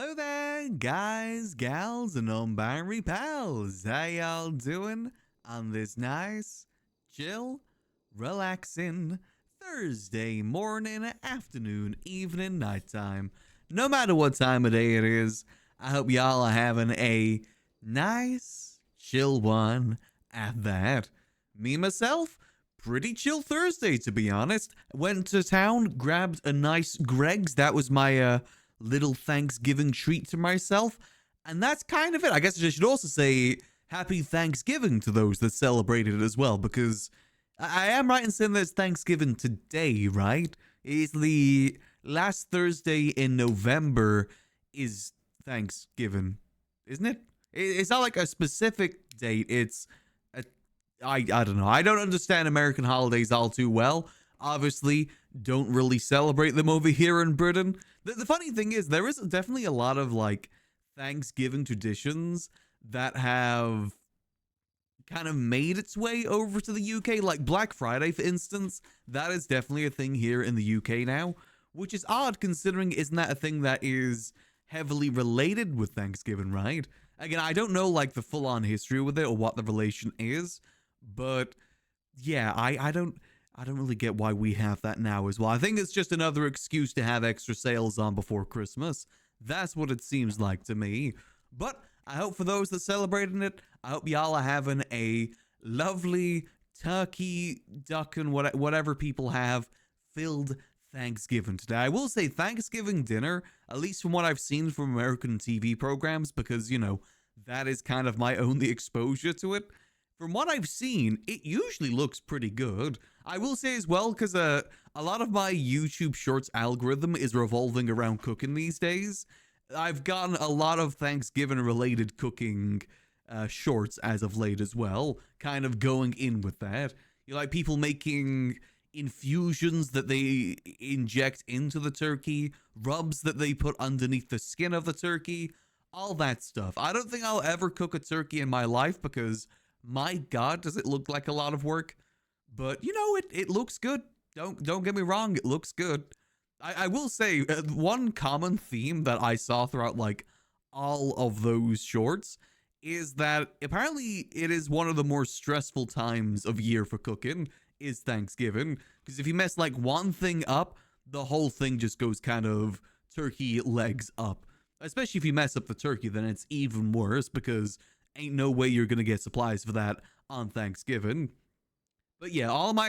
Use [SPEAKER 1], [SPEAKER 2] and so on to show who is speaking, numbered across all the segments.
[SPEAKER 1] Hello there, guys, gals, and non-binary pals. How y'all doing on this nice, chill, relaxing Thursday morning, afternoon, evening, nighttime? No matter what time of day it is, I hope y'all are having a nice, chill one at that. Me, myself, pretty chill Thursday, to be honest. Went to town, grabbed a nice Greg's. That was my, little Thanksgiving treat to myself. And that's kind of it. I guess I should also say happy Thanksgiving to those that celebrated it as well, because I am right in saying that it's Thanksgiving today, right? It's the last Thursday in November is Thanksgiving, isn't it? It's not like a specific date. It's I don't know. I don't understand American holidays all too well. Obviously, don't really celebrate them over here in Britain. The funny thing is, there is definitely a lot of like Thanksgiving traditions that have kind of made its way over to the UK, like Black Friday, for instance. That is definitely a thing here in the UK now, which is odd considering isn't that a thing that is heavily related with Thanksgiving, right? Again, I don't know like the full-on history with it or what the relation is, but yeah, I don't really get why we have that now as well. I think it's just another excuse to have extra sales on before Christmas. That's what it seems like to me. But I hope for those that celebrating it, I hope y'all are having a lovely turkey, duck, and whatever people have filled Thanksgiving today. I will say Thanksgiving dinner, at least from what I've seen from American TV programs, because, you know, that is kind of my only exposure to it. From what I've seen, it usually looks pretty good. I will say as well, because a lot of my YouTube Shorts algorithm is revolving around cooking these days. I've gotten a lot of Thanksgiving-related cooking shorts as of late as well, kind of going in with that. You like people making infusions that they inject into the turkey, rubs that they put underneath the skin of the turkey, all that stuff. I don't think I'll ever cook a turkey in my life because, my God, does it look like a lot of work. But, you know, it looks good. Don't get me wrong, it looks good. I will say, one common theme that I saw throughout, like, all of those shorts is that apparently it is one of the more stressful times of year for cooking is Thanksgiving. Because if you mess, like, one thing up, the whole thing just goes kind of turkey legs up. Especially if you mess up the turkey, then it's even worse because ain't no way you're going to get supplies for that on Thanksgiving. But yeah, all my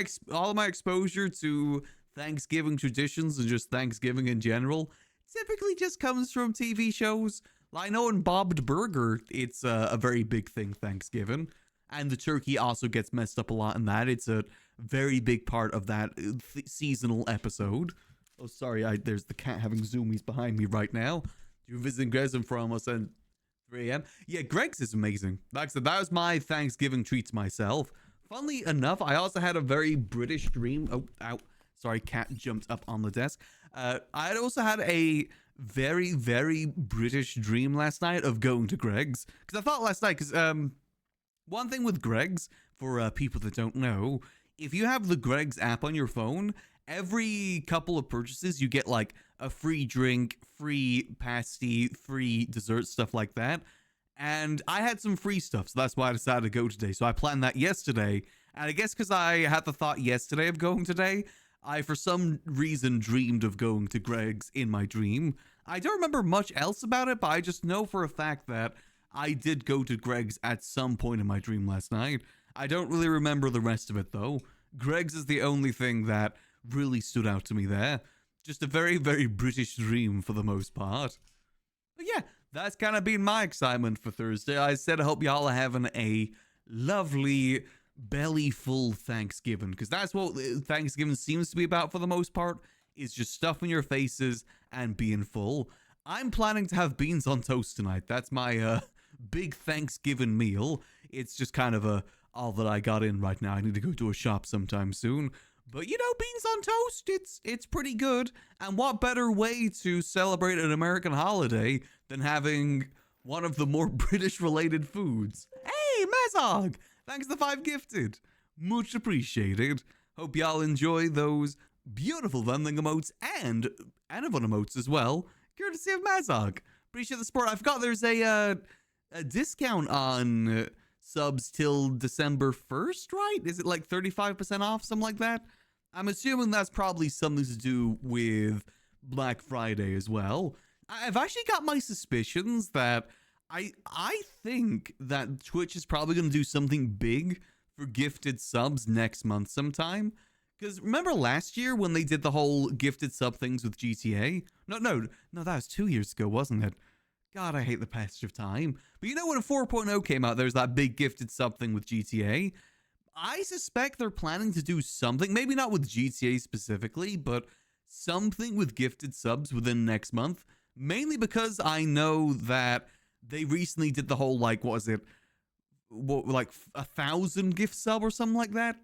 [SPEAKER 1] exposure to Thanksgiving traditions and just Thanksgiving in general typically just comes from TV shows. I know in Bob's Burger, it's a very big thing, Thanksgiving. And the turkey also gets messed up a lot in that. It's a very big part of that seasonal episode. Oh, sorry, there's the cat having zoomies behind me right now. You're visiting Greg's for almost 3 a.m. Yeah, Greg's is amazing. Like I said, that was my Thanksgiving treat to myself. Funnily enough, I also had a very British dream. Oh, ow. Sorry, cat jumped up on the desk. I had also had a very, very British dream last night of going to Greg's. Because I thought last night, because one thing with Greg's, for people that don't know, if you have the Greg's app on your phone, every couple of purchases, you get like a free drink, free pasty, free dessert, stuff like that. And I had some free stuff, so that's why I decided to go today. So I planned that yesterday, and I guess because I had the thought yesterday of going today, I for some reason dreamed of going to Greg's in my dream. I don't remember much else about it, but I just know for a fact that I did go to Greg's at some point in my dream last night. I don't really remember the rest of it though. Greg's is the only thing that really stood out to me there. Just a very, very British dream for the most part. But yeah, that's kind of been my excitement for Thursday. I said I hope y'all are having a lovely, belly-full Thanksgiving, because that's what Thanksgiving seems to be about for the most part, is just stuffing your faces and being full. I'm planning to have beans on toast tonight. That's my big Thanksgiving meal. It's just kind of all that I got in right now. I need to go to a shop sometime soon. But, you know, beans on toast, it's pretty good. And what better way to celebrate an American holiday than having one of the more British-related foods? Hey, Mazog! Thanks to 5 gifted. Much appreciated. Hope y'all enjoy those beautiful vending emotes and Anavon emotes as well, courtesy of Mazog. Appreciate the support. I forgot there's a discount on subs till December 1st, right? Is it like 35% off, something like that? I'm assuming that's probably something to do with Black Friday as well. I've actually got my suspicions that I think that Twitch is probably going to do something big for gifted subs next month sometime. Because remember last year when they did the whole gifted sub things with GTA? No, that was 2 years ago, wasn't it? God, I hate the passage of time. But you know when 4.0 came out, there's that big gifted sub thing with GTA. I suspect they're planning to do something, maybe not with GTA specifically, but something with gifted subs within next month. Mainly because I know that they recently did the whole, like, what was it? Like 1,000 gift sub or something like that?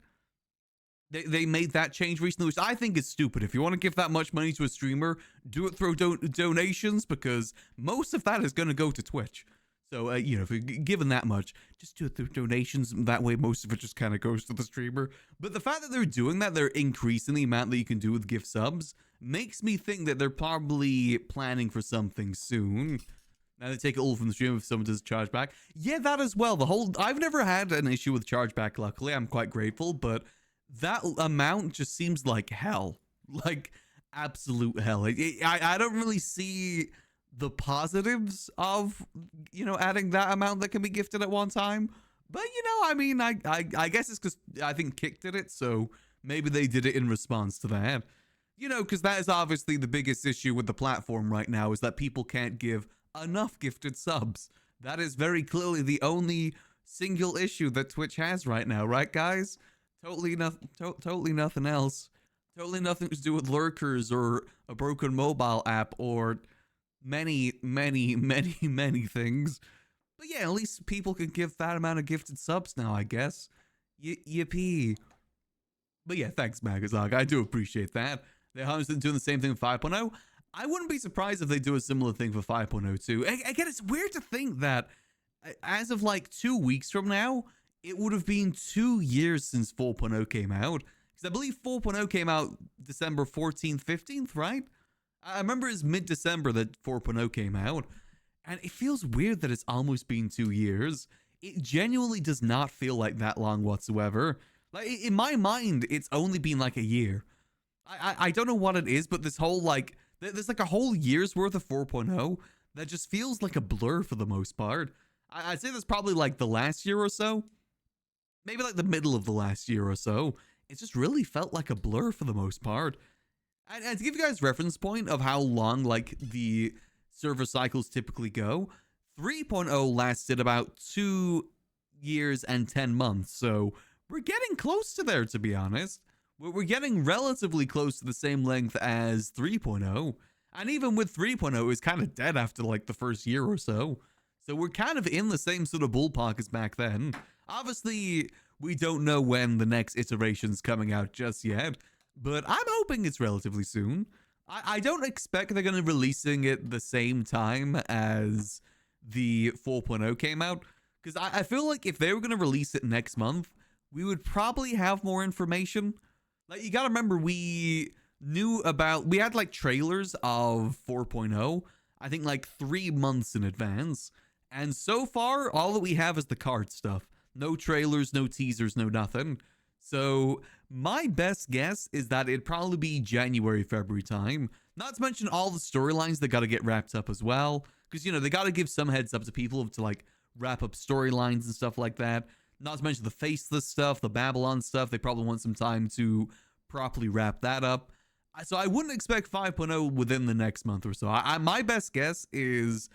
[SPEAKER 1] They made that change recently, which I think is stupid. If you want to give that much money to a streamer, do it through donations, because most of that is going to go to Twitch. So, you know, if you're given that much, just do it through donations. That way, most of it just kind of goes to the streamer. But the fact that they're doing that, they're increasing the amount that you can do with gift subs, makes me think that they're probably planning for something soon. Now they take it all from the stream if someone does chargeback. Yeah, that as well. I've never had an issue with chargeback, luckily. I'm quite grateful, but that amount just seems like hell. Like, absolute hell. I don't really see the positives of, you know, adding that amount that can be gifted at one time. But, you know, I mean, I guess it's because I think Kick did it, so maybe they did it in response to that. You know, because that is obviously the biggest issue with the platform right now, is that people can't give enough gifted subs. That is very clearly the only single issue that Twitch has right now, right, guys? Totally nothing. Totally nothing else. Totally nothing to do with lurkers or a broken mobile app or many things. But yeah, at least people can give that amount of gifted subs now, I guess. Yippee. But yeah, thanks, Magazog. I do appreciate that. They're doing the same thing with 5.0. I wouldn't be surprised if they do a similar thing for 5.0 too. Again, it's weird to think that as of like 2 weeks from now, it would have been 2 years since 4.0 came out. Because I believe 4.0 came out December 14th, 15th, right? I remember it's mid-December that 4.0 came out. And it feels weird that it's almost been 2 years. It genuinely does not feel like that long whatsoever. Like, in my mind, it's only been like a year. I don't know what it is, but this whole, like, there's like a whole year's worth of 4.0 that just feels like a blur for the most part. I'd say that's probably like the last year or so. Maybe like the middle of the last year or so. It just really felt like a blur for the most part. And to give you guys reference point of how long like the server cycles typically go, 3.0 lasted about 2 years and 10 months. So we're getting close to there, to be honest. We're getting relatively close to the same length as 3.0. And even with 3.0, it was kind of dead after like the first year or so. So we're kind of in the same sort of ballpark as back then. Obviously, we don't know when the next iteration's coming out just yet, but I'm hoping it's relatively soon. I don't expect they're going to be releasing it the same time as the 4.0 came out, because I feel like if they were going to release it next month, we would probably have more information. Like, you got to remember, we had like trailers of 4.0, I think like 3 months in advance. And so far, all that we have is the card stuff. No trailers, no teasers, no nothing. So my best guess is that it'd probably be January, February time. Not to mention all the storylines that got to get wrapped up as well. Because, you know, they got to give some heads up to people to like wrap up storylines and stuff like that. Not to mention the Faceless stuff, the Babylon stuff. They probably want some time to properly wrap that up. So I wouldn't expect 5.0 within the next month or so. My best guess is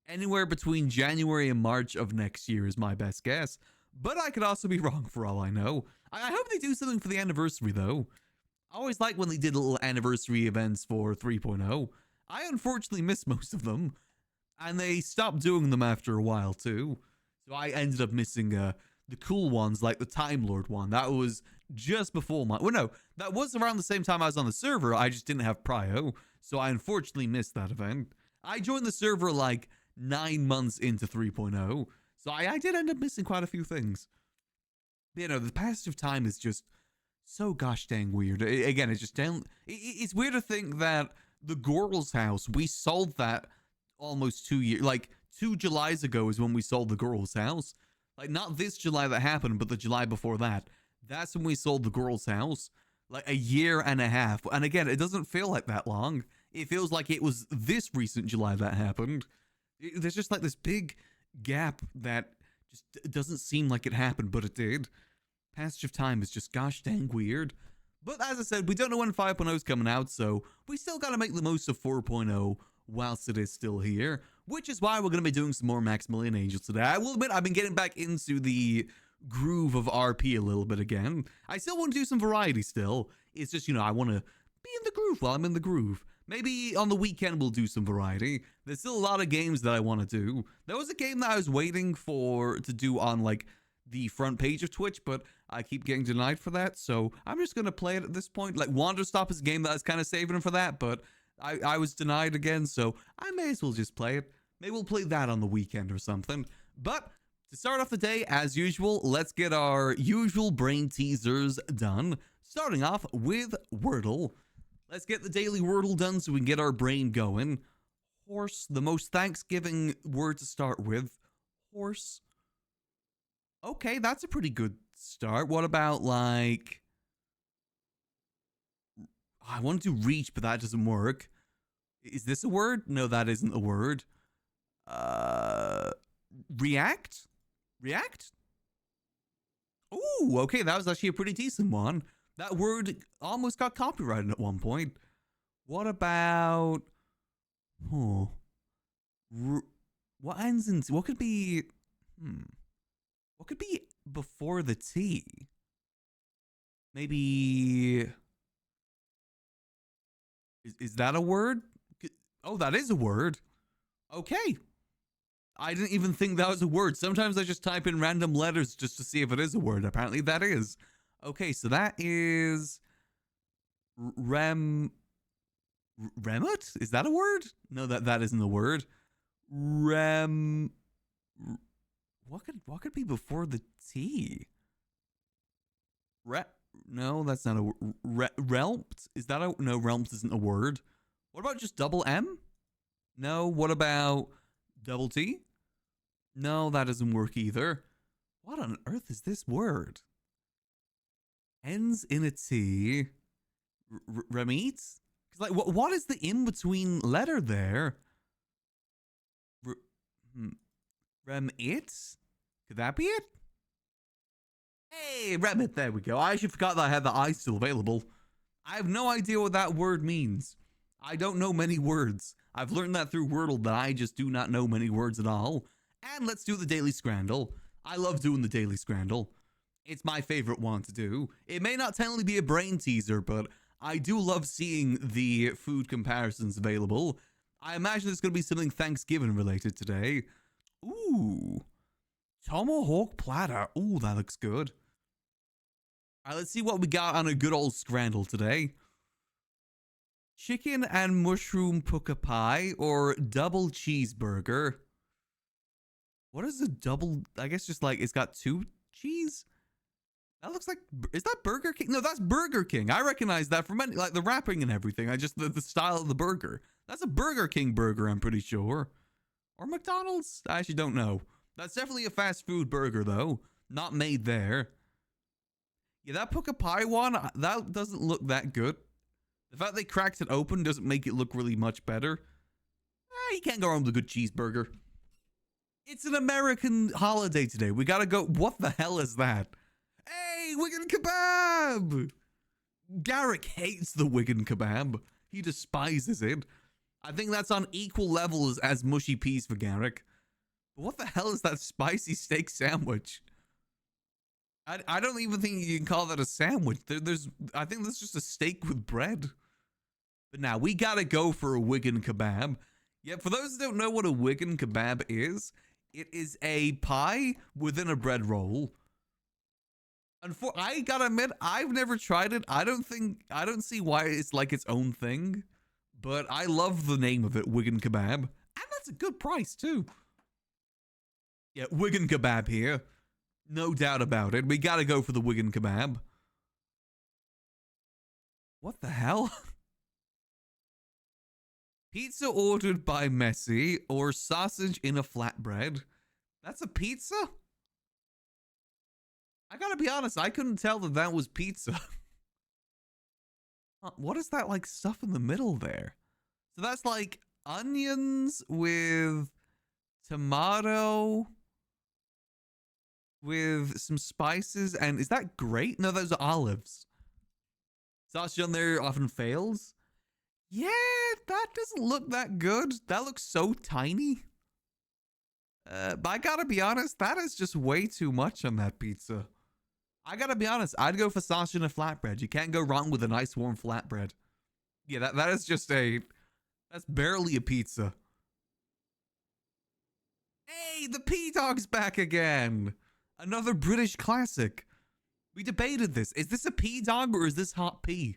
[SPEAKER 1] anywhere between January and March of next year is my best guess. But I could also be wrong for all I know. I hope they do something for the anniversary, though. I always like when they did little anniversary events for 3.0. I unfortunately missed most of them. And they stopped doing them after a while, too. So I ended up missing the cool ones, like the Time Lord one. That was just before my... Well, no, that was around the same time I was on the server. I just didn't have Prio. So I unfortunately missed that event. I joined the server, like, 9 months into 3.0. So I did end up missing quite a few things. But, you know, the passage of time is just so gosh dang weird. Again, it's just down... It's weird to think that the Gorl's house, we sold that almost 2 years. Like 2 Julys ago is when we sold the girl's house. Like not this July that happened, but the July before that. That's when we sold the girl's house. Like a year and a half. And again, it doesn't feel like that long. It feels like it was this recent July that happened. There's just like this big gap that just doesn't seem like it happened, but it did. Passage of time is just gosh dang weird. But as I said, we don't know when 5.0 is coming out, so we still gotta make the most of 4.0 whilst it is still here, which is why we're gonna be doing some more Maximillian Angels today. I will admit I've been getting back into the groove of RP a little bit again. I still want to do some variety still. It's just, I want to be in the groove while I'm in the groove. Maybe on the weekend we'll do some variety. There's still a lot of games that I want to do. There was a game that I was waiting to do on like the front page of Twitch, but I keep getting denied for that, so I'm just gonna play it at this point. Like Wander Stop is a game that I was kind of saving for that, but I was denied again, so I may as well just play it. Maybe we'll play that on the weekend or something. But to start off the day, as usual, let's get our usual brain teasers done. Starting off with Wordle. Let's get the daily Wordle done so we can get our brain going. Horse, the most Thanksgiving word to start with. Horse. Okay, that's a pretty good start. What about, like... I want to do reach, but that doesn't work. Is this a word? No, that isn't a word. React? React? Ooh, okay, that was actually a pretty decent one. That word almost got copyrighted at one point. What about... what ends in... What could be... What could be before the T? Maybe... Is that a word? Oh, that is a word. Okay. I didn't even think that was a word. Sometimes I just type in random letters just to see if it is a word. Apparently that is. Okay, so that is... Remut? Is that a word? No, that isn't a word. What could be before the T? No, that's not a word. Relmt? Is that a... No, relmt isn't a word. What about just double M? No, what about double T? No, that doesn't work either. What on earth is this word? Ends in a T. Remit? Cause like, what is the in-between letter there? Remit? Could that be it? Hey, Remit, there we go. I actually forgot that I had the I still available. I have no idea what that word means. I don't know many words. I've learned that through Wordle that I just do not know many words at all. And let's do the Daily Scrandle. I love doing the Daily Scrandle. It's my favorite one to do. It may not technically be a brain teaser, but I do love seeing the food comparisons available. I imagine it's going to be something Thanksgiving related today. Ooh. Tomahawk platter. Ooh, that looks good. All right, let's see what we got on a good old Scrandle today. Chicken and mushroom puka pie or double cheeseburger. What is a double? I guess just like it's got two cheese. That looks like, is that Burger King? No, that's Burger King. I recognize that from like the wrapping and everything. I just the style of the burger. That's a Burger King burger, I'm pretty sure. Or McDonald's? I actually don't know. That's definitely a fast food burger though. Not made there. Yeah, that puka pie one, that doesn't look that good. The fact they cracked it open doesn't make it look really much better. You can't go wrong with a good cheeseburger. It's an American holiday today. We gotta go. What the hell is that? Hey, Wigan Kebab! Garrick hates the Wigan Kebab. He despises it. I think that's on equal levels as mushy peas for Garrick. But what the hell is that spicy steak sandwich? I don't even think you can call that a sandwich. I think that's just a steak with bread. But now, we gotta go for a Wigan Kebab. Yeah, for those who don't know what a Wigan Kebab is, it is a pie within a bread roll. I gotta admit, I've never tried it. I don't see why it's like its own thing. But I love the name of it, Wigan Kebab. And that's a good price, too. Yeah, Wigan Kebab here. No doubt about it. We gotta go for the Wigan Kebab. What the hell? Pizza ordered by Messi or sausage in a flatbread. That's a pizza? I gotta be honest, I couldn't tell that that was pizza. What is that like stuff in the middle there? So that's like onions with tomato with some spices, and is that great? No, those are olives. Sausage on there often fails. Yeah, that doesn't look that good. That looks so tiny. But I gotta be honest, that is just way too much on that pizza. I gotta be honest, I'd go for sausage and a flatbread. You can't go wrong with a nice warm flatbread. Yeah, that is just that's barely a pizza. Hey, the P-Dog's back again. Another British classic. We debated this. Is this a P-Dog or is this hot P?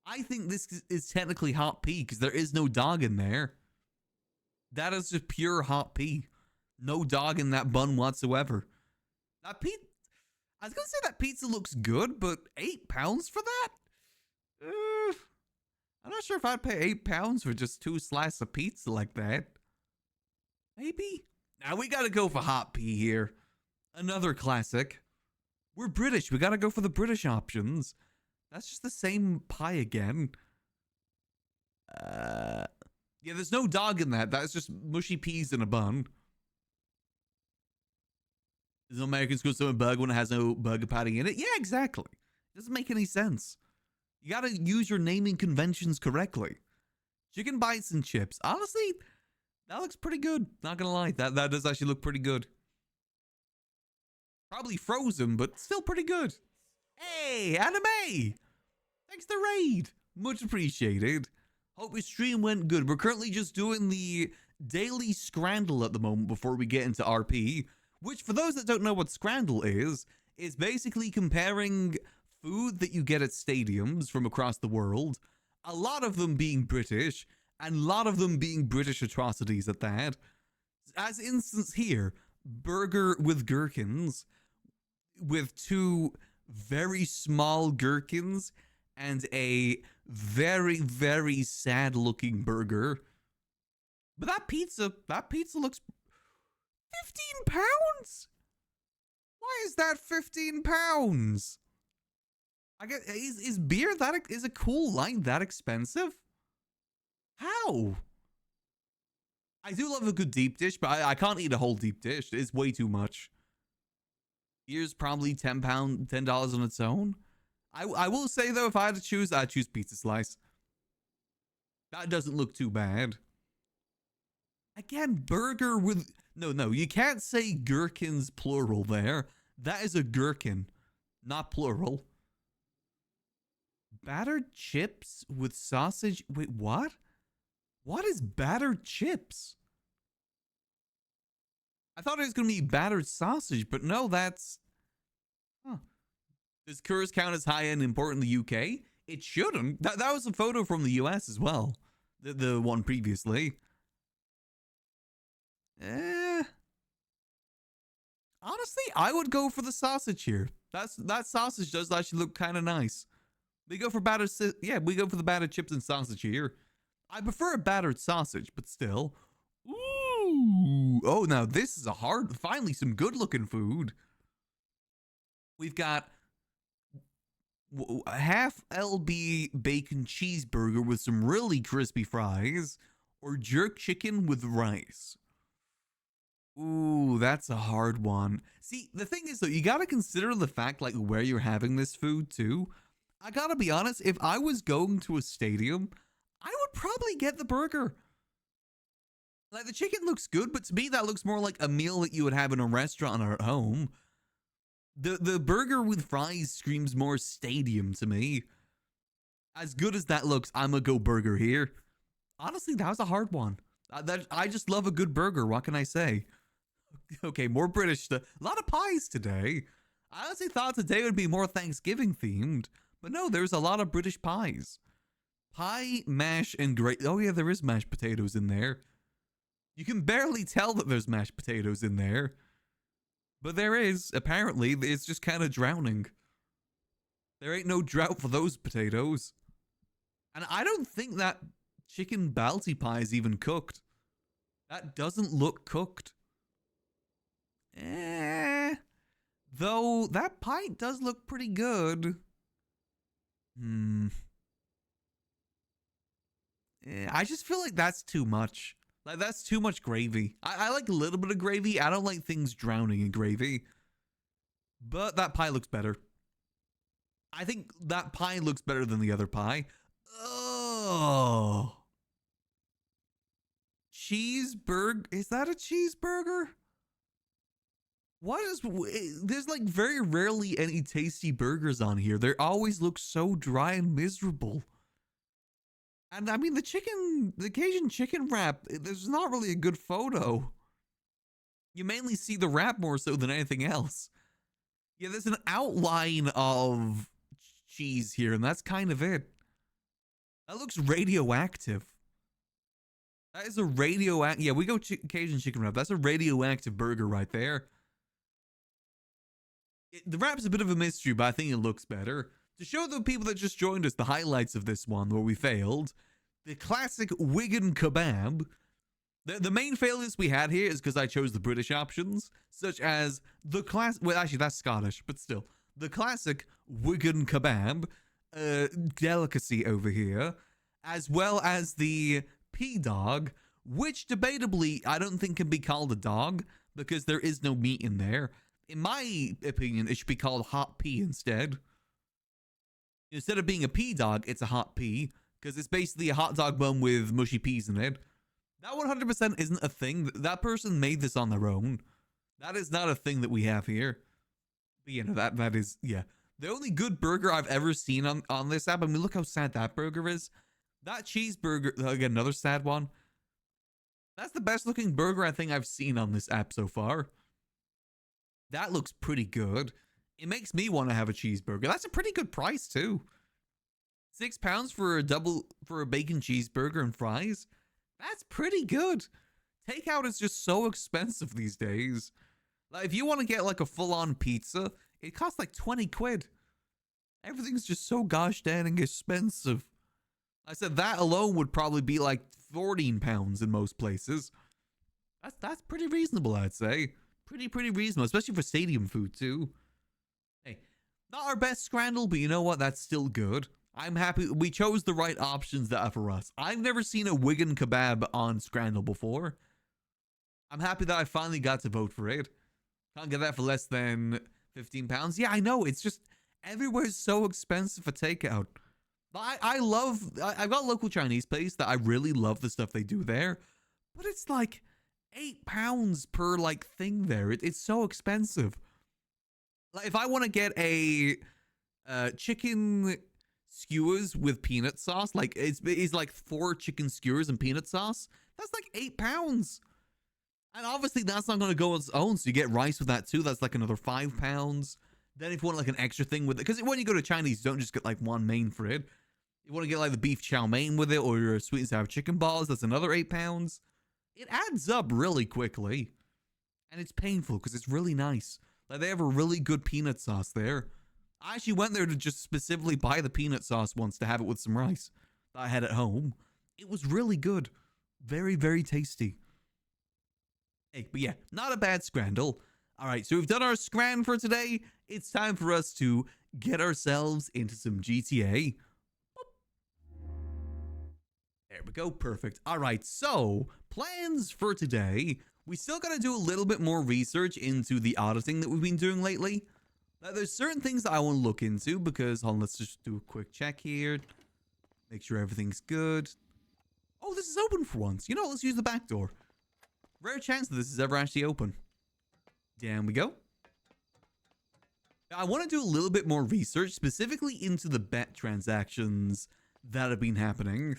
[SPEAKER 1] I think this is technically hot P because there is no dog in there. That is just pure hot P. No dog in that bun whatsoever. That I was going to say that pizza looks good, but £8 for that? I'm not sure if I'd pay £8 for just 2 slices of pizza like that. Maybe? Now we gotta go for hot P here. Another classic. We're British. We gotta go for the British options. That's just the same pie again. Yeah, there's no dog in that. That's just mushy peas in a bun. There's no American school so a burger when it has no burger patty in it. Yeah, exactly. It doesn't make any sense. You gotta use your naming conventions correctly. Chicken bites and chips. Honestly, that looks pretty good. Not gonna lie. That does actually look pretty good. Probably frozen, but still pretty good. Hey, anime! Thanks to Raid. Much appreciated. Hope your stream went good. We're currently just doing the daily Scrandle at the moment before we get into RP, which for those that don't know what Scrandle is basically comparing food that you get at stadiums from across the world, a lot of them being British, and a lot of them being British atrocities at that. As instance here, burger with gherkins, with 2 very small gherkins and a very, very sad looking burger. But that pizza looks £15? Why is that £15? I guess is beer is a cool line that expensive? How? I do love a good deep dish, but I can't eat a whole deep dish. It's way too much. Beer's probably $10 on its own. I will say though, if I had to choose, I'd choose pizza slice. That doesn't look too bad. Again, burger with no, you can't say gherkins plural there. That is a gherkin, not plural. Battered chips with sausage. Wait, what? What is battered chips? I thought it was going to be battered sausage, but no, that's... Huh. Does Coors count as high-end import in the UK? It shouldn't. That was a photo from the US as well. The one previously. Honestly, I would go for the sausage here. That sausage does actually look kind of nice. We go for battered... Yeah, we go for the battered chips and sausage here. I prefer a battered sausage, but still... Ooh. Oh, now this is finally some good looking food. We've got a half LB bacon cheeseburger with some really crispy fries, or jerk chicken with rice. Ooh, that's a hard one. See, the thing is though, you gotta consider the fact like where you're having this food too. I gotta be honest, if I was going to a stadium, I would probably get the burger. Like, the chicken looks good, but to me, that looks more like a meal that you would have in a restaurant or at home. The burger with fries screams more stadium to me. As good as that looks, I'm a go burger here. Honestly, that was a hard one. I just love a good burger. What can I say? Okay, more British stuff. A lot of pies today. I honestly thought today would be more Thanksgiving themed, but no, there's a lot of British pies. Pie, mash, and gravy. Oh yeah, there is mashed potatoes in there. You can barely tell that there's mashed potatoes in there. But there is, apparently. It's just kind of drowning. There ain't no drought for those potatoes. And I don't think that chicken balti pie is even cooked. That doesn't look cooked. Though that pie does look pretty good. I just feel like that's too much. Like, that's too much gravy. I like a little bit of gravy. I don't like things drowning in gravy. But that pie looks better. I think that pie looks better than the other pie. Oh. Cheeseburger. Is that a cheeseburger? What is... There's like very rarely any tasty burgers on here. They always look so dry and miserable. And I mean, the Cajun chicken wrap, there's not really a good photo. You mainly see the wrap more so than anything else. Yeah, there's an outline of cheese here, and that's kind of it. That looks radioactive. That is a radioactive... Yeah, we go Cajun chicken wrap. That's a radioactive burger right there. The wrap's a bit of a mystery, but I think it looks better. To show the people that just joined us the highlights of this one where we failed, the classic Wigan kebab. The main failures we had here is because I chose the British options, such as the well, actually that's Scottish, but still. The classic Wigan kebab delicacy over here, as well as the pea dog, which debatably I don't think can be called a dog because there is no meat in there. In my opinion, it should be called hot pea instead. Instead of being a pea dog, it's a hot pea, because it's basically a hot dog bun with mushy peas in it. That 100% isn't a thing. That person made this on their own. That is not a thing that we have here. But you know, that is, yeah. The only good burger I've ever seen on this app, I mean, look how sad that burger is. That cheeseburger, again, another sad one. That's the best looking burger I think I've seen on this app so far. That looks pretty good. It makes me want to have a cheeseburger. That's a pretty good price too. £6 for a bacon cheeseburger and fries. That's pretty good. Takeout is just so expensive these days. Like, if you want to get like a full-on pizza, it costs like 20 quid. Everything's just so gosh dang expensive. I said that alone would probably be like £14 in most places. That's pretty reasonable, I'd say. Pretty reasonable, especially for stadium food too. Hey, not our best scramble, but you know what? That's still good. I'm happy we chose the right options that are for us. I've never seen a Wigan kebab on Scrandle before. I'm happy that I finally got to vote for it. Can't get that for less than £15. Yeah, I know. It's just everywhere's so expensive for takeout. I've got a local Chinese place that I really love the stuff they do there, but it's like £8 per like thing there. It's so expensive. Like, if I want to get a chicken skewers with peanut sauce, like it's like 4 chicken skewers and peanut sauce, that's like £8. And obviously that's not going to go on its own, so you get rice with that too. That's like another £5. Then if you want like an extra thing with it, because when you go to Chinese, you don't just get like one main for it. You want to get like the beef chow mein with it, or your sweet and sour chicken balls, that's another £8. It adds up really quickly. And it's painful because it's really nice. Like, they have a really good peanut sauce there. I actually went there to just specifically buy the peanut sauce once to have it with some rice that I had at home. It was really good. Very, very tasty. Hey, but yeah, not a bad scrandle. All right, so we've done our scran for today. It's time for us to get ourselves into some GTA. There we go, perfect. All right, so plans for today. We still got to do a little bit more research into the auditing that we've been doing lately. Now, there's certain things that I want to look into because, hold on, let's just do a quick check here. Make sure everything's good. Oh, this is open for once. You know, let's use the back door. Rare chance that this is ever actually open. Down we go. I want to do a little bit more research, specifically into the bet transactions that have been happening.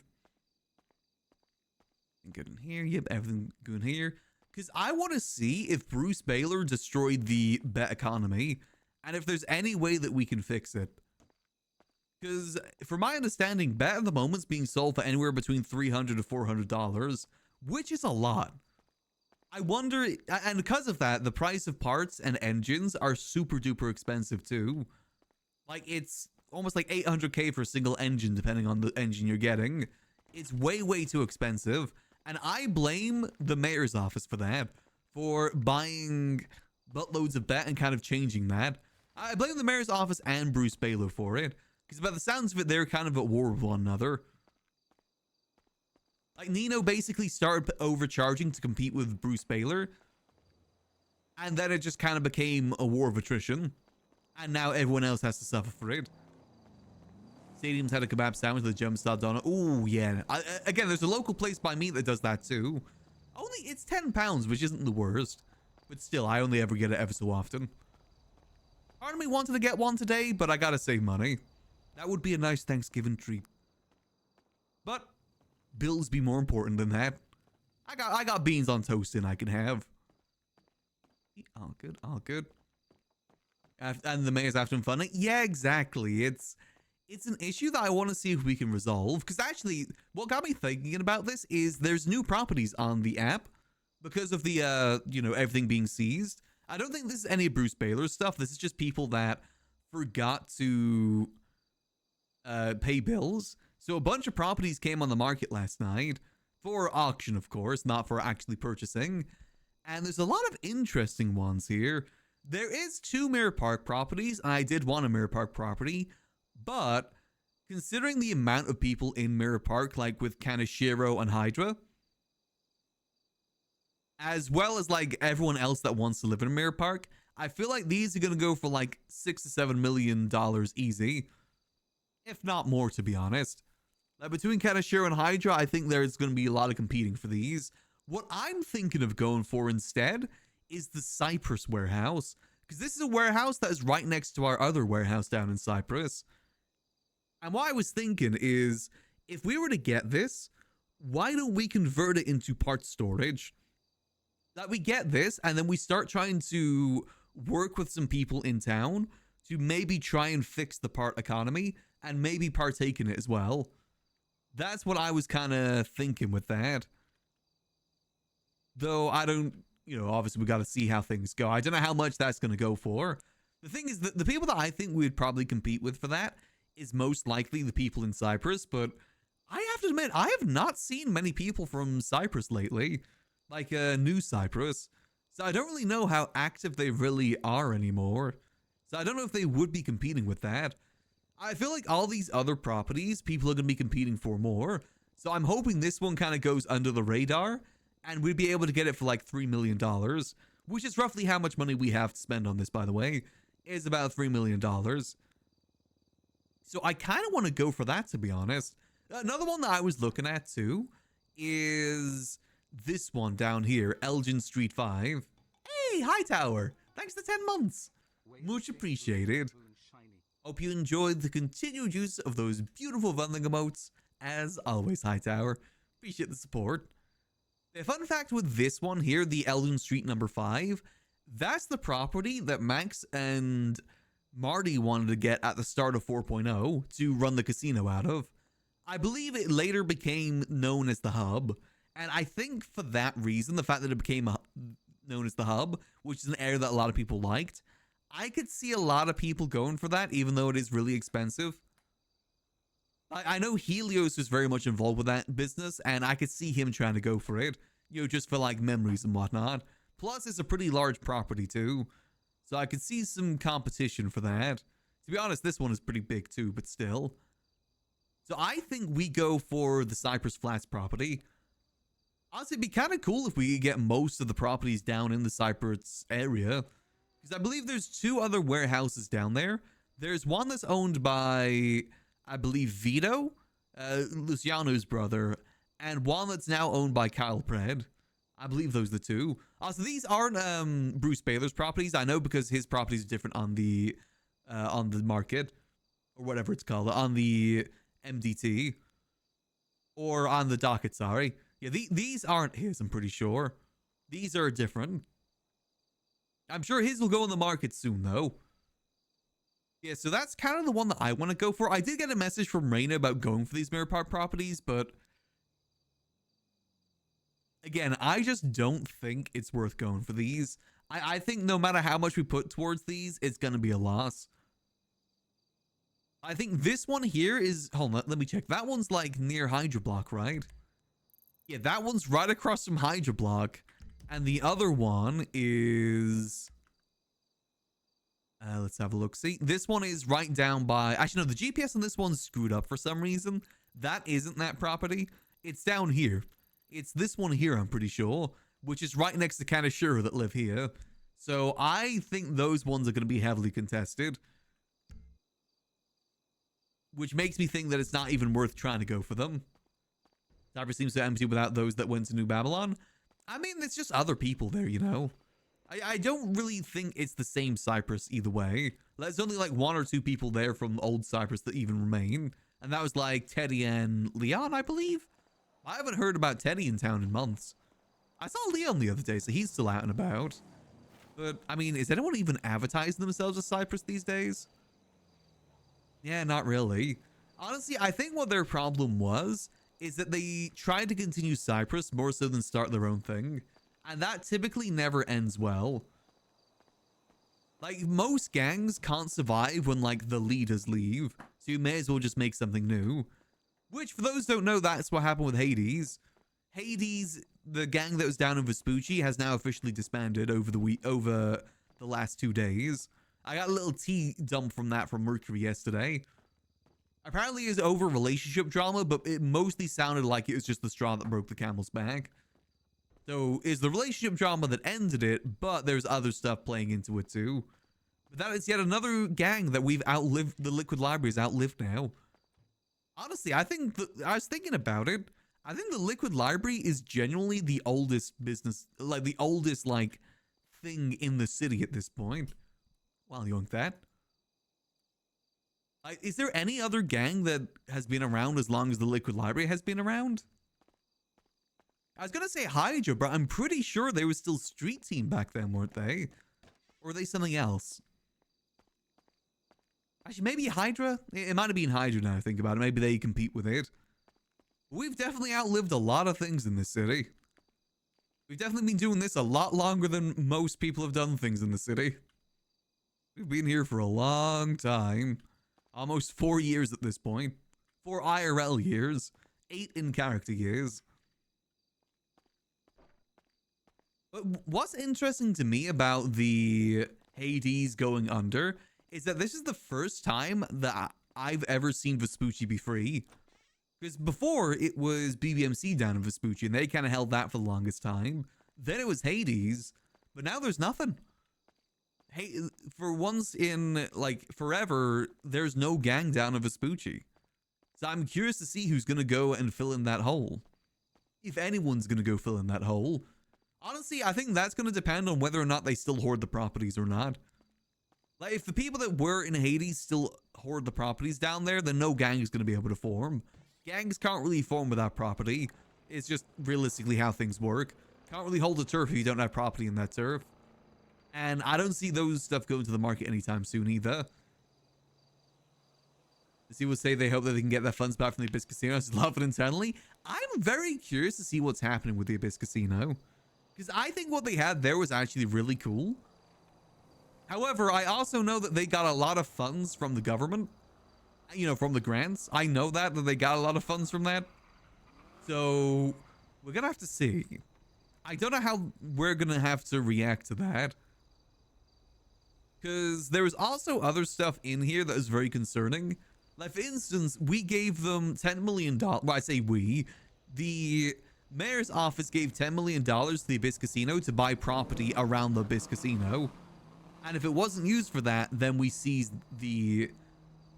[SPEAKER 1] Good in here. Yep, everything good here. Because I want to see if Bruce Baylor destroyed the bet economy and if there's any way that we can fix it. Because from my understanding, bet at the moment is being sold for anywhere between $300 to $400, which is a lot. I wonder, and because of that, the price of parts and engines are super duper expensive too. Like, it's almost like $800K for a single engine, depending on the engine you're getting. It's way, way too expensive. And I blame the mayor's office for that, for buying buttloads of that and kind of changing that. I blame the mayor's office and Bruce Baylor for it, because by the sounds of it, they're kind of at war with one another. Like, Nino basically started overcharging to compete with Bruce Baylor, and then it just kind of became a war of attrition, and now everyone else has to suffer for it. Stadium's had a kebab sandwich with a jump start on it. Oh, yeah. Again, there's a local place by me that does that too. Only, it's £10, which isn't the worst, but still, I only ever get it ever so often. Part of me wanted to get one today, but I gotta save money. That would be a nice Thanksgiving treat. But bills be more important than that. I got beans on toast and I can have. All good, all good. And the mayor's after funding. Yeah, exactly. It's an issue that I want to see if we can resolve. Because actually, what got me thinking about this is there's new properties on the app because of the, you know, everything being seized. I don't think this is any of Bruce Baylor's stuff. This is just people that forgot to pay bills. So a bunch of properties came on the market last night for auction, of course, not for actually purchasing. And there's a lot of interesting ones here. There is 2 Mirror Park properties, and I did want a Mirror Park property, but considering the amount of people in Mirror Park, like with Kaneshiro and Hydra, as well as like everyone else that wants to live in a Mirror Park, I feel like these are going to go for like $6 to $7 million easy, if not more, to be honest. Like between Kaneshiro and Hydra, I think there's going to be a lot of competing for these. What I'm thinking of going for instead is the Cyprus warehouse, because this is a warehouse that is right next to our other warehouse down in Cyprus. And what I was thinking is, if we were to get this, why don't we convert it into parts storage? That we get this, and then we start trying to work with some people in town to maybe try and fix the part economy and maybe partake in it as well. That's what I was kind of thinking with that. Though I don't, you know, obviously we got to see how things go. I don't know how much that's going to go for. The thing is that the people that I think we'd probably compete with for that is most likely the people in Cyprus, but I have to admit, I have not seen many people from Cyprus lately, like New Cyprus. So I don't really know how active they really are anymore. So I don't know if they would be competing with that. I feel like all these other properties, people are going to be competing for more. So I'm hoping this one kind of goes under the radar, and we'd be able to get it for like $3 million, which is roughly how much money we have to spend on this, by the way, is about $3 million. So I kind of want to go for that, to be honest. Another one that I was looking at, too, is this one down here, Elgin Street 5. Hey, Hightower! Thanks for 10 months! Much appreciated. Hope you enjoyed the continued use of those beautiful vending emotes. As always, Hightower. Appreciate the support. The fun fact with this one here, the Elgin Street number 5, that's the property that Max and Marty wanted to get at the start of 4.0 to run the casino out of. I believe it later became known as the Hub, and I think for that reason, the fact that it became known as the Hub, which is an area that a lot of people liked, I could see a lot of people going for that, even though it is really expensive. I know Helios was very much involved with that business, and I could see him trying to go for it, you know, just for like memories and whatnot. Plus, it's a pretty large property too, so I could see some competition for that. To be honest, this one is pretty big too, but still. So I think we go for the Cypress Flats property. Honestly, it'd be kind of cool if we could get most of the properties down in the Cypress area, because I believe there's 2 other warehouses down there. There's one that's owned by, I believe, Vito, Luciano's brother, and one that's now owned by Kyle Pred. I believe those are the 2. Also, these aren't Bruce Baylor's properties. I know because his properties are different on the market, or whatever it's called, on the MDT, or on the docket, sorry. Yeah, these aren't his, I'm pretty sure. These are different. I'm sure his will go on the market soon, though. Yeah, so that's kind of the one that I want to go for. I did get a message from Raina about going for these Mirror Park properties, but again, I just don't think it's worth going for these. I think no matter how much we put towards these, it's going to be a loss. I think this one here is... Hold on, let me check. That one's like near Hydra Block, right? Yeah, that one's right across from Hydra Block. And the other one is... let's have a look. See, this one is right down by... Actually, no, the GPS on this one's screwed up for some reason. That isn't that property. It's down here. It's this one here, I'm pretty sure, which is right next to Kanashiro that live here. So I think those ones are going to be heavily contested. Which makes me think that it's not even worth trying to go for them. Cyprus seems so empty without those that went to New Babylon. I mean, it's just other people there, you know. I don't really think it's the same Cyprus either way. There's only like 1 or 2 people there from old Cyprus that even remain. And that was like Teddy and Leon, I believe. I haven't heard about Teddy in town in months. I saw Leon the other day, so he's still out and about. But, I mean, is anyone even advertising themselves as Cyprus these days? Yeah, not really. Honestly, I think what their problem was is that they tried to continue Cyprus more so than start their own thing. And that typically never ends well. Like, most gangs can't survive when, like, the leaders leave. So you may as well just make something new. Which, for those who don't know, that's what happened with Hades. Hades, the gang that was down in Vespucci, has now officially disbanded over the last 2 days. I got a little tea dump from that from Mercury yesterday. Apparently it's over relationship drama, but it mostly sounded like it was just the straw that broke the camel's back. So it's the relationship drama that ended it, but there's other stuff playing into it too. But that is yet another gang that we've outlived. The Liquid Library's outlived now. Honestly, I think I was thinking about it. I think the Liquid Library is genuinely the oldest business, like the oldest like thing in the city at this point. Well, you want that? Is there any other gang that has been around as long as the Liquid Library has been around? I was going to say Hydra, but I'm pretty sure they were still Street Team back then, weren't they? Or are they something else? Actually, maybe Hydra? It might have been Hydra now I think about it. Maybe they compete with it. We've definitely outlived a lot of things in this city. We've definitely been doing this a lot longer than most people have done things in the city. We've been here for a long time. Almost 4 years at this point. 4 IRL years. 8 in character years. But what's interesting to me about the Hades going under is that this is the first time that I've ever seen Vespucci be free. Because before, it was BBMC down in Vespucci, and they kind of held that for the longest time. Then it was Hades, but now there's nothing. Hey, for once in, like, forever, there's no gang down in Vespucci. So I'm curious to see who's going to go and fill in that hole. If anyone's going to go fill in that hole. Honestly, I think that's going to depend on whether or not they still hoard the properties or not. Like, if the people that were in Hades still hoard the properties down there, then no gang is going to be able to form. Gangs can't really form without property. It's just realistically how things work. Can't really hold a turf if you don't have property in that turf. And I don't see those stuff going to the market anytime soon either. People say they hope that they can get their funds back from the Abyss Casino. I just love it internally. I'm very curious to see what's happening with the Abyss Casino. Because I think what they had there was actually really cool. However, I also know that they got a lot of funds from the government. You know, from the grants. I know that they got a lot of funds from that. So, we're going to have to see. I don't know how we're going to have to react to that. Because there was also other stuff in here that is very concerning. Like, for instance, we gave them $10 million. Well, I say we. The mayor's office gave $10 million to the Abyss Casino to buy property around the Abyss Casino. And if it wasn't used for that, then we seized the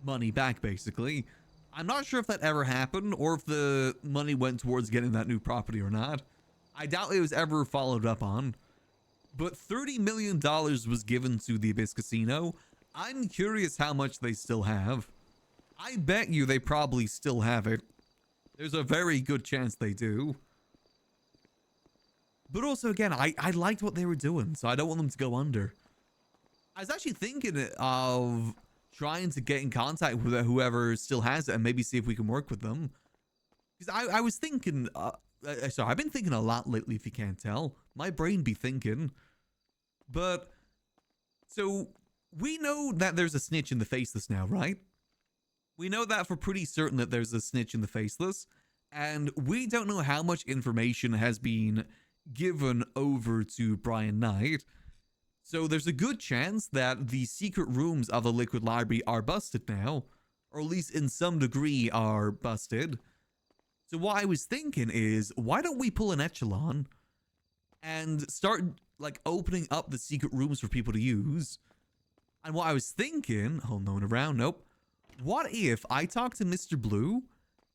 [SPEAKER 1] money back, basically. I'm not sure if that ever happened or if the money went towards getting that new property or not. I doubt it was ever followed up on. But $30 million was given to the Abyss Casino. I'm curious how much they still have. I bet you they probably still have it. There's a very good chance they do. But also, again, I liked what they were doing, so I don't want them to go under. I was actually thinking of trying to get in contact with whoever still has it and maybe see if we can work with them. Because I was thinking... sorry, I've been thinking a lot lately, if you can't tell. My brain be thinking. But... So, we know that there's a snitch in the Faceless now, right? We know that for pretty certain that there's a snitch in the Faceless, and we don't know how much information has been given over to Brian Knight. So there's a good chance that the secret rooms of the Liquid Library are busted now, or at least in some degree are busted. So what I was thinking is, why don't we pull an echelon and start like opening up the secret rooms for people to use? And what I was thinking, oh, no one around, nope. What if I talk to Mr. Blue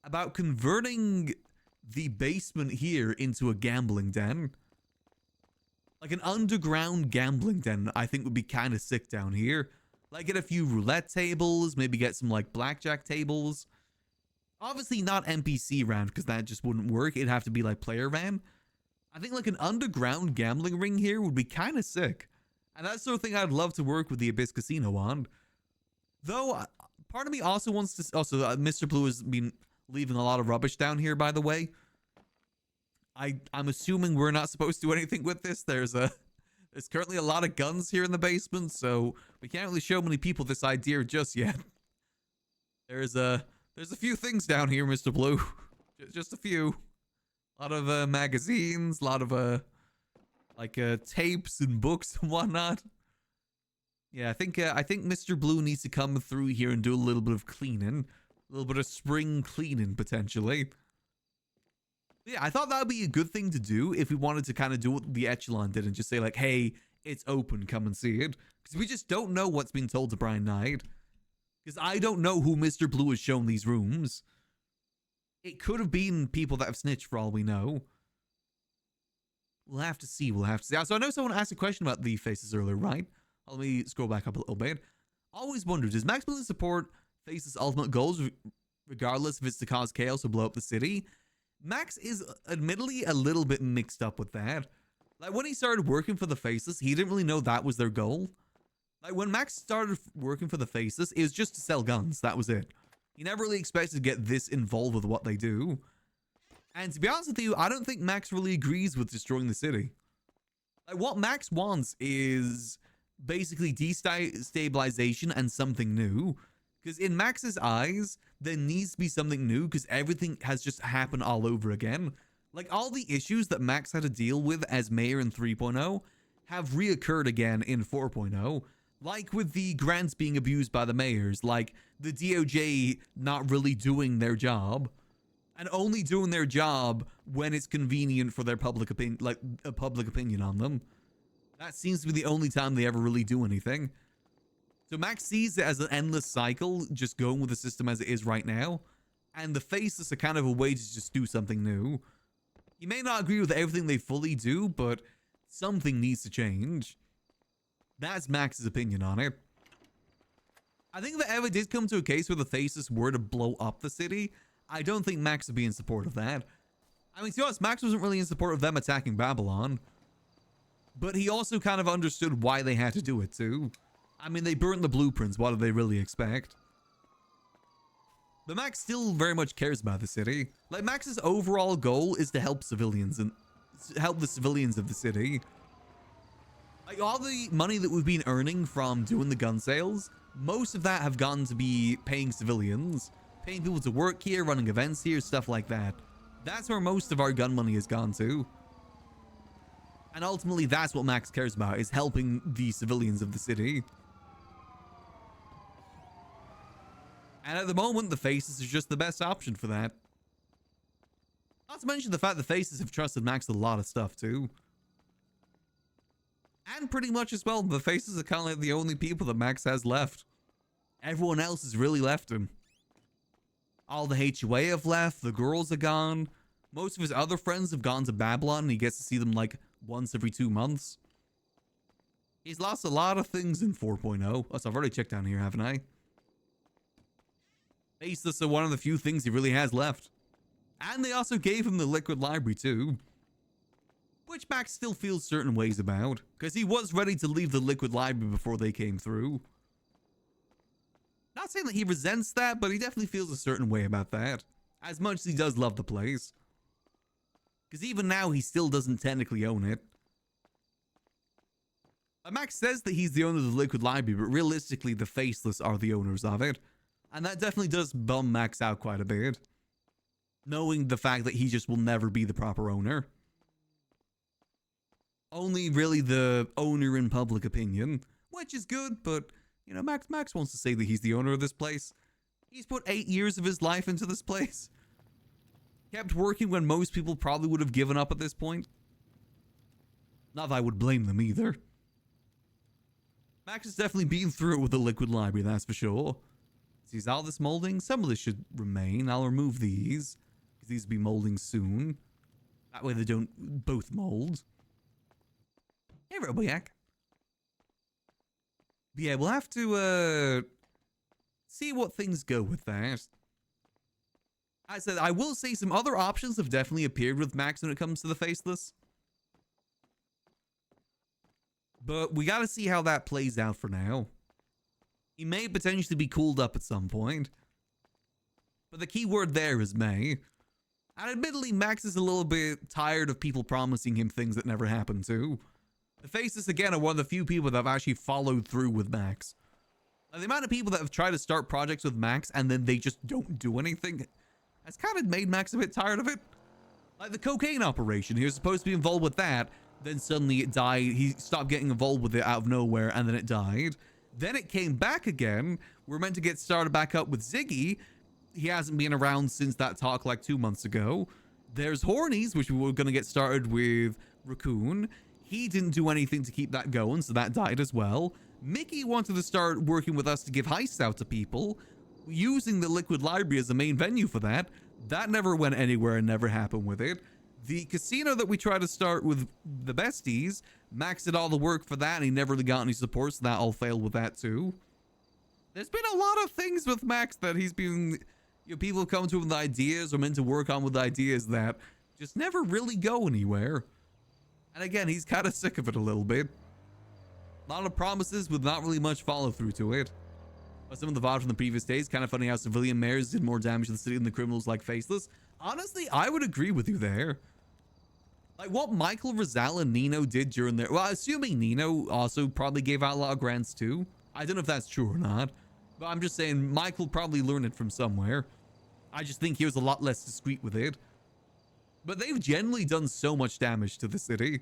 [SPEAKER 1] about converting the basement here into a gambling den? Like an underground gambling den, I think would be kind of sick down here. Like get a few roulette tables, maybe get some like blackjack tables. Obviously not NPC round because that just wouldn't work. It'd have to be like player ran. I think like an underground gambling ring here would be kind of sick. And that's the sort of thing I'd love to work with the Abyss Casino on. Though, part of me also wants to... Also, Mr. Blue has been leaving a lot of rubbish down here, by the way. I'm assuming we're not supposed to do anything with this. There's currently a lot of guns here in the basement, so we can't really show many people this idea just yet. There's a few things down here, Mr. Blue. Just a few. A lot of magazines, a lot of tapes and books and whatnot. Yeah, I think Mr. Blue needs to come through here and do a little bit of cleaning, a little bit of spring cleaning potentially. Yeah, I thought that would be a good thing to do if we wanted to kind of do what the Echelon did and just say like, hey, it's open, come and see it. Because we just don't know what's been told to Brian Knight. Because I don't know who Mr. Blue has shown these rooms. It could have been people that have snitched for all we know. We'll have to see, So I know someone asked a question about the Faces earlier, right? Let me scroll back up a little bit. Always wondered, does Maximillian support Faces' ultimate goals regardless if it's to cause chaos or blow up the city? Max is admittedly a little bit mixed up with that. Like when he started working for the Faces, he didn't really know that was their goal. Like when Max started working for the Faces, it was just to sell guns. That was it. He never really expected to get this involved with what they do. And to be honest with you, I don't think Max really agrees with destroying the city. Like what Max wants is basically destabilization and something new. Because in Max's eyes, there needs to be something new because everything has just happened all over again. Like all the issues that Max had to deal with as mayor in 3.0 have reoccurred again in 4.0. Like with the grants being abused by the mayors, like the DOJ not really doing their job and only doing their job when it's convenient for their public opinion, like a public opinion on them. That seems to be the only time they ever really do anything. So Max sees it as an endless cycle, just going with the system as it is right now. And the Faceless are kind of a way to just do something new. He may not agree with everything they fully do, but something needs to change. That's Max's opinion on it. I think if it ever did come to a case where the Faceless were to blow up the city, I don't think Max would be in support of that. I mean, to be honest, Max wasn't really in support of them attacking Babylon. But he also kind of understood why they had to do it too. I mean, they burnt the blueprints. What did they really expect? But Max still very much cares about the city. Like, Max's overall goal is to help civilians and help the civilians of the city. Like, all the money that we've been earning from doing the gun sales, most of that have gone to be paying civilians, paying people to work here, running events here, stuff like that. That's where most of our gun money has gone to. And ultimately, that's what Max cares about, is helping the civilians of the city. And at the moment, the Faces is just the best option for that. Not to mention the fact the Faces have trusted Max with a lot of stuff, too. And pretty much as well, the Faces are kind of like the only people that Max has left. Everyone else has really left him. All the HUA have left, the girls are gone. Most of his other friends have gone to Babylon, and he gets to see them like once every 2 months. He's lost a lot of things in 4.0. Oh, so I've already checked down here, haven't I? Faceless are one of the few things he really has left. And they also gave him the Liquid Library too. Which Max still feels certain ways about, because he was ready to leave the Liquid Library before they came through. Not saying that he resents that, but he definitely feels a certain way about that. As much as he does love the place. Because even now, he still doesn't technically own it. Max says that he's the owner of the Liquid Library, but realistically, the Faceless are the owners of it. And that definitely does bum Max out quite a bit. Knowing the fact that he just will never be the proper owner. Only really the owner in public opinion, which is good, but, you know, Max wants to say that he's the owner of this place. He's put 8 years of his life into this place. Kept working when most people probably would have given up at this point. Not that I would blame them either. Max has definitely been through it with the liquid library, that's for sure. See, all this molding? Some of this should remain. I'll remove these, because these will be molding soon. That way they don't both mold. Hey, Roboyak. But yeah, we'll have to see what things go with that. I said, I will say some other options have definitely appeared with Max when it comes to the Faceless. But we gotta see how that plays out for now. He may potentially be cooled up at some point. But the key word there is may. And admittedly, Max is a little bit tired of people promising him things that never happened too. The Faceless, again, are one of the few people that have actually followed through with Max. And the amount of people that have tried to start projects with Max and then they just don't do anything has kind of made Max a bit tired of it. Like the cocaine operation, he was supposed to be involved with that, then suddenly it died. He stopped getting involved with it out of nowhere, and then it died. Then it came back again. We're meant to get started back up with Ziggy. He hasn't been around since that talk like 2 months ago. There's Hornies, which we were going to get started with Raccoon. He didn't do anything to keep that going, so that died as well. Mickey wanted to start working with us to give heists out to people, using the Liquid Library as the main venue for that. That never went anywhere and never happened with it. The casino that we tried to start with the besties, Max did all the work for that, and he never really got any support, so that all failed with that too. There's been a lot of things with Max that he's been, you know, people have come to him with ideas or meant to work on with ideas that just never really go anywhere. And again, he's kind of sick of it a little bit. A lot of promises with not really much follow through to it. But some of the VOD from the previous days, kind of funny how civilian mayors did more damage to the city than the criminals like Faceless. Honestly, I would agree with you there. Like what Michael, Rizal, and Nino did during their... Well, assuming Nino also probably gave out a lot of grants too. I don't know if that's true or not. But I'm just saying Michael probably learned it from somewhere. I just think he was a lot less discreet with it. But they've generally done so much damage to the city.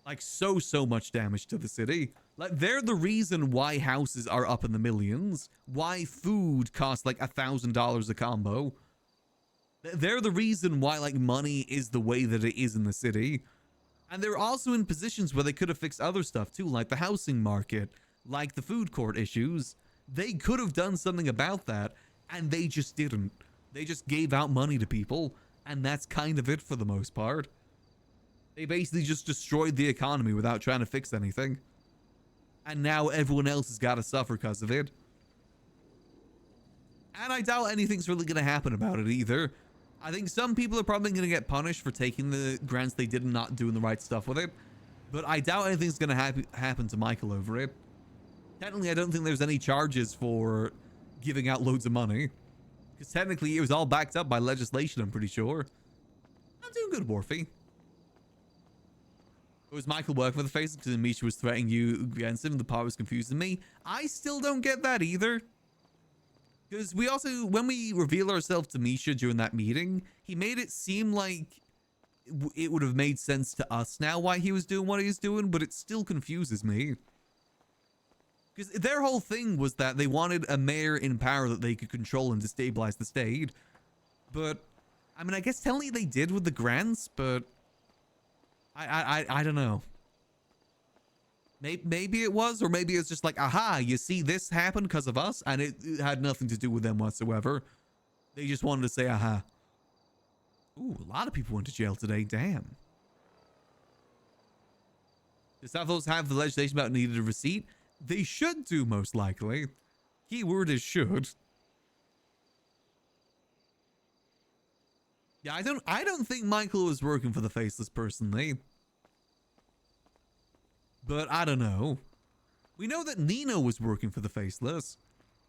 [SPEAKER 1] Like so much damage to the city. Like they're the reason why houses are up in the millions. Why food costs like $1,000 a combo. They're the reason why like money is the way that it is in the city. And they're also in positions where they could have fixed other stuff too, like the housing market, like the food court issues. They could have done something about that, and they just didn't. They just gave out money to people, and that's kind of it for the most part. They basically just destroyed the economy without trying to fix anything. And now everyone else has got to suffer because of it. And I doubt anything's really going to happen about it either. I think some people are probably going to get punished for taking the grants they did and not doing the right stuff with it. But I doubt anything's going to happen to Michael over it. Technically, I don't think there's any charges for giving out loads of money. Because technically, it was all backed up by legislation, I'm pretty sure. I'm doing good, Warfy. It was Michael working with the Faceless because Misha was threatening you against him. The part was confusing me. I still don't get that either. Because we also, when we reveal ourselves to Misha during that meeting, he made it seem like it would have made sense to us now why he was doing what he was doing, but it still confuses me. Because their whole thing was that they wanted a mayor in power that they could control and destabilize the state. But, I mean, I guess technically they did with the grants, but I don't know. Maybe it was, or maybe it's just like, aha, you see this happened because of us, and it had nothing to do with them whatsoever. They just wanted to say, aha. Ooh, a lot of people went to jail today, damn. Does Southos have the legislation about needed a receipt? They should do, most likely. Keyword is should. Yeah, I don't think Michael was working for the Faceless personally. But I don't know. We know that Nino was working for the Faceless.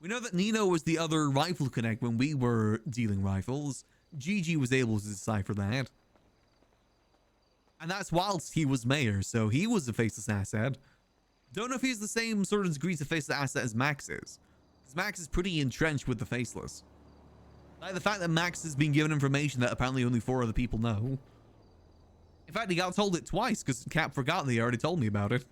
[SPEAKER 1] We know that Nino was the other rifle connect when we were dealing rifles. Gigi was able to decipher that. And that's whilst he was mayor, so he was a Faceless asset. Don't know if he's the same sort of degree to Faceless asset as Max is. Because Max is pretty entrenched with the Faceless. Like the fact that Max has been given information that apparently only 4 other people know. In fact, he got told it twice because Cap forgot that he already told me about it.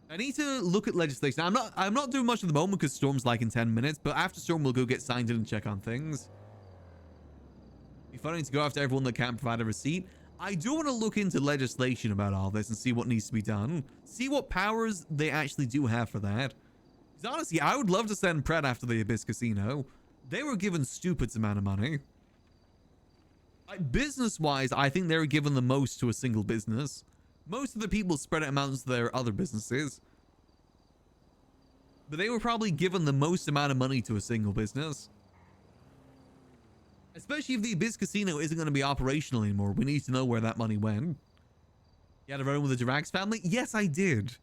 [SPEAKER 1] I need to look at legislation. I'm not doing much at the moment because Storm's like in 10 minutes, but after Storm we'll go get signed in and check on things. Be funny to go after everyone that can't provide a receipt. I do want to look into legislation about all this and see what needs to be done. See what powers they actually do have for that. Because honestly, I would love to send Pred after the Abyss Casino. They were given stupid amount of money. Like, business-wise, I think they were given the most to a single business. Most of the people spread it amongst their other businesses. But they were probably given the most amount of money to a single business. Especially if the Abyss Casino isn't going to be operational anymore. We need to know where that money went. You had a run with the Dirax family? Yes, I did.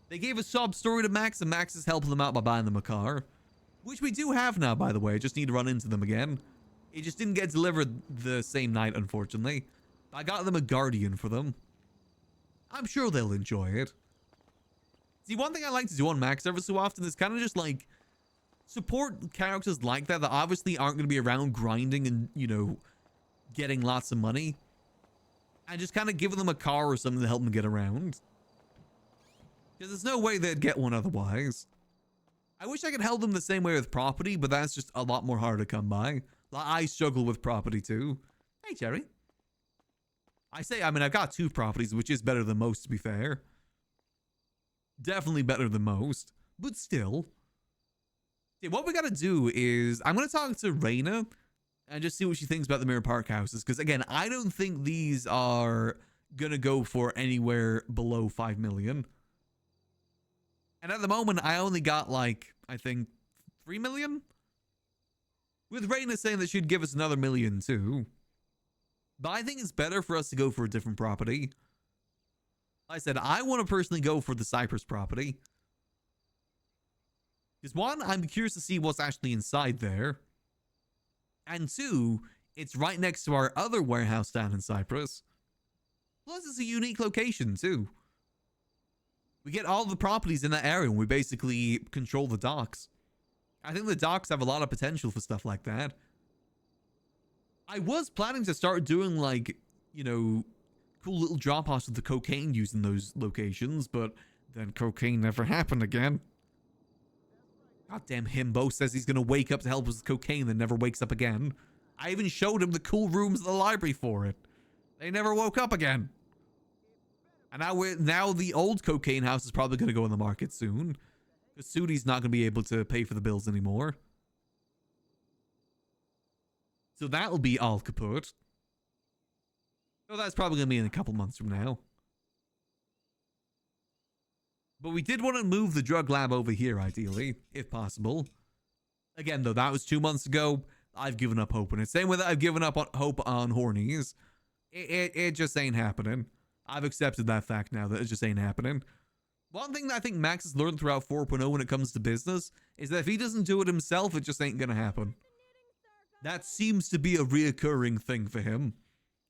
[SPEAKER 1] They gave a sob story to Max, and Max is helping them out by buying them a car. Which we do have now, by the way. Just need to run into them again. It just didn't get delivered the same night, unfortunately. I got them a Guardian for them. I'm sure they'll enjoy it. See, one thing I like to do on Max every so often is kind of just like support characters like that obviously aren't going to be around grinding and, you know, getting lots of money. And just kind of giving them a car or something to help them get around. Because there's no way they'd get one otherwise. I wish I could help them the same way with property, but that's just a lot more hard to come by. Like, I struggle with property too. Hey, Jerry. I mean, I've got 2 properties, which is better than most, to be fair. Definitely better than most, but still. See, what we gotta do is, I'm gonna talk to Raina and just see what she thinks about the Mirror Park houses. Because again, I don't think these are gonna go for anywhere below 5 million. And at the moment, I only got like, I think 3 million? With Raina saying that she'd give us another million too. But I think it's better for us to go for a different property. Like I said, I want to personally go for the Cypress property. Because 1, I'm curious to see what's actually inside there. And 2, it's right next to our other warehouse down in Cyprus. Plus, it's a unique location too. We get all the properties in that area and we basically control the docks. I think the docks have a lot of potential for stuff like that. I was planning to start doing, like, you know, cool little drop-offs with the cocaine used in those locations, but then cocaine never happened again. Goddamn himbo says he's gonna wake up to help us with cocaine, then never wakes up again. I even showed him the cool rooms at the library for it. They never woke up again. And now the old cocaine house is probably gonna go on the market soon. Because Sudi's not gonna be able to pay for the bills anymore. So that'll be all kaput. So that's probably going to be in a couple months from now. But we did want to move the drug lab over here, ideally, if possible. Again, though, that was 2 months ago. I've given up hope on it. Same way that I've given up on hope on Hornies. It just ain't happening. I've accepted that fact now that it just ain't happening. One thing that I think Max has learned throughout 4.0 when it comes to business is that if he doesn't do it himself, it just ain't going to happen. That seems to be a reoccurring thing for him.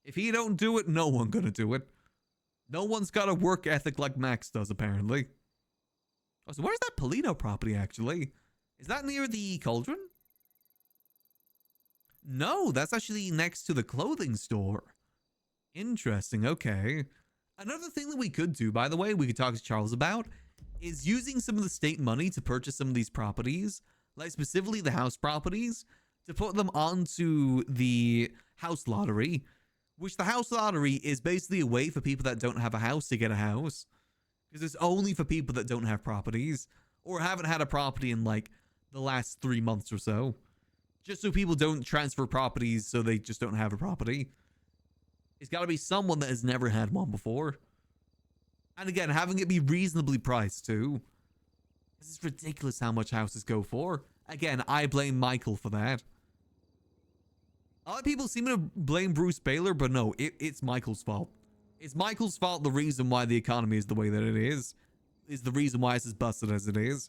[SPEAKER 1] If he don't do it, no one gonna do it. No one's got a work ethic like Max does, apparently. Oh, so where's that Polino property, actually? Is that near the cauldron? No, that's actually next to the clothing store. Interesting, okay. Another thing that we could do, by the way, we could talk to Charles about, is using some of the state money to purchase some of these properties, like specifically the house properties, to put them onto the house lottery, which the house lottery is basically a way for people that don't have a house to get a house. Because it's only for people that don't have properties or haven't had a property in like the last 3 months or so. Just so people don't transfer properties so they just don't have a property. It's got to be someone that has never had one before. And again, having it be reasonably priced too. This is ridiculous how much houses go for. Again, I blame Michael for that. A lot of people seem to blame Bruce Baylor, but no, it's Michael's fault. It's Michael's fault. The reason why the economy is the way that it is the reason why it's as busted as it is.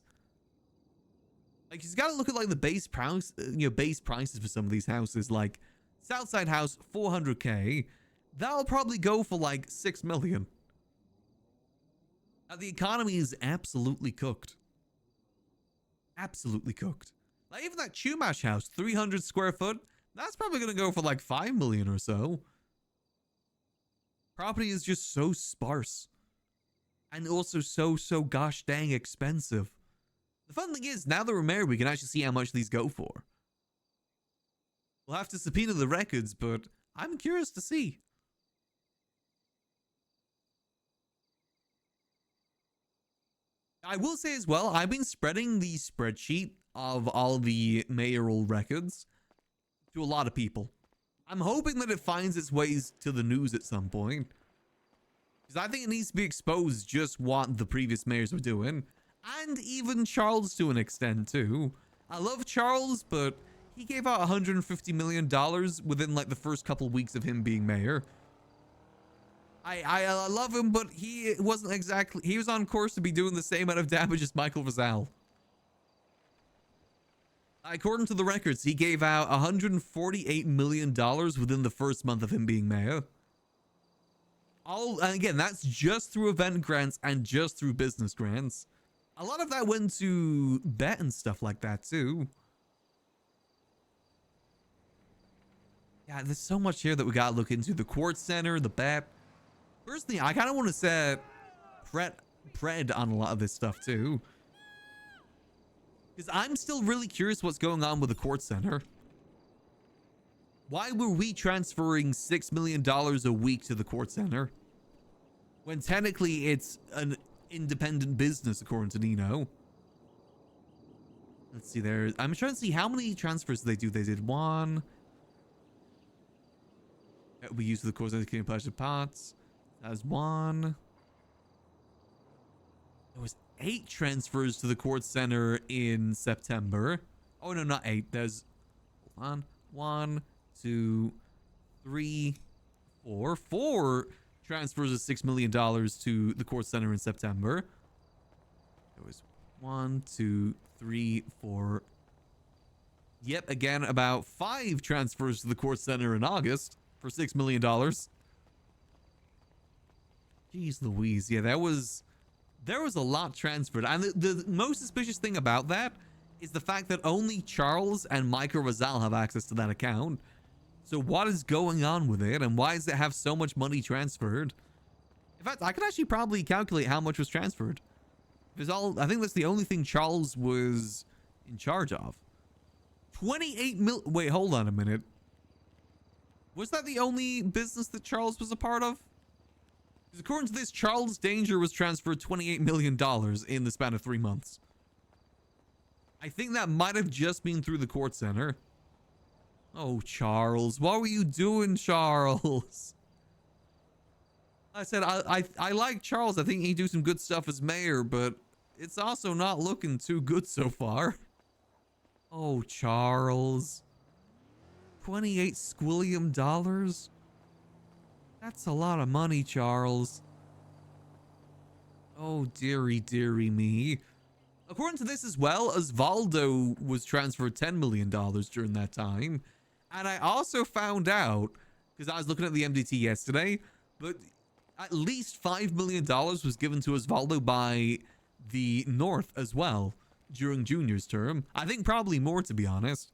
[SPEAKER 1] Like, he's got to look at like the base price, base prices for some of these houses. Like Southside house, 400k. That'll probably go for like 6 million. The economy is absolutely cooked. Absolutely cooked. Like, even that Chumash house, 300 square foot, that's probably going to go for like 5 million or so. Property is just so sparse. And also so gosh dang expensive. The fun thing is, now that we're married, we can actually see how much these go for. We'll have to subpoena the records, but I'm curious to see. I will say as well, I've been spreading the spreadsheet of all the mayoral records to a lot of people. I'm hoping that it finds its ways to the news at some point. Because I think it needs to be exposed just what the previous mayors were doing. And even Charles to an extent too. I love Charles, but he gave out $150 million within like the first couple weeks of him being mayor. I love him, but he wasn't exactly... He was on course to be doing the same amount of damage as Michael Rizal. According to the records, he gave out $148 million within the first month of him being mayor. And again, that's just through event grants and just through business grants. A lot of that went to bet and stuff like that too. Yeah, there's so much here that we gotta look into. The Quartz Center, the bet. Personally, I kind of want to set pred on a lot of this stuff too. Because I'm still really curious what's going on with the Quartz Center. Why were we transferring $6 million a week to the Quartz Center? When technically it's an independent business, according to Nino. Let's see there. I'm trying to see how many transfers they do. They did one. We used the Quartz Center plastic pots. That was one. There was 8 transfers to the Quartz Center in September. Oh, no, not 8. There's... Hold on. 1, 2, 3, 4. 4 transfers of $6 million to the Quartz Center in September. There was 1, 2, 3, 4. Yep, again, about 5 transfers to the Quartz Center in August for $6 million. Jeez Louise. Yeah, there was a lot transferred. And the most suspicious thing about that is the fact that only Charles and Michael Rizal have access to that account. So what is going on with it, and why does it have so much money transferred? In fact, I could actually probably calculate how much was transferred. I think that's the only thing Charles was in charge of. 28 mil... Wait, hold on a minute. Was that the only business that Charles was a part of? Because according to this, Charles Danger was transferred $28 million in the span of 3 months. I think that might have just been through the Quartz Center. Oh, Charles. What were you doing, Charles? I said, I like Charles. I think he'd do some good stuff as mayor, but it's also not looking too good so far. Oh, Charles. 28 squillion dollars? That's a lot of money, Charles. Oh, dearie, dearie me. According to this as well, Osvaldo was transferred $10 million during that time. And I also found out, because I was looking at the MDT yesterday, but at least $5 million was given to Osvaldo by the North as well during Junior's term. I think probably more, to be honest.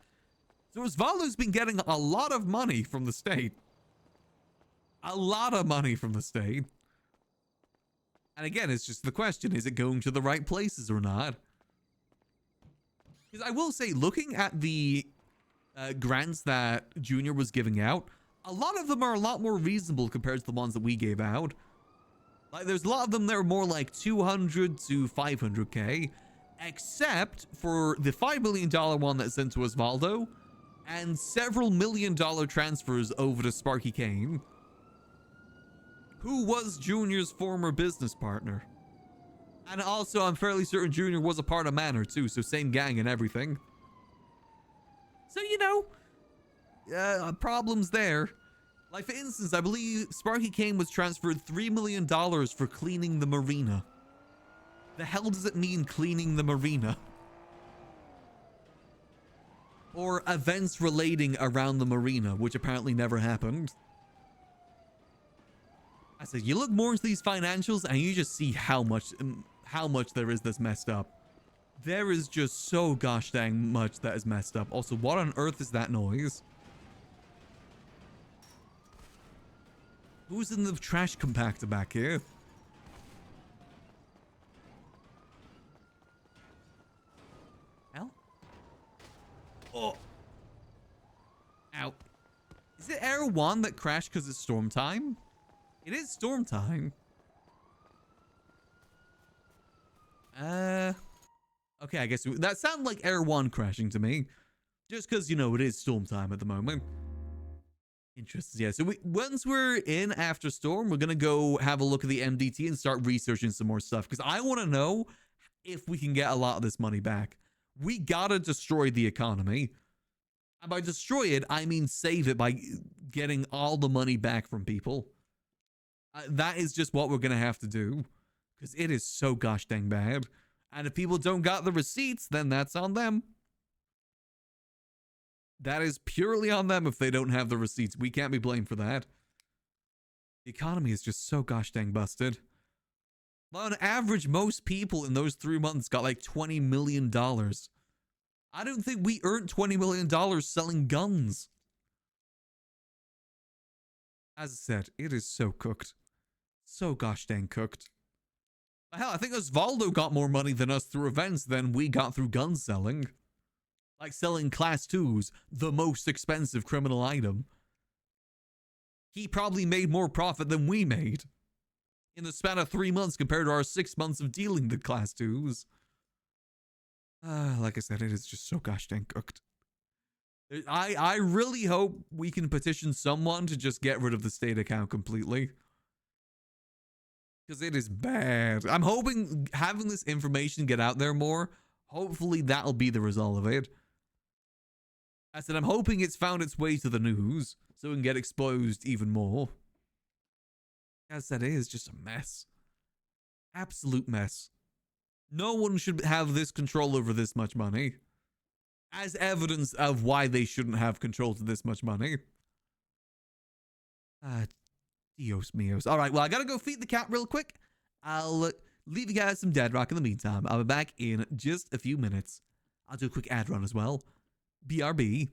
[SPEAKER 1] So Osvaldo's been getting a lot of money from the state. A lot of money from the state. And again, it's just the question, is it going to the right places or not? Because I will say, looking at the grants that Junior was giving out, a lot of them are a lot more reasonable compared to the ones that we gave out. Like, there's a lot of them that are more like 200 to 500k, except for the $5 million one that's sent to Osvaldo, and several $1 million transfers over to Sparky Kane, who was Junior's former business partner. And also, I'm fairly certain Junior was a part of Manor too, so same gang and everything. So, you know, problems there. Like, for instance, I believe Sparky Kane was transferred $3 million for cleaning the marina. The hell does it mean, cleaning the marina? Or events relating around the marina, which apparently never happened. I said, you look more into these financials and you just see how much there is that's messed up. There is just so gosh dang much that is messed up. Also, what on earth is that noise? Who's in the trash compactor back here? Hell? Oh. Ow. Is it Air 1 that crashed because it's storm time? It is storm time. Okay, I guess that sounded like Air 1 crashing to me. Just because, you know, it is storm time at the moment. Interesting. Yeah, so once we're in after storm, we're going to go have a look at the MDT and start researching some more stuff. Because I want to know if we can get a lot of this money back. We got to destroy the economy. And by destroy it, I mean save it by getting all the money back from people. That is just what we're going to have to do. Because it is so gosh dang bad. And if people don't got the receipts, then that's on them. That is purely on them if they don't have the receipts. We can't be blamed for that. The economy is just so gosh dang busted. On average, most people in those 3 months got like $20 million. I don't think we earned $20 million selling guns. As I said, it is so cooked. So gosh dang cooked. Hell, I think Osvaldo got more money than us through events than we got through gun selling. Like selling class 2s, the most expensive criminal item. He probably made more profit than we made in the span of 3 months compared to our 6 months of dealing the class 2s. Like I said, it is just so gosh dang cooked. I really hope we can petition someone to just get rid of the state account completely. Because it is bad. I'm hoping having this information get out there more, hopefully that'll be the result of it. I said, I'm hoping it's found its way to the news so it can get exposed even more. As that is just a mess. Absolute mess. No one should have this control over this much money. As evidence of why they shouldn't have control to this much money. Dios míos. All right, well, I gotta go feed the cat real quick. I'll leave you guys some dead rock in the meantime. I'll be back in just a few minutes. I'll do a quick ad run as well. BRB.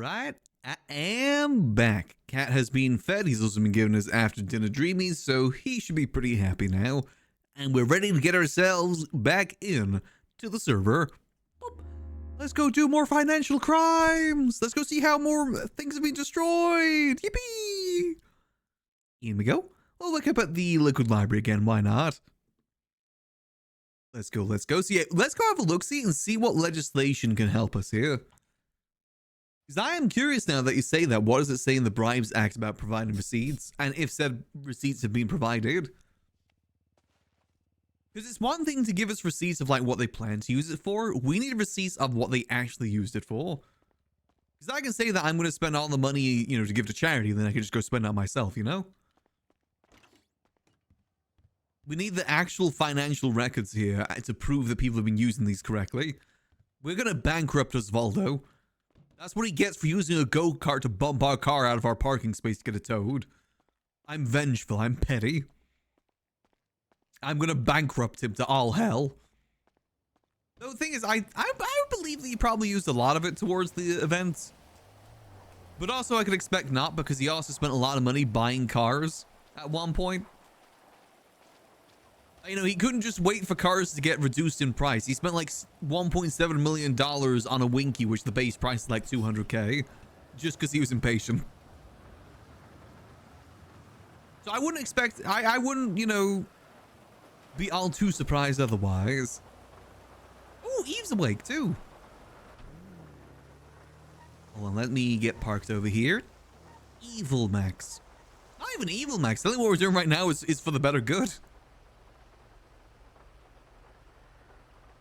[SPEAKER 1] Right, I am back. Cat has been fed. He's also been given his after dinner dreamies, so he should be pretty happy now. And we're ready to get ourselves back in to the server. Boop. Let's go do more financial crimes. Let's go see how more things have been destroyed. Yippee! In we go. We'll look up at the liquid library again. Why not? Let's go. Let's go see it. Let's go have a look-see and see what legislation can help us here. Because I am curious now that you say that. What does it say in the Bribes Act about providing receipts? And if said receipts have been provided? Because it's one thing to give us receipts of like what they plan to use it for. We need receipts of what they actually used it for. Because I can say that I'm going to spend all the money, you know, to give to charity, then I can just go spend it on myself, you know? We need the actual financial records here to prove that people have been using these correctly. We're going to bankrupt Osvaldo. That's what he gets for using a go-kart to bump our car out of our parking space to get it towed. I'm vengeful. I'm petty. I'm going to bankrupt him to all hell. The thing is, I believe that he probably used a lot of it towards the event. But also I could expect not, because he also spent a lot of money buying cars at one point. You know, he couldn't just wait for cars to get reduced in price. He spent like $1.7 million on a Winky, which the base price is like $200K, just because he was impatient. So I wouldn't expect, I wouldn't, you know, be all too surprised otherwise. Oh, Eve's awake too. Hold on, let me get parked over here. Evil Max. Not even Evil Max. I think what we're doing right now is for the better good.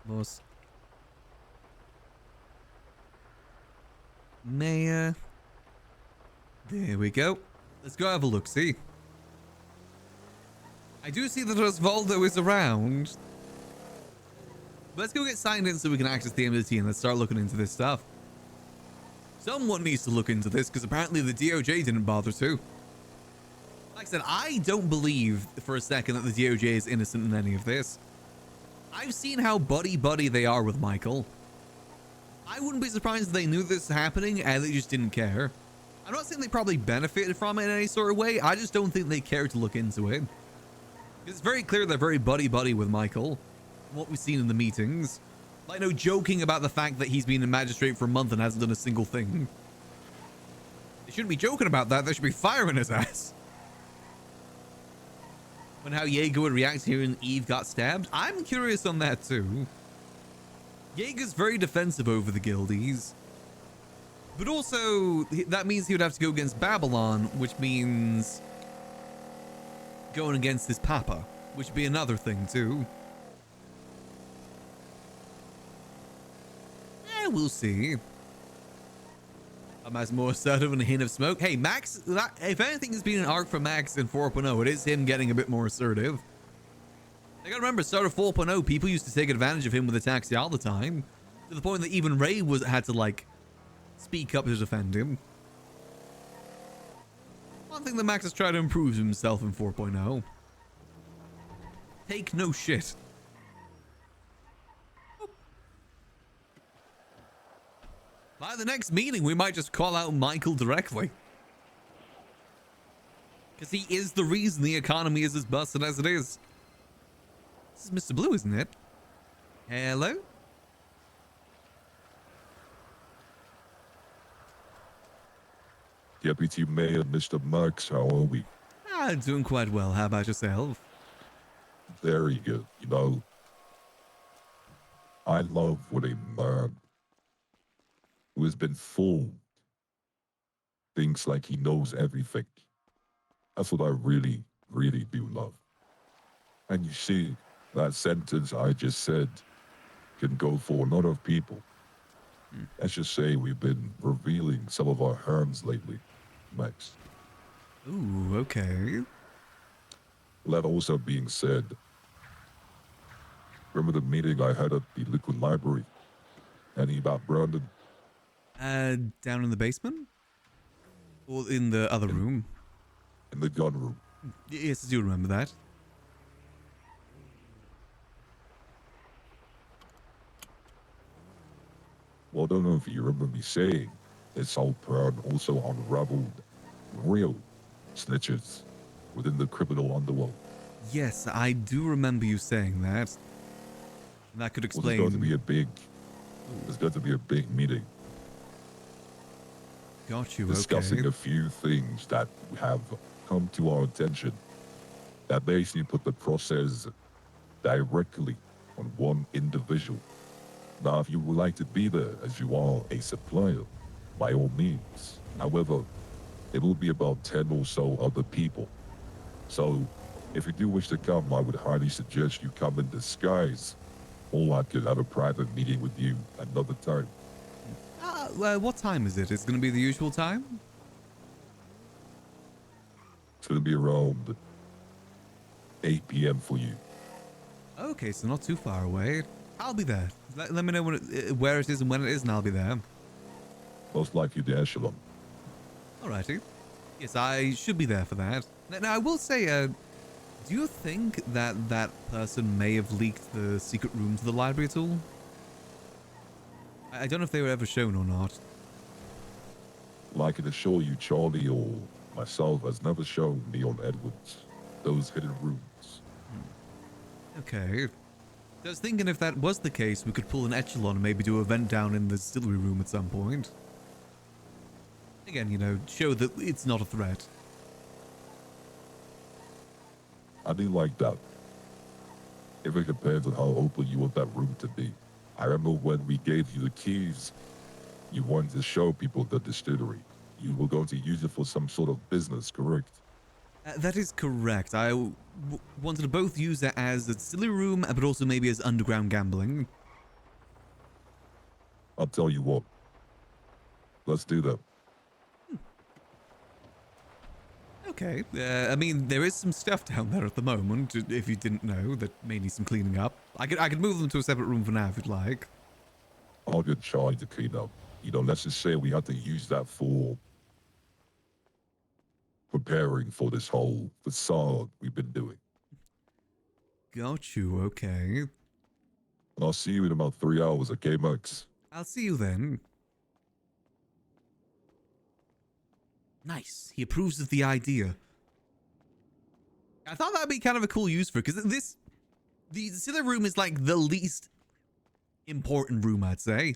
[SPEAKER 1] Boss. Mayor. There we go. Let's go have a look-see. I do see that Osvaldo is around. Let's go get signed in so we can access the MDT and let's start looking into this stuff. Someone needs to look into this because apparently the DOJ didn't bother to. Like I said, I don't believe for a second that the DOJ is innocent in any of this. I've seen how buddy-buddy they are with Michael. I wouldn't be surprised if they knew this was happening and they just didn't care. I'm not saying they probably benefited from it in any sort of way. I just don't think they care to look into it. It's very clear they're very buddy-buddy with Michael. What we've seen in the meetings. Like, no joking about the fact that he's been a magistrate for a month and hasn't done a single thing. They shouldn't be joking about that. They should be firing his ass. And how Jaeger would react hearing Eve got stabbed. I'm curious on that too. Jaeger's very defensive over the guildies. But also, that means he would have to go against Babylon, which means going against his papa, which would be another thing too. Yeah, we'll see. As more assertive and a hint of smoke. Hey, Max, if anything has been an arc for Max in 4.0, it is him getting a bit more assertive. I gotta remember, start of 4.0, people used to take advantage of him with a taxi all the time. To the point that even Ray had to, like, speak up to defend him. One thing that Max has tried to improve himself in 4.0. Take no shit. By the next meeting, we might just call out Michael directly. Because he is the reason the economy is as busted as it is. This is Mr. Blue, isn't it? Hello?
[SPEAKER 2] Deputy Mayor, Mr. Max, how are we?
[SPEAKER 1] Doing quite well. How about yourself?
[SPEAKER 2] Very good. You know, I love what a man who has been fooled thinks like he knows everything. That's what I really, really do love. And you see, that sentence I just said can go for a lot of people. Let's just say we've been revealing some of our harms lately, Max.
[SPEAKER 1] Ooh, okay.
[SPEAKER 2] That also being said, remember the meeting I had at the Liquid Library? Any about Brandon?
[SPEAKER 1] Down in the basement? Or in the other room?
[SPEAKER 2] In the gun room.
[SPEAKER 1] Yes, I do remember that.
[SPEAKER 2] Well, I don't know if you remember me saying This whole plan also unraveled real snitches within the criminal underworld.
[SPEAKER 1] Yes, I do remember you saying that. And that could
[SPEAKER 2] Well, there's going to be
[SPEAKER 1] explain.
[SPEAKER 2] a big meeting
[SPEAKER 1] Got you,
[SPEAKER 2] discussing
[SPEAKER 1] okay.
[SPEAKER 2] a few things that have come to our attention that basically put the process directly on one individual. Now, if you would like to be there as you are a supplier, by all means. However, it will be about 10 or so other people. So, if you do wish to come, I would highly suggest you come in disguise, or I could have a private meeting with you another time.
[SPEAKER 1] What time is it? It's going to be the usual time?
[SPEAKER 2] It's going to be around 8 p.m. for you.
[SPEAKER 1] Okay, so not too far away. I'll be there. Let me know where it is and when it is, and I'll be there.
[SPEAKER 2] Most likely the echelon.
[SPEAKER 1] Alrighty. Yes, I should be there for that. Now, I will say, do you think that that person may have leaked the secret room to the library at all? I don't know if they were ever shown or not.
[SPEAKER 2] Well, I can assure you, Charlie or myself has never shown Neon Edwards those hidden rooms.
[SPEAKER 1] Okay. I was thinking if that was the case, we could pull an echelon and maybe do an event down in the distillery room at some point. Again, you know, show that it's not a threat.
[SPEAKER 2] I do like that. If it depends on how open you want that room to be. I remember when we gave you the keys, you wanted to show people the distillery. You were going to use it for some sort of business, correct?
[SPEAKER 1] That is correct. I wanted to both use it as a distillery room, but also maybe as underground gambling.
[SPEAKER 2] I'll tell you what. Let's do that.
[SPEAKER 1] Okay. I mean, there is some stuff down there at the moment, if you didn't know, that may need some cleaning up. I could move them to a separate room for now if you'd like.
[SPEAKER 2] I'll get Charlie to clean up. You know, let's just say we have to use that for preparing for this whole facade we've been doing.
[SPEAKER 1] Got you, okay.
[SPEAKER 2] And I'll see you in about 3 hours, okay, Max?
[SPEAKER 1] I'll see you then. Nice. He approves of the idea. I thought that'd be kind of a cool use for it, because the distillery room is like the least important room, I'd say.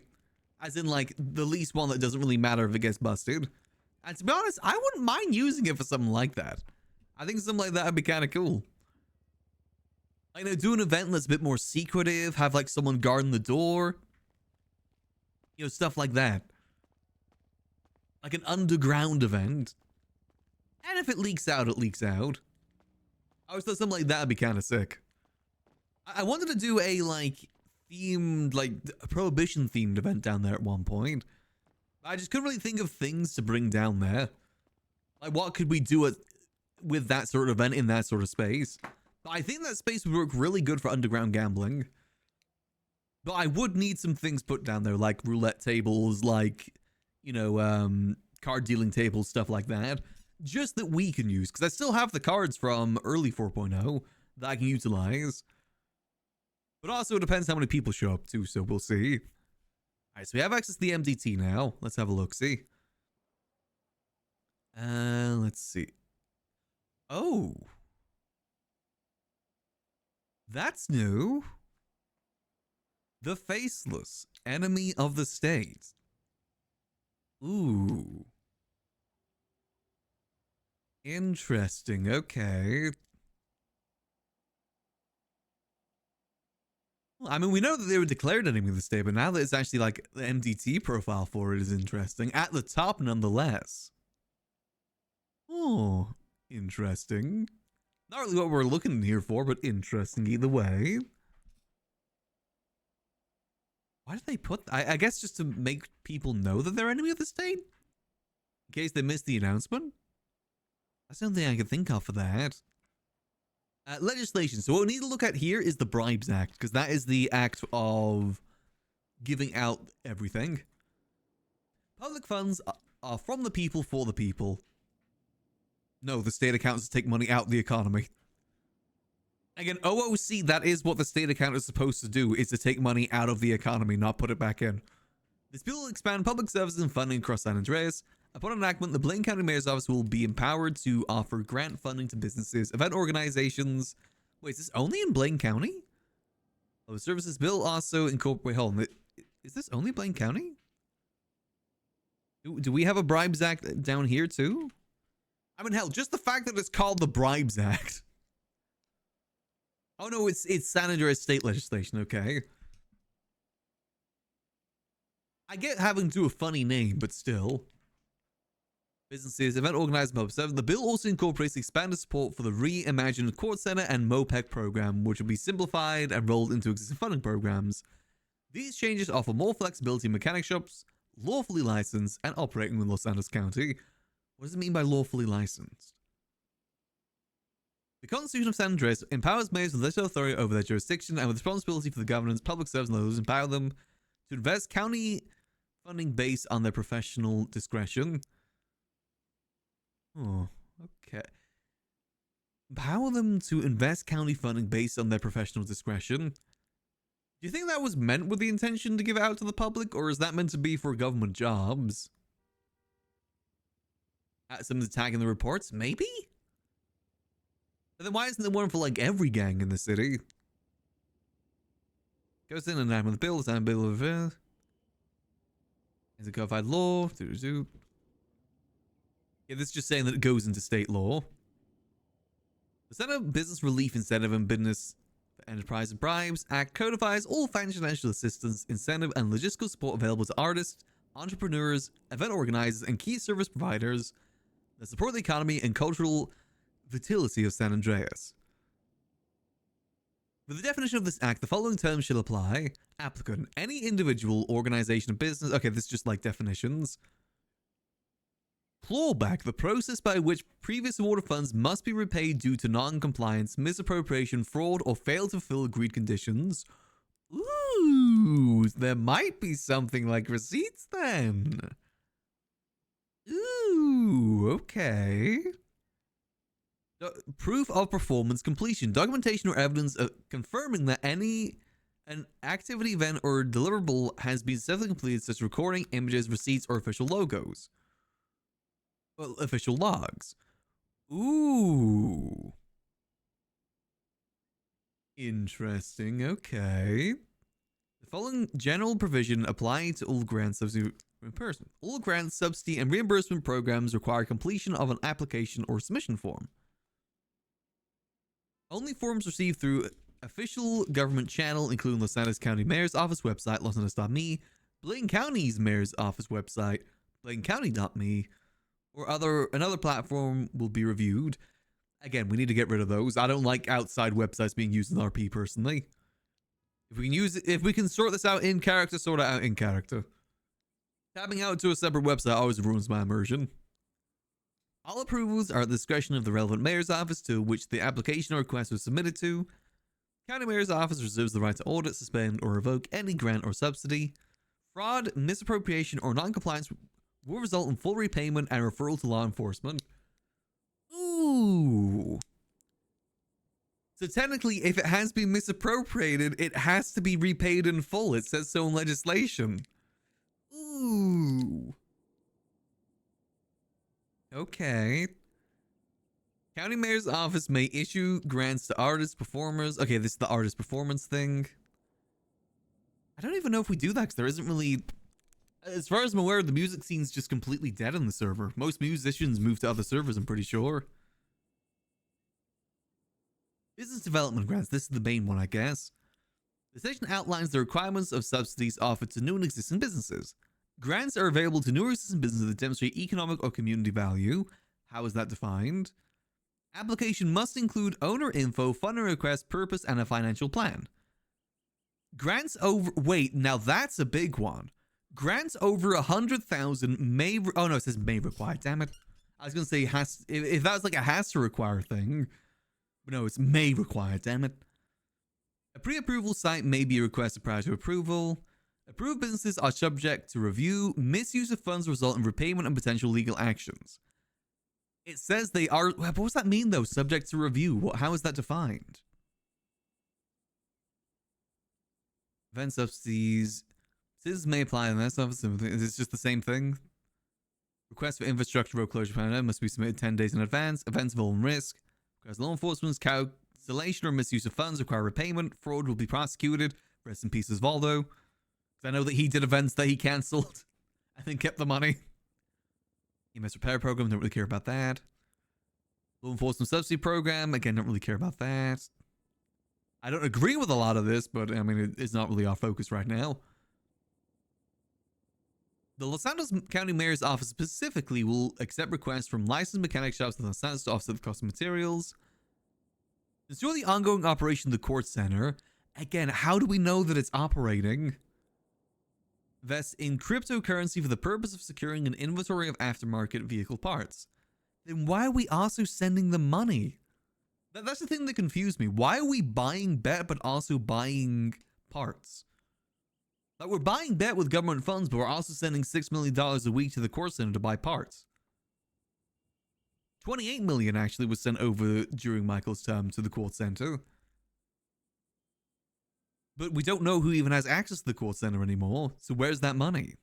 [SPEAKER 1] As in, like, the least one that doesn't really matter if it gets busted. And to be honest, I wouldn't mind using it for something like that. I think something like that would be kind of cool. I know, do an event that's a bit more secretive, have like someone guarding the door. You know, stuff like that. Like an underground event. And if it leaks out, it leaks out. I always thought something like that would be kind of sick. I wanted to do a, like, themed, like, prohibition themed event down there at one point. I just couldn't really think of things to bring down there. Like, what could we do with that sort of event in that sort of space? But I think that space would work really good for underground gambling. But I would need some things put down there, like roulette tables, like, you know, card dealing tables, stuff like that. Just that we can use, because I still have the cards from early 4.0 that I can utilize. But also it depends how many people show up too, so we'll see. Alright, so we have access to the MDT now. Let's have a look, see. Let's see. Oh. That's new. The Faceless, Enemy of the State. Ooh. Interesting, okay. Well, I mean, we know that they were declared enemy of the state, but now that it's actually like the MDT profile for it is interesting. At the top, nonetheless. Oh, interesting. Not really what we're looking here for, but interesting either way. Why did they put... I guess just to make people know that they're enemy of the state? In case they missed the announcement? That's the only thing I can think of for that. Legislation. So what we need to look at here is the Bribes Act, because that is the act of giving out everything. Public funds are from the people for the people. No, the state account is to take money out of the economy. Again, OOC, that is what the state account is supposed to do, is to take money out of the economy, not put it back in. This bill will expand public services and funding across San Andreas. Upon enactment, the Blaine County Mayor's Office will be empowered to offer grant funding to businesses, event organizations. Wait, is this only in Blaine County? Oh, the services bill also incorporate. Hold on, is this only Blaine County? Do we have a Bribes Act down here too? I mean, hell, just the fact that it's called the Bribes Act. Oh no, it's San Andreas state legislation. Okay. I get having to do a funny name, but still. Businesses, event organized Mob 7. The bill also incorporates expanded support for the reimagined Court Center and MOPEC program, which will be simplified and rolled into existing funding programs. These changes offer more flexibility in mechanic shops, lawfully licensed, and operating in Los Angeles County. What does it mean by lawfully licensed? The Constitution of San Andreas empowers mayors with legislative authority over their jurisdiction and with responsibility for the governance, public service, and others empower them to invest county funding based on their professional discretion. Oh, okay. Empower them to invest county funding based on their professional discretion. Do you think that was meant with the intention to give it out to the public, or is that meant to be for government jobs? Someone's attacking the reports? Maybe? But then why isn't there one for like every gang in the city? Goes in and out with the bill, the bill of is a codified law. Yeah, this is just saying that it goes into state law. The Center Business Relief Incentive and Business for Enterprise and Bribes Act codifies all financial assistance, incentive, and logistical support available to artists, entrepreneurs, event organizers, and key service providers that support the economy and cultural vitality of San Andreas. For the definition of this act, the following terms shall apply. Applicant, any individual, organization, or business. Okay, this is just like definitions. Clawback, the process by which previous award of funds must be repaid due to non-compliance, misappropriation, fraud, or fail to fulfill agreed conditions. Ooh, there might be something like receipts then. Ooh, okay. Proof of performance completion, documentation or evidence of confirming that an activity, event, or deliverable has been successfully completed, such as recording, images, receipts, or official logos. Well, official logs. Ooh. Interesting, okay. The following general provision apply to all grants, subsidy, reimbursement. All grants, subsidy, and reimbursement programs require completion of an application or submission form. Only forms received through official government channel, including Los Angeles County Mayor's Office website, losangeles.me, Blaine County's Mayor's Office website, blainecounty.me, or another platform will be reviewed. Again, we need to get rid of those. I don't like outside websites being used in RP personally. If we can sort this out in character, sort it out in character. Tapping out to a separate website always ruins my immersion. All approvals are at the discretion of the relevant mayor's office to which the application or request was submitted to. County Mayor's Office reserves the right to audit, suspend, or revoke any grant or subsidy. Fraud, misappropriation, or non-compliance will result in full repayment and referral to law enforcement. Ooh. So technically, if it has been misappropriated, it has to be repaid in full. It says so in legislation. Ooh. Okay. County Mayor's Office may issue grants to artists, performers. Okay, this is the artist performance thing. I don't even know if we do that because there isn't really... As far as I'm aware, the music scene's just completely dead on the server. Most musicians move to other servers, I'm pretty sure. Business development grants. This is the main one, I guess. The section outlines the requirements of subsidies offered to new and existing businesses. Grants are available to new or existing businesses that demonstrate economic or community value. How is that defined? Application must include owner info, funding request, purpose, and a financial plan. Grants over... Wait, now that's a big one. Grants over 100,000 may... Oh no, it says may require. Damn it. I was going to say has... If that was like a has to require thing. But no, it's may require. Damn it. A pre-approval site may be requested prior to approval. Approved businesses are subject to review. Misuse of funds result in repayment and potential legal actions. It says they are... What does that mean, though? Subject to review. How is that defined? Event subsidies. Citizens may apply on this. Obviously, it's just the same thing. Request for infrastructure road closure plan must be submitted 10 days in advance. Events involving risk. Because law enforcement's cancellation or misuse of funds require repayment. Fraud will be prosecuted. Rest in peace, Osvaldo. Because I know that he did events that he cancelled and then kept the money. EMS repair program, don't really care about that. Law enforcement subsidy program, again, don't really care about that. I don't agree with a lot of this, but I mean, it's not really our focus right now. The Los Santos County Mayor's Office specifically will accept requests from licensed mechanic shops in Los Santos to offset the cost of materials. Ensure the ongoing operation of the court center. Again, how do we know that it's operating? Invest in cryptocurrency for the purpose of securing an inventory of aftermarket vehicle parts. Then why are we also sending them money? That's the thing that confused me. Why are we buying bet but also buying parts? Like, we're buying bet with government funds, but we're also sending $6 million a week to the court center to buy parts. $28 million actually was sent over during Michael's term to the court center. But we don't know who even has access to the court center anymore, so where's that money?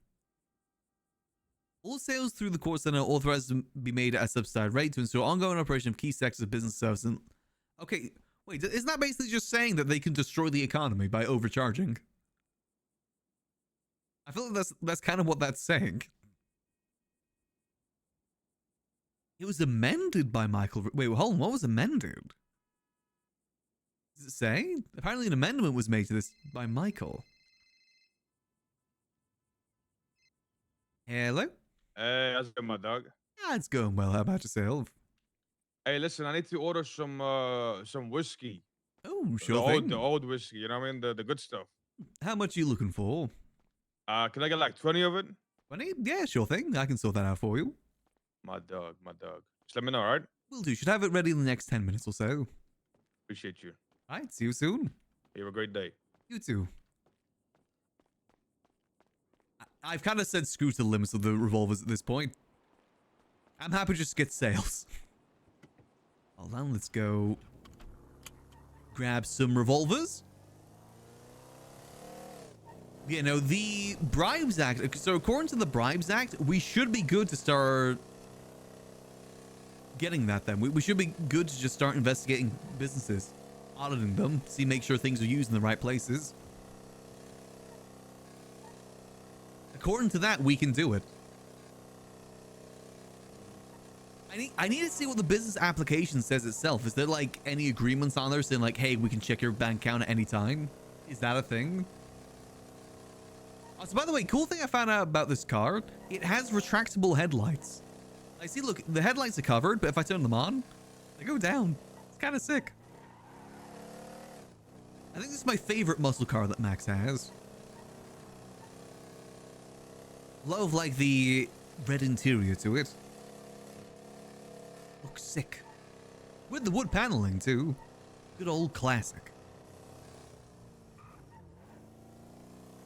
[SPEAKER 1] All sales through the court center are authorized to be made at a subsidized rate to ensure ongoing operation of key sectors of business services. Okay, wait, isn't that basically just saying that they can destroy the economy by overcharging? I feel like that's kind of what that's saying. It was amended by Michael. Wait, hold on, what was amended? Does it say? Apparently an amendment was made to this by Michael. Hello?
[SPEAKER 3] Hey, how's it going, my dog?
[SPEAKER 1] Ah, it's going well. How about yourself?
[SPEAKER 3] Hey, listen, I need to order some whiskey.
[SPEAKER 1] Oh, sure thing.
[SPEAKER 3] The old whiskey, you know what I mean? The good stuff.
[SPEAKER 1] How much are you looking for?
[SPEAKER 3] Can I get like 20 of it?
[SPEAKER 1] 20? Yeah, sure thing. I can sort that out for you.
[SPEAKER 3] My dog, my dog. Just let me know, all right?
[SPEAKER 1] Will do. Should have it ready in the next 10 minutes or so.
[SPEAKER 3] Appreciate you.
[SPEAKER 1] All right, see you soon.
[SPEAKER 3] You have a great day.
[SPEAKER 1] You too. I've kind of said screw to the limits of the revolvers at this point. I'm happy to just get sales. Well, then let's go grab some revolvers. Yeah, no, the Bribes Act. So according to the Bribes Act, we should be good to start getting that then. We should be good to just start investigating businesses, auditing them, make sure things are used in the right places. According to that, we can do it. I need to see what the business application says itself. Is there like any agreements on there saying like, hey, we can check your bank account at any time? Is that a thing? So by the way, cool thing I found out about this car, it has retractable headlights. I see, look, the headlights are covered, but if I turn them on, they go down. It's kind of sick. I think this is my favorite muscle car that Max has. Love like the red interior to it. Looks sick. With the wood paneling too. Good old classic.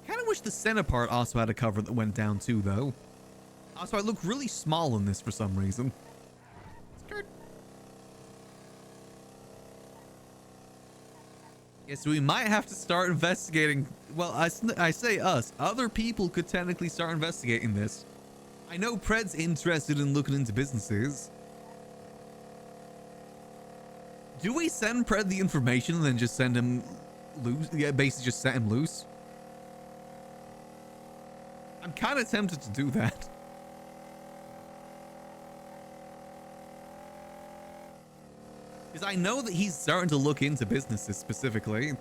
[SPEAKER 1] Kind of wish the center part also had a cover that went down too though. Also, I look really small in this for some reason. Skirt. Yeah, so we might have to start investigating. Well, I say us. Other people could technically start investigating this. I know Pred's interested in looking into businesses. Do we send Pred the information and then just send him loose? Yeah, basically just set him loose. I'm kind of tempted to do that. Because I know that he's starting to look into businesses specifically.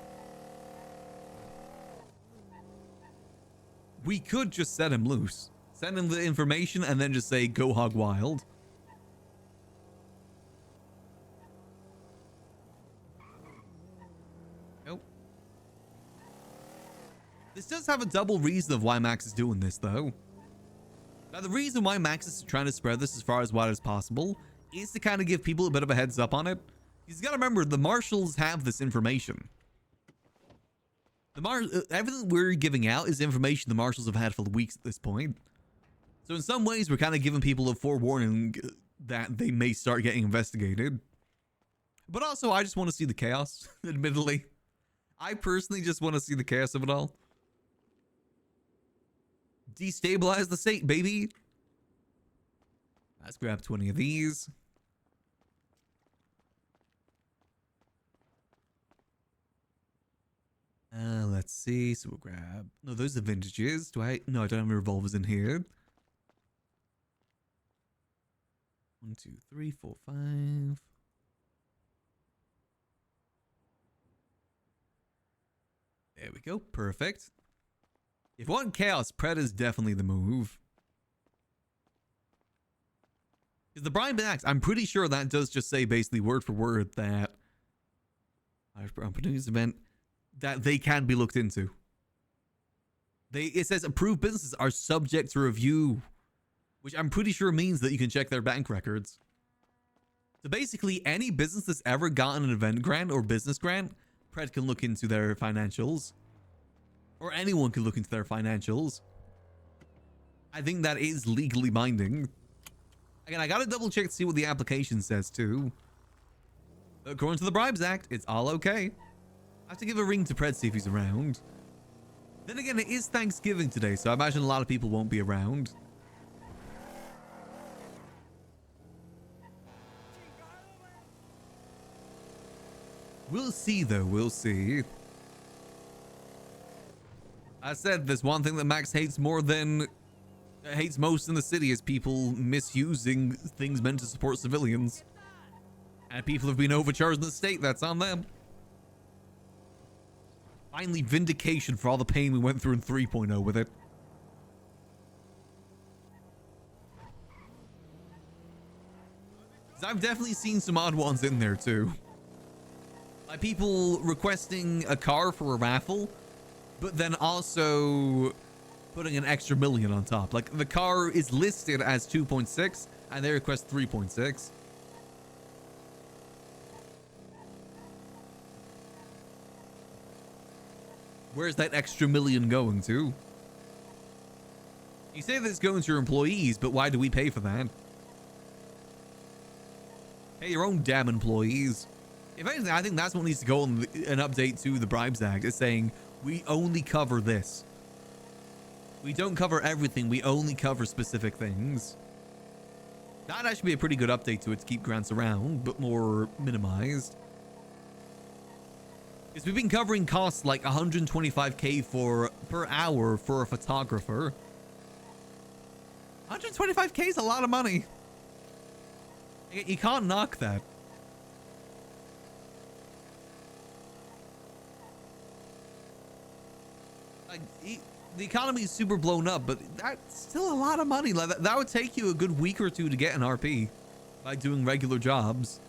[SPEAKER 1] We could just set him loose. Send him the information and then just say, go hog wild. Nope. This does have a double reason of why Max is doing this, though. Now, the reason why Max is trying to spread this as far as wide as possible is to kind of give people a bit of a heads up on it. He's got to remember, the marshals have this information. Everything we're giving out is information the marshals have had for weeks at this point. So in some ways, we're kind of giving people a forewarning that they may start getting investigated. But also, I just want to see the chaos, admittedly. I personally just want to see the chaos of it all. Destabilize the state, baby. Let's grab 20 of these. Let's see. So we'll grab... No, those are vintages. Do I... No, I don't have any revolvers in here. 1, 2, 3, 4, 5. There we go. Perfect. If you want chaos, Pred is definitely the move. Because the Brian Axe, I'm pretty sure that does just say basically word for word that... Opportunities event... that they can be looked into. It says approved businesses are subject to review, which I'm pretty sure means that you can check their bank records. So basically, any business that's ever gotten an event grant or business grant, Pred can look into their financials. Or anyone can look into their financials. I think that is legally binding. Again, I gotta double check to see what the application says too. According to the Bribes Act, it's all okay. I have to give a ring to Pred, see if he's around. Then again, it is Thanksgiving today, so I imagine a lot of people won't be around. We'll see, though. We'll see. I said there's one thing that Max hates more than... hates most in the city is people misusing things meant to support civilians. And people have been overcharged in the state. That's on them. Finally, vindication for all the pain we went through in 3.0 with it. I've definitely seen some odd ones in there too. Like people requesting a car for a raffle, but then also putting an extra million on top. Like the car is listed as 2.6 and they request 3.6. Where's that extra million going to? You say that it's going to your employees, but why do we pay for that? Pay your own damn employees. If anything, I think that's what needs to go on an update to the Bribes Act. It's saying we only cover this. We don't cover everything. We only cover specific things. That'd actually be a pretty good update to it to keep grants around, but more minimized. Because we've been covering costs like 125k per hour for a photographer. 125k is a lot of money. You can't knock that. Like, the economy is super blown up, but that's still a lot of money. Like that would take you a good week or two to get an RP by doing regular jobs.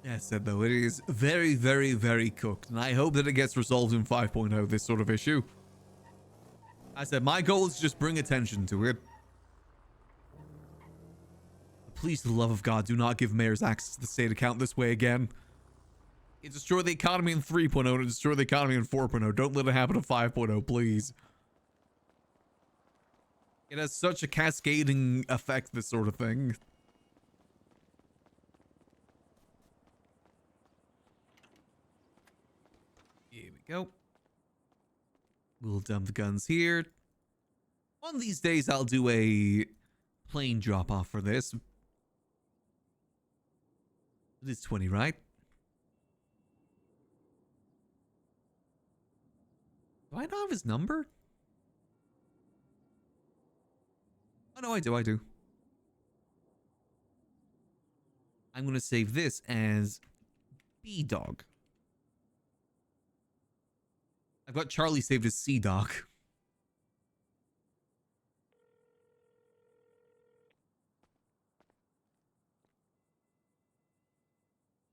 [SPEAKER 1] Yes, said though, it is very, very, very cooked, and I hope that it gets resolved in 5.0, this sort of issue. I said, my goal is to just bring attention to it. Please, for the love of God, do not give mayors access to the state account this way again. It destroyed the economy in 3.0 and it destroyed the economy in 4.0. Don't let it happen in 5.0, please. It has such a cascading effect, this sort of thing. Here we go. We'll dump the guns here. One of these days, I'll do a plane drop-off for this. It is 20, right? Do I not have his number? Oh, no, I do. I'm going to save this as B-Dog. I've got Charlie saved as C-Dog.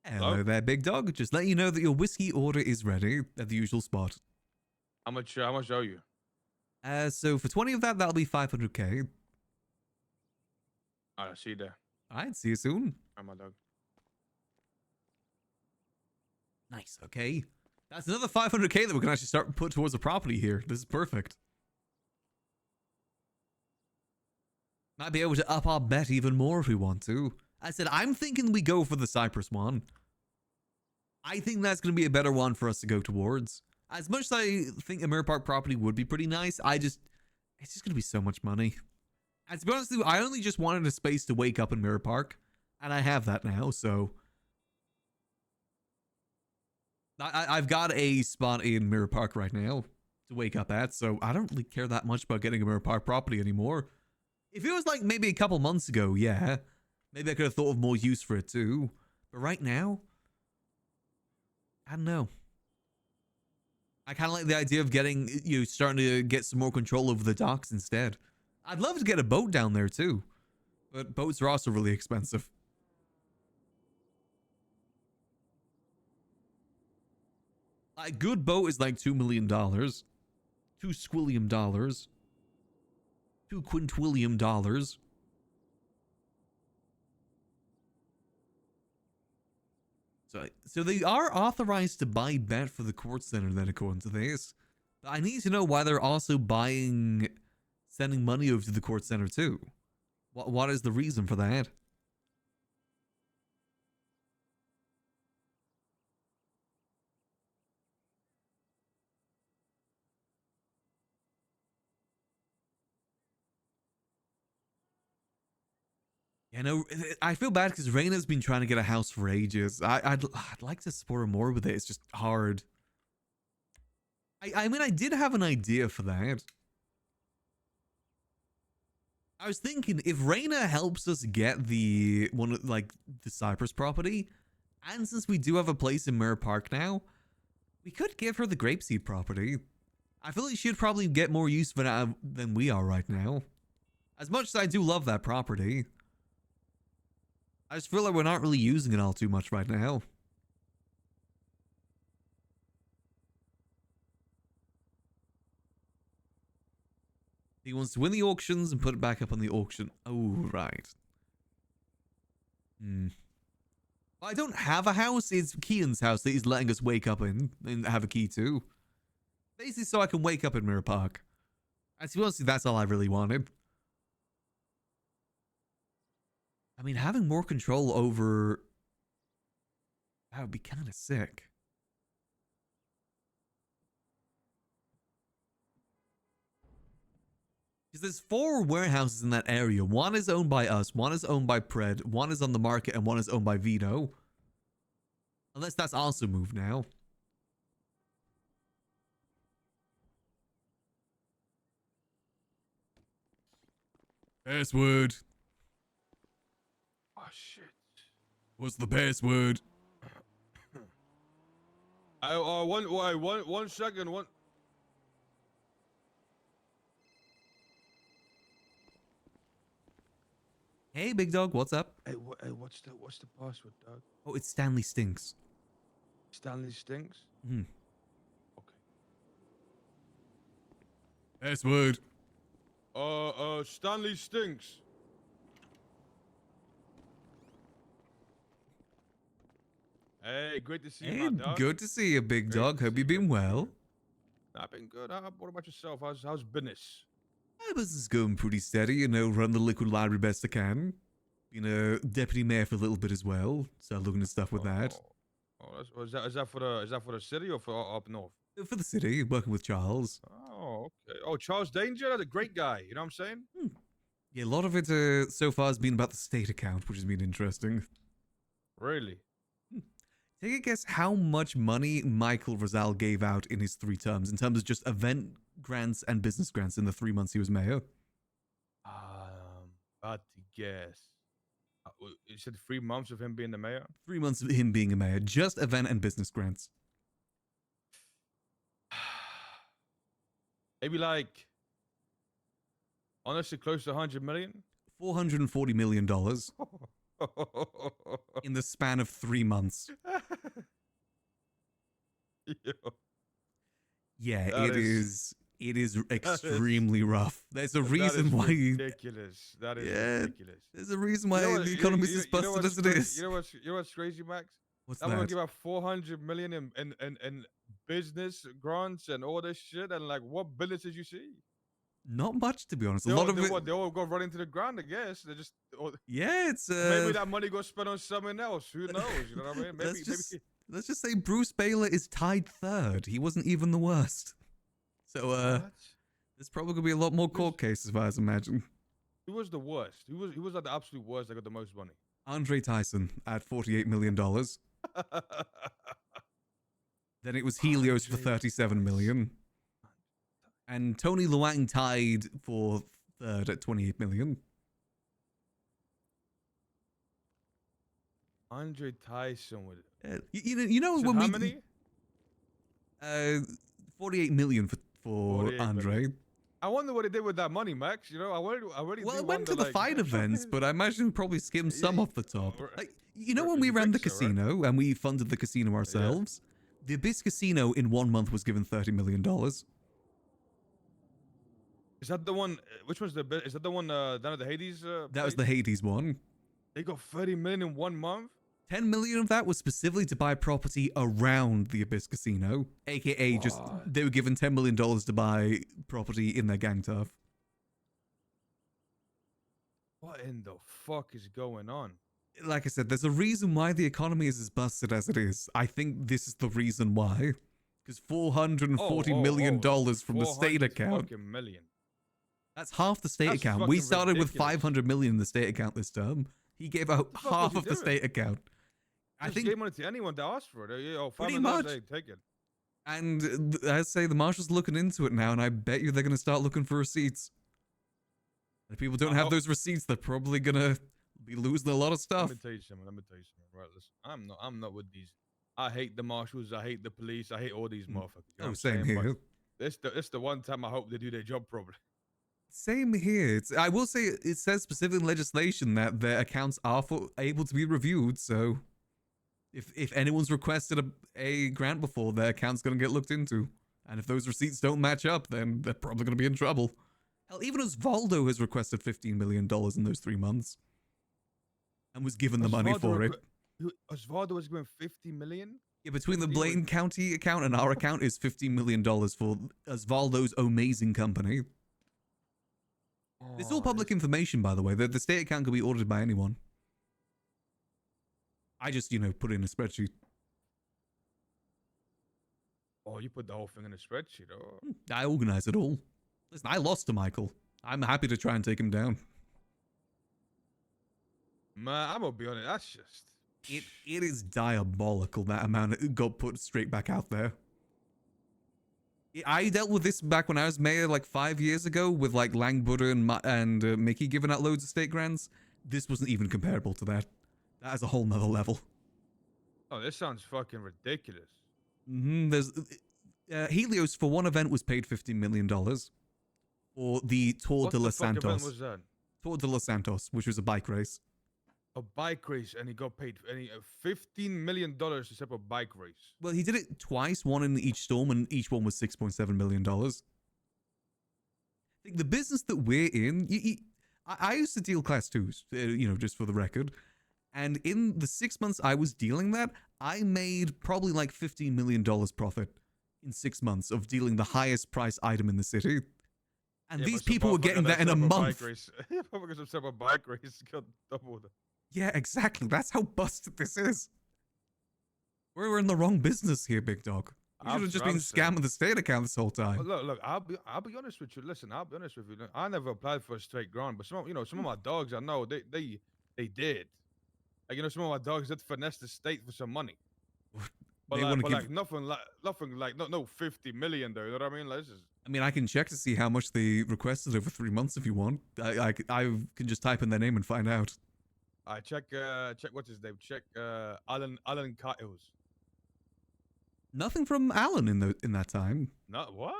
[SPEAKER 1] Hello there, big dog. Just let you know that your whiskey order is ready at the usual spot.
[SPEAKER 3] How much owe you?
[SPEAKER 1] So for 20 of that, that'll be 500k.
[SPEAKER 3] Alright, see you there.
[SPEAKER 1] Alright, see you soon.
[SPEAKER 3] I'm my dog.
[SPEAKER 1] Nice, okay. That's another 500k that we can actually start put towards a property here. This is perfect. Might be able to up our bet even more if we want to. I said, I'm thinking we go for the Cypress one. I think that's going to be a better one for us to go towards. As much as I think a Mirror Park property would be pretty nice, it's just going to be so much money. And to be honest with you, I only just wanted a space to wake up in Mirror Park. And I have that now, so... I've got a spot in Mirror Park right now to wake up at, so I don't really care that much about getting a Mirror Park property anymore. If it was like maybe a couple months ago, yeah. Maybe I could have thought of more use for it too. But right now, I don't know. I kind of like the idea of getting, starting to get some more control over the docks instead. I'd love to get a boat down there too. But boats are also really expensive. A good boat is like $2 million. $2 squillion. $2 quintillion. So they are authorized to buy bet for the court center then, according to this. But I need to know why they're also sending money over to the court center too. What is the reason for that? I feel bad because Raina's been trying to get a house for ages. I'd like to support her more with it. It's just hard. I mean, I did have an idea for that. I was thinking if Raina helps us get the Cypress property, and since we do have a place in Mirror Park now, we could give her the Grapeseed property. I feel like she'd probably get more use for it than we are right now. As much as I do love that property, I just feel like we're not really using it all too much right now. He wants to win the auctions and put it back up on the auction. Oh, right. Well, I don't have a house. It's Kian's house that he's letting us wake up in and have a key to. Basically so I can wake up in Mirror Park. And to be honest, that's all I really wanted. I mean, having more control over... That would be kind of sick. Because there's 4 warehouses in that area. One is owned by us, one is owned by Pred, one is on the market, and one is owned by Vito. Unless that's also moved now. Password.
[SPEAKER 3] Oh, shit.
[SPEAKER 1] What's the password?
[SPEAKER 3] One second.
[SPEAKER 1] Hey, big dog, what's up?
[SPEAKER 3] Hey, what's the password, dog?
[SPEAKER 1] Oh, it's Stanley Stinks.
[SPEAKER 3] Stanley Stinks?
[SPEAKER 1] Okay.
[SPEAKER 3] Password. Stanley Stinks. Hey, great to see you, my dog.
[SPEAKER 1] Good to see you, big dog. Hope you've been well.
[SPEAKER 3] I've been good. What about yourself? How's business?
[SPEAKER 1] My business is going pretty steady, run the liquid library best I can. Been a deputy mayor for a little bit as well, so looking at stuff with that.
[SPEAKER 3] Is that for the city or for up north?
[SPEAKER 1] For the city, working with Charles.
[SPEAKER 3] Oh, okay. Oh, Charles Danger, that's a great guy. You know what I'm saying?
[SPEAKER 1] Yeah, a lot of it so far has been about the state account, which has been interesting.
[SPEAKER 3] Really?
[SPEAKER 1] Take a guess how much money Michael Rosal gave out in his 3 terms in terms of just event grants and business grants in the 3 months he was mayor.
[SPEAKER 3] About to guess. You said 3 months of him being the mayor?
[SPEAKER 1] 3 months of him being a mayor, just event and business grants.
[SPEAKER 3] Maybe like, honestly, close to 100 million?
[SPEAKER 1] $440 million in the span of 3 months.
[SPEAKER 3] Yo,
[SPEAKER 1] Yeah, it is extremely rough. There's a reason why
[SPEAKER 3] ridiculous. That is ridiculous.
[SPEAKER 1] There's a reason why the economy is as busted as it is.
[SPEAKER 3] You know what's crazy, Max?
[SPEAKER 1] What's
[SPEAKER 3] I'm gonna
[SPEAKER 1] that?
[SPEAKER 3] give out 400 million in business grants and all this shit, and like, what businesses you see?
[SPEAKER 1] Not much, to be honest. A
[SPEAKER 3] They
[SPEAKER 1] lot
[SPEAKER 3] all,
[SPEAKER 1] of
[SPEAKER 3] they,
[SPEAKER 1] it.
[SPEAKER 3] what, they all go right into the ground, I guess. They just
[SPEAKER 1] Yeah, it's
[SPEAKER 3] maybe that money got spent on something else. Who knows? You know what I mean? Maybe
[SPEAKER 1] let's just say Bruce Baylor is tied third. He wasn't even the worst. So
[SPEAKER 3] what?
[SPEAKER 1] there's probably gonna be a lot more court cases, if I imagine.
[SPEAKER 3] Who was the worst? Who was like the absolute worst that got the most money?
[SPEAKER 1] Andre Tyson at $48 million. Then it was Helios for 37 million. And Tony Luang tied for third at 28 million.
[SPEAKER 3] Andre Tyson with
[SPEAKER 1] You know
[SPEAKER 3] said
[SPEAKER 1] when
[SPEAKER 3] how
[SPEAKER 1] we
[SPEAKER 3] many?
[SPEAKER 1] 48 million for
[SPEAKER 3] 48
[SPEAKER 1] Andre.
[SPEAKER 3] million. I wonder what he did with that money, Max. You know, I already
[SPEAKER 1] Well,
[SPEAKER 3] do
[SPEAKER 1] it went to
[SPEAKER 3] wonder,
[SPEAKER 1] the fight events, but I imagine we probably skimmed some off the top. Like, you know when we
[SPEAKER 3] You
[SPEAKER 1] ran the
[SPEAKER 3] think so, right?
[SPEAKER 1] casino and we funded the casino ourselves? The Abyss Casino in 1 month was given $30 million.
[SPEAKER 3] Is that the one? Which one's the best? Is that the one down at the Hades?
[SPEAKER 1] That was the Hades one.
[SPEAKER 3] They got 30 million in 1 month.
[SPEAKER 1] 10 million of that was specifically to buy property around the Abyss Casino, aka just they were given $10 million to buy property in their gang turf.
[SPEAKER 3] What in the fuck is going on?
[SPEAKER 1] Like I said, there's a reason why the economy is as busted as it is. I think this is the reason why. Because $440 million from the state account.
[SPEAKER 3] Million.
[SPEAKER 1] That's half the state
[SPEAKER 3] That's
[SPEAKER 1] account. We
[SPEAKER 3] fucking
[SPEAKER 1] started with
[SPEAKER 3] ridiculous.
[SPEAKER 1] 500 million in the state account this term. He gave out
[SPEAKER 3] fuck
[SPEAKER 1] half
[SPEAKER 3] was
[SPEAKER 1] of
[SPEAKER 3] he
[SPEAKER 1] the
[SPEAKER 3] doing?
[SPEAKER 1] state account. I
[SPEAKER 3] Just
[SPEAKER 1] think,
[SPEAKER 3] gave money to anyone that asked for it.
[SPEAKER 1] Pretty
[SPEAKER 3] $500,
[SPEAKER 1] much.
[SPEAKER 3] hey, take it.
[SPEAKER 1] and I say the marshal's looking into it now, and I bet you they're going to start looking for receipts. If people don't have those receipts, they're probably going to be losing a lot of stuff.
[SPEAKER 3] Let me tell you something. Right, listen. I'm not with these. I hate the marshals. I hate the police. I hate all these motherfuckers. You know what I'm
[SPEAKER 1] Same
[SPEAKER 3] saying?
[SPEAKER 1] here.
[SPEAKER 3] But it's the one time I hope they do their job properly.
[SPEAKER 1] Same here. I will say it says specifically in legislation that their accounts are able to be reviewed. So if anyone's requested a grant before, their account's going to get looked into. And if those receipts don't match up, then they're probably going to be in trouble. Hell, even Osvaldo has requested $15 million in those 3 months. And was given the money for it.
[SPEAKER 3] Osvaldo was given 50 million?
[SPEAKER 1] Yeah, between the Blaine County account and our account is $15 million for Osvaldo's amazing company. It's all public information, by the way. The state account can be audited by anyone. I just, put it in a spreadsheet.
[SPEAKER 3] Oh, you put the whole thing in a spreadsheet. Oh.
[SPEAKER 1] I organize it all. Listen, I lost to Michael. I'm happy to try and take him down.
[SPEAKER 3] Man, I'm gonna be honest. That's just...
[SPEAKER 1] It is diabolical, that amount it got put straight back out there. I dealt with this back when I was mayor, like 5 years ago, with like Lang Buddha and Mickey giving out loads of state grants. This wasn't even comparable to that. That is a whole nother level.
[SPEAKER 3] Oh, this sounds fucking ridiculous.
[SPEAKER 1] There's Helios for one event was paid $15 million for the Tour de los Santos.
[SPEAKER 3] What event was that?
[SPEAKER 1] Tour de los Santos, which was a bike race.
[SPEAKER 3] A bike race, and he got paid $15 million to set up a bike race.
[SPEAKER 1] Well, he did it twice, one in each storm, and each one was $6.7 million. I think the business that we're in, I used to deal class 2s, just for the record. And in the 6 months I was dealing that, I made probably like $15 million profit in 6 months of dealing the highest price item in the city. And these people were getting that in a month.
[SPEAKER 3] Because of some bike race got doubled.
[SPEAKER 1] Yeah, exactly. That's how busted this is. We're in the wrong business here, big dog. We should have just been scamming the state account this whole time.
[SPEAKER 3] Look. I'll be honest with you. Listen, I'll be honest with you. I never applied for a straight grant, but some of my dogs I know they did. Like some of my dogs did finesse the state for some money. But nothing like no 50 million though. You know what I mean? Like, this is...
[SPEAKER 1] I mean, I can check to see how much they requested over 3 months if you want. I can just type in their name and find out.
[SPEAKER 3] I check what's his name? Check Alan Kiles.
[SPEAKER 1] Nothing from Alan in that time.
[SPEAKER 3] Not what?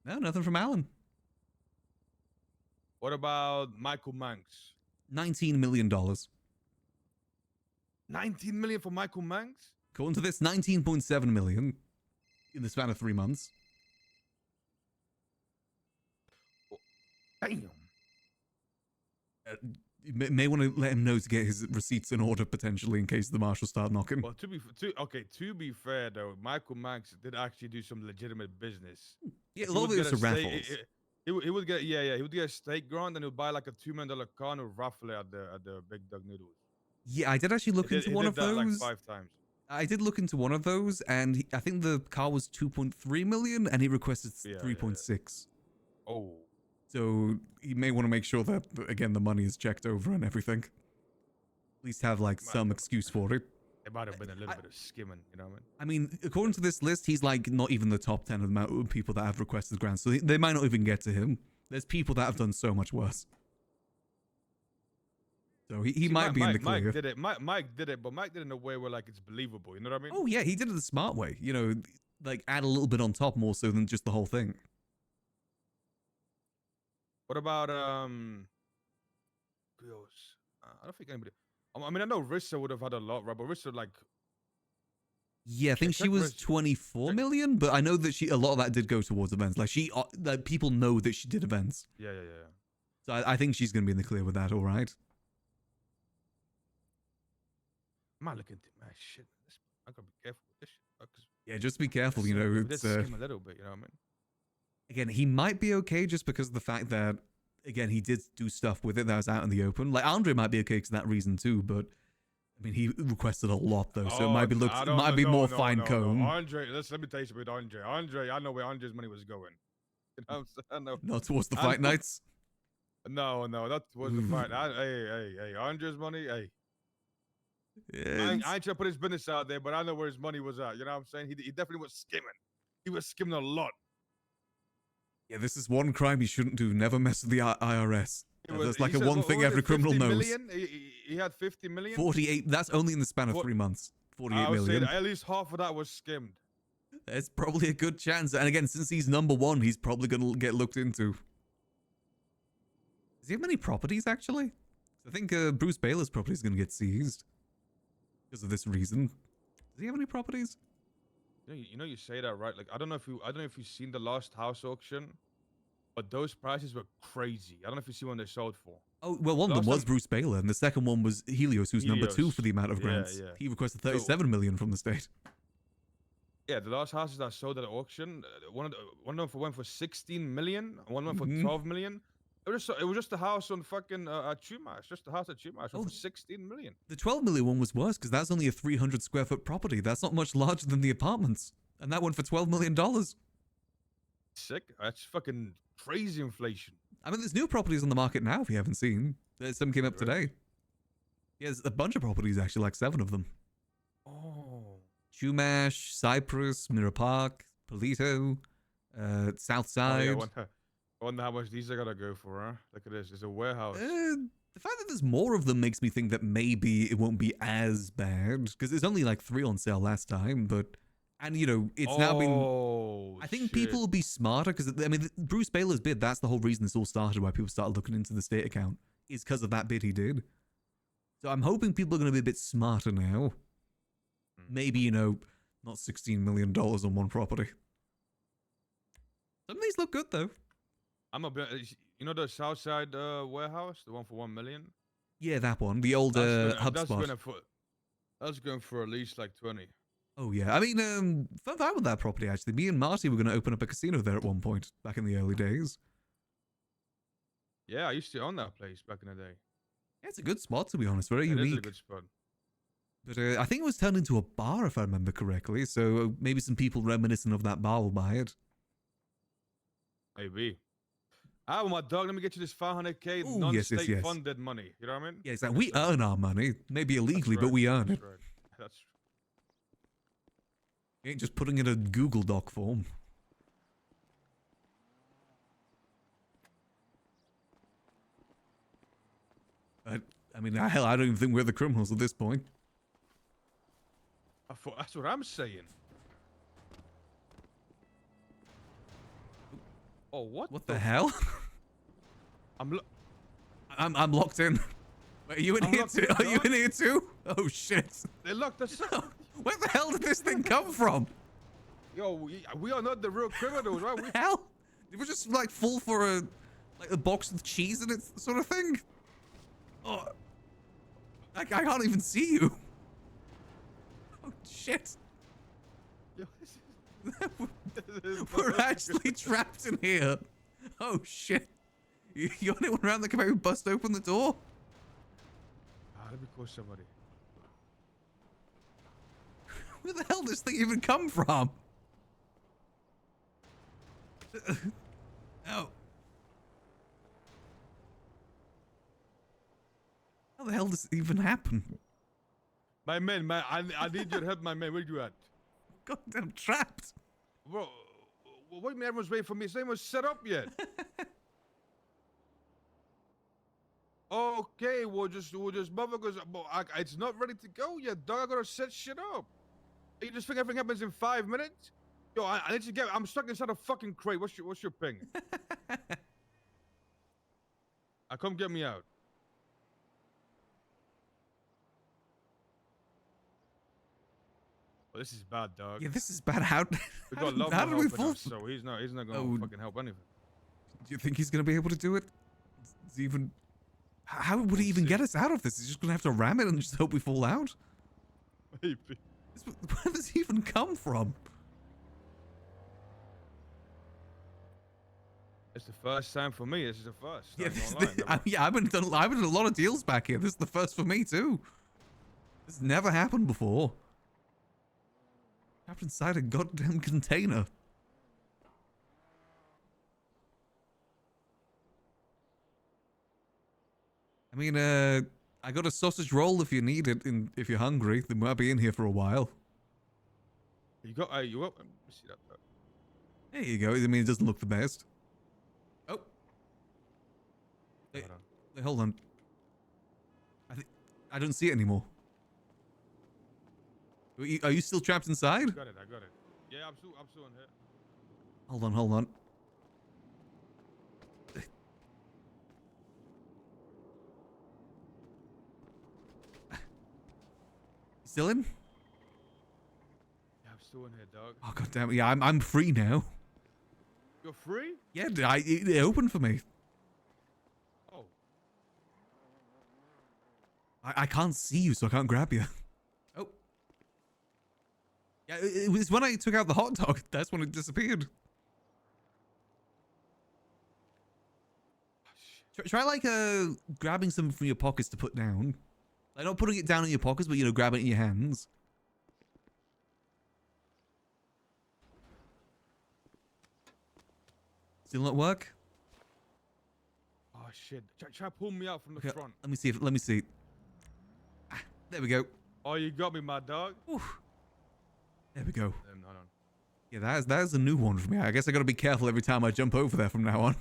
[SPEAKER 1] No, nothing from Alan.
[SPEAKER 3] What about Michael Manx?
[SPEAKER 1] $19 million.
[SPEAKER 3] 19 million for Michael Manx?
[SPEAKER 1] According to this, 19.7 million in the span of 3 months.
[SPEAKER 3] Damn.
[SPEAKER 1] You may want to let him know to get his receipts in order potentially in case the marshals start knocking.
[SPEAKER 3] Well, to be fair though, Michael Manx did actually do some legitimate business.
[SPEAKER 1] Yeah, a lot of it was raffles.
[SPEAKER 3] He would get he would get a steak grant and he would buy like a $2 million car and would raffle it at the Big Dog Noodles.
[SPEAKER 1] Yeah, I did actually look into
[SPEAKER 3] He
[SPEAKER 1] one
[SPEAKER 3] did
[SPEAKER 1] of
[SPEAKER 3] that like
[SPEAKER 1] those.
[SPEAKER 3] 5 times.
[SPEAKER 1] I did look into one of those, and I think the car was 2.3 million, and he requested
[SPEAKER 3] Yeah,
[SPEAKER 1] 3.6.
[SPEAKER 3] Oh,
[SPEAKER 1] So he may want to make sure that again the money is checked over and everything. At least have like some excuse for it.
[SPEAKER 3] it might have been a little bit of skimming, you know what I
[SPEAKER 1] I
[SPEAKER 3] mean?
[SPEAKER 1] mean, according to this list, he's like not even the top 10 of the amount of people that have requested grants, so they might not even get to him. There's people that have done so much worse. So he
[SPEAKER 3] See,
[SPEAKER 1] might be in the clear.
[SPEAKER 3] Mike did it. Mike did it, but Mike did it in a way where like it's believable. You know what I mean?
[SPEAKER 1] Oh yeah, he did it the smart way. You know, like add a little bit on top more so than just the whole thing.
[SPEAKER 3] What about who else? I don't think anybody. I mean, I know Rissa would have had a lot, right? But Rissa like
[SPEAKER 1] Yeah, I think she
[SPEAKER 3] check
[SPEAKER 1] was
[SPEAKER 3] Rich.
[SPEAKER 1] 24
[SPEAKER 3] Check-
[SPEAKER 1] million, but I know that a lot of that did go towards events. Like like people know that she did events.
[SPEAKER 3] yeah.
[SPEAKER 1] So I think she's going to be in the clear with that, all right?
[SPEAKER 3] I might look into shit. I gotta be careful with this shit.
[SPEAKER 1] Yeah, just be careful, you know.
[SPEAKER 3] We did
[SPEAKER 1] It's
[SPEAKER 3] skim a little bit, you know what I mean?
[SPEAKER 1] again, he might be okay just because of the fact that again, he did do stuff with it that was out in the open. Like Andre might be okay for that reason too, but I mean, he requested a lot though, so it might be more fine comb.
[SPEAKER 3] Andre, let me tell you something with Andre. Andre, I know where Andre's money was going. You know what I'm saying? I know.
[SPEAKER 1] Not towards the fight nights.
[SPEAKER 3] No, that was the fight. Hey, Andre's money. Hey, I ain't trying to put his business out there, but I know where his money was at. You know what I'm saying? He definitely was skimming. He was skimming a lot.
[SPEAKER 1] Yeah, this is one crime he shouldn't do. Never mess with the IRS. That's like
[SPEAKER 3] He
[SPEAKER 1] a
[SPEAKER 3] said,
[SPEAKER 1] one
[SPEAKER 3] what
[SPEAKER 1] thing
[SPEAKER 3] was
[SPEAKER 1] every
[SPEAKER 3] it,
[SPEAKER 1] criminal
[SPEAKER 3] 50
[SPEAKER 1] knows.
[SPEAKER 3] million? He had 50 million.
[SPEAKER 1] 48. That's only in the span of 3 months. 48
[SPEAKER 3] I would say
[SPEAKER 1] million.
[SPEAKER 3] that at least half of that was skimmed.
[SPEAKER 1] There's probably a good chance. And again, since he's number one, he's probably going to get looked into. Does he have many properties, actually? I think Bruce Baylor's property is going to get seized because of this reason. Does he have any properties?
[SPEAKER 3] You say that, right? Like I don't know if you've seen the last house auction, but those prices were crazy. I don't know if you see when they sold for.
[SPEAKER 1] Oh, well, one of them was Bruce Baylor, and the second one was Helios, who's number 2 for the amount of
[SPEAKER 3] Yeah,
[SPEAKER 1] grants.
[SPEAKER 3] yeah.
[SPEAKER 1] He requested 37 million from the state.
[SPEAKER 3] Yeah, the last houses that sold at the auction, one of them went for 16 million, one went for
[SPEAKER 1] Mhm.
[SPEAKER 3] 12 million. It was just a house on fucking at Chumash, just a house at Chumash
[SPEAKER 1] Oh.
[SPEAKER 3] for 16 million.
[SPEAKER 1] The 12 million one was worse because that's only a 300 square foot property. That's not much larger than the apartments. And that went for $12 million.
[SPEAKER 3] Sick. That's fucking crazy inflation.
[SPEAKER 1] I mean, there's new properties on the market now if you haven't seen. Some came up
[SPEAKER 3] There is?
[SPEAKER 1] today. Yeah, there's a bunch of properties actually, like 7 of them.
[SPEAKER 3] Oh.
[SPEAKER 1] Chumash, Cyprus, Mirror Park, Polito, South Side.
[SPEAKER 3] I wonder how much these are gonna go for, huh? Look at this. It's a warehouse.
[SPEAKER 1] The fact that there's more of them makes me think that maybe it won't be as bad because there's only like 3 on sale last time, and you know it's now been. I think people will be smarter because I mean Bruce Baylor's bid. That's the whole reason this all started. Why people started looking into the state account is because of that bid he did. So I'm hoping people are going to be a bit smarter now. Maybe not $16 million on one property. Some of these look good though.
[SPEAKER 3] The Southside warehouse, the one for 1 million.
[SPEAKER 1] Yeah, that one, the old HubSpot.
[SPEAKER 3] That's going for at least like 20.
[SPEAKER 1] Oh yeah, I mean, fun with that property actually. Me and Marty were going to open up a casino there at one point back in the early days.
[SPEAKER 3] Yeah, I used to own that place back in the day.
[SPEAKER 1] Yeah, it's a good spot to be honest, very
[SPEAKER 3] It
[SPEAKER 1] unique.
[SPEAKER 3] is a good spot.
[SPEAKER 1] But I think it was turned into a bar if I remember correctly. So maybe some people reminiscent of that bar will buy it.
[SPEAKER 3] Maybe. Well, my dog, let me get you this 500K
[SPEAKER 1] Ooh,
[SPEAKER 3] non-state
[SPEAKER 1] yes.
[SPEAKER 3] funded money. You know what I mean?
[SPEAKER 1] Yeah, exactly. We earn our money, maybe illegally, but we earn it.
[SPEAKER 3] Right. That's
[SPEAKER 1] You ain't just putting it in a Google Doc form. I mean, hell, I don't even think we're the criminals at this point.
[SPEAKER 3] That's what I'm saying. Oh, what?
[SPEAKER 1] What the hell? I'm locked in. Wait, are you in here too? Are you in here too? Oh shit!
[SPEAKER 3] They locked us up.
[SPEAKER 1] Where the hell did this thing come from?
[SPEAKER 3] Yo, we are not the real criminals, right?
[SPEAKER 1] What the hell? Did we just like fall for a box with cheese in it sort of thing? Oh, I can't even see you. Oh shit!
[SPEAKER 3] Yo,
[SPEAKER 1] We're actually trapped in here. Oh, shit. You only went around that can maybe bust open the door?
[SPEAKER 3] Let me call somebody.
[SPEAKER 1] Where the hell does this thing even come from? Oh. How the hell does it even happen?
[SPEAKER 3] My man, I need your help, my man. Where you at?
[SPEAKER 1] Goddamn trapped.
[SPEAKER 3] Bro, what do you mean everyone's waiting for me? It's not even set up yet. Okay, we'll just mother because it's not ready to go yet, dog. I gotta set shit up. You just think everything happens in 5 minutes? Yo, I need to get. I'm stuck inside a fucking crate. What's your ping? Come get me out. Well, this is bad, dog.
[SPEAKER 1] Yeah, this is bad. How
[SPEAKER 3] We got love
[SPEAKER 1] how did we
[SPEAKER 3] helping
[SPEAKER 1] fall?
[SPEAKER 3] us, so he's not gonna
[SPEAKER 1] Oh.
[SPEAKER 3] fucking help anything.
[SPEAKER 1] Do you think he's gonna be able to do it? Is he even? How would he even get us out of this? He's just gonna have to ram it and just hope we fall out?
[SPEAKER 3] Maybe.
[SPEAKER 1] Where does he even come from?
[SPEAKER 3] It's the first time for me. This is the first.
[SPEAKER 1] Yeah,
[SPEAKER 3] I'm
[SPEAKER 1] I've been in a lot of deals back here. This is the first for me too. This never happened before. Trapped inside a goddamn container. I mean, I got a sausage roll if you need it, and if you're hungry. They might be in here for a while.
[SPEAKER 3] You got. Let me see that.
[SPEAKER 1] There you go. I mean, it doesn't look the best. Oh. Hey,
[SPEAKER 3] Hold on.
[SPEAKER 1] hey, hold on. I don't see it anymore. Are you still trapped inside?
[SPEAKER 3] I got it. Yeah, I'm still in here.
[SPEAKER 1] Hold on. Still in?
[SPEAKER 3] Yeah, I'm still in here, dog.
[SPEAKER 1] Oh god damn it! Yeah, I'm free now.
[SPEAKER 3] You're free?
[SPEAKER 1] Yeah, it opened for me.
[SPEAKER 3] Oh.
[SPEAKER 1] I can't see you, so I can't grab you. Oh. Yeah, it was when I took out the hot dog. That's when it disappeared. Try like grabbing something from your pockets to put down. Like not putting it down in your pockets, but grabbing it in your hands. Still not work?
[SPEAKER 3] Oh shit! Try pulling me out from the
[SPEAKER 1] Okay,
[SPEAKER 3] front.
[SPEAKER 1] let me see. Ah, there we go.
[SPEAKER 3] Oh, you got me, my dog.
[SPEAKER 1] Oof. There we go.
[SPEAKER 3] Hold on.
[SPEAKER 1] Yeah, that is a new one for me. I guess I gotta be careful every time I jump over there from now on.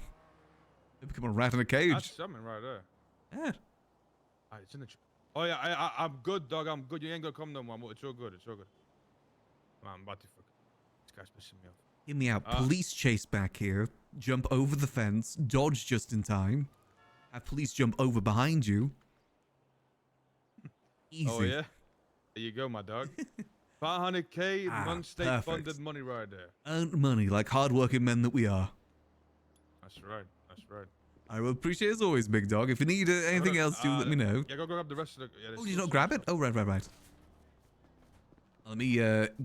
[SPEAKER 1] They become a rat in a cage.
[SPEAKER 3] That's something right there.
[SPEAKER 1] Yeah.
[SPEAKER 3] It's in the. Oh yeah, I'm good, dog. I'm good. You ain't gonna come no more. It's all good. Come on, I'm about to fuck. This guy's pissing me off.
[SPEAKER 1] Hear me out. Police chase back here. Jump over the fence. Dodge just in time. Have police jump over behind you. Easy.
[SPEAKER 3] Oh yeah. There you go, my dog. 500k non-state
[SPEAKER 1] perfect.
[SPEAKER 3] funded money right there.
[SPEAKER 1] Earned money like hard-working men that we are.
[SPEAKER 3] That's right.
[SPEAKER 1] I will appreciate it as always, big dog. If you need anything else, do let me know.
[SPEAKER 3] Yeah, go grab the rest of the. Yeah,
[SPEAKER 1] Oh, did you not grab it? Oh, right. Let me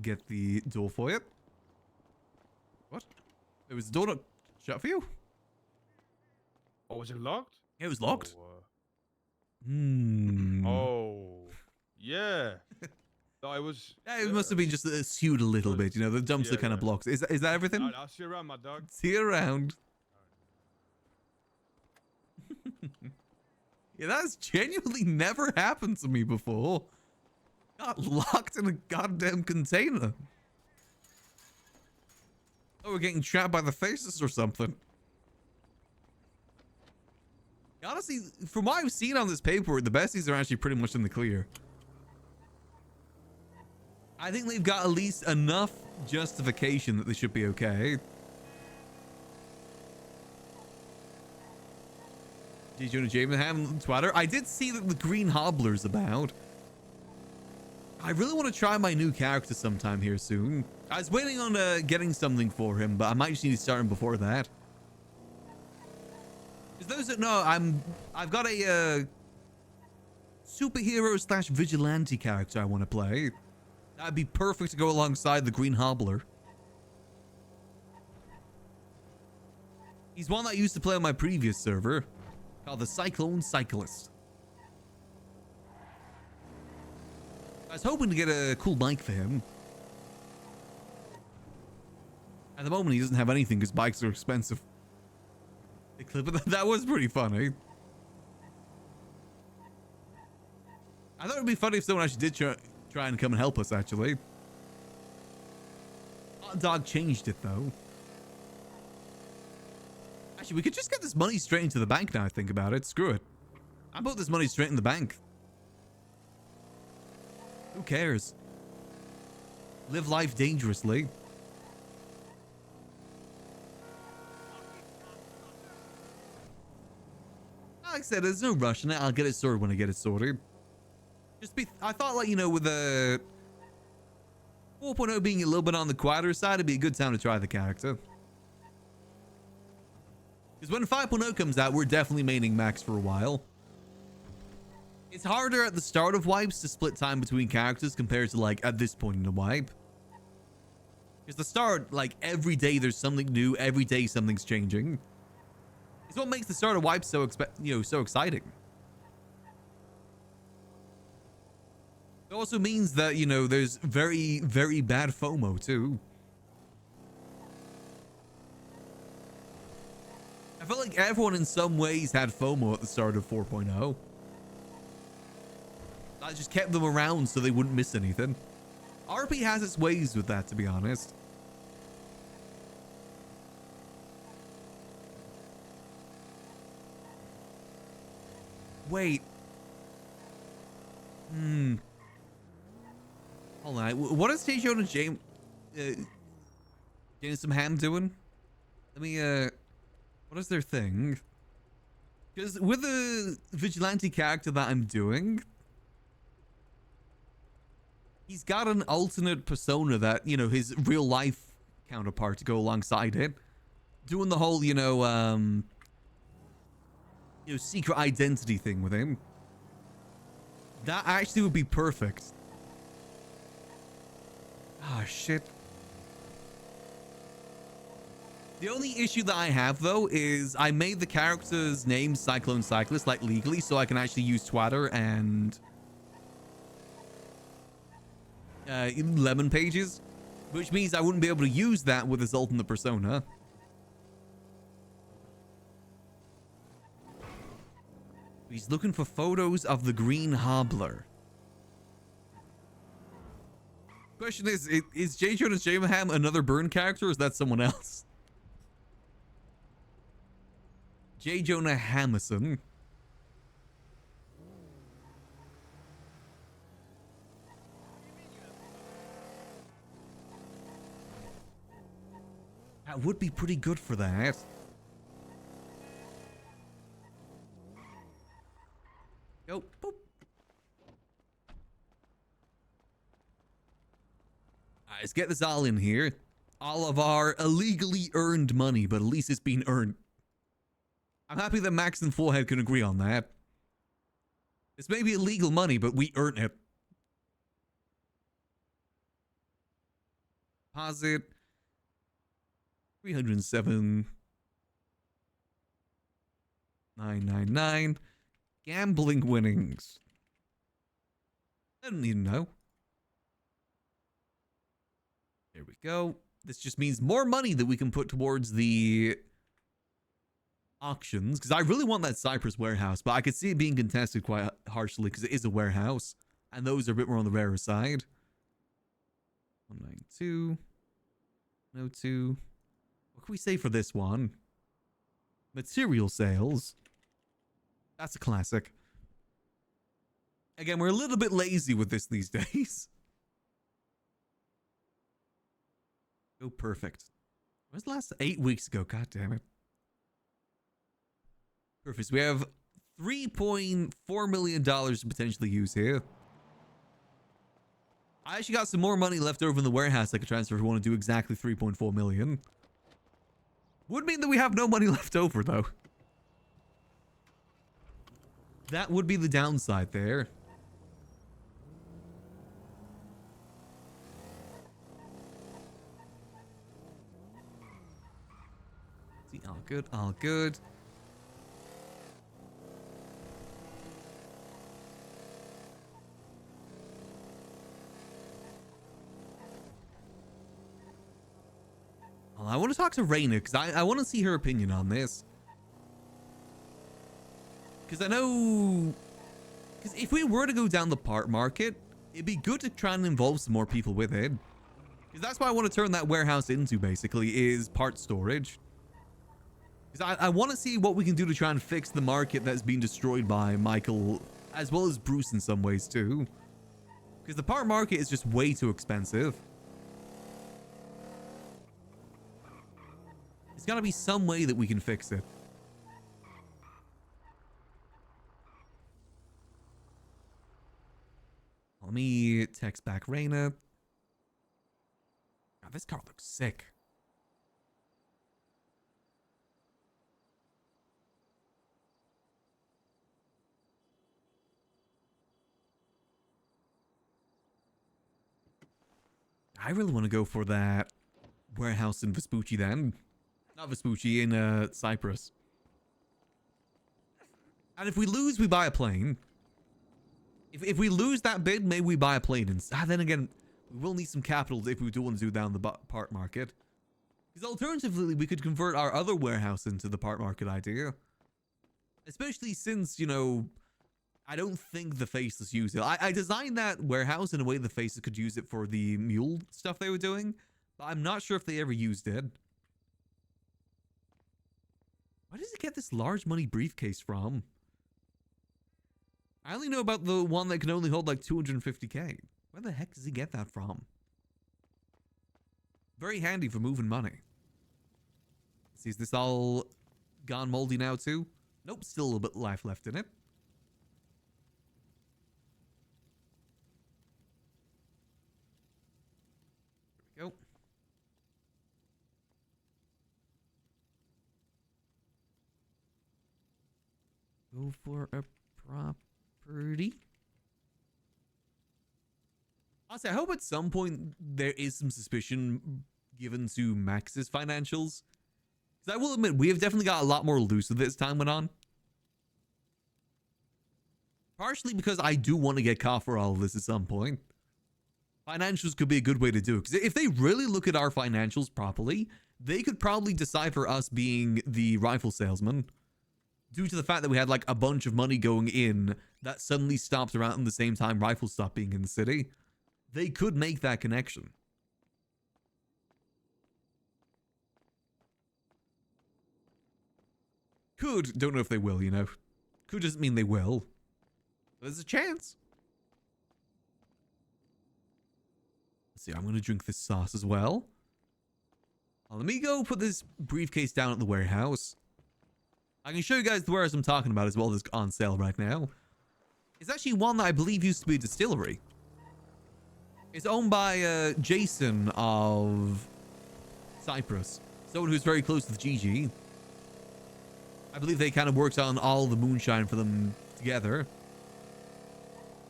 [SPEAKER 1] get the door for you. What? It was the door not shut for you?
[SPEAKER 3] Oh, was it locked?
[SPEAKER 1] Yeah, it was locked.
[SPEAKER 3] Oh, oh yeah. No, it was.
[SPEAKER 1] Yeah, it must have been just skewed a little bit. The dumpster kind of blocks. Is that everything?
[SPEAKER 3] I'll see you around, my dog.
[SPEAKER 1] See you around. Yeah, that's genuinely never happened to me before. Got locked in a goddamn container. Oh, we're getting trapped by the faces or something. Honestly, from what I've seen on this paperwork, the besties are actually pretty much in the clear. I think they've got at least enough justification that they should be okay. Did you want to Jaminham Twitter? I did see that the Green Hobbler's about. I really want to try my new character sometime here soon. I was waiting on getting something for him, but I might just need to start him before that. Because those that know, I've got a superhero / vigilante character I want to play. That'd be perfect to go alongside the Green Hobbler. He's one that I used to play on my previous server called the Cyclone Cyclist. I was hoping to get a cool bike for him. At the moment, he doesn't have anything because bikes are expensive. The clip of that was pretty funny. I thought it would be funny if someone actually did try and come and help us, actually. Hot Dog changed it, though. Actually, we could just get this money straight into the bank now I think about it. Screw it. I put this money straight in the bank. Who cares? Live life dangerously. Like I said, there's no rush in it. I'll get it sorted when I get it sorted. I thought, like, you know, with the 4.0 being a little bit on the quieter side, it'd be a good time to try the character. Because when 5.0 comes out, we're definitely maining Max for a while. It's harder at the start of wipes to split time between characters compared to, like, at this point in the wipe. Because the start, like, every day there's something new, every day something's changing. It's what makes the start of wipes so so exciting. It also means that, you know, there's very, very bad FOMO too. I feel like everyone in some ways had FOMO at the start of 4.0. I just kept them around so they wouldn't miss anything. RP has its ways with that, to be honest. Wait. Hold on. What is Tejo and James getting some ham doing? Let me what is their thing? Because with the vigilante character that I'm doing, he's got an alternate persona that, you know, his real life counterpart to go alongside it. Doing the whole, secret identity thing with him. That actually would be perfect. Ah, shit. The only issue that I have, though, is I made the character's name Cyclone Cyclist, like, legally, so I can actually use Twitter and Lemon Pages, which means I wouldn't be able to use that with his alternate persona. He's looking for photos of the Green Hobbler. Question is J. Jonas Jamaham another Burn character, or is that someone else? J. Jonah Hamison. That would be pretty good for that. Go. Boop. Alright, let's get this all in here. All of our illegally earned money, but at least it's been earned. I'm happy that Max and Forehead can agree on that. It's maybe illegal money, but we earn it. Deposit. 307,999. Gambling winnings. I don't need to know. There we go. This just means more money that we can put towards the auctions, because I really want that Cypress warehouse, but I could see it being contested quite harshly because it is a warehouse, and those are a bit more on the rarer side. 192. No 2. What can we say for this one? Material sales. That's a classic. Again, we're a little bit lazy with this these days. Oh, perfect. When's the last 8 weeks ago? God damn it. Perfect. So we have $3.4 million to potentially use here. I actually got some more money left over in the warehouse I could transfer if we want to do exactly 3.4 million. Would mean that we have no money left over, though. That would be the downside there. See, all good, all good. Well, I want to talk to Raina because I want to see her opinion on this. Because I know... Because if we were to go down the part market, it'd be good to try and involve some more people with it. Because that's what I want to turn that warehouse into, basically, is part storage. Because I want to see what we can do to try and fix the market that's been destroyed by Michael, as well as Bruce in some ways, too. Because the part market is just way too expensive. There's got to be some way that we can fix it. Let me text back Raina. God, this car looks sick. I really want to go for that warehouse in Vespucci then. Not Vespucci, in Cyprus. And if we lose, we buy a plane. If we lose that bid, maybe we buy a plane. And then again, we will need some capital if we do want to do down the part market. Because alternatively, we could convert our other warehouse into the part market idea. Especially since, you know, I don't think the Faceless use it. I designed that warehouse in a way the Faceless could use it for the mule stuff they were doing. But I'm not sure if they ever used it. Where does it get this large money briefcase from? I only know about the one that can only hold like 250k. Where the heck does he get that from? Very handy for moving money. See, is this all gone moldy now too? Nope, still a little bit life left in it. There we go. Go for a property. Honestly, I hope at some point there is some suspicion given to Max's financials. Because I will admit, we have definitely got a lot more loose with it as time went on. Partially because I do want to get caught for all of this at some point. Financials could be a good way to do it. Because if they really look at our financials properly, they could probably decipher us being the rifle salesman. Due to the fact that we had like a bunch of money going in that suddenly stopped around the same time rifles stopped being in the city. They could make that connection. Could, don't know if they will, you know. Could doesn't mean they will. There's a chance. Let's see, I'm going to drink this sauce as well. Let me go put this briefcase down at the warehouse. I can show you guys the warehouse I'm talking about as well that's on sale right now. It's actually one that I believe used to be a distillery. It's owned by Jason of Cyprus. Someone who's very close with Gigi. I believe they kind of worked on all the moonshine for them together.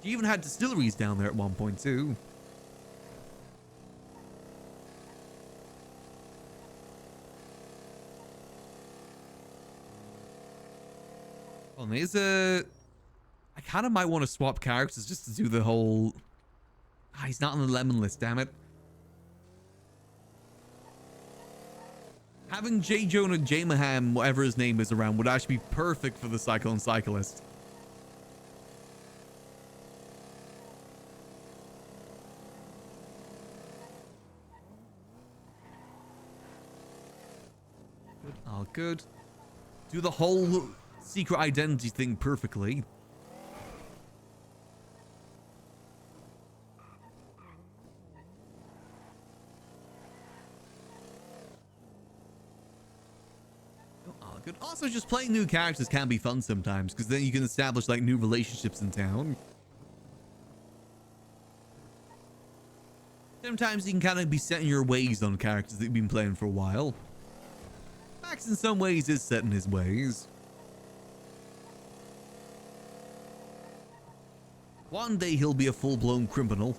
[SPEAKER 1] He even had distilleries down there at one point too. Well, there's a... I kind of might want to swap characters just to do the whole... Ah, he's not on the lemon list, damn it. Having J. Jonah J. Maham, whatever his name is, around would actually be perfect for the Cyclone Cyclist. Good, all good. Do the whole secret identity thing perfectly. Good. Also, just playing new characters can be fun sometimes, because then you can establish like new relationships in town. Sometimes you can kind of be set in your ways on characters that you've been playing for a while. Max in some ways is set in his ways. One day he'll be a full-blown criminal.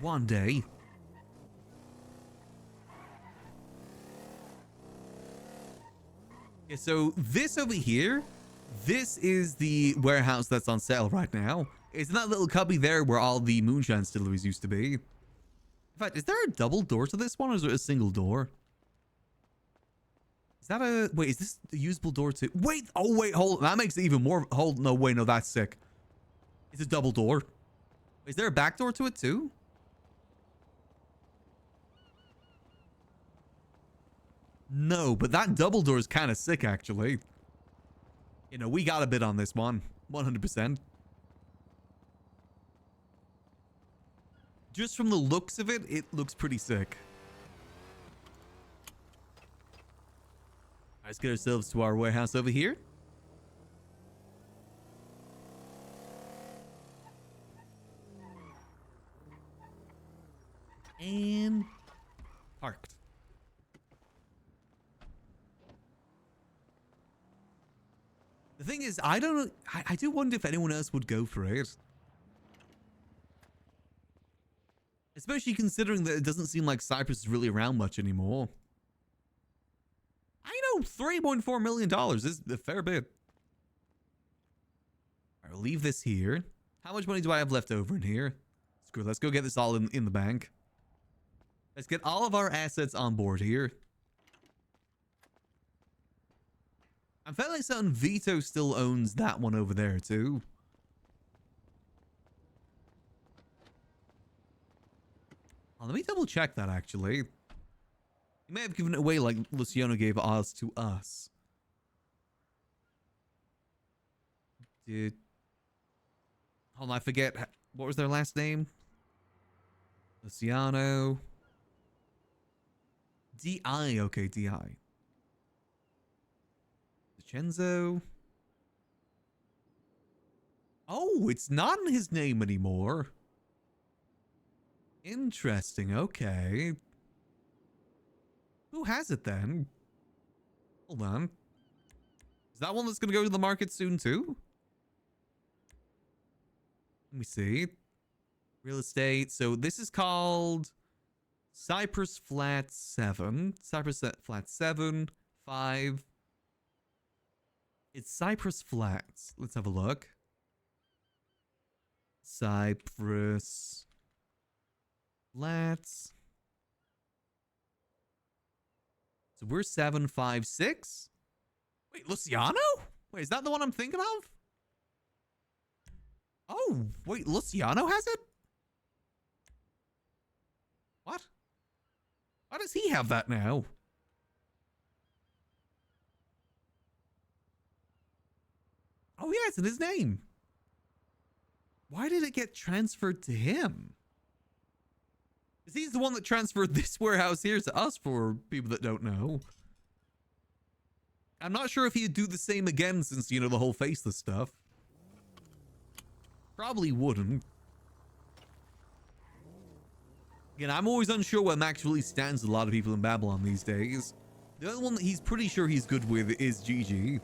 [SPEAKER 1] One day. Yeah, so this over here, this is the warehouse that's on sale right now. It's in that little cubby there where all the moonshine distilleries used to be. In fact, is there a double door to this one or is it a single door? Is that a... Wait, is this a usable door too? Wait! Oh, wait, hold... That makes it even more... Hold... No, wait, no, that's sick. It's a double door. Is there a back door to it too? No, but that double door is kind of sick, actually. You know, we got a bit on this one. 100%. Just from the looks of it, it looks pretty sick. Let's get ourselves to our warehouse over here. And parked. The thing is, I don't know. I do wonder if anyone else would go for it. Especially considering that it doesn't seem like Cyprus is really around much anymore. I know $3.4 million is a fair bit. All right, we'll leave this here. How much money do I have left over in here? Screw it, let's go get this all in the bank. Let's get all of our assets on board here. I'm fairly certain Vito still owns that one over there too. Oh, let me double check that actually. He may have given it away like Luciano gave ours to us. Hold on, I forget. What was their last name? Luciano. D.I. Okay, D.I. Vincenzo. Oh, it's not in his name anymore. Interesting, okay. Who has it then? Hold on. Is that one that's going to go to the market soon too? Let me see. Real estate. So this is called Cypress Flat 7. Cypress Flat 7, 5. It's Cypress Flats. Let's have a look. Cypress Flats. So we're 756. Wait, Luciano? Wait, is that the one I'm thinking of? Oh, wait, Luciano has it? What? Why does he have that now? Oh, yeah, it's in his name. Why did it get transferred to him? Because he's the one that transferred this warehouse here to us for people that don't know. I'm not sure if he'd do the same again since, you know, the whole faceless stuff. Probably wouldn't. Again, I'm always unsure where Max really stands with a lot of people in Babylon these days. The other one that he's pretty sure he's good with is Gigi.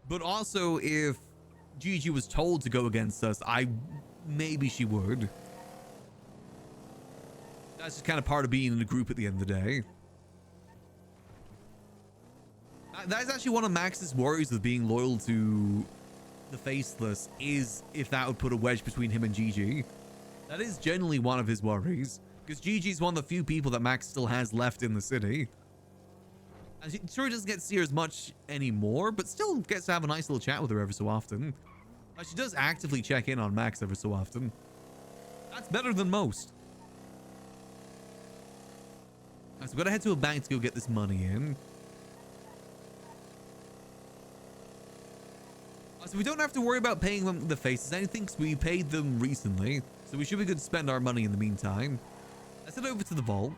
[SPEAKER 1] But also, if Gigi was told to go against us, maybe she would. That's just kind of part of being in a group at the end of the day. That is actually one of Max's worries with being loyal to the Faceless, is if that would put a wedge between him and Gigi. That is generally one of his worries, because Gigi's one of the few people that Max still has left in the city. And she sure doesn't get to see her as much anymore, but still gets to have a nice little chat with her every so often. Like, she does actively check in on Max every so often. That's better than most. Right, so we've got to head to a bank to go get this money in. So we don't have to worry about paying them the faces anything, because we paid them recently. So we should be good to spend our money in the meantime. Let's head over to the vault.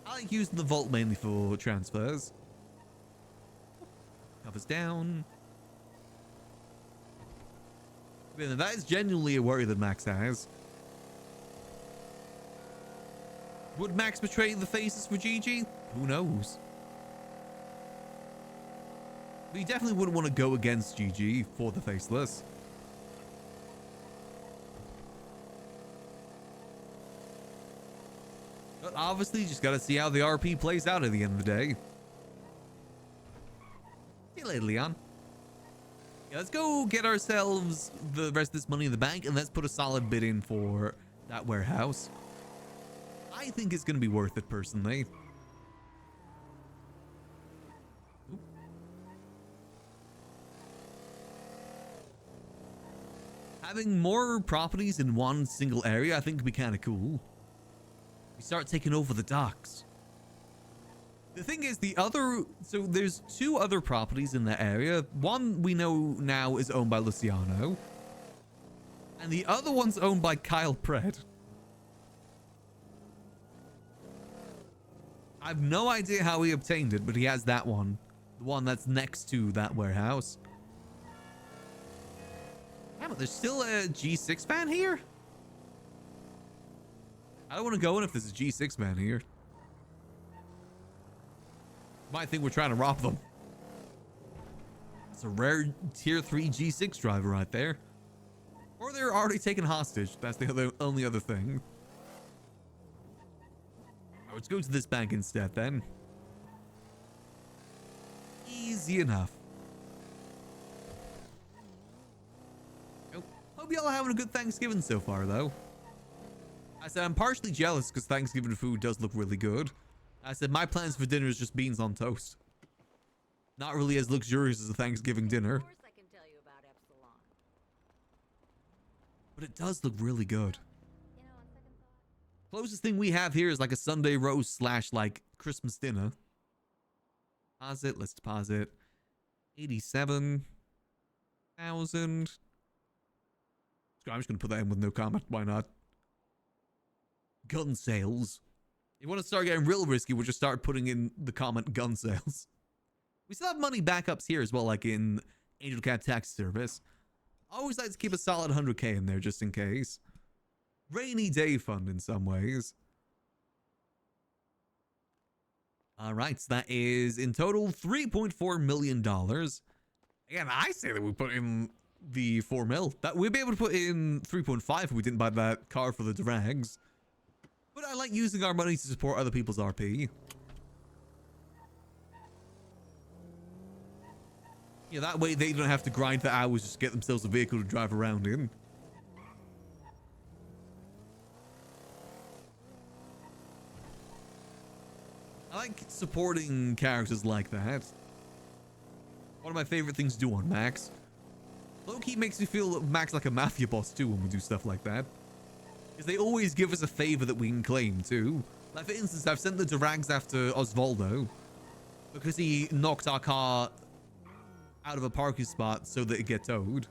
[SPEAKER 1] I like using the vault mainly for transfers. Covers down. But that is genuinely a worry that Max has. Would Max betray the faces for Gigi? Who knows? But he definitely wouldn't want to go against Gigi for the faceless. But obviously, just gotta see how the RP plays out at the end of the day. See you later, Leon. Yeah, let's go get ourselves the rest of this money in the bank, and let's put a solid bid in for that warehouse. I think it's gonna be worth it, personally. Oop. Having more properties in one single area, I think, could be kind of cool. We start taking over the docks. The thing is, so there's 2 other properties in that area. One we know now is owned by Luciano, and the other one's owned by Kyle Pred. I have no idea how he obtained it, but he has that one. The one that's next to that warehouse. Yeah, but there's still a G6 van here? I don't want to go in if there's a G6 van here. Might think we're trying to rob them. It's a rare tier 3 G6 driver right there. Or they're already taken hostage. That's the only other thing. Right, let's go to this bank instead then. Easy enough. Oh, hope y'all are having a good Thanksgiving so far, though. I said I'm partially jealous because Thanksgiving food does look really good. I said my plans for dinner is just beans on toast. Not really as luxurious as a Thanksgiving dinner.
[SPEAKER 4] Of course I can tell you about Epsilon.
[SPEAKER 1] But it does look really good.
[SPEAKER 4] You know, on second thought.
[SPEAKER 1] Closest thing we have here is like a Sunday roast / like Christmas dinner. Deposit, let's deposit 87,000. I'm just gonna put that in with no comment. Why not? Gun sales. You want to start getting real risky, we'll just start putting in the comment gun sales. We still have money backups here as well, like in Angel Cat Tax Service. I always like to keep a solid 100k in there just in case. Rainy day fund in some ways. All right, so that is in total $3.4 million. Again, I say that we put in the 4 mil. That we'd be able to put in 3.5 if we didn't buy that car for the drags. But I like using our money to support other people's RP. Yeah, that way they don't have to grind the hours just to get themselves a vehicle to drive around in. I like supporting characters like that. One of my favorite things to do on Max. Low-key makes me feel Max like a mafia boss too when we do stuff like that. Because they always give us a favor that we can claim too. Like for instance, I've sent the drags after Osvaldo because he knocked our car out of a parking spot so that it get towed.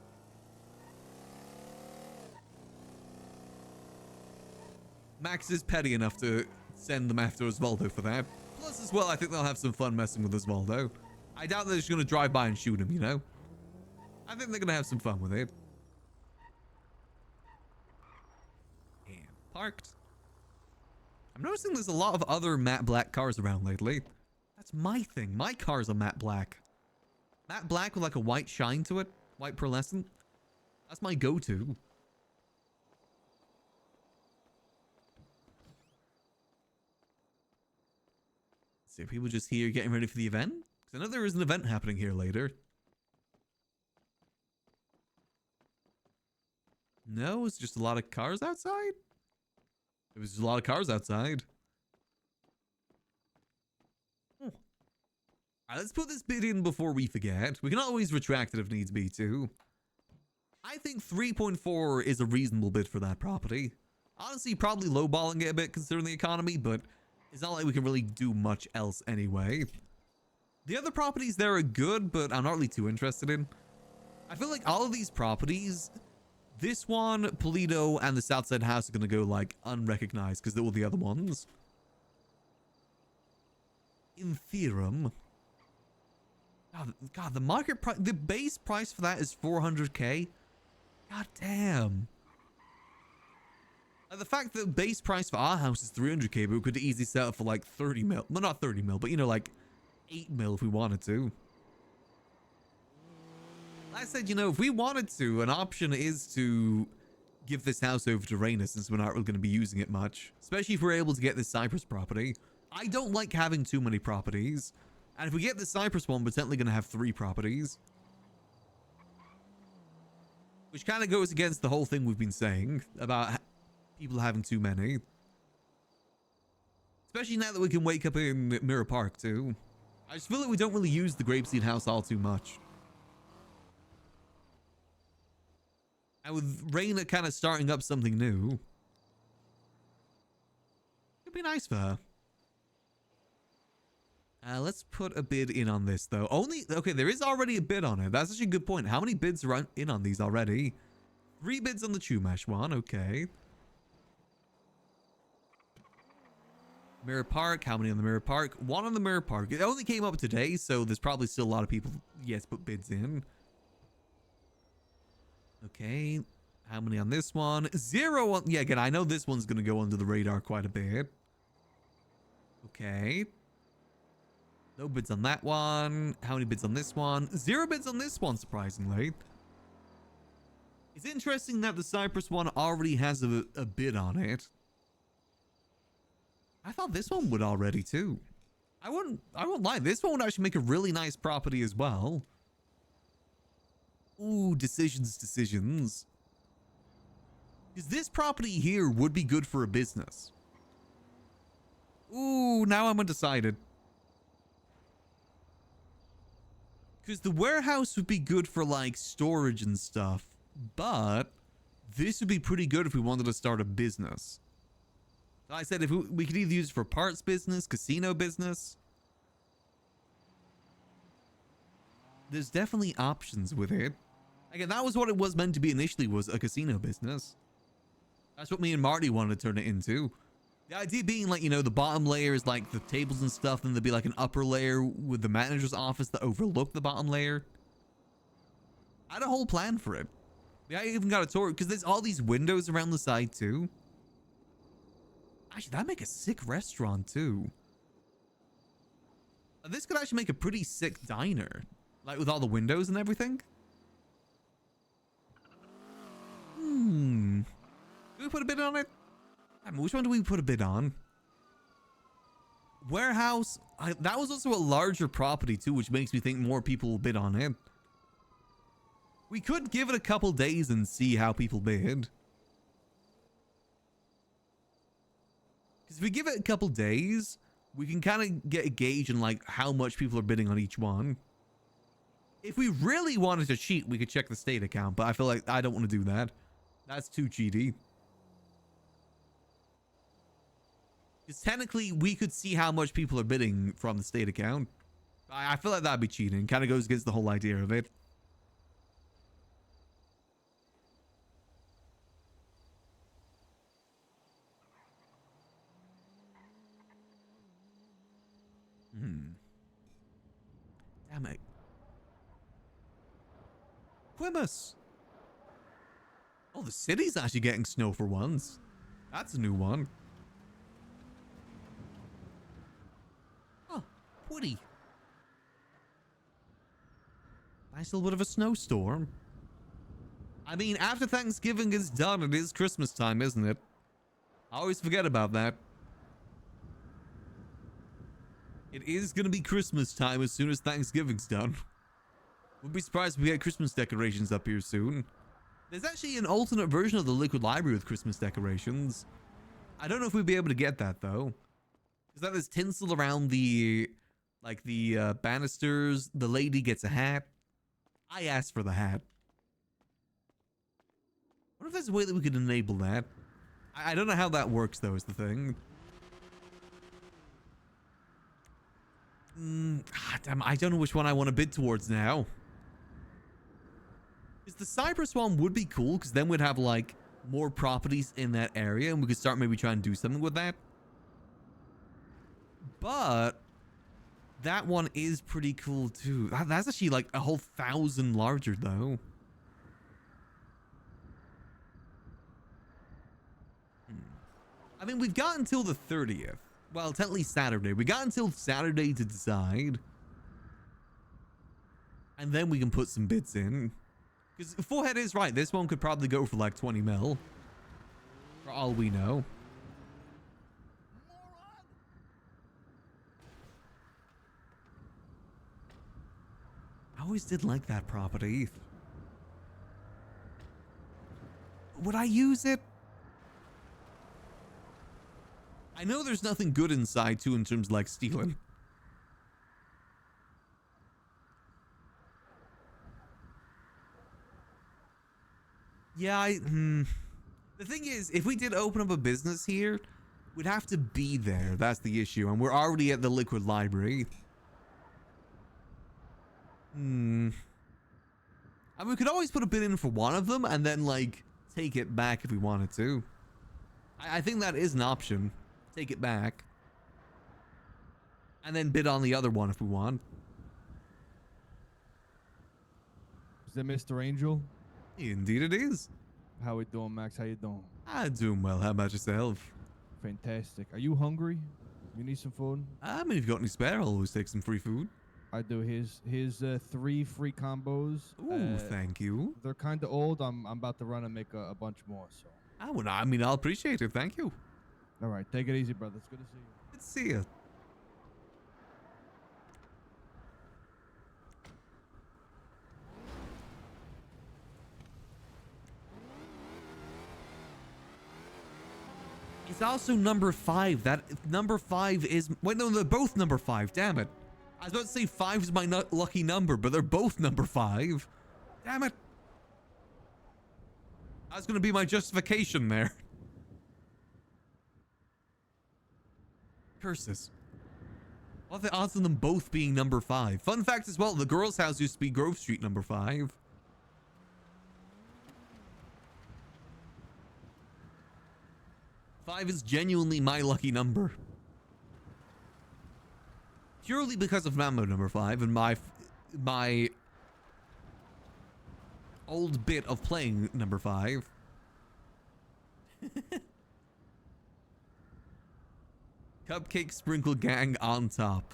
[SPEAKER 1] Max is petty enough to send them after Osvaldo for that. Plus as well, I think they'll have some fun messing with Osvaldo. I doubt they're just going to drive by and shoot him, you know? I think they're going to have some fun with it. Parked. I'm noticing there's a lot of other matte black cars around lately. That's my thing. My cars are matte black. Matte black with like a white shine to it. White pearlescent. That's my go-to. See, are people just here getting ready for the event? Because I know there is an event happening here later. No, it's just a lot of cars outside. There was a lot of cars outside. Alright, let's put this bid in before we forget. We can always retract it if needs be too. I think 3.4 is a reasonable bid for that property. Honestly, probably lowballing it a bit considering the economy, but it's not like we can really do much else anyway. The other properties there are good, but I'm not really too interested in. I feel like all of these properties, this one, Polito, and the Southside House are going to go, like, unrecognized because they're all the other ones. In theorem. God, the market price, the base price for that is 400k. God damn. The fact that the base price for our house is 300k, but we could easily sell it for, like, 30 mil. Well, not 30 mil, but, you know, like, 8 mil if we wanted to. I said, you know, if we wanted to, an option is to give this house over to Raina since we're not really going to be using it much. Especially if we're able to get this Cyprus property. I don't like having too many properties. And if we get the Cyprus one, we're technically going to have 3 properties. Which kind of goes against the whole thing we've been saying about people having too many. Especially now that we can wake up in Mirror Park too. I just feel like we don't really use the Grapeseed house all too much. And with Raina kind of starting up something new, it'd be nice for her. Let's put a bid in on this though. Okay, there is already a bid on it. That's actually a good point. How many bids are in on these already? 3 bids on the Chumash one. Okay. Mirror Park. How many on the Mirror Park? 1 on the Mirror Park. It only came up today, so there's probably still a lot of people yet to put bids in. Okay. How many on this one? 0 on... Yeah, again, I know this one's going to go under the radar quite a bit. Okay. No bids on that one. How many bids on this one? 0 bids on this one, surprisingly. It's interesting that the Cyprus one already has a bid on it. I thought this one would already too. I won't lie. This one would actually make a really nice property as well. Ooh, decisions. Because this property here would be good for a business. Ooh, now I'm undecided. Because the warehouse would be good for like storage and stuff. But this would be pretty good if we wanted to start a business. I said if we could either use it for parts business, casino business. There's definitely options with it. Again, that was what it was meant to be initially, was a casino business. That's what me and Marty wanted to turn it into. The idea being like, you know, the bottom layer is like the tables and stuff, and there'd be like an upper layer with the manager's office that overlooked the bottom layer. I had a whole plan for it. I even got a tour because there's all these windows around the side too. Actually, that'd make a sick restaurant too. This could actually make a pretty sick diner. Like with all the windows and everything. Do we put a bid on it? I mean, which one do we put a bid on? Warehouse. That was also a larger property too, which makes me think more people will bid on it. We could give it a couple days and see how people bid. Because if we give it a couple days, we can kind of get a gauge on like how much people are bidding on each one. If we really wanted to cheat, we could check the state account, but I feel like I don't want to do that. That's too cheaty. Because technically, we could see how much people are bidding from the state account. I feel like that'd be cheating. Kind of goes against the whole idea of it. Damn it. Quimus. Oh, the city's actually getting snow for once. That's a new one. Oh, Woody. Nice little bit of a snowstorm. I mean, after Thanksgiving is done, it is Christmas time, isn't it? I always forget about that. It is going to be Christmas time as soon as Thanksgiving's done. Wouldn't be surprised if we get Christmas decorations up here soon. There's actually an alternate version of the Liquid Library with Christmas decorations. I don't know if we'd be able to get that though. Is that there's tinsel around the, like the banisters. The lady gets a hat. I asked for the hat. What if there's a way that we could enable that? I don't know how that works though, is the thing. Damn, I don't know which one I want to bid towards now. Because the Cyprus one would be cool, because then we'd have like more properties in that area, and we could start maybe trying to do something with that. But that one is pretty cool too. That's actually like a whole 1,000 larger though. I mean, we've got until the 30th. Well, technically Saturday. We got until Saturday to decide. And then we can put some bits in. Because Forehead is right. This one could probably go for like 20 mil. For all we know. I always did like that property. Would I use it? I know there's nothing good inside too in terms of like stealing. Yeah, the thing is, if we did open up a business here, we'd have to be there. That's the issue. And we're already at the Liquid Library. And we could always put a bid in for one of them and then, like, take it back if we wanted to. I think that is an option. Take it back. And then bid on the other one if we want.
[SPEAKER 5] Is that Mr. Angel?
[SPEAKER 1] Indeed it is.
[SPEAKER 5] How we doing, Max? How you doing?
[SPEAKER 1] I'm doing well. How about yourself?
[SPEAKER 5] Fantastic. Are you hungry? You need some food?
[SPEAKER 1] I mean, if you've got any spare, I'll always take some free food.
[SPEAKER 5] I do. Here's 3 free combos.
[SPEAKER 1] Ooh, thank you.
[SPEAKER 5] They're kind of old. I'm about to run and make a bunch more. So.
[SPEAKER 1] I mean, I'll appreciate it. Thank you.
[SPEAKER 5] All right. Take it easy, brother. It's good to see you.
[SPEAKER 1] Good to see you. It's also number 5. That number 5 is... Wait, no, they're both number 5. Damn it. I was about to say 5 is my lucky number, but they're both number 5. Damn it. That's going to be my justification there. Curses. What are the odds of them both being number 5? Fun fact as well, the girl's house used to be Grove Street number 5. Five is genuinely my lucky number. Purely because of Mambo number 5 and my old bit of playing number 5. Cupcake Sprinkle Gang on top.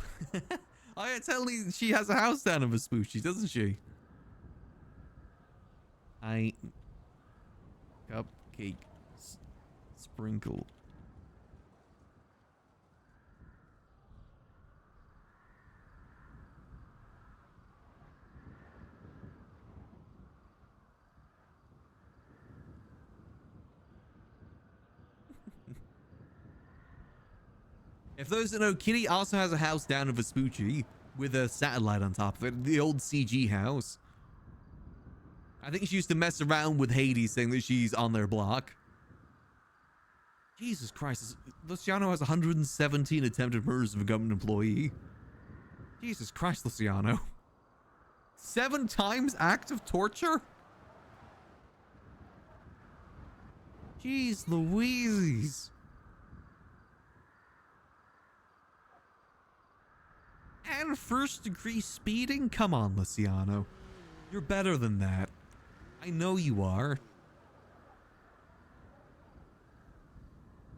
[SPEAKER 1] Oh yeah, tell me she has a house down in Vespucci, doesn't she? Cupcake Sprinkle. If those don't know, Kitty also has a house down in Vespucci with a satellite on top of it. The old CG house. I think she used to mess around with Hades saying that she's on their block. Jesus Christ. Luciano has 117 attempted murders of a government employee. Jesus Christ, Luciano. 7 times active torture? Jeez Louise. And 1st degree speeding? Come on, Luciano. You're better than that. I know you are.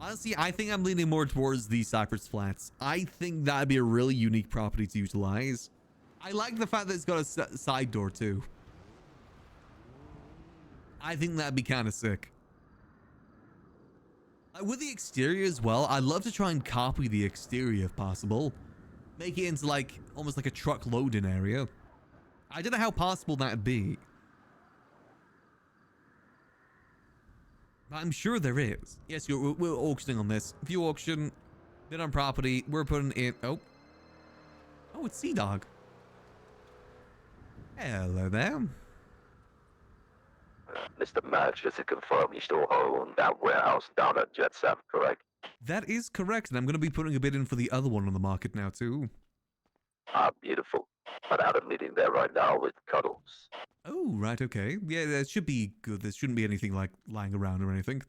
[SPEAKER 1] Honestly, I think I'm leaning more towards the Cypress Flats. I think that'd be a really unique property to utilize. I like the fact that it's got a side door too. I think that'd be kind of sick. With the exterior as well, I'd love to try and copy the exterior if possible. Make it into like, almost like a truck loading area. I don't know how possible that'd be. But I'm sure there is. Yes, we're auctioning on this. View auction, bid on property, we're putting in, oh, it's Sea Dog. Hello there.
[SPEAKER 6] Mr. Max, just to confirm, you still own that warehouse down at Jet 7, correct?
[SPEAKER 1] That is correct, and I'm going to be putting a bid in for the other one on the market now, too.
[SPEAKER 6] Ah, beautiful. I'm out of meeting there right now with Cuddles.
[SPEAKER 1] Oh, right, okay. Yeah, that should be good. There shouldn't be anything, like, lying around or anything.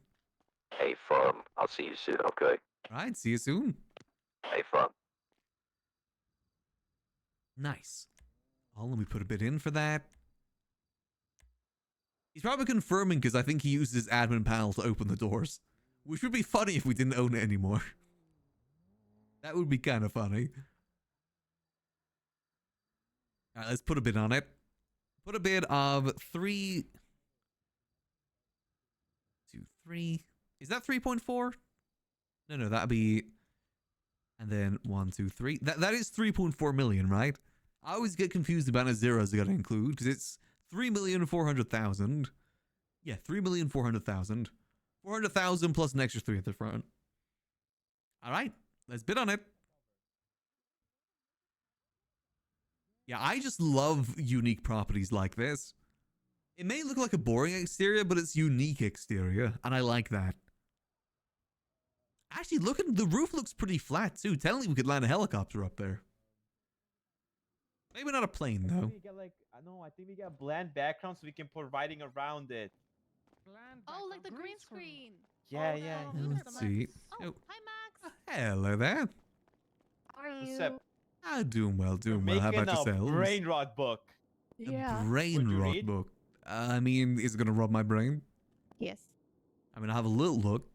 [SPEAKER 6] Hey, firm. I'll see you soon, okay?
[SPEAKER 1] Right, see you soon.
[SPEAKER 6] Hey, firm.
[SPEAKER 1] Nice. Oh, let me put a bid in for that. He's probably confirming because I think he used his admin panel to open the doors. Which would be funny if we didn't own it anymore. That would be kind of funny. Alright, let's put a bid on it. Put a bid of 3... 2, 3... Is that 3.4? No, that'd be... And then 1, 2, 3. That is 3.4 million, right? I always get confused about a zeros I gotta include, because it's 3,400,000. Yeah, 3,400,000. 400,000 plus an extra 3 at the front. Alright, let's bid on it. Yeah, I just love unique properties like this. It may look like a boring exterior, but it's unique exterior, and I like that. Actually, look at the roof looks pretty flat too. Technically, we could land a helicopter up there. Maybe not a plane though.
[SPEAKER 7] We get like I think we get bland background so we can put writing around it.
[SPEAKER 8] Oh, like the green screen.
[SPEAKER 7] Yeah,
[SPEAKER 8] Oh,
[SPEAKER 7] yeah.
[SPEAKER 8] no.
[SPEAKER 1] Yeah, let's see.
[SPEAKER 8] Oh,
[SPEAKER 1] Oh,
[SPEAKER 8] hi Max.
[SPEAKER 1] hello there.
[SPEAKER 8] How are
[SPEAKER 7] What's
[SPEAKER 8] you?
[SPEAKER 7] up?
[SPEAKER 1] Ah, doing well,
[SPEAKER 7] We're
[SPEAKER 1] doing well. How about
[SPEAKER 7] making a
[SPEAKER 1] yourselves?
[SPEAKER 7] brain rot book.
[SPEAKER 1] A brain
[SPEAKER 7] Would you
[SPEAKER 1] rot
[SPEAKER 7] read?
[SPEAKER 1] book. I mean, is it gonna rot my brain?
[SPEAKER 8] Yes.
[SPEAKER 1] I mean, I'll have a little look.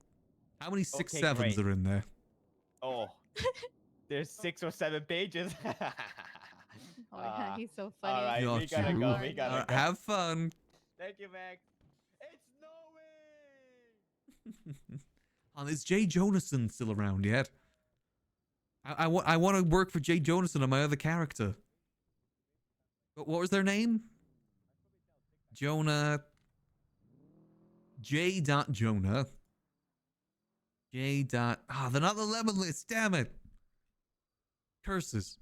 [SPEAKER 1] How many 6
[SPEAKER 7] Okay,
[SPEAKER 1] 7s
[SPEAKER 7] great.
[SPEAKER 1] are in there?
[SPEAKER 7] Oh, there's 6 or 7 pages.
[SPEAKER 8] Oh yeah, he's so funny.
[SPEAKER 7] all right, we
[SPEAKER 1] Got
[SPEAKER 7] gotta
[SPEAKER 1] you.
[SPEAKER 7] go. We gotta go.
[SPEAKER 1] Have fun.
[SPEAKER 7] Thank you, Max. It's snowing.
[SPEAKER 1] Oh, is Jay Jonathan still around yet? I want to work for Jay Jonathan on my other character. What was their name? Jonah. J. Jonah. J. Ah, they're not the lemon list. Damn it. Curses.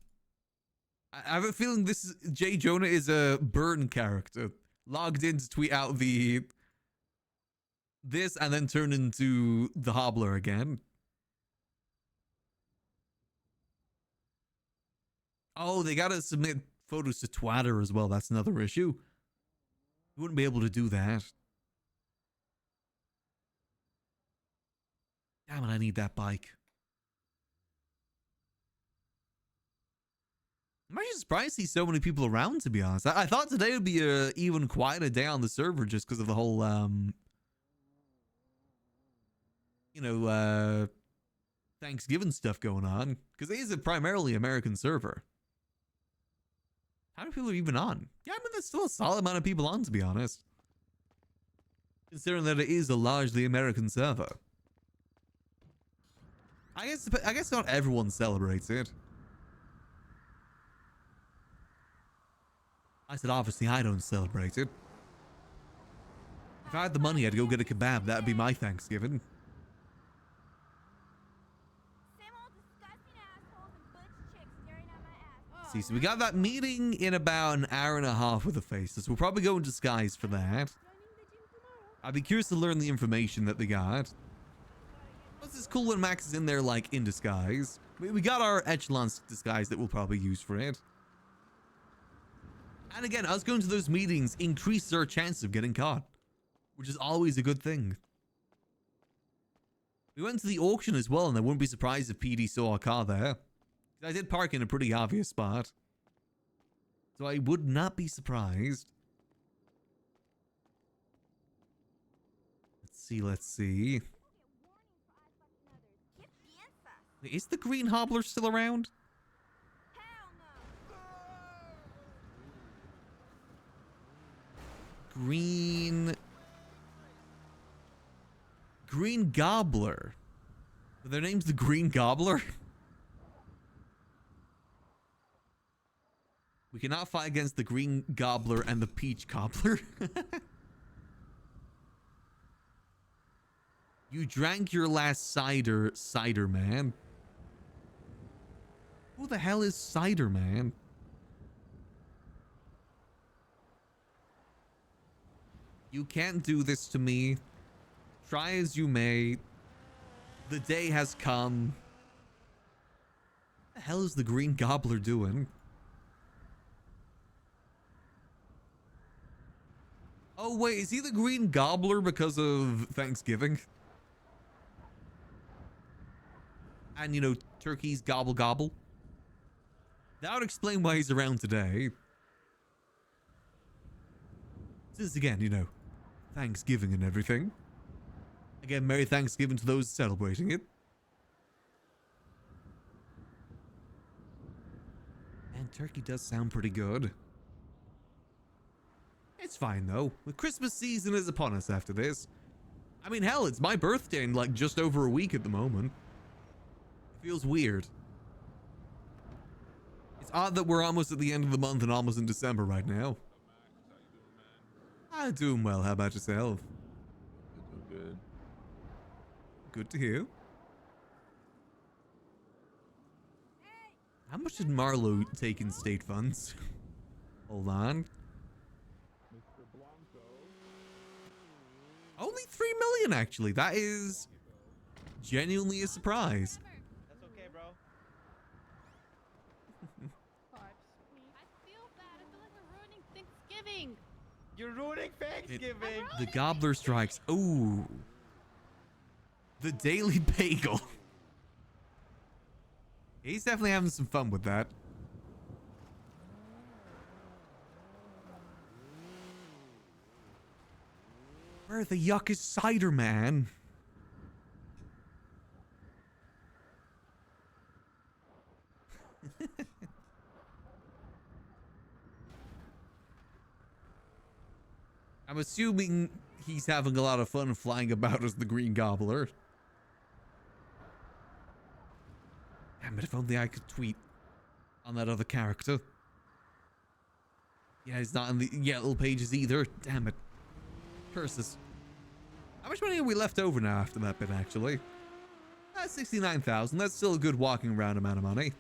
[SPEAKER 1] I have a feeling this is Jay Jonah is a Burn character logged in to tweet out this and then turn into the Hobbler again. Oh, they gotta submit photos to Twitter as well. That's another issue. You wouldn't be able to do that. Damn it, I need that bike. I'm actually surprised to see so many people around, to be honest. I thought today would be a even quieter day on the server just because of the whole, Thanksgiving stuff going on. Because it is a primarily American server. How many people are even on? Yeah, I mean, there's still a solid amount of people on, to be honest. Considering that it is a largely American server. I guess not everyone celebrates it. I said, obviously, I don't celebrate it. If I had the money, I'd go get a kebab. That'd be my Thanksgiving.
[SPEAKER 4] Same old disgusting assholes and butch chicks staring at my ass.
[SPEAKER 1] See, so we got that meeting in about an hour and a half with the faces. We'll probably go in disguise for that.
[SPEAKER 4] Joining the gym tomorrow.
[SPEAKER 1] I'd be curious to learn the information that they got. Plus, it's cool when Max is in there, like, in disguise. We got our echelon disguise that we'll probably use for it. And again, us going to those meetings increases our chance of getting caught, which is always a good thing. We went to the auction as well, and I wouldn't be surprised if PD saw a car there. I did park in a pretty obvious spot. So I would not be surprised. Let's see. Wait, is the green hobbler still around?
[SPEAKER 4] Hell no.
[SPEAKER 1] Green Gobbler. Their name's the Green Gobbler? We cannot fight against the Green Gobbler and the Peach Cobbler. You drank your last cider, Cider Man. Who the hell is Cider Man? You can't do this to me. Try as you may. The day has come. What the hell is the Green Gobbler doing? Oh wait, is he the Green Gobbler because of Thanksgiving? And, you know, turkeys gobble gobble. That would explain why he's around today. Since again, you know, Thanksgiving and everything. Again, Merry Thanksgiving to those celebrating it. And turkey does sound pretty good. It's fine though. The Christmas season is upon us after this. I mean, hell, it's my birthday in like just over a week at the moment. It feels weird. It's odd that we're almost at the end of the month and almost in December right now. I'm doing well. How about yourself?
[SPEAKER 9] Good.
[SPEAKER 1] Good to hear. How much did Marlowe take in state funds? Hold on. Only 3 million, actually. That is genuinely a surprise.
[SPEAKER 7] That's okay, bro.
[SPEAKER 8] I feel bad. I feel like we're ruining Thanksgiving.
[SPEAKER 7] You're ruining Thanksgiving.
[SPEAKER 1] The gobbler strikes. Ooh. The Daily Bagel. He's definitely having some fun with that. Where the yuck is cider, man? I'm assuming he's having a lot of fun flying about as the Green Gobbler. Damn it, if only I could tweet on that other character. Yeah, he's not in the yellow pages either. Damn it. Curses. How much money are we left over now after that bit, actually? 69,000. That's still a good walking around amount of money.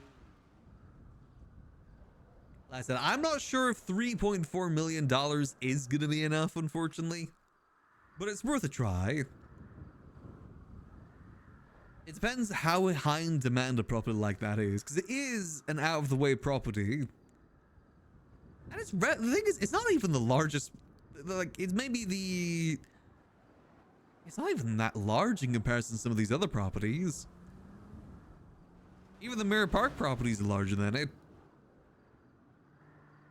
[SPEAKER 1] Like I said, I'm not sure if $3.4 million is going to be enough, unfortunately. But it's worth a try. It depends how high in demand a property like that is. Because it is an out-of-the-way property. And it's... The thing is, it's not even the largest... Like, it's maybe the... It's not even that large in comparison to some of these other properties. Even the Mirror Park properties are larger than it.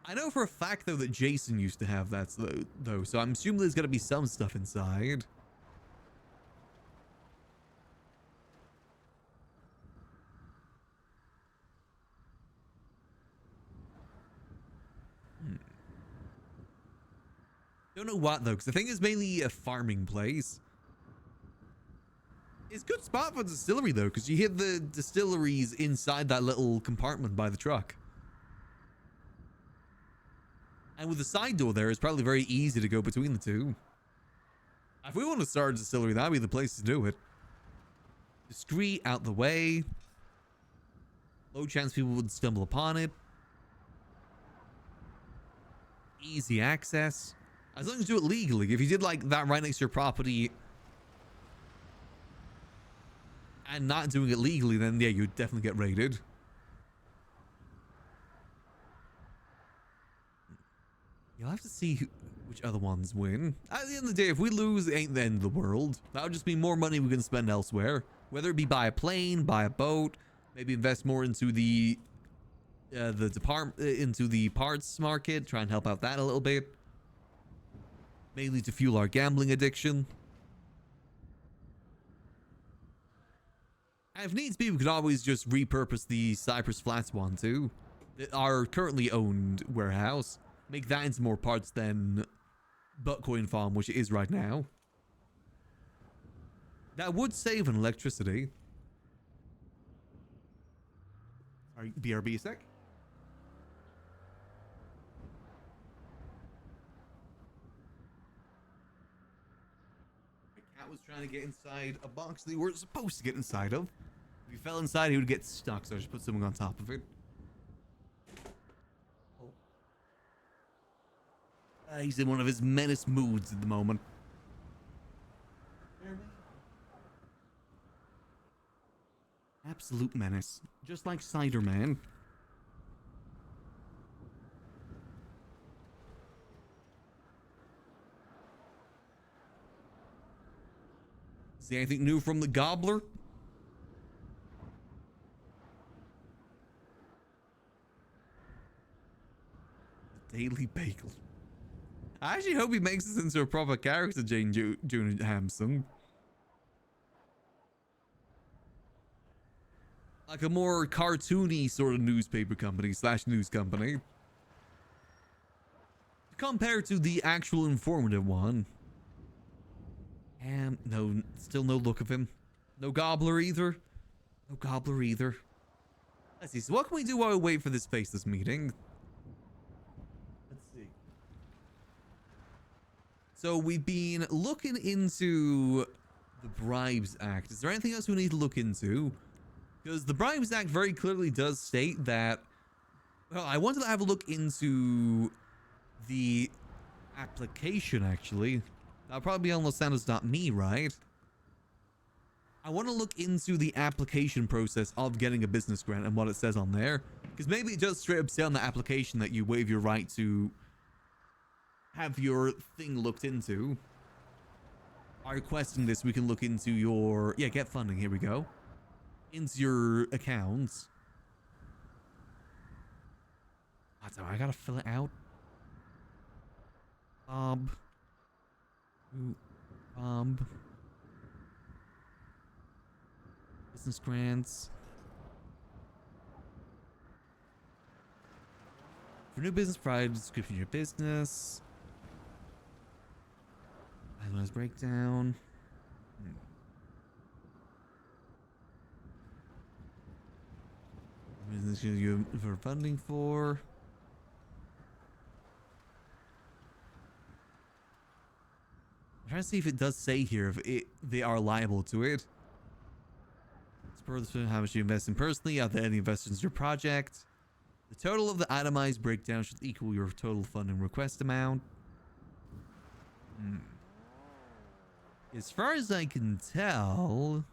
[SPEAKER 1] I know for a fact, though, that Jason used to have that, though, so I'm assuming there's got to be some stuff inside. Don't know what, though, because the thing is mainly a farming place. It's a good spot for a distillery, though, because you hit the distilleries inside that little compartment by the truck. And with the side door there, it's probably very easy to go between the two. If we want to start a distillery, that'd be the place to do it. Discreet, out the way. Low chance people would stumble upon it. Easy access. As long as you do it legally. If you did like that right next to your property and not doing it legally, then yeah, you'd definitely get raided. You'll have to see which other ones win. At the end of the day, if we lose, it ain't the end of the world. That'll just be more money we can spend elsewhere. Whether it be buy a plane, buy a boat, maybe invest more into the into the parts market, try and help out that a little bit. Mainly to fuel our gambling addiction. And if needs be, we could always just repurpose the Cypress Flats one too. Our currently owned warehouse. Make that into more parts than Buttcoin Farm, which it is right now. That would save on electricity. Sorry, BRB a sec. Was trying to get inside a box they weren't supposed to get inside of. If he fell inside, he would get stuck, so I just put something on top of it. He's in one of his menace moods at the moment. Absolute menace. Just like Cider Man. See anything new from the Gobbler? The Daily Bagel. I actually hope he makes this into a proper character, June Hamson. Like a more cartoony sort of newspaper company / news company. Compared to the actual informative one. No, still no look of him. No gobbler either. No gobbler either. Let's see. So what can we do while we wait for this faceless meeting? Let's see. So we've been looking into the Bribes Act. Is there anything else we need to look into? Because the Bribes Act very clearly does state that... Well, I wanted to have a look into the application, actually. That'll probably be on losantos.me, right? I want to look into the application process of getting a business grant and what it says on there. Because maybe it does straight up say on the application that you waive your right to have your thing looked into. By requesting this, we can look into your... Yeah, get funding. Here we go. Into your accounts. So I gotta fill it out. Business grants. For new business, provide description of your business. Itemized breakdown. Business you for funding for. I'm trying to see if it does say here if they are liable to it. Further, how much you invest in personally, are there any investors in your project? The total of the itemized breakdown should equal your total funding request amount. As far as I can tell...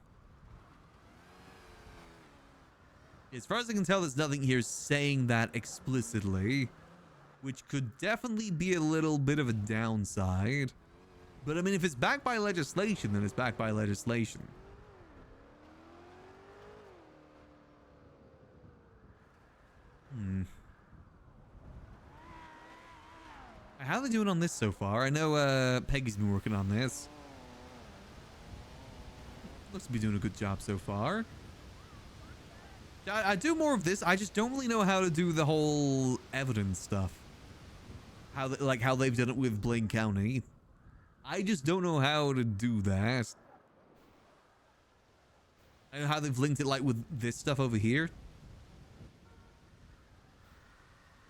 [SPEAKER 1] there's nothing here saying that explicitly. Which could definitely be a little bit of a downside. But I mean, if it's backed by legislation, then it's backed by legislation. How are they doing on this so far? I know Peggy's been working on this. Looks to be doing a good job so far. I do more of this. I just don't really know how to do the whole evidence stuff. How they've done it with Blaine County. I just don't know how to do that. I know how they've linked it like with this stuff over here.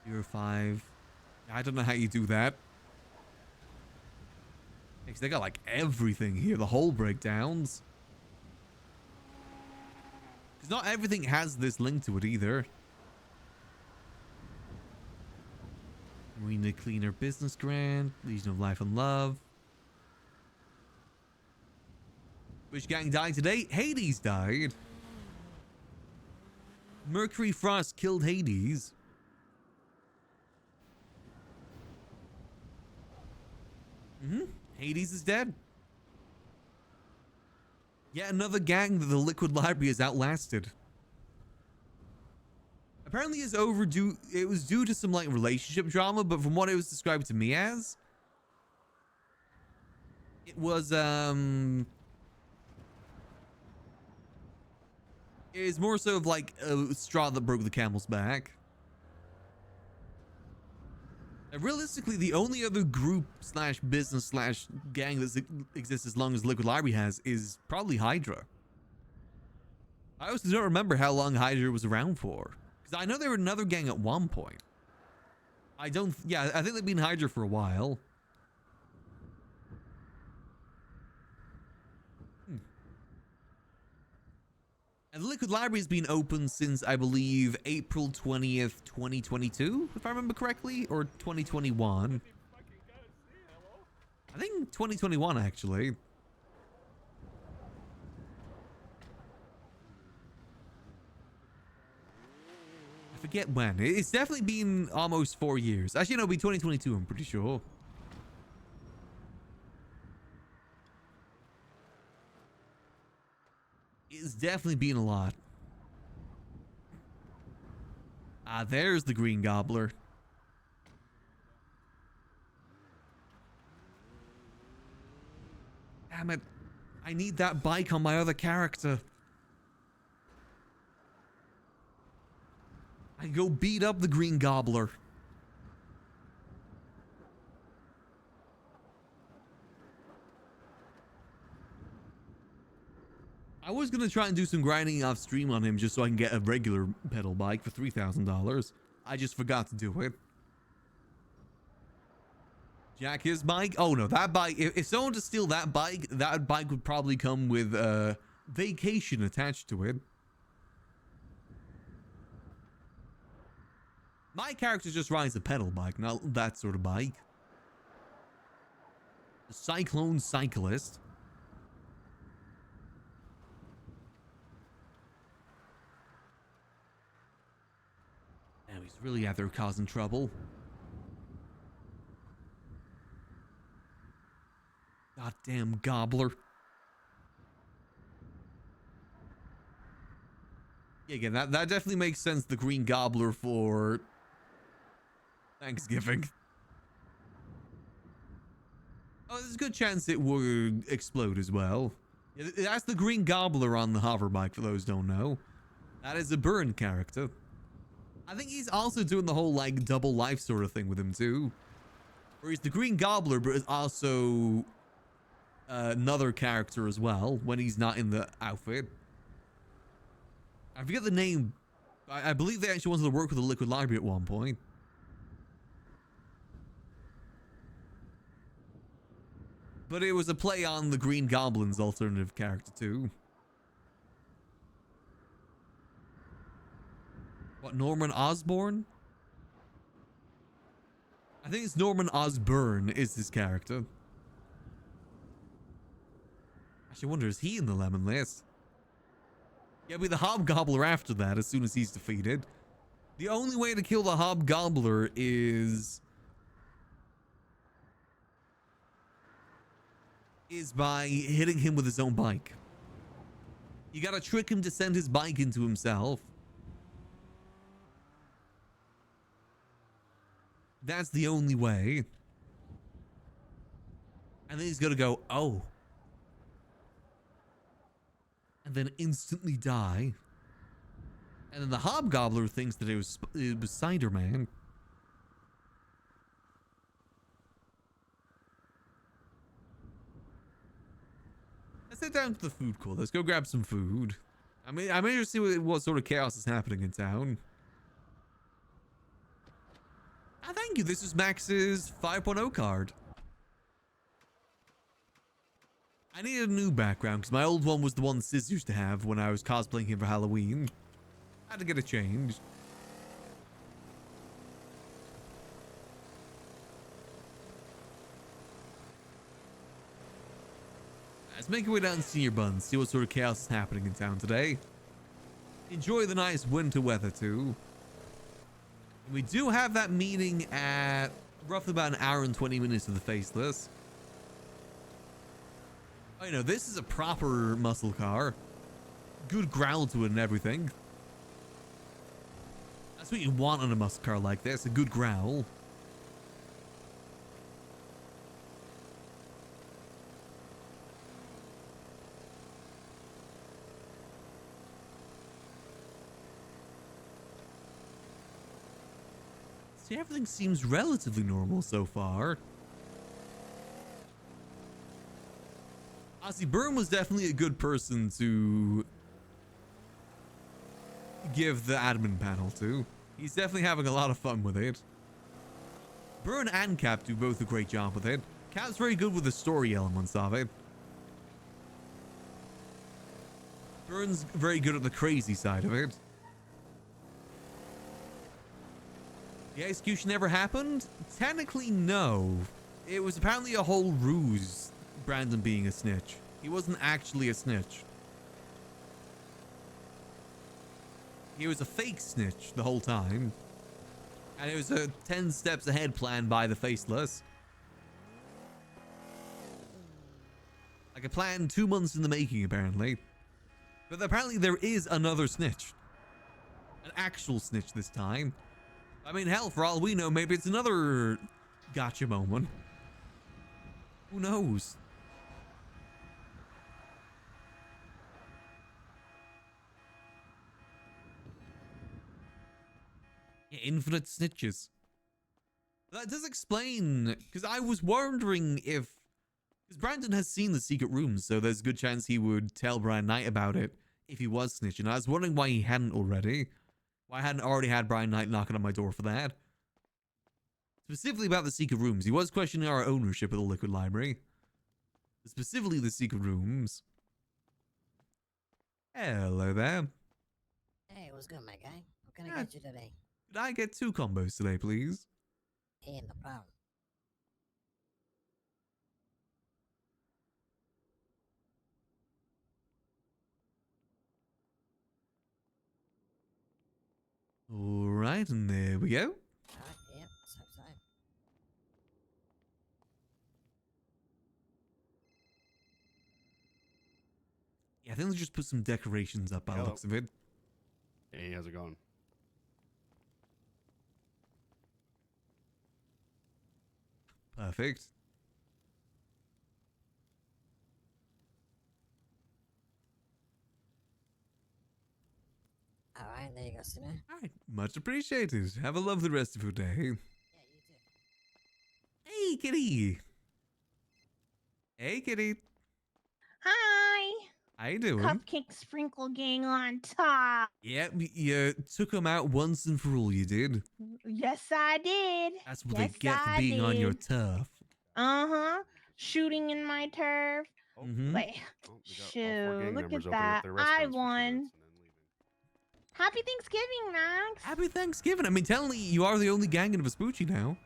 [SPEAKER 1] 05. I don't know how you do that. Because they got like everything here, the whole breakdowns. Because not everything has this link to it either. Marina Cleaner Business Grant, Legion of Life and Love. Which gang died today? Hades died. Mercury Frost killed Hades. Hades is dead. Yet another gang that the Liquid Library has outlasted. Apparently it's overdue. It was due to some like relationship drama, but from what it was described to me as, it was it's more so of like a straw that broke the camel's back. And realistically, the only other group slash business slash gang that exists as long as Liquid Library has is probably Hydra. I also don't remember how long Hydra was around for. Because I know they were another gang at one point. I think they've been Hydra for a while. And the Liquid Library has been open since, I believe, April 20th, 2022, if I remember correctly, or 2021. I think 2021, actually. I forget when. It's definitely been almost 4 years. Actually, no, it'll be 2022, I'm pretty sure. It's definitely been a lot. Ah, there's the Green Gobbler. Damn it. I need that bike on my other character. I go beat up the Green Gobbler. I was gonna try and do some grinding off stream on him just so I can get a regular pedal bike for $3,000. I just forgot to do it. Jack his bike? Oh no, that bike, if someone to steal that bike would probably come with vacation attached to it. My character just rides a pedal bike, not that sort of bike. The Cyclone Cyclist. Now he's really out there causing trouble. Goddamn gobbler. Yeah, again, that definitely makes sense, the green gobbler for Thanksgiving. Oh, there's a good chance it would explode as well. Yeah, that's the green gobbler on the hover bike, for those who don't know. That is a Burn character. I think he's also doing the whole, like, double life sort of thing with him, too. Where he's the green gobbler, but is also another character as well, when he's not in the outfit. I forget the name. I believe they actually wanted to work with the Liquid Library at one point. But it was a play on the Green Goblin's alternative character too. What, Norman Osborn? I think it's Norman Osborn is his character. Actually, I wonder, is he in the lemon list? Yeah, be the Hobgobbler after that, as soon as he's defeated. The only way to kill the Hobgobbler is by hitting him with his own bike. You gotta trick him to send his bike into himself. That's the only way. And then he's gonna go, oh. And then instantly die. And then the Hobgobbler thinks that it was Cider Man. Let's head down to the food court. Let's go grab some food. I'm interested to see what sort of chaos is happening in town. Ah, thank you. This is Max's 5.0 card. I need a new background because my old one was the one Sis used to have when I was cosplaying him for Halloween. I had to get it changed. Let's make our way down to Senior Buns, see what sort of chaos is happening in town today. Enjoy the nice winter weather too. We do have that meeting at roughly about an hour and 20 minutes of the Faceless. Oh, you know, this is a proper muscle car. Good growl to it and everything. That's what you want on a muscle car like this, a good growl. See, everything seems relatively normal so far. Ozzy Byrne was definitely a good person to give the admin panel to. He's definitely having a lot of fun with it. Byrne and Cap do both a great job with it. Cap's very good with the story elements of it. Byrne's very good at the crazy side of it. The execution never happened? Technically, no. It was apparently a whole ruse, Brandon being a snitch. He wasn't actually a snitch. He was a fake snitch the whole time. And it was a 10 steps ahead plan by the Faceless. Like a plan 2 months in the making, apparently. But apparently there is another snitch. An actual snitch this time. I mean, hell, for all we know, maybe it's another gotcha moment. Who knows? Yeah, infinite snitches. That does explain, because I was wondering if, Because Brandon has seen the secret rooms, so there's a good chance he would tell Brian Knight about it if he was snitching. I was wondering why he hadn't already. Why I hadn't already had Brian Knight knocking on my door for that. Specifically about the secret rooms. He was questioning our ownership of the Liquid Library. Specifically the secret rooms. Hello there.
[SPEAKER 10] Hey, what's good, my guy? What can I
[SPEAKER 1] Yeah.
[SPEAKER 10] get you today?
[SPEAKER 1] Could I get 2 combos today, please?
[SPEAKER 10] Hey, no problem.
[SPEAKER 1] Alright, and there we go.
[SPEAKER 10] Alright, yep, step aside.
[SPEAKER 1] Yeah, I think let's just put some decorations up by the
[SPEAKER 11] Hello.
[SPEAKER 1] looks of it.
[SPEAKER 11] Hey, how's it going?
[SPEAKER 1] Perfect.
[SPEAKER 10] Alright, there you go, Sinner.
[SPEAKER 1] Alright, much appreciated. Have a lovely rest of your day.
[SPEAKER 10] Yeah, you too.
[SPEAKER 1] Hey, kitty. Hey, kitty.
[SPEAKER 4] Hi.
[SPEAKER 1] How you doing?
[SPEAKER 4] Cupcake sprinkle gang on top.
[SPEAKER 1] Yeah, you took him out once and for all, you did.
[SPEAKER 4] Yes, I did.
[SPEAKER 1] That's what
[SPEAKER 4] Yes,
[SPEAKER 1] they get for
[SPEAKER 4] I
[SPEAKER 1] being on your
[SPEAKER 4] did.
[SPEAKER 1] turf.
[SPEAKER 4] Uh-huh. Shooting in my turf.
[SPEAKER 11] Oh,
[SPEAKER 1] Mhm.
[SPEAKER 4] Like,
[SPEAKER 11] oh, we got all 4
[SPEAKER 4] shoot,
[SPEAKER 11] gang
[SPEAKER 4] look
[SPEAKER 11] members
[SPEAKER 4] at
[SPEAKER 11] opening up
[SPEAKER 4] that.
[SPEAKER 11] their
[SPEAKER 4] I
[SPEAKER 11] restaurants for 2
[SPEAKER 4] won.
[SPEAKER 11] minutes and then leaving.
[SPEAKER 4] Happy Thanksgiving, Max.
[SPEAKER 1] Happy Thanksgiving. I mean, technically, you are the only gang in Vespucci now.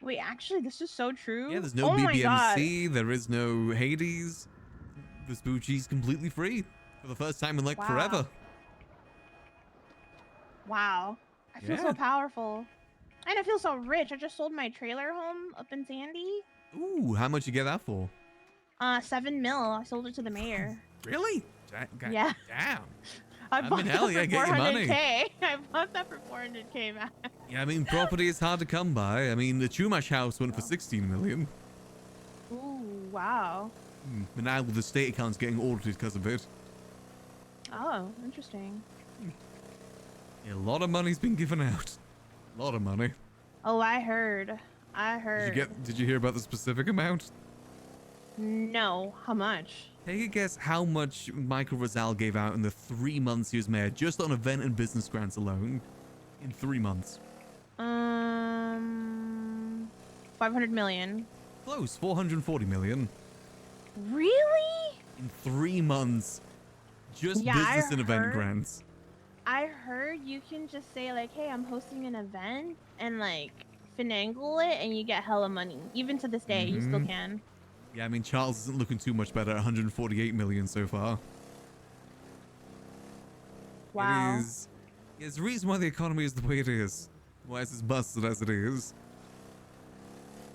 [SPEAKER 4] Wait, actually, this is so true.
[SPEAKER 1] Yeah, there's no
[SPEAKER 4] Oh my God.
[SPEAKER 1] BBMC. There is no Hades. Vespucci's completely free for the first time in like
[SPEAKER 4] Wow.
[SPEAKER 1] forever.
[SPEAKER 4] Wow. I feel
[SPEAKER 1] Yeah.
[SPEAKER 4] so powerful. And I feel so rich. I just sold my trailer home up in Sandy.
[SPEAKER 1] Ooh, how much you get that for?
[SPEAKER 4] 7 mil. I sold it to the mayor.
[SPEAKER 1] Really?
[SPEAKER 4] Yeah.
[SPEAKER 1] Damn.
[SPEAKER 4] I bought
[SPEAKER 1] mean,
[SPEAKER 4] that
[SPEAKER 1] hell
[SPEAKER 4] for
[SPEAKER 1] yeah, get your money.
[SPEAKER 4] 400K. I bought that for 400K, man.
[SPEAKER 1] Yeah, I mean, property is hard to come by. I mean, the Chumash house went for 16 million.
[SPEAKER 4] Ooh, wow.
[SPEAKER 1] But now the state account's getting audited because of it.
[SPEAKER 4] Oh, interesting.
[SPEAKER 1] Yeah, a lot of money's been given out. A lot of money.
[SPEAKER 4] Oh, I heard. I heard.
[SPEAKER 1] Did you hear about the specific amount?
[SPEAKER 4] No. How much?
[SPEAKER 1] Take a guess how much Michael Rizal gave out in the 3 months he was mayor, just on event and business grants alone. In 3 months.
[SPEAKER 4] 500 million.
[SPEAKER 1] Close, 440 million.
[SPEAKER 4] Really?
[SPEAKER 1] In 3 months. Just
[SPEAKER 4] Yeah, I
[SPEAKER 1] business and event
[SPEAKER 4] heard-
[SPEAKER 1] grants.
[SPEAKER 4] I heard you can just say like, "Hey, I'm hosting an event," and like finagle it, and you get hella money. Even to this day, you still
[SPEAKER 1] Mhm.
[SPEAKER 4] can.
[SPEAKER 1] Yeah, I mean, Charles isn't looking too much better. 148 million so far.
[SPEAKER 4] Wow.
[SPEAKER 1] It is. It's the reason why the economy is the way it is. Why it's as busted as it is.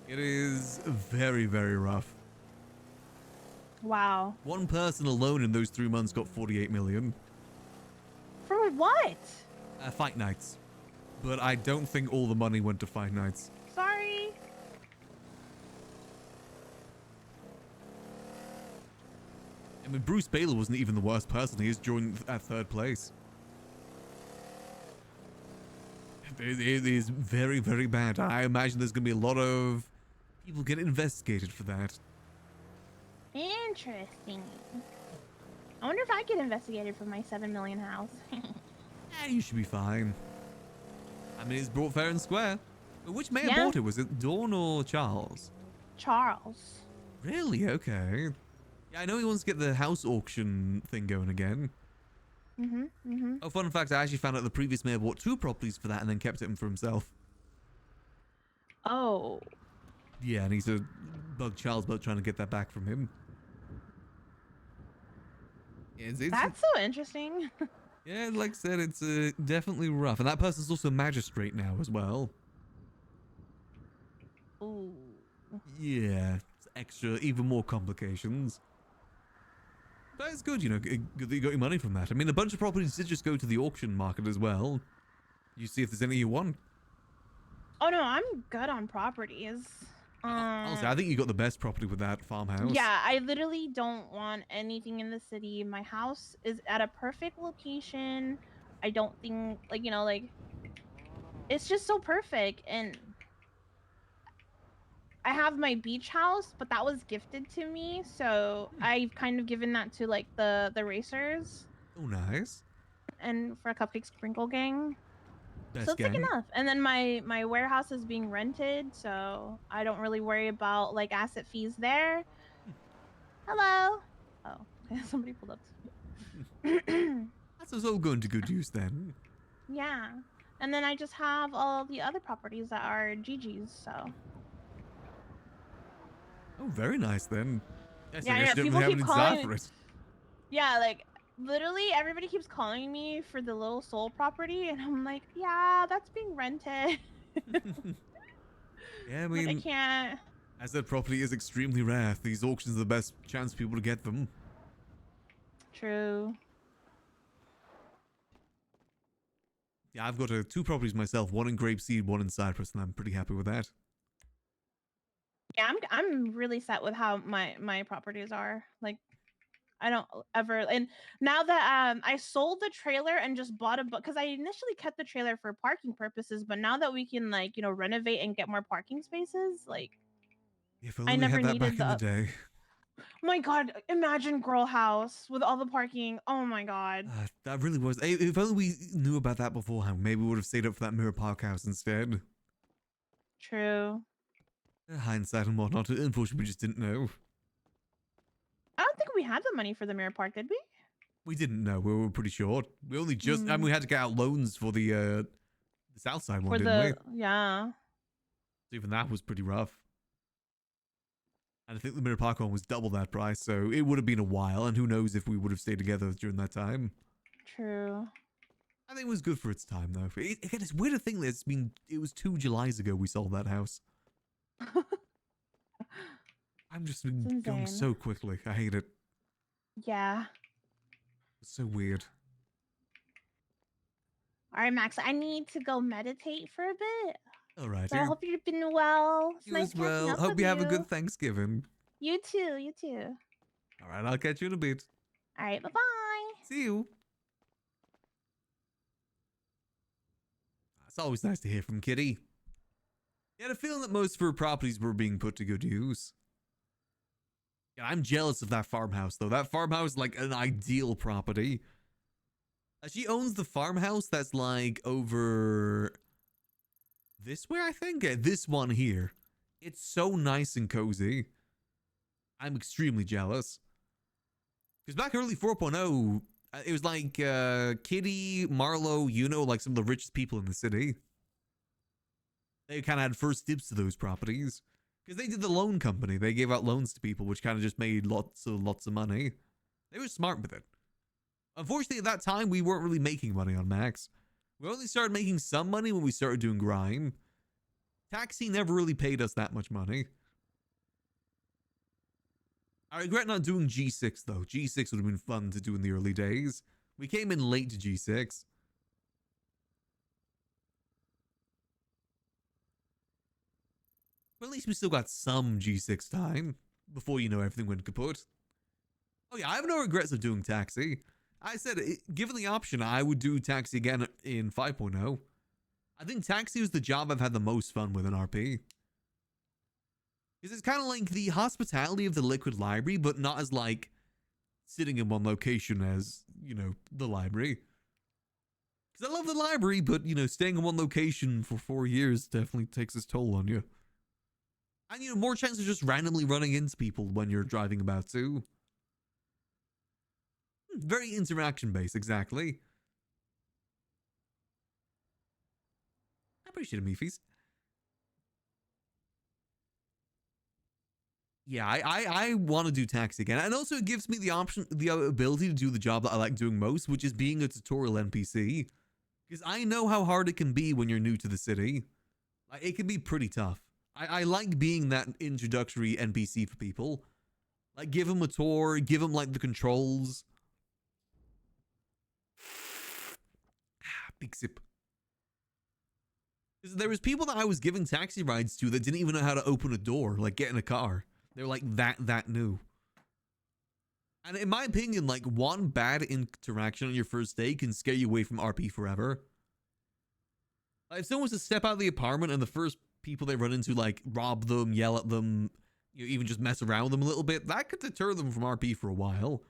[SPEAKER 1] It is very, very rough.
[SPEAKER 4] Wow.
[SPEAKER 1] One person alone in those 3 months got 48 million.
[SPEAKER 4] For what?
[SPEAKER 1] Fight nights. But I don't think all the money went to fight nights.
[SPEAKER 4] Sorry.
[SPEAKER 1] I mean, Bruce Baylor wasn't even the worst person. He is joined at 3rd place. It is very, very bad. I imagine there's going to be a lot of people getting investigated for that.
[SPEAKER 4] Interesting. I wonder if I get investigated for my 7 million house.
[SPEAKER 1] You should be fine. I mean, it's brought fair and square. But which mayor
[SPEAKER 4] Yeah.
[SPEAKER 1] bought it? Was it Dawn or Charles?
[SPEAKER 4] Charles.
[SPEAKER 1] Really? Okay. Yeah, I know he wants to get the house auction thing going again.
[SPEAKER 4] Mm-hmm.
[SPEAKER 1] Oh, fun fact, I actually found out the previous mayor bought 2 properties for that and then kept it for himself.
[SPEAKER 4] Oh.
[SPEAKER 1] Yeah, and he's a bug Charles about trying to get that back from him. Yeah,
[SPEAKER 4] That's so interesting.
[SPEAKER 1] yeah, like I said, it's definitely rough. And that person's also a magistrate now as well.
[SPEAKER 4] Ooh.
[SPEAKER 1] Yeah, it's extra, even more complications. But it's good, you know, good that you got your money from that. I mean, a bunch of properties did just go to the auction market as well. You see if there's any you want.
[SPEAKER 4] Oh no, I'm good on properties.
[SPEAKER 1] Honestly, I think you got the best property with that farmhouse.
[SPEAKER 4] Yeah, I literally don't want anything in the city. My house is at a perfect location. I don't think, like, you know, like, it's just so perfect. And I have my beach house, but that was gifted to me, so I've kind of given that to like the racers
[SPEAKER 1] Oh, nice.
[SPEAKER 4] and for a Cupcake Sprinkle Gang.
[SPEAKER 1] Best
[SPEAKER 4] So it's like
[SPEAKER 1] gang.
[SPEAKER 4] enough. And then my warehouse is being rented, so I don't really worry about like asset fees there. Hello. Oh, somebody pulled up.
[SPEAKER 1] That's us all going to good use then.
[SPEAKER 4] Yeah. And then I just have all the other properties that are GG's, so.
[SPEAKER 1] Oh, very nice then. Yes,
[SPEAKER 4] Yeah,
[SPEAKER 1] I guess
[SPEAKER 4] yeah,
[SPEAKER 1] you don't
[SPEAKER 4] people
[SPEAKER 1] have
[SPEAKER 4] keep
[SPEAKER 1] an
[SPEAKER 4] calling
[SPEAKER 1] inside for it.
[SPEAKER 4] Yeah, like literally everybody keeps calling me for the little soul property, and I'm like, yeah, that's being rented.
[SPEAKER 1] Yeah, I
[SPEAKER 4] Like,
[SPEAKER 1] mean,
[SPEAKER 4] I can't.
[SPEAKER 1] as that property is extremely rare, these auctions are the best chance for people to get them.
[SPEAKER 4] True.
[SPEAKER 1] Yeah, I've got two properties myself, one in Grapeseed, one in Cyprus, and I'm pretty happy with that.
[SPEAKER 4] Yeah, I'm really set with how my properties are. Like, I don't ever. And now that I sold the trailer and just bought a book, because I initially kept the trailer for parking purposes, but now that we can like renovate and get more parking spaces, like
[SPEAKER 1] If only
[SPEAKER 4] I
[SPEAKER 1] we
[SPEAKER 4] never
[SPEAKER 1] had that
[SPEAKER 4] needed
[SPEAKER 1] back in the day.
[SPEAKER 4] Oh my god, imagine Girl House with all the parking. Oh my god.
[SPEAKER 1] That really was. If only we knew about that beforehand, maybe we would have stayed up for that Mirror Park house instead.
[SPEAKER 4] True.
[SPEAKER 1] Hindsight and whatnot. Unfortunately, we just didn't know.
[SPEAKER 4] I don't think we had the money for the Mirror Park, did we?
[SPEAKER 1] We didn't know. We were pretty short. We only just, and we had to get out loans for the south side one,
[SPEAKER 4] For
[SPEAKER 1] didn't
[SPEAKER 4] the yeah.
[SPEAKER 1] we? Even that was pretty rough. And I think the Mirror Park one was double that price, so it would have been a while, and who knows if we would have stayed together during that time.
[SPEAKER 4] True.
[SPEAKER 1] I think it was good for its time, though. Again, it's weird to think that it was 2 Julys ago we sold that house. I'm just been going
[SPEAKER 4] insane.
[SPEAKER 1] so quickly. I hate it.
[SPEAKER 4] Yeah.
[SPEAKER 1] It's so weird.
[SPEAKER 4] All right, Max. I need to go meditate for a bit.
[SPEAKER 1] All right.
[SPEAKER 4] So I hope you've been well. It's
[SPEAKER 1] You
[SPEAKER 4] nice
[SPEAKER 1] as
[SPEAKER 4] catching
[SPEAKER 1] well.
[SPEAKER 4] up
[SPEAKER 1] Hope
[SPEAKER 4] with
[SPEAKER 1] you have a good Thanksgiving.
[SPEAKER 4] You too. You too.
[SPEAKER 1] All right, I'll catch you in a bit.
[SPEAKER 4] All right. Bye bye.
[SPEAKER 1] See you. It's always nice to hear from Kitty. You had a feeling that most of her properties were being put to good use. Yeah, I'm jealous of that farmhouse, though. That farmhouse is like an ideal property. She owns the farmhouse that's like over this way, I think. Yeah, this one here. It's so nice and cozy. I'm extremely jealous. Because back early 4.0, it was like Kitty, Marlo, like some of the richest people in the city. They kind of had first dibs to those properties. Because they did the loan company. They gave out loans to people, which kind of just made lots of money. They were smart with it. Unfortunately, at that time, we weren't really making money on Max. We only started making some money when we started doing grime. Taxi never really paid us that much money. I regret not doing G6, though. G6 would have been fun to do in the early days. We came in late to G6. But at least we still got some G6 time before, everything went kaput. Oh yeah, I have no regrets of doing Taxi. I said, given the option, I would do Taxi again in 5.0. I think Taxi was the job I've had the most fun with in RP. Because it's kind of like the hospitality of the Liquid Library, but not as like sitting in one location as, the library. Because I love the library, but, staying in one location for 4 years definitely takes its toll on you. And, more chance of just randomly running into people when you're driving about too. Very interaction-based, exactly. I appreciate it, Meefies. Yeah, I want to do Taxi again. And also it gives me the option, the ability to do the job that I like doing most, which is being a tutorial NPC. Because I know how hard it can be when you're new to the city. It can be pretty tough. I like being that introductory NPC for people. Like, give them a tour, give them, the controls. Big sip. Because there was people that I was giving taxi rides to that didn't even know how to open a door, get in a car. They were that new. And in my opinion, one bad interaction on your first day can scare you away from RP forever. If someone was to step out of the apartment and the first people they run into like rob them, yell at them, even just mess around with them a little bit, that could deter them from RP for a while.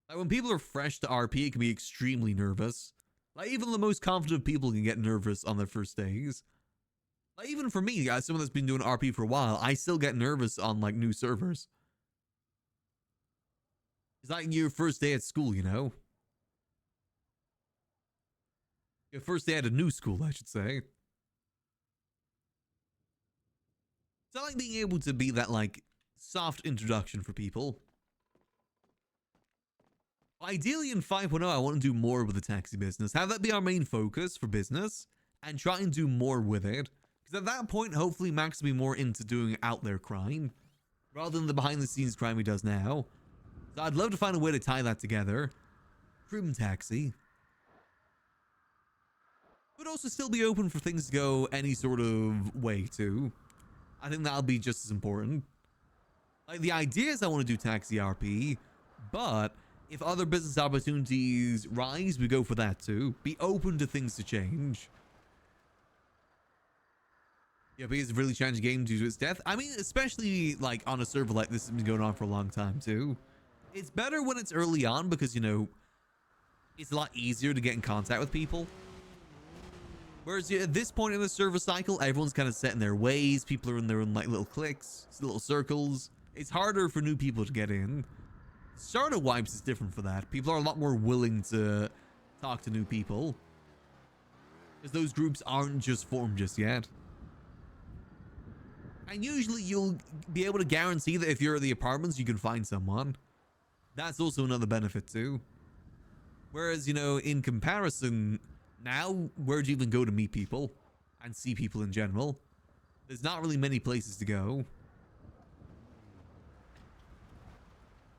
[SPEAKER 1] Like when people are fresh to RP, it can be extremely nervous. Like even the most confident people can get nervous on their first days. Like even for me, as someone that's been doing RP for a while, I still get nervous on like new servers. It's like your first day at school, you know? Your first day at a new school, I should say. It's not like being able to be that like soft introduction for people. Ideally in 5.0, I want to do more with the taxi business. Have that be our main focus for business and try and do more with it. Because at that point, hopefully Max will be more into doing out there crime rather than the behind the scenes crime he does now. So I'd love to find a way to tie that together. Crim taxi. But also still be open for things to go any sort of way too. I think that'll be just as important. Like the idea is I want to do taxi RP, but if other business opportunities rise, we go for that too. Be open to things to change. Yeah, but it's a really challenging game due to its death. I mean, especially like on a server like this has been going on for a long time too. It's better when it's early on because, you know, it's a lot easier to get in contact with people. Whereas at this point in the server cycle, everyone's kind of set in their ways. People are in their own like little cliques, little circles. It's harder for new people to get in. Starter wipes is different for that. People are a lot more willing to talk to new people. Because those groups aren't just formed just yet. And usually you'll be able to guarantee that if you're at the apartments, you can find someone. That's also another benefit too. Whereas, you know, in comparison, now, where do you even go to meet people and see people in general? There's not really many places to go.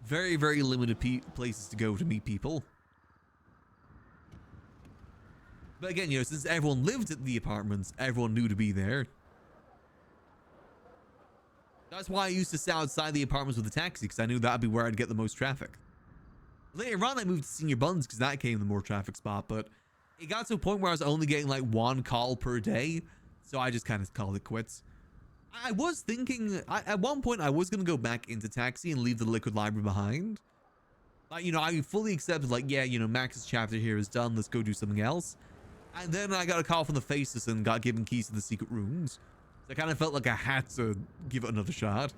[SPEAKER 1] Very, very limited places to go to meet people. But again, you know, since everyone lived at the apartments, everyone knew to be there. That's why I used to sit outside the apartments with a taxi, because I knew that'd be where I'd get the most traffic. Later on, I moved to Senior Buns because that came the more traffic spot, but it got to a point where I was only getting like one call per day, so I just kind of called it quits. I was thinking, at one point, I was going to go back into taxi and leave the liquid library behind. Like, you know, I fully accepted, like, yeah, you know, Max's chapter here is done, let's go do something else. And then I got a call from the Faces and got given keys to the secret rooms. So I kind of felt like I had to give it another shot.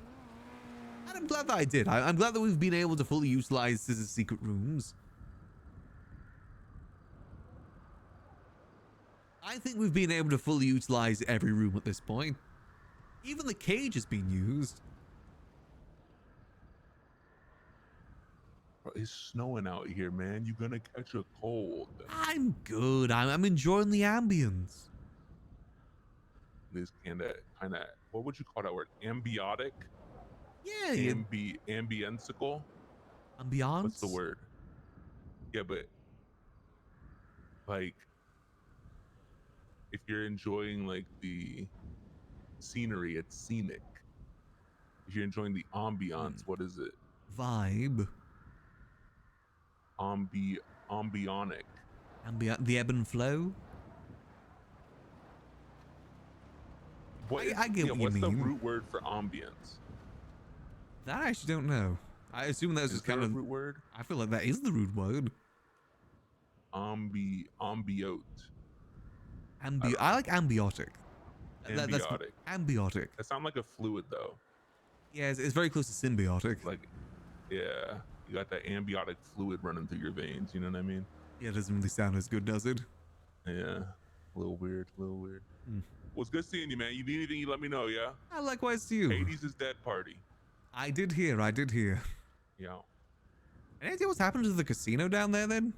[SPEAKER 1] And I'm glad that I did. I'm glad that we've been able to fully utilize this as secret rooms. I think we've been able to fully utilize every room at this point. Even the cage has been used.
[SPEAKER 9] Bro, it's snowing out here, man. You're gonna catch a cold.
[SPEAKER 1] I'm good. I'm enjoying the ambience.
[SPEAKER 9] This kind of, what would you call that word? Ambiotic?
[SPEAKER 1] Yeah.
[SPEAKER 9] Ambiensical?
[SPEAKER 1] Ambiance?
[SPEAKER 9] What's the word? Yeah, but like, if you're enjoying like the scenery, it's scenic. If you're enjoying the ambiance, what is it?
[SPEAKER 1] Vibe.
[SPEAKER 9] Ambionic.
[SPEAKER 1] The ebb and flow. I get what you mean.
[SPEAKER 9] What's the root word for ambience?
[SPEAKER 1] That I actually don't know. I assume that's just kind of
[SPEAKER 9] root word.
[SPEAKER 1] I feel like that is the root word.
[SPEAKER 9] Ambiote.
[SPEAKER 1] I like ambiotic.
[SPEAKER 9] Ambiotic.
[SPEAKER 1] Ambiotic.
[SPEAKER 9] That sounds like a fluid though.
[SPEAKER 1] Yeah, it's very close to symbiotic.
[SPEAKER 9] Like, yeah, you got that ambiotic fluid running through your veins. You know what I mean?
[SPEAKER 1] Yeah, it doesn't really sound as good, does it?
[SPEAKER 9] Yeah, a little weird. Well, it's good seeing you, man. You need anything, you let me know, yeah?
[SPEAKER 1] Likewise to you.
[SPEAKER 9] Hades is dead party.
[SPEAKER 1] I did hear.
[SPEAKER 9] Yeah.
[SPEAKER 1] Any idea what's happened to the casino down there then?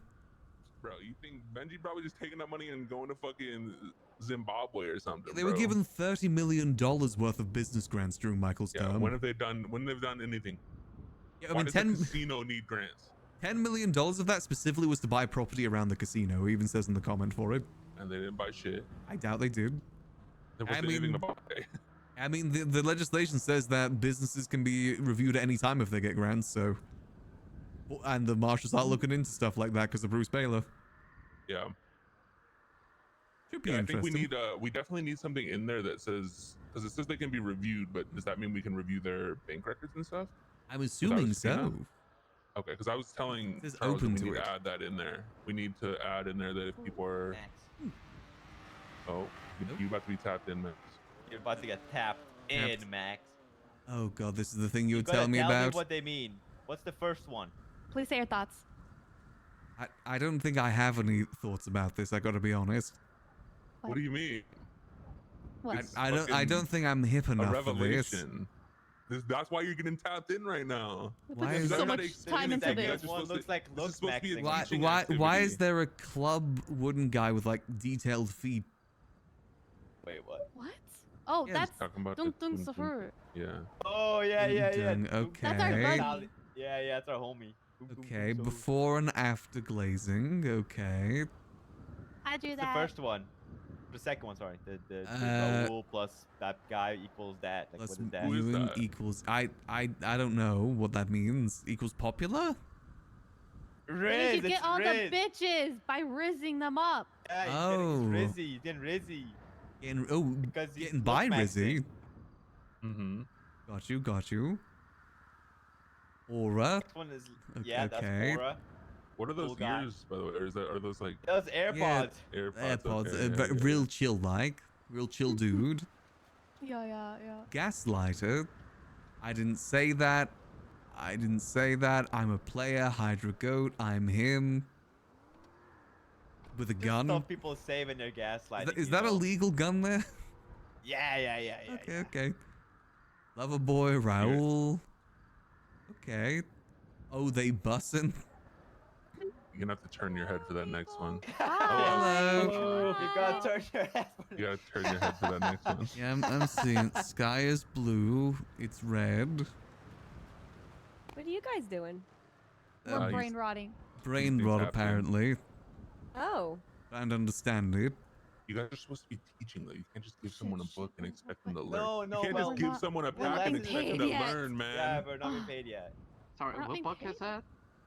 [SPEAKER 9] Bro, you think Benji probably just taking that money and going to fucking Zimbabwe or something?
[SPEAKER 1] They were given $30 million worth of business grants during Michael's term.
[SPEAKER 9] When have they done anything?
[SPEAKER 1] Yeah, I
[SPEAKER 9] Why
[SPEAKER 1] mean,
[SPEAKER 9] does the casino need grants?
[SPEAKER 1] $10 million of that specifically was to buy property around the casino. It even says in the comment for it.
[SPEAKER 9] And they didn't buy shit.
[SPEAKER 1] I doubt they did.
[SPEAKER 9] There wasn't anything to buy.
[SPEAKER 1] I mean, the legislation says that businesses can be reviewed at any time if they get grants, so... And the marshals are looking into stuff like that because of Bruce Baylor.
[SPEAKER 9] Yeah.
[SPEAKER 1] Should be
[SPEAKER 9] Yeah, I think
[SPEAKER 1] interesting.
[SPEAKER 9] we definitely need something in there that says, because it says they can be reviewed, but does that mean we can review their bank records and stuff?
[SPEAKER 1] I'm
[SPEAKER 9] 'Cause
[SPEAKER 1] assuming
[SPEAKER 9] Christina?
[SPEAKER 1] so.
[SPEAKER 9] Okay, because I was telling
[SPEAKER 1] says
[SPEAKER 9] Charles that
[SPEAKER 1] open
[SPEAKER 9] we
[SPEAKER 1] to
[SPEAKER 9] need
[SPEAKER 1] it.
[SPEAKER 9] to add that in there. We need to add in there that if people are,
[SPEAKER 7] Max,
[SPEAKER 9] oh,
[SPEAKER 1] Nope.
[SPEAKER 9] you about to be tapped in, Max.
[SPEAKER 7] you're about to get tapped in, Max.
[SPEAKER 1] Oh god, this is the thing you were
[SPEAKER 7] gotta
[SPEAKER 1] telling me
[SPEAKER 7] tell
[SPEAKER 1] about.
[SPEAKER 7] me what they mean. What's the first one?
[SPEAKER 8] Please say your thoughts.
[SPEAKER 1] I don't think I have any thoughts about this. I gotta be honest.
[SPEAKER 9] What do you mean?
[SPEAKER 8] What?
[SPEAKER 9] It's
[SPEAKER 1] I
[SPEAKER 9] fucking
[SPEAKER 1] don't think I'm hip
[SPEAKER 9] a
[SPEAKER 1] enough for this.
[SPEAKER 9] revelation. That's why you're getting tapped in right now.
[SPEAKER 1] Why
[SPEAKER 8] There's
[SPEAKER 1] is
[SPEAKER 8] so
[SPEAKER 1] that-
[SPEAKER 8] much time into this.
[SPEAKER 7] One looks like
[SPEAKER 9] this is supposed to be a
[SPEAKER 7] Max.
[SPEAKER 9] teaching
[SPEAKER 1] Why
[SPEAKER 9] activity.
[SPEAKER 1] is there a club wooden guy with like detailed feet?
[SPEAKER 7] Wait, what?
[SPEAKER 8] What? Oh,
[SPEAKER 1] Yeah,
[SPEAKER 8] that's
[SPEAKER 9] talking about
[SPEAKER 8] Dung
[SPEAKER 9] the
[SPEAKER 8] Dung
[SPEAKER 9] Dung Dung-
[SPEAKER 8] Sahur.
[SPEAKER 9] Yeah.
[SPEAKER 7] Oh yeah.
[SPEAKER 1] Dung,
[SPEAKER 8] That's our
[SPEAKER 1] okay.
[SPEAKER 8] buddy.
[SPEAKER 7] Yeah, that's our homie. Dum, dum,
[SPEAKER 1] Okay,
[SPEAKER 7] dum, so-
[SPEAKER 1] before and after glazing. Okay.
[SPEAKER 8] I do
[SPEAKER 7] The
[SPEAKER 8] that.
[SPEAKER 7] first one. The second one, sorry. The Raoul plus that guy equals that. Like,
[SPEAKER 1] Plus
[SPEAKER 7] what is that?
[SPEAKER 9] Who is
[SPEAKER 1] viewing
[SPEAKER 9] that?
[SPEAKER 1] equals I don't know what that means. Equals popular?
[SPEAKER 7] Riz,
[SPEAKER 8] you can get
[SPEAKER 7] it's
[SPEAKER 8] all
[SPEAKER 7] Riz.
[SPEAKER 8] the bitches by rizzing them up.
[SPEAKER 7] Yeah, he's
[SPEAKER 1] Oh.
[SPEAKER 7] getting Rizzy. Because he's
[SPEAKER 1] Getting by
[SPEAKER 7] look-maxing.
[SPEAKER 1] Rizzy.
[SPEAKER 9] Mm-hmm.
[SPEAKER 1] Got you. Aura.
[SPEAKER 7] Next one is
[SPEAKER 1] Okay,
[SPEAKER 7] yeah,
[SPEAKER 1] okay.
[SPEAKER 7] that's Aura.
[SPEAKER 9] What are those
[SPEAKER 7] Cool guy.
[SPEAKER 9] ears, by the way? Or are those like
[SPEAKER 7] Those AirPods.
[SPEAKER 9] AirPods? Okay,
[SPEAKER 1] AirPods. Real chill like. Real chill dude.
[SPEAKER 8] Yeah.
[SPEAKER 1] Gaslighter. I didn't say that. I'm a player. Hydra Goat. I'm him. With a
[SPEAKER 7] Just
[SPEAKER 1] gun.
[SPEAKER 7] stuff people say when they're gaslighting.
[SPEAKER 1] Is
[SPEAKER 7] you
[SPEAKER 1] that a
[SPEAKER 7] know?
[SPEAKER 1] legal gun there?
[SPEAKER 7] Yeah.
[SPEAKER 1] Okay. Lover boy, Raoul. Okay. Oh, they bussin'.
[SPEAKER 9] You're gonna have to turn your head for that next one.
[SPEAKER 1] Hello.
[SPEAKER 7] You gotta turn your head.
[SPEAKER 9] You gotta turn your head for that next one.
[SPEAKER 1] Yeah, I'm seeing sky is blue. It's red.
[SPEAKER 12] What are you guys doing?
[SPEAKER 8] We're
[SPEAKER 9] he's-
[SPEAKER 8] brain rotting.
[SPEAKER 1] Brain
[SPEAKER 9] He's
[SPEAKER 1] rot
[SPEAKER 9] tapped in.
[SPEAKER 1] apparently.
[SPEAKER 12] Oh.
[SPEAKER 1] Trying to understand it.
[SPEAKER 9] You guys are supposed to be teaching though. You can't just give someone a book and expect them to learn.
[SPEAKER 7] No,
[SPEAKER 9] You can't
[SPEAKER 7] well,
[SPEAKER 9] just give
[SPEAKER 8] not-
[SPEAKER 9] someone a
[SPEAKER 7] we're
[SPEAKER 9] pack and
[SPEAKER 7] not
[SPEAKER 9] expect them
[SPEAKER 8] paid
[SPEAKER 9] to
[SPEAKER 8] yet.
[SPEAKER 9] learn, man.
[SPEAKER 7] Yeah, we're not being paid yet.
[SPEAKER 11] Sorry,
[SPEAKER 8] We're not
[SPEAKER 11] what
[SPEAKER 8] being
[SPEAKER 11] book is
[SPEAKER 8] paid.
[SPEAKER 11] that?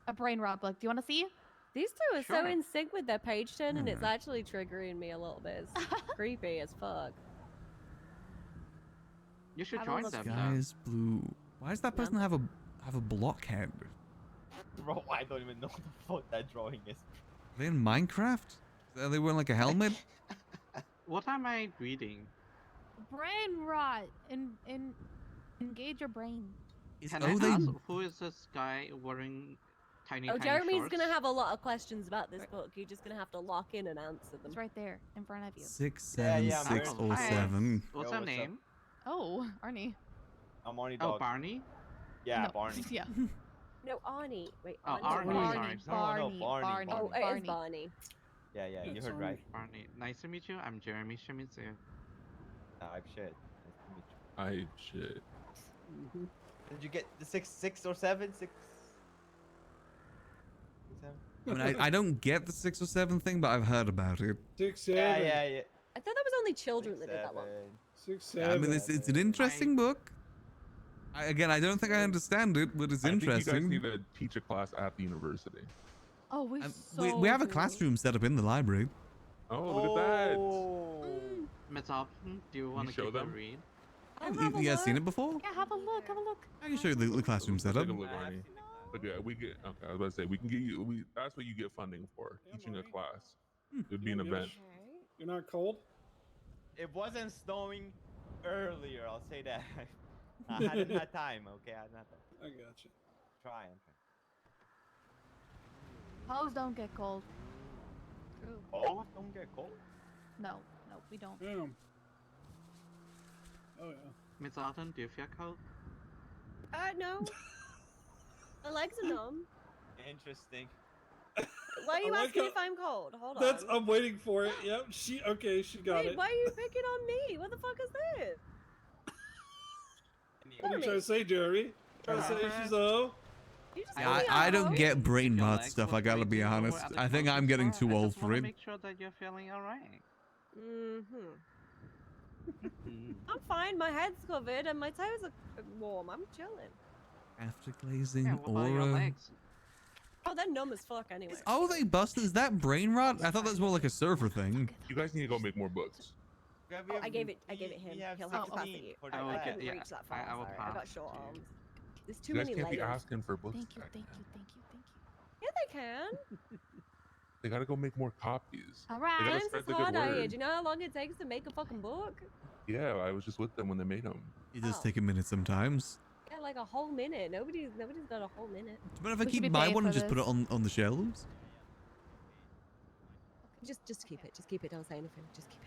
[SPEAKER 8] A brain rot book. Do you want to see?
[SPEAKER 12] These two are so
[SPEAKER 11] Sure.
[SPEAKER 12] in sync with their page turn, and it's
[SPEAKER 1] Yeah.
[SPEAKER 12] actually triggering me a little bit. It's creepy as fuck.
[SPEAKER 11] You should
[SPEAKER 8] Have a
[SPEAKER 11] join
[SPEAKER 8] look.
[SPEAKER 11] them.
[SPEAKER 1] Sky
[SPEAKER 11] then.
[SPEAKER 1] is blue. Why does that person have a blockhead?
[SPEAKER 7] Bro, I don't even know what the fuck that drawing is.
[SPEAKER 1] Are they in Minecraft? Are they wearing like a helmet?
[SPEAKER 11] What am I reading?
[SPEAKER 8] Brain rot. Engage your brain.
[SPEAKER 11] Can
[SPEAKER 1] oh,
[SPEAKER 11] I
[SPEAKER 1] they.
[SPEAKER 11] ask who is this guy wearing tiny,
[SPEAKER 12] Oh,
[SPEAKER 11] tiny
[SPEAKER 12] Jeremy's
[SPEAKER 11] shorts?
[SPEAKER 12] gonna have a lot of questions about this book. You're just gonna have to lock in and answer them.
[SPEAKER 8] It's right there in front of you.
[SPEAKER 1] 6,
[SPEAKER 7] Yeah,
[SPEAKER 1] 7,
[SPEAKER 7] yeah, I'm
[SPEAKER 1] 6,
[SPEAKER 11] wearing
[SPEAKER 1] or
[SPEAKER 11] shorts.
[SPEAKER 1] 7.
[SPEAKER 11] What's
[SPEAKER 7] Yo,
[SPEAKER 11] her
[SPEAKER 7] what's up?
[SPEAKER 11] name?
[SPEAKER 8] Oh, Arnie.
[SPEAKER 7] I'm Arnie
[SPEAKER 11] Oh,
[SPEAKER 7] dog.
[SPEAKER 11] Barney?
[SPEAKER 7] Yeah,
[SPEAKER 8] No,
[SPEAKER 7] Barney.
[SPEAKER 8] Yeah.
[SPEAKER 12] No, Arnie. Wait,
[SPEAKER 11] Oh,
[SPEAKER 12] Arnie.
[SPEAKER 11] Arnie, sorry.
[SPEAKER 7] No, Barney.
[SPEAKER 12] Oh, it
[SPEAKER 8] Barney.
[SPEAKER 12] is Barney.
[SPEAKER 7] Yeah, you heard right.
[SPEAKER 11] Barney. Nice to meet you. I'm Jeremy Shimizu.
[SPEAKER 7] I'm shit. Nice to meet you.
[SPEAKER 9] Shit.
[SPEAKER 7] Did you get the 6 or 7? 6. 7?
[SPEAKER 1] I mean, I don't get the 6 or 7 thing, but I've heard about it.
[SPEAKER 13] 6, 7.
[SPEAKER 7] Yeah.
[SPEAKER 12] I thought that was only children that did that one.
[SPEAKER 13] 6, 7.
[SPEAKER 1] I mean, it's an interesting book. Again, I don't think I understand it, but it's
[SPEAKER 9] I think you guys
[SPEAKER 1] interesting.
[SPEAKER 9] need to teach a class at the university.
[SPEAKER 8] Oh, we
[SPEAKER 1] We have a classroom set up in the library.
[SPEAKER 9] Oh, look at that.
[SPEAKER 11] Miss Upton, do you want to
[SPEAKER 9] show
[SPEAKER 11] give
[SPEAKER 9] them?
[SPEAKER 11] a read?
[SPEAKER 1] You guys seen it before?
[SPEAKER 8] Yeah, have a look. Have a look.
[SPEAKER 1] I can show you the classroom
[SPEAKER 9] Let's
[SPEAKER 1] setup.
[SPEAKER 9] take a look, Arnie. Look, yeah, we get. Okay, I was about to say we can get you. That's what you get funding for. Teaching a class. It would be an event.
[SPEAKER 13] You're not cold?
[SPEAKER 7] It wasn't snowing earlier, I'll say that. I hadn't had time, okay? I hadn't had time.
[SPEAKER 13] I got you.
[SPEAKER 7] Trying.
[SPEAKER 8] Clothes don't get cold. True.
[SPEAKER 7] Oh, don't get cold.
[SPEAKER 8] No, we don't.
[SPEAKER 13] Damn. Oh, yeah.
[SPEAKER 11] Miss Upton, do you feel cold?
[SPEAKER 12] No. My legs are numb.
[SPEAKER 7] Interesting.
[SPEAKER 12] Why are you
[SPEAKER 13] I like
[SPEAKER 12] asking
[SPEAKER 13] how-
[SPEAKER 12] if I'm cold? Hold on.
[SPEAKER 13] That's. I'm waiting for it. Yep. She got
[SPEAKER 12] Wait,
[SPEAKER 13] it.
[SPEAKER 12] why are you picking on me? What the fuck is this?
[SPEAKER 13] What are you trying to say, Jeremy? Trying to say she's
[SPEAKER 12] You just
[SPEAKER 1] Yeah,
[SPEAKER 12] called me
[SPEAKER 1] I
[SPEAKER 12] out.
[SPEAKER 1] don't get brain
[SPEAKER 11] Your
[SPEAKER 1] rot
[SPEAKER 11] legs
[SPEAKER 1] stuff.
[SPEAKER 11] look
[SPEAKER 1] I gotta
[SPEAKER 11] way
[SPEAKER 1] be
[SPEAKER 11] too lower
[SPEAKER 1] honest.
[SPEAKER 11] at the
[SPEAKER 1] I think I'm
[SPEAKER 11] closest
[SPEAKER 1] getting
[SPEAKER 11] door.
[SPEAKER 1] too
[SPEAKER 11] I
[SPEAKER 1] old
[SPEAKER 11] just
[SPEAKER 1] for
[SPEAKER 11] wanna
[SPEAKER 1] it.
[SPEAKER 11] make sure that you're feeling alright.
[SPEAKER 12] I'm fine. My head's covered and my toes are warm. I'm chilling.
[SPEAKER 1] After glazing,
[SPEAKER 11] Yeah, what about your
[SPEAKER 1] aura.
[SPEAKER 11] legs?
[SPEAKER 12] Oh, they're numb as fuck anyway.
[SPEAKER 1] Oh, they busted. Is that brain rot? I thought that was more like a surfer thing.
[SPEAKER 9] You guys need to go make more books.
[SPEAKER 12] Oh, I gave it him. He'll have to pass it you. I couldn't reach that far.
[SPEAKER 11] I will
[SPEAKER 12] Sorry. I got
[SPEAKER 11] pass
[SPEAKER 12] short
[SPEAKER 11] to you.
[SPEAKER 12] arms. There's too
[SPEAKER 9] You guys
[SPEAKER 12] many
[SPEAKER 9] can't
[SPEAKER 12] layers.
[SPEAKER 9] be asking for books.
[SPEAKER 8] Thank you,
[SPEAKER 9] back
[SPEAKER 8] thank
[SPEAKER 9] then.
[SPEAKER 8] you, thank you, thank you.
[SPEAKER 12] Yeah, they can.
[SPEAKER 9] They gotta go make more copies.
[SPEAKER 8] All
[SPEAKER 9] They
[SPEAKER 8] right.
[SPEAKER 9] gotta
[SPEAKER 12] Times
[SPEAKER 9] spread
[SPEAKER 12] is
[SPEAKER 9] the good
[SPEAKER 12] hard out here.
[SPEAKER 9] word.
[SPEAKER 12] Do you know how long it takes to make a fucking book?
[SPEAKER 9] Yeah, I was just with them when they made them.
[SPEAKER 1] It does
[SPEAKER 12] Oh.
[SPEAKER 1] take a minute sometimes.
[SPEAKER 12] Yeah, like a whole minute. Nobody's got a whole minute.
[SPEAKER 1] But if I
[SPEAKER 8] We should be
[SPEAKER 1] keep my
[SPEAKER 8] paying
[SPEAKER 1] one
[SPEAKER 8] for
[SPEAKER 1] and just put it
[SPEAKER 8] this.
[SPEAKER 1] on the shelves.
[SPEAKER 12] Just keep it. Just keep it. Don't say anything. Just keep it.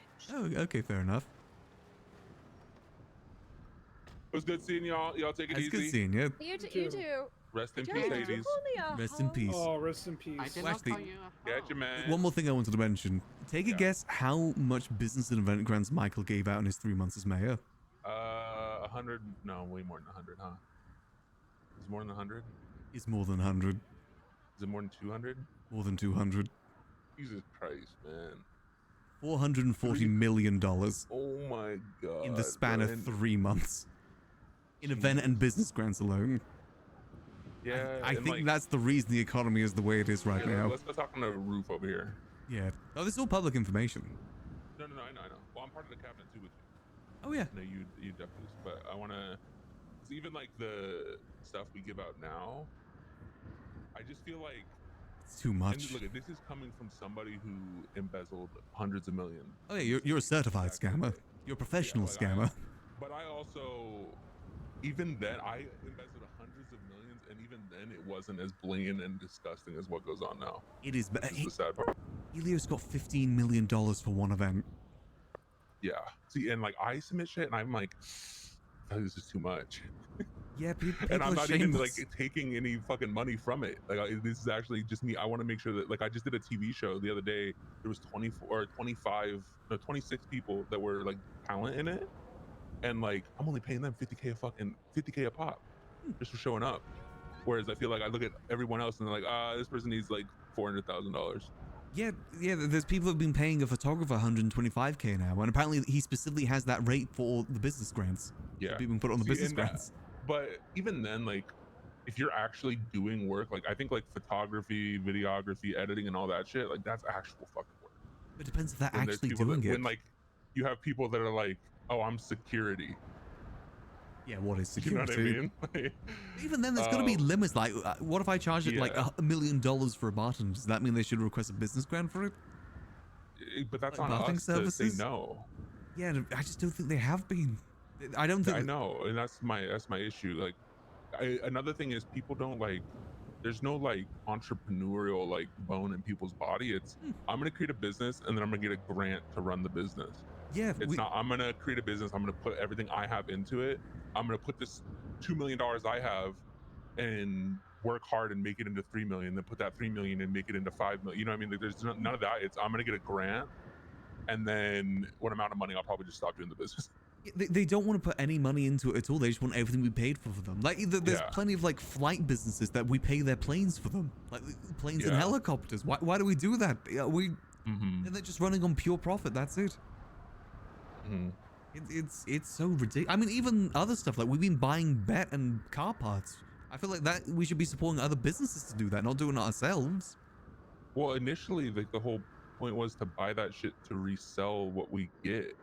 [SPEAKER 1] Oh, okay, fair enough.
[SPEAKER 9] It was good seeing y'all. Y'all take it
[SPEAKER 1] It's
[SPEAKER 9] easy.
[SPEAKER 1] good seeing you.
[SPEAKER 12] You too.
[SPEAKER 9] Rest in
[SPEAKER 12] Jerry,
[SPEAKER 9] peace,
[SPEAKER 12] did you
[SPEAKER 9] ladies.
[SPEAKER 12] call me a
[SPEAKER 1] Rest in
[SPEAKER 12] hoe?
[SPEAKER 1] peace.
[SPEAKER 13] Oh, rest in peace.
[SPEAKER 11] I did
[SPEAKER 1] Well,
[SPEAKER 11] not call
[SPEAKER 1] actually-
[SPEAKER 11] you a
[SPEAKER 9] Get
[SPEAKER 11] hoe.
[SPEAKER 9] your man.
[SPEAKER 1] One more thing I wanted to mention. Take a
[SPEAKER 9] Yeah.
[SPEAKER 1] guess how much business and event grants Michael gave out in his 3 months as mayor.
[SPEAKER 9] 100. No, way more than 100, huh? Is it more than 100?
[SPEAKER 1] It's more than 100.
[SPEAKER 9] Is it more than 200?
[SPEAKER 1] More than 200.
[SPEAKER 9] Jesus Christ, man.
[SPEAKER 1] $440 million
[SPEAKER 9] Oh my god.
[SPEAKER 1] in the span
[SPEAKER 9] bro.
[SPEAKER 1] of
[SPEAKER 9] And-
[SPEAKER 1] 3 months. In event and business grants alone.
[SPEAKER 9] Yeah,
[SPEAKER 1] I
[SPEAKER 9] and,
[SPEAKER 1] think
[SPEAKER 9] like,
[SPEAKER 1] that's the reason the economy is the way it is right
[SPEAKER 9] yeah,
[SPEAKER 1] now.
[SPEAKER 9] Let's go talk on the roof over here.
[SPEAKER 1] Yeah. Oh, this is all public information.
[SPEAKER 9] No, I know. Well, I'm part of the cabinet too with you.
[SPEAKER 1] Oh, yeah.
[SPEAKER 9] No, you definitely. But I want to. Even like the stuff we give out now, I just feel like
[SPEAKER 1] It's too
[SPEAKER 9] and
[SPEAKER 1] much.
[SPEAKER 9] look, this is coming from somebody who embezzled hundreds of millions.
[SPEAKER 1] Oh, yeah, you're a certified
[SPEAKER 9] Back in the
[SPEAKER 1] scammer.
[SPEAKER 9] day.
[SPEAKER 1] You're a professional
[SPEAKER 9] like, I-
[SPEAKER 1] scammer.
[SPEAKER 9] But I also, even then, I embezzled hundreds of millions, and even then, it wasn't as blatant and disgusting as what goes on now.
[SPEAKER 1] It is.
[SPEAKER 9] This is the sad part.
[SPEAKER 1] Elio's got $15 million for one event.
[SPEAKER 9] Yeah. See, and like I submit shit, and I'm like, this is too much.
[SPEAKER 1] Yeah, people
[SPEAKER 9] And I'm
[SPEAKER 1] are
[SPEAKER 9] not even
[SPEAKER 1] shameless.
[SPEAKER 9] like taking any fucking money from it. Like this is actually just me. I want to make sure that like I just did a TV show the other day. There was 26 people that were like talent in it, and like I'm only paying them 50K a pop just for showing up. Whereas I feel like I look at everyone else and they're like, this person needs like $400,000.
[SPEAKER 1] Yeah, there's people who've been paying a photographer $125K now, and apparently he specifically has that rate for the business grants.
[SPEAKER 9] Yeah.
[SPEAKER 1] So people can put it on the
[SPEAKER 9] See,
[SPEAKER 1] business
[SPEAKER 9] and
[SPEAKER 1] grants.
[SPEAKER 9] But even then, like, if you're actually doing work, like I think like photography, videography, editing, and all that shit, like that's actual fucking work.
[SPEAKER 1] It depends if they're
[SPEAKER 9] When there's
[SPEAKER 1] actually
[SPEAKER 9] people
[SPEAKER 1] doing
[SPEAKER 9] that,
[SPEAKER 1] it.
[SPEAKER 9] When like you have people that are like, oh, I'm security.
[SPEAKER 1] Yeah, what is
[SPEAKER 9] You know
[SPEAKER 1] security?
[SPEAKER 9] what I mean?
[SPEAKER 1] Even then, there's got to be limits. Like, what if I charge it like
[SPEAKER 9] Yeah.
[SPEAKER 1] $1 million for a bartender? Does that mean they should request a business grant for it?
[SPEAKER 9] But that's
[SPEAKER 1] Like
[SPEAKER 9] on
[SPEAKER 1] bartering
[SPEAKER 9] us to
[SPEAKER 1] services?
[SPEAKER 9] say no.
[SPEAKER 1] Yeah, I just don't think they have been. I don't think.
[SPEAKER 9] I know, and that's my issue. Like, another thing is people don't like. There's no like entrepreneurial like bone in people's body. It's I'm gonna create a business and then I'm gonna get a grant to run the business.
[SPEAKER 1] Yeah,
[SPEAKER 9] It's not. I'm gonna create a business. I'm gonna put everything I have into it. I'm gonna put this $2 million I have and work hard and make it into 3 million. Then put that 3 million and make it into 5 million. You know what I mean? Like, there's none of that. It's I'm gonna get a grant, and then what amount of money I'll probably just stop doing the business.
[SPEAKER 1] They don't want to put any money into it at all. They just want everything to be paid for them. Like there's
[SPEAKER 9] Yeah.
[SPEAKER 1] plenty of like flight businesses that we pay their planes for them, like planes and
[SPEAKER 9] Yeah.
[SPEAKER 1] helicopters. Why do we do that? We
[SPEAKER 9] Mm-hmm.
[SPEAKER 1] and they're just running on pure profit. That's it.
[SPEAKER 9] Mm-hmm.
[SPEAKER 1] It's so ridiculous. I mean, even other stuff like we've been buying bet and car parts. I feel like that we should be supporting other businesses to do that, not doing it ourselves.
[SPEAKER 9] Well, initially, like the whole point was to buy that shit to resell what we get.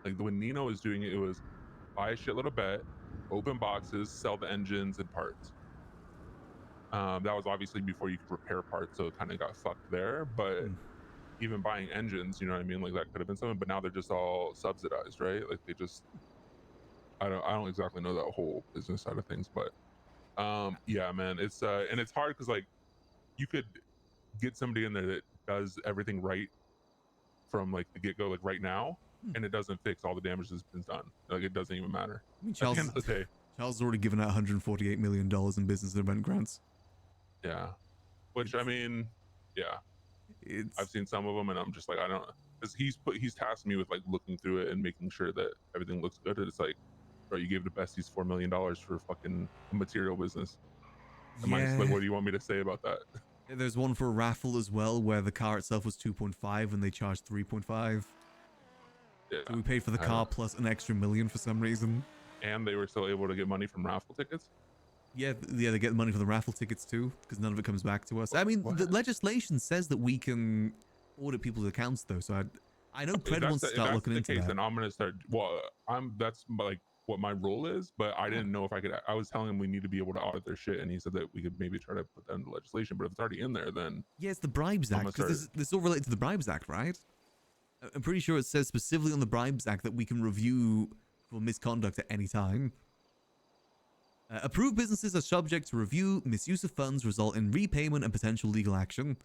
[SPEAKER 9] Like when Nino was doing it, it was buy a shitload of bet, open boxes, sell the engines and parts. That was obviously before you could repair parts, so it kind of got fucked there. But even buying engines, you know what I mean? Like that could have been something, but now they're just all subsidized, right? Like they just, I don't exactly know that whole business side of things, but yeah, man, it's and it's hard because like you could get somebody in there that does everything right from like the get go, like right now, and it doesn't fix all the damage that's been done. Like it doesn't even matter.
[SPEAKER 1] I mean,
[SPEAKER 9] At the end of the day.
[SPEAKER 1] Charles has already given out $148 million in business and event grants.
[SPEAKER 9] Yeah, which I mean, yeah, I've seen some of them, and I'm just like, I don't, because he's tasked me with like looking through it and making sure that everything looks good. And it's like, bro, you gave the besties $4 million for fucking material business.
[SPEAKER 1] Yeah.
[SPEAKER 9] Like, what do you want me to say about that?
[SPEAKER 1] There's one for a raffle as well, where the car itself was 2.5 and they charged 3.5.
[SPEAKER 9] Yeah,
[SPEAKER 1] So we paid for the
[SPEAKER 9] I
[SPEAKER 1] car
[SPEAKER 9] know.
[SPEAKER 1] plus an extra $1 million for some reason.
[SPEAKER 9] And they were still able to get money from raffle tickets.
[SPEAKER 1] Yeah, they get the money for the raffle tickets too, because none of it comes back to us. I mean, the legislation says that we can audit people's accounts though, so I know Pred wants to start looking into that.
[SPEAKER 9] Then I'm gonna start. Well, that's like what my role is, but I didn't know if I could. I was telling him we need to be able to audit their shit, and he said that we could maybe try to put that into legislation. But if it's already in there, then
[SPEAKER 1] yeah, it's the Bribes Act, because this is all related to the Bribes Act, right? I'm pretty sure it says specifically on the Bribes Act that we can review for misconduct at any time. Approved businesses are subject to review. Misuse of funds result in repayment and potential legal action.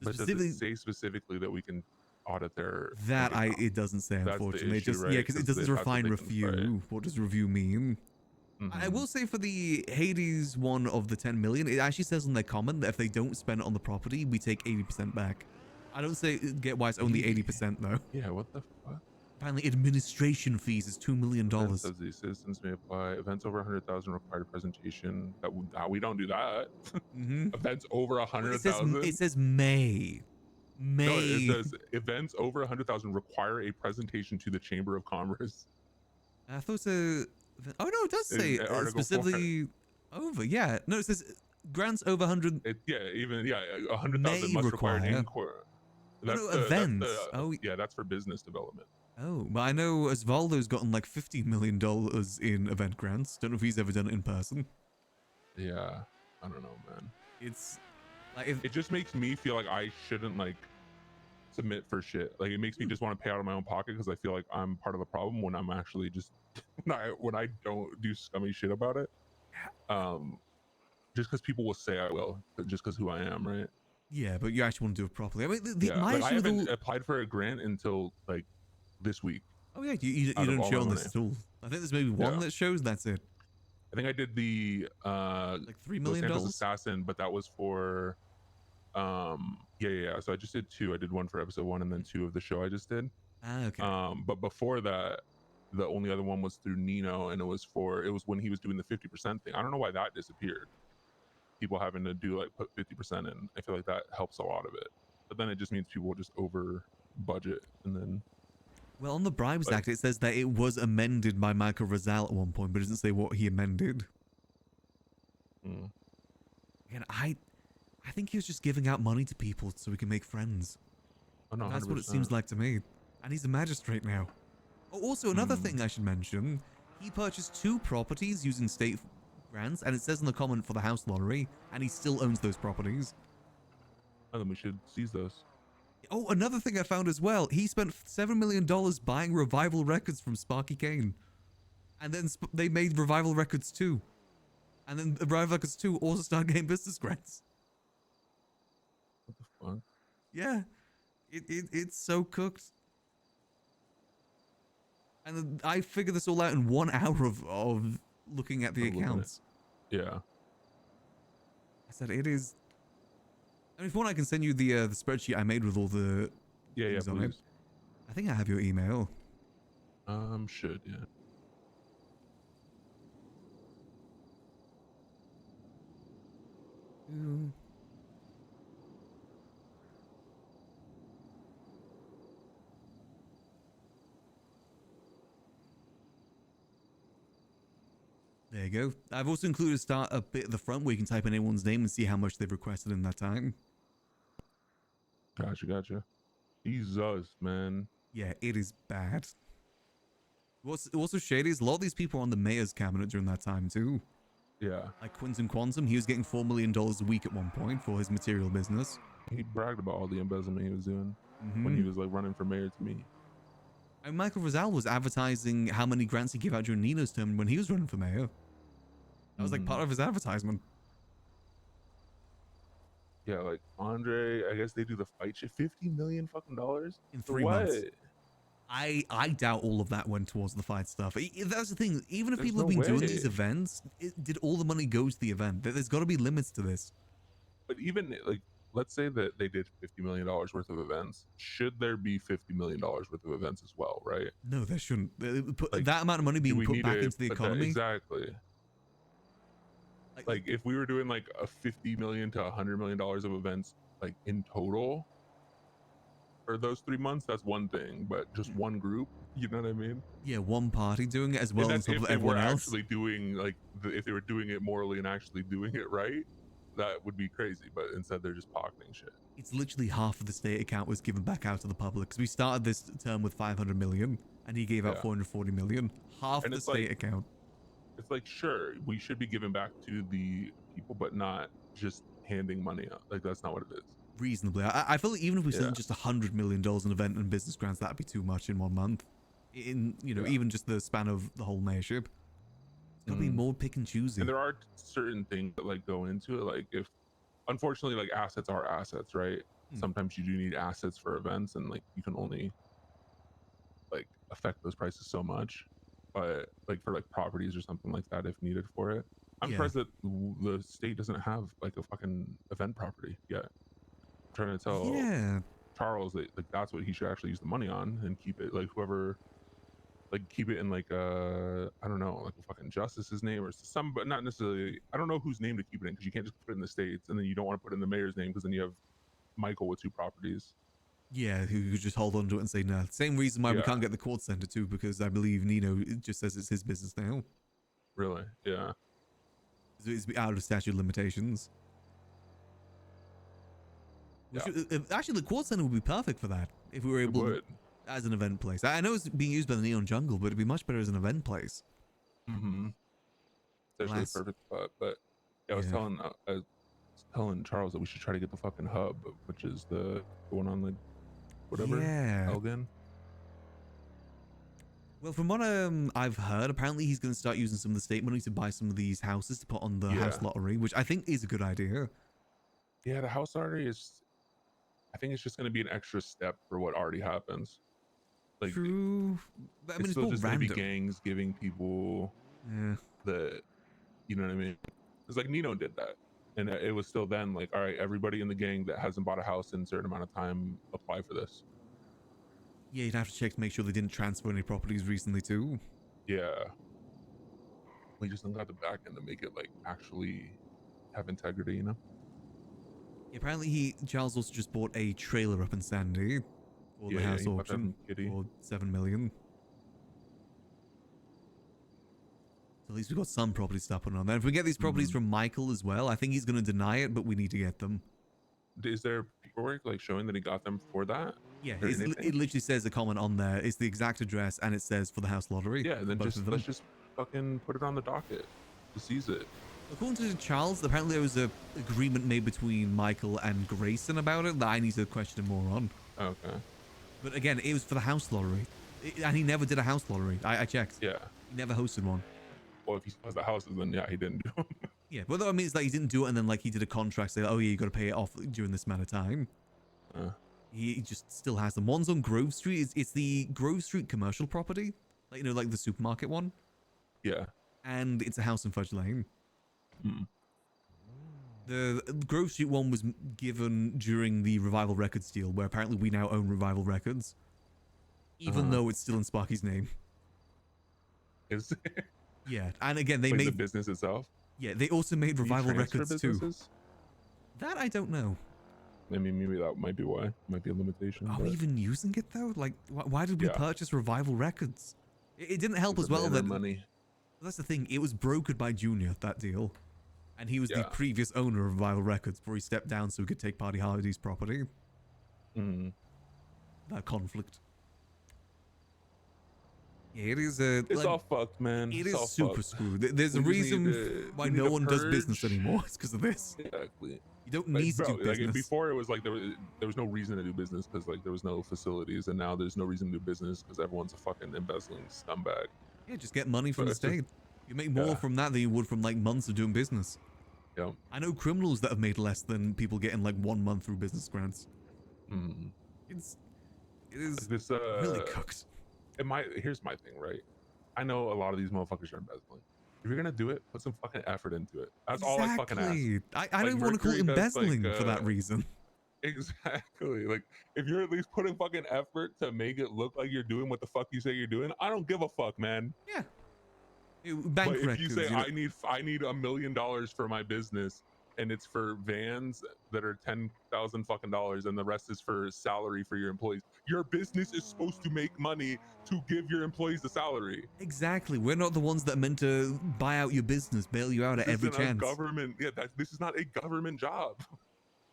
[SPEAKER 9] But does it say specifically that we can audit their?
[SPEAKER 1] That it doesn't say, unfortunately.
[SPEAKER 9] Issue,
[SPEAKER 1] just
[SPEAKER 9] right?
[SPEAKER 1] yeah, because it doesn't define review. What does review mean? I will say for the Hades one of the 10 million, it actually says on their comment that if they don't spend it on the property, we take 80% back. I don't get why it's only 80% though.
[SPEAKER 9] Yeah, what the fuck?
[SPEAKER 1] Finally, administration fees is $2 million.
[SPEAKER 9] Says the citizens may apply. Events over 100,000 require a presentation. We don't do that. Events over 100,000.
[SPEAKER 1] It says may.
[SPEAKER 9] No, it says events over 100,000 require a presentation to the Chamber of Commerce.
[SPEAKER 1] I thought it oh no, it does say specifically over. Yeah, no, it says grants over 100.
[SPEAKER 9] 100,000 must require an inquiry.
[SPEAKER 1] Events.
[SPEAKER 9] Yeah, that's for business development.
[SPEAKER 1] Oh, but I know Osvaldo's gotten like $50 million in event grants. Don't know if he's ever done it in person.
[SPEAKER 9] Yeah, I don't know, man.
[SPEAKER 1] It's like
[SPEAKER 9] it just makes me feel like I shouldn't like submit for shit. Like it makes me just want to pay out of my own pocket because I feel like I'm part of the problem when I'm actually just when I don't do scummy shit about it. Just because people will say I will, just because who I am, right?
[SPEAKER 1] Yeah, but you actually want to do it properly. I mean,
[SPEAKER 9] I haven't applied for a grant until like this week.
[SPEAKER 1] Oh yeah, you don't show on this at all. I think there's maybe one that shows. That's it.
[SPEAKER 9] I think I did the
[SPEAKER 1] like $3 million
[SPEAKER 9] Los Angeles Assassin, but that was for yeah. So I just did 2. I did 1 for episode 1 and then 2 of the show I just did.
[SPEAKER 1] Okay.
[SPEAKER 9] But before that, the only other one was through Nino, and it was when he was doing the 50% thing. I don't know why that disappeared. People having to do like put 50% in. I feel like that helps a lot of it. But then it just means people just over budget and then.
[SPEAKER 1] Well, on the Bribes Act, it says that it was amended by Michael Rizal at one point, but it doesn't say what he amended. And I think he was just giving out money to people so we can make friends.
[SPEAKER 9] Oh, no,
[SPEAKER 1] that's what it seems like to me. And he's a magistrate now. Oh, also, another thing I should mention, he purchased 2 properties using state grants, and it says in the comment for the house lottery, and he still owns those properties.
[SPEAKER 9] Oh, then we should seize those.
[SPEAKER 1] Oh, another thing I found as well, he spent $7 million buying Revival Records from Sparky Kane. And then they made Revival Records 2. And then Revival Records 2 also started getting business grants.
[SPEAKER 9] What the fuck?
[SPEAKER 1] Yeah. It's so cooked. And I figured this all out in 1 hour of looking at the accounts.
[SPEAKER 9] Yeah.
[SPEAKER 1] I said it is. I mean, if you want, I can send you the spreadsheet I made with all the things on it. I think I have your email.
[SPEAKER 9] Should, yeah.
[SPEAKER 1] There you go. I've also included a bit at the front where you can type in anyone's name and see how much they've requested in that time.
[SPEAKER 9] Gotcha. Jesus, man.
[SPEAKER 1] Yeah, it is bad. What's also shady is a lot of these people were on the mayor's cabinet during that time too.
[SPEAKER 9] Yeah.
[SPEAKER 1] Like Quinton Quantum, he was getting $4 million a week at one point for his material business.
[SPEAKER 9] He bragged about all the embezzlement he was doing when he was like running for mayor to me.
[SPEAKER 1] And Michael Rizal was advertising how many grants he gave out during Nino's term when he was running for mayor. That was like part of his advertisement.
[SPEAKER 9] Yeah, like Andre, I guess they do the fight shit. $50 million fucking dollars
[SPEAKER 1] in 3 months. I doubt all of that went towards the fight stuff. That's the thing. Even if people have been doing these events, did all the money go to the event? There's got to be limits to this.
[SPEAKER 9] But even like, let's say that they did $50 million worth of events. Should there be $50 million worth of events as well, right?
[SPEAKER 1] No, there shouldn't. Like, that amount of money being put back into the economy.
[SPEAKER 9] Exactly. Like if we were doing like a $50 million to $100 million of events, like in total, for those 3 months, that's one thing. But just one group, you know what I mean?
[SPEAKER 1] Yeah, one party doing it as well
[SPEAKER 9] And
[SPEAKER 1] as
[SPEAKER 9] that's if they
[SPEAKER 1] everyone
[SPEAKER 9] were
[SPEAKER 1] else.
[SPEAKER 9] actually doing like if they were doing it morally and actually doing it right, that would be crazy. But instead, they're just pocketing shit.
[SPEAKER 1] It's literally half of the state account was given back out to the public because we started this term with 500 million and he gave out 440 million. Half
[SPEAKER 9] And
[SPEAKER 1] the
[SPEAKER 9] it's
[SPEAKER 1] state
[SPEAKER 9] like-
[SPEAKER 1] account.
[SPEAKER 9] It's like, sure, we should be giving back to the people, but not just handing money out. Like, that's not what it is.
[SPEAKER 1] Reasonably. I feel like even if we
[SPEAKER 9] Yeah.
[SPEAKER 1] sent just $100 million in event and business grants, that'd be too much in 1 month. In, you know, even just the span of the whole mayorship. It's gotta be more pick and choosy.
[SPEAKER 9] And there are certain things that like go into it. Like if, unfortunately, like assets are assets, right? Sometimes you do need assets for events, and like you can only like affect those prices so much. But like for like properties or something like that, if needed for it, I'm
[SPEAKER 1] Yeah.
[SPEAKER 9] surprised that the state doesn't have like a fucking event property yet. I'm trying to tell Charles that like that's what he should actually use the money on and keep it like whoever. Like keep it in like I don't know, like a fucking justice's name or some, but not necessarily. I don't know whose name to keep it in because you can't just put it in the states, and then you don't want to put it in the mayor's name because then you have Michael with 2 properties.
[SPEAKER 1] Yeah, who just hold on to it and say no. Same reason why we
[SPEAKER 9] Yeah.
[SPEAKER 1] can't get the court center too, because I believe Nino it just says it's his business now.
[SPEAKER 9] Really? Yeah.
[SPEAKER 1] It's out of statute of limitations. Which, actually, the court center would be perfect for that if we were able as an event place. I know it's being used by the Neon Jungle, but it'd be much better as an event place.
[SPEAKER 9] Mm-hmm. It's actually a perfect spot. But yeah, I was telling Charles that we should try to get the fucking hub, which is the one on like whatever Elgin.
[SPEAKER 1] Well, from what I've heard, apparently he's going to start using some of the state money to buy some of these houses to put on the house lottery, which I think is a good idea.
[SPEAKER 9] Yeah, the house lottery is. I think it's just going to be an extra step for what already happens. Like,
[SPEAKER 1] True. I mean, it's
[SPEAKER 9] still
[SPEAKER 1] more
[SPEAKER 9] just going to be
[SPEAKER 1] random.
[SPEAKER 9] gangs giving people the, you know what I mean? It's like Nino did that. And it was still then like, all right, everybody in the gang that hasn't bought a house in a certain amount of time, apply for this.
[SPEAKER 1] Yeah, you'd have to check to make sure they didn't transfer any properties recently too.
[SPEAKER 9] Yeah. We just don't got the back end to make it like actually have integrity, you know?
[SPEAKER 1] Yeah, apparently Charles also just bought a trailer up in Sandy for the house
[SPEAKER 9] he bought that
[SPEAKER 1] auction
[SPEAKER 9] from Kitty.
[SPEAKER 1] for 7 million. So at least we've got some properties to put on there. If we get these properties from Michael as well, I think he's going to deny it, but we need to get them.
[SPEAKER 9] Is there paperwork like showing that he got them for that?
[SPEAKER 1] Yeah,
[SPEAKER 9] Or
[SPEAKER 1] it
[SPEAKER 9] anything?
[SPEAKER 1] literally says a comment on there. It's the exact address and it says for the house lottery.
[SPEAKER 9] Yeah, then
[SPEAKER 1] both of them.
[SPEAKER 9] let's just fucking put it on the docket to seize it.
[SPEAKER 1] According to Charles, apparently there was a agreement made between Michael and Grayson about it that I need to question more on.
[SPEAKER 9] Okay.
[SPEAKER 1] But again, it was for the house lottery. And he never did a house lottery. I checked.
[SPEAKER 9] Yeah.
[SPEAKER 1] He never hosted one.
[SPEAKER 9] Well, if he has the houses, then yeah, he didn't do them.
[SPEAKER 1] Yeah, but I mean, it's like he didn't do it and then like he did a contract saying, oh yeah, you got to pay it off during this amount of time. He just still has them. One's on Grove Street. It's the Grove Street commercial property. Like, you know, like the supermarket one.
[SPEAKER 9] Yeah.
[SPEAKER 1] And it's a house in Fudge Lane.
[SPEAKER 9] Hmm.
[SPEAKER 1] The Grove Street one was given during the Revival Records deal, where apparently we now own Revival Records. Even though it's still in Sparky's name.
[SPEAKER 9] Is it?
[SPEAKER 1] Yeah, and again, they
[SPEAKER 9] Like
[SPEAKER 1] made
[SPEAKER 9] the business itself.
[SPEAKER 1] Yeah, they also made
[SPEAKER 9] Can you
[SPEAKER 1] Revival
[SPEAKER 9] transfer
[SPEAKER 1] Records too.
[SPEAKER 9] businesses?
[SPEAKER 1] That I don't know.
[SPEAKER 9] I mean, maybe that might be why. Might be a limitation.
[SPEAKER 1] Are
[SPEAKER 9] but
[SPEAKER 1] we even using it though? Like, why did we
[SPEAKER 9] Yeah.
[SPEAKER 1] purchase Revival Records? It didn't help
[SPEAKER 9] The
[SPEAKER 1] as well
[SPEAKER 9] man
[SPEAKER 1] that
[SPEAKER 9] of money.
[SPEAKER 1] That's the thing. It was brokered by Junior, that deal, and he was the
[SPEAKER 9] Yeah.
[SPEAKER 1] previous owner of Revival Records before he stepped down so he could take Party Hardy's property. That conflict. Yeah, it is a.
[SPEAKER 9] It's all fucked, man.
[SPEAKER 1] It
[SPEAKER 9] It's all
[SPEAKER 1] is super
[SPEAKER 9] fucked.
[SPEAKER 1] screwed. There's a
[SPEAKER 9] We just need
[SPEAKER 1] reason
[SPEAKER 9] to-
[SPEAKER 1] why
[SPEAKER 9] we need
[SPEAKER 1] no
[SPEAKER 9] to
[SPEAKER 1] one does business
[SPEAKER 9] purge.
[SPEAKER 1] anymore. It's because of this.
[SPEAKER 9] Exactly.
[SPEAKER 1] You don't
[SPEAKER 9] Like,
[SPEAKER 1] need to
[SPEAKER 9] bro,
[SPEAKER 1] do
[SPEAKER 9] like,
[SPEAKER 1] business.
[SPEAKER 9] before it was like there was no reason to do business because like there was no facilities, and now there's no reason to do business because everyone's a fucking embezzling scumbag.
[SPEAKER 1] Yeah, just get money from
[SPEAKER 9] But
[SPEAKER 1] the
[SPEAKER 9] it's just-
[SPEAKER 1] state. You make more
[SPEAKER 9] yeah.
[SPEAKER 1] from that than you would from like months of doing business.
[SPEAKER 9] Yeah.
[SPEAKER 1] I know criminals that have made less than people getting like 1 month through business grants. It is
[SPEAKER 9] This
[SPEAKER 1] really cooked.
[SPEAKER 9] Here's my thing, right? I know a lot of these motherfuckers are embezzling. If you're gonna do it, put some fucking effort into it. That's all I fucking ask.
[SPEAKER 1] Exactly. I
[SPEAKER 9] Like,
[SPEAKER 1] don't want to call it
[SPEAKER 9] Mercury does, like,
[SPEAKER 1] embezzling for that reason.
[SPEAKER 9] Exactly. Like if you're at least putting fucking effort to make it look like you're doing what the fuck you say you're doing, I don't give a fuck, man.
[SPEAKER 1] Bank
[SPEAKER 9] But if you
[SPEAKER 1] records,
[SPEAKER 9] say
[SPEAKER 1] you know-
[SPEAKER 9] I need $1 million for my business, and it's for vans that are $10,000 fucking dollars, and the rest is for salary for your employees. Your business is supposed to make money to give your employees the salary.
[SPEAKER 1] Exactly. We're not the ones that are meant to buy out your business, bail you out at
[SPEAKER 9] This
[SPEAKER 1] every
[SPEAKER 9] isn't a
[SPEAKER 1] chance.
[SPEAKER 9] government. Yeah, this is not a government job.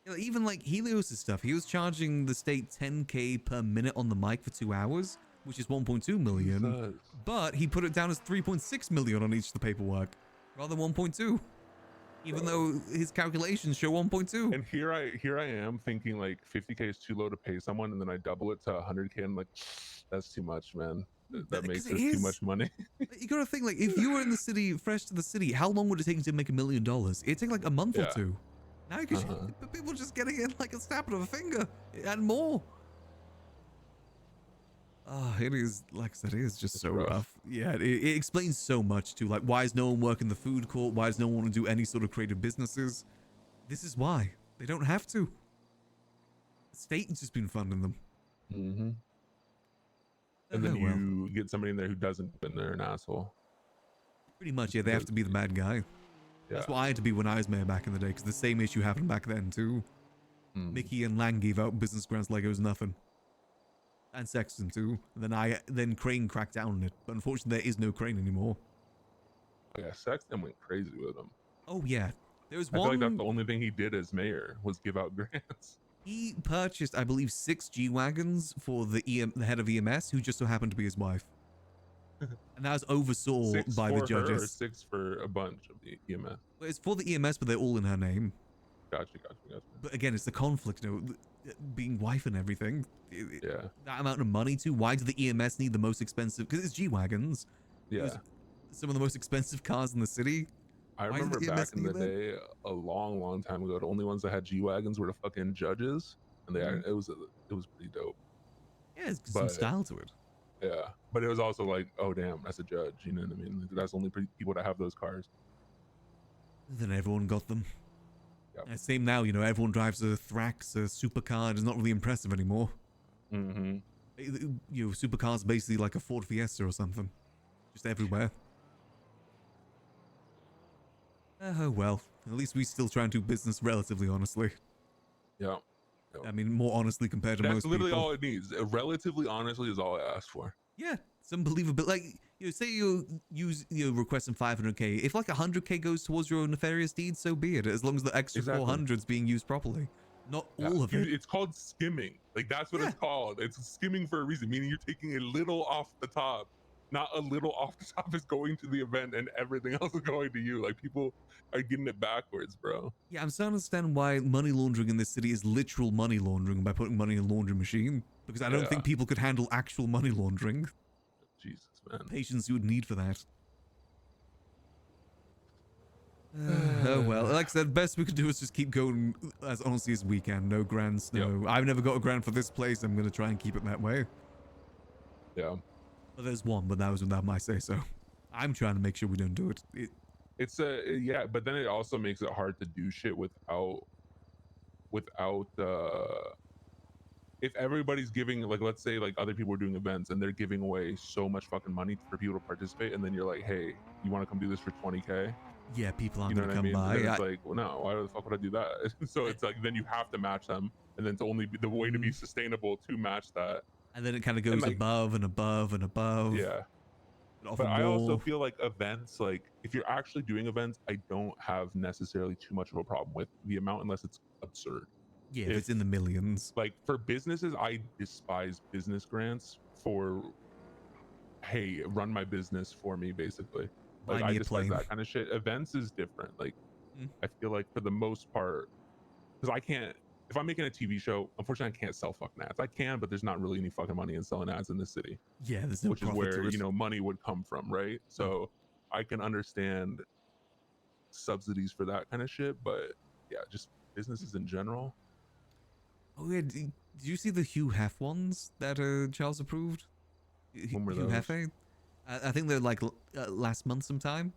[SPEAKER 1] You know, even like Helios' stuff, he was charging the state 10K per minute on the mic for 2 hours, which is 1.2 million.
[SPEAKER 9] Jesus.
[SPEAKER 1] But he put it down as 3.6 million on each of the paperwork, rather than 1.2. Even though his calculations show 1.2.
[SPEAKER 9] And here I am thinking like 50K is too low to pay someone, and then I double it to 100K. I'm like, that's too much, man. That makes it too much money.
[SPEAKER 1] You gotta think, like, if you were in the city, fresh to the city, how long would it take you to make $1 million? It'd take like a month or two. Now you can people just getting in like a snap of a finger and more. Oh, it is, like I said, it is just so rough. Yeah, it explains so much too. Like, why is no one working the food court? Why does no one want to do any sort of creative businesses? This is why. They don't have to. The state has just been funding them.
[SPEAKER 9] Mm-hmm. And then you get somebody in there who doesn't, and they're an asshole.
[SPEAKER 1] Pretty much, yeah. They have to be the bad guy. That's what I had to be when I was mayor back in the day, because the same issue happened back then too. Mickey and Lang gave out business grants like it was nothing. And Sexton too. And then Crane cracked down on it. But unfortunately, there is no Crane anymore.
[SPEAKER 9] Yeah, Sexton went crazy with him.
[SPEAKER 1] Oh yeah. There was
[SPEAKER 9] I
[SPEAKER 1] one...
[SPEAKER 9] feel like that's the only thing he did as mayor was give out grants.
[SPEAKER 1] He purchased, I believe, 6 G-Wagons for the head of EMS, who just so happened to be his wife. And that was oversaw
[SPEAKER 9] 6
[SPEAKER 1] by
[SPEAKER 9] for
[SPEAKER 1] the judges.
[SPEAKER 9] Her or 6 for a bunch of the EMS.
[SPEAKER 1] Well, it's for the EMS, but they're all in her name.
[SPEAKER 9] Gotcha.
[SPEAKER 1] But again, it's the conflict, you know, being wife and everything.
[SPEAKER 9] Yeah.
[SPEAKER 1] That amount of money too. Why do the EMS need the most expensive? Because it's G-Wagons.
[SPEAKER 9] Yeah.
[SPEAKER 1] Some of the most expensive cars in the city.
[SPEAKER 9] I remember back in the day, a long time ago, the only ones that had G-Wagons were the fucking judges. And they it was pretty dope.
[SPEAKER 1] Yeah, it's some style to it.
[SPEAKER 9] Yeah. But it was also like, oh damn, that's a judge. You know what I mean? That's only people that have those cars.
[SPEAKER 1] Then everyone got them.
[SPEAKER 9] Yep.
[SPEAKER 1] Same now, you know, everyone drives a Thrax, a supercar. It's not really impressive anymore.
[SPEAKER 9] Mm-hmm.
[SPEAKER 1] You know, supercars basically like a Ford Fiesta or something. Just everywhere. Oh well, at least we still try and do business relatively honestly.
[SPEAKER 9] Yeah.
[SPEAKER 1] I mean, more honestly compared to most people.
[SPEAKER 9] That's literally all it needs. Relatively honestly is all I ask for.
[SPEAKER 1] Yeah, some believable. Like, you know, say you requesting 500K. If like 100K goes towards your nefarious deeds, so be it. As long as the extra 400 is being used properly. Not all of it.
[SPEAKER 9] It's called skimming. Like, that's what it's called. It's skimming for a reason, meaning you're taking a little off the top. Not a little off the top is going to the event and everything else is going to you. Like, people are getting it backwards, bro.
[SPEAKER 1] Yeah, I'm starting to understand why money laundering in this city is literal money laundering by putting money in a laundry machine. Because I don't think people could handle actual money laundering.
[SPEAKER 9] Jesus, man.
[SPEAKER 1] Patience you would need for that. Oh well, like I said, best we could do is just keep going as honestly as we can. No grants, no. I've never got a grant for this place. I'm going to try and keep it that way.
[SPEAKER 9] Yeah.
[SPEAKER 1] Well, there's one, but that was without my say so. I'm trying to make sure we don't do it.
[SPEAKER 9] It's but then it also makes it hard to do shit without if everybody's giving, like, let's say like other people are doing events and they're giving away so much fucking money for people to participate, and then you're like, hey, you want to come do this for 20K?
[SPEAKER 1] Yeah, people aren't
[SPEAKER 9] you know
[SPEAKER 1] gonna come by.
[SPEAKER 9] It's like, well, no, why the fuck would I do that? So it's like, then you have to match them, and then it's only the way to be sustainable to match that.
[SPEAKER 1] And then it kind of goes above and above and above.
[SPEAKER 9] Yeah. But I also feel like events, like if you're actually doing events, I don't have necessarily too much of a problem with the amount unless it's absurd.
[SPEAKER 1] Yeah, if it's in the millions.
[SPEAKER 9] Like for businesses, I despise business grants for, hey, run my business for me, basically. Like I despise that kind of shit. Events is different. Like I feel like for the most part, because I can't, if I'm making a TV show, unfortunately I can't sell fucking ads. I can, but there's not really any fucking money in selling ads in this city.
[SPEAKER 1] Yeah, there's no
[SPEAKER 9] which is
[SPEAKER 1] profit to
[SPEAKER 9] where,
[SPEAKER 1] it.
[SPEAKER 9] you know, money would come from, right? So I can understand subsidies for that kind of shit, but yeah, just businesses in general.
[SPEAKER 1] Oh yeah, did you see the Hugh Hef ones that Charles approved?
[SPEAKER 9] When were
[SPEAKER 1] Hugh
[SPEAKER 9] those?
[SPEAKER 1] Hefe? I think they're like last month sometime.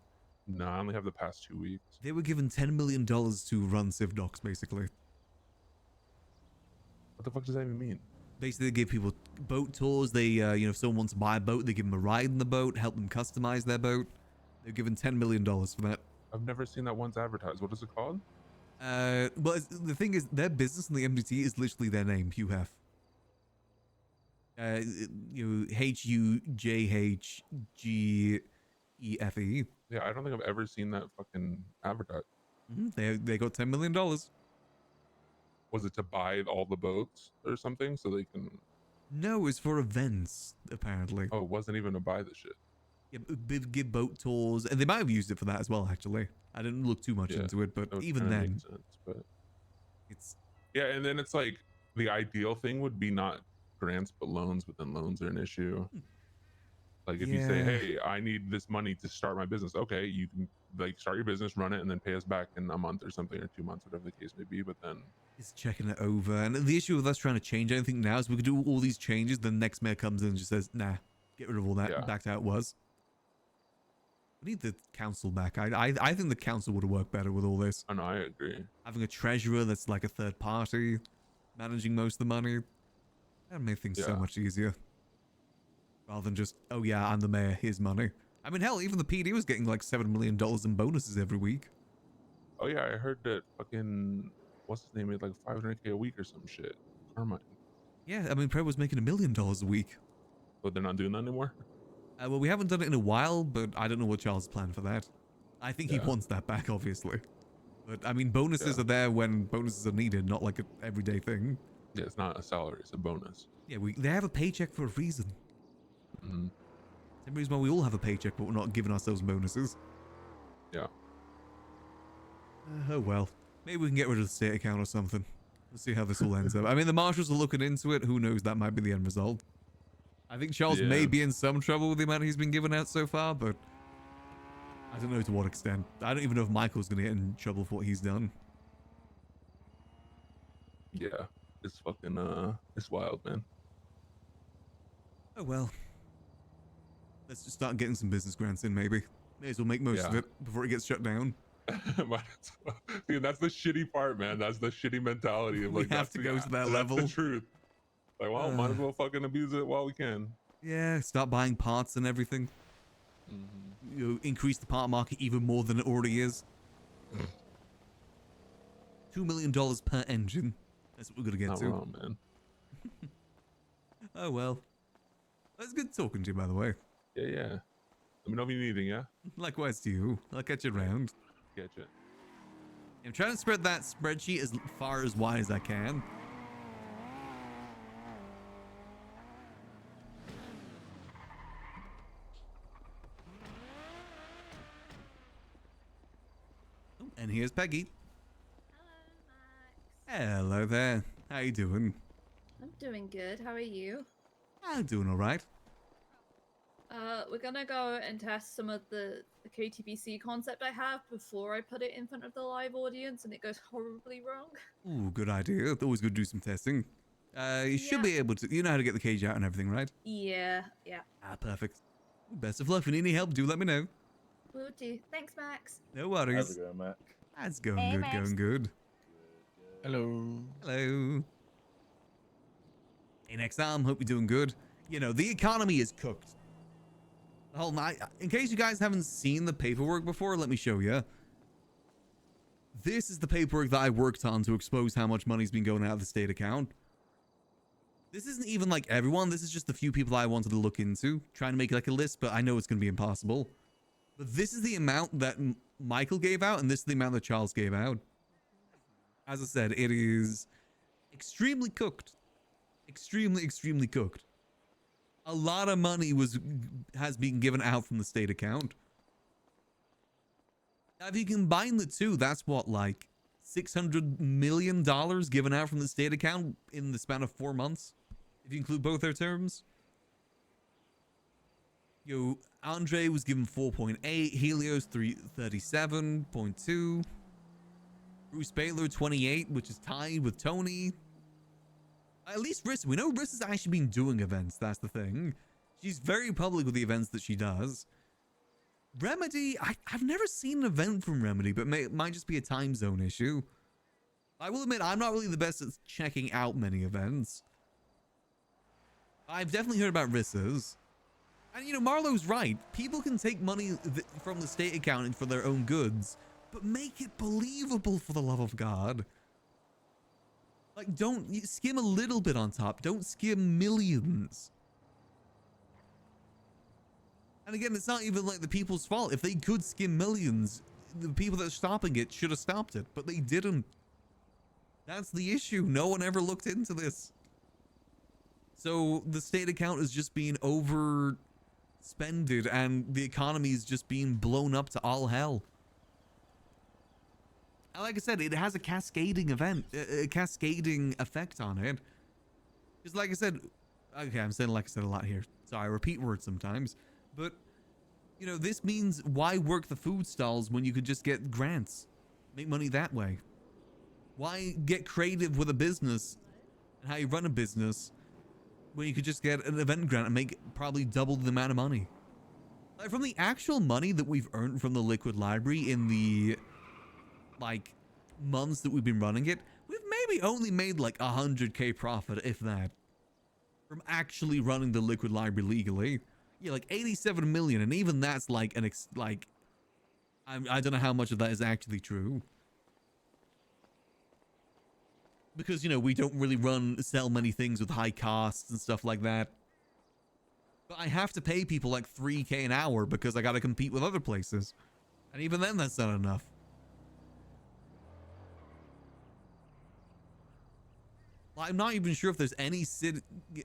[SPEAKER 9] No, I only have the past 2 weeks.
[SPEAKER 1] They were given $10 million to run Civ Docs, basically.
[SPEAKER 9] What the fuck does that even mean?
[SPEAKER 1] Basically, they give people boat tours. They, you know, if someone wants to buy a boat, they give them a ride in the boat, help them customize their boat. They're given $10 million for that.
[SPEAKER 9] I've never seen that once advertised. What is it called?
[SPEAKER 1] Well, the thing is, their business in the MDT is literally their name, HUJHF. HUJHGEFE.
[SPEAKER 9] Yeah, I don't think I've ever seen that fucking advertised.
[SPEAKER 1] They got $10 million.
[SPEAKER 9] Was it to buy all the boats or something so they can?
[SPEAKER 1] No, it's for events apparently.
[SPEAKER 9] Oh, it wasn't even to buy the shit.
[SPEAKER 1] Yeah, give boat tours, and they might have used it for that as well. Actually, I didn't look too much into it, but even then,
[SPEAKER 9] makes sense, but
[SPEAKER 1] it's
[SPEAKER 9] yeah. And then it's like the ideal thing would be not grants but loans, but then loans are an issue. Like if you say, hey, I need this money to start my business, okay, you can like start your business, run it, and then pay us back in a month or something, or 2 months, whatever the case may be. But then
[SPEAKER 1] it's checking it over. And the issue with us trying to change anything now is we could do all these changes, the next mayor comes in and just says, nah, get rid of all that, back to how it was. We need the council back. I think the council would have worked better with all this.
[SPEAKER 9] Oh no, I agree.
[SPEAKER 1] Having a treasurer that's like a third party, managing most of the money, that'd make things so much easier. Rather than just, oh yeah, I'm the mayor, here's money. I mean, hell, even the PD was getting like $7 million in bonuses every week.
[SPEAKER 9] Oh yeah, I heard that fucking what's his name made like 500K a week or some shit. Carmine.
[SPEAKER 1] Yeah, I mean, Prev was making $1 million a week.
[SPEAKER 9] But they're not doing that anymore?
[SPEAKER 1] Well, we haven't done it in a while, but I don't know what Charles' plan for that. I think he wants that back, obviously. But I mean, bonuses are there when bonuses are needed, not like an everyday thing.
[SPEAKER 9] Yeah, it's not a salary, it's a bonus.
[SPEAKER 1] Yeah, they have a paycheck for a reason.
[SPEAKER 9] Mm-hmm.
[SPEAKER 1] Same reason why we all have a paycheck, but we're not giving ourselves bonuses.
[SPEAKER 9] Yeah.
[SPEAKER 1] Oh well. Maybe we can get rid of the state account or something. We'll see how this all ends up. I mean, the marshals are looking into it. Who knows? That might be the end result. I think Charles may be in some trouble with the amount he's been given out so far, but I don't know to what extent. I don't even know if Michael's going to get in trouble for what he's done.
[SPEAKER 9] Yeah. It's fucking, it's wild, man.
[SPEAKER 1] Oh well. Let's just start getting some business grants in, maybe. May as well make most of it before it gets shut down.
[SPEAKER 9] See, that's the shitty part, man. That's the shitty mentality of like
[SPEAKER 1] we have to go to that level.
[SPEAKER 9] That's the truth. Like, well, might as well fucking abuse it while we can.
[SPEAKER 1] Yeah, start buying parts and everything. You know, increase the part market even more than it already is. $2 million per engine. That's what we're gonna get
[SPEAKER 9] Not
[SPEAKER 1] to.
[SPEAKER 9] wrong, man.
[SPEAKER 1] Oh well. That's good talking to you, by the way.
[SPEAKER 9] Yeah, yeah. Let me know if you need anything, yeah?
[SPEAKER 1] Likewise to you. I'll catch you around.
[SPEAKER 9] Catch it.
[SPEAKER 1] I'm trying to spread that spreadsheet as far as wide as I can. Oh, and here's Peggy. Hello there. How you doing?
[SPEAKER 14] I'm doing good. How are you?
[SPEAKER 1] I'm doing all right.
[SPEAKER 14] We're gonna go and test some of the KTBC concept I have before I put it in front of the live audience and it goes horribly wrong.
[SPEAKER 1] Ooh, good idea. Always good to do some testing. You should be able to. You know how to get the cage out and everything, right?
[SPEAKER 14] Yeah, yeah.
[SPEAKER 1] Ah, perfect. Best of luck. If you need any help, do let me know.
[SPEAKER 14] Will do. Thanks, Max.
[SPEAKER 1] No worries.
[SPEAKER 15] How's it going, Mac?
[SPEAKER 1] That's going
[SPEAKER 14] Hey,
[SPEAKER 1] good,
[SPEAKER 14] Max.
[SPEAKER 1] going good.
[SPEAKER 15] Hello.
[SPEAKER 1] Hello. Hey, next time. Hope you're doing good. You know, the economy is cooked. The whole night. In case you guys haven't seen the paperwork before, let me show you. This is the paperwork that I worked on to expose how much money's been going out of the state account. This isn't even like everyone. This is just the few people I wanted to look into. Trying to make like a list, but I know it's going to be impossible. But this is the amount that Michael gave out, and this is the amount that Charles gave out. As I said, it is extremely cooked. Extremely, extremely cooked. A lot of money has been given out from the state account. Now, if you combine the two, that's what, like $600 million given out from the state account in the span of 4 months, if you include both their terms. Yo, Andre was given 4.8, Helios 37.2, Bruce Baylor 28, which is tied with Tony. At least Riss, we know Riss has actually been doing events, that's the thing. She's very public with the events that she does. Remedy, I've never seen an event from Remedy, but it might just be a time zone issue. I will admit, I'm not really the best at checking out many events. I've definitely heard about Riss's. And you know, Marlo's right. People can take money from the state account for their own goods, but make it believable, for the love of God. Like, don't skim a little bit on top. Don't skim millions. And again, it's not even like the people's fault. If they could skim millions, the people that are stopping it should have stopped it, but they didn't. That's the issue. No one ever looked into this. So the state account is just being overspended and the economy is just being blown up to all hell. And like I said, it has a cascading cascading effect on it. Because like I said, okay, I'm saying like I said a lot here. Sorry, I repeat words sometimes. But, you know, this means why work the food stalls when you could just get grants? Make money that way. Why get creative with a business and how you run a business when you could just get an event grant and make probably double the amount of money? Like, from the actual money that we've earned from the Liquid Library in the, like, months that we've been running it, we've maybe only made like 100k profit, if that, from actually running the Liquid Library legally. Yeah, like 87 million, and even that's like an I don't know how much of that is actually true. Because, you know, we don't really sell many things with high costs and stuff like that. But I have to pay people like 3k an hour because I got to compete with other places. And even then, that's not enough. I'm not even sure if there's any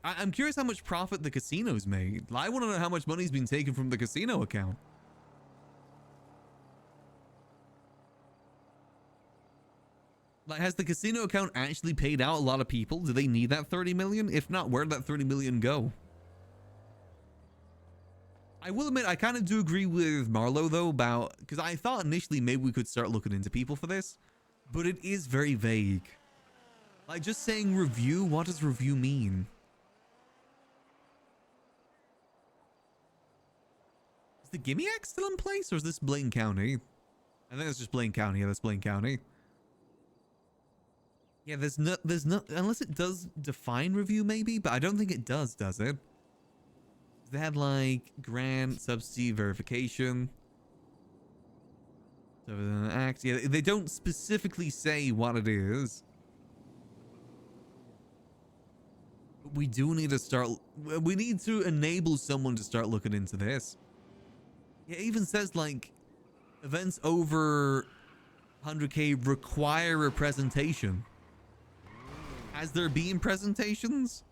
[SPEAKER 1] I'm curious how much profit the casino's made. I want to know how much money's been taken from the casino account. Like, has the casino account actually paid out a lot of people? Do they need that 30 million? If not, where'd that 30 million go? I will admit, I kind of do agree with Marlo, though, about... Because I thought initially maybe we could start looking into people for this. But it is very vague. Like, just saying review, what does review mean? Is the Gimme Act still in place, or is this Blaine County? I think it's just Blaine County. Yeah, that's Blaine County. Yeah, there's no, unless it does define review, maybe, but I don't think it does it? They had, like, grant, subsidy, verification. So, act, yeah, they don't specifically say what it is. We do need to start... We need to enable someone to start looking into this. Yeah, it even says, like, events over 100k require a presentation. Has there been presentations?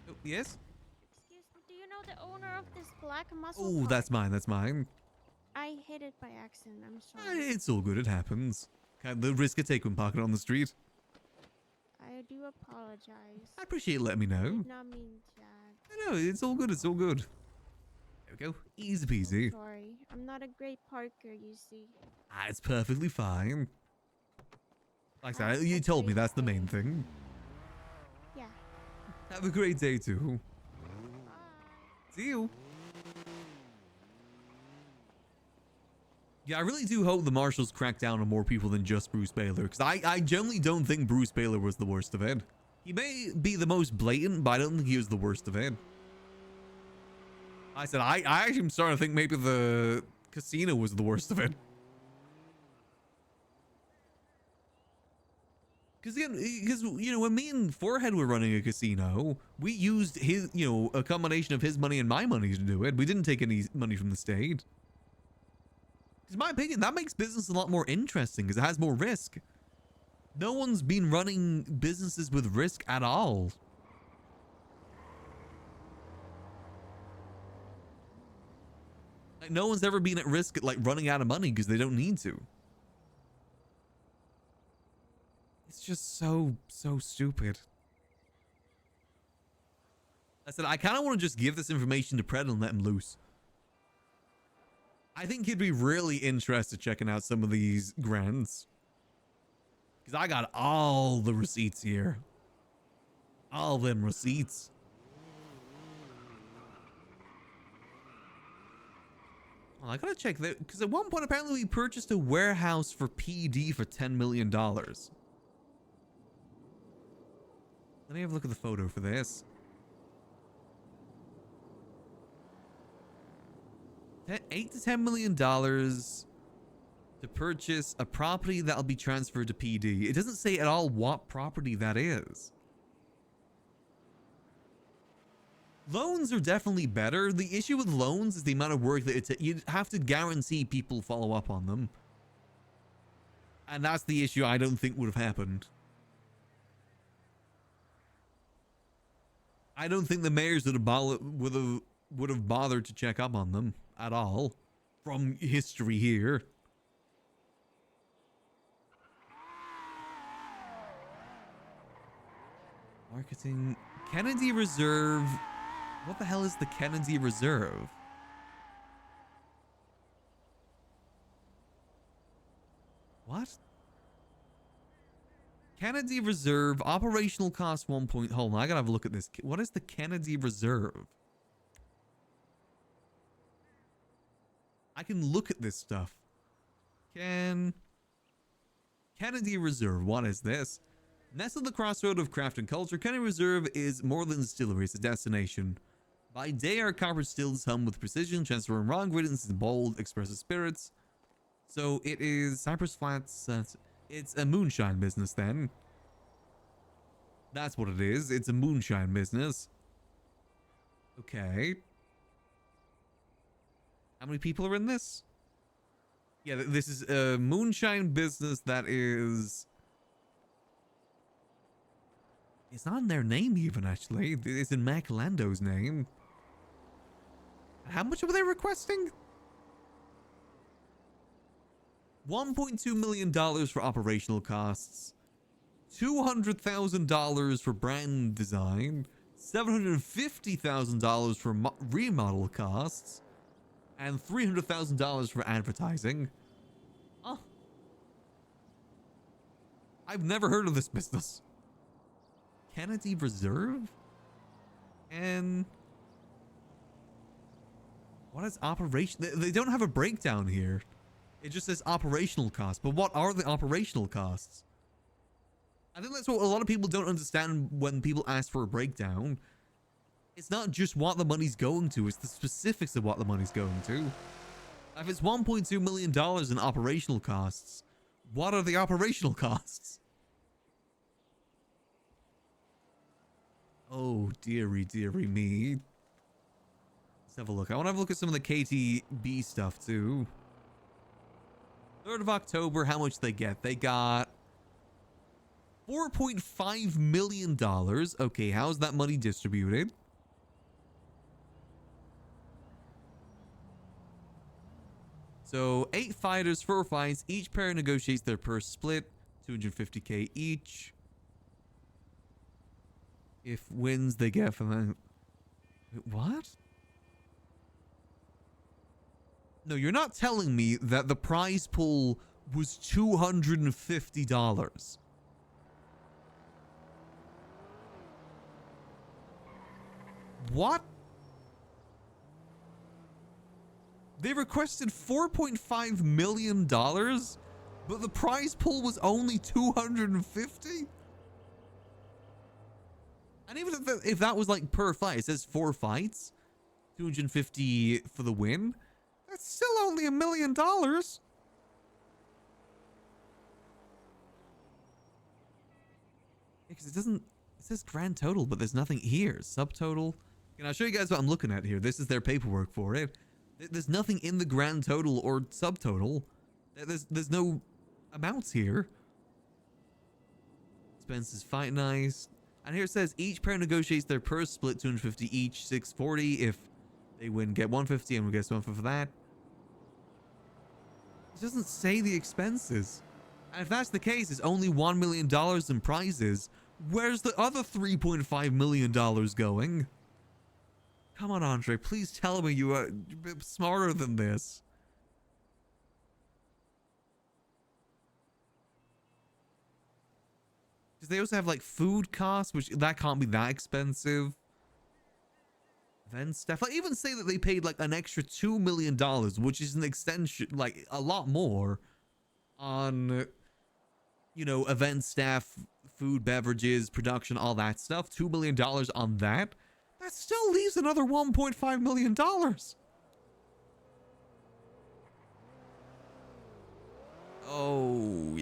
[SPEAKER 1] Oh, yes?
[SPEAKER 8] Excuse me, do you know the owner of this black muscle
[SPEAKER 1] Oh,
[SPEAKER 8] car?
[SPEAKER 1] that's mine, that's mine.
[SPEAKER 8] I hit it by accident, I'm sorry.
[SPEAKER 1] It's all good, it happens. Kind of the risk of taking parking on the street.
[SPEAKER 8] I do apologize.
[SPEAKER 1] I appreciate you letting me
[SPEAKER 8] I
[SPEAKER 1] know.
[SPEAKER 8] did not mean that.
[SPEAKER 1] No, it's all good, it's all good. There we go, easy peasy.
[SPEAKER 8] Sorry, I'm not a great parker, you see.
[SPEAKER 1] Ah, it's perfectly fine. Like I said, you told me that's the main thing.
[SPEAKER 8] Yeah.
[SPEAKER 1] Have a great day too. See you. Yeah, I really do hope the marshals crack down on more people than just Bruce Baylor, because I generally don't think Bruce Baylor was the worst of it. He may be the most blatant, but I don't think he was the worst of it. I said, I actually am starting to think maybe the casino was the worst of it. Because, you know, when me and Forehead were running a casino, we used his, you know, a combination of his money and my money to do it. We didn't take any money from the state. In my opinion, that makes business a lot more interesting because it has more risk. No one's been running businesses with risk at all. Like, no one's ever been at risk at, like, running out of money because they don't need to. It's just so stupid. I said, I kind of want to just give this information to Pred and let him loose. I think he'd be really interested checking out some of these grants. Because I got all the receipts here. All them receipts. Well, I gotta check that. Because at one point, apparently we purchased a warehouse for PD for $10 million. Let me have a look at the photo for this. $8 to $10 million to purchase a property that'll be transferred to PD. It doesn't say at all what property that is. Loans are definitely better. The issue with loans is the amount of work that you'd have to guarantee people follow up on them. And that's the issue I don't think would have happened. I don't think the mayors would have bothered to check up on them at all from history here. Marketing. Kennedy Reserve. What the hell is the Kennedy Reserve? What? Kennedy Reserve. Operational cost 1 point. Hold on, I gotta have a look at this. What is the Kennedy Reserve? I can look at this stuff. Kennedy Reserve. What is this? Nestled at the crossroad of craft and culture, Kennedy Reserve is more than a distillery, it's a destination. By day, our copper stills hum with precision, transferring raw ingredients into bold, expressive spirits. So it is Cypress Flats. It's a moonshine business then. That's what it is. It's a moonshine business. Okay. How many people are in this? Yeah, this is a moonshine business that is... It's not in their name even, actually. It's in Mac Lando's name. How much were they requesting? $1.2 million for operational costs. $200,000 for brand design. $750,000 for remodel costs. And $300,000 for advertising. Oh. I've never heard of this business. Kennedy Reserve? And what is operation? They don't have a breakdown here. It just says operational costs. But what are the operational costs? I think that's what a lot of people don't understand when people ask for a breakdown. It's not just what the money's going to, it's the specifics of what the money's going to. If it's $1.2 million in operational costs, what are the operational costs? Oh, dearie, dearie me. Let's have a look. I want to have a look at some of the KTB stuff, too. 3rd of October, how much they get? They got $4.5 million. Okay, how's that money distributed? So, 8 fighters, 4 fights. Each pair negotiates their purse split. $250K each. If wins, they get from that. What? No, you're not telling me that the prize pool was $250. What? They requested $4.5 million, but the prize pool was only $250? And even if that was like per fight, it says 4 fights, 250 for the win. That's still only $1 million. Because it doesn't, it says grand total, but there's nothing here. Subtotal. And I'll show you guys what I'm looking at here. This is their paperwork for it. There's nothing in the grand total or subtotal. There's no amounts here. Expenses, fight nice. And here it says each pair negotiates their purse split, 250 each, 640. If they win, get 150, and we get 150 for that. It doesn't say the expenses. And if that's the case, it's only $1 million in prizes. Where's the other $3.5 million going? Come on, Andre, please tell me you are a bit smarter than this. Because they also have like food costs, which that can't be that expensive. Then stuff, like even say that they paid like an extra $2 million, which is an extension, like a lot more on, you know, event staff, food, beverages, production, all that stuff. $2 million on that. That still leaves another $1.5 million.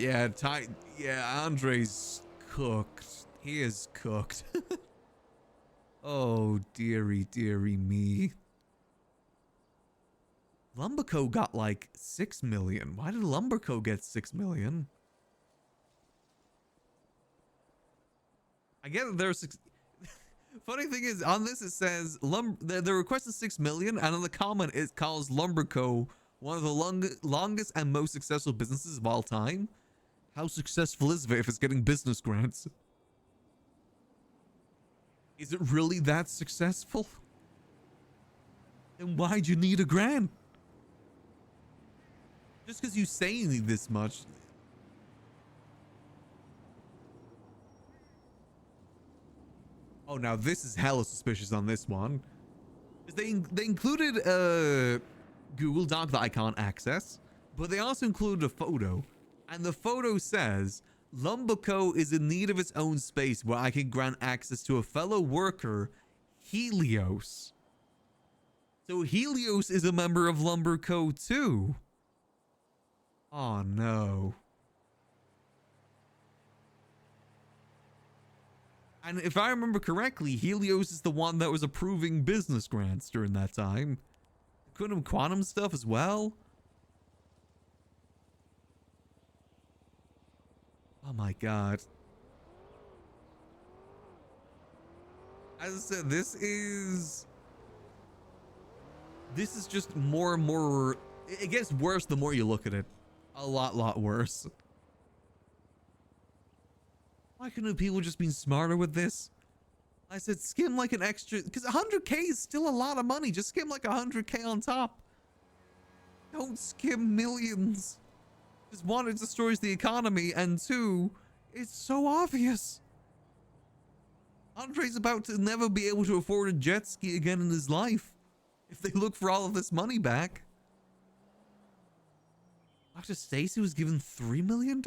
[SPEAKER 1] Yeah, Andre's cooked. He is cooked. Oh, dearie, dearie me. Lumberco got like 6 million. Why did Lumberco get 6 million? I get that there's funny thing is on this it says the request is 6 million, and on the comment it calls Lumberco one of the longest and most successful businesses of all time. How successful is it if it's getting business grants? Is it really that successful? Then why'd you need a grant? Just because you say you need this much. Oh, now this is hella suspicious on this one. They included a Google Doc that I can't access, but they also included a photo. And the photo says, Lumberco is in need of its own space where I can grant access to a fellow worker, Helios. So Helios is a member of Lumberco too. Oh no. And if I remember correctly, Helios is the one that was approving business grants during that time. Quantum stuff as well. Oh my god. As I said, this is just more and more. It gets worse the more you look at it. A lot worse. Why couldn't people just been smarter with this? I said skim like an extra, because 100k is still a lot of money. Just skim like 100k on top. Don't skim millions. Because one, it destroys the economy, and two, it's so obvious. Andre's about to never be able to afford a jet ski again in his life if they look for all of this money back. Dr. Stacy was given $3 million?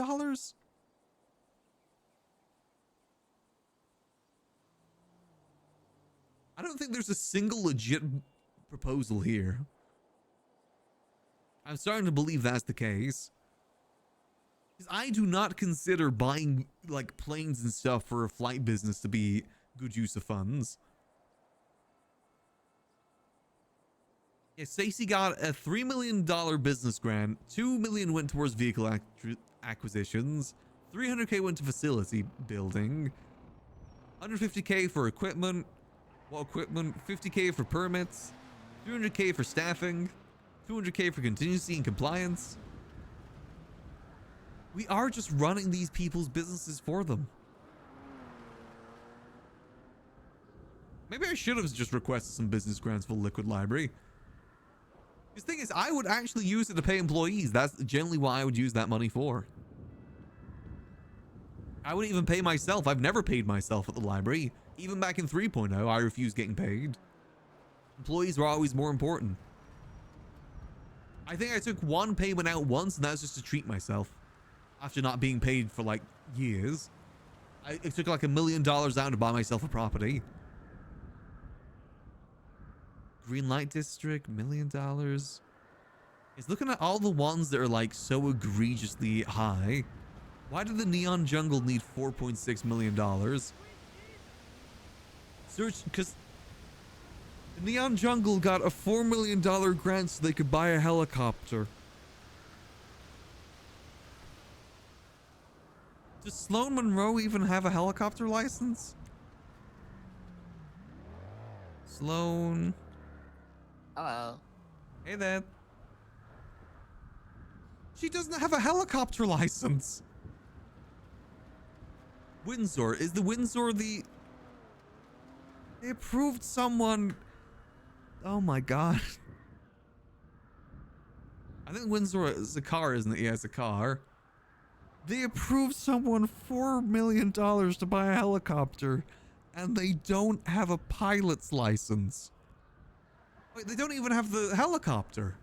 [SPEAKER 1] I don't think there's a single legit proposal here. I'm starting to believe that's the case. Because I do not consider buying like planes and stuff for a flight business to be good use of funds. Yeah, Stacey got a $3 million business grant. $2 million went towards vehicle acquisitions. $300k went to facility building. $150k for equipment. What equipment? $50k for permits. $300k for staffing. $200k for contingency and compliance. We are just running these people's businesses for them. Maybe I should have just requested some business grants for Liquid Library. The thing is, I would actually use it to pay employees. That's generally what I would use that money for. I wouldn't even pay myself. I've never paid myself at the library. Even back in 3.0, I refused getting paid. Employees were always more important. I think I took one payment out once, and that was just to treat myself. After not being paid for like years. I took like $1 million out to buy myself a property. Green Light District, $1 million. It's looking at all the ones that are like so egregiously high. Why did the Neon Jungle need $4.6 million? Search, because the Neon Jungle got a $4 million grant so they could buy a helicopter. Does Sloan Monroe even have a helicopter license? Sloan.
[SPEAKER 16] Hello.
[SPEAKER 1] Hey there. She doesn't have a helicopter license. Windsor. Is the Windsor the... They approved someone... Oh my god. I think Windsor is a car, isn't it? Yeah, it's a car. They approved someone $4 million to buy a helicopter, and they don't have a pilot's license. Wait, they don't even have the helicopter.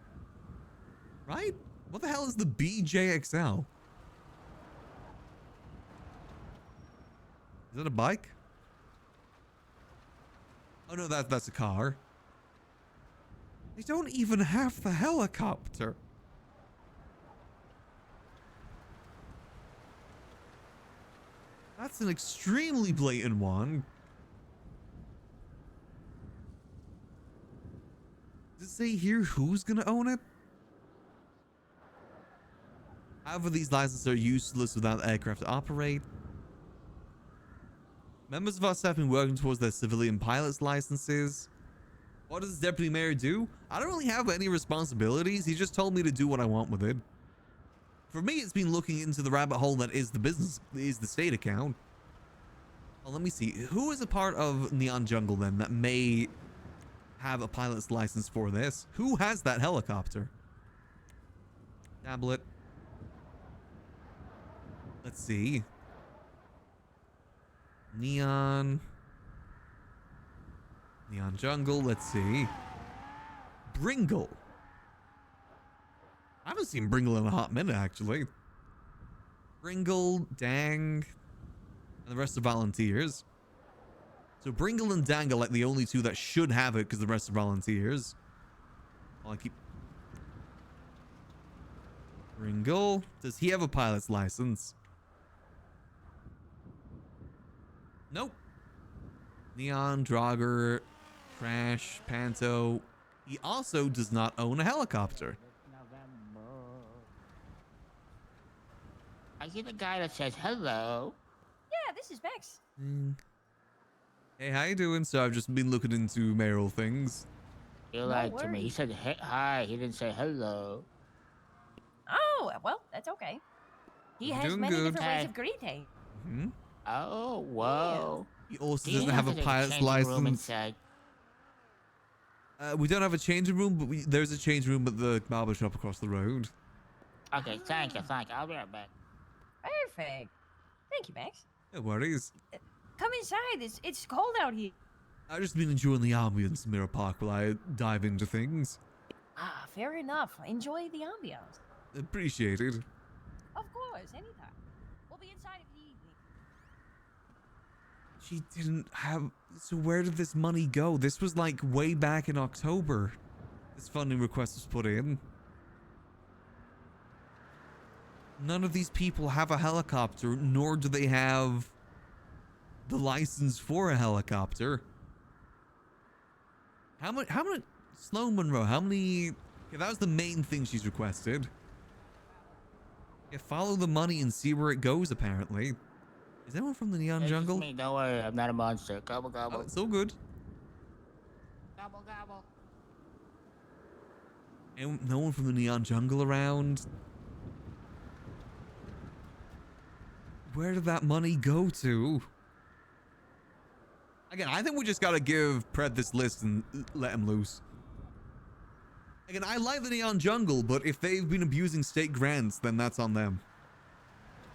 [SPEAKER 1] Right? What the hell is the BJXL? Is that a bike? Oh no, that's a car. They don't even have the helicopter. That's an extremely blatant one. Does it say here who's gonna own it? However, these licenses are useless without the aircraft to operate. Members of our staff have been working towards their civilian pilot's licenses. What does the deputy mayor do? I don't really have any responsibilities. He just told me to do what I want with it. For me, it's been looking into the rabbit hole that is the state account. Well, let me see. Who is a part of Neon Jungle then that may have a pilot's license for this? Who has that helicopter? Tablet. Let's see. Neon Jungle. Let's see. Bringle. I haven't seen Bringle in a hot minute, actually. Bringle, Dang, and the rest are volunteers. So Bringle and Dang are like the only two that should have it because the rest are volunteers. I'll keep... Bringle. Does he have a pilot's license? Nope. Neon, Draugr, Crash, Panto. He also does not own a helicopter.
[SPEAKER 16] Are you the guy that says hello?
[SPEAKER 12] Yeah, this is Max.
[SPEAKER 1] Hey, how you doing? So I've just been looking into mayoral things.
[SPEAKER 16] You lied to me. He said hi. He didn't say hello.
[SPEAKER 12] Oh, well, that's okay. He has
[SPEAKER 1] Doing
[SPEAKER 12] many
[SPEAKER 1] good.
[SPEAKER 12] different ways of greeting.
[SPEAKER 1] Hmm?
[SPEAKER 16] Oh, whoa.
[SPEAKER 1] He also
[SPEAKER 16] Do you
[SPEAKER 1] doesn't have a
[SPEAKER 16] the
[SPEAKER 1] pilot's
[SPEAKER 16] changing room
[SPEAKER 1] license.
[SPEAKER 16] inside?
[SPEAKER 1] We don't have a changing room, but there's a change room at the barber shop across the road.
[SPEAKER 16] Okay, thank you. I'll be right back.
[SPEAKER 12] Perfect. Thank you, Max.
[SPEAKER 1] No worries.
[SPEAKER 12] Come inside. It's cold out here.
[SPEAKER 1] I've just been enjoying the ambience in Mirror Park while I dive into things.
[SPEAKER 12] Ah, fair enough. Enjoy the ambiance.
[SPEAKER 1] Appreciated.
[SPEAKER 12] Of course, anytime. We'll be inside in the evening.
[SPEAKER 1] She didn't have... So where did this money go? This was like way back in October. This funding request was put in. None of these people have a helicopter, nor do they have the license for a helicopter. How many... Sloan Monroe, how many... Yeah, that was the main thing she's requested. Yeah, follow the money and see where it goes, apparently. Is anyone from the Neon Jungle?
[SPEAKER 16] Me. Don't worry, I'm not a monster. Gobble, gobble.
[SPEAKER 1] Oh, it's so good.
[SPEAKER 16] Gobble, gobble.
[SPEAKER 1] And no one from the Neon Jungle around? Where did that money go to? Again, I think we just gotta give Pred this list and let him loose. Again, I like the Neon Jungle, but if they've been abusing state grants, then that's on them.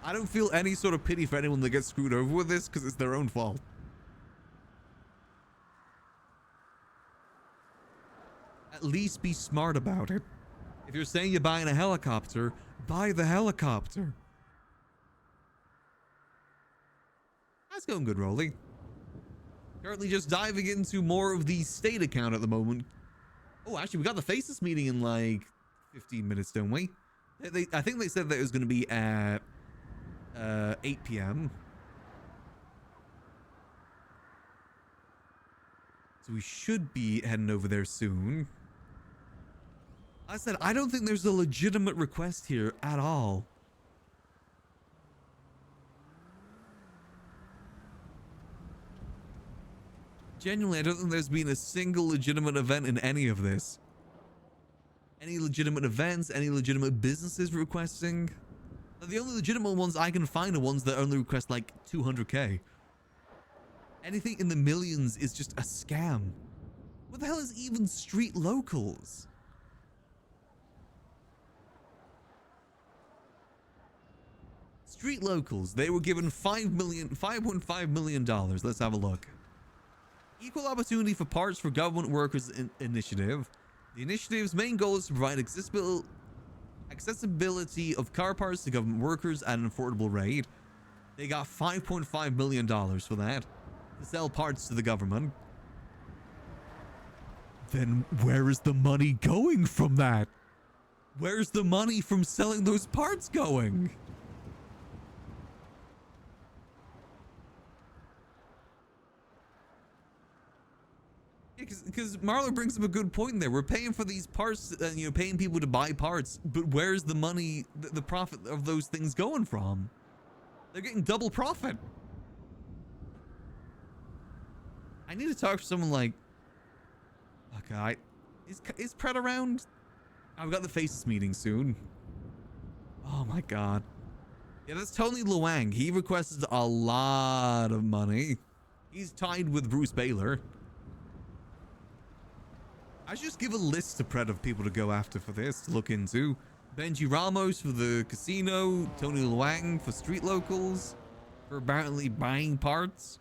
[SPEAKER 1] I don't feel any sort of pity for anyone that gets screwed over with this because it's their own fault. At least be smart about it. If you're saying you're buying a helicopter, buy the helicopter. That's going good, Rolly. Currently just diving into more of the state account at the moment. Oh, actually, we got the Faces meeting in like 15 minutes, don't we? I think they said that it was going to be at 8 p.m. So we should be heading over there soon. I said, I don't think there's a legitimate request here at all. Genuinely, I don't think there's been a single legitimate event in any of this. Any legitimate events, any legitimate businesses requesting. The only legitimate ones I can find are ones that only request like 200k. Anything in the millions is just a scam. What the hell is even street locals? Street locals, they were given $5.5 million. Let's have a look. Equal Opportunity for Parts for Government Workers initiative. The initiative's main goal is to provide accessibility of car parts to government workers at an affordable rate. They got $5.5 million for that to sell parts to the government. Then where is the money going from that? Where's the money from selling those parts going? because Marlo brings up a good point there. We're paying for these parts, paying people to buy parts, but where's the money, the profit of those things going from? They're getting double profit. I need to talk to someone like, okay, is Pret around? I've got the Faces meeting soon. Oh my God. Yeah, that's Tony Luang. He requested a lot of money. He's tied with Bruce Baylor. I should just give a list to Pret of people to go after for this, to look into. Benji Ramos for the casino, Tony Luang for street locals, for apparently buying parts.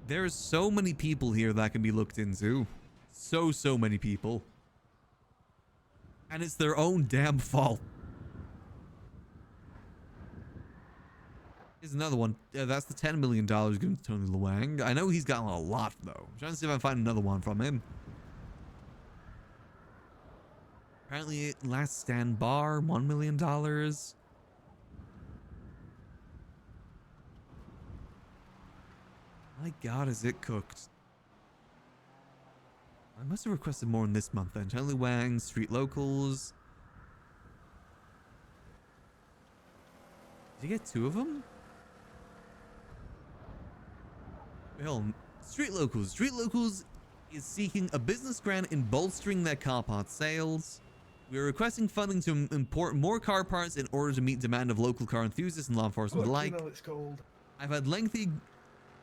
[SPEAKER 1] There's so many people here that can be looked into. So many people. And it's their own damn fault. Here's another one. That's the $10 million given to Tony Luang. I know he's gotten a lot, though. I'm trying to see if I can find another one from him. Apparently, Last Stand Bar, $1 million. My God, is it cooked? I must have requested more in this month then. Tony Luang, street locals. Did you get 2 of them? Hell, street locals. Street locals is seeking a business grant in bolstering their car parts sales. We are requesting funding to import more car parts in order to meet demand of local car enthusiasts and law enforcement alike.
[SPEAKER 17] It's cold.
[SPEAKER 1] I've had lengthy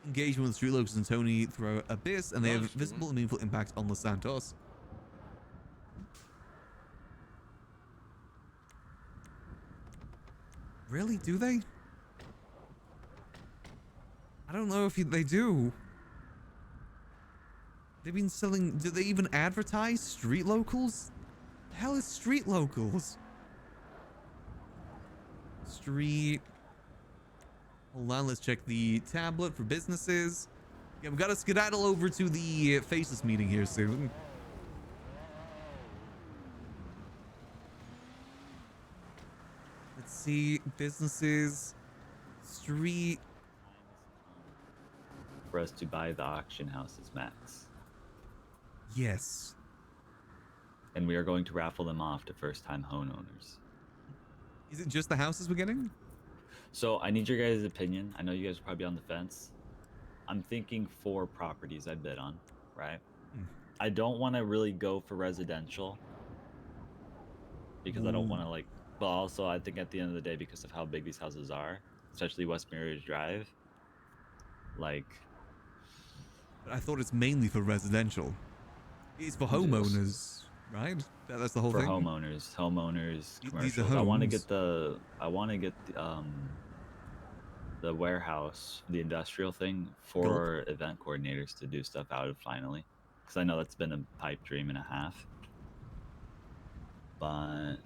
[SPEAKER 1] engagement with street locals and Tony throughout Abyss, and they have visible and meaningful impact on Los Santos. Really? Do they? I don't know if they do. They've been selling... Do they even advertise street locals? The hell is street locals? Street... Hold on, let's check the tablet for businesses. Yeah, we've got to skedaddle over to the Faceless meeting here soon. Let's see, businesses, street.
[SPEAKER 18] For us to buy the auction houses, Max.
[SPEAKER 1] Yes.
[SPEAKER 18] And we are going to raffle them off to first-time homeowners.
[SPEAKER 1] Is it just the houses we're getting?
[SPEAKER 18] So I need your guys' opinion. I know you guys are probably on the fence. I'm thinking 4 properties I'd bid on, right? I don't want to really go for residential because I don't want to but also I think at the end of the day, because of how big these houses are, especially West Mirrors Drive,
[SPEAKER 1] But I thought it's mainly for residential. It's for homeowners, right? That's the whole thing.
[SPEAKER 18] For homeowners, commercials.
[SPEAKER 1] These are homes.
[SPEAKER 18] I want to get the warehouse, the industrial thing for event coordinators to do stuff out of finally, because I know that's been a pipe dream and a half. But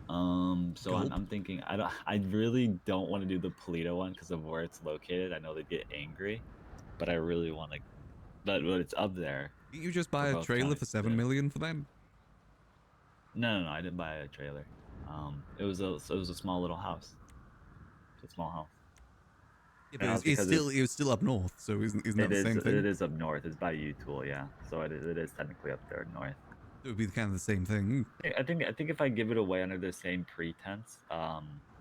[SPEAKER 18] so I'm thinking I really don't want to do the Polito one because of where it's located. I know they'd get angry, but I really want to. But it's up there.
[SPEAKER 1] Didn't you just buy a trailer for $7 million for that?
[SPEAKER 18] No, I didn't buy a trailer. It was a small little house. It's a small house.
[SPEAKER 1] Yeah, but it was still up north, so isn't that the same thing?
[SPEAKER 18] It is up north. It's by U-Tool, yeah. So it is technically up there north.
[SPEAKER 1] It would be kind of the same thing.
[SPEAKER 18] I think if I give it away under the same pretense,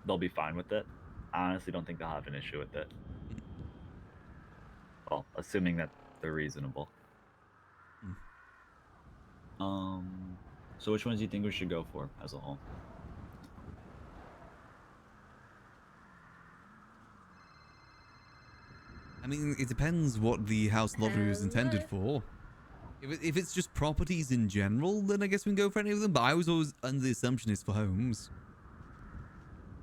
[SPEAKER 18] they'll be fine with it. I honestly don't think they'll have an issue with it. Well, assuming that they're reasonable. So which ones do you think we should go for as a whole?
[SPEAKER 1] I mean, it depends what the house lottery is intended for. If it's just properties in general, then I guess we can go for any of them. But I was always under the assumption it's for homes.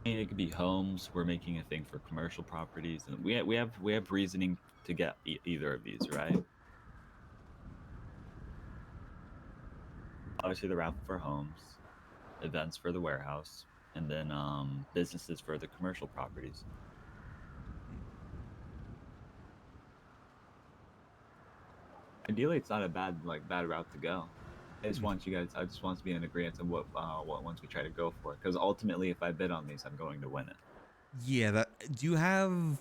[SPEAKER 18] I mean, it could be homes. We're making a thing for commercial properties, and we have reasoning to get either of these, right? Obviously, the raffle for homes, events for the warehouse, and then businesses for the commercial properties. Ideally, it's not a bad route to go. I just want to be in agreement on what ones we try to go for. Because ultimately, if I bid on these, I'm going to win it.
[SPEAKER 1] Yeah. Do you have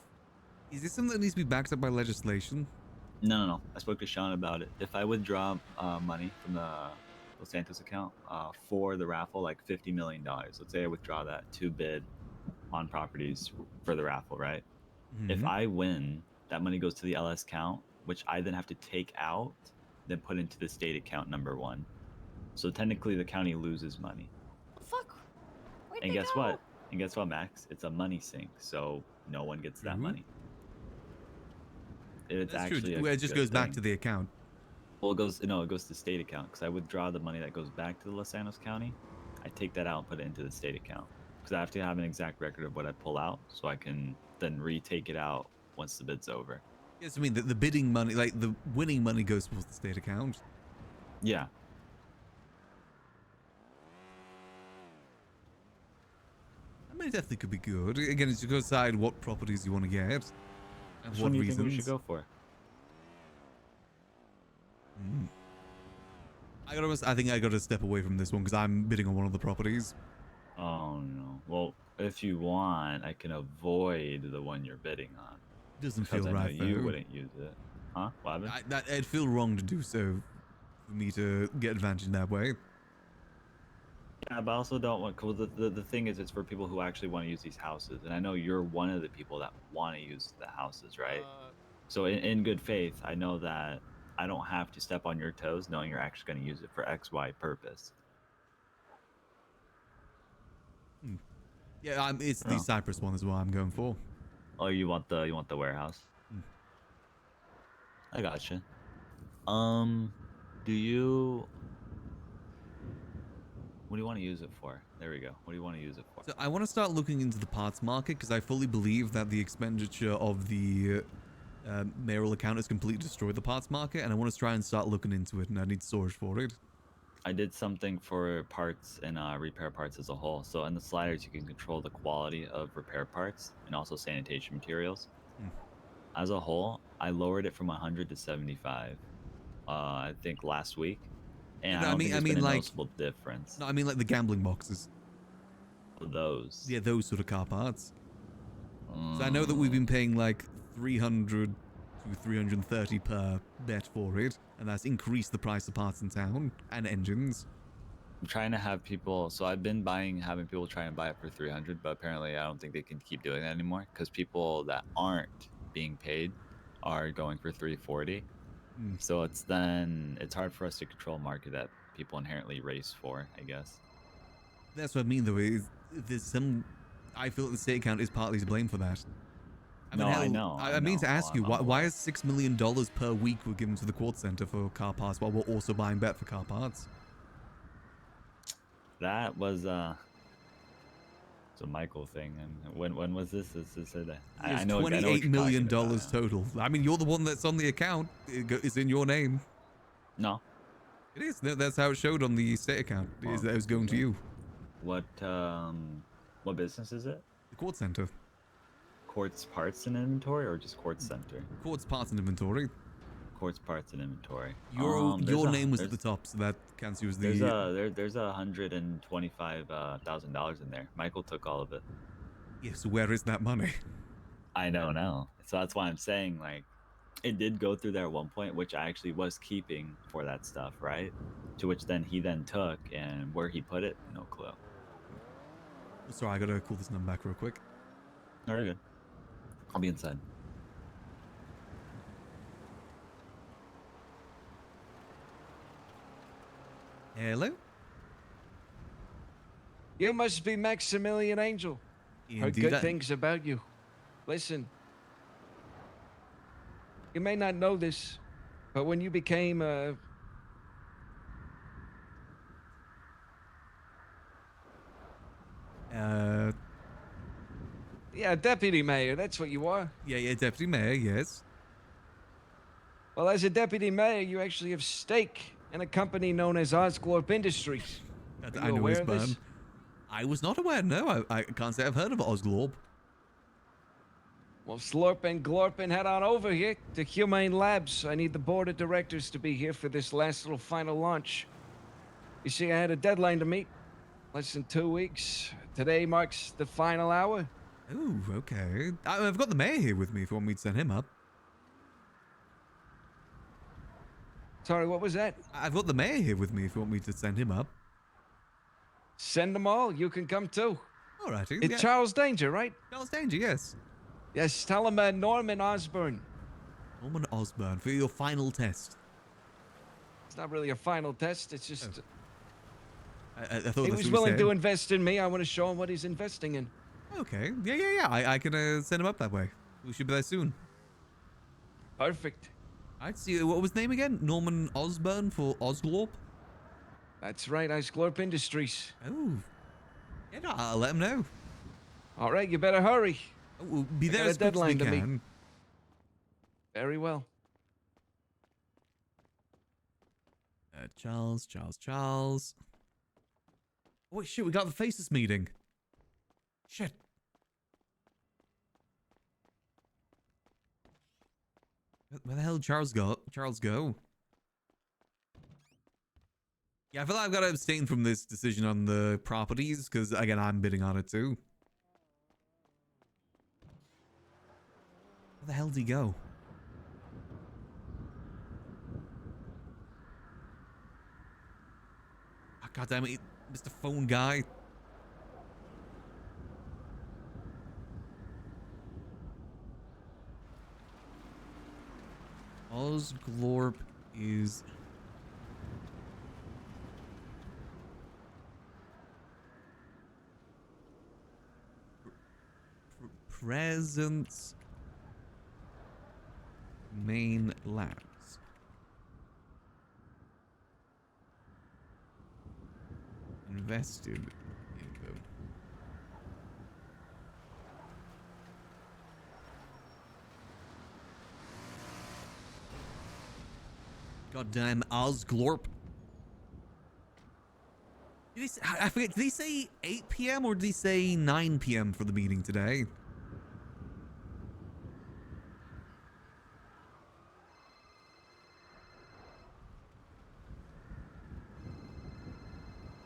[SPEAKER 1] Is this something that needs to be backed up by legislation?
[SPEAKER 18] No. I spoke to Sean about it. If I withdraw money from the Los Santos account for the raffle, like $50 million, let's say I withdraw that to bid on properties for the raffle, right? If
[SPEAKER 1] Mhm.
[SPEAKER 18] I win, that money goes to the LS account, which I then have to take out, then put into the state account number 1. So technically, the county loses money.
[SPEAKER 12] Fuck. Where'd
[SPEAKER 18] And
[SPEAKER 12] they
[SPEAKER 18] guess
[SPEAKER 12] go?
[SPEAKER 18] what? And guess what, Max? It's a money sink, so no one gets that money. It's
[SPEAKER 1] That's
[SPEAKER 18] actually
[SPEAKER 1] true. Where it just goes back to
[SPEAKER 18] thing.
[SPEAKER 1] the account.
[SPEAKER 18] Well, it goes to the state account because I withdraw the money that goes back to the Los Santos County. I take that out and put it into the state account because I have to have an exact record of what I pull out, so I can then retake it out once the bid's over.
[SPEAKER 1] Yes, I mean the bidding money, like the winning money, goes towards the state account.
[SPEAKER 18] Yeah.
[SPEAKER 1] I mean, it definitely could be good. Again, it's to go decide what properties you want to get and
[SPEAKER 18] Which
[SPEAKER 1] what
[SPEAKER 18] one do you
[SPEAKER 1] reasons.
[SPEAKER 18] think we should go for?
[SPEAKER 1] I think I gotta step away from this one because I'm bidding on one of the properties.
[SPEAKER 18] Oh no. Well, if you want, I can avoid the one you're bidding on.
[SPEAKER 1] Doesn't
[SPEAKER 18] because
[SPEAKER 1] feel
[SPEAKER 18] I know
[SPEAKER 1] right,
[SPEAKER 18] you
[SPEAKER 1] though.
[SPEAKER 18] wouldn't use it. Huh? What happened?
[SPEAKER 1] It'd feel wrong to do so for me to get advantage in that way.
[SPEAKER 18] Yeah, but I also don't want. Cause the thing is, it's for people who actually want to use these houses, and I know you're one of the people that want to use the houses, right? So in good faith, I know that I don't have to step on your toes, knowing you're actually going to use it for X, Y purpose.
[SPEAKER 1] Yeah, it's the Cypress one as well. I'm going for.
[SPEAKER 18] Oh, you want the warehouse? I gotcha. Do you? What do you want to use it for? There we go. What do you want to use it for?
[SPEAKER 1] So I want to start looking into the parts market because I fully believe that the expenditure of the mayoral account has completely destroyed the parts market, and I want to try and start looking into it, and I need storage for it.
[SPEAKER 18] I did something for parts and repair parts as a whole. So in the sliders, you can control the quality of repair parts and also sanitation materials. As a whole, I lowered it from 100 to 75. I think last week, and
[SPEAKER 1] No,
[SPEAKER 18] I don't think there's been a
[SPEAKER 1] like,
[SPEAKER 18] noticeable difference.
[SPEAKER 1] No, I mean like the gambling boxes.
[SPEAKER 18] Those.
[SPEAKER 1] Yeah, those sort of car parts. So I know that we've been paying like 300 to 330 per bet for it, and that's increased the price of parts in town and engines.
[SPEAKER 18] I'm trying to have people. So I've been having people try and buy it for 300, but apparently I don't think they can keep doing that anymore because people that aren't being paid are going for 340. So it's hard for us to control a market that people inherently race for, I guess.
[SPEAKER 1] That's what I mean, though. I feel that the state account is partly to blame for that.
[SPEAKER 18] I know.
[SPEAKER 1] I mean to ask you, why is $6 million per week we're given to the Quartz Center for car parts while we're also buying bet for car parts?
[SPEAKER 18] That was it's a Michael thing. And when was this?
[SPEAKER 1] I know $28 million total. I mean, you're the one that's on the account. It's in your name.
[SPEAKER 18] No.
[SPEAKER 1] It is. That's how it showed on the state account. Is that it was going to you.
[SPEAKER 18] What business is it?
[SPEAKER 1] The Quartz Center.
[SPEAKER 18] Quartz Parts and Inventory, or just Quartz Center?
[SPEAKER 1] Quartz Parts and Inventory.
[SPEAKER 18] Quartz Parts and Inventory.
[SPEAKER 1] Your name was at the top, so that counts you as the.
[SPEAKER 18] There's $125,000 in there. Michael took all of it.
[SPEAKER 1] Yeah, so where is that money?
[SPEAKER 18] I don't know. So that's why I'm saying, like, it did go through there at one point, which I actually was keeping for that stuff, right? To which then he took, and where he put it, no clue.
[SPEAKER 1] Sorry, I gotta call this number back real quick.
[SPEAKER 18] Very good. I'll be inside.
[SPEAKER 1] Hello?
[SPEAKER 17] You must be Maximillian Angel. Heard
[SPEAKER 1] Indeed,
[SPEAKER 17] good things about you. Listen, you may not know this, but when you became yeah, deputy mayor, that's what you are.
[SPEAKER 1] Yeah, deputy mayor, yes.
[SPEAKER 17] Well, as a deputy mayor, you actually have stake in a company known as Osglorp Industries.
[SPEAKER 1] I know his man. I was not aware, no. I can't say I've heard of Osglorp.
[SPEAKER 17] Well, Slurp and Glorp and head on over here to Humane Labs. I need the board of directors to be here for this last little final launch. You see, I had a deadline to meet. Less than 2 weeks. Today marks the final hour.
[SPEAKER 1] Oh, okay. I've got the mayor here with me if you want me to send him up.
[SPEAKER 17] Sorry, what was that?
[SPEAKER 1] I've got the mayor here with me if you want me to send him up.
[SPEAKER 17] Send them all. You can come too.
[SPEAKER 1] Alrighty.
[SPEAKER 17] It's
[SPEAKER 1] Yeah.
[SPEAKER 17] Charles Danger, right?
[SPEAKER 1] Charles Danger, yes.
[SPEAKER 17] Yes, tell him Norman Osborn.
[SPEAKER 1] Norman Osborn for your final test.
[SPEAKER 17] It's not really a final test. It's just.
[SPEAKER 1] I thought
[SPEAKER 17] He
[SPEAKER 1] that's
[SPEAKER 17] was
[SPEAKER 1] what
[SPEAKER 17] willing
[SPEAKER 1] said.
[SPEAKER 17] to invest in me. I want to show him what he's investing in.
[SPEAKER 1] Okay. Yeah. I can send him up that way. We should be there soon.
[SPEAKER 17] Perfect.
[SPEAKER 1] I'd see. What was his name again? Norman Osborn for Osglorp?
[SPEAKER 17] That's right, Osglorp Industries.
[SPEAKER 1] Oh. Yeah, no, I'll let him know.
[SPEAKER 17] All right, you better hurry.
[SPEAKER 1] Oh, we'll be
[SPEAKER 17] I
[SPEAKER 1] there
[SPEAKER 17] got a
[SPEAKER 1] as quick as we
[SPEAKER 17] deadline to meet.
[SPEAKER 1] can.
[SPEAKER 17] Very well.
[SPEAKER 1] Charles. Oh, wait, shit, we got the faces meeting. Shit. Where the hell did Charles go? Yeah, I feel like I've got to abstain from this decision on the properties, because, again, I'm bidding on it too. Where the hell did he go? Oh, God damn it, Mr. Phone Guy. Osglorp is... Presence main labs. Invested info. Goddamn Osglorp. Did he say, I forget, did he say 8 p.m. or did he say 9 p.m. for the meeting today?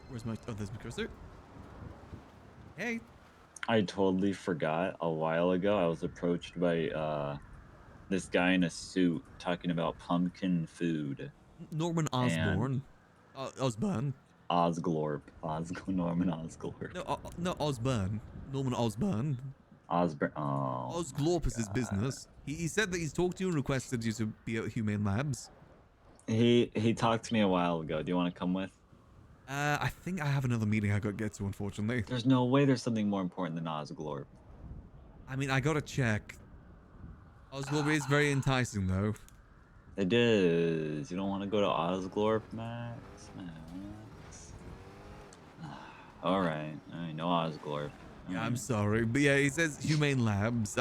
[SPEAKER 1] Where's my... Oh, there's my cursor. Hey.
[SPEAKER 18] I totally forgot a while ago. I was approached by this guy in a suit talking about pumpkin food.
[SPEAKER 1] Norman Osborn. Osborn.
[SPEAKER 18] Osglorp. Norman Osglorp.
[SPEAKER 1] No, Osborn. Norman Osborn.
[SPEAKER 18] Osborn. Oh.
[SPEAKER 1] Osglorp is his business. He said that he's talked to you and requested you to be at Humane Labs.
[SPEAKER 18] He talked to me a while ago. Do you want to come with?
[SPEAKER 1] I think I have another meeting I got to get to, unfortunately.
[SPEAKER 18] There's no way there's something more important than Osglorp.
[SPEAKER 1] I mean, I gotta check. Osglorp is very enticing, though.
[SPEAKER 18] It is. You don't want to go to Osglorp, Max? All right. No Osglorp.
[SPEAKER 1] Yeah, I'm sorry. But yeah, he says Humane Labs.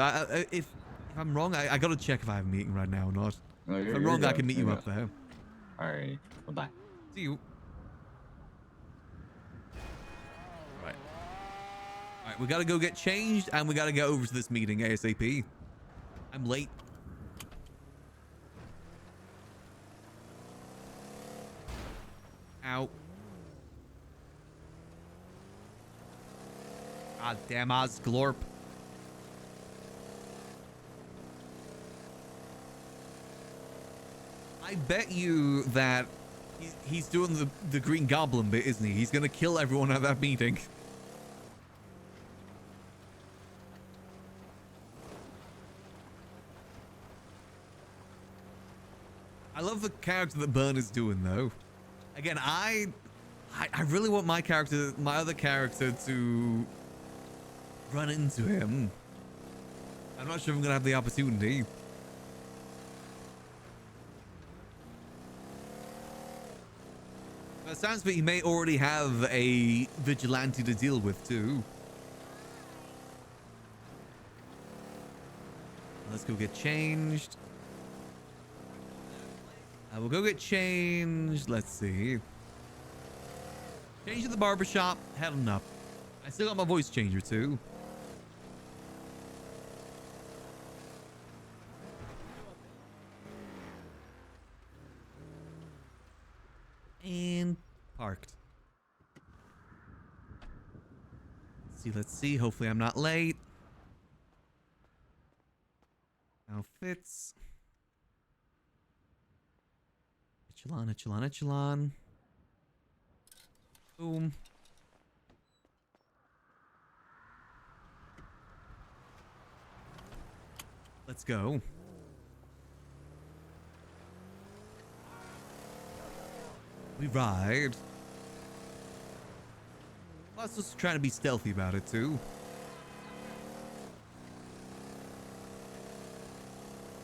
[SPEAKER 1] If I'm wrong, I gotta check if I have a meeting right now or not.
[SPEAKER 18] No,
[SPEAKER 1] if I'm wrong, I can meet you up there.
[SPEAKER 18] All right. Bye-bye.
[SPEAKER 1] See you. Alright, we gotta go get changed and we gotta get over to this meeting ASAP. I'm late. Ow. God damn Osglorp. I bet you that he's doing the Green Goblin bit, isn't he? He's gonna kill everyone at that meeting. I love the character that Burn is doing, though. Again, I really want my other character to run into him. I'm not sure if I'm gonna have the opportunity. It sounds like he may already have a vigilante to deal with, too. Let's go get changed. We'll go get changed. Let's see. Change to the barbershop. Heading up. I still got my voice changer too. And parked. Let's see. Hopefully I'm not late. Outfits. Echelon, echelon, echelon. Boom. Let's go. We ride. Plus, just trying to be stealthy about it too.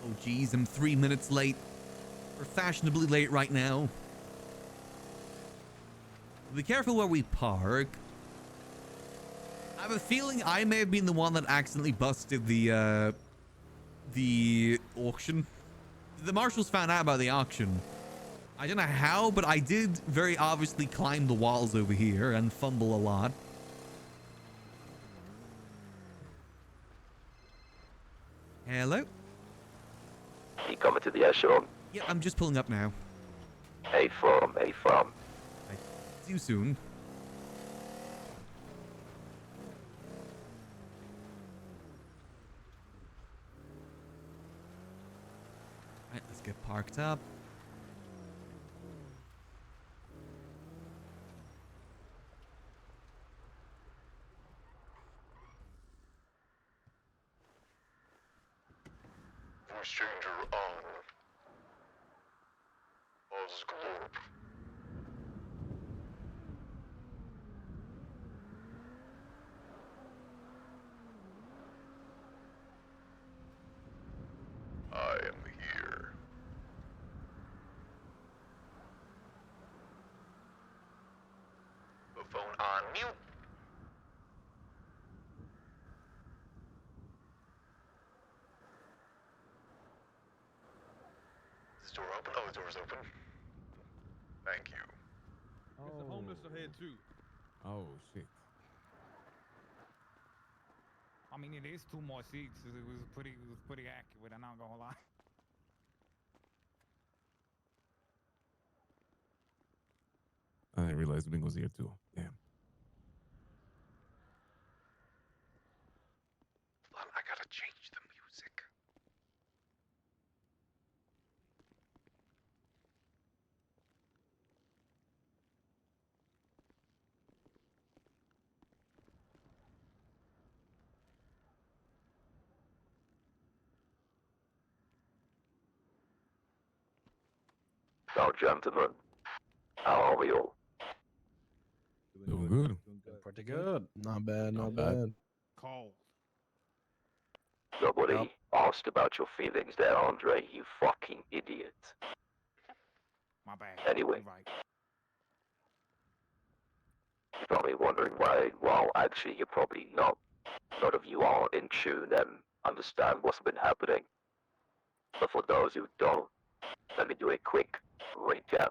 [SPEAKER 1] Oh geez, I'm 3 minutes late. We're fashionably late right now. Be careful where we park. I have a feeling I may have been the one that accidentally busted the auction. The marshals found out about the auction. I don't know how, but I did very obviously climb the walls over here and fumble a lot. Hello?
[SPEAKER 6] You coming to the echelon?
[SPEAKER 1] Yeah, I'm just pulling up now.
[SPEAKER 6] A farm.
[SPEAKER 1] See you soon. Alright, let's get parked up.
[SPEAKER 6] Voice changer on. Osglobe. I am here. The phone on mute. Is the door open? Oh, the door's open. Thank you.
[SPEAKER 3] Because the homeless are here too.
[SPEAKER 5] Oh shit.
[SPEAKER 19] I mean, it is 2 more seats. It was pretty accurate. I'm not gonna lie.
[SPEAKER 5] I didn't realize Bingo's here too. Damn.
[SPEAKER 6] I gotta change the music. Now, gentlemen, how are we all?
[SPEAKER 5] Doing good.
[SPEAKER 15] Pretty good. Not bad,
[SPEAKER 5] Not
[SPEAKER 15] not
[SPEAKER 5] bad.
[SPEAKER 15] bad.
[SPEAKER 19] Cold.
[SPEAKER 6] Nobody asked about your feelings there, Andre, you fucking idiot.
[SPEAKER 19] My bad.
[SPEAKER 6] Anyway.
[SPEAKER 19] You're right.
[SPEAKER 6] You're probably wondering why, well, actually, you're probably not. None of you are in tune and understand what's been happening. But for those who don't, let me do a quick recap.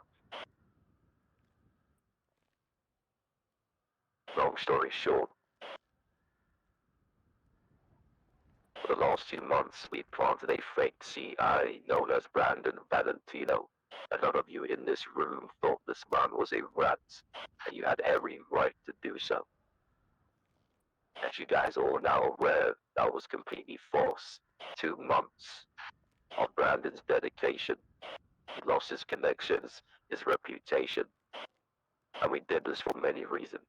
[SPEAKER 6] Long story short, for the last 2 months, we planted a fake CI known as Brandon Valentino. A lot of you in this room thought this man was a rat, and you had every right to do so. As you guys all now aware, that was completely false. 2 months of Brandon's dedication. He lost his connections, his reputation, and we did this for many reasons.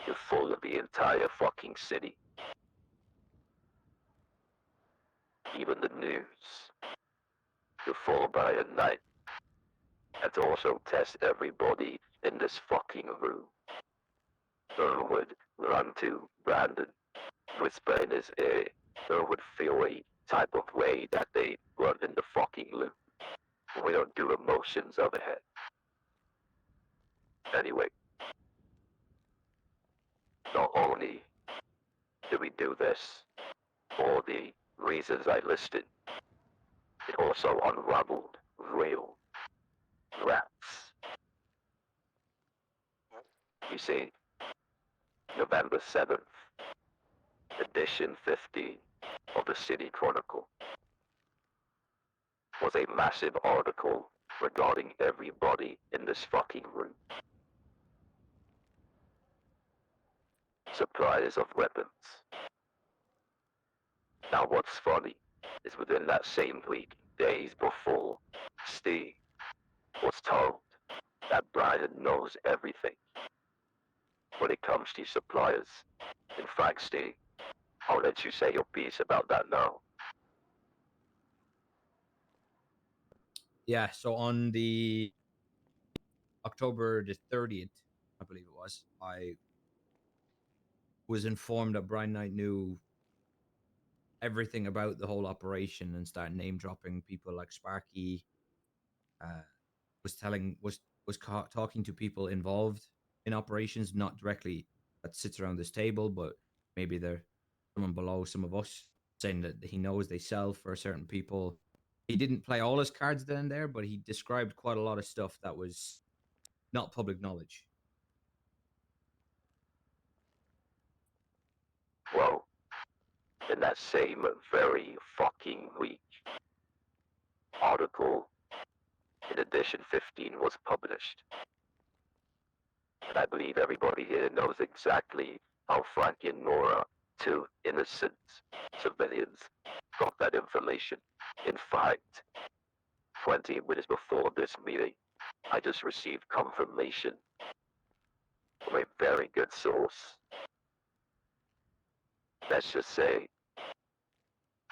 [SPEAKER 6] To fool the entire fucking city. Even the news. To fall by at night. And to also test everybody in this fucking room. Someone would run to Brandon, whisper in his ear. Someone would feel a type of way that they run in the fucking loop. We don't do emotions over here. Anyway. Not only do we do this for the reasons I listed, it also unraveled real rats. You see, November 7th, edition 15 of the City Chronicle was a massive article regarding everybody in this fucking room. Supplies of weapons. Now what's funny is within that same week, days before, Steve was told that Brian knows everything when it comes to suppliers. In fact, Steve, I'll let you say your piece about that now.
[SPEAKER 20] Yeah, so on the October the 30th, I believe it was, I was informed that Brian Knight knew everything about the whole operation and started name dropping people like Sparky. Talking to people involved in operations, not directly that sits around this table, but maybe they're someone below some of us, saying that he knows they sell for certain people. He didn't play all his cards then there, but he described quite a lot of stuff that was not public knowledge.
[SPEAKER 6] Well, in that same very fucking week, article in edition 15 was published. And I believe everybody here knows exactly how Frank and Nora, two innocent civilians, got that information. In fact, 20 minutes before this meeting, I just received confirmation from a very good source. Let's just say,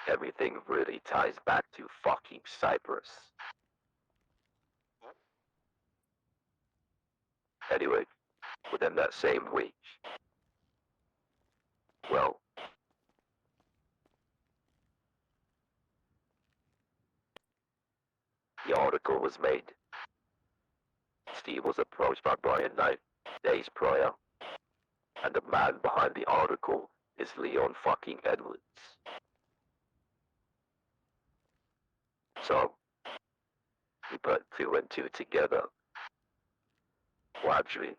[SPEAKER 6] everything really ties back to fucking Cyprus. Anyway, within that same week, well, the article was made. Steve was approached by Brian Knight days prior, and the man behind the article is Leon fucking Edwards. So, we put 2 and 2 together. Well, actually,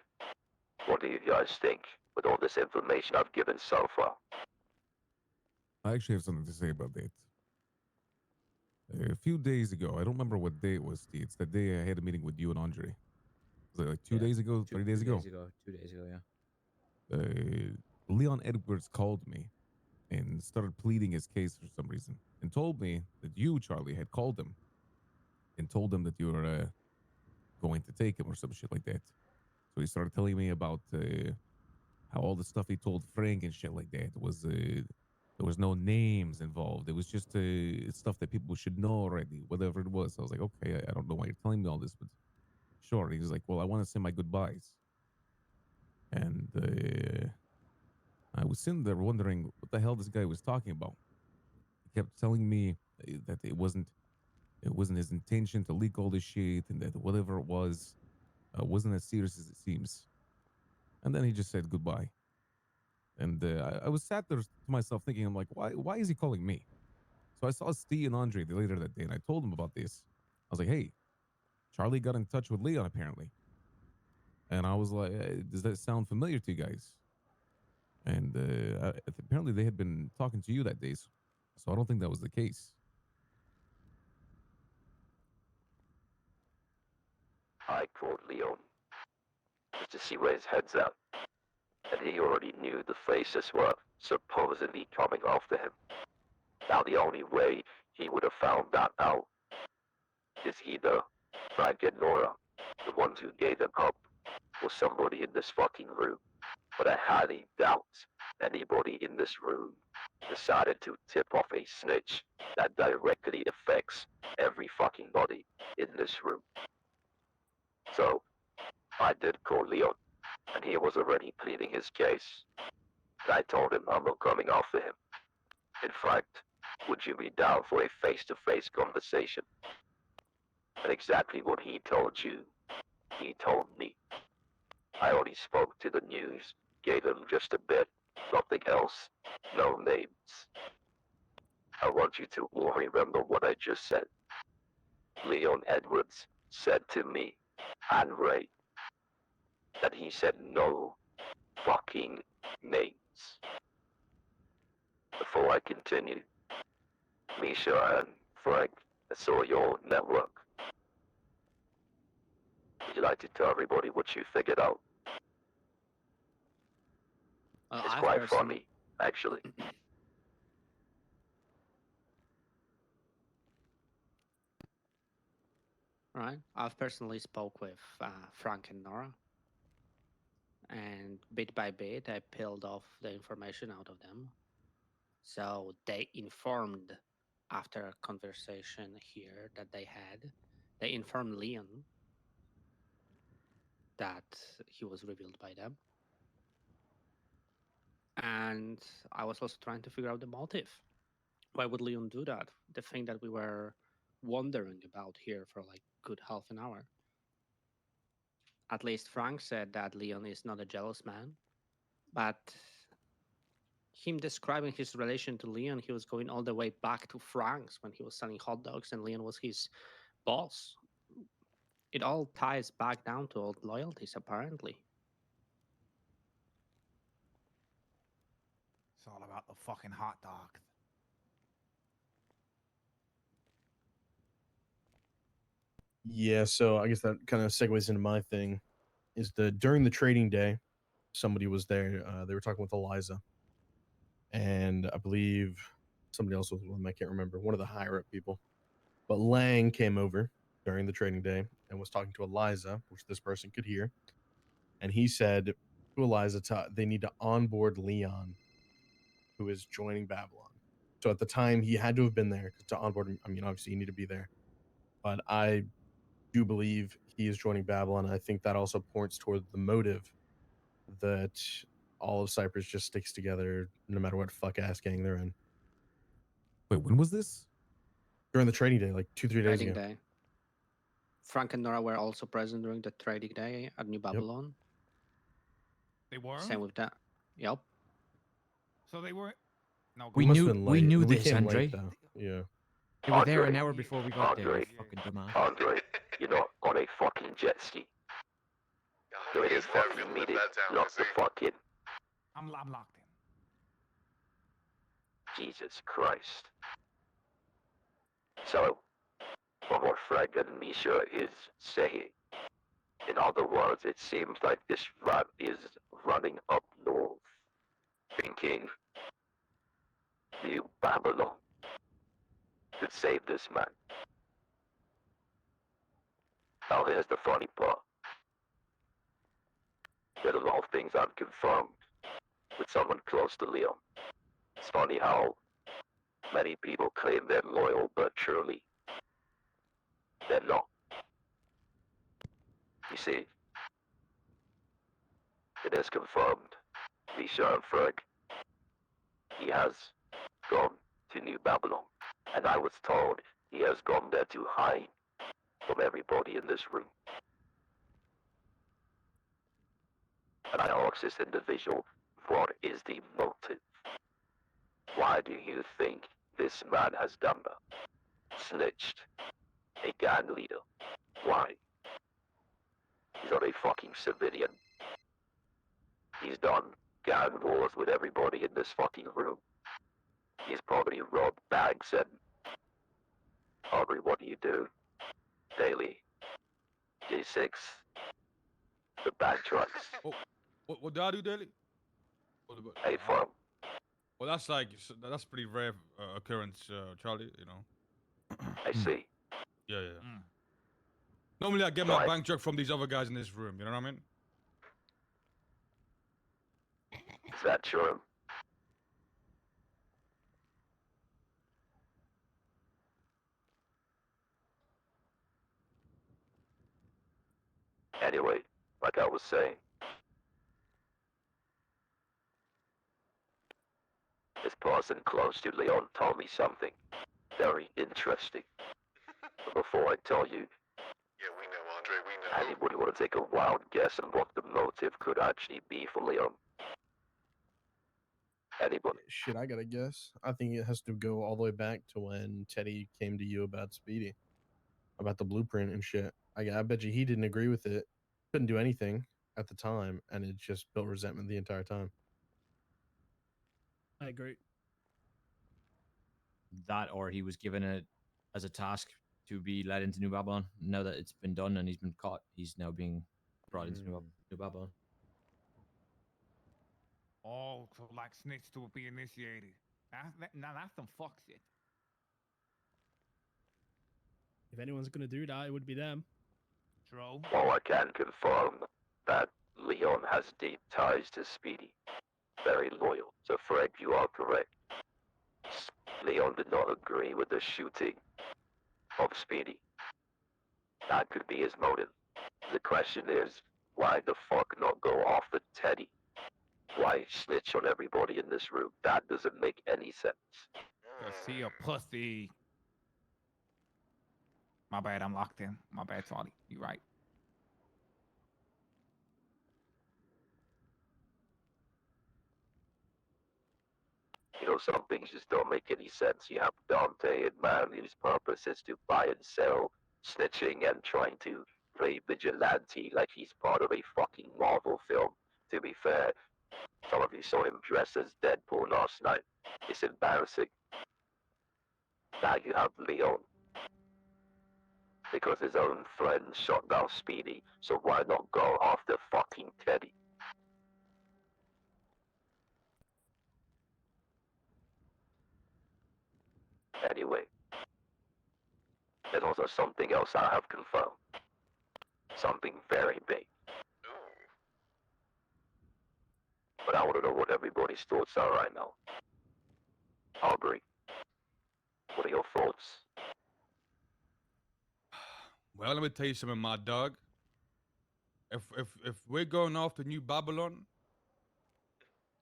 [SPEAKER 6] what do you guys think with all this information I've given so far?
[SPEAKER 2] I actually have something to say about that. A few days ago, I don't remember what day it was, Steve. It's the day I had a meeting with you and Andre. Was it like 2 days ago, 3 days ago?
[SPEAKER 20] 2 days ago, yeah.
[SPEAKER 2] Leon Edwards called me and started pleading his case for some reason and told me that you, Charlie, had called him and told him that you were going to take him or some shit like that. So he started telling me about how all the stuff he told Frank and shit like that was there was no names involved. It was just stuff that people should know already, whatever it was. I was like, okay, I don't know why you're telling me all this, but sure. He was like, well, I want to say my goodbyes. And I was sitting there wondering what the hell this guy was talking about. He kept telling me that it wasn't his intention to leak all this shit, and that whatever it was wasn't as serious as it seems. And then he just said goodbye. And I was sat there to myself thinking, I'm like, why is he calling me? So I saw Steve and Andre later that day, and I told them about this. I was like, hey, Charlie got in touch with Leon apparently. And I was like, does that sound familiar to you guys? And apparently they had been talking to you that day, so I don't think that was the case.
[SPEAKER 6] I called Leon just to see where his head's at, and he already knew the faces were supposedly coming after him. Now the only way he would have found that out is either Frank and Nora, the ones who gave him up, or somebody in this fucking room. But I highly doubt anybody in this room decided to tip off a snitch that directly affects every fucking body in this room. So, I did call Leon, and he was already pleading his case. And I told him I'm not coming after him. In fact, would you be down for a face-to-face conversation? And exactly what he told you, he told me. I only spoke to the news, gave him just a bit, nothing else, no names. I want you to all remember what I just said. Leon Edwards said to me and Ray that he said no fucking names. Before I continue, Misha and Frank, I saw your network. Would you like to tell everybody what you figured out? It's
[SPEAKER 16] I've
[SPEAKER 6] quite
[SPEAKER 16] personally-
[SPEAKER 6] funny, actually.
[SPEAKER 11] right? I've personally spoke with Frank and Nora, and bit by bit, I peeled off the information out of them. So they informed, after a conversation here that they informed Leon that he was revealed by them. And I was also trying to figure out the motive. Why would Leon do that? The thing that we were wondering about here for like good half an hour. At least Frank said that Leon is not a jealous man, but him describing his relation to Leon, he was going all the way back to Frank's when he was selling hot dogs and Leon was his boss. It all ties back down to old loyalties, apparently.
[SPEAKER 19] It's all about the fucking hot dog.
[SPEAKER 15] Yeah, so I guess that kind of segues into my thing. Is during the trading day, somebody was there. They were talking with Eliza, and I believe somebody else was with them. I can't remember. One of the higher up people. But Lang came over during the trading day and was talking to Eliza, which this person could hear. And he said to Eliza, they need to onboard Leon, who is joining Babylon. So at the time, he had to have been there to onboard him. I mean, obviously, you need to be there. But I do believe he is joining Babylon. I think that also points toward the motive that all of Cyprus just sticks together no matter what fuck ass gang they're in.
[SPEAKER 21] Wait, when was this?
[SPEAKER 15] During the trading day, like 2-3 days
[SPEAKER 11] Trading
[SPEAKER 15] ago.
[SPEAKER 11] day. Frank and Nora were also present during the trading day at New Babylon.
[SPEAKER 19] They were?
[SPEAKER 11] Same with that. Yep.
[SPEAKER 19] So they were. No,
[SPEAKER 20] We
[SPEAKER 19] go on.
[SPEAKER 20] we knew
[SPEAKER 15] We
[SPEAKER 20] this,
[SPEAKER 15] came
[SPEAKER 20] Andre.
[SPEAKER 15] late, though. Yeah.
[SPEAKER 20] They were there
[SPEAKER 6] Andre,
[SPEAKER 20] an hour before we got there.
[SPEAKER 6] Andre,
[SPEAKER 20] You fucking dumbass.
[SPEAKER 6] Andre, you're not on a fucking jet ski. Doing this fucking meeting, lock the fuck in.
[SPEAKER 19] I'm locked in.
[SPEAKER 6] Jesus Christ. So, what Frank and Misha is saying, in other words, it seems like this rat is running up north, thinking New Babylon could save this man. Now here's the funny part. There are a lot of things I've confirmed with someone close to Leon. It's funny how many people claim they're loyal, but surely they're not. You see, it is confirmed. Misha and Frank, he has gone to New Babylon, and I was told he has gone there to hide from everybody in this room. And I asked this individual, what is the motive? Why do you think this man has done that? Snitched. A gang leader. Why? He's not a fucking civilian. He's done gang wars with everybody in this fucking room. He's probably robbed banks and... Aubrey, what do? Daily. J6. The bank trucks.
[SPEAKER 3] What do I do daily?
[SPEAKER 6] Hey, farm.
[SPEAKER 3] Well, that's pretty rare occurrence, Charlie. You know.
[SPEAKER 6] I see.
[SPEAKER 3] Yeah. Normally, I get my bank truck from these other guys in this room. You know what I mean?
[SPEAKER 6] Is that true? Anyway, like I was saying, this person close to Leon told me something very interesting. But before I tell you,
[SPEAKER 2] Yeah, we know, Andre, we know.
[SPEAKER 6] anybody want to take a wild guess on what the motive could actually be for Leon? Anybody?
[SPEAKER 15] Shit, I gotta guess. I think it has to go all the way back to when Teddy came to you about Speedy, about the blueprint and shit. I bet you he didn't agree with it, couldn't do anything at the time, and it just built resentment the entire time.
[SPEAKER 5] I agree.
[SPEAKER 20] That, or he was given it as a task to be led into New Babylon. Now that it's been done and he's been caught, he's now being brought into New Babylon.
[SPEAKER 19] Oh, so like snitch to be initiated. Now that's some fuck shit.
[SPEAKER 10] If anyone's gonna do that, it would be them.
[SPEAKER 19] True.
[SPEAKER 6] Well, I can confirm that Leon has deep ties to Speedy. Very loyal. So, Fred, you are correct. Leon did not agree with the shooting of Speedy. That could be his motive. The question is, why the fuck not go after Teddy? Why snitch on everybody in this room? That doesn't make any sense.
[SPEAKER 19] Cause he a pussy. My bad, I'm locked in. My bad, Tony. You right.
[SPEAKER 6] You know, some things just don't make any sense. You have Dante and man, his purpose is to buy and sell, snitching and trying to play vigilante like he's part of a fucking Marvel film. To be fair, some of you saw him dressed as Deadpool last night. It's embarrassing. Now you have Leon. Because his own friend shot down Speedy, so why not go after fucking Teddy? Anyway, there's also something else I have confirmed. Something very big. But I want to know what everybody's thoughts are right now. Aubrey, what are your thoughts?
[SPEAKER 3] Well, let me tell you something, my dog. If we're going off to New Babylon,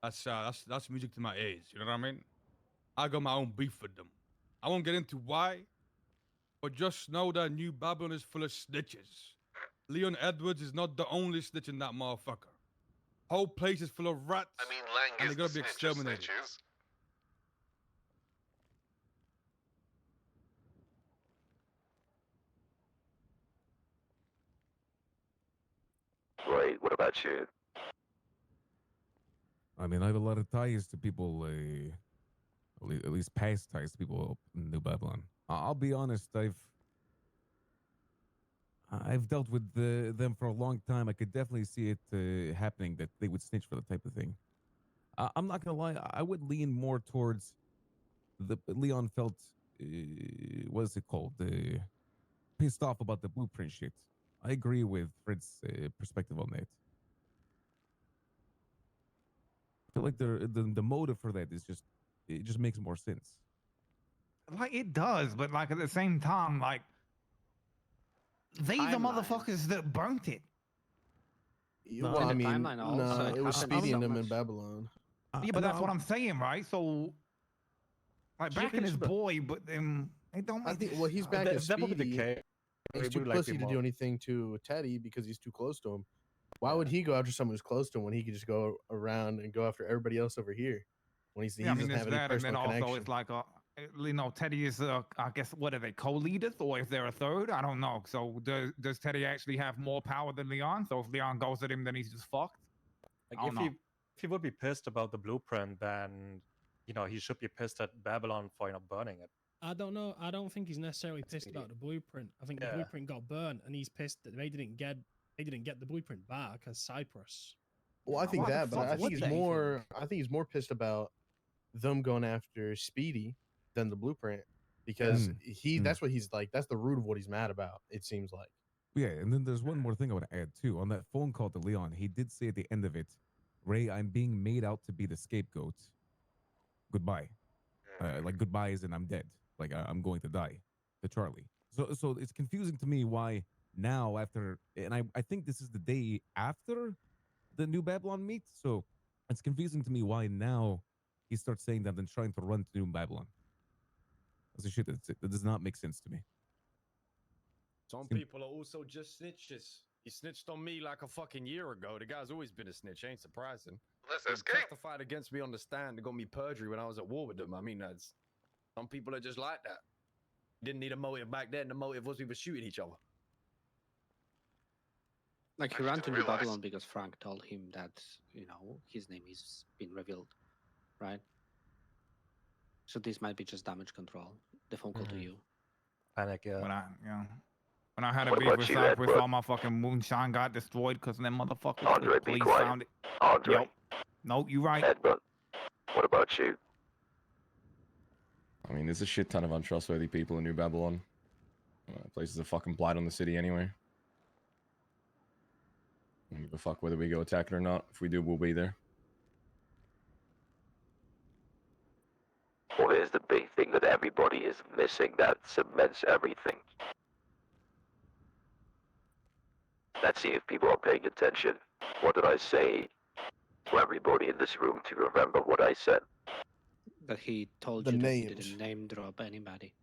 [SPEAKER 3] that's music to my ears. You know what I mean? I got my own beef with them. I won't get into why, but just know that New Babylon is full of snitches. Leon Edwards is not the only snitch in that motherfucker. Whole place is full of rats.
[SPEAKER 22] I mean, Lang
[SPEAKER 3] and
[SPEAKER 22] is
[SPEAKER 3] they're gonna
[SPEAKER 22] the
[SPEAKER 3] be
[SPEAKER 22] snitch of
[SPEAKER 3] exterminated.
[SPEAKER 22] snitches.
[SPEAKER 6] Right, what about you?
[SPEAKER 21] I mean, I have a lot of ties to people, at least past ties to people in New Babylon. I'll be honest, I've dealt with them for a long time. I could definitely see it happening that they would snitch for the type of thing. I'm not gonna lie, I would lean more towards the Leon felt, what is it called? Pissed off about the blueprint shit. I agree with Fred's perspective on that. I feel like the motive for that is it just makes more sense.
[SPEAKER 19] Like it does, but like at the same time, like they the motherfuckers that burnt it.
[SPEAKER 15] Well, I mean, no, it was Speedy and them in Babylon.
[SPEAKER 19] Yeah, but that's what I'm saying, right? So, like back in his boy, but it don't.
[SPEAKER 15] I think. Well, he's back as Speedy. He's too pussy to do anything to Teddy because he's too close to him. Why would he go after someone who's close to him when he could just go around and go after everybody else over here when he
[SPEAKER 19] Yeah, I mean,
[SPEAKER 15] doesn't have
[SPEAKER 19] there's
[SPEAKER 15] any
[SPEAKER 19] that, and then
[SPEAKER 15] personal
[SPEAKER 19] also
[SPEAKER 15] connection?
[SPEAKER 19] it's like you know, Teddy is I guess what are they co-leaders or is there a third? I don't know. So does Teddy actually have more power than Leon? So if Leon goes at him, then he's just fucked.
[SPEAKER 23] Like if he would be pissed about the blueprint, then he should be pissed at Babylon for burning it.
[SPEAKER 10] I don't know. I don't think he's necessarily pissed about the blueprint. I think the blueprint got burnt, and he's pissed that they didn't get the blueprint back as Cyprus.
[SPEAKER 15] Well, I think that, but I think he's more. I think he's more pissed about them going after Speedy than the blueprint because that's what he's like. That's the root of what he's mad about. It seems like.
[SPEAKER 21] Yeah, and then there's one more thing I want to add too. On that phone call to Leon, he did say at the end of it, "Ray, I'm being made out to be the scapegoat. Goodbye." Like goodbye as in I'm dead. Like I'm going to die to Charlie. So it's confusing to me why now after, and I think this is the day after the New Babylon meet. So it's confusing to me why now he starts saying that and trying to run to New Babylon. That's a shit that does not make sense to me.
[SPEAKER 24] Some people are also just snitches. He snitched on me like a fucking year ago. The guy's always been a snitch. Ain't surprising.
[SPEAKER 22] Let's
[SPEAKER 24] He
[SPEAKER 22] escape.
[SPEAKER 24] testified against me on the stand and got me perjury when I was at war with them. I mean, that's some people are just like that. Didn't need a motive back then. The motive was we were shooting each other.
[SPEAKER 11] Like he ran to New Babylon because Frank told him that his name is been revealed, right? So this might be just damage control. The phone call to you.
[SPEAKER 23] Panic, yeah.
[SPEAKER 19] When I had a
[SPEAKER 6] What
[SPEAKER 19] beef
[SPEAKER 6] about
[SPEAKER 19] with
[SPEAKER 6] you,
[SPEAKER 19] Cyprus,
[SPEAKER 6] Edward?
[SPEAKER 19] all my fucking moonshine got destroyed because them motherfuckers.
[SPEAKER 6] Andre,
[SPEAKER 19] the
[SPEAKER 6] be
[SPEAKER 19] police
[SPEAKER 6] quiet.
[SPEAKER 19] found it.
[SPEAKER 6] Andre.
[SPEAKER 19] Yep. No, you right.
[SPEAKER 6] Edward, what about you?
[SPEAKER 25] I mean, there's a shit ton of untrustworthy people in New Babylon.
[SPEAKER 4] Place is a fucking blight on the city anyway. Don't give a fuck whether we go attack it or not. If we do, we'll be there.
[SPEAKER 6] Well, here's the big thing that everybody is missing that cements everything. Let's see if people are paying attention. What did I say to everybody in this room to remember what I said?
[SPEAKER 11] That he told
[SPEAKER 15] The
[SPEAKER 11] you that he
[SPEAKER 15] names.
[SPEAKER 11] didn't name drop anybody.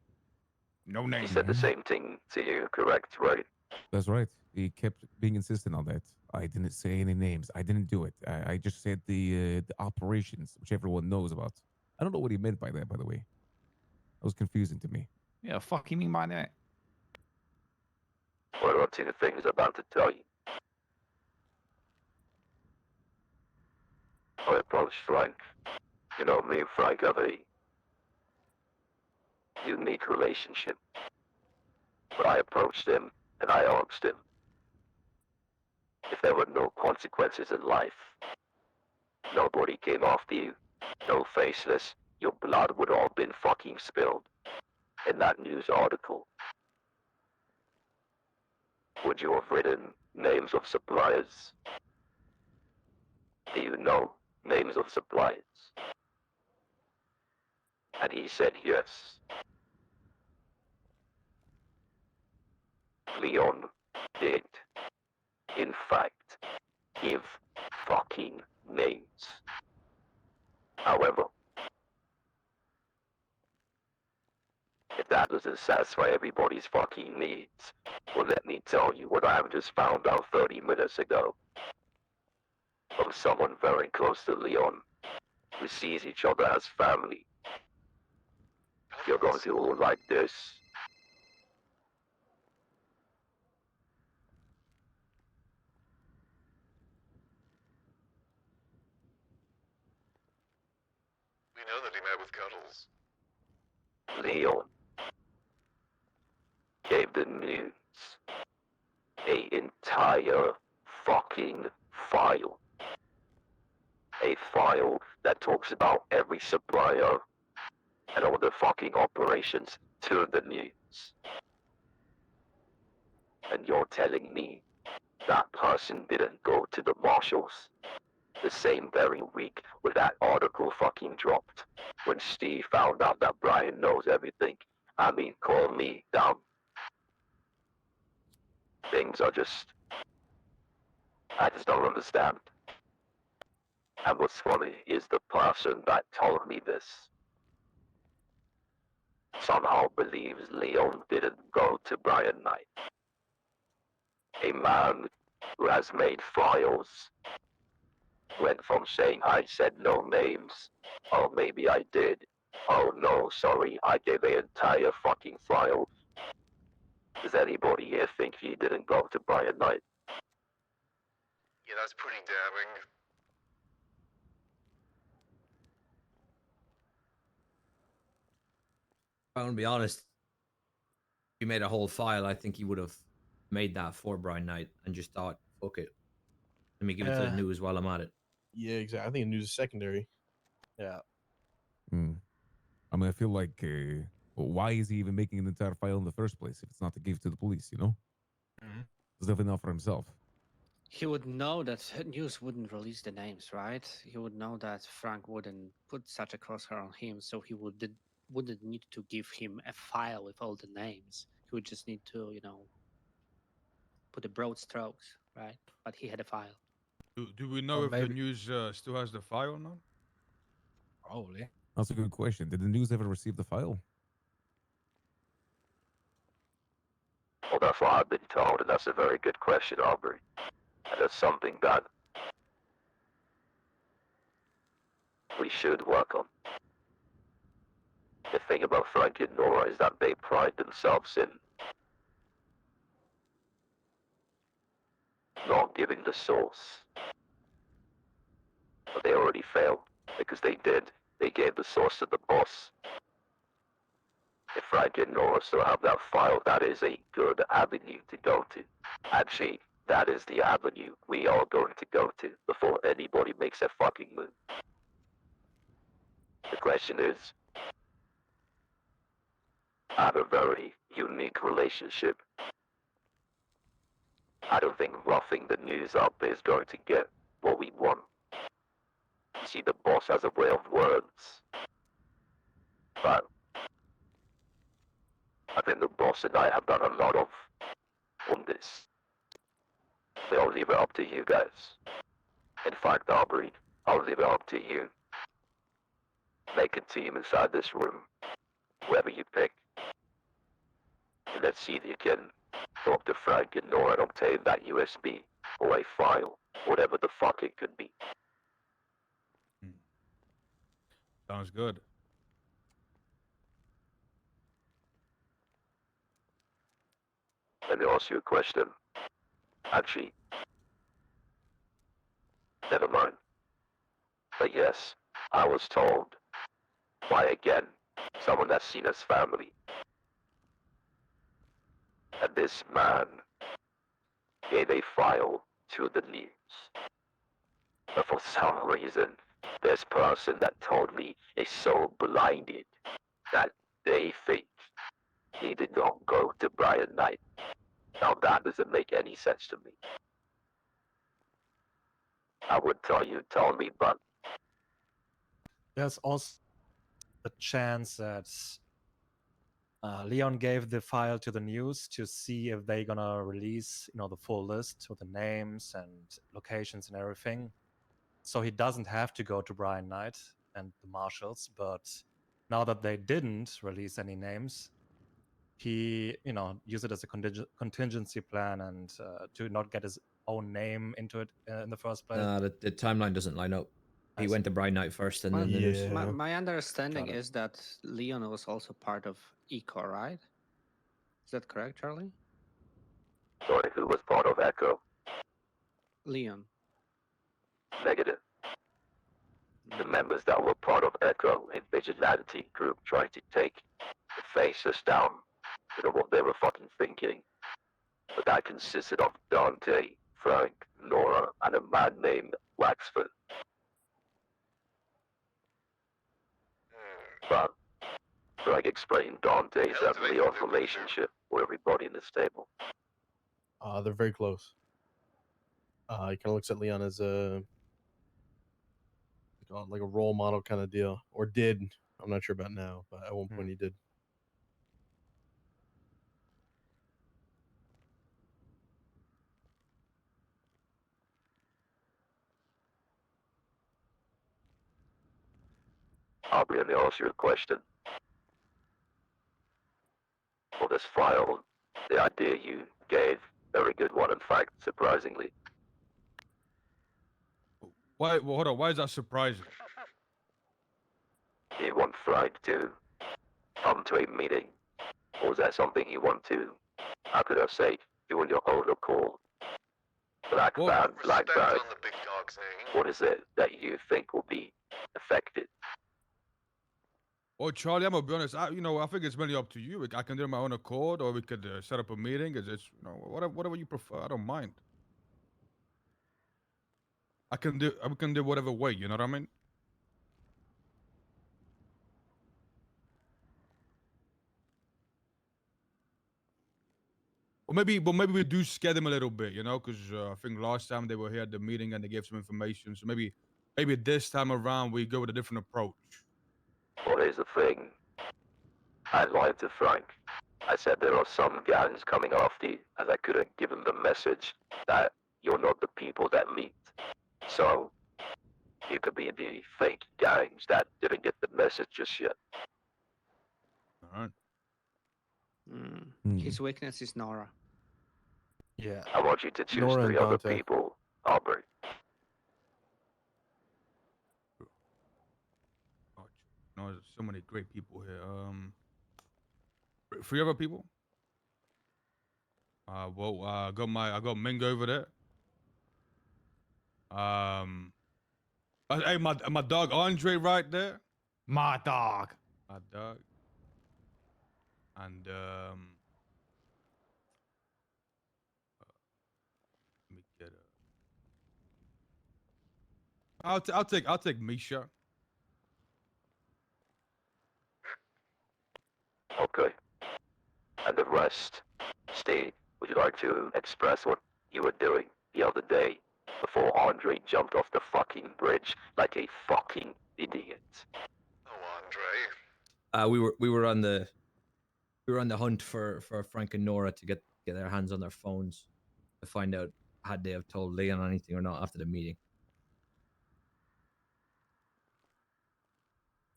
[SPEAKER 3] No
[SPEAKER 6] He
[SPEAKER 3] name.
[SPEAKER 6] said the same thing to you, correct, right?
[SPEAKER 21] That's right. He kept being insistent on that. I didn't say any names. I didn't do it. I just said the operations, which everyone knows about. I don't know what he meant by that, by the way. That was confusing to me.
[SPEAKER 19] Yeah, fuck you mean by that?
[SPEAKER 6] What are two things I'm about to tell you? I approached Frank. You know, me and Frank have a unique relationship. But I approached him and I asked him if there were no consequences in life. Nobody came after you. No faceless. Your blood would all been fucking spilled in that news article. Would you have written names of suppliers? Do you know names of suppliers? And he said yes. Leon did, in fact, give fucking names. However, if that doesn't satisfy everybody's fucking needs, well, let me tell you what I have just found out 30 minutes ago. From someone very close to Leon, who sees each other as family. You're going to all like this.
[SPEAKER 7] We know that he met with Cuddles.
[SPEAKER 6] Leon gave the news a entire fucking file. A file that talks about every supplier and all the fucking operations to the news. And you're telling me that person didn't go to the marshals the same very week when that article fucking dropped, when Steve found out that Brian knows everything. I mean, call me dumb. Things are just... I just don't understand. And what's funny is the person that told me this somehow believes Leon didn't go to Brian Knight. A man who has made files went from saying I said no names, oh maybe I did, oh no, sorry, I gave the entire fucking file. Does anybody here think he didn't go to Brian Knight?
[SPEAKER 7] Yeah, that's pretty damning.
[SPEAKER 20] I'm gonna be honest. If he made a whole file, I think he would have made that for Brian Knight and just thought, fuck it. Let me give it to the news while I'm at it.
[SPEAKER 15] Yeah, exactly. I think news is secondary.
[SPEAKER 11] Yeah.
[SPEAKER 21] I mean, I feel like, why is he even making an entire file in the first place if it's not to give to the police, you know? There's definitely not for himself.
[SPEAKER 11] He would know that news wouldn't release the names, right? He would know that Frank wouldn't put such a crosshair on him, so he wouldn't need to give him a file with all the names. He would just need to, put the broad strokes, right? But he had a file.
[SPEAKER 3] Do we know
[SPEAKER 11] Or
[SPEAKER 3] if
[SPEAKER 11] maybe-
[SPEAKER 3] the news still has the file or not?
[SPEAKER 5] Probably.
[SPEAKER 21] That's a good question. Did the news ever receive the file?
[SPEAKER 6] Well, that's what I've been told, and that's a very good question, Aubrey. And that's something that we should work on. The thing about Frank and Nora is that they pride themselves in not giving the source. But they already failed, because they did. They gave the source to the boss. If Frank and Nora still have that file, that is a good avenue to go to. Actually, that is the avenue we are going to go to before anybody makes a fucking move. The question is, have a very unique relationship. I don't think roughing the news up is going to get what we want. You see, the boss has a way of words. But I think the boss and I have done a lot of on this. So I'll leave it up to you guys. In fact, Aubrey, I'll leave it up to you. Make a team inside this room, whoever you pick. And let's see if you can talk to Frank and Nora and obtain that USB or a file, whatever the fuck it could be.
[SPEAKER 3] Sounds good.
[SPEAKER 6] Let me ask you a question. Actually, never mind. But yes, I was told by, again, someone that's seen as family, that this man gave a file to the news. But for some reason, this person that told me is so blinded that they think he did not go to Brian Knight. Now that doesn't make any sense to me. I would tell you, tell me, but
[SPEAKER 23] There's also a chance that Leon gave the file to the news to see if they're gonna release, the full list with the names and locations and everything. So he doesn't have to go to Brian Knight and the marshals. But now that they didn't release any names, he, use it as a contingency plan and to not get his own name into it in the first place.
[SPEAKER 20] The timeline doesn't line up. He went to Brian Knight first and
[SPEAKER 11] My,
[SPEAKER 20] then the news.
[SPEAKER 11] my understanding
[SPEAKER 23] Got it.
[SPEAKER 11] is that Leon was also part of Eco, right? Is that correct, Charlie?
[SPEAKER 6] sorry, who was part of Echo?
[SPEAKER 11] Leon.
[SPEAKER 6] Negative. The members that were part of Echo, a vigilante group trying to take the faces down. I don't know what they were fucking thinking. But that consisted of Dante, Frank, Nora, and a man named Waxford. But Frank explained Dante's and Leon's relationship with everybody in this table.
[SPEAKER 15] They're very close. He kind of looks at Leon as like a role model kind of deal, or did. I'm not sure about now, but at one point he did.
[SPEAKER 6] Aubrey, let me ask you a question. For this file, the idea you gave, very good one, in fact, surprisingly.
[SPEAKER 3] Why? Well, hold on. Why is that surprising?
[SPEAKER 6] Do you want Frank to come to a meeting? Or was that something you want to, how could I say, do in your own accord? Black bag. What is it that you think will be affected?
[SPEAKER 3] Well, Charlie, I'm gonna be honest. I think it's mainly up to you. I can do it on my own accord, or we could set up a meeting. It's whatever you prefer. I don't mind. We can do whatever way. You know what I mean? Or maybe we do scare them a little bit, because I think last time they were here at the meeting and they gave some information. So maybe this time around we go with a different approach.
[SPEAKER 6] Well, here's the thing. I lied to Frank. I said there are some gangs coming after you, as I couldn't give him the message that you're not the people that leaked. So, you could be in the fake gangs that didn't get the message just yet.
[SPEAKER 3] Alright.
[SPEAKER 11] His weakness is Nora.
[SPEAKER 23] Yeah.
[SPEAKER 6] I want you to choose
[SPEAKER 15] Nora and
[SPEAKER 6] 3 other
[SPEAKER 15] Dante.
[SPEAKER 6] people, Aubrey.
[SPEAKER 3] No, there's so many great people here. 3 other people. I got Mingo over there. Hey, my dog Andre right there.
[SPEAKER 19] My dog.
[SPEAKER 3] My dog. And let me get I'll take Misha.
[SPEAKER 6] Okay. and the rest. Steve, would you like to express what you were doing the other day before Andre jumped off the fucking bridge like a fucking idiot?
[SPEAKER 20] We were on the hunt for Frank and Nora to get their hands on their phones to find out had they have told Leon anything or not after the meeting.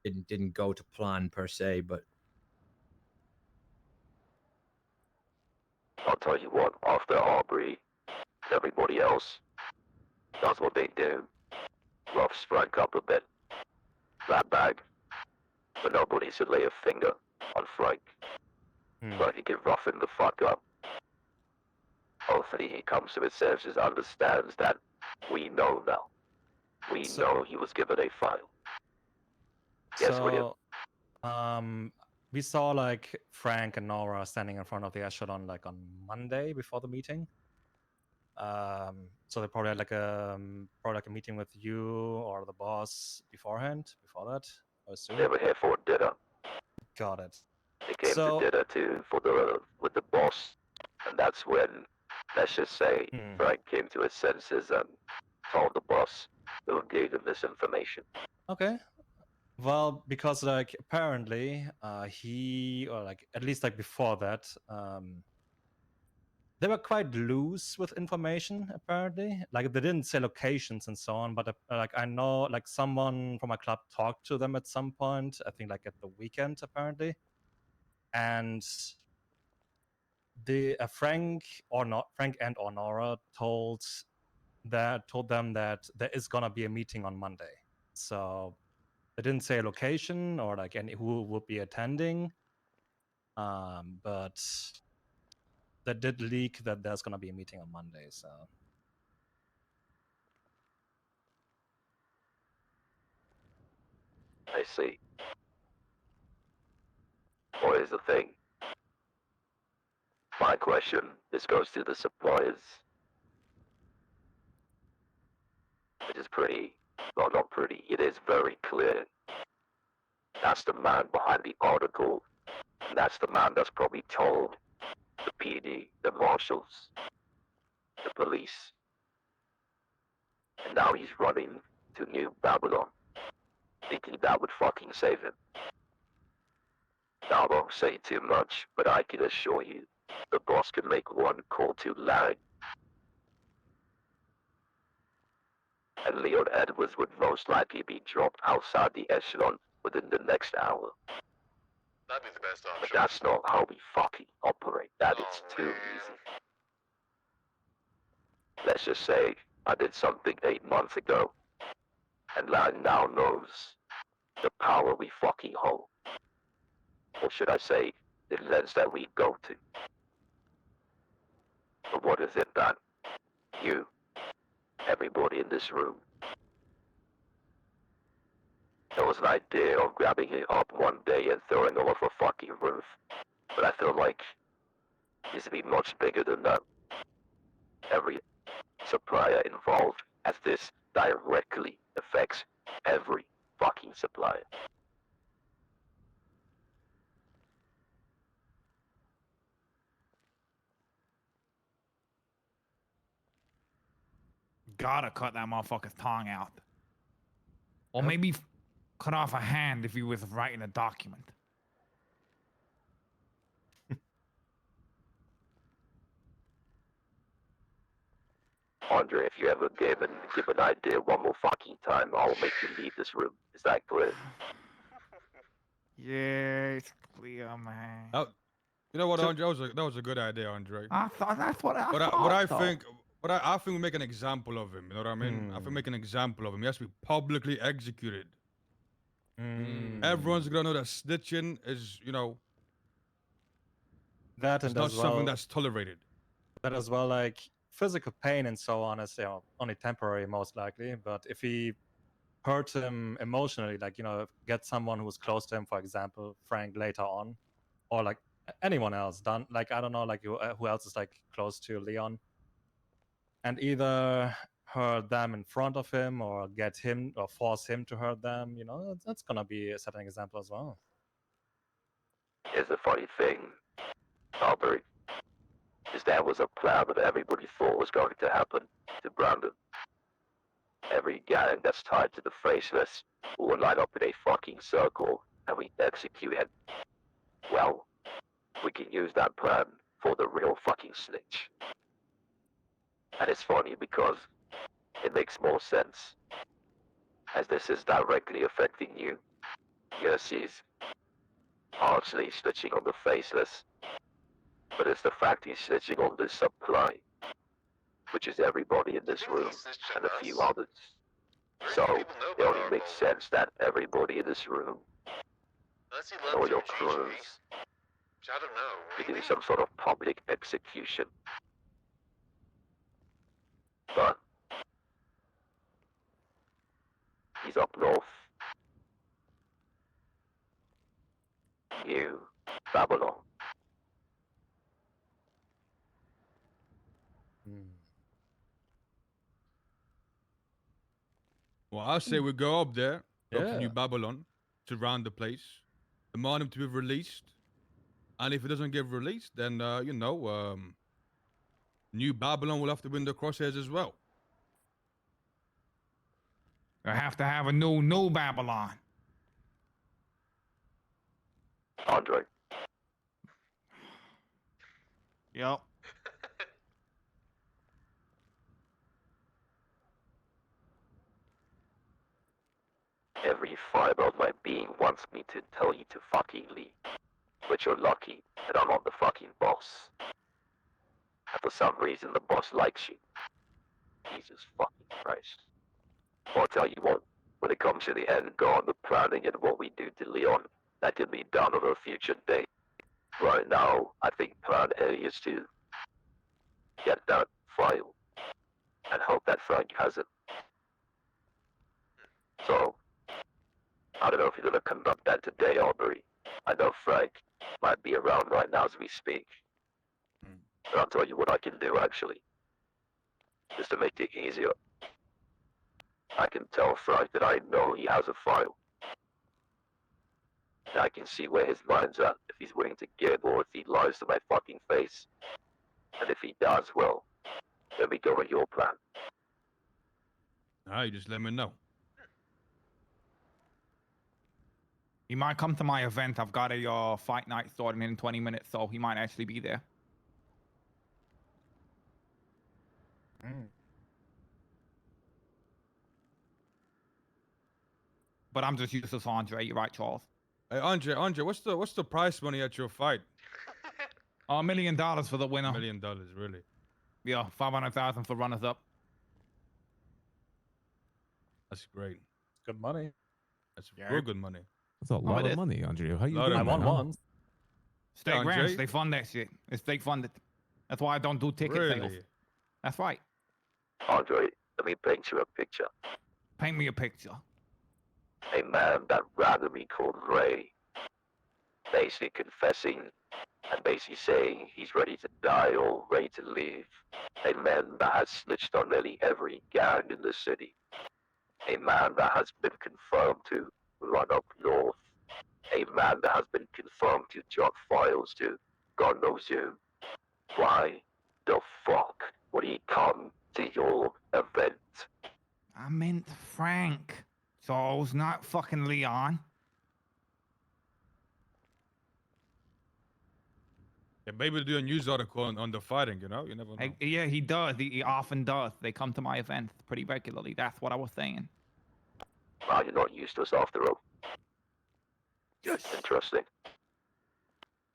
[SPEAKER 20] Didn't go to plan per se, but
[SPEAKER 6] I'll tell you what, after Aubrey and everybody else does what they do, roughs Frank up a bit. That bag. But nobody should lay a finger on Frank. But he can roughen the fuck up. Hopefully he comes to his senses, understands that we know now. We know he was given a file. Yes, William.
[SPEAKER 23] We saw like Frank and Nora standing in front of the echelon like on Monday before the meeting. So they probably had like a meeting with you or the boss beforehand. Before that, I assume.
[SPEAKER 6] They were here for dinner.
[SPEAKER 23] Got it.
[SPEAKER 6] They came to dinner with the boss, and that's when, let's just say, Frank came to his senses and told the boss who gave him this information.
[SPEAKER 23] Okay. Well, because like apparently he, or like at least like before that, they were quite loose with information. Apparently, like they didn't say locations and so on, but like I know like someone from my club talked to them at some point. I think like at the weekend apparently, and the Frank and or Nora told them that there is gonna be a meeting on Monday. So they didn't say a location or like any who would be attending, but they did leak that there's gonna be a meeting on Monday. So
[SPEAKER 6] I see. Well, here's the thing. My question, this goes to the suppliers. It is pretty, well, not pretty, it is very clear. That's the man behind the article. And that's the man that's probably told the PD, the marshals, the police. And now he's running to New Babylon, thinking that would fucking save him. Now, I won't say too much, but I can assure you, the boss can make one call to Larry. And Leon Edwards would most likely be dropped outside the echelon within the next hour.
[SPEAKER 7] That'd be the best option.
[SPEAKER 6] But that's not how we fucking operate. That is too easy. Let's just say I did something 8 months ago, and Larry now knows the power we fucking hold. Or should I say, the lens that we go to. But what is it that you, everybody in this room, there was an idea of grabbing it up one day and throwing it off a fucking roof. But I feel like it needs to be much bigger than that. Every supplier involved, as this directly affects every fucking supplier.
[SPEAKER 19] Gotta cut that motherfucker's tongue out. Or maybe cut off a hand if he was writing a document.
[SPEAKER 6] Andre, if you ever give an idea one more fucking time, I'll make you leave this room. Is that clear?
[SPEAKER 19] Yeah, it's clear, man.
[SPEAKER 3] Oh, you know what, Andre? That was a good idea, Andre.
[SPEAKER 19] I thought that's what I thought.
[SPEAKER 3] I think we make an example of him. You know what I mean? I think we make an example of him. He has to be publicly executed. Everyone's gonna know that snitching is, you know,
[SPEAKER 23] that
[SPEAKER 3] it's
[SPEAKER 23] and
[SPEAKER 3] not
[SPEAKER 23] as well,
[SPEAKER 3] something that's tolerated.
[SPEAKER 23] that as well, like physical pain and so on is only temporary, most likely. But if he hurt him emotionally, like get someone who's close to him, for example, Frank later on, or like anyone else, done like I don't know, like who else is like close to Leon, and either hurt them in front of him or get him or force him to hurt them, that's gonna be a setting example as well.
[SPEAKER 6] Here's the funny thing. Aubrey, is there was a plan that everybody thought was going to happen to Brandon. Every gang that's tied to the Faceless will line up in a fucking circle and we execute it. Well, we can use that plan for the real fucking snitch. And it's funny because it makes more sense, as this is directly affecting you. Yes, he's partially snitching on the Faceless, but it's the fact he's snitching on the supply, which is everybody in this room and a few others. So it only makes sense that everybody in this room, or your crews,
[SPEAKER 7] I don't know.
[SPEAKER 6] be doing some sort of public execution. But he's up north. New Babylon.
[SPEAKER 3] Well, I say we go up there, go to
[SPEAKER 4] Yeah.
[SPEAKER 3] New Babylon, surround the place, demand him to be released, and if he doesn't get released, then New Babylon will have to win the crosshairs as well.
[SPEAKER 19] I have to have a new Babylon.
[SPEAKER 6] Andre.
[SPEAKER 19] Yep.
[SPEAKER 6] Every fiber of my being wants me to tell you to fucking leave. But you're lucky that I'm not the fucking boss. And for some reason the boss likes you. Jesus fucking Christ. Well, I'll tell you what, when it comes to the end goal and the planning and what we do to Leon, that can be done on a future date. Right now, I think plan A is to get that file and hope that Frank has it. So, I don't know if you're gonna conduct that today, Aubrey. I know Frank might be around right now as we speak. But I'll tell you what I can do actually. Just to make it easier. I can tell Frank that I know he has a file. And I can see where his mind's at, if he's willing to give or if he lies to my fucking face. And if he does, well, then we go with your plan.
[SPEAKER 3] Alright, just let me know.
[SPEAKER 19] He might come to my event. I've got a fight night starting in 20 minutes, so he might actually be there. But I'm just useless, Andre. You're right, Charles.
[SPEAKER 3] Hey, Andre, what's the prize money at your fight?
[SPEAKER 19] $1 million for the winner.
[SPEAKER 3] $1 million, really?
[SPEAKER 19] Yeah, 500,000 for runners up.
[SPEAKER 3] That's great.
[SPEAKER 4] Good money.
[SPEAKER 3] That's real good money.
[SPEAKER 21] That's a lot of money, Andre. How you doing?
[SPEAKER 4] I won
[SPEAKER 21] man?
[SPEAKER 4] once.
[SPEAKER 19] State grants,
[SPEAKER 3] Andre?
[SPEAKER 19] they fund that shit. It's state funded. That's why I don't do ticket sales.
[SPEAKER 3] Really?
[SPEAKER 19] That's right.
[SPEAKER 6] Andre, let me paint you a picture.
[SPEAKER 19] Paint me a picture.
[SPEAKER 6] A man that randomly called Ray, basically confessing and basically saying he's ready to die or ready to leave. A man that has snitched on nearly every gang in the city. A man that has been confirmed to run up north. A man that has been confirmed to jot files to God knows who. Why the fuck would he come to your event?
[SPEAKER 19] I meant Frank. Charles, not fucking Leon.
[SPEAKER 3] Yeah, maybe do a news article on the fighting, you know? You never know.
[SPEAKER 19] Yeah, he does. He often does. They come to my events pretty regularly. That's what I was saying.
[SPEAKER 6] Wow, you're not useless after all.
[SPEAKER 3] Yes.
[SPEAKER 6] Interesting.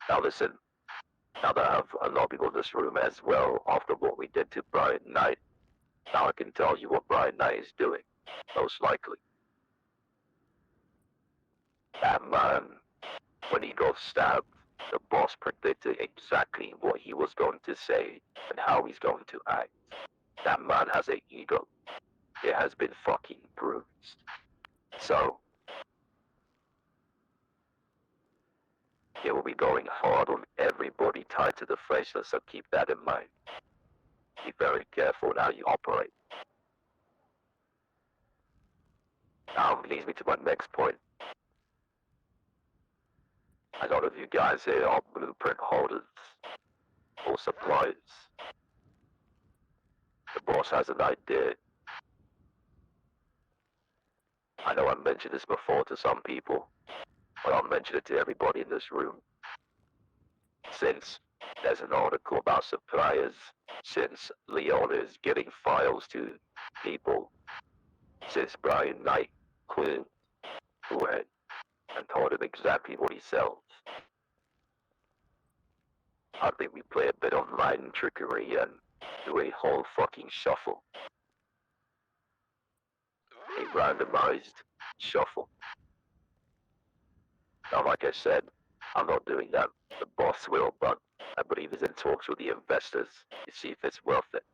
[SPEAKER 6] Now listen, now that I have a lot of people in this room as well, after what we did to Brian Knight, now I can tell you what Brian Knight is doing, most likely. That man, when he got stabbed, the boss predicted exactly what he was going to say and how he's going to act. That man has an ego. It has been fucking bruised. So, he will be going hard on everybody tied to the Faceless, so keep that in mind. Be very careful in how you operate. Now leads me to my next point. A lot of you guys here are blueprint holders or suppliers. The boss has an idea. I know I mentioned this before to some people, but I'll mention it to everybody in this room. Since there's an article about suppliers, since Leon is getting files to people, since Brian Knight went and told him exactly what he sells, I think we play a bit of mind trickery and do a whole fucking shuffle. A randomized shuffle. Now, like I said, I'm not doing that. The boss will, but I believe he's in talks with the investors to see if it's worth it.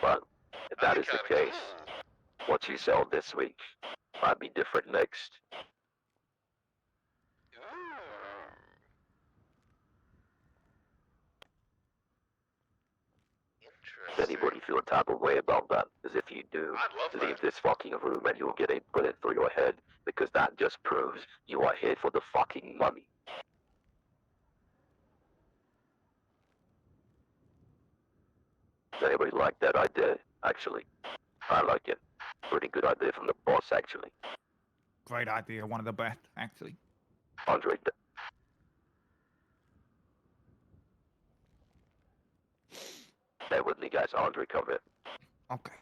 [SPEAKER 6] But if that is the case, what you sell this week might be different next. Does anybody feel a type of way about that? Because if you do, leave this fucking room and you'll get a bullet through your head, because that just proves you are here for the fucking money. Does anybody like that idea? Actually, I like it. Pretty good idea from the boss, actually.
[SPEAKER 19] Great idea. One of the best, actually.
[SPEAKER 6] Andre, bear with me, guys. Andre, come here.
[SPEAKER 19] Okay.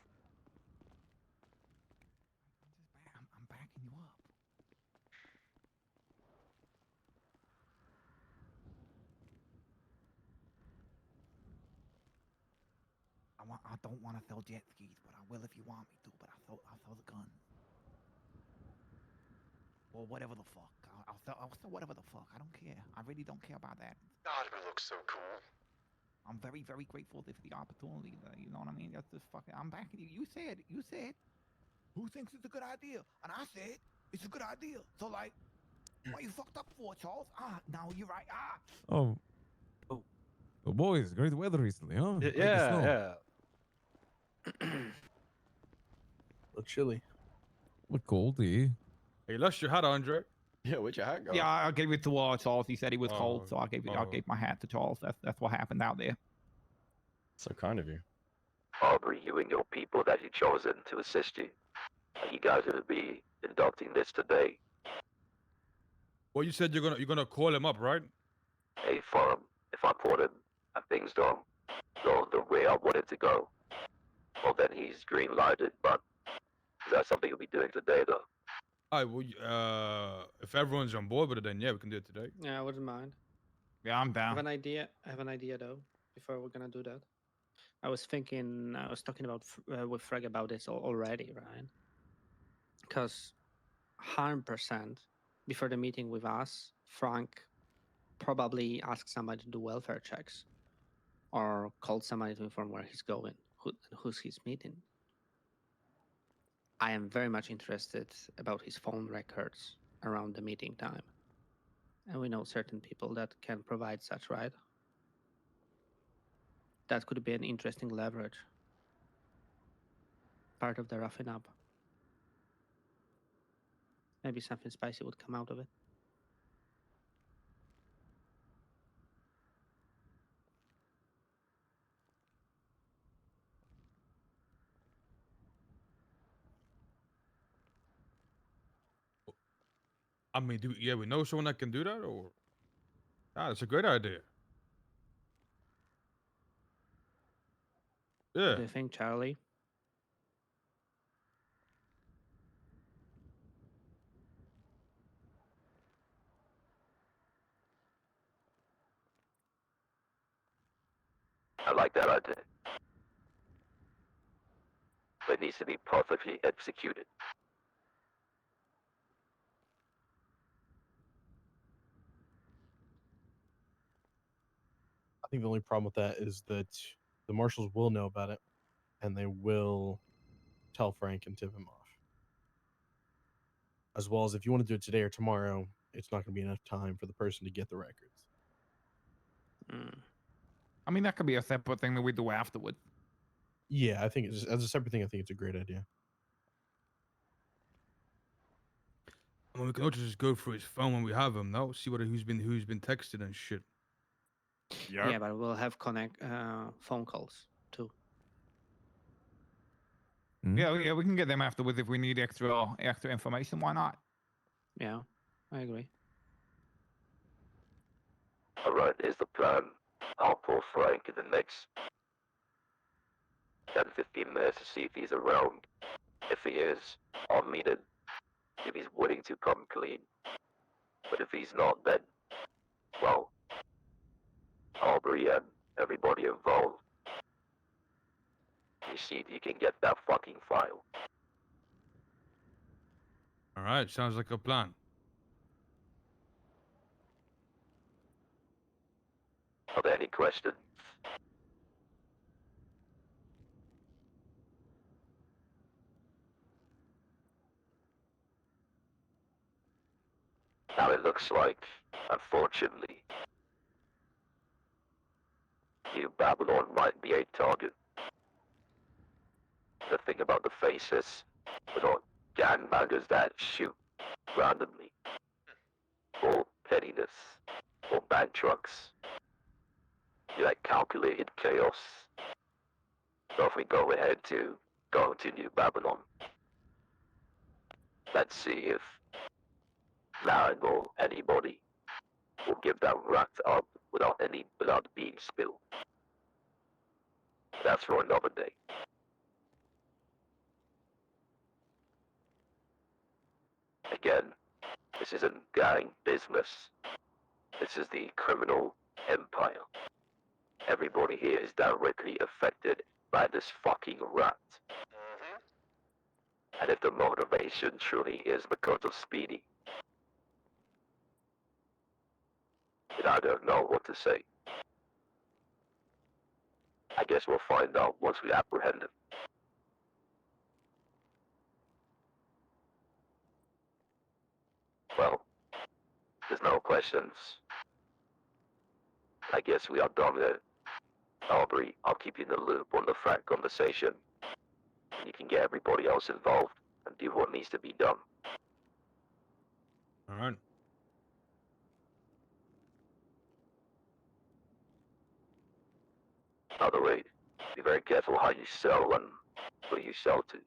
[SPEAKER 19] I'm backing you up. I don't want to sell jet skis, but I will if you want me to. But I'll sell the gun. Or whatever the fuck. I'll sell whatever the fuck. I don't care. I really don't care about that.
[SPEAKER 7] God, we look so cool.
[SPEAKER 19] I'm very, very grateful for the opportunity. You know what I mean? That's just fucking. I'm backing you. You said. Who thinks it's a good idea? And I said it's a good idea. So like, what you fucked up for, Charles? Now you're right.
[SPEAKER 21] Oh, boys, great weather recently, huh? Like the
[SPEAKER 23] Yeah,
[SPEAKER 21] snow.
[SPEAKER 23] yeah.
[SPEAKER 15] Look chilly.
[SPEAKER 21] Look cold, eh?
[SPEAKER 3] Hey, lost your hat, Andre.
[SPEAKER 24] Yeah, where'd your hat go?
[SPEAKER 19] Yeah, I gave it to Charles. He said he was cold, so I gave
[SPEAKER 3] oh.
[SPEAKER 19] my hat to Charles. That's what happened out there.
[SPEAKER 4] So kind of you.
[SPEAKER 6] Aubrey, you and your people that you chosen to assist you. You guys will be inducting this today.
[SPEAKER 3] Well, you said you're gonna call him up, right?
[SPEAKER 6] Hey, farm. If I put him and things don't go the way I want it to go, well then he's green lighted. But is that something you'll be doing today, though?
[SPEAKER 3] Alright, well, if everyone's on board with it, then yeah, we can do it today.
[SPEAKER 11] Yeah, I wouldn't mind.
[SPEAKER 19] Yeah, I'm
[SPEAKER 11] I
[SPEAKER 19] down.
[SPEAKER 11] have an idea though. Before we're gonna do that, I was talking about with Freg about this already, right? Because 100% before the meeting with us, Frank probably asked somebody to do welfare checks, or called somebody to inform where he's going, who's he's meeting. I am very much interested about his phone records around the meeting time. And we know certain people that can provide such, right? That could be an interesting leverage. Part of the roughing up. Maybe something spicy would come out of it.
[SPEAKER 3] I mean, we know someone that can do that, or? That's a great idea.
[SPEAKER 11] What
[SPEAKER 3] Yeah.
[SPEAKER 11] do you think, Charlie?
[SPEAKER 6] I like that idea. But it needs to be perfectly executed.
[SPEAKER 15] I think the only problem with that is that the marshals will know about it, and they will tell Frank and tip him off. As well as if you want to do it today or tomorrow, it's not going to be enough time for the person to get the records.
[SPEAKER 19] I mean, that could be a separate thing that we do afterward.
[SPEAKER 15] Yeah, I think it's as a separate thing. I think it's a great idea.
[SPEAKER 3] Well, we can also just go through his phone when we have him now. See who's been texting and shit.
[SPEAKER 11] Yeah, but we'll have phone calls too.
[SPEAKER 19] Yeah, we can get them afterwards if we need extra information. Why not?
[SPEAKER 11] Yeah, I agree.
[SPEAKER 6] Alright, here's the plan. I'll pull Frank in the next 10-15 minutes to see if he's around. If he is, I'll meet him. If he's willing to come clean. But if he's not, then, well, Aubrey and everybody involved, you see if you can get that fucking file.
[SPEAKER 3] Alright, sounds like a plan.
[SPEAKER 6] Are there any questions? Now it looks like, unfortunately, New Babylon might be a target. The thing about the faces, we're not gangbangers that shoot randomly, or pettiness, or bad trucks. You like calculated chaos. So if we go ahead to go to New Babylon, let's see if Larry or anybody will give that rat up without being spilled. That's for another day. Again, this isn't gang business. This is the criminal empire. Everybody here is directly affected by this fucking rat. And if the motivation truly is because of Speedy, then I don't know what to say. I guess we'll find out once we apprehend him. Well, there's no questions. I guess we are done there. Aubrey, I'll keep you in the loop on the Frank conversation. You can get everybody else involved and do what needs to be done.
[SPEAKER 3] Alright.
[SPEAKER 6] By the way, be very careful how you sell and who you sell to.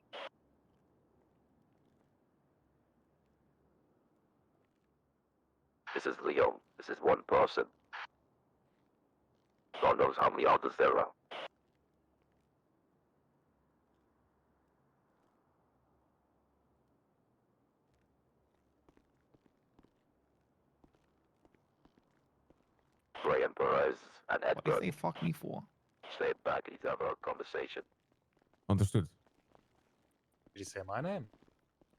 [SPEAKER 6] This is Leo. This is one person. God knows how many others there are. Graham Perez and Edward.
[SPEAKER 19] What did they fuck me for?
[SPEAKER 6] Stay back and have a conversation.
[SPEAKER 21] Understood.
[SPEAKER 23] Did you say my name?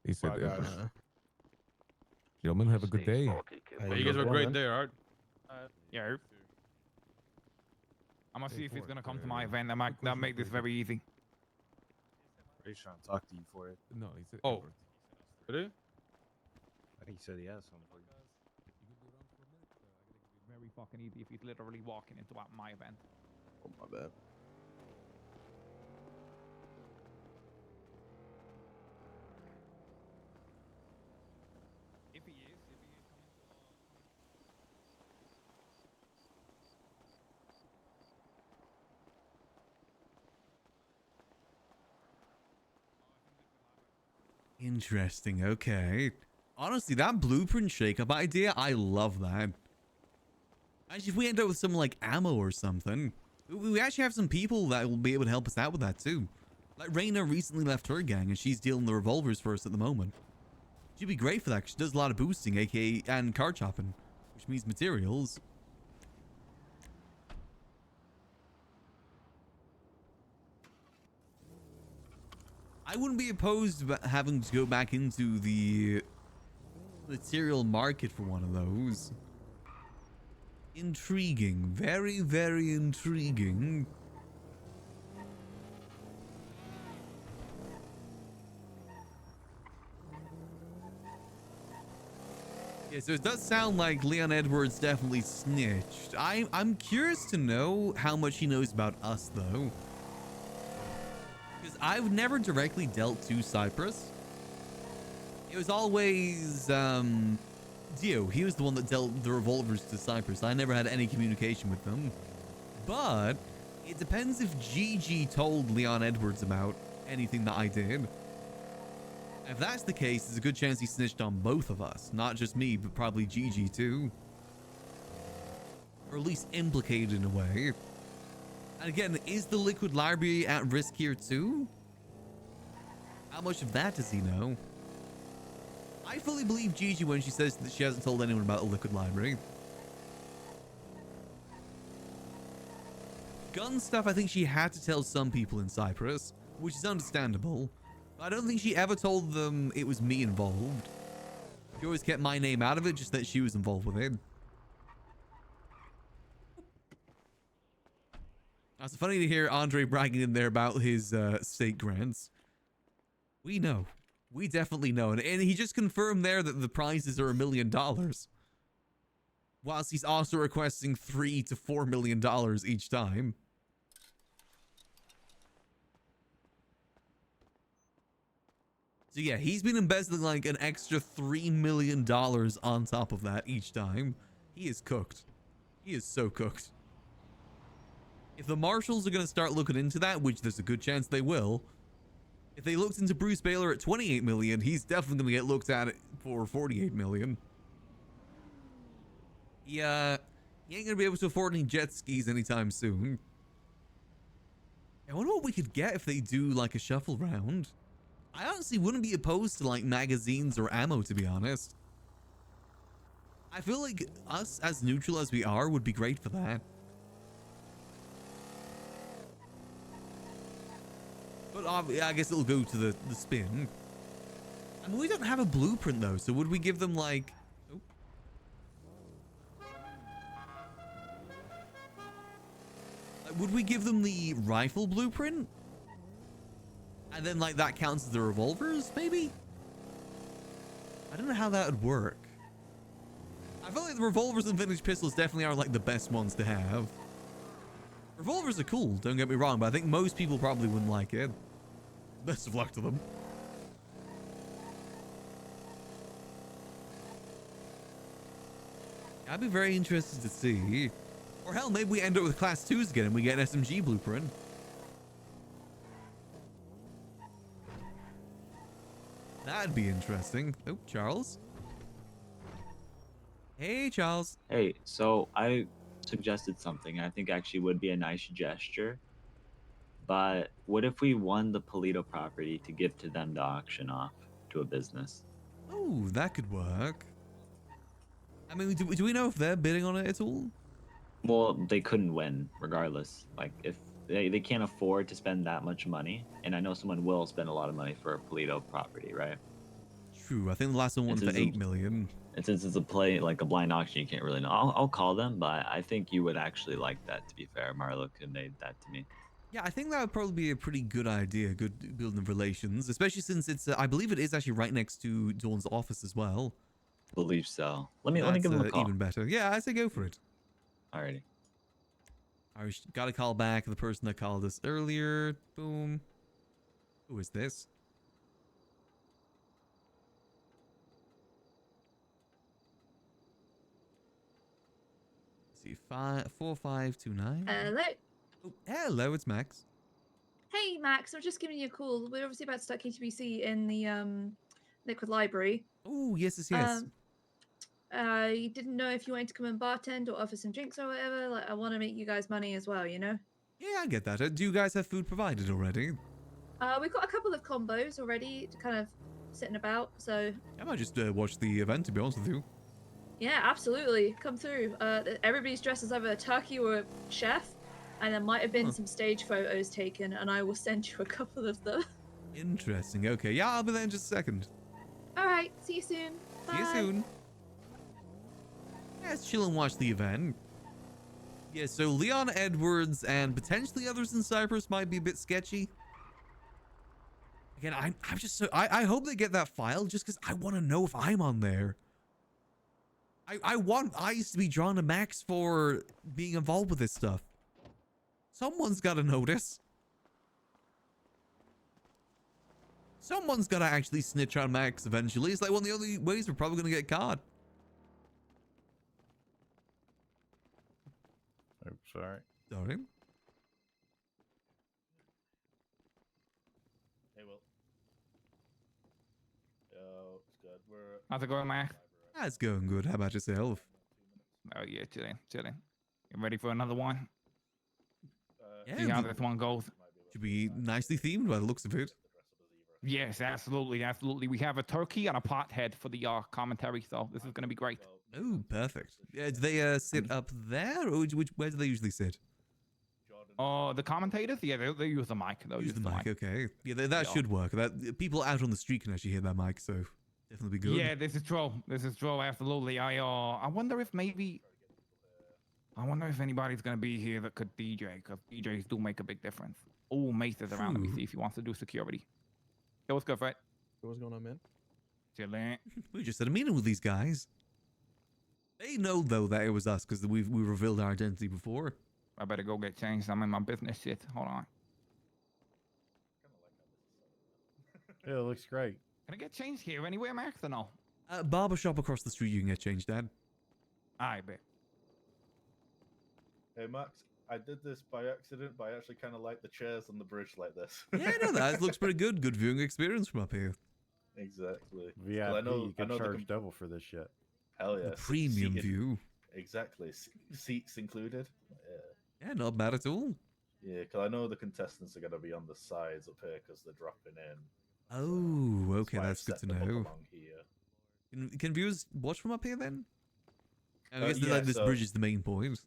[SPEAKER 21] He said,
[SPEAKER 3] Bye, guys.
[SPEAKER 21] gentlemen, have a good day.
[SPEAKER 3] Hey, you guys have a great day, alright?
[SPEAKER 19] Yeah. I'm gonna see if he's gonna come to my event. That make this very easy.
[SPEAKER 4] He's trying to talk to you for it.
[SPEAKER 21] No, he said.
[SPEAKER 3] Oh. Did he?
[SPEAKER 4] I think he said he has something for you.
[SPEAKER 19] Very fucking easy if he's literally walking into my event.
[SPEAKER 15] Oh, my bad.
[SPEAKER 19] If he is
[SPEAKER 1] Interesting. Okay. Honestly, that blueprint shake-up idea, I love that. Actually, if we end up with some like ammo or something, we actually have some people that will be able to help us out with that too. Like Raina recently left her gang and she's dealing the revolvers for us at the moment. She'd be great for that 'cause she does a lot of boosting, aka and car chopping, which means materials. I wouldn't be opposed to having to go back into the material market for one of those. Intriguing. Very, very intriguing. Yeah, so it does sound like Leon Edwards definitely snitched. I'm curious to know how much he knows about us, though. Because I've never directly dealt to Cyprus. It was always Dio. He was the one that dealt the revolvers to Cypress. I never had any communication with them. But it depends if Gigi told Leon Edwards about anything that I did. If that's the case, there's a good chance he snitched on both of us. Not just me, but probably Gigi too. Or at least implicated in a way. And again, is the liquid library at risk here too? How much of that does he know? I fully believe Gigi when she says that she hasn't told anyone about the liquid library. Gun stuff, I think she had to tell some people in Cyprus, which is understandable. I don't think she ever told them it was me involved. She always kept my name out of it, just that she was involved with it. It's funny to hear Andre bragging in there about his state grants. We know. We definitely know. And he just confirmed there that the prizes are $1 million. Whilst he's also requesting $3 to $4 million each time. So yeah, he's been embezzling like an extra $3 million on top of that each time. He is cooked. He is so cooked. If the marshals are going to start looking into that, which there's a good chance they will, if they looked into Bruce Baylor at 28 million, he's definitely going to get looked at for 48 million. Yeah, he ain't going to be able to afford any jet skis anytime soon. I wonder what we could get if they do like a shuffle round. I honestly wouldn't be opposed to like magazines or ammo, to be honest. I feel like us, as neutral as we are, would be great for that. But I guess it'll go to the spin. I mean, we don't have a blueprint though, so would we give them like... Oh. Would we give them the rifle blueprint? And then like that counts as the revolvers, maybe? I don't know how that would work. I feel like the revolvers and vintage pistols definitely are like the best ones to have. Revolvers are cool, don't get me wrong, but I think most people probably wouldn't like it. Best of luck to them. I'd be very interested to see. Or hell, maybe we end up with class 2s again and we get an SMG blueprint. That'd be interesting. Oh, Charles. Hey, Charles.
[SPEAKER 18] Hey, so I suggested something I think actually would be a nice gesture. But what if we won the Polito property to give to them to auction off to a business?
[SPEAKER 1] Oh, that could work. I mean, do we know if they're bidding on it at all?
[SPEAKER 18] Well, they couldn't win regardless. Like, if they can't afford to spend that much money, and I know someone will spend a lot of money for a Polito property, right?
[SPEAKER 1] True. I think the last one won for 8 million.
[SPEAKER 18] And since it's a blind auction, you can't really know. I'll call them, but I think you would actually like that, to be fair. Marlo could made that to me.
[SPEAKER 1] Yeah, I think that would probably be a pretty good idea, good building relations, especially since it's, I believe it is actually right next to Dawn's office as well.
[SPEAKER 18] I believe so. Let me give them a call.
[SPEAKER 1] Even better. Yeah, I say go for it.
[SPEAKER 18] Alrighty.
[SPEAKER 1] I got to call back the person that called us earlier. Boom. Who is this? Let's see, 4529.
[SPEAKER 9] Hello.
[SPEAKER 1] Oh, hello, it's Max.
[SPEAKER 9] Hey, Max. I'm just giving you a call. We're obviously about to start KTBC in the Liquid Library.
[SPEAKER 1] Oh, yes.
[SPEAKER 9] I didn't know if you wanted to come and bartend or offer some drinks or whatever. Like, I want to make you guys money as well, you know?
[SPEAKER 1] Yeah, I get that. Do you guys have food provided already?
[SPEAKER 9] We've got a couple of combos already to kind of sitting about, so...
[SPEAKER 1] I might just watch the event, to be honest with you.
[SPEAKER 9] Yeah, absolutely. Come through. Everybody's dressed as either a turkey or a chef, and there might have been some stage photos taken, and I will send you a couple of them.
[SPEAKER 1] Interesting. Okay, yeah, I'll be there in just a second.
[SPEAKER 9] All right, see you soon. Bye.
[SPEAKER 1] See you soon. Yeah, let's chill and watch the event. Yeah, so Leon Edwards and potentially others in Cyprus might be a bit sketchy. Again, I'm just so... I hope they get that file just because I want to know if I'm on there. I want eyes to be drawn to Max for being involved with this stuff. Someone's got to notice. Someone's got to actually snitch on Max eventually. It's like one of the only ways we're probably going to get caught.
[SPEAKER 8] Oops, sorry.
[SPEAKER 1] Sorry.
[SPEAKER 8] Hey, Will. Yo, it's good.
[SPEAKER 19] How's it going, Max?
[SPEAKER 1] That's going good. How about yourself?
[SPEAKER 19] Oh yeah, chilling. You ready for another one?
[SPEAKER 1] Yeah,
[SPEAKER 19] See how this one goes.
[SPEAKER 1] Should be nicely themed by the looks of it.
[SPEAKER 19] Yes, absolutely. We have a turkey and a pothead for the commentary, so this is gonna be great.
[SPEAKER 1] Oh, perfect. Yeah, do they sit up there, or where do they usually sit?
[SPEAKER 19] The commentators, yeah, they use the mic. They'll
[SPEAKER 1] Use the mic, okay. Yeah, that should work. That people out on the street can actually hear that mic, so definitely be good.
[SPEAKER 19] Yeah, this is true. Absolutely. I wonder if anybody's gonna be here that could DJ, because DJs do make a big difference. Oh, Mace is around. Let me see if he wants to do security. Hey, what's good, Fred?
[SPEAKER 15] What's going on, man?
[SPEAKER 19] Chilling.
[SPEAKER 1] We just had a meeting with these guys. They know though that it was us because we revealed our identity before.
[SPEAKER 19] I better go get changed. I'm in my business shit. Hold on.
[SPEAKER 8] Yeah, it looks great.
[SPEAKER 19] Can I get changed here anywhere, Max, or no?
[SPEAKER 1] Barbershop across the street, you can get changed, Dad.
[SPEAKER 19] I bet.
[SPEAKER 8] Hey, Max, I did this by accident, but I actually kind of like the chairs on the bridge like this.
[SPEAKER 1] Yeah, no, that looks pretty good. Good viewing experience from up here.
[SPEAKER 8] Exactly.
[SPEAKER 24] VIP,
[SPEAKER 8] Well, I know,
[SPEAKER 24] you get
[SPEAKER 8] I know
[SPEAKER 24] charged double for this shit.
[SPEAKER 8] Hell yeah.
[SPEAKER 1] The premium
[SPEAKER 8] Seated-
[SPEAKER 1] view.
[SPEAKER 8] Exactly. Seats included.
[SPEAKER 1] Yeah, not bad at all.
[SPEAKER 8] Yeah, because I know the contestants are going to be on the sides up here because they're dropping in.
[SPEAKER 1] Oh, okay,
[SPEAKER 8] why I've
[SPEAKER 1] that's good to
[SPEAKER 8] set them up
[SPEAKER 1] know.
[SPEAKER 8] along here.
[SPEAKER 1] Can viewers watch from up here then? I guess
[SPEAKER 8] Yeah,
[SPEAKER 1] like, this
[SPEAKER 8] so-
[SPEAKER 1] bridge is the main point.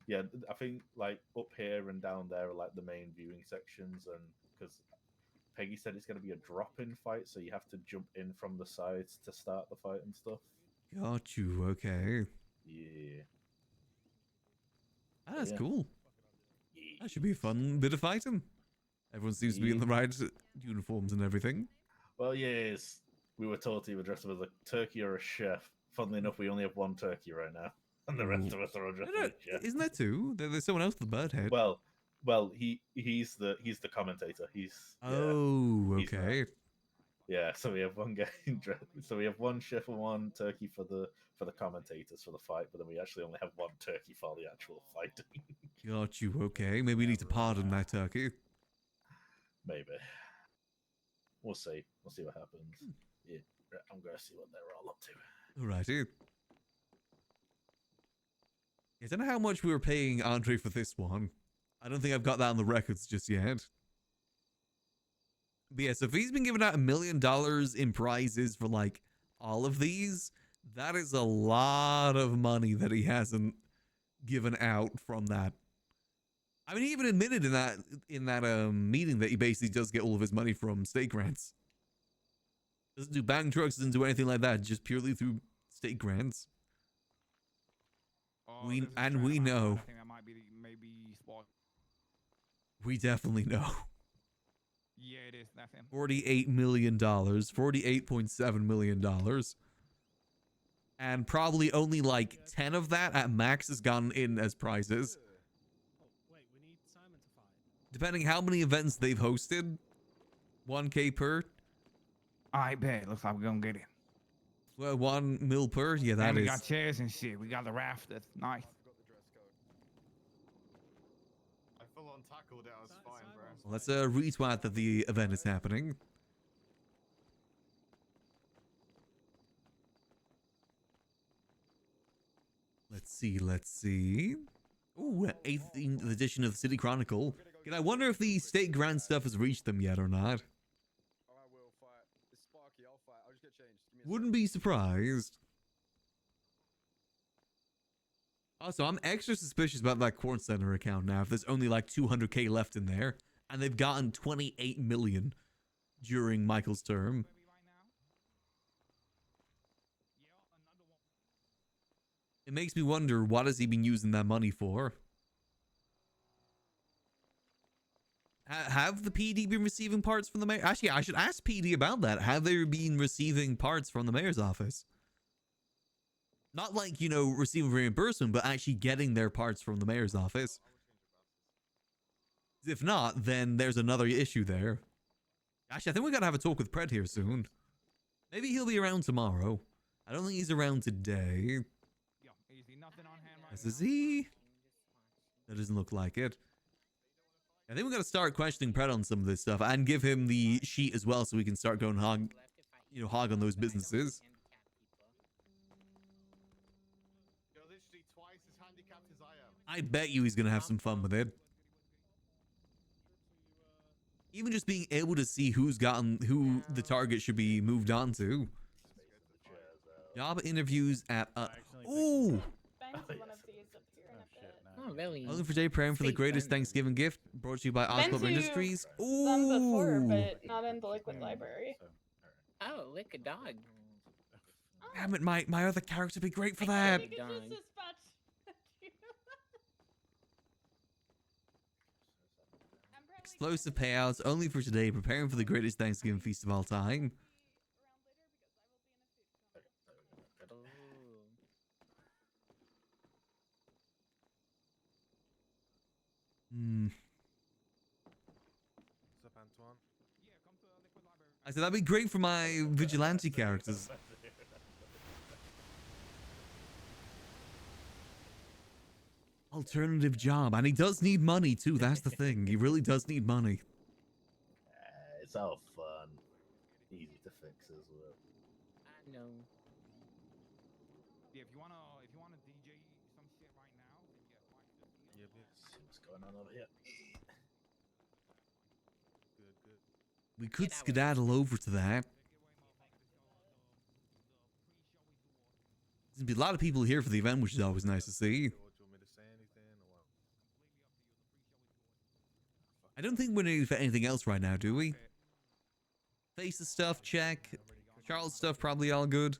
[SPEAKER 8] Yeah, I think like up here and down there are like the main viewing sections, and because Peggy said it's going to be a drop-in fight, so you have to jump in from the sides to start the fight and stuff.
[SPEAKER 1] Got you, okay.
[SPEAKER 8] Yeah.
[SPEAKER 1] That's
[SPEAKER 8] Yeah.
[SPEAKER 1] cool. That should be a fun bit of fighting. Everyone seems to be in the right uniforms and everything.
[SPEAKER 8] Well, yes, we were told he would dress up as a turkey or a chef. Funnily enough, we only have one turkey right now, and the rest of us are all dressed as a chef.
[SPEAKER 1] Isn't there two? There's someone else with the bird head.
[SPEAKER 8] Well, he's the commentator. He's
[SPEAKER 1] Oh,
[SPEAKER 8] he's not-
[SPEAKER 1] okay.
[SPEAKER 8] Yeah, so we have one guy. So we have one chef and one turkey for the commentators for the fight, but then we actually only have one turkey for the actual fighting.
[SPEAKER 1] Got you, okay. Maybe we need to pardon that turkey.
[SPEAKER 8] Maybe. We'll see. We'll see what happens. Yeah, I'm gonna see what they're all up to.
[SPEAKER 1] Alrighty. I don't know how much we were paying Andre for this one. I don't think I've got that on the records just yet. But yeah, so if he's been giving out $1 million in prizes for like all of these, that is a lot of money that he hasn't given out from that. I mean, he even admitted in that meeting that he basically does get all of his money from state grants. Doesn't do bank trucks, doesn't do anything like that, just purely through state grants. We know.
[SPEAKER 19] I think that might be maybe spot.
[SPEAKER 1] We definitely know.
[SPEAKER 19] Yeah, it is. That's him.
[SPEAKER 1] $48 million, $48.7 million. And probably only like 10 of that at max has gone in as prizes. Depending how many events they've hosted, 1K per.
[SPEAKER 19] I bet. Looks like we're gonna get it.
[SPEAKER 1] Well, 1 mil per. Yeah, that
[SPEAKER 19] And we
[SPEAKER 1] is.
[SPEAKER 19] got chairs and shit. We got the rafters. Nice.
[SPEAKER 7] I full on tackled it. I was fine, bro.
[SPEAKER 1] Let's retweet that the event is happening. Let's see. Ooh, 18th edition of the City Chronicle. And I wonder if the state grant stuff has reached them yet or not. Wouldn't be surprised. Also, I'm extra suspicious about that Corn Center account now. If there's only like 200k left in there, and they've gotten 28 million during Michael's term. It makes me wonder, what has he been using that money for? Have the PD been receiving parts from the mayor? Actually, I should ask PD about that. Have they been receiving parts from the mayor's office? Not like, you know, receiving reimbursement, but actually getting their parts from the mayor's office. If not, then there's another issue there. Actually, I think we gotta have a talk with Pred here soon. Maybe he'll be around tomorrow. I don't think he's around today. Is he? That doesn't look like it. I think we gotta start questioning Pred on some of this stuff and give him the sheet as well so we can start going hog, hog on those businesses.
[SPEAKER 7] You're literally twice as handicapped as I am.
[SPEAKER 1] I bet you he's gonna have some fun with it. Even just being able to see who the target should be moved on to. Job interviews at ooh.
[SPEAKER 16] Oh, really?
[SPEAKER 1] Looking for Jay praying for the greatest Thanksgiving gift brought to you by
[SPEAKER 12] Been
[SPEAKER 1] Oscorp
[SPEAKER 12] to
[SPEAKER 1] Industries.
[SPEAKER 12] them before,
[SPEAKER 1] Ooh.
[SPEAKER 12] but not in the Liquid Library.
[SPEAKER 16] Oh, lick a dog.
[SPEAKER 1] Damn it, my other character would be great for that. Explosive payouts only for today, preparing for the greatest Thanksgiving feast of all time.
[SPEAKER 3] What's up, Antoine?
[SPEAKER 1] I said that'd be great for my vigilante characters. Alternative job, and he does need money too. That's the thing. He really does need money.
[SPEAKER 8] It's all fun. Easy to fix as well.
[SPEAKER 16] I know.
[SPEAKER 19] Yeah, if you wanna DJ some shit right now, then yeah,
[SPEAKER 8] See what's going on over here.
[SPEAKER 3] Good.
[SPEAKER 1] We could skedaddle over to that. There's gonna be a lot of people here for the event, which is always nice to see. I don't think we're needing for anything else right now, do we? Faces stuff, check. Charles stuff, probably all good.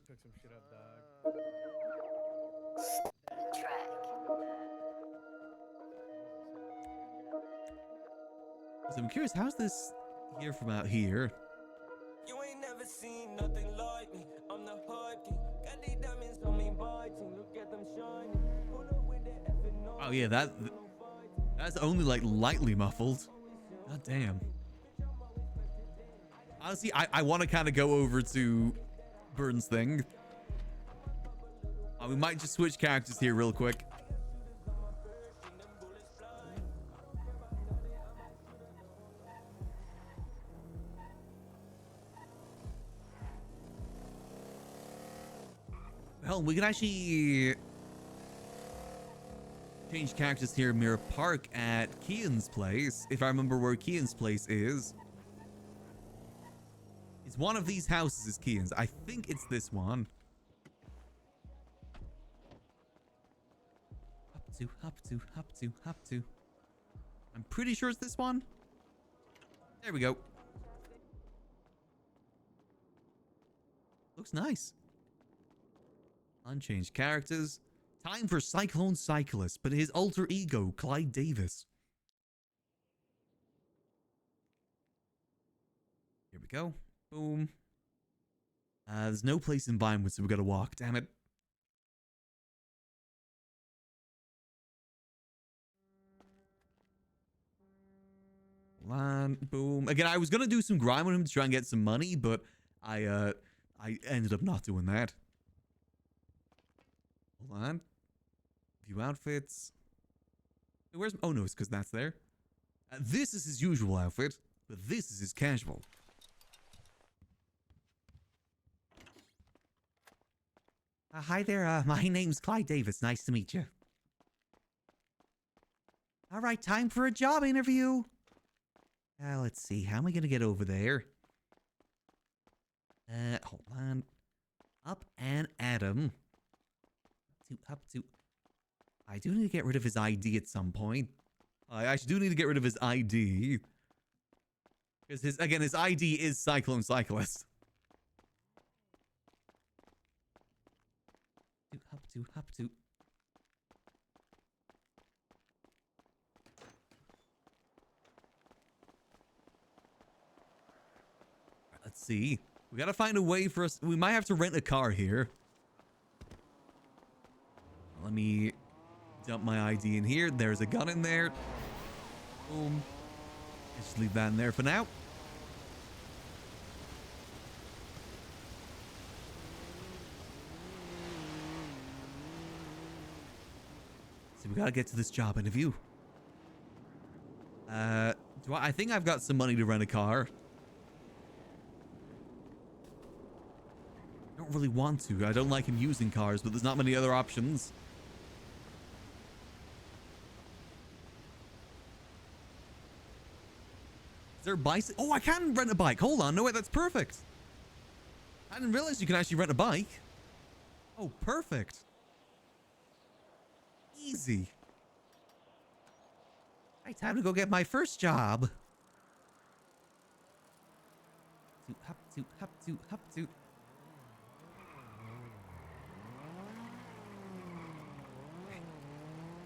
[SPEAKER 1] So I'm curious, how's this here from out here?
[SPEAKER 13] You ain't never seen nothing like me. I'm the hard king. Got these diamonds on me biting. Look at them shining. Pull up with the effing noise.
[SPEAKER 1] Oh yeah, that's only like lightly muffled. God damn. Honestly, I want to kind of go over to Burns' thing. We might just switch characters here real quick. Hell, we can actually change characters here. Mirror Park at Kian's place, if I remember where Kian's place is. It's one of these houses is Kian's. I think it's this one. Up to. I'm pretty sure it's this one. There we go. Looks nice. Unchanged characters. Time for Cyclone Cyclist, but his alter ego, Clyde Davis. Here we go. Boom. There's no place in Vinewood, so we gotta walk. Damn it. Boom. Again, I was gonna do some grime on him to try and get some money, but I ended up not doing that. Hold on. View outfits. Where's... Oh, no, it's because that's there. This is his usual outfit, but this is his casual. Hi there. My name's Clyde Davis. Nice to meet you. All right, time for a job interview. Let's see. How am I going to get over there? Hold on. Up and Adam. Up to. I do need to get rid of his ID at some point. I actually do need to get rid of his ID. Because his ID is Cyclone Cyclist. Up to. Let's see. We gotta find a way for us. We might have to rent a car here. Let me dump my ID in here. There's a gun in there. Boom. Just leave that in there for now. we gotta get to this job interview. I think I've got some money to rent a car. I don't really want to. I don't like him using cars, but there's not many other options. Is there a bicycle? Oh, I can rent a bike. Hold on. No, wait, that's perfect. I didn't realize you can actually rent a bike. Oh, perfect. Easy. Hey, time to go get my first job. Hop to, hop to, hop to.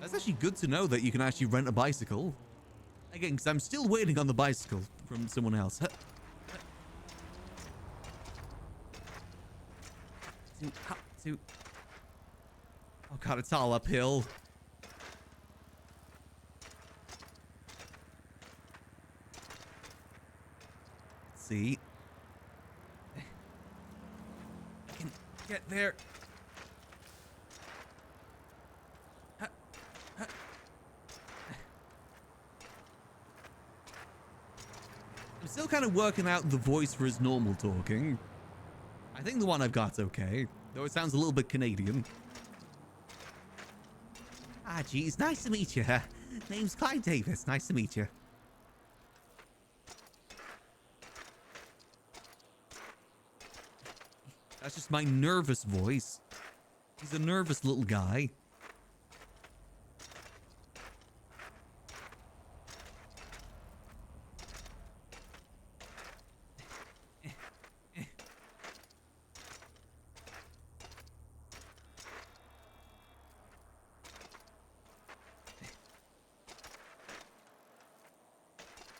[SPEAKER 1] That's actually good to know that you can actually rent a bicycle. Again, because I'm still waiting on the bicycle from someone else. Hop to. Oh god, it's all uphill. Let's see. I can get there. I'm still kind of working out the voice for his normal talking. I think the one I've got's okay, though it sounds a little bit Canadian. Ah, geez, nice to meet you. Name's Clyde Davis. Nice to meet you. That's just my nervous voice. He's a nervous little guy.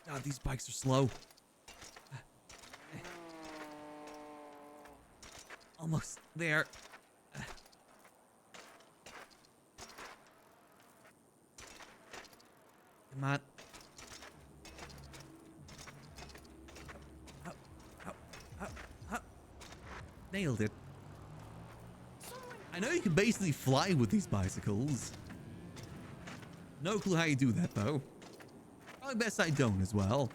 [SPEAKER 1] God, these bikes are slow. Almost there. Come on. Up, up, up, up. Nailed it. I know you can basically fly with these bicycles. No clue how you do that, though. Probably best I don't as well.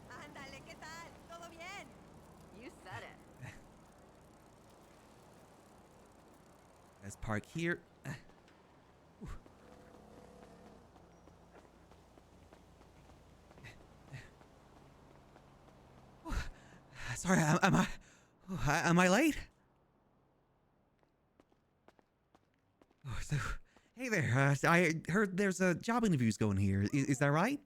[SPEAKER 2] Ándale, ¿qué tal? ¿Todo bien? You said it.
[SPEAKER 1] Let's park here. Sorry, am I late? Oh, so, hey there. I heard there's a job interviews going here. Is that right?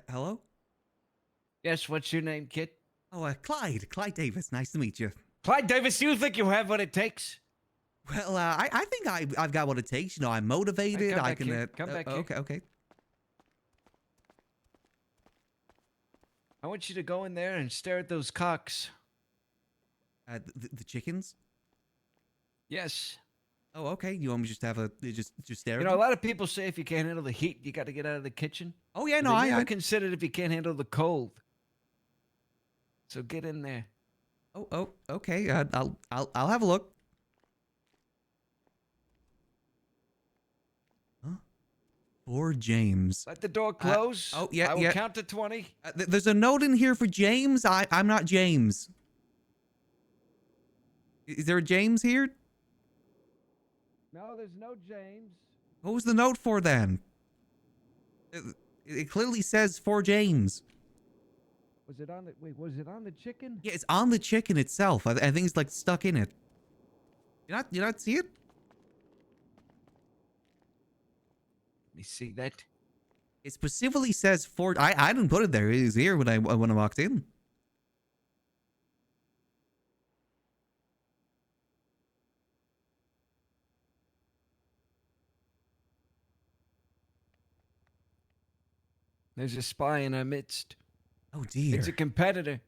[SPEAKER 1] Hello?
[SPEAKER 14] Yes, what's your name, kid?
[SPEAKER 1] Oh, Clyde. Clyde Davis. Nice to meet you.
[SPEAKER 14] Clyde Davis, do you think you have what it takes?
[SPEAKER 1] Well, I think I've got what it takes. You know, I'm motivated.
[SPEAKER 14] Come
[SPEAKER 1] I
[SPEAKER 14] back
[SPEAKER 1] can.
[SPEAKER 14] here. Come back here.
[SPEAKER 1] Okay.
[SPEAKER 14] I want you to go in there and stare at those cocks.
[SPEAKER 1] The chickens?
[SPEAKER 14] Yes.
[SPEAKER 1] Oh, okay. You want me just to have a just stare?
[SPEAKER 14] You
[SPEAKER 1] at
[SPEAKER 14] know, a
[SPEAKER 1] them?
[SPEAKER 14] lot of people say if you can't handle the heat, you got to get out of the kitchen.
[SPEAKER 1] Oh yeah,
[SPEAKER 14] But
[SPEAKER 1] no,
[SPEAKER 14] they never
[SPEAKER 1] I
[SPEAKER 14] considered if you can't handle the cold. So get in there.
[SPEAKER 1] Oh, okay. I'll have a look. Huh? For James.
[SPEAKER 14] Let the door close.
[SPEAKER 1] Oh yeah,
[SPEAKER 14] I will
[SPEAKER 1] yeah.
[SPEAKER 14] count to 20.
[SPEAKER 1] There's a note in here for James. I'm not James. Is there a James here?
[SPEAKER 14] No, there's no James.
[SPEAKER 1] What was the note for then? It clearly says for James.
[SPEAKER 14] Was it on the was it on the chicken?
[SPEAKER 1] Yeah, it's on the chicken itself. I think it's like stuck in it. You not see it?
[SPEAKER 14] Let me see that.
[SPEAKER 1] It specifically says for. I didn't put it there. It was here when I walked in.
[SPEAKER 14] There's a spy in our midst.
[SPEAKER 1] Oh dear.
[SPEAKER 14] It's a competitor.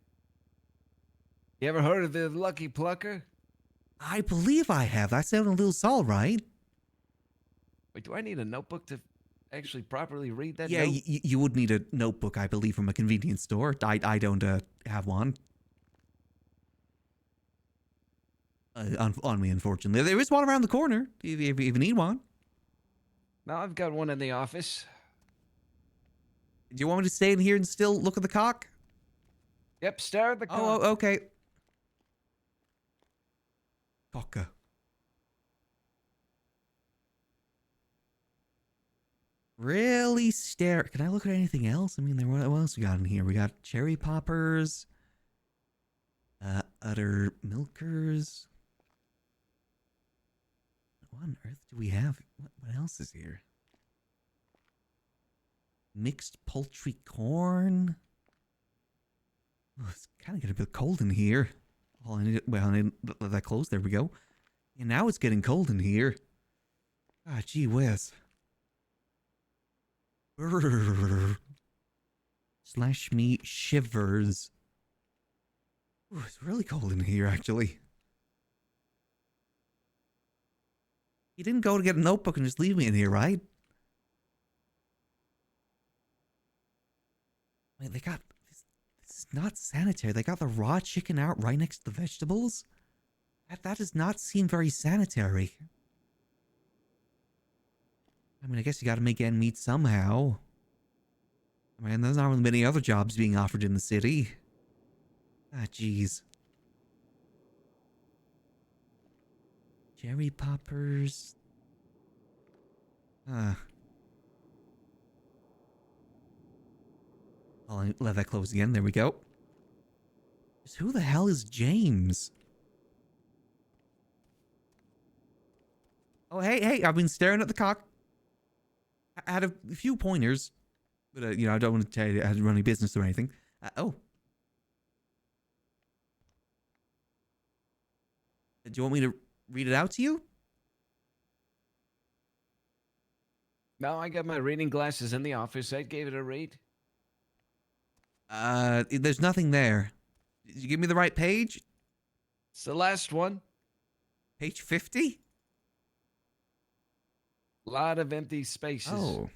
[SPEAKER 14] You ever heard of the Lucky Plucker?
[SPEAKER 1] I believe I have. That sounded a little solid, right?
[SPEAKER 14] Wait, do I need a notebook to actually properly read that
[SPEAKER 1] Yeah,
[SPEAKER 14] note?
[SPEAKER 1] you would need a notebook, I believe, from a convenience store. I don't have one. On me, unfortunately. There is one around the corner if you need one.
[SPEAKER 14] No, I've got one in the office.
[SPEAKER 1] Do you want me to stay in here and still look at the cock?
[SPEAKER 14] Yep, stare at the cock.
[SPEAKER 1] Oh, okay. Cocker. Really stare. Can I look at anything else? I mean, what else we got in here? We got cherry poppers. Udder milkers. What on earth do we have? What else is here? Mixed poultry corn. Oh, it's kind of getting a bit cold in here. I need let that close. There we go. And now it's getting cold in here. Ah, gee whiz. Slash me shivers. Ooh, it's really cold in here, actually. You didn't go to get a notebook and just leave me in here, right? Wait, they got... This is not sanitary. They got the raw chicken out right next to the vegetables? That does not seem very sanitary. I mean, I guess you gotta make ends meet somehow. I mean, there's not really many other jobs being offered in the city. Ah, jeez. Cherry poppers. I'll let that close again. There we go. Just who the hell is James? Oh, hey, I've been staring at the cock. I had a few pointers, but, I don't want to tell you I had to run any business or anything. Oh. Do you want me to read it out to you?
[SPEAKER 14] No, I got my reading glasses in the office. I gave it a read.
[SPEAKER 1] There's nothing there. Did you give me the right page?
[SPEAKER 14] It's the last one.
[SPEAKER 1] Page 50?
[SPEAKER 14] A lot of empty spaces.
[SPEAKER 1] Oh.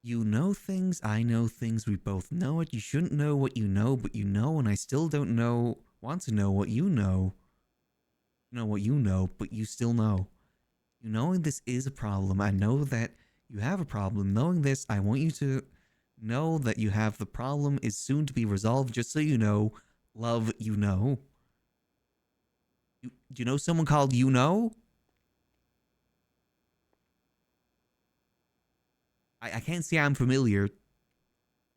[SPEAKER 1] You know things, I know things, we both know it. You shouldn't know what you know, but you know, and I still don't want to know what you know. Know what you know, but you still know. You knowing this is a problem, I know that you have a problem. Knowing this, I want you to know that you have the problem is soon to be resolved, just so you know. Love, you know. Do you know someone called you know? I can't say I'm familiar.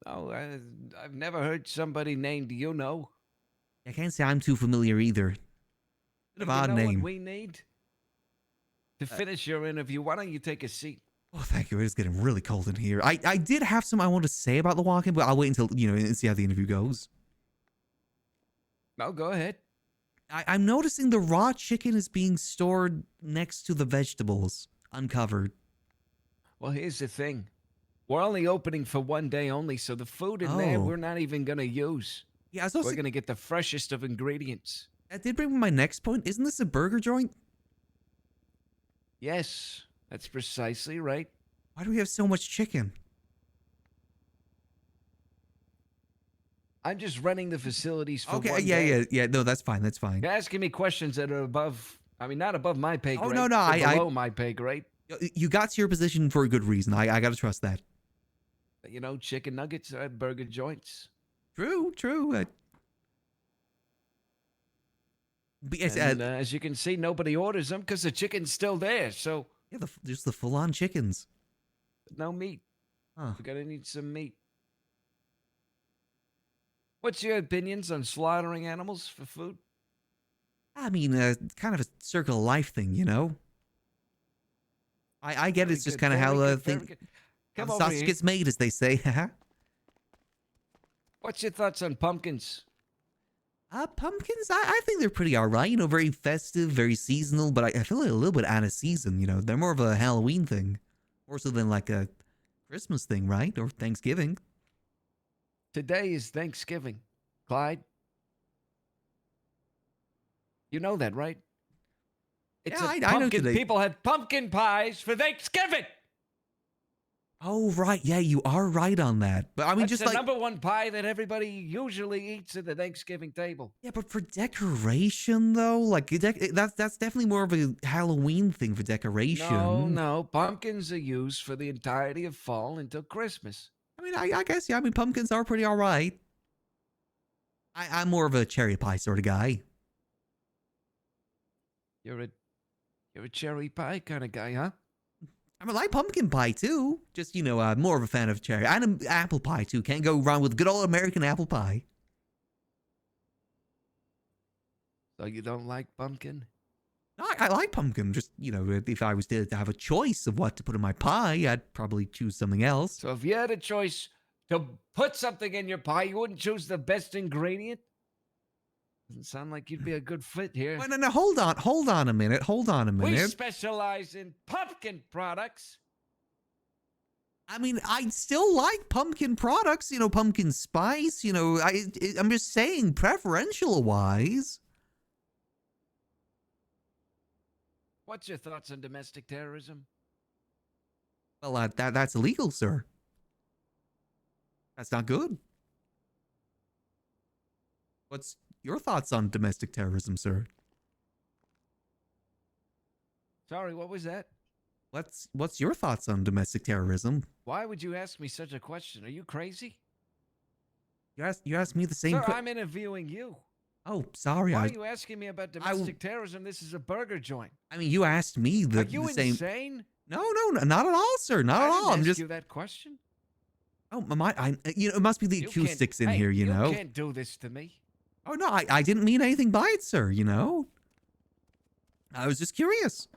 [SPEAKER 14] No, I've never heard somebody named you know.
[SPEAKER 1] I can't say I'm too familiar either. Bit of odd
[SPEAKER 14] you know
[SPEAKER 1] name.
[SPEAKER 14] What we need to finish your interview. Why don't you take a seat?
[SPEAKER 1] Oh, thank you. It's getting really cold in here. I did have some I want to say about the walk-in, but I'll wait until, and see how the interview goes.
[SPEAKER 14] No, go ahead.
[SPEAKER 1] I'm noticing the raw chicken is being stored next to the vegetables, uncovered.
[SPEAKER 14] Well, here's the thing. We're only opening for one day only, so the food in there we're not even going to use.
[SPEAKER 1] Yeah,
[SPEAKER 14] we're going to get the freshest of ingredients.
[SPEAKER 1] That did bring me my next point. Isn't this a burger joint?
[SPEAKER 14] Yes, that's precisely right.
[SPEAKER 1] Why do we have so much chicken?
[SPEAKER 14] I'm just running the facilities for
[SPEAKER 1] okay,
[SPEAKER 14] one day.
[SPEAKER 1] yeah. No, that's fine. That's fine.
[SPEAKER 14] You're asking me questions that are above, not above my pay grade.
[SPEAKER 1] Oh, no,
[SPEAKER 14] below my pay grade.
[SPEAKER 1] You got to your position for a good reason. I got to trust that.
[SPEAKER 14] Chicken nuggets are at burger joints.
[SPEAKER 1] True.
[SPEAKER 14] And, as you can see, nobody orders them because the chicken's still there. So
[SPEAKER 1] yeah, just the full-on chickens.
[SPEAKER 14] No meat.
[SPEAKER 1] Huh.
[SPEAKER 14] We're gonna need some meat. What's your opinions on slaughtering animals for food?
[SPEAKER 1] I mean, kind of a circle of life thing, I get it's just kind of how the sausage gets made, as they say.
[SPEAKER 14] What's your thoughts on pumpkins?
[SPEAKER 1] Pumpkins, I think they're pretty alright. Very festive, very seasonal, but I feel like a little bit out of season. They're more of a Halloween thing, more so than like a Christmas thing, right? Or Thanksgiving.
[SPEAKER 14] Today is Thanksgiving, Clyde. You know that, right? It's
[SPEAKER 1] Yeah,
[SPEAKER 14] a
[SPEAKER 1] I know
[SPEAKER 14] pumpkin.
[SPEAKER 1] today.
[SPEAKER 14] People have pumpkin pies for Thanksgiving.
[SPEAKER 1] Oh, right. Yeah, you are right on that. But I mean,
[SPEAKER 14] That's
[SPEAKER 1] just
[SPEAKER 14] the
[SPEAKER 1] like,
[SPEAKER 14] number one pie that everybody usually eats at the Thanksgiving table.
[SPEAKER 1] yeah, but for decoration though, like that's definitely more of a Halloween thing for decoration.
[SPEAKER 14] No. Pumpkins are used for the entirety of fall until Christmas.
[SPEAKER 1] I mean, I guess, yeah. I mean, pumpkins are pretty all right. I'm more of a cherry pie sort of guy.
[SPEAKER 14] You're a cherry pie kind of guy, huh?
[SPEAKER 1] I mean, I like pumpkin pie too. Just, more of a fan of cherry. And apple pie too. Can't go wrong with good old American apple pie.
[SPEAKER 14] So you don't like pumpkin?
[SPEAKER 1] No, I like pumpkin. Just, if I was to have a choice of what to put in my pie, I'd probably choose something else.
[SPEAKER 14] So if you had a choice to put something in your pie, you wouldn't choose the best ingredient? Doesn't sound like you'd be a good fit here.
[SPEAKER 1] Wait, no, hold on a minute.
[SPEAKER 14] We specialize in pumpkin products.
[SPEAKER 1] I mean, I still like pumpkin products, pumpkin spice, I'm just saying preferential wise.
[SPEAKER 14] What's your thoughts on domestic terrorism?
[SPEAKER 1] Well, that's illegal, sir. That's not good. What's your thoughts on domestic terrorism, sir?
[SPEAKER 14] Sorry, what was that?
[SPEAKER 1] What's your thoughts on domestic terrorism?
[SPEAKER 14] Why would you ask me such a question? Are you crazy?
[SPEAKER 1] You asked me the same
[SPEAKER 14] Sir,
[SPEAKER 1] question.
[SPEAKER 14] I'm interviewing you.
[SPEAKER 1] Oh, sorry.
[SPEAKER 14] Why are you asking me about domestic terrorism? This is a burger joint.
[SPEAKER 1] I mean, you asked me
[SPEAKER 14] Are you
[SPEAKER 1] the same.
[SPEAKER 14] insane?
[SPEAKER 1] No, not at all, sir. Not at all.
[SPEAKER 14] I
[SPEAKER 1] I'm
[SPEAKER 14] didn't
[SPEAKER 1] just.
[SPEAKER 14] ask you that question.
[SPEAKER 1] Oh, it must be the
[SPEAKER 14] You
[SPEAKER 1] acoustics in
[SPEAKER 14] can't-
[SPEAKER 1] here,
[SPEAKER 14] hey,
[SPEAKER 1] you know.
[SPEAKER 14] You can't do this to me.
[SPEAKER 1] Oh no, I didn't mean anything by it, sir. I was just curious.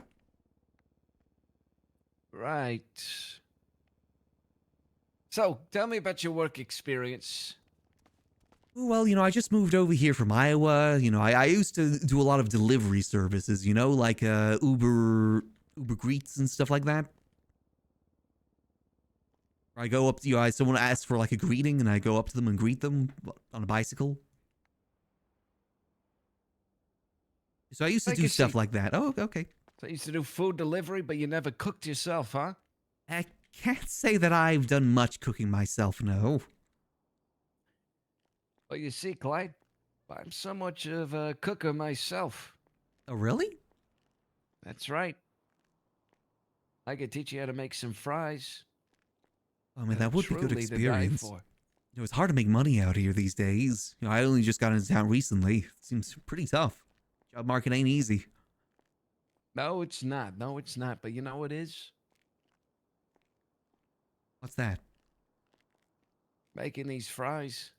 [SPEAKER 14] Right. So, tell me about your work experience.
[SPEAKER 1] Well, I just moved over here from Iowa. I used to do a lot of delivery services, like Uber Greets and stuff like that. I go up to someone asks for like a greeting, and I go up to them and greet them on a bicycle. So I used to do stuff like that. Oh, okay.
[SPEAKER 14] So you used to do food delivery, but you never cooked yourself, huh?
[SPEAKER 1] I can't say that I've done much cooking myself, no.
[SPEAKER 14] Well, you see, Clyde, I'm so much of a cooker myself.
[SPEAKER 1] Oh, really?
[SPEAKER 14] That's right. I could teach you how to make some fries.
[SPEAKER 1] I mean, that would be a good
[SPEAKER 14] Truly to die
[SPEAKER 1] experience.
[SPEAKER 14] for.
[SPEAKER 1] It's hard to make money out here these days. I only just got into town recently. It seems pretty tough. Job market ain't easy.
[SPEAKER 14] No, it's not. No, it's not. But you know what is?
[SPEAKER 1] What's that?
[SPEAKER 14] Making these fries.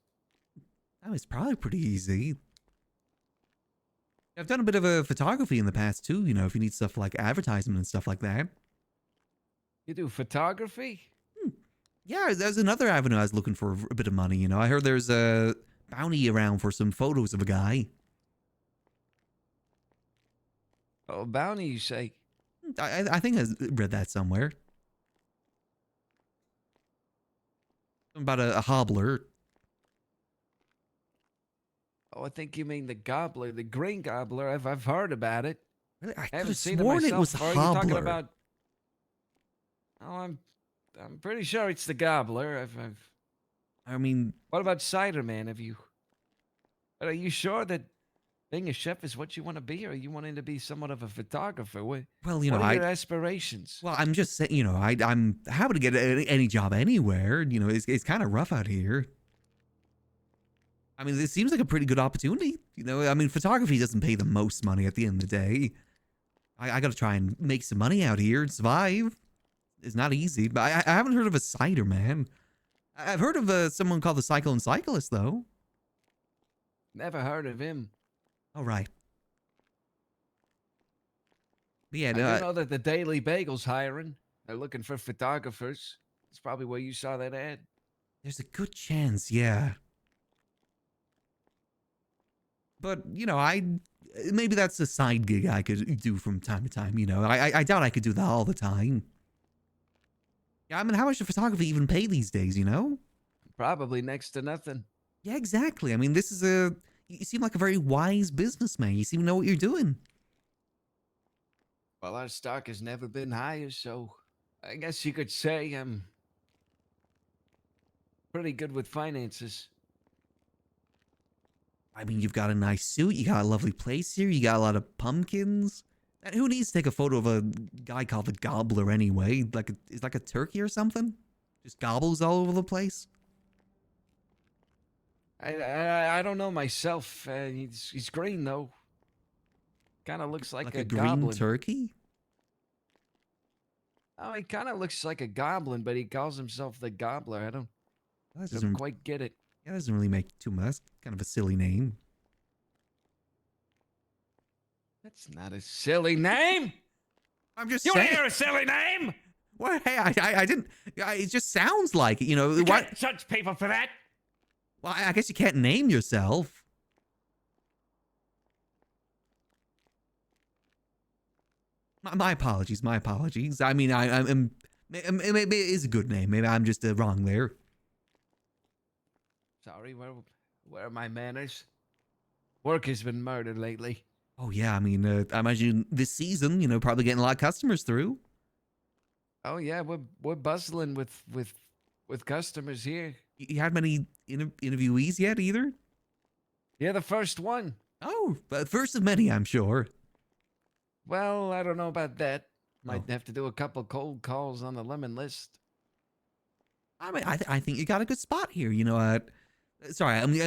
[SPEAKER 1] Oh, it's probably pretty easy. I've done a bit of photography in the past too, if you need stuff like advertisement and stuff like that.
[SPEAKER 14] You do photography?
[SPEAKER 1] Yeah, there's another avenue I was looking for a bit of money, I heard there's a bounty around for some photos of a guy.
[SPEAKER 14] Oh, bounty, you say?
[SPEAKER 1] I think I read that somewhere. About a hobbler.
[SPEAKER 14] Oh, I think you mean the gobbler, the green gobbler. I've heard about it.
[SPEAKER 1] Really? I
[SPEAKER 14] haven't
[SPEAKER 1] could have
[SPEAKER 14] seen
[SPEAKER 1] sworn
[SPEAKER 14] it
[SPEAKER 1] it
[SPEAKER 14] myself.
[SPEAKER 1] was
[SPEAKER 14] Or are you talking
[SPEAKER 1] hobbler.
[SPEAKER 14] about? Oh, I'm pretty sure it's the gobbler.
[SPEAKER 1] I mean,
[SPEAKER 14] what about cider, man? Are you sure that being a chef is what you want to be, or are you wanting to be somewhat of a photographer? What are your aspirations?
[SPEAKER 1] Well, I'm just saying, I'm happy to get any job anywhere. It's kind of rough out here. I mean, this seems like a pretty good opportunity. I mean, photography doesn't pay the most money at the end of the day. I got to try and make some money out here and survive. It's not easy, but I haven't heard of a cider man. I've heard of someone called the Cyclone Cyclist, though.
[SPEAKER 14] Never heard of him.
[SPEAKER 1] All right. But yeah,
[SPEAKER 14] I do know that the Daily Bagel's hiring. They're looking for photographers. That's probably where you saw that ad.
[SPEAKER 1] there's a good chance, yeah. But, maybe that's a side gig I could do from time to time, I doubt I could do that all the time. Yeah, I mean, how much does photography even pay these days,
[SPEAKER 14] Probably next to nothing.
[SPEAKER 1] Yeah, exactly. I mean, this is You seem like a very wise businessman. You seem to know what you're doing.
[SPEAKER 14] Well, our stock has never been higher, so I guess you could say I'm pretty good with finances.
[SPEAKER 1] I mean, you've got a nice suit. You got a lovely place here. You got a lot of pumpkins. And who needs to take a photo of a guy called the Gobbler anyway? It's like a turkey or something? Just gobbles all over the place?
[SPEAKER 14] I don't know myself. He's green though. Kind of looks like
[SPEAKER 1] a green
[SPEAKER 14] goblin.
[SPEAKER 1] turkey?
[SPEAKER 14] Oh, he kind of looks like a goblin, but he calls himself the Gobbler. I don't quite get it.
[SPEAKER 1] Yeah, that doesn't really make too much. That's kind of a silly name.
[SPEAKER 14] That's not a silly name.
[SPEAKER 1] I'm just
[SPEAKER 14] you
[SPEAKER 1] saying.
[SPEAKER 14] You hear a silly name?
[SPEAKER 1] Well, hey, I didn't. It just sounds like it, you know.
[SPEAKER 14] You can't judge people for that.
[SPEAKER 1] Well, I guess you can't name yourself. My apologies. My apologies. I mean, I'm. Maybe it is a good name. Maybe I'm just wrong there.
[SPEAKER 14] Sorry, where are my manners? Work has been murdered lately.
[SPEAKER 1] Oh yeah, I mean, I imagine this season, you know, probably getting a lot of customers through.
[SPEAKER 14] Oh yeah, we're bustling with customers here.
[SPEAKER 1] You had many interviewees yet, either?
[SPEAKER 14] Yeah, the first one.
[SPEAKER 1] Oh, first of many, I'm sure.
[SPEAKER 14] Well, I don't know about that. Might have to do a couple cold calls on the lemon list.
[SPEAKER 1] I mean, I think you got a good spot here. You know, sorry, I mean,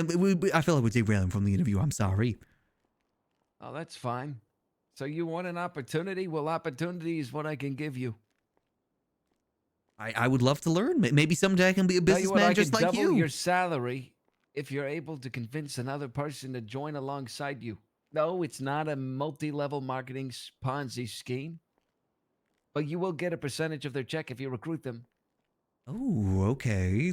[SPEAKER 1] I feel like we're derailing from the interview. I'm sorry.
[SPEAKER 14] Oh, that's fine. So you want an opportunity? Well, opportunity is what I can give you.
[SPEAKER 1] I would love to learn. Maybe someday I can be a businessman just like you.
[SPEAKER 14] Double your salary if you're able to convince another person to join alongside you. No, it's not a multi-level marketing Ponzi scheme. But you will get a percentage of their check if you recruit them.
[SPEAKER 1] Oh, okay.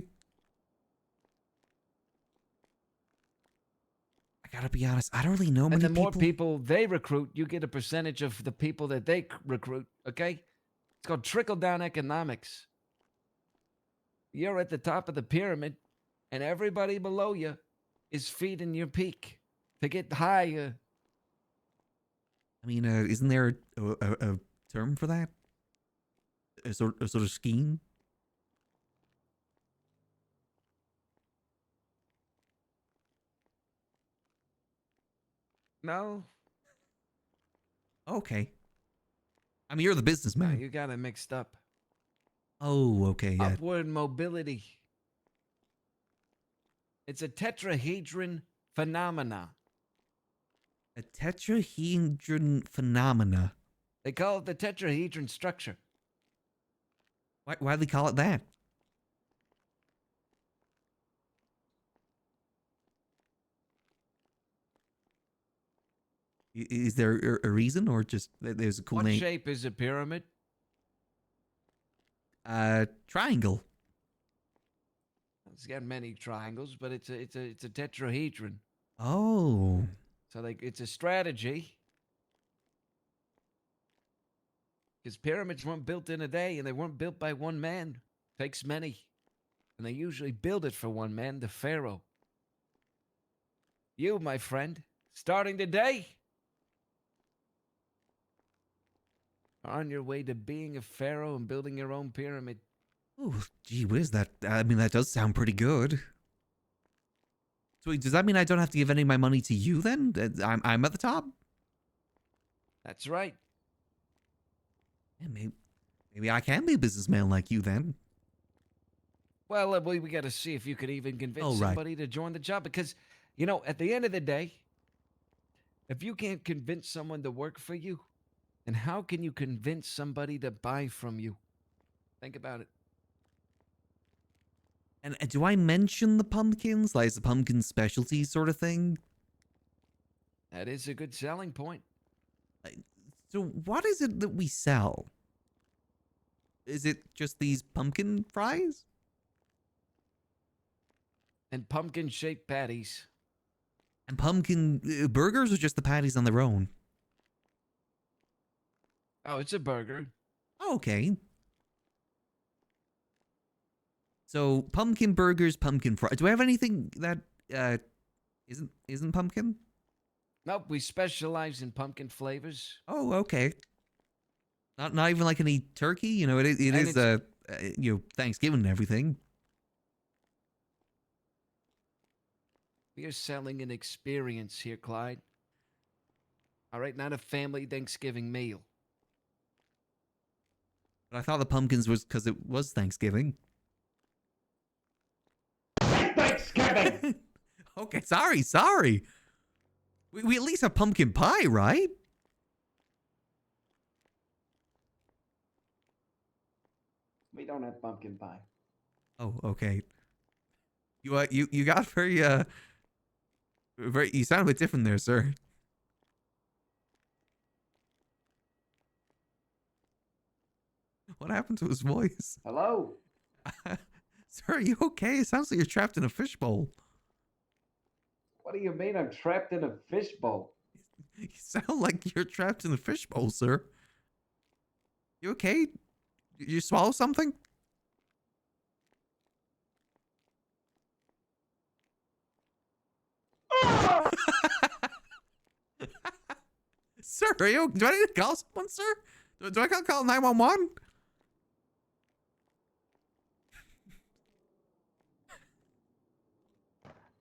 [SPEAKER 1] I gotta be honest, I don't really know many people.
[SPEAKER 14] And the more people they recruit, you get a percentage of the people that they recruit, okay? It's called trickle-down economics. You're at the top of the pyramid, and everybody below you is feeding your peak to get higher.
[SPEAKER 1] I mean, isn't there a term for that? A sort of scheme?
[SPEAKER 14] No.
[SPEAKER 1] Okay. I mean, you're the businessman.
[SPEAKER 14] No, you got it mixed up.
[SPEAKER 1] Oh, okay, yeah.
[SPEAKER 14] Upward mobility. It's a tetrahedron phenomena.
[SPEAKER 1] A tetrahedron phenomena.
[SPEAKER 14] They call it the tetrahedron structure.
[SPEAKER 1] Why do they call it that? Is there a reason, or just there's a cool name?
[SPEAKER 14] What shape is a pyramid?
[SPEAKER 1] Triangle.
[SPEAKER 14] It's got many triangles, but it's a tetrahedron.
[SPEAKER 1] Oh.
[SPEAKER 14] So it's a strategy. Because pyramids weren't built in a day, and they weren't built by one man. It takes many. And they usually build it for one man, the pharaoh. You, my friend, starting today, are on your way to being a pharaoh and building your own pyramid.
[SPEAKER 1] Oh, gee whiz, that, I mean, that does sound pretty good. So does that mean I don't have to give any of my money to you then? I'm at the top?
[SPEAKER 14] That's right.
[SPEAKER 1] Yeah, maybe I can be a businessman like you then.
[SPEAKER 14] Well, we got to see if you could even convince somebody to join the job. Because, you know, at the end of the day, if you can't convince someone to work for you, then how can you convince somebody to buy from you? Think about it.
[SPEAKER 1] And do I mention the pumpkins? Like, it's a pumpkin specialty sort of thing?
[SPEAKER 14] That is a good selling point.
[SPEAKER 1] So what is it that we sell? Is it just these pumpkin fries?
[SPEAKER 14] And pumpkin-shaped patties.
[SPEAKER 1] And pumpkin burgers, or just the patties on their own?
[SPEAKER 14] Oh, it's a burger.
[SPEAKER 1] Oh, okay. So pumpkin burgers, pumpkin fries. Do I have anything that Isn't pumpkin?
[SPEAKER 14] Nope, we specialize in pumpkin flavors.
[SPEAKER 1] Oh, okay. Not even like any turkey. You know, it
[SPEAKER 14] And
[SPEAKER 1] is
[SPEAKER 14] it's-
[SPEAKER 1] Thanksgiving and everything.
[SPEAKER 14] We are selling an experience here, Clyde. All right, not a family Thanksgiving meal.
[SPEAKER 1] But I thought the pumpkins was because it was Thanksgiving.
[SPEAKER 14] Thanksgiving.
[SPEAKER 1] Okay, sorry. We at least have pumpkin pie, right?
[SPEAKER 5] We don't have pumpkin pie.
[SPEAKER 1] Oh, okay. You got very you sound a bit different there, sir. What happened to his voice?
[SPEAKER 5] Hello?
[SPEAKER 1] Sir, are you okay? It sounds like you're trapped in a fishbowl.
[SPEAKER 5] What do you mean I'm trapped in a fishbowl?
[SPEAKER 1] You sound like you're trapped in a fishbowl, sir. You okay? Did you swallow something? Sir, are you, do I need to call someone, sir? Do I gotta call 911?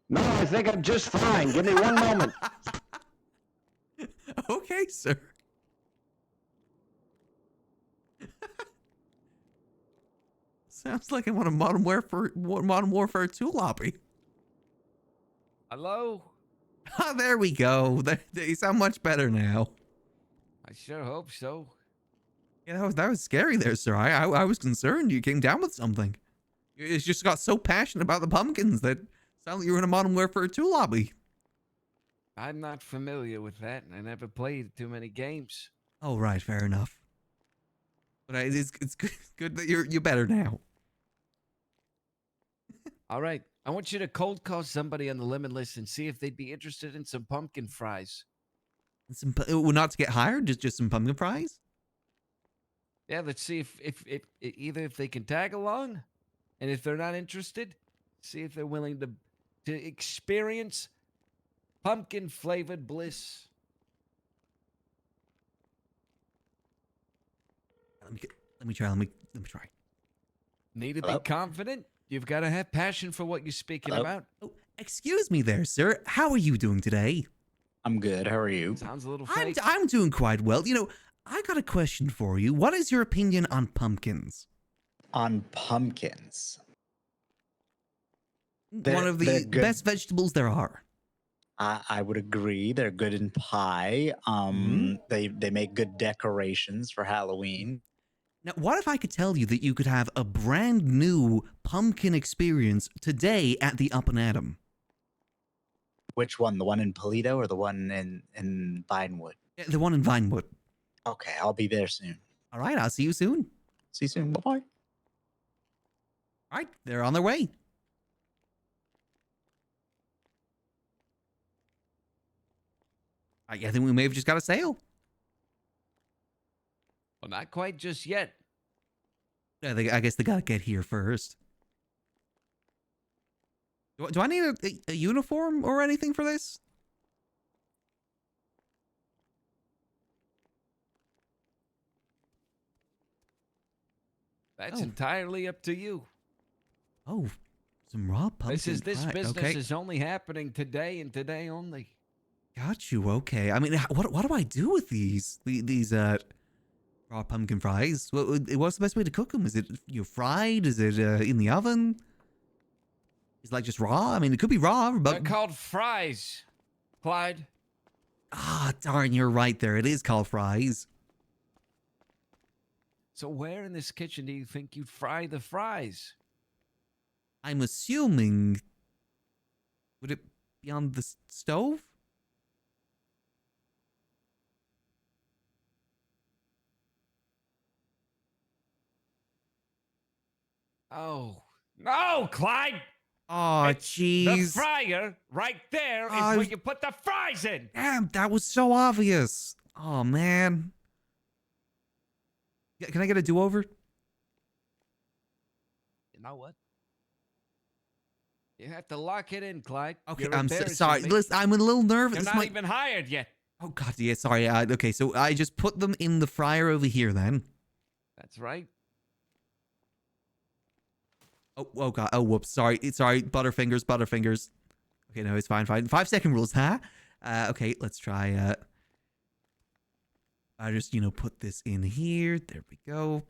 [SPEAKER 5] No, I think I'm just fine. Give me one moment.
[SPEAKER 1] Okay, sir. Sounds like I'm on a Modern Warfare 2 lobby.
[SPEAKER 14] Hello?
[SPEAKER 1] Ah, there we go. You sound much better now.
[SPEAKER 14] I sure hope so.
[SPEAKER 1] Yeah, that was scary there, sir. I was concerned you came down with something. You just got so passionate about the pumpkins that it sounded like you were in a Modern Warfare 2 lobby.
[SPEAKER 14] I'm not familiar with that, and I never played too many games.
[SPEAKER 1] Oh, right, fair enough. But it's good that you're better now.
[SPEAKER 14] All right, I want you to cold call somebody on the limit list and see if they'd be interested in some pumpkin fries.
[SPEAKER 1] Well, not to get hired, just some pumpkin fries?
[SPEAKER 14] Yeah, let's see if either if they can tag along, and if they're not interested, see if they're willing to experience pumpkin flavored bliss.
[SPEAKER 1] Let me try.
[SPEAKER 14] Need to
[SPEAKER 1] Hello?
[SPEAKER 14] be confident. You've got to have passion for what you're speaking
[SPEAKER 1] Hello?
[SPEAKER 14] about.
[SPEAKER 1] Oh, excuse me there, sir. How are you doing today?
[SPEAKER 10] I'm good. How are you?
[SPEAKER 14] Sounds a little fake.
[SPEAKER 1] I'm doing quite well. You know, I got a question for you. What is your opinion on pumpkins?
[SPEAKER 10] On pumpkins.
[SPEAKER 1] One of the best vegetables there are.
[SPEAKER 10] I would agree. They're good in pie. They make good decorations for Halloween.
[SPEAKER 1] Now, what if I could tell you that you could have a brand new pumpkin experience today at the Up and Atom?
[SPEAKER 10] Which one? The one in Polito or the one in Vinewood?
[SPEAKER 1] Yeah, the one in Vinewood.
[SPEAKER 10] Okay, I'll be there soon.
[SPEAKER 1] All right, I'll see you soon.
[SPEAKER 10] See you soon. Bye-bye.
[SPEAKER 1] All right, they're on their way. I think we may have just got a sale.
[SPEAKER 14] Well, not quite just yet.
[SPEAKER 1] Yeah, I guess they gotta get here first. Do I need a uniform or anything for this?
[SPEAKER 14] That's entirely up to you.
[SPEAKER 1] Oh, some raw pumpkin
[SPEAKER 14] This
[SPEAKER 1] pie.
[SPEAKER 14] business
[SPEAKER 1] Okay.
[SPEAKER 14] is only happening today and today only.
[SPEAKER 1] Got you. Okay. I mean, what do I do with these raw pumpkin fries? What's the best way to cook them? Is it fried? Is it in the oven? Is it like just raw? I mean, it could be raw,
[SPEAKER 14] They're
[SPEAKER 1] but
[SPEAKER 14] called fries, Clyde.
[SPEAKER 1] ah, darn, you're right there. It is called fries.
[SPEAKER 14] So where in this kitchen do you think you'd fry the fries?
[SPEAKER 1] I'm assuming. Would it be on the stove?
[SPEAKER 14] Oh, no, Clyde!
[SPEAKER 1] Oh,
[SPEAKER 14] The
[SPEAKER 1] jeez.
[SPEAKER 14] fryer right there is
[SPEAKER 1] Oh,
[SPEAKER 14] where you put the fries in.
[SPEAKER 1] Damn, that was so obvious. Oh, man. Can I get a do-over?
[SPEAKER 14] You know what? You have to lock it in, Clyde.
[SPEAKER 1] Okay,
[SPEAKER 14] You're
[SPEAKER 1] I'm
[SPEAKER 14] embarrassing
[SPEAKER 1] sorry.
[SPEAKER 14] me.
[SPEAKER 1] Listen, I'm a little nervous.
[SPEAKER 14] You're
[SPEAKER 1] This
[SPEAKER 14] not
[SPEAKER 1] might-
[SPEAKER 14] even hired yet.
[SPEAKER 1] Oh God, yeah, sorry. Okay, so I just put them in the fryer over here then.
[SPEAKER 14] That's right.
[SPEAKER 1] Oh God. Oh, whoops. Sorry. Butterfingers. Okay, no, it's fine. 5-second rules, huh? Okay, let's try. I just, put this in here. There we go.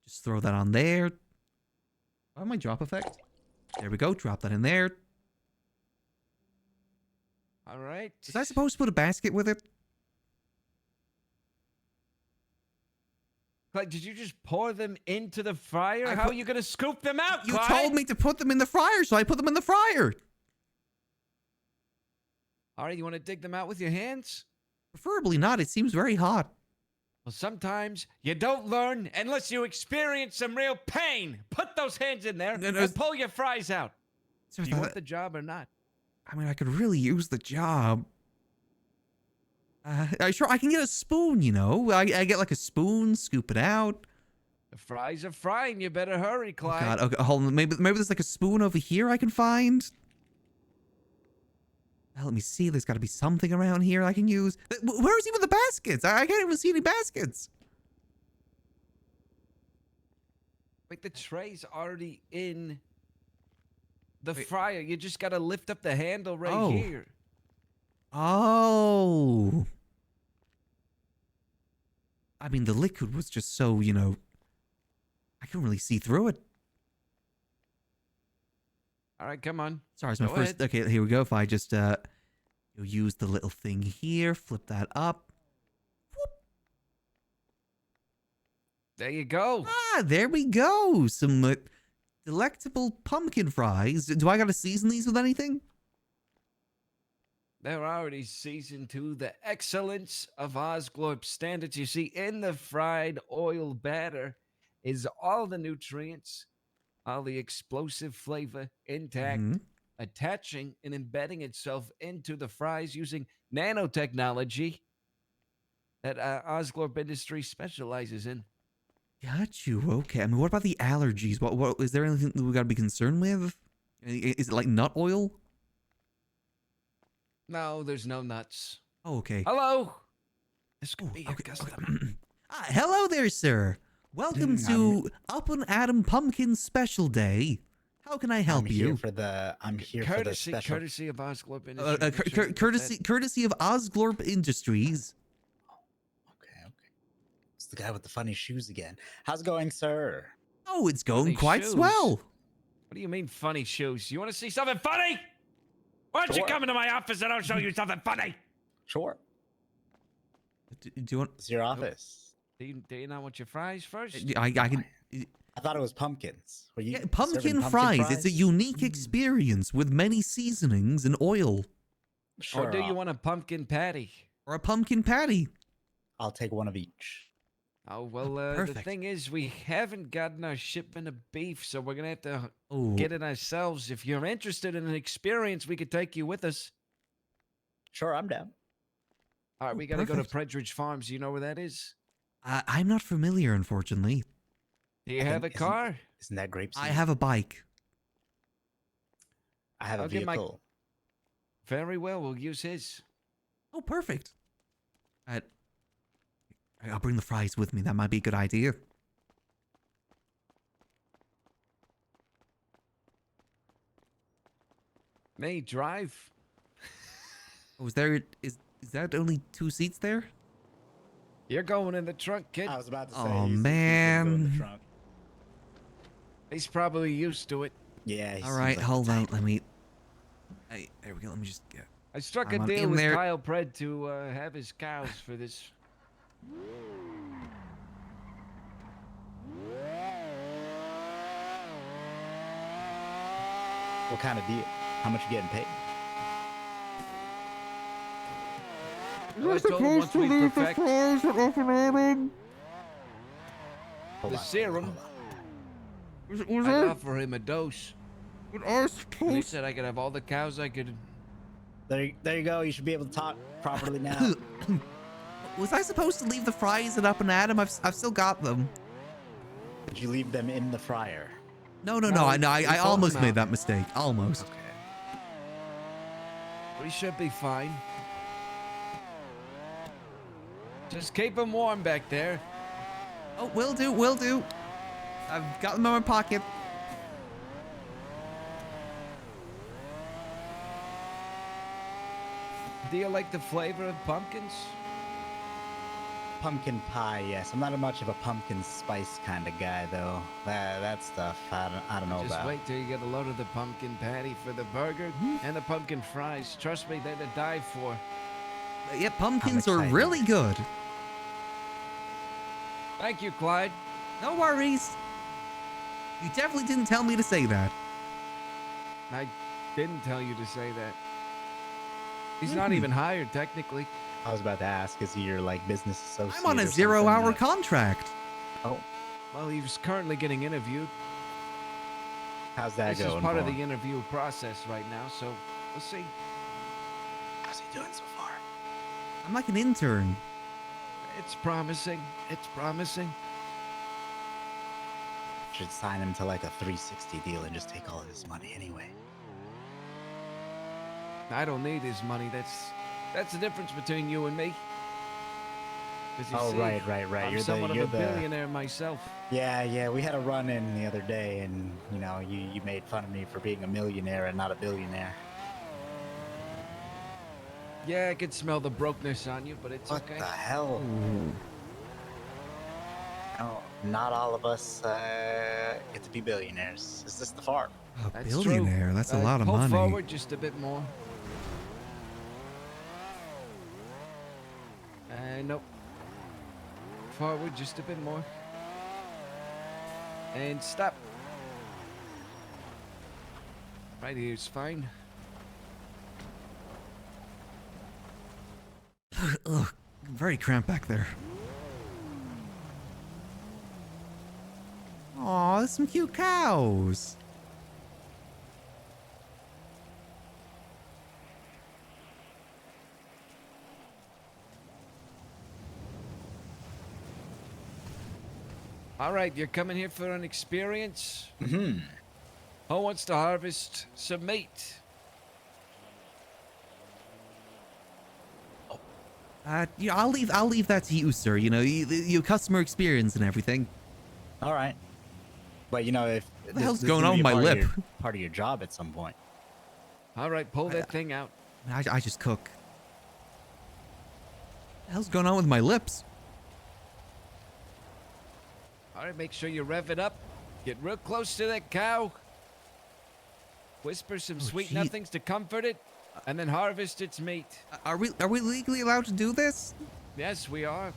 [SPEAKER 1] Just throw that on there. Oh, my drop effect. There we go. Drop that in there.
[SPEAKER 14] All right.
[SPEAKER 1] Was I supposed to put a basket with it?
[SPEAKER 14] Clyde, did you just pour them into the fryer? How are you going to scoop them out,
[SPEAKER 1] You
[SPEAKER 14] Clyde?
[SPEAKER 1] told me to put them in the fryer, so I put them in the fryer.
[SPEAKER 14] All right, you want to dig them out with your hands?
[SPEAKER 1] Preferably not. It seems very hot.
[SPEAKER 14] Well, sometimes you don't learn unless you experience some real pain. Put those hands in there and pull your fries out.
[SPEAKER 1] So
[SPEAKER 14] Do you want the job or not?
[SPEAKER 1] I mean, I could really use the job. Sure, I can get a spoon, I get like a spoon, scoop it out.
[SPEAKER 14] The fries are frying. You better hurry,
[SPEAKER 1] Oh,
[SPEAKER 14] Clyde.
[SPEAKER 1] God, okay, hold on. Maybe there's like a spoon over here I can find. Let me see. There's got to be something around here I can use. Where's even the baskets? I can't even see any baskets.
[SPEAKER 14] Wait, the tray's already in the fryer. You just got to lift up the handle right here.
[SPEAKER 1] Oh. I mean, the liquid was just so, I couldn't really see through it.
[SPEAKER 14] All right, come on.
[SPEAKER 1] Sorry, it's my first.
[SPEAKER 14] Ahead.
[SPEAKER 1] Okay, here we go. If I just use the little thing here, flip that up. Whoop.
[SPEAKER 14] There you go.
[SPEAKER 1] Ah, there we go. Some delectable pumpkin fries. Do I got to season these with anything?
[SPEAKER 14] They're already seasoned to the excellence of Osglorp standards. You see, in the fried oil batter is all the nutrients, all the explosive flavor intact, attaching and embedding itself into the fries using nanotechnology that Osglorp Industries specializes in.
[SPEAKER 1] Got you. Okay. I mean, what about the allergies? What is there anything that we got to be concerned with? Is it like nut oil?
[SPEAKER 14] No, there's no nuts.
[SPEAKER 1] Oh, okay.
[SPEAKER 14] Hello. This could be a customer.
[SPEAKER 1] Hello there, sir. Welcome to Up and Adam Pumpkin Special Day. How can I help you?
[SPEAKER 10] I'm here for the special.
[SPEAKER 14] Courtesy of Osglorp Industries.
[SPEAKER 1] Courtesy of Osglorp Industries.
[SPEAKER 10] It's the guy with the funny shoes again. How's it going, sir?
[SPEAKER 1] Oh, it's going
[SPEAKER 14] Funny
[SPEAKER 1] quite
[SPEAKER 14] shoes?
[SPEAKER 1] swell.
[SPEAKER 14] What do you mean funny shoes? You want to see something funny? Why don't you come into my office and I'll show you something funny?
[SPEAKER 10] Sure.
[SPEAKER 1] Do you want?
[SPEAKER 10] It's your office.
[SPEAKER 14] Do you not want your fries first?
[SPEAKER 1] I can.
[SPEAKER 10] I thought it was pumpkins. Were you
[SPEAKER 1] Pumpkin
[SPEAKER 10] serving
[SPEAKER 1] fries. It's a unique experience with many seasonings and oil.
[SPEAKER 10] Sure.
[SPEAKER 14] Or do you want a pumpkin patty?
[SPEAKER 1] Or a pumpkin patty?
[SPEAKER 10] I'll take one of each.
[SPEAKER 14] Oh, well, the
[SPEAKER 1] Perfect.
[SPEAKER 14] thing is, we haven't gotten our shipment of beef, so we're going to have to
[SPEAKER 1] Oh.
[SPEAKER 14] get it ourselves. If you're interested in an experience, we could take you with us.
[SPEAKER 10] Sure, I'm down.
[SPEAKER 14] All right, we got to go to Predridge Farms. You know where that is?
[SPEAKER 1] I'm not familiar, unfortunately.
[SPEAKER 14] Do you have a car?
[SPEAKER 10] Isn't that grape seed?
[SPEAKER 1] I have a bike.
[SPEAKER 10] I have a
[SPEAKER 14] I'll get my-
[SPEAKER 10] vehicle.
[SPEAKER 14] Very well, we'll use his.
[SPEAKER 1] Oh, perfect. I'll bring the fries with me. That might be a good idea.
[SPEAKER 14] May drive.
[SPEAKER 1] Oh, is that only 2 seats there?
[SPEAKER 14] You're going in the trunk, kid.
[SPEAKER 10] I was about to say.
[SPEAKER 1] Oh,
[SPEAKER 10] he's in the
[SPEAKER 1] man.
[SPEAKER 10] trunk.
[SPEAKER 14] He's probably used to it.
[SPEAKER 10] Yeah. he
[SPEAKER 1] All
[SPEAKER 10] seems
[SPEAKER 1] right,
[SPEAKER 10] like
[SPEAKER 1] hold
[SPEAKER 10] the
[SPEAKER 1] on.
[SPEAKER 10] type.
[SPEAKER 1] Let me. Hey, there we go. Let me just get.
[SPEAKER 14] I struck
[SPEAKER 1] I'm
[SPEAKER 14] a
[SPEAKER 1] on
[SPEAKER 14] deal
[SPEAKER 1] in
[SPEAKER 14] with
[SPEAKER 1] there.
[SPEAKER 14] Kyle Pred to have his cows for this.
[SPEAKER 10] What kind of deal? How much you getting paid?
[SPEAKER 14] Well, I told him once we perfect
[SPEAKER 1] fries at Up and Adam?
[SPEAKER 10] Hold
[SPEAKER 14] the
[SPEAKER 10] on,
[SPEAKER 14] serum,
[SPEAKER 1] Was
[SPEAKER 14] I'd offer him a dose.
[SPEAKER 1] Was I
[SPEAKER 14] And he
[SPEAKER 1] supposed?
[SPEAKER 14] said I could have all the cows I could.
[SPEAKER 10] There you go. You should be able to talk properly now.
[SPEAKER 1] Was I supposed to leave the fries at Up and Adam? I've still got them.
[SPEAKER 10] Did you leave them in the fryer?
[SPEAKER 1] No.
[SPEAKER 14] No,
[SPEAKER 1] I
[SPEAKER 14] we
[SPEAKER 1] I
[SPEAKER 14] pulled
[SPEAKER 1] almost
[SPEAKER 14] them
[SPEAKER 1] made
[SPEAKER 14] out.
[SPEAKER 1] that mistake. Almost.
[SPEAKER 10] Okay.
[SPEAKER 14] We should be fine. Just keep them warm back there.
[SPEAKER 1] Oh, will do, will do. I've got them in my pocket.
[SPEAKER 14] Do you like the flavor of pumpkins?
[SPEAKER 10] Pumpkin pie, yes. I'm not much of a pumpkin spice kind of guy, though. That stuff, I don't know
[SPEAKER 14] Just
[SPEAKER 10] about.
[SPEAKER 14] wait till you get a load of the pumpkin patty for the burger and the pumpkin fries. Trust me, they're to die for.
[SPEAKER 1] Yeah, pumpkins are really good.
[SPEAKER 14] Thank you, Clyde.
[SPEAKER 1] No worries. You definitely didn't tell me to say that.
[SPEAKER 14] I didn't tell you to say that. He's not even hired, technically.
[SPEAKER 10] I was about to ask, is he your, like, business associate?
[SPEAKER 1] I'm on a
[SPEAKER 10] or
[SPEAKER 1] 0-hour
[SPEAKER 10] something?
[SPEAKER 1] contract.
[SPEAKER 10] Oh,
[SPEAKER 14] Well, he's currently getting interviewed.
[SPEAKER 10] how's that
[SPEAKER 14] This
[SPEAKER 10] going?
[SPEAKER 14] is part of
[SPEAKER 10] for
[SPEAKER 14] the
[SPEAKER 10] him?
[SPEAKER 14] interview process right now, so we'll see.
[SPEAKER 10] How's he doing so far?
[SPEAKER 1] I'm like an intern.
[SPEAKER 14] It's promising. It's promising.
[SPEAKER 10] Should sign him to like a 360 deal and just take all of his money anyway.
[SPEAKER 14] I don't need his money. That's the difference between you and me. 'Cause you
[SPEAKER 10] Oh,
[SPEAKER 14] see,
[SPEAKER 10] right.
[SPEAKER 14] I'm
[SPEAKER 10] You're
[SPEAKER 14] somewhat
[SPEAKER 10] the
[SPEAKER 14] of a billionaire myself.
[SPEAKER 10] Yeah. We had a run-in the other day, and you made fun of me for being a millionaire and not a billionaire.
[SPEAKER 14] Yeah, I could smell the brokenness on you, but it's okay.
[SPEAKER 10] What the hell? No, not all of us get to be billionaires. Is this the farm?
[SPEAKER 1] A
[SPEAKER 14] That's
[SPEAKER 1] billionaire,
[SPEAKER 14] true.
[SPEAKER 1] that's a lot of
[SPEAKER 14] pull
[SPEAKER 1] money.
[SPEAKER 14] forward just a bit more. Nope. Forward just a bit more. And stop. Right here's fine.
[SPEAKER 1] Ugh, very cramped back there. Aw, there's some cute cows.
[SPEAKER 14] All right, you're coming here for an experience?
[SPEAKER 10] Mm-hmm.
[SPEAKER 14] Who wants to harvest some meat?
[SPEAKER 1] Yeah, I'll leave that to you, sir. You know, you customer experience and everything.
[SPEAKER 10] All right. But if
[SPEAKER 1] What the hell's going on with my lip?
[SPEAKER 10] Part of your job at some point.
[SPEAKER 14] All right, pull that thing out.
[SPEAKER 1] I just cook. What the hell's going on with my lips?
[SPEAKER 14] All right, make sure you rev it up. Get real close to that cow. Whisper some sweet
[SPEAKER 1] gee.
[SPEAKER 14] nothings to comfort it, and then harvest its meat.
[SPEAKER 1] Are we legally allowed to do this?
[SPEAKER 14] Yes, we are.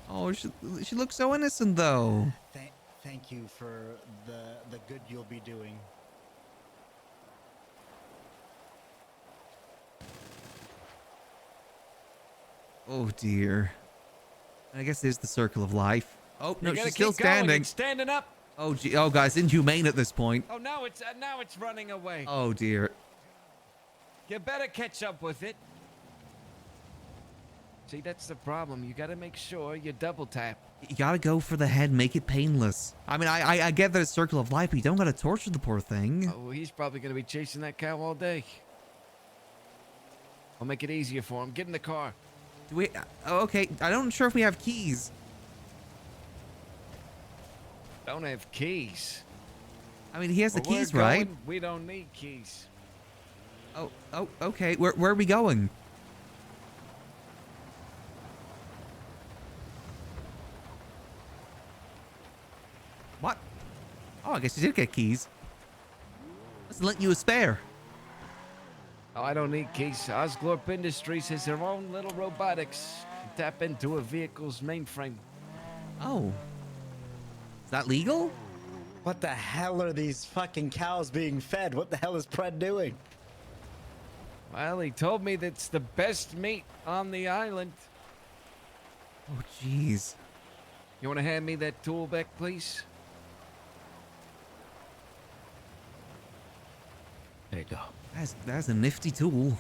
[SPEAKER 1] Oh, she looks so innocent though.
[SPEAKER 10] Thank you for the good you'll be doing.
[SPEAKER 1] Oh dear. I guess there's the circle of life. Oh no,
[SPEAKER 14] You gotta
[SPEAKER 1] she's still
[SPEAKER 14] keep going.
[SPEAKER 1] standing.
[SPEAKER 14] It's standing up.
[SPEAKER 1] Oh gee, oh guys, inhumane at this point.
[SPEAKER 14] Oh, now it's running away.
[SPEAKER 1] Oh dear.
[SPEAKER 14] You better catch up with it. See, that's the problem. You gotta make sure you double tap.
[SPEAKER 1] You gotta go for the head, make it painless. I mean, I get that it's circle of life, but you don't gotta torture the poor thing.
[SPEAKER 14] Oh, he's probably gonna be chasing that cow all day. I'll make it easier for him. Get in the car.
[SPEAKER 1] Do we? Oh, okay, I'm not sure if we have keys.
[SPEAKER 14] Don't have keys.
[SPEAKER 1] I mean, he has the
[SPEAKER 14] Where we're
[SPEAKER 1] keys, right?
[SPEAKER 14] going, we don't need keys.
[SPEAKER 1] Oh, okay. Where are we going? What? Oh, I guess you did get keys. Let's let you a spare.
[SPEAKER 14] Oh, I don't need keys. Osglorp Industries has their own little robotics to tap into a vehicle's mainframe.
[SPEAKER 1] Oh. Is that legal?
[SPEAKER 10] What the hell are these fucking cows being fed? What the hell is Pred doing?
[SPEAKER 14] Well, he told me that's the best meat on the island.
[SPEAKER 1] Oh, jeez.
[SPEAKER 14] You want to hand me that tool back, please?
[SPEAKER 10] There you go.
[SPEAKER 1] That's a nifty tool.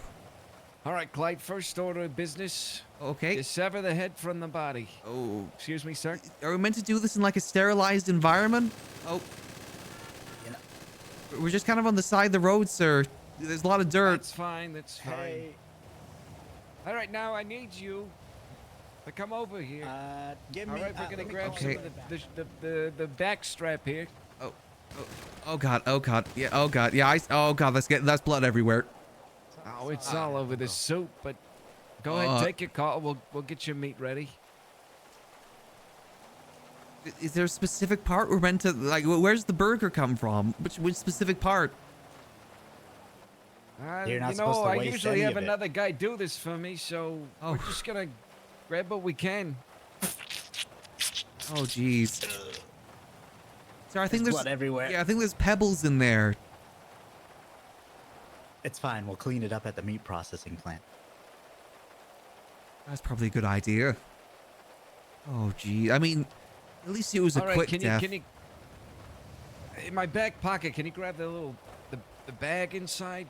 [SPEAKER 14] All right, Clyde, first order of business.
[SPEAKER 1] Okay.
[SPEAKER 14] You sever the head from the body.
[SPEAKER 1] Oh.
[SPEAKER 14] Excuse me, sir?
[SPEAKER 1] Are we meant to do this in like a sterilized environment? Oh. We're just kind of on the side of the road, sir. There's a lot of dirt.
[SPEAKER 14] That's fine. That's fine. All right, now I need you to come over here.
[SPEAKER 10] Give
[SPEAKER 14] All
[SPEAKER 10] me.
[SPEAKER 14] right, we're gonna grab
[SPEAKER 1] Okay.
[SPEAKER 14] some of the back strap here.
[SPEAKER 1] Oh god. Oh god. Yeah. Oh god. Yeah. Oh god. That's blood everywhere.
[SPEAKER 14] Oh, it's all over the soup. But go ahead, take your call. We'll get your meat ready.
[SPEAKER 1] Is there a specific part we're meant to like? Where's the burger come from? Which specific part?
[SPEAKER 10] You're not
[SPEAKER 14] You
[SPEAKER 10] supposed
[SPEAKER 14] know,
[SPEAKER 10] to
[SPEAKER 14] I
[SPEAKER 10] waste
[SPEAKER 14] usually
[SPEAKER 10] any
[SPEAKER 14] have
[SPEAKER 10] of it.
[SPEAKER 14] another guy do this for me, so we're just gonna grab what we can.
[SPEAKER 1] Oh jeez. So I think there's
[SPEAKER 10] blood everywhere.
[SPEAKER 1] Yeah, I think there's pebbles in there.
[SPEAKER 10] It's fine. We'll clean it up at the meat processing plant.
[SPEAKER 1] That's probably a good idea. Oh gee. I mean, at least it was a
[SPEAKER 14] All right,
[SPEAKER 1] quick
[SPEAKER 14] can
[SPEAKER 1] death.
[SPEAKER 14] you? In my back pocket, can you grab the little the bag inside?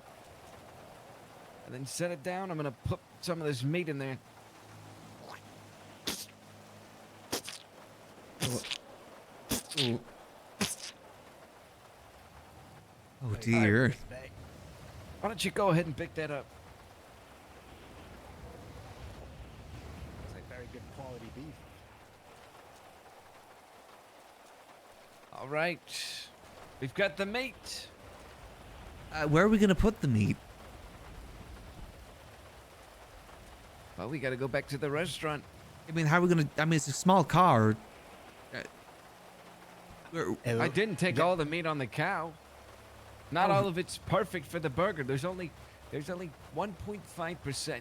[SPEAKER 14] And then set it down. I'm gonna put some of this meat in there.
[SPEAKER 1] Oh, oh dear.
[SPEAKER 14] Why don't you go ahead and pick that up?
[SPEAKER 10] It's like very good quality beef.
[SPEAKER 14] All right, we've got the meat.
[SPEAKER 1] Where are we gonna put the meat?
[SPEAKER 14] Well, we gotta go back to the restaurant.
[SPEAKER 1] I mean, how are we gonna? I mean, it's a small car.
[SPEAKER 14] I didn't take all the meat on the cow. Not all of it's perfect for the burger. There's only 1.5%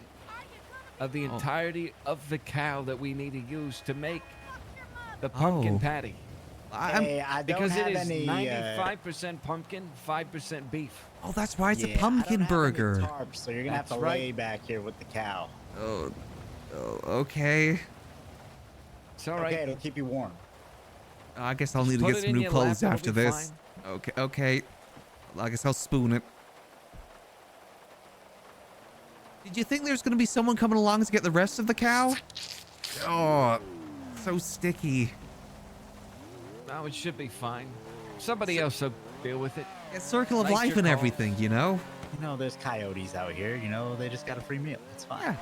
[SPEAKER 14] of the entirety of the cow that we need to use to make the pumpkin patty.
[SPEAKER 10] Hey, I don't
[SPEAKER 14] because
[SPEAKER 10] have
[SPEAKER 14] it is
[SPEAKER 10] any,
[SPEAKER 14] 95% pumpkin, 5% beef.
[SPEAKER 1] Oh, that's why it's
[SPEAKER 10] Yeah,
[SPEAKER 1] a pumpkin
[SPEAKER 10] I don't have any
[SPEAKER 1] burger.
[SPEAKER 10] tarps, so you're gonna have
[SPEAKER 14] That's
[SPEAKER 10] to
[SPEAKER 14] right.
[SPEAKER 10] lay back here with the cow.
[SPEAKER 1] Oh, okay.
[SPEAKER 14] It's all right.
[SPEAKER 10] Okay, it'll keep you warm.
[SPEAKER 1] I guess I'll
[SPEAKER 14] Just
[SPEAKER 1] need to
[SPEAKER 14] put
[SPEAKER 1] get
[SPEAKER 14] it
[SPEAKER 1] some
[SPEAKER 14] in
[SPEAKER 1] new
[SPEAKER 14] your
[SPEAKER 1] clothes
[SPEAKER 14] lap,
[SPEAKER 1] after
[SPEAKER 14] it'll be
[SPEAKER 1] this. Okay. Well, I guess I'll spoon it. Did you think there's gonna be someone coming along to get the rest of the cow? Oh, so sticky.
[SPEAKER 14] No, it should be fine. Somebody else will deal with it.
[SPEAKER 1] Yeah, circle of
[SPEAKER 14] Make
[SPEAKER 1] life
[SPEAKER 14] your
[SPEAKER 1] and
[SPEAKER 14] call.
[SPEAKER 1] everything, you know?
[SPEAKER 10] You know, there's coyotes out here. You know, they just got a free meal. It's fine.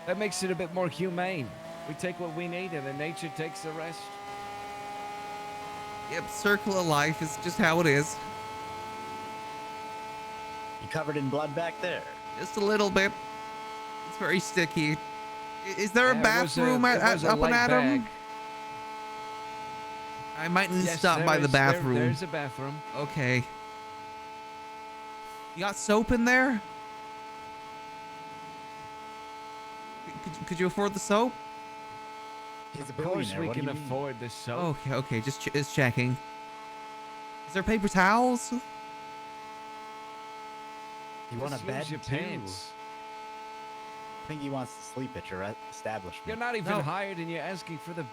[SPEAKER 14] That makes it a bit more humane. We take what we need, and then nature takes the rest.
[SPEAKER 1] Yep, circle of life is just how it is.
[SPEAKER 10] You covered in blood back there.
[SPEAKER 1] Just a little bit. It's very sticky. Is there a
[SPEAKER 14] Yeah, it was
[SPEAKER 1] bathroom
[SPEAKER 14] it was a
[SPEAKER 1] up and
[SPEAKER 14] light
[SPEAKER 1] Adam?
[SPEAKER 14] bag.
[SPEAKER 1] I might need to
[SPEAKER 14] Yes,
[SPEAKER 1] stop
[SPEAKER 14] there
[SPEAKER 1] by the
[SPEAKER 14] is- there-
[SPEAKER 1] bathroom.
[SPEAKER 14] there's a bathroom.
[SPEAKER 1] Okay. You got soap in there? Could you afford the soap?
[SPEAKER 10] He's a
[SPEAKER 14] Of course
[SPEAKER 10] billionaire.
[SPEAKER 14] we
[SPEAKER 10] What do
[SPEAKER 14] can
[SPEAKER 10] you mean?
[SPEAKER 14] afford this soap.
[SPEAKER 1] Okay, just checking. Is there paper towels?
[SPEAKER 10] You want a
[SPEAKER 14] Just
[SPEAKER 10] bed
[SPEAKER 14] use your
[SPEAKER 10] too?
[SPEAKER 14] pants.
[SPEAKER 10] I think he wants to sleep at your establishment.
[SPEAKER 14] You're not even
[SPEAKER 1] No.
[SPEAKER 14] hired, and you're asking for the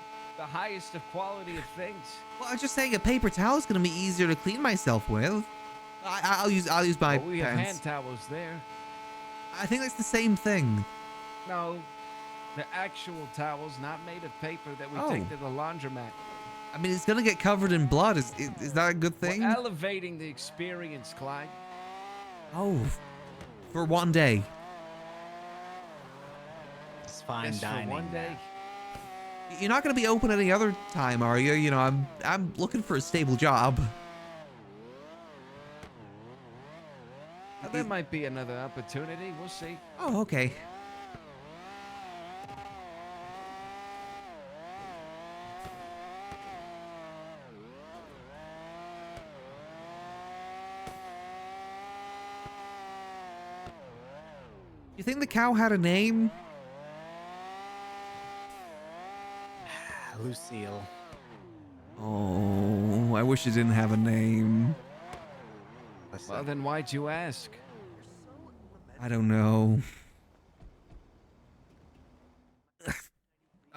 [SPEAKER 14] highest of quality of things.
[SPEAKER 1] Well, I'm just saying a paper towel is gonna be easier to clean myself with. I'll use my
[SPEAKER 14] Well, we have
[SPEAKER 1] pants.
[SPEAKER 14] hand towels there.
[SPEAKER 1] I think that's the same thing.
[SPEAKER 14] No, the actual towels, not made of paper, that we
[SPEAKER 1] Oh.
[SPEAKER 14] take to the laundromat.
[SPEAKER 1] I mean, it's gonna get covered in blood. Is that a good thing?
[SPEAKER 14] We're elevating the experience, Clyde.
[SPEAKER 1] Oh, for one day.
[SPEAKER 10] It's fine
[SPEAKER 14] Just
[SPEAKER 10] dining.
[SPEAKER 14] for one day.
[SPEAKER 1] You're not gonna be open any other time, are you? You know, I'm looking for a stable job.
[SPEAKER 14] There might be another opportunity. We'll see.
[SPEAKER 1] Oh, okay. You think the cow had a name?
[SPEAKER 10] Lucille.
[SPEAKER 1] Oh, I wish it didn't have a name.
[SPEAKER 14] Well, then why'd you ask?
[SPEAKER 1] I don't know.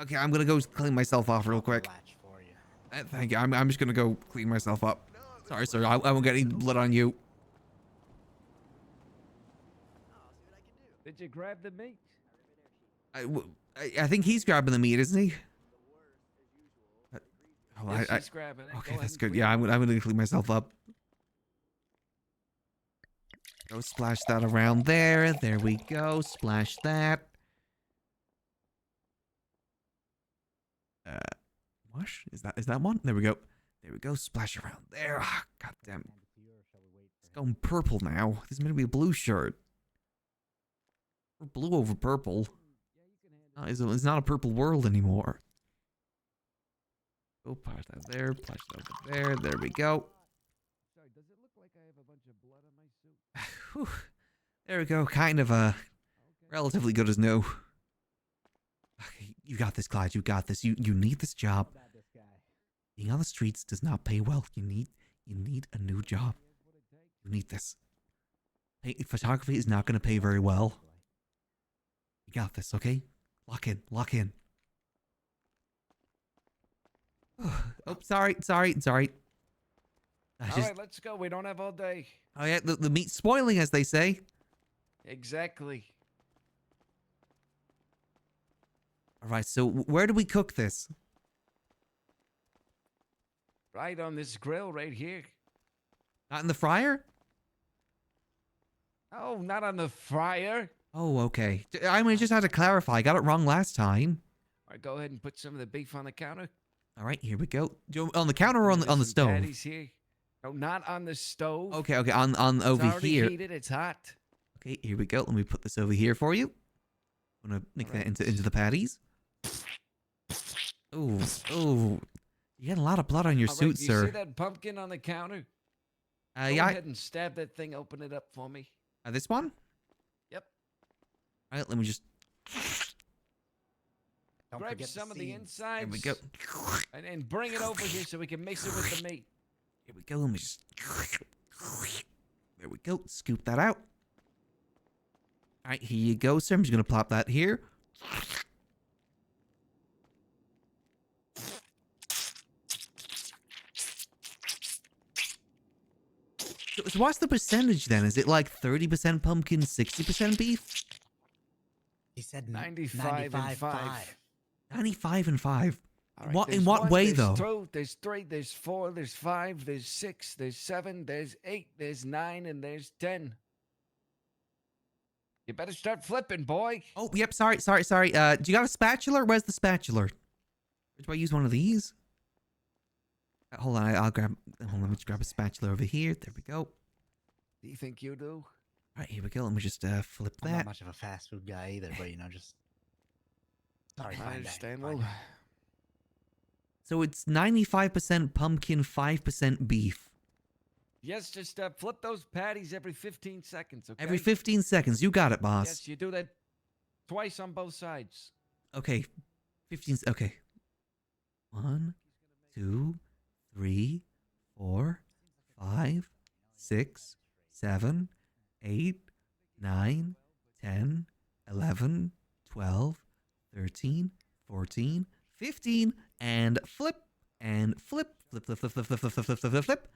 [SPEAKER 1] Okay, I'm gonna go clean myself off real quick. Thank you. I'm just gonna go clean myself up. Sorry, sir. I won't get any blood on you.
[SPEAKER 14] Did you grab the meat?
[SPEAKER 1] I think he's grabbing the meat, isn't he? Oh,
[SPEAKER 14] Yes, he's grabbing it. Go
[SPEAKER 1] okay,
[SPEAKER 14] ahead
[SPEAKER 1] that's
[SPEAKER 14] and
[SPEAKER 1] good.
[SPEAKER 14] clean
[SPEAKER 1] Yeah,
[SPEAKER 14] it
[SPEAKER 1] I'm gonna clean myself up. Go splash that around there. There we go. Splash that. What? Is that one? There we go. There we go. Splash around there. Ah, God damn it. It's going purple now. This is meant to be a blue shirt. We're blue over purple. It's not a purple world anymore. Go splash that there. Splash that over there. There we go.
[SPEAKER 14] Sorry, does it look like I have a bunch of blood on my suit?
[SPEAKER 1] Whew. There we go. Kind of relatively good as new. Okay, you got this, Clyde. You got this. You need this job. Being on the streets does not pay well. You need a new job. You need this. Photography is not going to pay very well. You got this, okay? Lock in. Lock in. Oh, sorry.
[SPEAKER 14] All right, let's go. We don't have all day.
[SPEAKER 1] Oh yeah, the meat's spoiling, as they say.
[SPEAKER 14] Exactly.
[SPEAKER 1] All right, so where do we cook this?
[SPEAKER 14] Right on this grill right here.
[SPEAKER 1] Not in the fryer?
[SPEAKER 14] Oh, not on the fryer.
[SPEAKER 1] Oh, okay. I mean, I just had to clarify. I got it wrong last time.
[SPEAKER 14] All right, go ahead and put some of the beef on the counter.
[SPEAKER 1] All right, here we go. On the counter or on the stove?
[SPEAKER 14] Patties here. No, not on the stove.
[SPEAKER 1] Okay, on over
[SPEAKER 14] it's already
[SPEAKER 1] here.
[SPEAKER 14] Heated. It's hot.
[SPEAKER 1] Okay, here we go. Let me put this over here for you. I'm gonna make that into the patties. Oh, you got a lot of blood on your
[SPEAKER 14] All right,
[SPEAKER 1] suit,
[SPEAKER 14] you
[SPEAKER 1] sir.
[SPEAKER 14] see that pumpkin on the counter? Go
[SPEAKER 1] Yeah.
[SPEAKER 14] ahead and stab that thing. Open it up for me.
[SPEAKER 1] This one?
[SPEAKER 14] Yep.
[SPEAKER 1] All right, let me just.
[SPEAKER 14] Grab some of the insides.
[SPEAKER 1] There we go.
[SPEAKER 14] And bring it over here so we can mix it with the meat.
[SPEAKER 1] Here we go. Let me just. There we go. Scoop that out. All right, here you go, sir. I'm just gonna plop that here. So what's the percentage then? Is it like 30% pumpkin, 60% beef?
[SPEAKER 10] He said
[SPEAKER 14] 95 and 5.
[SPEAKER 1] 95 and 5.
[SPEAKER 14] All right,
[SPEAKER 1] In
[SPEAKER 14] there's
[SPEAKER 1] what
[SPEAKER 14] one,
[SPEAKER 1] way,
[SPEAKER 14] there's
[SPEAKER 1] though?
[SPEAKER 14] Two, there's 3, there's 4, there's 5, there's 6, there's 7, there's 8, there's 9, and there's 10. You better start flipping, boy.
[SPEAKER 1] Oh, yep. Sorry. Do you got a spatula? Where's the spatula? Do I use one of these? Hold on. Hold on. Let me just grab a spatula over here. There we go.
[SPEAKER 14] Do you think you do?
[SPEAKER 1] All right, here we go. Let me just flip
[SPEAKER 10] I'm
[SPEAKER 1] that.
[SPEAKER 10] not much of a fast food guy either, but just. Sorry,
[SPEAKER 14] I
[SPEAKER 10] fine
[SPEAKER 14] understand.
[SPEAKER 10] dining,
[SPEAKER 14] Well,
[SPEAKER 1] So it's 95% pumpkin, 5% beef.
[SPEAKER 14] yes, just flip those patties every 15 seconds, okay?
[SPEAKER 1] Every 15 seconds. You got it, boss.
[SPEAKER 14] Yes, you do that twice on both sides.
[SPEAKER 1] Okay. 15. Okay. 1, 2, 3, 4, 5, 6, 7, 8, 9, 10, 11, 12, 13, 14, 15, and flip, and flip, flip, flip, flip, flip, flip, flip, flip, flip, flip, flip.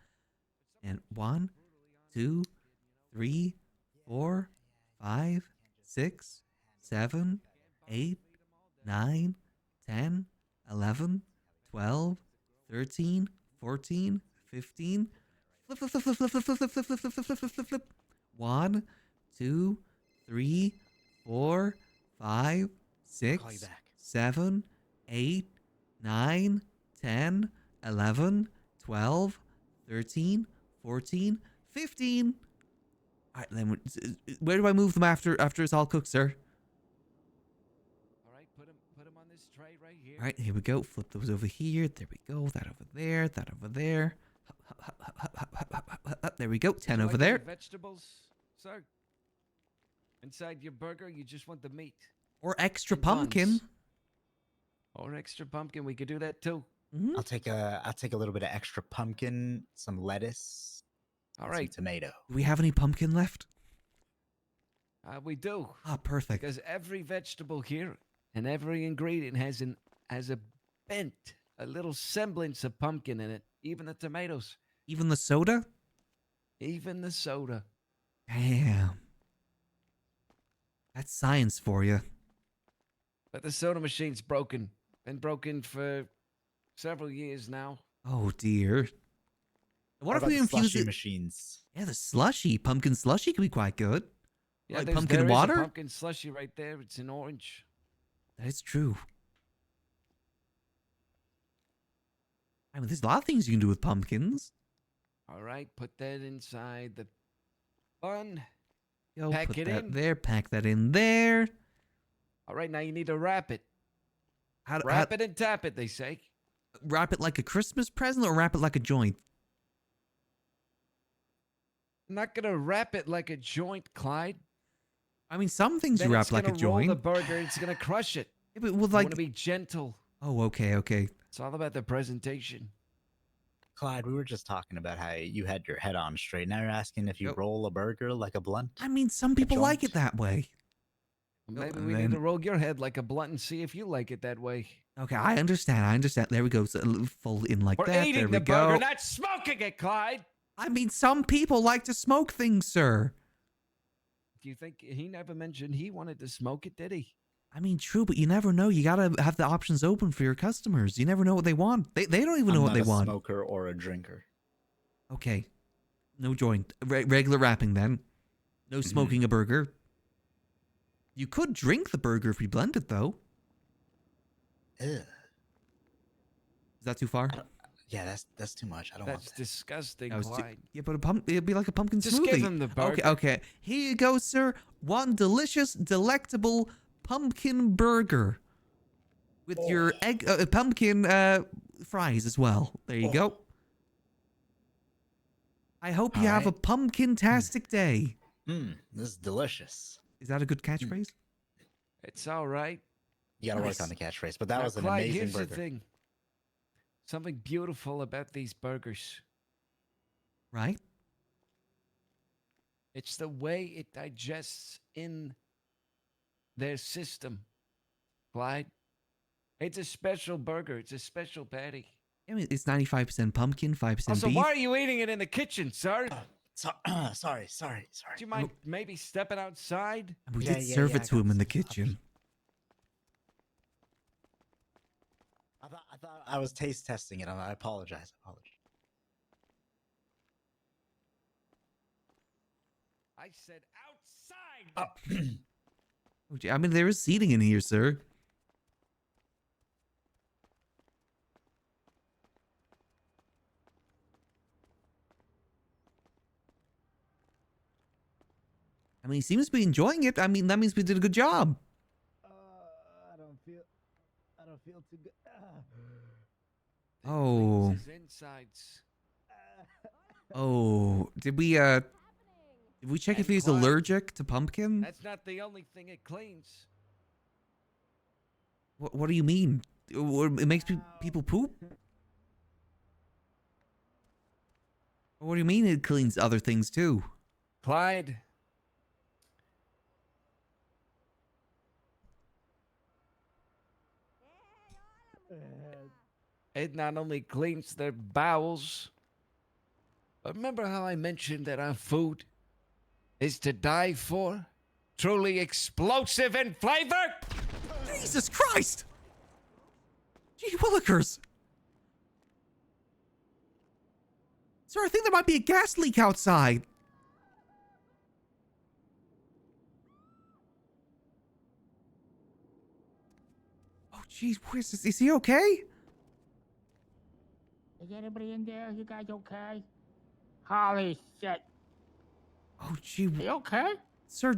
[SPEAKER 1] And 1, 2, 3, 4, 5, 6, 7, 8, 9, 10, 11, 12, 13, 14, 15. Flip, flip, flip, flip, flip, flip, flip, flip, flip, flip, flip, flip, flip, flip, flip. 1, 2, 3, 4, 5, 6, 7, 8, 9, 10, 11, 12, 13, 14, 15. All right, then where do I move them after it's all cooked, sir?
[SPEAKER 14] All right, put them on this tray right here.
[SPEAKER 1] All right, here we go. Flip those over here. There we go. That over there. That over there. There we go. 10
[SPEAKER 14] You
[SPEAKER 1] over
[SPEAKER 14] like
[SPEAKER 1] there.
[SPEAKER 14] any vegetables, sir? Inside your burger, you just want the meat.
[SPEAKER 1] Or extra
[SPEAKER 14] and buns.
[SPEAKER 1] pumpkin.
[SPEAKER 14] Or extra pumpkin. We could do that too.
[SPEAKER 10] I'll take a little bit of extra pumpkin, some lettuce,
[SPEAKER 14] All
[SPEAKER 10] and
[SPEAKER 14] right.
[SPEAKER 10] some tomato.
[SPEAKER 1] Do we have any pumpkin left?
[SPEAKER 14] We do.
[SPEAKER 1] Ah, perfect.
[SPEAKER 14] Because every vegetable here and every ingredient has a bent, a little semblance of pumpkin in it. Even the tomatoes.
[SPEAKER 1] Even the soda?
[SPEAKER 14] Even the soda.
[SPEAKER 1] Damn. That's science for you.
[SPEAKER 14] But the soda machine's broken. Been broken for several years now.
[SPEAKER 1] Oh, dear. What
[SPEAKER 10] How
[SPEAKER 1] if
[SPEAKER 10] about
[SPEAKER 1] we
[SPEAKER 10] the
[SPEAKER 1] infuse
[SPEAKER 10] slushy
[SPEAKER 1] it?
[SPEAKER 10] machines?
[SPEAKER 1] Yeah, the slushy, pumpkin slushy could be quite good.
[SPEAKER 14] Yeah,
[SPEAKER 1] Like
[SPEAKER 14] there
[SPEAKER 1] pumpkin
[SPEAKER 14] is a
[SPEAKER 1] water.
[SPEAKER 14] pumpkin slushy right there. It's in orange.
[SPEAKER 1] That is true. I mean, there's a lot of things you can do with pumpkins.
[SPEAKER 14] All right, put that inside the bun.
[SPEAKER 1] Yo,
[SPEAKER 14] Pack
[SPEAKER 1] put
[SPEAKER 14] it
[SPEAKER 1] that
[SPEAKER 14] in.
[SPEAKER 1] there. Pack that in there.
[SPEAKER 14] All right, now you need to wrap it.
[SPEAKER 1] How
[SPEAKER 14] Wrap it and tap it, they say.
[SPEAKER 1] wrap it like a Christmas present or wrap it like a joint?
[SPEAKER 14] I'm not gonna wrap it like a joint, Clyde.
[SPEAKER 1] I mean, some things
[SPEAKER 14] Then
[SPEAKER 1] you wrap
[SPEAKER 14] it's
[SPEAKER 1] like a
[SPEAKER 14] gonna roll the
[SPEAKER 1] joint.
[SPEAKER 14] burger. It's gonna crush it.
[SPEAKER 1] Yeah, but with
[SPEAKER 14] You
[SPEAKER 1] like,
[SPEAKER 14] want to be gentle.
[SPEAKER 1] oh, okay, okay.
[SPEAKER 14] It's all about the presentation.
[SPEAKER 10] Clyde, we were just talking about how you had your head on straight. Now you're asking if you
[SPEAKER 1] Yep.
[SPEAKER 10] roll a burger like a blunt.
[SPEAKER 1] I mean, some people like it that way.
[SPEAKER 14] Maybe
[SPEAKER 1] and
[SPEAKER 14] we need
[SPEAKER 1] then-
[SPEAKER 14] to roll your head like a blunt and see if you like it that way.
[SPEAKER 1] Okay, I understand. I understand. There we go. So fold in like
[SPEAKER 14] We're
[SPEAKER 1] that.
[SPEAKER 14] eating
[SPEAKER 1] There we
[SPEAKER 14] the burger,
[SPEAKER 1] go.
[SPEAKER 14] not smoking it, Clyde.
[SPEAKER 1] I mean, some people like to smoke things, sir.
[SPEAKER 14] Do you think he never mentioned he wanted to smoke it, did he?
[SPEAKER 1] I mean, true, but you never know. You gotta have the options open for your customers. You never know what they want. They don't even know what they
[SPEAKER 10] I'm not a
[SPEAKER 1] want.
[SPEAKER 10] smoker or a drinker.
[SPEAKER 1] Okay, no joint. Regular wrapping then. No smoking a burger. You could drink the burger if you blend it, though.
[SPEAKER 10] Ugh.
[SPEAKER 1] Is that too far?
[SPEAKER 10] Yeah, that's too much. I don't want
[SPEAKER 14] That's
[SPEAKER 10] that.
[SPEAKER 14] disgusting,
[SPEAKER 1] That was too-
[SPEAKER 14] Clyde.
[SPEAKER 1] yeah, but it'd be like a pumpkin
[SPEAKER 14] Just
[SPEAKER 1] smoothie.
[SPEAKER 14] give him the burger.
[SPEAKER 1] Okay, okay. Here you go, sir. One delicious, delectable pumpkin burger with your egg, pumpkin fries as well. There you go. I hope you have a pumpkin-tastic day.
[SPEAKER 10] This is delicious.
[SPEAKER 1] Is that a good catchphrase?
[SPEAKER 14] It's all right.
[SPEAKER 10] You gotta
[SPEAKER 1] Nice.
[SPEAKER 10] work on the catchphrase, but that
[SPEAKER 14] Now,
[SPEAKER 10] was an
[SPEAKER 14] Clyde,
[SPEAKER 10] amazing
[SPEAKER 14] here's
[SPEAKER 10] burger.
[SPEAKER 14] the thing. Something beautiful about these burgers.
[SPEAKER 1] Right?
[SPEAKER 14] It's the way it digests in their system, Clyde. It's a special burger. It's a special patty.
[SPEAKER 1] I mean, it's 95% pumpkin, 5%
[SPEAKER 14] Also,
[SPEAKER 1] beef.
[SPEAKER 14] why are you eating it in the kitchen, sir?
[SPEAKER 10] Sorry.
[SPEAKER 14] Do you mind maybe stepping outside?
[SPEAKER 1] We did serve it to him in the kitchen.
[SPEAKER 10] I thought I was taste testing it. I apologize.
[SPEAKER 14] I said outside.
[SPEAKER 1] Oh, gee, I mean, there is seating in here, sir. I mean, he seems to be enjoying it. I mean, that means we did a good job.
[SPEAKER 19] I don't feel too good.
[SPEAKER 1] Oh.
[SPEAKER 14] His insides.
[SPEAKER 1] Oh. Did we check if he's allergic to pumpkin?
[SPEAKER 14] That's not the only thing it cleans.
[SPEAKER 1] What do you mean? It makes people poop? What do you mean it cleans other things too?
[SPEAKER 14] Clyde. It not only cleans their bowels, but remember how I mentioned that our food is to die for? Truly explosive in flavor?
[SPEAKER 1] Jesus Christ! Gee willikers! Sir, I think there might be a gas leak outside. Oh, jeez, where's this? Is he okay?
[SPEAKER 16] Is anybody in there? You guys okay? Holy shit.
[SPEAKER 1] Oh, gee.
[SPEAKER 16] You okay?
[SPEAKER 1] Sir,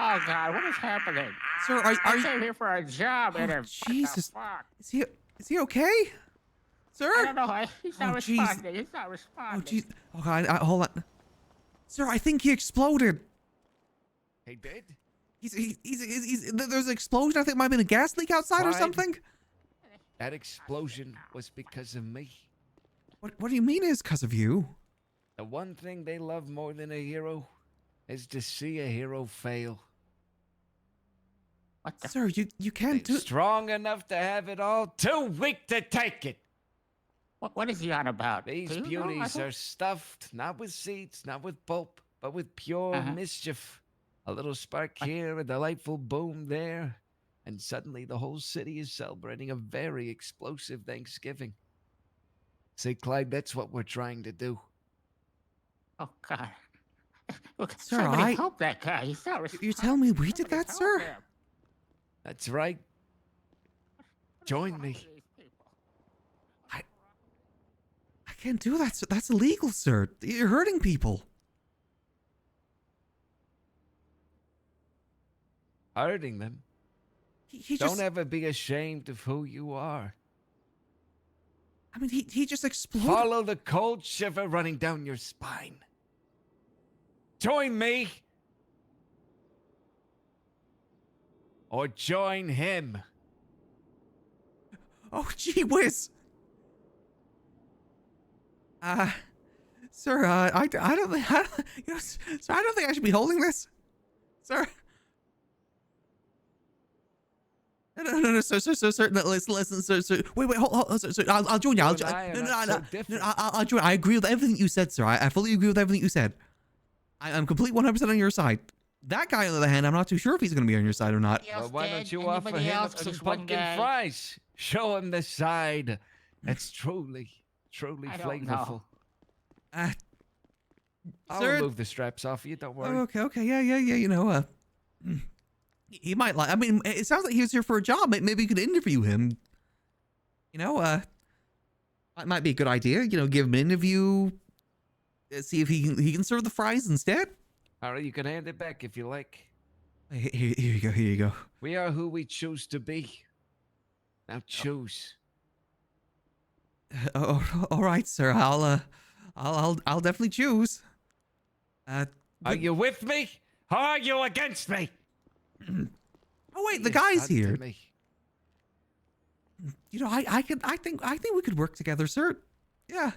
[SPEAKER 16] Oh god, what is happening?
[SPEAKER 1] Sir, are
[SPEAKER 16] I
[SPEAKER 1] you...
[SPEAKER 16] came here for a job and
[SPEAKER 1] Oh,
[SPEAKER 16] a
[SPEAKER 1] Jesus.
[SPEAKER 16] fuck.
[SPEAKER 1] Is he okay? Sir?
[SPEAKER 16] I don't know. He's not
[SPEAKER 1] Oh, jeez.
[SPEAKER 16] responding. He's not
[SPEAKER 1] Oh,
[SPEAKER 16] responding.
[SPEAKER 1] jeez. Okay, hold on. Sir, I think he exploded.
[SPEAKER 14] He did?
[SPEAKER 1] There's an explosion. I think it might have been a gas leak outside or
[SPEAKER 14] Clyde?
[SPEAKER 1] something.
[SPEAKER 14] That explosion was because of me.
[SPEAKER 1] What do you mean it's because of you?
[SPEAKER 14] The one thing they love more than a hero is to see a hero fail.
[SPEAKER 1] Sir, you can't do...
[SPEAKER 14] Strong enough to have it all, too weak to take it.
[SPEAKER 16] What is he on about?
[SPEAKER 14] These
[SPEAKER 16] Do you know?
[SPEAKER 14] beauties are stuffed, not with seeds, not with pulp, but with pure mischief. A little spark here, a delightful boom there, and suddenly the whole city is celebrating a very explosive Thanksgiving. See, Clyde, that's what we're trying to do.
[SPEAKER 16] Oh, God. Look,
[SPEAKER 1] Sir,
[SPEAKER 16] somebody help that guy. He's not
[SPEAKER 1] You're telling me we did that, sir?
[SPEAKER 14] That's right. Join me.
[SPEAKER 1] I can't do that, sir. That's illegal, sir. You're hurting people.
[SPEAKER 14] Hurting them?
[SPEAKER 1] He
[SPEAKER 14] Don't
[SPEAKER 1] just...
[SPEAKER 14] ever be ashamed of who you are.
[SPEAKER 1] I mean, he just exploded.
[SPEAKER 14] Follow the cold shiver running down your spine. Join me. Or join him.
[SPEAKER 1] Oh, gee whiz. Sir, I don't think, you know, sir, I don't think I should be holding this. Sir. No, sir, no, listen, sir, wait, hold, sir, I'll join you, I'll join you. I agree with everything you said, sir. I fully agree with everything you said. I'm complete 100% on your side. That guy, on the other hand, I'm not too sure if he's going to be on your side or not.
[SPEAKER 14] Well, why don't you offer him some pumpkin fries? Show him the side that's truly flavorful. I'll
[SPEAKER 1] sir,
[SPEAKER 14] remove the straps off you, don't worry.
[SPEAKER 1] Okay, yeah, you know, he might like, I mean, it sounds like he was here for a job. Maybe you could interview him. You know, that might be a good idea. You know, give him an interview. See if he can serve the fries instead.
[SPEAKER 14] All right, you can hand it back if you like.
[SPEAKER 1] Here you go.
[SPEAKER 14] We are who we choose to be. Now choose.
[SPEAKER 1] All right, sir. I'll definitely choose.
[SPEAKER 14] Are you with me? Or are you against me?
[SPEAKER 1] Oh wait, the guy's here. You know, I think we could work together, sir. Yeah.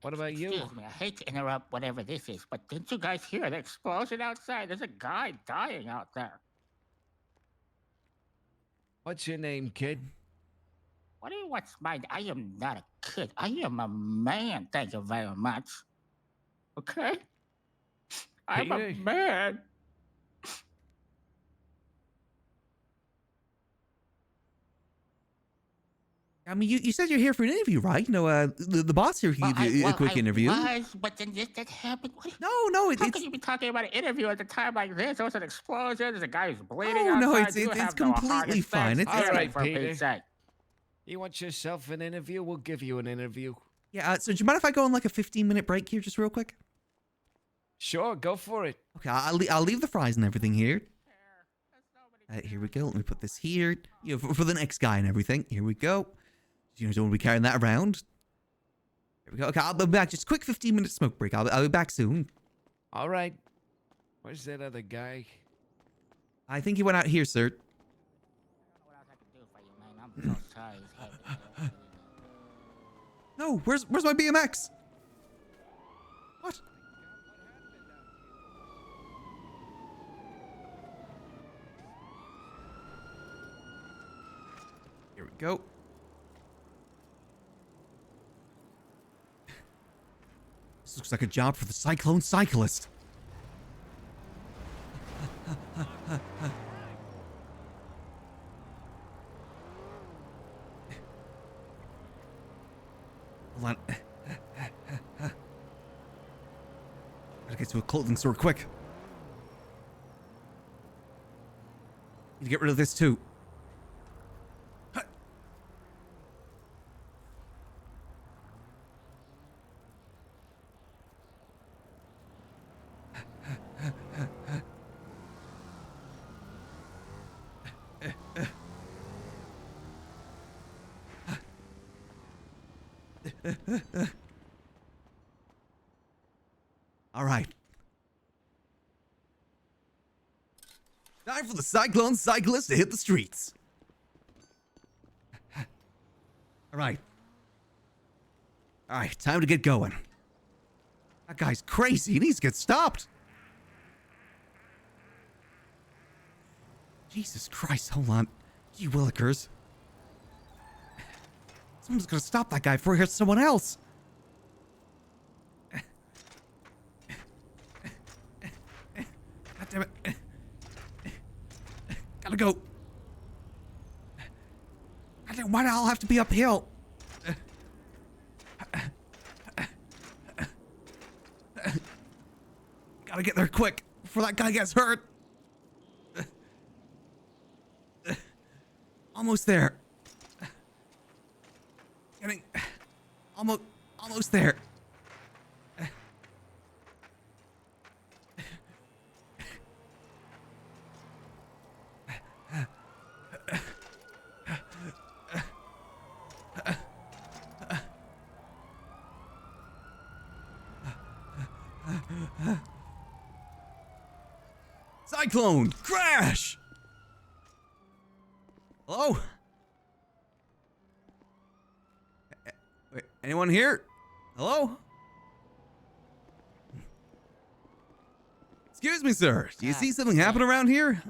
[SPEAKER 14] What about you?
[SPEAKER 16] Excuse me, I hate to interrupt whatever this is, but didn't you guys hear the explosion outside? There's a guy dying out there.
[SPEAKER 14] What's your name, kid?
[SPEAKER 16] What do you what's mine? I am not a kid. I am a man, thank you very much. Okay? I'm a man.
[SPEAKER 1] I mean, you said you're here for an interview, right? You know, the boss here can give you a quick interview.
[SPEAKER 16] But then this did happen.
[SPEAKER 1] No,
[SPEAKER 16] How can you be talking about an interview at a time like this? There was an explosion. There's a guy who's bleeding outside.
[SPEAKER 1] No,
[SPEAKER 16] You
[SPEAKER 1] it's
[SPEAKER 16] have no heart
[SPEAKER 1] completely
[SPEAKER 16] respect.
[SPEAKER 1] fine. It's
[SPEAKER 14] All
[SPEAKER 1] it's
[SPEAKER 14] right,
[SPEAKER 16] for Pete's
[SPEAKER 14] Peter.
[SPEAKER 16] sake.
[SPEAKER 14] You want yourself an interview? We'll give you an interview.
[SPEAKER 1] Yeah, so do you mind if I go on like a 15-minute break here just real quick?
[SPEAKER 14] Sure, go for it.
[SPEAKER 1] Okay, I'll leave the fries and everything here. Here we go. Let me put this here. You know, for the next guy and everything. Here we go. You know, don't want to be carrying that around. Here we go. Okay, I'll be back. Just a quick 15-minute smoke break. I'll be back soon.
[SPEAKER 14] All right. Where's that other guy?
[SPEAKER 1] I think he went out here, sir.
[SPEAKER 16] I'm so sorry.
[SPEAKER 1] No, where's my BMX? What? Here we go. This looks like a job for the Cyclone Cyclist. Hold on. Gotta get to a clothing store quick. Need to get rid of this too. All right. Time for the Cyclone Cyclist to hit the streets. All right. All right, time to get going. That guy's crazy. He needs to get stopped. Jesus Christ, hold on. Gee willikers. Someone's gonna stop that guy before he hits someone else. God damn it. Gotta go. God damn, why do I all have to be uphill? Gotta get there quick before that guy gets hurt. Almost there. Getting almost there. Cyclone, crash! Hello? Wait, anyone here? Hello? Excuse me, sir. Do you see something happen around here?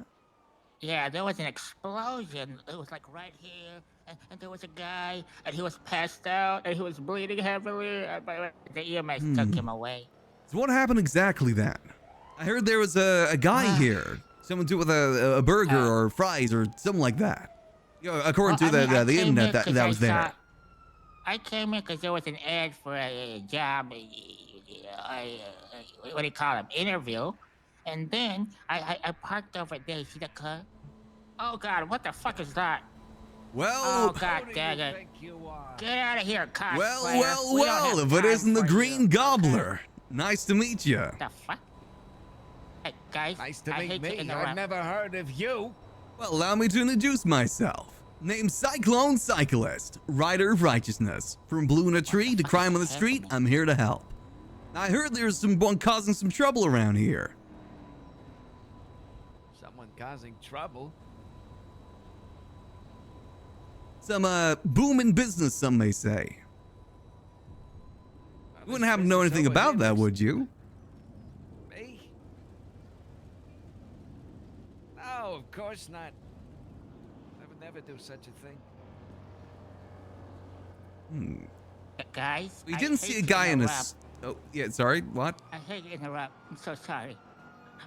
[SPEAKER 16] Yeah, there was an explosion. It was like right here, and there was a guy, and he was passed out, and he was bleeding heavily. But the EMS took him away.
[SPEAKER 1] So what happened exactly then? I heard there was a guy here. Someone do it with a burger or fries or something like that. You know, according to the internet that was there.
[SPEAKER 16] I came in because there was an ad for a job, what do you call it, interview. And then I parked over there. See the car? Oh, God, what the fuck is that?
[SPEAKER 1] Well...
[SPEAKER 16] Oh, God dang it. Get out of here, cosplayer.
[SPEAKER 1] Well, if it isn't the Green Gobbler. Nice to meet you.
[SPEAKER 16] The fuck? Hey, guys,
[SPEAKER 14] Nice to
[SPEAKER 16] I
[SPEAKER 14] meet
[SPEAKER 16] hate to
[SPEAKER 14] me.
[SPEAKER 16] interrupt.
[SPEAKER 14] I've never heard of you.
[SPEAKER 1] Well, allow me to introduce myself. Named Cyclone Cyclist, Rider of Righteousness. From blue in a tree to crime on the street, I'm here to help. I heard there's someone causing some trouble around here.
[SPEAKER 14] Someone causing trouble?
[SPEAKER 1] Some, booming business, some may say. You wouldn't happen to know anything about that, would you?
[SPEAKER 14] Me? No, of course not. I would never do such a thing.
[SPEAKER 16] Guys,
[SPEAKER 1] We didn't see a guy in a... Oh, yeah, sorry, what?
[SPEAKER 16] I hate to interrupt. I'm so sorry.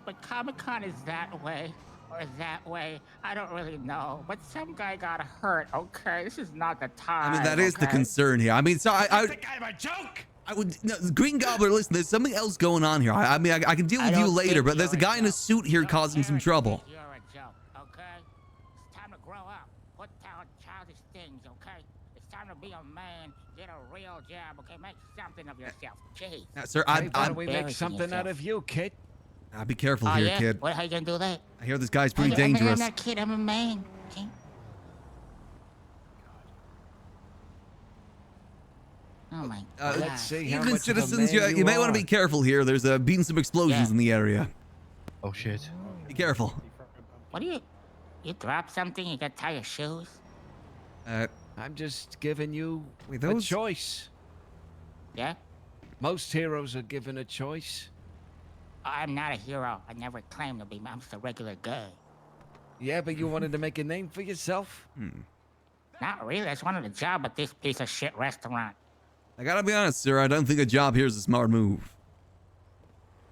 [SPEAKER 16] But Comic-Con is that way or that way. I don't really know. But some guy got hurt, okay? This is not the time.
[SPEAKER 1] I mean, that is the concern here. I mean, so I
[SPEAKER 14] Think I'm a joke?
[SPEAKER 1] I would... No, Green Gobbler, listen, there's something else going on here. I mean, I can deal with you later, but there's a guy in a suit here causing some trouble.
[SPEAKER 16] You're a joke, okay? It's time to grow up. Put down childish things, okay? It's time to be a man. Get a real job, okay? Make something of yourself. Jeez.
[SPEAKER 1] Now, sir,
[SPEAKER 14] Why don't
[SPEAKER 1] I'm
[SPEAKER 14] we make something out of you, kid?
[SPEAKER 1] be careful here,
[SPEAKER 16] yeah?
[SPEAKER 1] kid.
[SPEAKER 16] What, how you gonna do that?
[SPEAKER 1] I hear this guy's pretty
[SPEAKER 16] I'm
[SPEAKER 1] dangerous.
[SPEAKER 16] not kid, I'm a man. Okay? Oh my God.
[SPEAKER 14] Let's see how
[SPEAKER 1] Evening,
[SPEAKER 14] much of a
[SPEAKER 1] citizens,
[SPEAKER 14] man
[SPEAKER 1] you may want
[SPEAKER 14] are.
[SPEAKER 1] to be careful here. There's been some explosions in the area.
[SPEAKER 24] Oh shit.
[SPEAKER 1] Be careful.
[SPEAKER 16] What do you drop something? You gotta tie your shoes?
[SPEAKER 14] I'm just giving you
[SPEAKER 1] Wait,
[SPEAKER 14] a
[SPEAKER 1] those-
[SPEAKER 14] choice.
[SPEAKER 16] Yeah?
[SPEAKER 14] Most heroes are given a choice.
[SPEAKER 16] I'm not a hero. I never claimed to be. I'm just a regular guy.
[SPEAKER 14] Yeah, but you wanted to make a name for yourself?
[SPEAKER 16] Not really. I just wanted a job at this piece of shit restaurant.
[SPEAKER 1] I gotta be honest, sir. I don't think a job here is a smart move.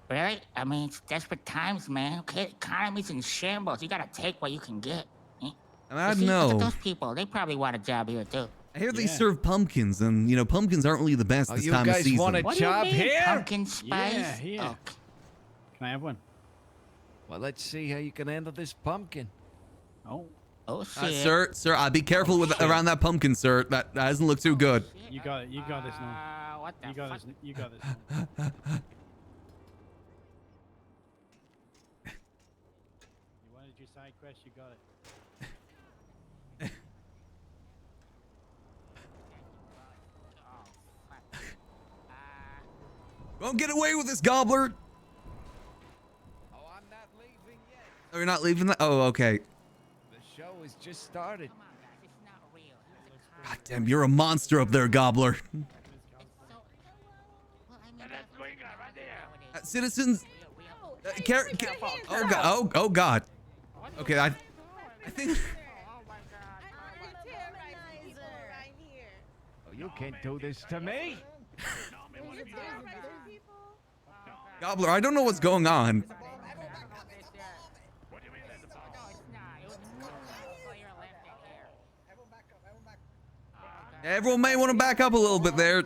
[SPEAKER 16] Really? I mean, it's desperate times, man. Okay, the economy's in shambles. You gotta take what you can get. Eh?
[SPEAKER 1] I mean, I
[SPEAKER 16] You see,
[SPEAKER 1] don't
[SPEAKER 16] look
[SPEAKER 1] know.
[SPEAKER 16] at those people. They probably want a job here, too.
[SPEAKER 1] I hear they serve pumpkins, and, you know, pumpkins aren't really the best
[SPEAKER 14] Oh,
[SPEAKER 1] this
[SPEAKER 14] you
[SPEAKER 1] time of
[SPEAKER 14] guys
[SPEAKER 1] season.
[SPEAKER 14] want a
[SPEAKER 16] What do you
[SPEAKER 14] job
[SPEAKER 16] mean,
[SPEAKER 14] here?
[SPEAKER 16] pumpkin spice?
[SPEAKER 11] Yeah, here.
[SPEAKER 16] Oh,
[SPEAKER 11] Can I have one?
[SPEAKER 14] Well, let's see how you can handle this pumpkin.
[SPEAKER 11] Oh.
[SPEAKER 16] oh shit.
[SPEAKER 1] Sir, be careful with around that pumpkin, sir. That doesn't look too good.
[SPEAKER 11] You got it. You got this now.
[SPEAKER 16] What the
[SPEAKER 11] You got
[SPEAKER 16] fuck?
[SPEAKER 11] this. You got this. Now. You wanted your side quest. You got it.
[SPEAKER 1] Won't get away with this, Gobbler.
[SPEAKER 14] Oh, I'm not leaving yet.
[SPEAKER 1] Oh, you're not leaving that? Oh, okay.
[SPEAKER 14] The show has just started.
[SPEAKER 1] God damn, you're a monster up there, Gobbler. Citizens, oh God. Okay, I think.
[SPEAKER 14] Oh, you can't do this to me.
[SPEAKER 1] Gobbler, I don't know what's going on. Everyone may want to back up a little bit there.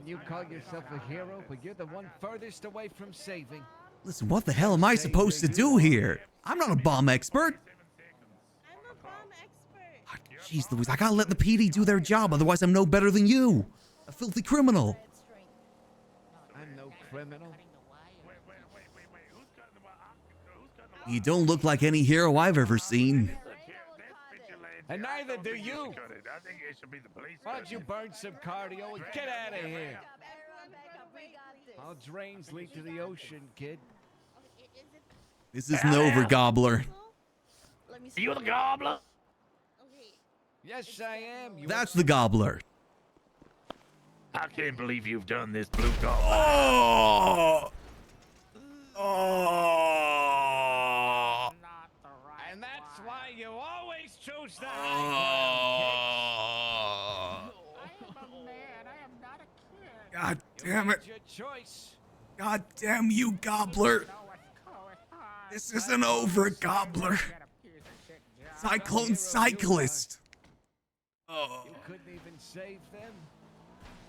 [SPEAKER 14] And you call yourself a hero, but you're the one furthest away from saving.
[SPEAKER 1] Listen, what the hell am I supposed to do here? I'm not a bomb expert. Jeez Louise, I gotta let the PD do their job, otherwise I'm no better than you. A filthy criminal.
[SPEAKER 14] I'm no criminal.
[SPEAKER 1] You don't look like any hero I've ever seen.
[SPEAKER 14] And neither do you. Why don't you burn some cardio and get out of here? All drains lead to the ocean, kid.
[SPEAKER 1] This isn't over, Gobbler.
[SPEAKER 16] Are you the gobbler?
[SPEAKER 14] Yes, I am.
[SPEAKER 1] That's the Gobbler.
[SPEAKER 16] I can't believe you've done this, Blue Gobbler.
[SPEAKER 1] Oh!
[SPEAKER 14] And that's why you always choose the
[SPEAKER 1] God damn it.
[SPEAKER 14] Your choice.
[SPEAKER 1] God damn you, Gobbler. This isn't over, Gobbler. Cyclone Cyclist. Oh.
[SPEAKER 14] You couldn't even save them.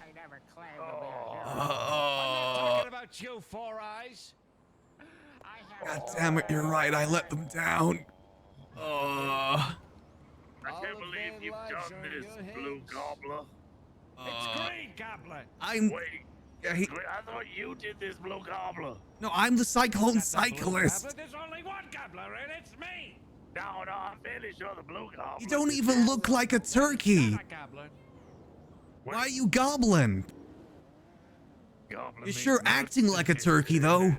[SPEAKER 16] I never claimed
[SPEAKER 14] I'm not talking about you, Four Eyes.
[SPEAKER 1] God damn it, you're right. I let them down.
[SPEAKER 16] I can't believe you've done this, Blue Gobbler.
[SPEAKER 14] It's Green Gobbler.
[SPEAKER 16] Wait. I thought you did this, Blue Gobbler.
[SPEAKER 1] No, I'm the Cyclone Cyclist.
[SPEAKER 14] There's only one Gobbler, and it's me.
[SPEAKER 16] No, I'm finished. You're the Blue Gobbler.
[SPEAKER 1] You don't even look like a turkey. Why are you gobbling? You're sure acting like a turkey, though.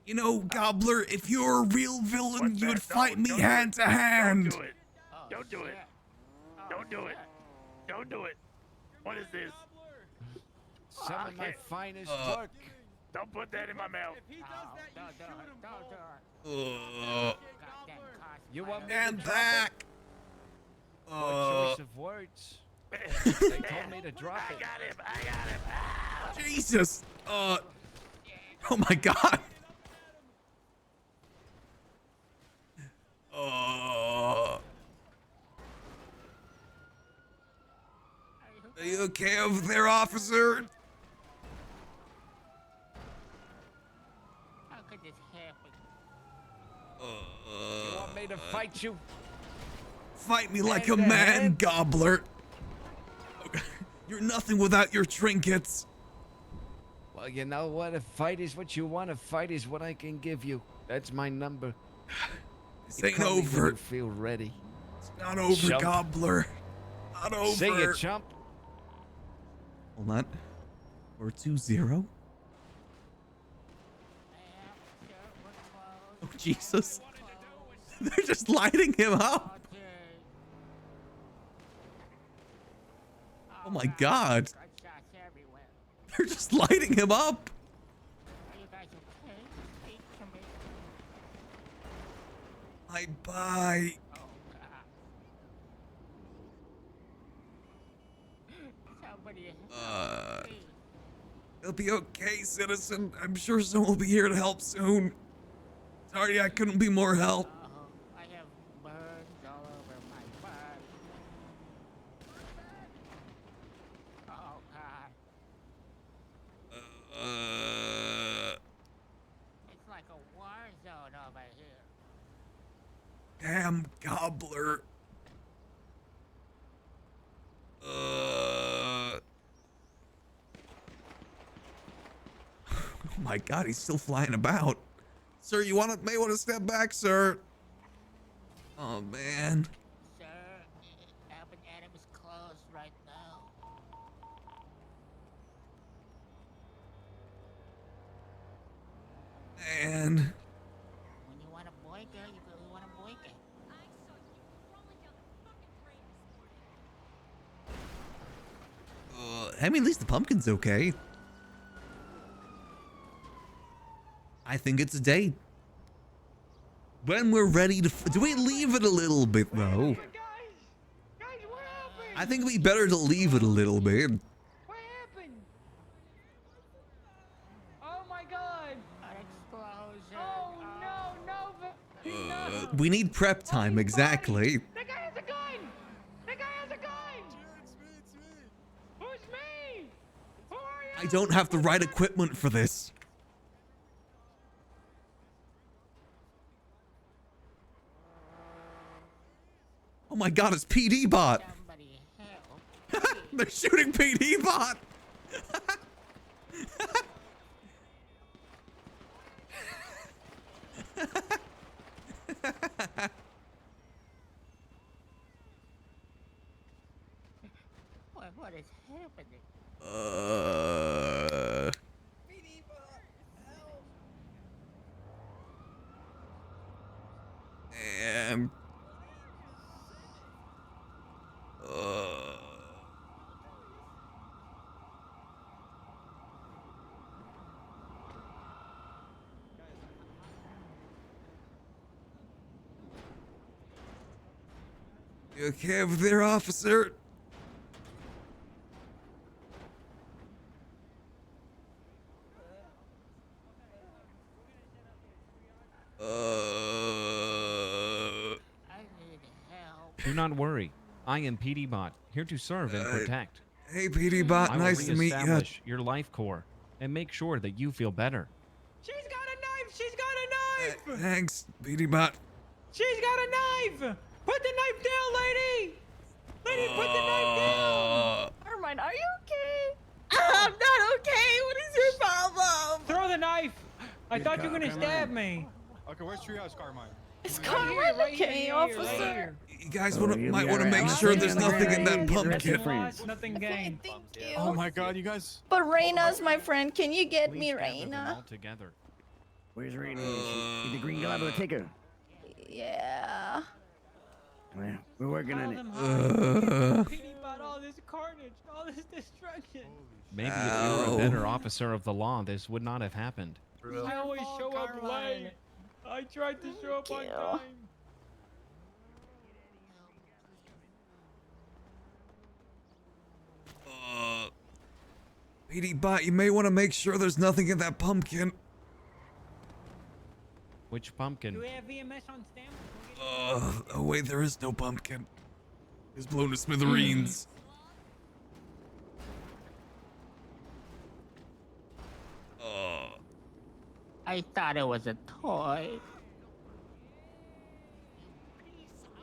[SPEAKER 1] You know, Gobbler, if you're a real villain, you would fight me hand to hand.
[SPEAKER 16] Don't do it. Don't do it. Don't do it. Don't do it. What is this?
[SPEAKER 14] Some of my finest work.
[SPEAKER 16] Don't put that in my mouth.
[SPEAKER 14] You want me
[SPEAKER 1] And
[SPEAKER 14] to drop
[SPEAKER 1] back.
[SPEAKER 14] it? What choice of words? They told me to drop it.
[SPEAKER 16] I got him.
[SPEAKER 1] Jesus. Oh my God. Are you okay over there, officer?
[SPEAKER 16] How could this happen?
[SPEAKER 14] You want me to fight you?
[SPEAKER 1] Fight me like a man, Gobbler. You're nothing without your trinkets.
[SPEAKER 14] Well, you know what? A fight is what you want. A fight is what I can give you. That's my number.
[SPEAKER 1] This
[SPEAKER 14] You
[SPEAKER 1] ain't
[SPEAKER 14] call me when
[SPEAKER 1] over.
[SPEAKER 14] you feel ready.
[SPEAKER 1] It's not over,
[SPEAKER 14] Chump.
[SPEAKER 1] Gobbler. Not over.
[SPEAKER 14] See you, chump.
[SPEAKER 1] Hold on. 420. Oh, Jesus. They're just lighting him up. Oh my God. They're just lighting him up. Bye. It'll be okay, citizen. I'm sure someone will be here to help soon. Sorry I couldn't be more help.
[SPEAKER 16] I have burns all over my body. Oh, God. It's like a war zone over here.
[SPEAKER 1] Damn, Gobbler. Oh my God, he's still flying about. Sir, you may want to step back, sir. Oh man.
[SPEAKER 16] Sir, Albert Adam is closed right now.
[SPEAKER 1] Man.
[SPEAKER 16] When you want a boyker, you really want a boyker.
[SPEAKER 1] I mean, at least the pumpkin's okay. I think it's a date. When we're ready to... Do we leave it a little bit, though? I think it'd be better to leave it a little bit.
[SPEAKER 2] What happened? Oh my God!
[SPEAKER 16] An explosion.
[SPEAKER 2] Oh no, no!
[SPEAKER 1] We need prep time, exactly.
[SPEAKER 6] That guy has a gun! That guy has a gun! Who's me? Who are you?
[SPEAKER 1] I don't have the right equipment for this. Oh my god, it's PD bot. They're shooting PD bot.
[SPEAKER 16] What is happening?
[SPEAKER 1] And you okay over there, officer?
[SPEAKER 17] Do not worry. I am PD Bot, here to serve and protect.
[SPEAKER 1] Hey, PD Bot,
[SPEAKER 17] I will
[SPEAKER 1] nice to meet you.
[SPEAKER 17] reestablish your life core and make sure that you feel better.
[SPEAKER 6] She's got a knife! She's got a knife!
[SPEAKER 1] Thanks, PD Bot.
[SPEAKER 6] She's got a knife! Put the knife down, lady! Lady, put the knife down!
[SPEAKER 12] Carmine, are you okay?
[SPEAKER 6] I'm not okay! What is your problem? Throw the knife! I thought you were gonna stab me.
[SPEAKER 7] Okay, where's Treehouse Carmine?
[SPEAKER 12] Is Carmine okay, officer?
[SPEAKER 1] You guys might want to make sure there's nothing in that pumpkin.
[SPEAKER 6] Nothing gained.
[SPEAKER 7] Oh my god, you guys.
[SPEAKER 12] But Reina's my friend. Can you get me Reina?
[SPEAKER 17] All together.
[SPEAKER 20] Where's Raina? Is the green glove take her?
[SPEAKER 12] Yeah.
[SPEAKER 20] Well, we're working on it.
[SPEAKER 6] All this carnage, all this destruction.
[SPEAKER 17] Maybe if you were a better officer of the law, this would not have happened.
[SPEAKER 6] I always show up late. I tried to show up on time.
[SPEAKER 1] PD Bot, you may want to make sure there's nothing in that pumpkin.
[SPEAKER 17] Which pumpkin?
[SPEAKER 6] Do we have VMS on stamp?
[SPEAKER 1] Oh wait, there is no pumpkin. It's blown to smithereens.
[SPEAKER 16] I thought it was a toy.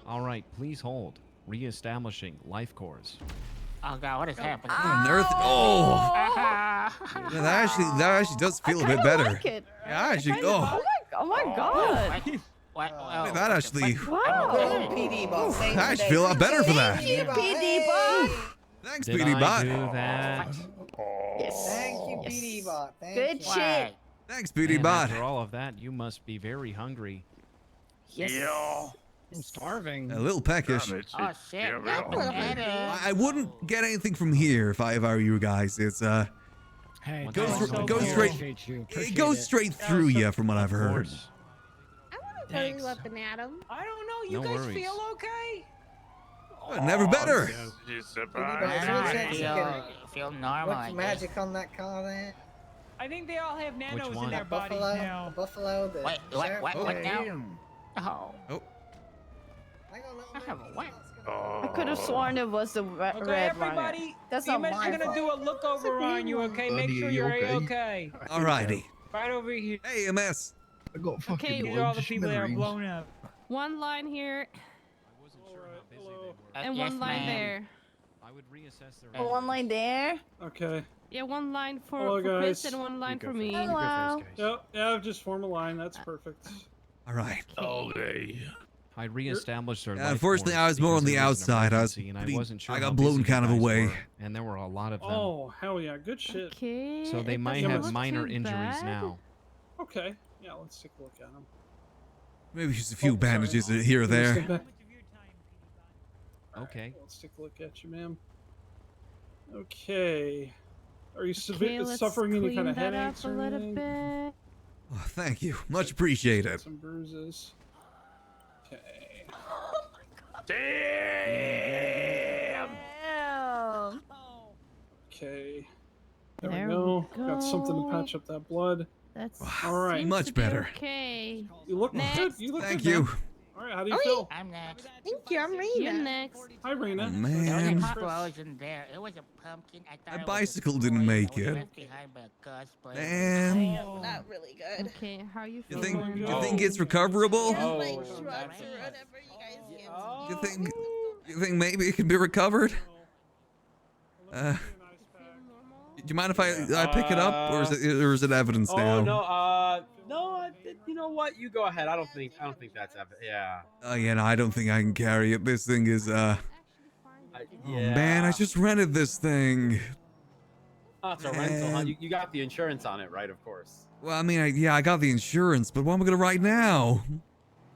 [SPEAKER 17] All right, please hold. Reestablishing life cores.
[SPEAKER 16] Oh god, what is happening?
[SPEAKER 1] What on earth? Oh!
[SPEAKER 16] Ah.
[SPEAKER 1] Yeah, that actually does feel a bit better.
[SPEAKER 12] Like it.
[SPEAKER 1] Yeah, actually. Oh,
[SPEAKER 12] Oh my god.
[SPEAKER 1] that actually.
[SPEAKER 12] Wow.
[SPEAKER 2] PD
[SPEAKER 1] I actually feel a lot better for that.
[SPEAKER 12] Thank you, PD Bot.
[SPEAKER 1] Thanks,
[SPEAKER 17] Did
[SPEAKER 1] PD
[SPEAKER 17] I
[SPEAKER 1] Bot.
[SPEAKER 17] do that?
[SPEAKER 12] Yes.
[SPEAKER 2] Thank you, PD Bot. Thank
[SPEAKER 12] Good
[SPEAKER 2] you.
[SPEAKER 12] shit.
[SPEAKER 1] Thanks, PD
[SPEAKER 17] And
[SPEAKER 1] Bot.
[SPEAKER 17] after all of that, you must be very hungry.
[SPEAKER 12] Yes.
[SPEAKER 20] I'm starving.
[SPEAKER 1] A little peckish.
[SPEAKER 16] Oh shit.
[SPEAKER 1] I wouldn't get anything from here if I were you guys. It's
[SPEAKER 20] Hey,
[SPEAKER 1] it goes
[SPEAKER 20] thanks.
[SPEAKER 1] straight.
[SPEAKER 20] Appreciate you.
[SPEAKER 1] It
[SPEAKER 20] Appreciate
[SPEAKER 1] goes
[SPEAKER 20] it.
[SPEAKER 1] straight through you, from what I've heard.
[SPEAKER 2] Thanks. Weapon, Adam.
[SPEAKER 6] I don't know. You
[SPEAKER 17] No
[SPEAKER 6] guys
[SPEAKER 17] worries.
[SPEAKER 6] feel okay?
[SPEAKER 1] Never better.
[SPEAKER 16] Feel normal.
[SPEAKER 2] What's magic on that car there?
[SPEAKER 6] I think they all have nanos
[SPEAKER 17] one?
[SPEAKER 6] in their bodies
[SPEAKER 2] Buffalo?
[SPEAKER 6] now.
[SPEAKER 2] Buffalo? The
[SPEAKER 16] Wait,
[SPEAKER 2] sheriff?
[SPEAKER 16] what now? Oh.
[SPEAKER 2] Hang on,
[SPEAKER 16] I have a what?
[SPEAKER 12] I could have sworn it was the red runner.
[SPEAKER 6] Everybody,
[SPEAKER 12] That's not
[SPEAKER 6] EMS
[SPEAKER 12] my
[SPEAKER 6] is gonna do a look over on you, okay? Make sure you're okay.
[SPEAKER 1] Alrighty.
[SPEAKER 6] Right over here.
[SPEAKER 1] Hey, MS.
[SPEAKER 20] I got fucking
[SPEAKER 6] These are all the people that are blown up.
[SPEAKER 22] One line here and
[SPEAKER 16] Yes,
[SPEAKER 22] one line
[SPEAKER 16] ma'am.
[SPEAKER 22] there.
[SPEAKER 17] I would reassess the
[SPEAKER 12] Oh, one line there.
[SPEAKER 25] Okay.
[SPEAKER 22] Yeah, one line for,
[SPEAKER 25] Hello,
[SPEAKER 22] for Chris
[SPEAKER 25] guys.
[SPEAKER 22] and one line for me.
[SPEAKER 12] Hello.
[SPEAKER 25] Yep, yeah, just form a line. That's perfect.
[SPEAKER 1] All right.
[SPEAKER 17] Okay. I reestablished their life
[SPEAKER 1] Unfortunately,
[SPEAKER 17] force
[SPEAKER 1] I was more
[SPEAKER 17] because
[SPEAKER 1] on the
[SPEAKER 17] there was an
[SPEAKER 1] outside. I was
[SPEAKER 17] emergency and I
[SPEAKER 1] pretty-
[SPEAKER 17] wasn't sure
[SPEAKER 1] I
[SPEAKER 17] how
[SPEAKER 1] got blown
[SPEAKER 17] busy you
[SPEAKER 1] kind of
[SPEAKER 17] guys
[SPEAKER 1] away.
[SPEAKER 17] were, and there were a lot of them.
[SPEAKER 25] Oh, hell yeah. Good shit.
[SPEAKER 22] Okay.
[SPEAKER 17] So they
[SPEAKER 22] it
[SPEAKER 17] might
[SPEAKER 22] doesn't
[SPEAKER 17] have
[SPEAKER 22] look
[SPEAKER 17] minor
[SPEAKER 22] too
[SPEAKER 17] injuries
[SPEAKER 22] bad.
[SPEAKER 17] now.
[SPEAKER 25] Okay. Yeah, let's take a look at them.
[SPEAKER 1] Maybe just a few bandages here or there.
[SPEAKER 17] Okay.
[SPEAKER 25] Let's take a look at you, ma'am. Okay. Are you
[SPEAKER 22] Okay, let's
[SPEAKER 25] suffering any kind
[SPEAKER 22] clean
[SPEAKER 25] of
[SPEAKER 22] that
[SPEAKER 25] headaches
[SPEAKER 22] up a
[SPEAKER 25] or
[SPEAKER 22] little
[SPEAKER 25] anything?
[SPEAKER 22] bit.
[SPEAKER 1] Oh, thank you. Much appreciated.
[SPEAKER 25] Some bruises. Okay.
[SPEAKER 12] Damn.
[SPEAKER 25] Okay. There,
[SPEAKER 22] There
[SPEAKER 25] we go.
[SPEAKER 22] we
[SPEAKER 25] Got something to
[SPEAKER 22] go.
[SPEAKER 25] patch up that blood.
[SPEAKER 22] That's
[SPEAKER 25] all right.
[SPEAKER 22] seems
[SPEAKER 1] Much
[SPEAKER 22] to be
[SPEAKER 1] better.
[SPEAKER 22] Okay.
[SPEAKER 25] You look good.
[SPEAKER 22] Next.
[SPEAKER 25] You look
[SPEAKER 1] Thank
[SPEAKER 25] good.
[SPEAKER 1] you.
[SPEAKER 25] Man. All How do you feel?
[SPEAKER 16] I'm next.
[SPEAKER 12] Thank you. I'm
[SPEAKER 22] You're
[SPEAKER 12] Rena.
[SPEAKER 22] next.
[SPEAKER 25] Hi, Rena.
[SPEAKER 1] Oh,
[SPEAKER 16] There was
[SPEAKER 1] man.
[SPEAKER 16] an explosion there. It was a pumpkin. I thought
[SPEAKER 1] My
[SPEAKER 16] it was a
[SPEAKER 1] bicycle
[SPEAKER 16] toy
[SPEAKER 1] didn't
[SPEAKER 16] that
[SPEAKER 1] make
[SPEAKER 16] was
[SPEAKER 1] it.
[SPEAKER 16] left behind by a cosplayer.
[SPEAKER 1] Man.
[SPEAKER 12] Not really good.
[SPEAKER 22] Okay, how you
[SPEAKER 1] You
[SPEAKER 22] feeling?
[SPEAKER 1] think it's recoverable?
[SPEAKER 12] Like trucks or whatever you guys can.
[SPEAKER 1] You think maybe it can be recovered? Do you mind if I pick it up, or is it evidence now?
[SPEAKER 4] Oh no, you know what? You go ahead. I don't think that's evidence. Yeah.
[SPEAKER 1] Oh yeah, no, I don't think I can carry it. This thing is Oh man, I just rented this thing.
[SPEAKER 4] Oh, it's a rental, huh? You got the insurance on it, right? Of course.
[SPEAKER 1] Well, I mean, I got the insurance, but what am I gonna write now?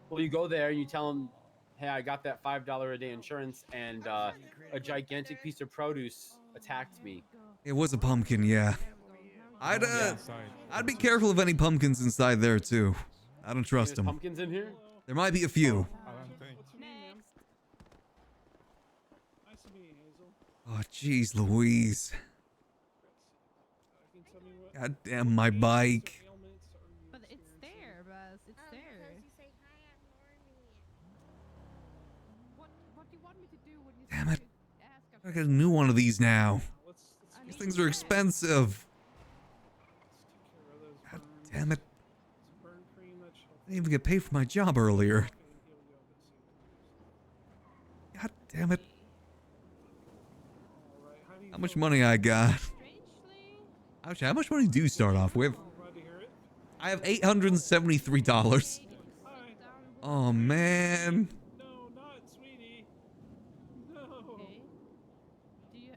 [SPEAKER 4] Well, you go there and you tell them, hey, I got that $5 a day insurance, and a gigantic piece of produce attacked me.
[SPEAKER 1] It was a pumpkin, yeah. I'd be careful of any pumpkins inside there too. I don't trust them.
[SPEAKER 4] Pumpkins in here?
[SPEAKER 1] There might be a few. Oh, jeez, Louise. God damn my bike.
[SPEAKER 22] But it's there, Buzz. It's there. What do you want me to do when you
[SPEAKER 1] Damn it. I got a new one of these now. These things are expensive. God damn it. I didn't even get paid for my job earlier. God damn it. How much money I got? Actually, how much money do you start off with? I have $873. Oh, man.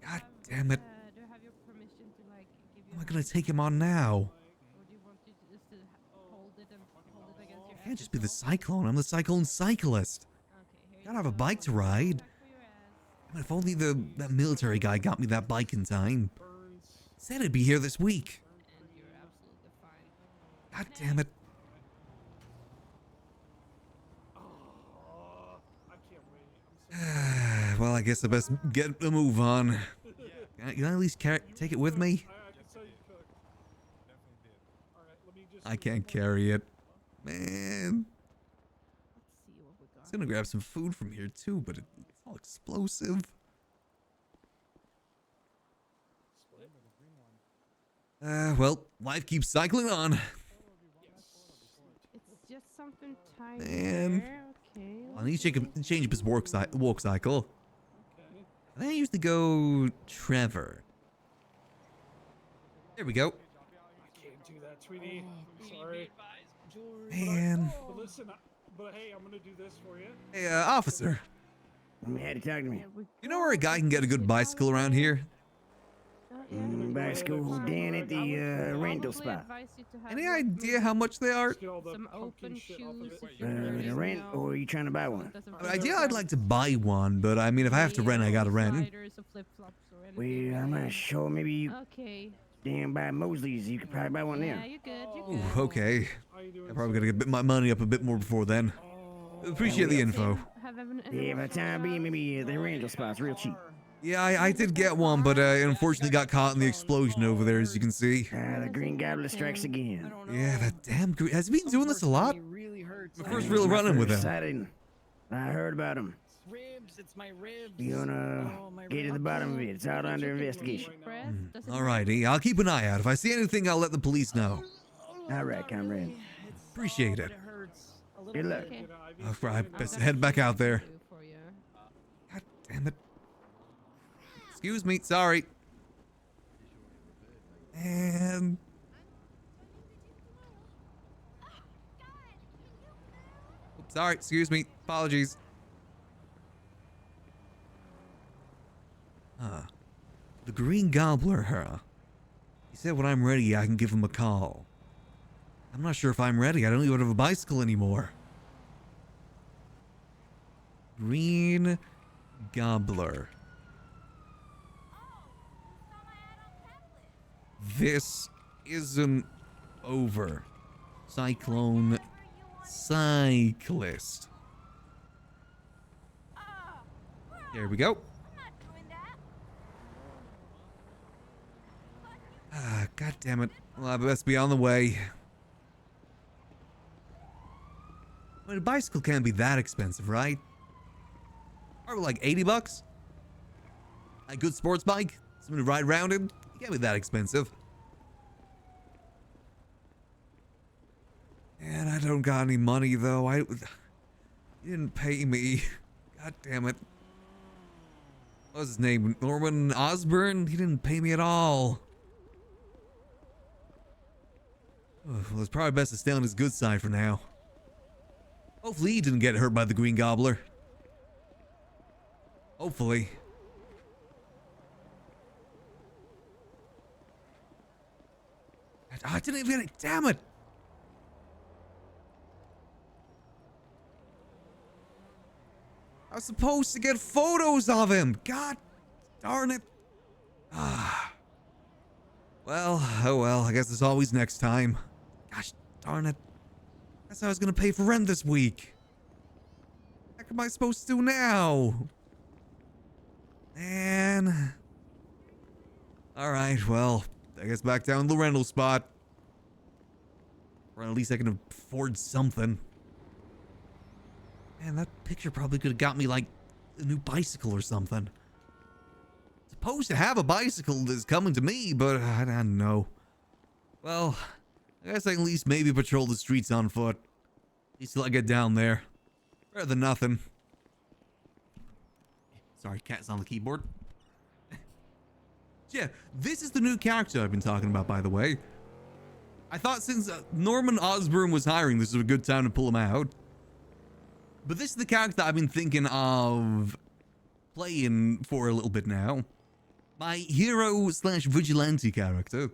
[SPEAKER 1] God damn it. How am I gonna take him on now? I can't just be the Cyclone. I'm the Cyclone Cyclist. Gotta have a bike to ride. I mean, if only that military guy got me that bike in time. Said it'd be here this week. God damn it. Well, I guess I best get a move on. Can I at least take it with me? I can't carry it. Man. I was gonna grab some food from here too, but it's all explosive. Well, life keeps cycling on.
[SPEAKER 22] It's just something tiny.
[SPEAKER 1] Man.
[SPEAKER 22] There. Okay.
[SPEAKER 1] I need to change up his walk cycle. I think I used to go Trevor. There we go.
[SPEAKER 25] I can't do that, sweetie. I'm sorry.
[SPEAKER 1] Man.
[SPEAKER 25] But listen, but hey, I'm gonna do this for you.
[SPEAKER 1] Hey, officer.
[SPEAKER 20] You had to talk to me.
[SPEAKER 1] You know where a guy can get a good bicycle around here?
[SPEAKER 20] Bicycle down at the rental spot.
[SPEAKER 1] Any idea how much they are?
[SPEAKER 22] Some open shoes.
[SPEAKER 20] To rent, or are you trying to buy one?
[SPEAKER 1] Ideally, I'd like to buy one, but I mean, if I have to rent, I gotta rent.
[SPEAKER 20] Well, I'm not sure. Maybe you
[SPEAKER 22] Okay.
[SPEAKER 20] down by Mosley's. You could probably buy one there.
[SPEAKER 22] Yeah, you're good. You're
[SPEAKER 1] Ooh,
[SPEAKER 22] good.
[SPEAKER 1] okay. I'm probably gonna get my money up a bit more before then. Appreciate the info.
[SPEAKER 20] Yeah, by the time being, maybe the rental spot's real cheap.
[SPEAKER 1] Yeah, I did get one, but unfortunately got caught in the explosion over there, as you can see.
[SPEAKER 20] The Green Gobbler strikes again.
[SPEAKER 1] Yeah, that damn green. Has he been doing this a lot? The first real run-in with him.
[SPEAKER 20] I heard about him.
[SPEAKER 11] It's my ribs.
[SPEAKER 20] You wanna get to the bottom of it? It's out under investigation.
[SPEAKER 1] Alrighty, I'll keep an eye out. If I see anything, I'll let the police know.
[SPEAKER 20] All right, comrade.
[SPEAKER 1] Appreciate it.
[SPEAKER 20] Good luck.
[SPEAKER 1] Alright, best head back out there. God damn it. Excuse me, sorry. And... Oops, sorry, excuse me. Apologies. The Green Gobbler, huh? He said when I'm ready, I can give him a call. I'm not sure if I'm ready. I don't even have a bicycle anymore. Green Gobbler. This isn't over. Cyclone Cyclist. There we go. God damn it. Well, I best be on the way. mean, a bicycle can't be that expensive, right? Probably like 80 bucks. A good sports bike, something to ride around in. It can't be that expensive. And I don't got any money though. You didn't pay me. God damn it. What was his name? Norman Osborn? He didn't pay me at all. Well, it's probably best to stay on his good side for now. Hopefully he didn't get hurt by the Green Gobbler. Hopefully. I didn't even get it. Damn it. I was supposed to get photos of him. God darn it. Well, oh well. I guess there's always next time. Gosh darn it. That's how I was going to pay for rent this week. What am I supposed to do now? Man. Alright, well, I guess back down to the rental spot. Or at least I can afford something. Man, that picture probably could have got me, like, a new bicycle or something. Supposed to have a bicycle that's coming to me, but I don't know. Well, I guess I can at least maybe patrol the streets on foot. At least till I get down there. Better than nothing. Sorry, cat's on the keyboard. Yeah, this is the new character I've been talking about, by the way. I thought since Norman Osborn was hiring, this was a good time to pull him out. But this is the character I've been thinking of playing for a little bit now. My hero / vigilante character.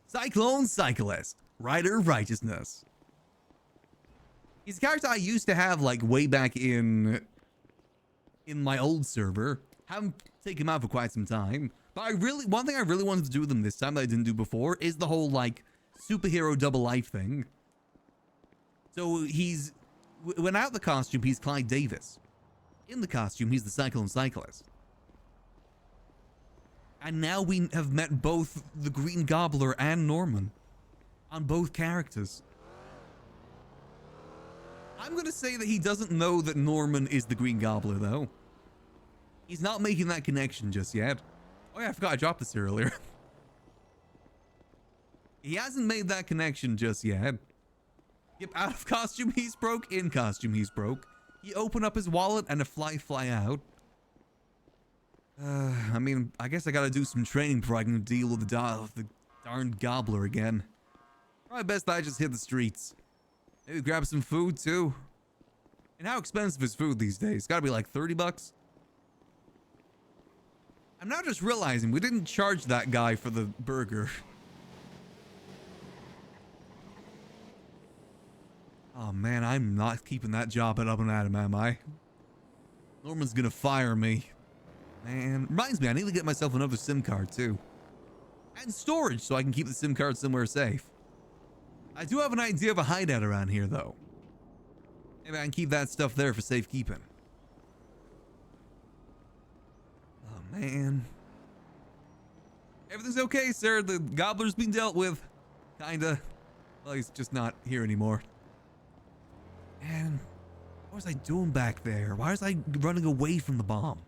[SPEAKER 1] Cyclone Cyclist. Rider of Righteousness. He's a character I used to have like way back in my old server. Haven't taken him out for quite some time. But one thing I really wanted to do with him this time that I didn't do before is the whole like superhero double life thing. So without the costume, he's Clyde Davis. In the costume, he's the Cyclone Cyclist. And now we have met both the Green Gobbler and Norman on both characters. I'm going to say that he doesn't know that Norman is the Green Gobbler, though. He's not making that connection just yet. Oh yeah, I forgot I dropped this earlier. He hasn't made that connection just yet. Yep, out of costume he's broke, in costume he's broke. He opened up his wallet and a fly out. I mean, I guess I gotta do some training before I can deal with the darn gobbler again. Probably best I just hit the streets. Maybe grab some food too. And how expensive is food these days? It's gotta be like 30 bucks. I'm now just realizing we didn't charge that guy for the burger. Oh man, I'm not keeping that job up and at him, am I? Norman's gonna fire me. Man, reminds me, I need to get myself another SIM card too. And storage so I can keep the SIM card somewhere safe. I do have an idea of a hideout around here though. Maybe I can keep that stuff there for safekeeping. Oh man. Everything's okay, sir. The gobbler's been dealt with. Kinda. Well, he's just not here anymore. Man, what was I doing back there? Why was I running away from the bomb?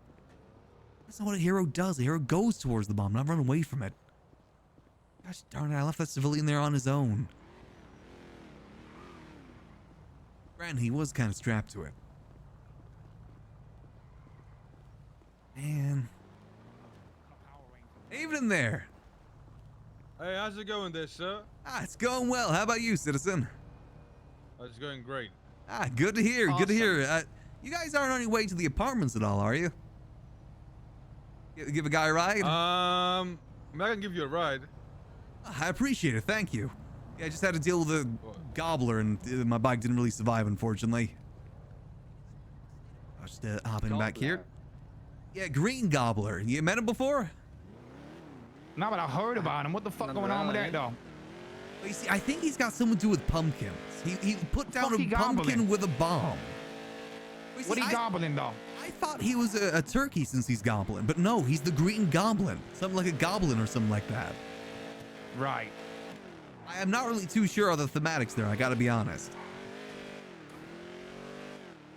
[SPEAKER 1] That's not what a hero does. A hero goes towards the bomb, not run away from it. Gosh darn it, I left that civilian there on his own. Granted, he was kind of strapped to it. Man. Evening there.
[SPEAKER 3] Hey, how's it going there, sir?
[SPEAKER 1] It's going well. How about you, citizen?
[SPEAKER 3] It's going great.
[SPEAKER 1] Good to hear.
[SPEAKER 3] Awesome.
[SPEAKER 1] Good to hear. You guys aren't on your way to the apartments at all, are you? Give a guy a ride?
[SPEAKER 3] I can give you a ride.
[SPEAKER 1] I appreciate it. Thank you. Yeah, I just had to deal with a gobbler, and my bike didn't really survive, unfortunately. I'll just hop in back here. Yeah, Green Gobbler. You met him before?
[SPEAKER 19] No, but I heard about him. What the fuck going on with that, though?
[SPEAKER 1] Well, you see, I think he's got something to do with pumpkins. He put down a pumpkin with a bomb.
[SPEAKER 19] What are you gobbling, though?
[SPEAKER 1] I thought he was a turkey since he's goblin, but no, he's the Green Goblin. Something like a goblin or something like that.
[SPEAKER 19] Right.
[SPEAKER 1] I am not really too sure of the thematics there, I gotta be honest.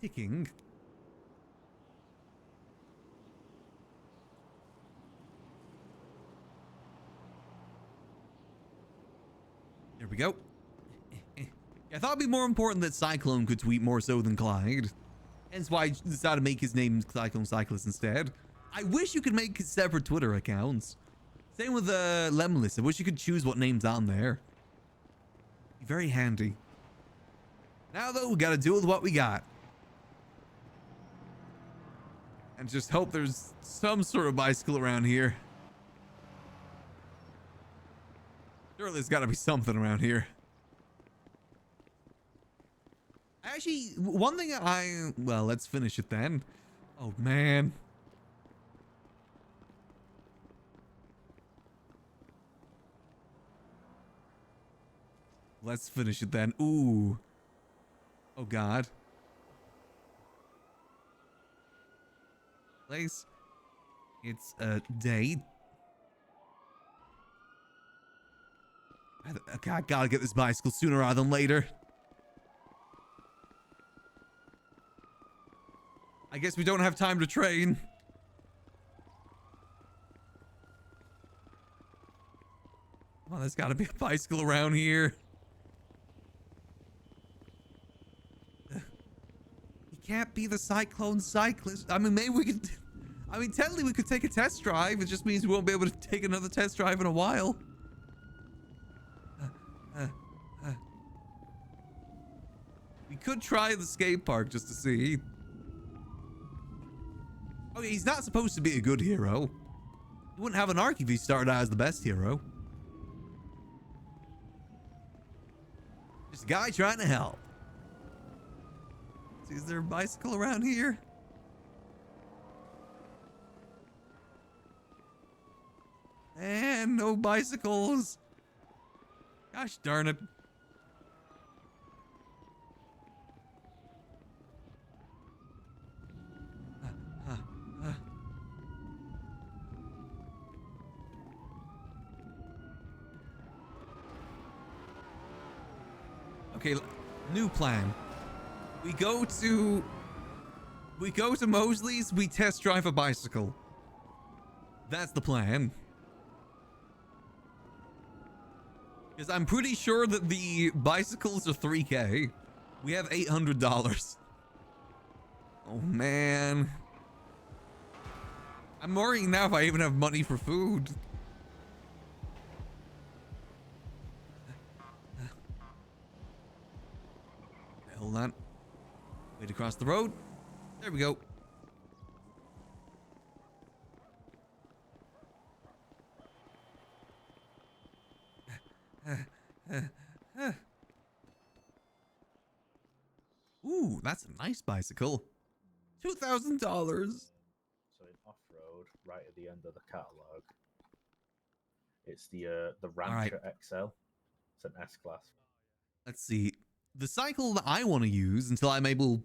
[SPEAKER 1] ticking. There we go. I thought it'd be more important that Cyclone could tweet more so than Clyde. Hence why I decided to make his name Cyclone Cyclist instead. I wish you could make separate Twitter accounts. Same with Lemless. I wish you could choose what name's on there. Be very handy. Now though, we gotta deal with what we got. And just hope there's some sort of bicycle around here. Surely there's gotta be something around here. Actually, one thing well, let's finish it then. Oh, man. Let's finish it then. Ooh. Oh, God. Place. It's a date. I gotta get this bicycle sooner rather than later. I guess we don't have time to train. Well, there's gotta be a bicycle around here. He can't be the Cyclone Cyclist. I mean, maybe we could... I mean, technically we could take a test drive. It just means we won't be able to take another test drive in a while. We could try the skate park just to see. Oh, he's not supposed to be a good hero. He wouldn't have an arc if he started out as the best hero. Just a guy trying to help. See, is there a bicycle around here? And no bicycles. Gosh darn it. Okay, new plan. We go to Mosley's, we test drive a bicycle. That's the plan. Because I'm pretty sure that the bicycles are $3K. We have $800. Oh, man. I'm worrying now if I even have money for food. Hold on. Wait across the road. There we go. Ooh, that's a nice bicycle. $2,000.
[SPEAKER 8] So in off-road, right at the end of the catalog, it's the Rancher XL. It's an S-Class.
[SPEAKER 1] Let's see. The cycle that I want to use until I'm able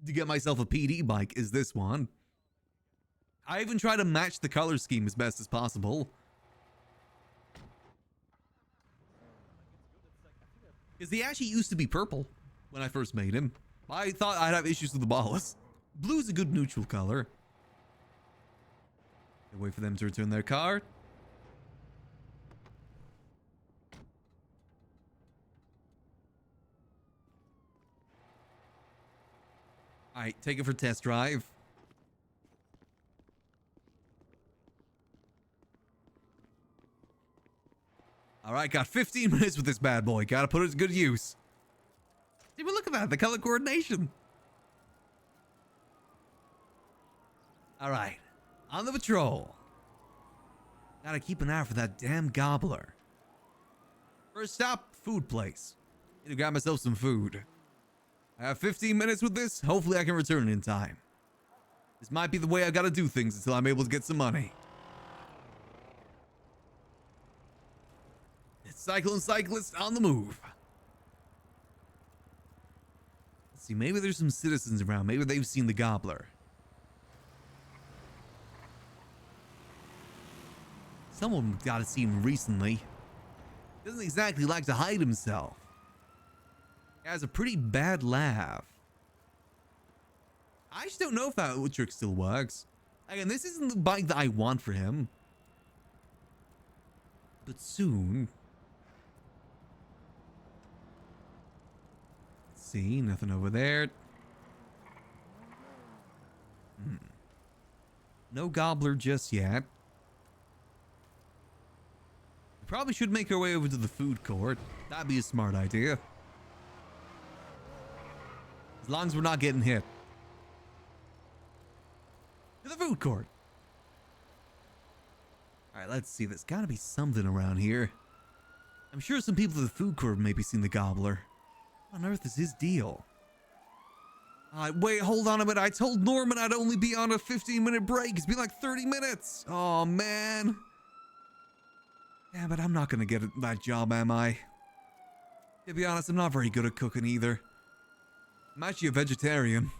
[SPEAKER 1] to get myself a PD bike is this one. I even try to match the color scheme as best as possible. Because he actually used to be purple when I first made him. I thought I'd have issues with the ballast. Blue's a good neutral color. Wait for them to return their car. Alright, take it for test drive. Alright, got 15 minutes with this bad boy. Gotta put it to good use. See, but look at that, the color coordination. Alright, on the patrol. Gotta keep an eye out for that damn gobbler. First stop, food place. Need to grab myself some food. I have 15 minutes with this. Hopefully I can return in time. This might be the way I gotta do things until I'm able to get some money. It's Cyclone Cyclist on the move. Let's see, maybe there's some citizens around. Maybe they've seen the gobbler. Someone gotta see him recently. Doesn't exactly like to hide himself. He has a pretty bad laugh. I just don't know if that trick still works. Again, this isn't the bike that I want for him. But soon. Let's see, nothing over there. No gobbler just yet. We probably should make our way over to the food court. That'd be a smart idea. As long as we're not getting hit. To the food court. Alright, let's see. There's gotta be something around here. I'm sure some people at the food court have maybe seen the gobbler. What on earth is his deal? Wait, hold on a minute. I told Norman I'd only be on a 15-minute break. It's been like 30 minutes. Oh, man. Yeah, but I'm not gonna get that job, am I? To be honest, I'm not very good at cooking either. I'm actually a vegetarian.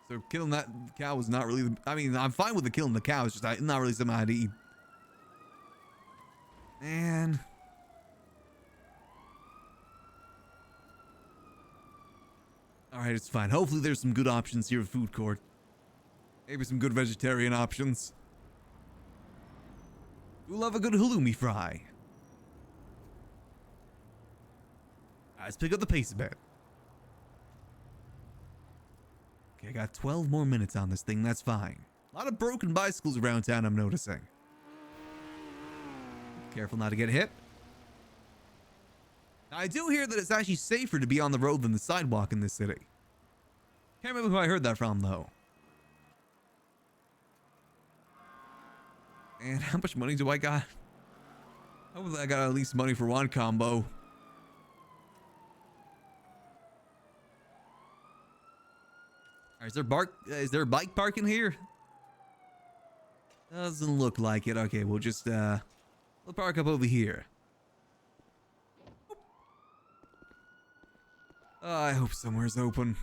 [SPEAKER 1] So killing that cow was not really... I mean, I'm fine with the killing the cow. It's just not really something I'd eat. Man. Alright, it's fine. Hopefully there's some good options here at food court. Maybe some good vegetarian options. We love a good halloumi fry. Let's pick up the pace a bit. Okay, I got 12 more minutes on this thing. That's fine. A lot of broken bicycles around town, I'm noticing. Careful not to get hit. Now, I do hear that it's actually safer to be on the road than the sidewalk in this city. Can't remember who I heard that from, though. And how much money do I got? Hopefully I got at least money for one combo. Alright, is there bike parking here? Doesn't look like it. Okay, we'll just we'll park up over here. I hope somewhere's open.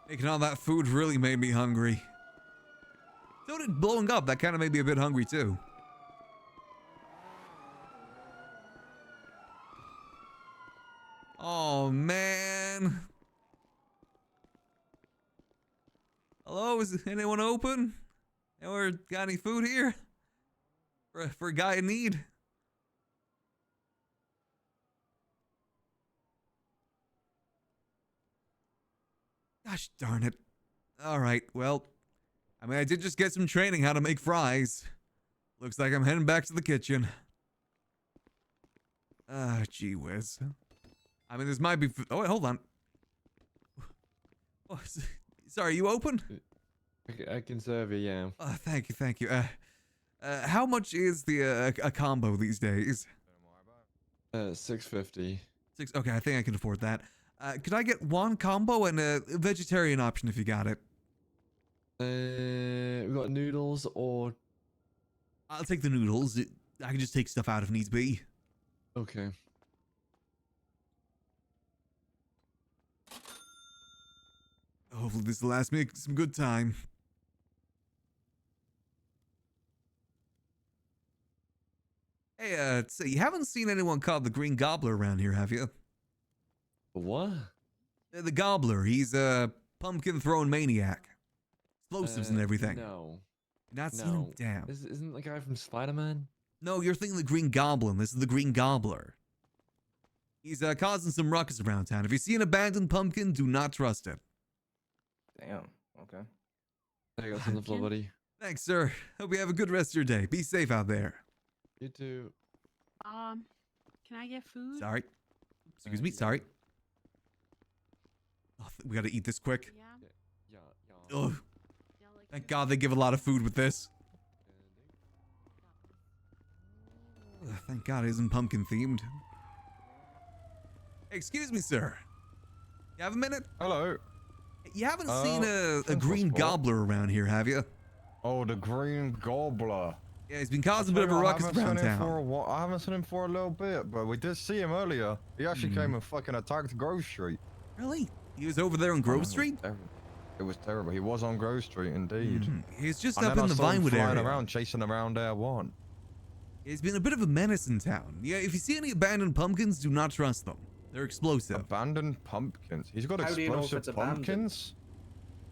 [SPEAKER 1] Making all that food really made me hungry. So did blowing up. That kind of made me a bit hungry too. Oh man. Hello, is anyone open? Anyone got any food here? For a guy in need? Gosh darn it. Alright, well, I mean, I did just get some training how to make fries. Looks like I'm heading back to the kitchen. Gee whiz. I mean, this might be... Oh, wait, hold on. Oh, sorry, you open?
[SPEAKER 9] I can serve you, yeah.
[SPEAKER 1] Oh, thank you. How much is the a combo these days?
[SPEAKER 9] $6.50.
[SPEAKER 1] Okay, I think I can afford that. Could I get one combo and a vegetarian option if you got it?
[SPEAKER 9] We got noodles or...
[SPEAKER 1] I'll take the noodles. I can just take stuff out if needs be.
[SPEAKER 9] Okay.
[SPEAKER 1] Hopefully this will last me some good time. Hey, so you haven't seen anyone called the Green Gobbler around here, have you?
[SPEAKER 9] What?
[SPEAKER 1] The Gobbler. He's a pumpkin throwing maniac. Explosives and everything.
[SPEAKER 9] No.
[SPEAKER 1] Not seen him? Damn.
[SPEAKER 9] Isn't the guy from Spider-Man?
[SPEAKER 1] No, you're thinking the Green Goblin. This is the Green Gobbler. He's causing some ruckus around town. If you see an abandoned pumpkin, do not trust it.
[SPEAKER 15] Damn. Okay.
[SPEAKER 9] There you go, on the floor, buddy.
[SPEAKER 1] Thanks, sir. Hope you have a good rest of your day. Be safe out there.
[SPEAKER 9] You too.
[SPEAKER 22] Can I get food?
[SPEAKER 1] Sorry. Excuse me. Sorry. Oh, we gotta eat this quick.
[SPEAKER 22] Yeah.
[SPEAKER 1] Oh. Thank God they give a lot of food with this. Thank God it isn't pumpkin themed. Excuse me, sir. You have a minute?
[SPEAKER 3] Hello.
[SPEAKER 1] You haven't seen a green gobbler around here, have you?
[SPEAKER 3] Oh, the green gobbler.
[SPEAKER 1] Yeah, he's been causing a bit of a ruckus around town.
[SPEAKER 3] I haven't seen him for a little bit, but we did see him earlier. He actually came and fucking attacked Grove Street.
[SPEAKER 1] Really? He was over there on Grove Street?
[SPEAKER 3] It was terrible. He was on Grove Street, indeed.
[SPEAKER 1] He's just up in the Vinewood area.
[SPEAKER 3] Around, chasing around Air 1.
[SPEAKER 1] He's been a bit of a menace in town. Yeah, if you see any abandoned pumpkins, do not trust them. They're explosive.
[SPEAKER 3] Abandoned pumpkins? He's got explosive pumpkins?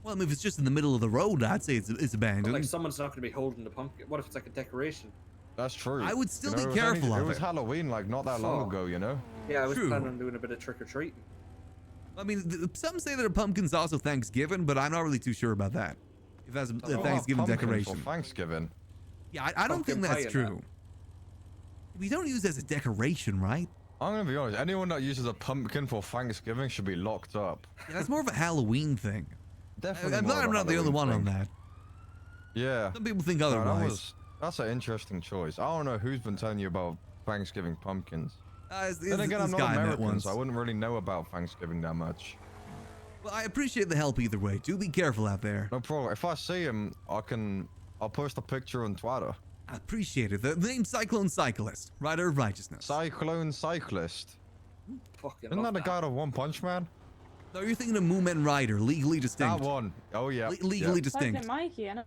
[SPEAKER 1] Well, I mean, if it's just in the middle of the road, I'd say it's abandoned.
[SPEAKER 5] But like someone's not going to be holding the pumpkin. What if it's like a decoration?
[SPEAKER 3] That's true.
[SPEAKER 1] I would still
[SPEAKER 3] You know,
[SPEAKER 1] be
[SPEAKER 3] it was
[SPEAKER 1] careful
[SPEAKER 3] only-
[SPEAKER 1] of
[SPEAKER 3] It was
[SPEAKER 1] it.
[SPEAKER 3] Halloween, like not that long
[SPEAKER 5] Oh.
[SPEAKER 3] ago, you know.
[SPEAKER 5] Yeah, I was
[SPEAKER 1] True.
[SPEAKER 5] planning on doing a bit of trick or treating.
[SPEAKER 1] I mean, some say that a pumpkin's also Thanksgiving, but I'm not really too sure about that. If that's a Thanksgiving
[SPEAKER 3] pumpkin
[SPEAKER 1] decoration.
[SPEAKER 3] for Thanksgiving.
[SPEAKER 1] Yeah, I don't
[SPEAKER 5] Pumpkin
[SPEAKER 1] think
[SPEAKER 5] pie
[SPEAKER 1] that's
[SPEAKER 5] and that.
[SPEAKER 1] true. We don't use it as a decoration, right?
[SPEAKER 3] I'm gonna be honest. Anyone that uses a pumpkin for Thanksgiving should be locked up.
[SPEAKER 1] Yeah, that's more of a Halloween thing.
[SPEAKER 3] Definitely.
[SPEAKER 1] I'm
[SPEAKER 3] more
[SPEAKER 1] glad
[SPEAKER 3] of
[SPEAKER 1] I'm
[SPEAKER 3] a
[SPEAKER 1] not the only one
[SPEAKER 3] Halloween
[SPEAKER 1] on
[SPEAKER 3] thing.
[SPEAKER 1] that.
[SPEAKER 3] Yeah.
[SPEAKER 1] Some people think
[SPEAKER 3] No,
[SPEAKER 1] otherwise.
[SPEAKER 3] that's an interesting choice. I don't know who's been telling you about Thanksgiving pumpkins. Then again, I'm
[SPEAKER 1] this
[SPEAKER 3] not
[SPEAKER 1] guy I met
[SPEAKER 3] American,
[SPEAKER 1] once.
[SPEAKER 3] so I wouldn't really know about Thanksgiving that much.
[SPEAKER 1] Well, I appreciate the help either way. Do be careful out there.
[SPEAKER 3] No problem. If I see him, I'll post a picture on Twitter.
[SPEAKER 1] I appreciate it. The name's Cyclone Cyclist, Rider of Righteousness.
[SPEAKER 3] Cyclone Cyclist.
[SPEAKER 5] Fucking
[SPEAKER 3] Isn't that the guy to One Punch Man?
[SPEAKER 1] No, you're thinking of Moomin Rider, legally distinct.
[SPEAKER 3] That one. Oh yeah.
[SPEAKER 1] Legally
[SPEAKER 3] yeah.
[SPEAKER 1] distinct.
[SPEAKER 22] Mikey, I know.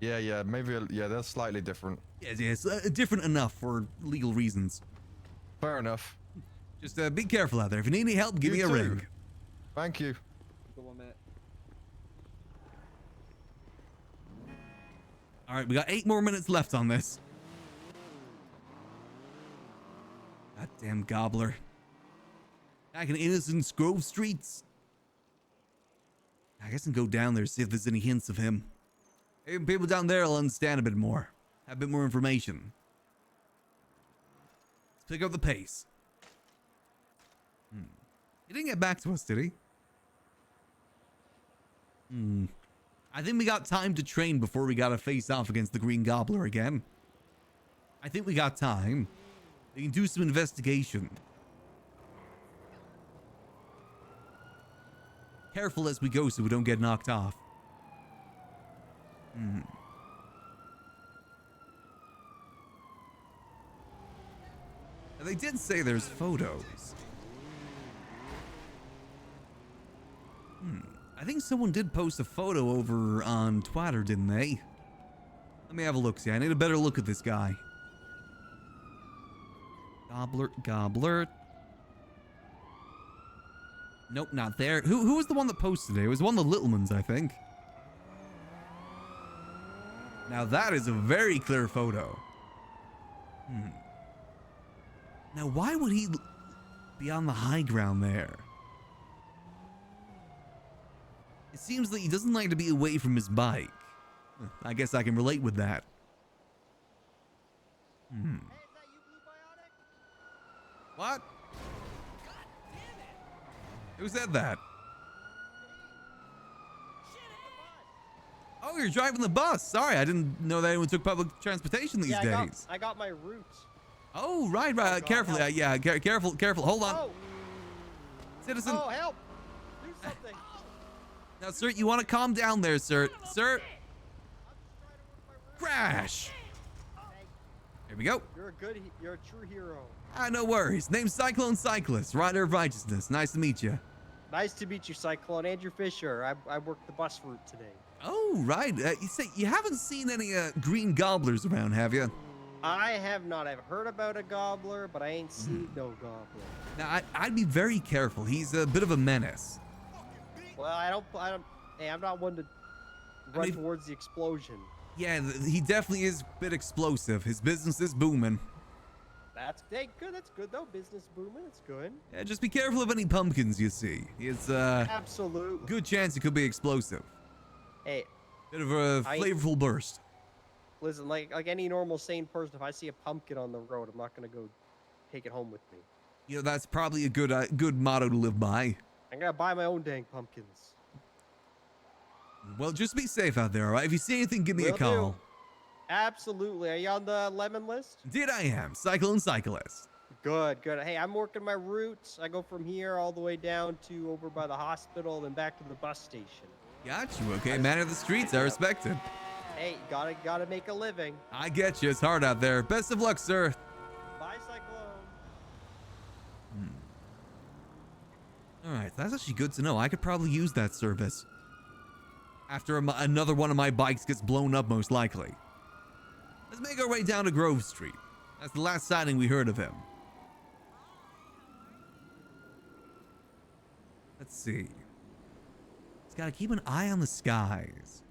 [SPEAKER 3] Yeah, maybe. Yeah, that's slightly different.
[SPEAKER 1] Yes, different enough for legal reasons.
[SPEAKER 3] Fair enough.
[SPEAKER 1] Just be careful out there. If you need any help, give me a
[SPEAKER 3] too.
[SPEAKER 1] ring.
[SPEAKER 3] Thank you.
[SPEAKER 5] Go on, mate.
[SPEAKER 1] All right, we got 8 more minutes left on this. That damn gobbler. Back in Innocence Grove streets. I guess I can go down there, see if there's any hints of him. Maybe people down there will understand a bit more. Have a bit more information. Let's pick up the pace. He didn't get back to us, did he? I think we got time to train before we gotta face off against the Green Gobbler again. I think we got time. We can do some investigation. Careful as we go so we don't get knocked off. Now, they did say there's photos. I think someone did post a photo over on Twitter, didn't they? Let me have a look. See, I need a better look at this guy. Gobbler. Nope, not there. Who was the one that posted it? It was one of the little ones, I think. Now that is a very clear photo. Now why would he be on the high ground there? It seems that he doesn't like to be away from his bike. I guess I can relate with that. What? Who said that? Oh, you're driving the bus. Sorry, I didn't know that anyone took public transportation these days.
[SPEAKER 13] I got my route.
[SPEAKER 1] Oh, right.
[SPEAKER 13] God,
[SPEAKER 1] Carefully. Yeah, careful. Hold on.
[SPEAKER 13] Oh.
[SPEAKER 1] Citizen.
[SPEAKER 13] Oh, help! Do something.
[SPEAKER 1] Now, sir, you want to calm down there, sir. Sir. Crash. Here we go.
[SPEAKER 13] You're a true hero.
[SPEAKER 1] No worries. Name's Cyclone Cyclist, Rider of Righteousness. Nice to meet you.
[SPEAKER 13] Nice to meet you, Cyclone. Andrew Fisher. I worked the bus route today.
[SPEAKER 1] Oh, right. You say you haven't seen any green gobblers around, have you?
[SPEAKER 13] I have not. I've heard about a gobbler, but I ain't seen no gobbler.
[SPEAKER 1] Now, I'd be very careful. He's a bit of a menace.
[SPEAKER 13] Well, I don't. Hey, I'm not one to run towards the explosion.
[SPEAKER 1] Yeah, he definitely is a bit explosive. His business is booming.
[SPEAKER 13] That's good. That's good though. Business booming. It's good.
[SPEAKER 1] Yeah, just be careful of any pumpkins you see. It's
[SPEAKER 13] absolutely
[SPEAKER 1] good chance it could be explosive.
[SPEAKER 13] Hey,
[SPEAKER 1] bit of a flavorful burst.
[SPEAKER 13] Listen, like any normal sane person, if I see a pumpkin on the road, I'm not gonna go take it home with me.
[SPEAKER 1] You know, that's probably a good motto to live by.
[SPEAKER 13] I'm gonna buy my own dang pumpkins.
[SPEAKER 1] Well, just be safe out there, all right? If you see anything, give me a
[SPEAKER 13] Will
[SPEAKER 1] call.
[SPEAKER 13] do. Absolutely. Are you on the lemon list?
[SPEAKER 1] Did I am. Cyclone Cyclist.
[SPEAKER 13] Good. Hey, I'm working my routes. I go from here all the way down to over by the hospital, then back to the bus station.
[SPEAKER 1] Got you. Okay, man of the streets. I respect it.
[SPEAKER 13] Hey, gotta make a living.
[SPEAKER 1] I get you. It's hard out there. Best of luck, sir.
[SPEAKER 13] Bye, Cyclone.
[SPEAKER 1] All right, that's actually good to know. I could probably use that service. After another one of my bikes gets blown up, most likely. Let's make our way down to Grove Street. That's the last sighting we heard of him. Let's see. Just gotta keep an eye on the skies.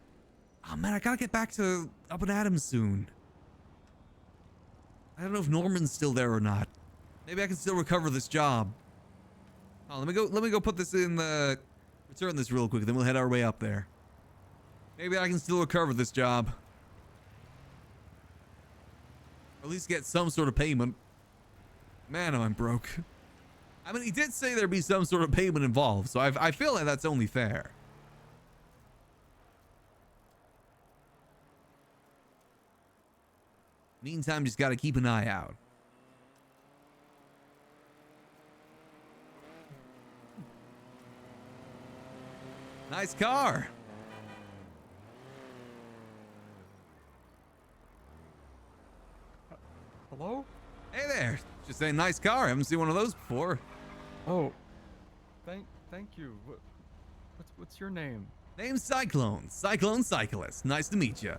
[SPEAKER 1] Oh man, I gotta get back to Up and Adams soon. I don't know if Norman's still there or not. Maybe I can still recover this job. Oh, let me go put this in the... Return this real quick, then we'll head our way up there. Maybe I can still recover this job. Or at least get some sort of payment. Man, I'm broke. I mean, he did say there'd be some sort of payment involved, so I feel like that's only fair. Meantime, just gotta keep an eye out. Nice car.
[SPEAKER 10] Hello?
[SPEAKER 1] Hey there. Just a nice car. I haven't seen one of those before.
[SPEAKER 10] Oh, thank you. What's your name?
[SPEAKER 1] Name's Cyclone. Cyclone Cyclist. Nice to meet you.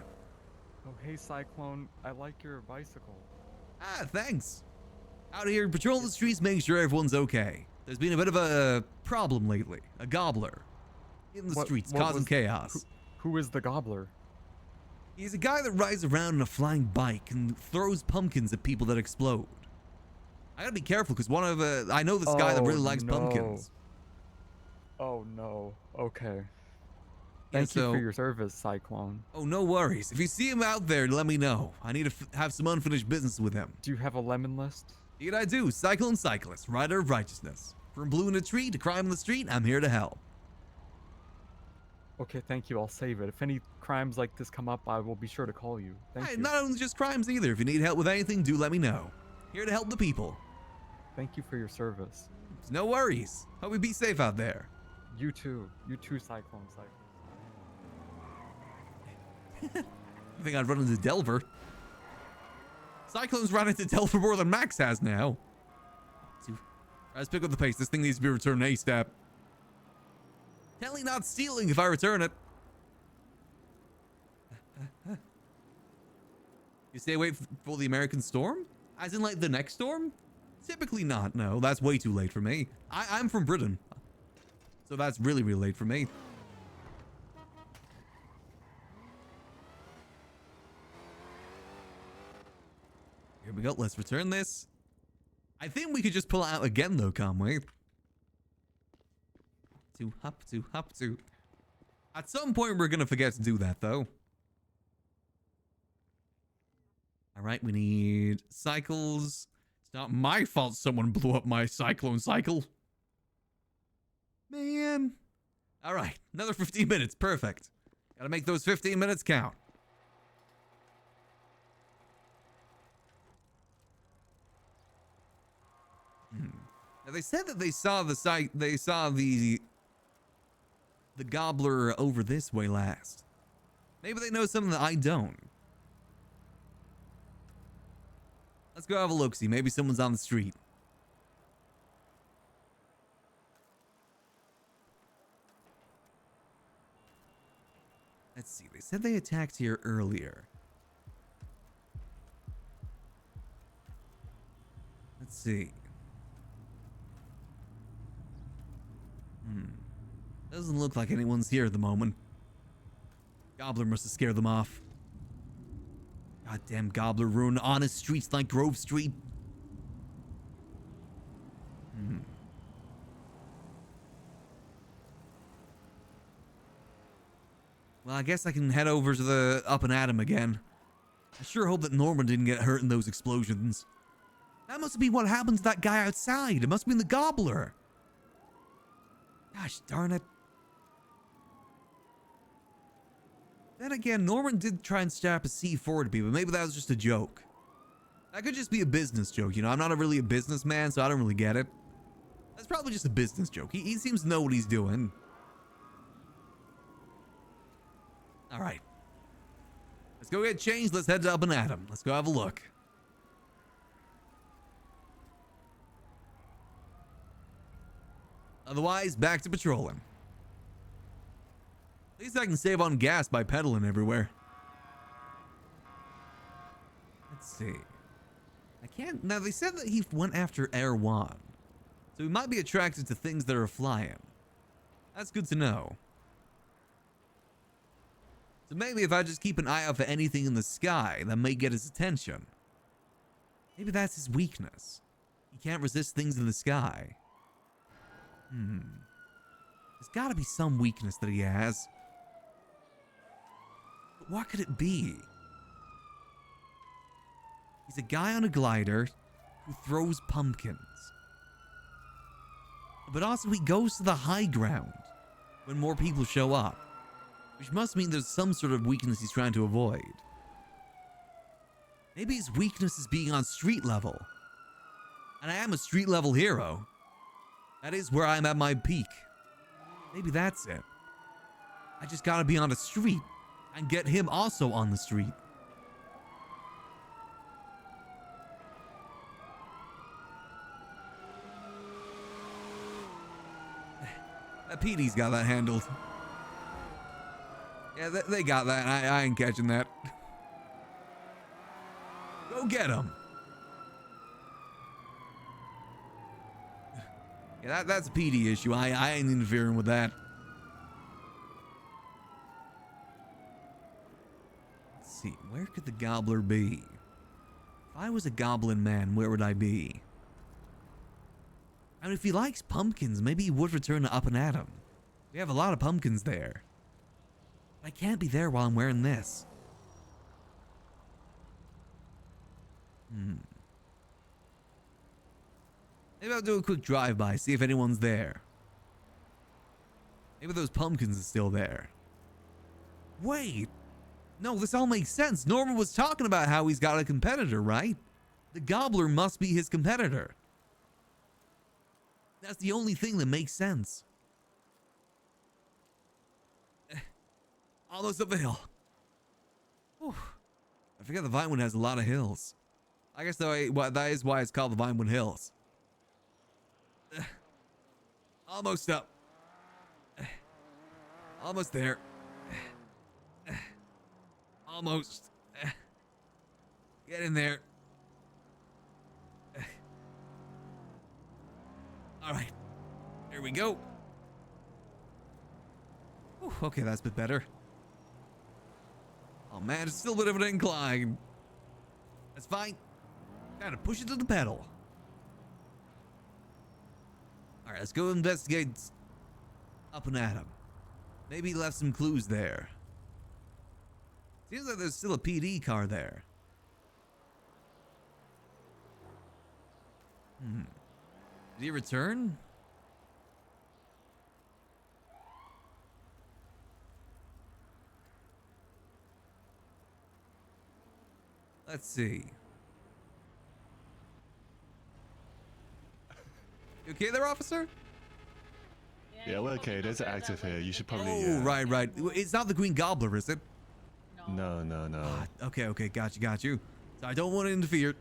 [SPEAKER 10] Oh, hey Cyclone. I like your bicycle.
[SPEAKER 1] Ah, thanks. Out here patrolling the streets, making sure everyone's okay. There's been a bit of a problem lately. A gobbler in the streets, causing chaos.
[SPEAKER 10] Who is the gobbler?
[SPEAKER 1] He's a guy that rides around on a flying bike and throws pumpkins at people that explode. I gotta be careful because I know this guy that really likes pumpkins.
[SPEAKER 10] Oh no. Okay. Thank you for your service, Cyclone.
[SPEAKER 1] Oh, no worries. If you see him out there, let me know. I need to have some unfinished business with him.
[SPEAKER 10] Do you have a lemon list?
[SPEAKER 1] Indeed I do. Cyclone Cyclist, rider of righteousness. From blue in a tree to crime in the street, I'm here to help.
[SPEAKER 10] Okay, thank you. I'll save it. If any crimes like this come up, I will be sure to call you. Thank you.
[SPEAKER 1] Not only just crimes either. If you need help with anything, do let me know. Here to help the people.
[SPEAKER 10] Thank you for your service.
[SPEAKER 1] No worries. Hope you be safe out there.
[SPEAKER 10] You too. You too, Cyclone Cyclist.
[SPEAKER 1] I think I'd run into Delver. Cyclone's run into Delver more than Max has now. Let's pick up the pace. This thing needs to be returned ASAP. Telly not stealing if I return it. You stay away for the American storm? As in like the next storm? Typically not, no. That's way too late for me. I'm from Britain. So that's really, really late for me. Here we go. Let's return this. I think we could just pull it out again, though, can't we? Hop to. At some point, we're going to forget to do that, though. All right, we need cycles. It's not my fault someone blew up my Cyclone cycle. Man. All right, another 15 minutes. Perfect. Got to make those 15 minutes count. Now they said that they saw the gobbler over this way last. Maybe they know something that I don't. Let's go have a look-see. Maybe someone's on the street. Let's see. They said they attacked here earlier. Let's see. Doesn't look like anyone's here at the moment. Gobbler must have scared them off. Goddamn gobbler ruined honest streets like Grove Street. Well, I guess I can head over to the Up and Adam again. I sure hope that Norman didn't get hurt in those explosions. That must be what happened to that guy outside. It must have been the gobbler. Gosh darn it. Then again, Norman did try and strap a C4 to people. Maybe that was just a joke. That could just be a business joke, you know? I'm not really a businessman, so I don't really get it. That's probably just a business joke. He seems to know what he's doing. All right. Let's go get changed. Let's head to Up and Adam. Let's go have a look. Otherwise, back to patrolling. At least I can save on gas by pedaling everywhere. Let's see. I can't... Now, they said that he went after Air 1. So he might be attracted to things that are flying. That's good to know. So maybe if I just keep an eye out for anything in the sky that may get his attention. Maybe that's his weakness. He can't resist things in the sky. There's gotta be some weakness that he has. But what could it be? He's a guy on a glider who throws pumpkins. But also he goes to the high ground when more people show up. Which must mean there's some sort of weakness he's trying to avoid. Maybe his weakness is being on street level. And I am a street level hero. That is where I'm at my peak. Maybe that's it. I just gotta be on a street and get him also on the street. That PD's got that handled. Yeah, they got that. I ain't catching that. Go get him. Yeah, that's a PD issue. I ain't interfering with that. Let's see. Where could the gobbler be? If I was a goblin man, where would I be? I mean, if he likes pumpkins, maybe he would return to Up and Atom. We have a lot of pumpkins there. I can't be there while I'm wearing this. Maybe I'll do a quick drive-by, see if anyone's there. Maybe those pumpkins are still there. Wait! No, this all makes sense. Norman was talking about how he's got a competitor, right? The gobbler must be his competitor. That's the only thing that makes sense. Almost up the hill. Whew. I forget the Vinewood has a lot of hills. I guess that is why it's called the Vinewood Hills. Almost up. Almost there. Almost. Get in there. All right. Here we go. Whew, okay, that's a bit better. Oh man, it's still a bit of an incline. That's fine. Gotta push it to the pedal. All right, let's go investigate Up and Atom. Maybe he left some clues there. Seems like there's still a PD car there. Did he return? Let's see. You okay there, officer?
[SPEAKER 14] Yeah, we're okay. There's an active here. You should probably.
[SPEAKER 1] Oh, right. It's not the Green Gobbler, is it?
[SPEAKER 14] No.
[SPEAKER 1] Okay. Got you. So I don't want to interfere.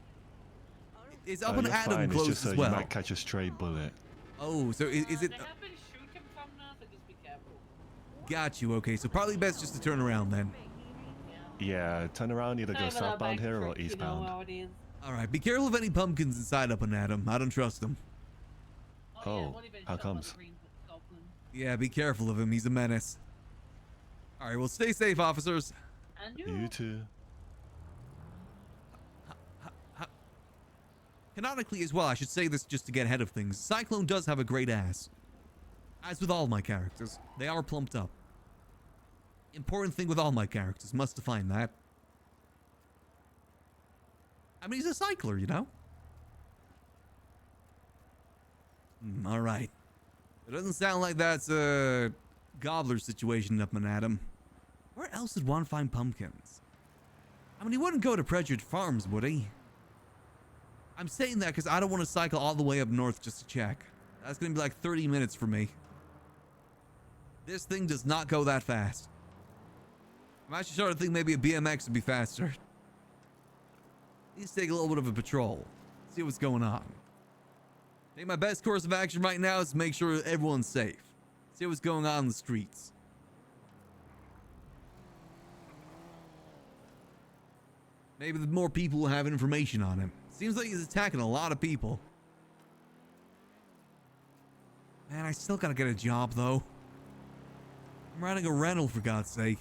[SPEAKER 1] It's Up and
[SPEAKER 14] You're
[SPEAKER 1] Atom
[SPEAKER 14] fine.
[SPEAKER 1] close
[SPEAKER 14] It's just
[SPEAKER 1] as well.
[SPEAKER 14] You might catch a stray bullet.
[SPEAKER 1] Oh, so is it? Got you. Okay, so probably best just to turn around then.
[SPEAKER 14] Yeah, turn around. Either go southbound here or eastbound.
[SPEAKER 1] All right. Be careful of any pumpkins inside Up and Atom. I don't trust them.
[SPEAKER 14] Oh, how comes?
[SPEAKER 1] Yeah, be careful of him. He's a menace. All right. Well, stay safe, officers.
[SPEAKER 14] You too.
[SPEAKER 1] Canonically as well, I should say this just to get ahead of things. Cyclone does have a great ass. As with all my characters, they are plumped up. Important thing with all my characters, must define that. I mean, he's a cycler, you know? All right. It doesn't sound like that's a gobbler situation up in Atom. Where else would one find pumpkins? I mean, he wouldn't go to Prejured Farms, would he? I'm saying that because I don't want to cycle all the way up north just to check. That's going to be like 30 minutes for me. This thing does not go that fast. I'm actually starting to think maybe a BMX would be faster. Need to take a little bit of a patrol. See what's going on. I think my best course of action right now is to make sure everyone's safe. See what's going on in the streets. Maybe the more people will have information on him. Seems like he's attacking a lot of people. Man, I still gotta get a job though. I'm running a rental for God's sake.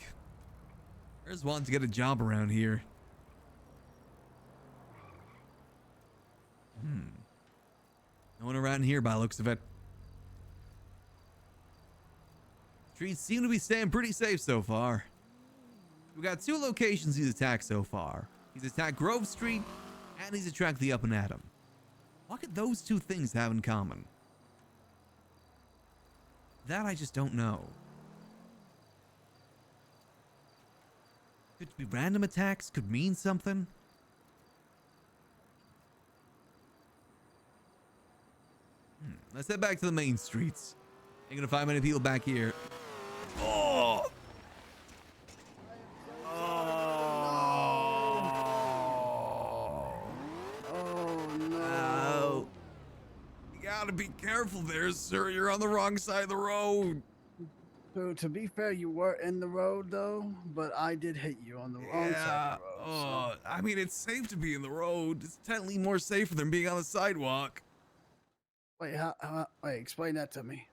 [SPEAKER 1] I just wanted to get a job around here. No one around here by the looks of it. Streets seem to be staying pretty safe so far. We got 2 locations he's attacked so far. He's attacked Grove Street, and he's attacked the Up and Atom. What could those 2 things have in common? That I just don't know. Could be random attacks, could mean something. Let's head back to the main streets. Ain't gonna find many people back here. Oh!
[SPEAKER 7] Oh no.
[SPEAKER 1] You gotta be careful there, sir. You're on the wrong side of the road.
[SPEAKER 7] So to be fair, you were in the road though, but I did hit you on the wrong side of the road.
[SPEAKER 1] I mean, it's safe to be in the road. It's technically more safer than being on the sidewalk.
[SPEAKER 7] Wait, wait, explain that to me.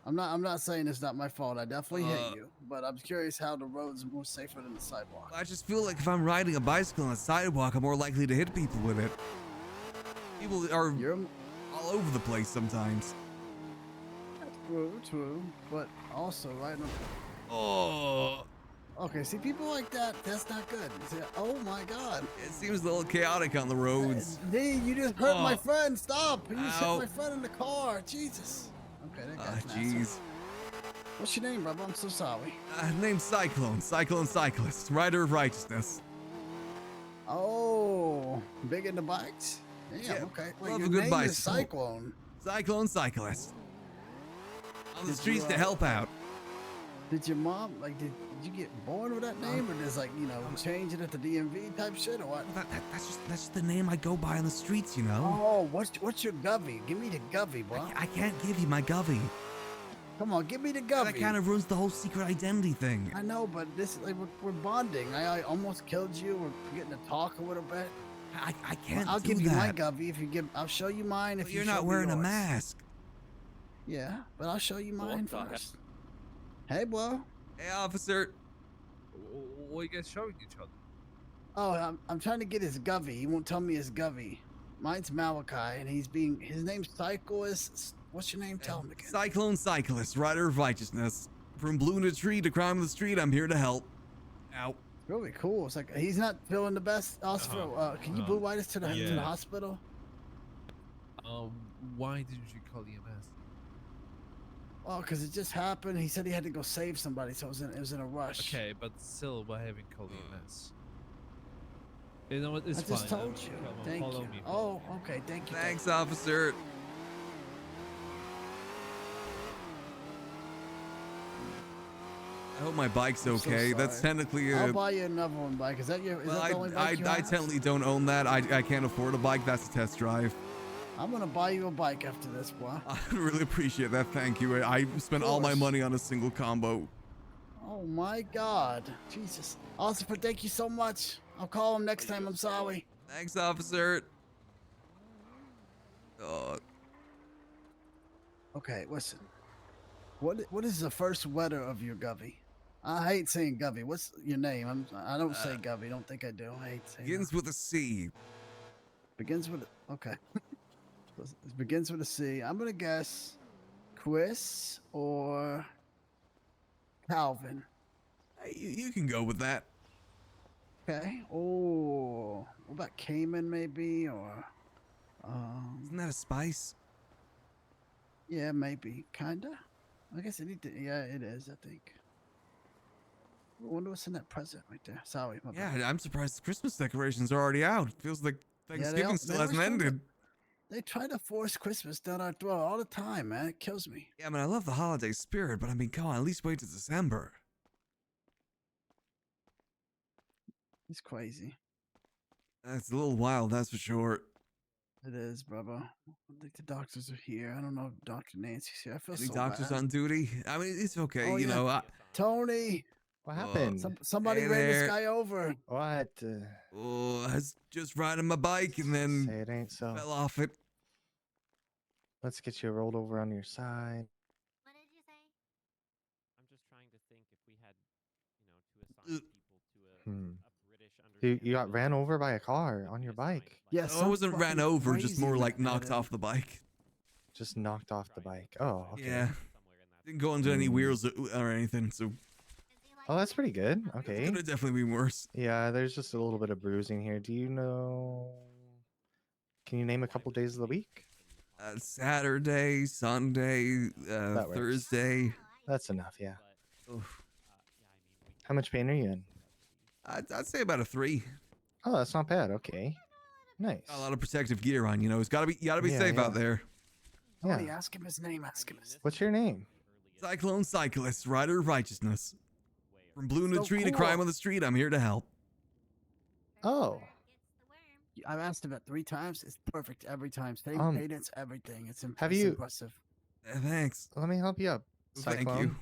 [SPEAKER 7] I'm not saying it's not my fault. I definitely hit you, but I'm curious how the road's more safer than the sidewalk.
[SPEAKER 1] I just feel like if I'm riding a bicycle on a sidewalk, I'm more likely to hit people with it. People are all over the place sometimes.
[SPEAKER 7] True, but also right.
[SPEAKER 1] Oh.
[SPEAKER 7] Okay, see, people like that, that's not good. See, oh my God.
[SPEAKER 1] It seems a little chaotic on the roads.
[SPEAKER 7] D, you just hurt my friend. Stop. You just hit
[SPEAKER 1] Ow.
[SPEAKER 7] my friend in the car. Jesus. Okay, that guy's an
[SPEAKER 1] Jeez.
[SPEAKER 7] asshole. What's your name, brother? I'm so sorry.
[SPEAKER 1] Name's Cyclone. Cyclone Cyclist. Rider of Righteousness.
[SPEAKER 7] Oh, big into bikes? Damn,
[SPEAKER 1] Yeah,
[SPEAKER 7] okay. Wait,
[SPEAKER 1] love
[SPEAKER 7] your
[SPEAKER 1] a good
[SPEAKER 7] name
[SPEAKER 1] bicycle.
[SPEAKER 7] is Cyclone.
[SPEAKER 1] Cyclone Cyclist. On the
[SPEAKER 7] Did
[SPEAKER 1] streets
[SPEAKER 7] you,
[SPEAKER 1] to help out.
[SPEAKER 7] Did your mom, like, did you get born with that name, or just, like, you know, change it at the DMV type shit, or what?
[SPEAKER 1] That's just the name I go by on the streets, you know?
[SPEAKER 7] Oh, what's your govy? Give me the govy, bro.
[SPEAKER 1] I can't give you my govy.
[SPEAKER 7] Come on, give me the govy.
[SPEAKER 1] That kind of ruins the whole secret identity thing.
[SPEAKER 7] I know, but this, like, we're bonding. I almost killed you. We're getting to talk a little bit.
[SPEAKER 1] I can't
[SPEAKER 7] I'll
[SPEAKER 1] do
[SPEAKER 7] give you my
[SPEAKER 1] that.
[SPEAKER 7] govy if you give. I'll show you mine if
[SPEAKER 1] But
[SPEAKER 7] you
[SPEAKER 1] you're
[SPEAKER 7] show
[SPEAKER 1] not
[SPEAKER 7] me
[SPEAKER 1] wearing a
[SPEAKER 7] yours.
[SPEAKER 1] mask.
[SPEAKER 7] Yeah, but I'll show you mine
[SPEAKER 18] What the
[SPEAKER 7] first. Hey, bro.
[SPEAKER 1] Hey, officer.
[SPEAKER 18] What are you guys showing each other?
[SPEAKER 7] Oh, I'm trying to get his govy. He won't tell me his govy. Mine's Malachi, and his name's Cyclist. What's your name? Tell him again.
[SPEAKER 1] Cyclone Cyclist, Rider of Righteousness. From blue in the tree to crime in the street, I'm here to help. Ow.
[SPEAKER 7] Really cool. It's like he's not feeling the best. Also, can you blue white us to the hospital?
[SPEAKER 18] Why did you call EMS?
[SPEAKER 7] Oh, because it just happened. He said he had to go save somebody, so it was in a rush.
[SPEAKER 18] Okay, but still, why haven't called EMS? You know what? It's
[SPEAKER 7] I just
[SPEAKER 18] fine.
[SPEAKER 7] told you.
[SPEAKER 18] Come on,
[SPEAKER 7] Thank
[SPEAKER 18] follow
[SPEAKER 7] you.
[SPEAKER 18] me.
[SPEAKER 7] Oh, okay. Thank you.
[SPEAKER 1] Thanks, officer. I hope my bike's
[SPEAKER 7] I'm so
[SPEAKER 1] okay. That's
[SPEAKER 7] sorry.
[SPEAKER 1] technically
[SPEAKER 7] I'll buy you another one bike. Is that your? Is
[SPEAKER 1] well,
[SPEAKER 7] that the only bike you
[SPEAKER 1] I
[SPEAKER 7] have?
[SPEAKER 1] technically don't own that. I can't afford a bike. That's a test drive.
[SPEAKER 7] I'm gonna buy you a bike after this, boy.
[SPEAKER 1] I really appreciate that. Thank you. I spent all my
[SPEAKER 7] course.
[SPEAKER 1] money on a single combo.
[SPEAKER 7] Oh my God, Jesus! Officer, thank you so much. I'll call him next time. I'm sorry.
[SPEAKER 1] Thanks, officer.
[SPEAKER 7] Okay, listen. What is the first letter of your govy? I hate saying govy. What's your name? I don't say govy. Don't think I do. I hate saying.
[SPEAKER 1] Begins with a C.
[SPEAKER 7] Begins with okay. It begins with a C. I'm gonna guess Chris or Calvin.
[SPEAKER 1] Hey, you can go with that.
[SPEAKER 7] Okay. Oh, what about Cayman maybe or?
[SPEAKER 1] Isn't that a spice?
[SPEAKER 7] Yeah, maybe. Kinda. I guess yeah, it is. I think. I wonder what's in that present right there. Sorry. My bad.
[SPEAKER 1] Yeah, I'm surprised the Christmas decorations are already out. Feels like
[SPEAKER 7] Yeah,
[SPEAKER 1] Thanksgiving still
[SPEAKER 7] they
[SPEAKER 1] hasn't
[SPEAKER 7] were starting
[SPEAKER 1] ended.
[SPEAKER 7] They try to force Christmas down our throat all the time, man. It kills me.
[SPEAKER 1] Yeah, I mean, I love the holiday spirit, but I mean, come on, at least wait till December.
[SPEAKER 7] It's crazy.
[SPEAKER 1] That's a little wild, that's for sure.
[SPEAKER 7] It is, brother. I think the doctors are here. I don't know if Dr. Nancy's here. I feel
[SPEAKER 1] Any
[SPEAKER 7] so
[SPEAKER 1] doctors
[SPEAKER 7] bad.
[SPEAKER 1] on duty? I mean, it's okay,
[SPEAKER 7] Oh,
[SPEAKER 1] you
[SPEAKER 7] yeah.
[SPEAKER 1] know.
[SPEAKER 7] Tony.
[SPEAKER 14] What happened?
[SPEAKER 7] Somebody
[SPEAKER 1] Hey
[SPEAKER 7] ran this
[SPEAKER 1] there.
[SPEAKER 7] guy over.
[SPEAKER 14] What?
[SPEAKER 1] Oh, I was just riding my bike and then
[SPEAKER 14] Say it ain't so.
[SPEAKER 1] fell off it.
[SPEAKER 14] Let's get you rolled over on your side.
[SPEAKER 22] What did you say? I'm just trying to think if we had, to assign people to a
[SPEAKER 2] You got ran over by a car on your bike.
[SPEAKER 7] Yeah,
[SPEAKER 1] No, I wasn't ran over, just more like knocked
[SPEAKER 7] off.
[SPEAKER 1] off the bike.
[SPEAKER 2] Just knocked off the bike. Oh, okay.
[SPEAKER 1] Yeah. Didn't go into any wheels or anything, so.
[SPEAKER 2] Oh, that's pretty good. Okay.
[SPEAKER 1] Could have definitely been worse.
[SPEAKER 2] Yeah, there's just a little bit of bruising here. Do you know? Can you name a couple days of the week?
[SPEAKER 1] Saturday, Sunday,
[SPEAKER 2] That works.
[SPEAKER 1] Thursday.
[SPEAKER 2] That's enough. Yeah. How much pain are you in?
[SPEAKER 1] I'd say about a 3.
[SPEAKER 2] Oh, that's not bad. Okay. Nice.
[SPEAKER 1] Got a lot of protective gear on, you know. You gotta be safe out there.
[SPEAKER 7] Somebody ask him his name. Ask him his
[SPEAKER 2] What's your name?
[SPEAKER 1] Cyclone Cyclist, Rider of Righteousness. From blue in the
[SPEAKER 7] So
[SPEAKER 1] tree to
[SPEAKER 7] cool.
[SPEAKER 1] crime on the street, I'm here to help.
[SPEAKER 2] Oh.
[SPEAKER 7] I've asked him it 3 times. It's perfect every time. Same
[SPEAKER 2] Um,
[SPEAKER 7] cadence, everything. It's
[SPEAKER 2] have
[SPEAKER 7] it's
[SPEAKER 2] you-
[SPEAKER 7] impressive.
[SPEAKER 1] Thanks.
[SPEAKER 2] Let me help you up.
[SPEAKER 1] Thank
[SPEAKER 2] Cyclone.
[SPEAKER 1] you.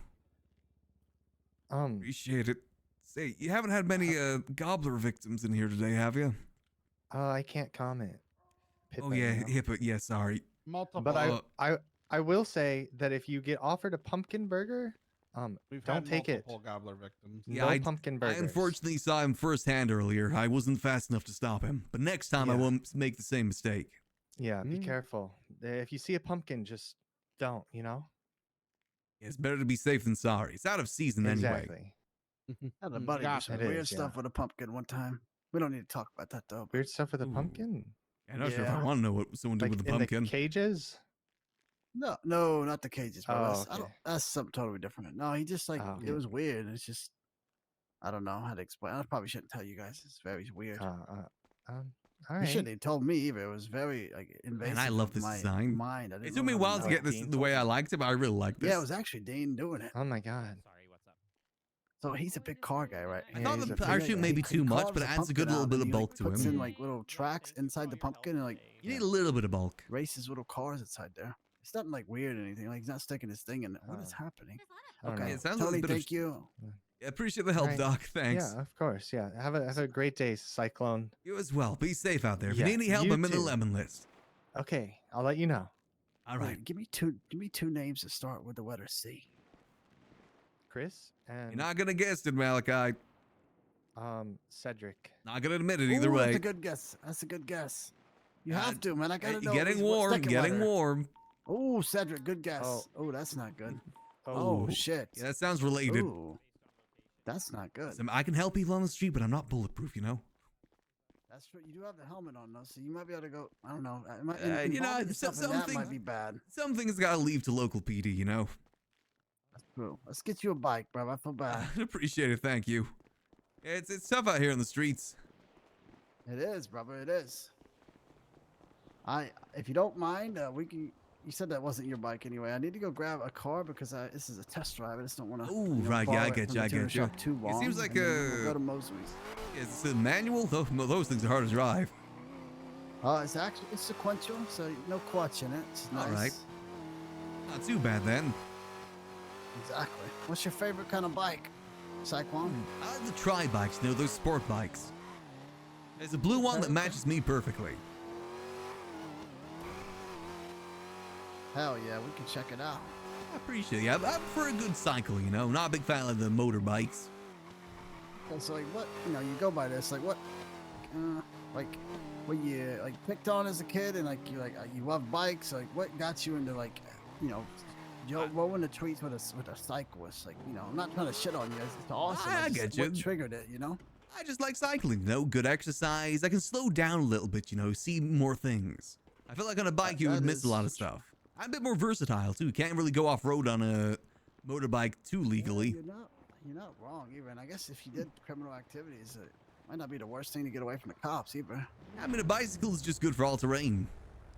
[SPEAKER 1] Appreciate it. Say, you haven't had many gobbler victims in here today, have you?
[SPEAKER 2] I can't comment.
[SPEAKER 1] Oh yeah, yeah. Sorry.
[SPEAKER 2] But I will say that if you get offered a pumpkin burger, don't take it.
[SPEAKER 18] Gobbler victims.
[SPEAKER 1] Yeah,
[SPEAKER 2] No pumpkin
[SPEAKER 1] I
[SPEAKER 2] burgers.
[SPEAKER 1] unfortunately saw him firsthand earlier. I wasn't fast enough to stop him, but next time I
[SPEAKER 2] Yeah.
[SPEAKER 1] won't make the same mistake.
[SPEAKER 2] Yeah, be careful. If you see a pumpkin, just don't. You know.
[SPEAKER 1] It's better to be safe than sorry. It's out of season anyway.
[SPEAKER 2] Exactly.
[SPEAKER 7] Had a buddy do some
[SPEAKER 2] It
[SPEAKER 7] weird
[SPEAKER 2] is,
[SPEAKER 7] stuff
[SPEAKER 2] yeah.
[SPEAKER 7] with a pumpkin one time. We don't need to talk about that though.
[SPEAKER 2] Weird stuff with a pumpkin.
[SPEAKER 1] I'm not sure if I
[SPEAKER 7] Yeah.
[SPEAKER 1] want to know what someone did
[SPEAKER 2] Like
[SPEAKER 1] with a
[SPEAKER 2] in
[SPEAKER 1] pumpkin.
[SPEAKER 2] the cages.
[SPEAKER 7] No, not the cages, bro.
[SPEAKER 2] Oh,
[SPEAKER 7] That's, I don't,
[SPEAKER 2] okay.
[SPEAKER 7] that's something totally different. No, he just like
[SPEAKER 2] Oh,
[SPEAKER 7] it
[SPEAKER 2] okay.
[SPEAKER 7] was weird. It's just I don't know how to explain. I probably shouldn't tell you guys. It's very weird.
[SPEAKER 2] All
[SPEAKER 7] You
[SPEAKER 2] right.
[SPEAKER 7] shouldn't have told me either. It was very like invasive.
[SPEAKER 1] And I love
[SPEAKER 7] of
[SPEAKER 1] this
[SPEAKER 7] my
[SPEAKER 1] design.
[SPEAKER 7] Mind. I
[SPEAKER 1] It
[SPEAKER 7] didn't
[SPEAKER 1] took
[SPEAKER 7] know
[SPEAKER 1] me a
[SPEAKER 7] how
[SPEAKER 1] while to
[SPEAKER 7] know
[SPEAKER 1] get
[SPEAKER 7] it.
[SPEAKER 1] this the way I liked it, but I really like this.
[SPEAKER 7] Yeah, it was actually Dean doing it.
[SPEAKER 2] Oh my god.
[SPEAKER 7] So he's a big car guy, right?
[SPEAKER 1] I thought
[SPEAKER 2] he's
[SPEAKER 1] the
[SPEAKER 2] a big
[SPEAKER 1] parachute
[SPEAKER 2] guy.
[SPEAKER 1] may be
[SPEAKER 7] He
[SPEAKER 1] too much,
[SPEAKER 7] carves
[SPEAKER 1] but it
[SPEAKER 7] the
[SPEAKER 1] adds a good
[SPEAKER 7] pumpkin
[SPEAKER 1] little
[SPEAKER 7] out
[SPEAKER 1] bit
[SPEAKER 7] and
[SPEAKER 1] of
[SPEAKER 7] he,
[SPEAKER 1] bulk
[SPEAKER 7] like,
[SPEAKER 1] to
[SPEAKER 7] puts
[SPEAKER 1] him.
[SPEAKER 7] in like little tracks inside the pumpkin and like
[SPEAKER 1] You need a little bit of bulk.
[SPEAKER 7] races little cars inside there. It's nothing like weird or anything. Like he's not sticking his thing in it. What is happening?
[SPEAKER 2] I don't
[SPEAKER 7] Okay,
[SPEAKER 2] know.
[SPEAKER 1] It sounds like a
[SPEAKER 7] Tony,
[SPEAKER 1] bit of
[SPEAKER 7] thank you.
[SPEAKER 1] I appreciate the help,
[SPEAKER 2] Right.
[SPEAKER 1] Doc. Thanks.
[SPEAKER 2] Yeah, of course. Yeah. Have a great day, Cyclone.
[SPEAKER 1] You as well. Be safe out there. If
[SPEAKER 2] Yeah,
[SPEAKER 1] you need any help,
[SPEAKER 2] you
[SPEAKER 1] I'm in the
[SPEAKER 2] too.
[SPEAKER 1] lemon list.
[SPEAKER 2] Okay, I'll let you know.
[SPEAKER 1] All right.
[SPEAKER 7] Wait, give me two names that start with the letter C.
[SPEAKER 2] Chris and
[SPEAKER 1] You're not gonna guess it, Malachi.
[SPEAKER 2] Cedric.
[SPEAKER 1] Not gonna admit it either
[SPEAKER 7] Ooh,
[SPEAKER 1] way.
[SPEAKER 7] That's a good guess. That's a good guess. You have to, man. I gotta know.
[SPEAKER 1] Getting warm. Getting warm.
[SPEAKER 7] Oh, Cedric, good guess.
[SPEAKER 2] Oh.
[SPEAKER 7] Oh, that's not good.
[SPEAKER 1] Oh.
[SPEAKER 7] Oh, shit.
[SPEAKER 1] Yeah, that sounds related.
[SPEAKER 7] Ooh, that's not good.
[SPEAKER 1] I can help people on the street, but I'm not bulletproof, you know?
[SPEAKER 7] That's true. You do have the helmet on, though, so you might be able to go. I don't know. It might,
[SPEAKER 1] You know,
[SPEAKER 7] involving yourself in
[SPEAKER 1] some
[SPEAKER 7] that
[SPEAKER 1] things
[SPEAKER 7] might be bad.
[SPEAKER 1] Some things gotta leave to local PD, you know?
[SPEAKER 7] That's true. Let's get you a bike, bro. I feel bad.
[SPEAKER 1] I appreciate it. Thank you. It's tough out here in the streets.
[SPEAKER 7] It is, brother. It is. If you don't mind, we can. You said that wasn't your bike anyway. I need to go grab a car because this is a test drive. I just don't want to.
[SPEAKER 1] Oh, right. Yeah, I get you. I get you.
[SPEAKER 7] Too long,
[SPEAKER 1] It seems like
[SPEAKER 7] and then we'll go to Mosley's.
[SPEAKER 1] It's a manual. Those things are hard to drive.
[SPEAKER 7] It's actually sequential, so no clutch in it. It's nice.
[SPEAKER 1] All right. Not too bad then.
[SPEAKER 7] Exactly. What's your favorite kind of bike? Cyclone?
[SPEAKER 1] I like the tri-bikes, you know, those sport bikes. There's a blue one that matches me perfectly.
[SPEAKER 7] Hell yeah, we can check it out.
[SPEAKER 1] I appreciate it. I prefer a good cycle, you know. Not a big fan of the motorbikes.
[SPEAKER 7] So like, what you go by this? Like what you like picked on as a kid, and like you love bikes. Like what got you into rolling the trees with a cyclist? Like I'm not trying to shit on you. It's awesome.
[SPEAKER 1] I get you.
[SPEAKER 7] What triggered it?
[SPEAKER 1] I just like cycling, you know, good exercise. I can slow down a little bit, you know, see more things. I feel like on a bike you would miss a lot of stuff. I'm a bit more versatile too. Can't really go off road on a motorbike too legally.
[SPEAKER 7] Yeah, you're not wrong, even. I guess if you did criminal activities, it might not be the worst thing to get away from the cops, either.
[SPEAKER 1] I mean, a bicycle is just good for all terrain.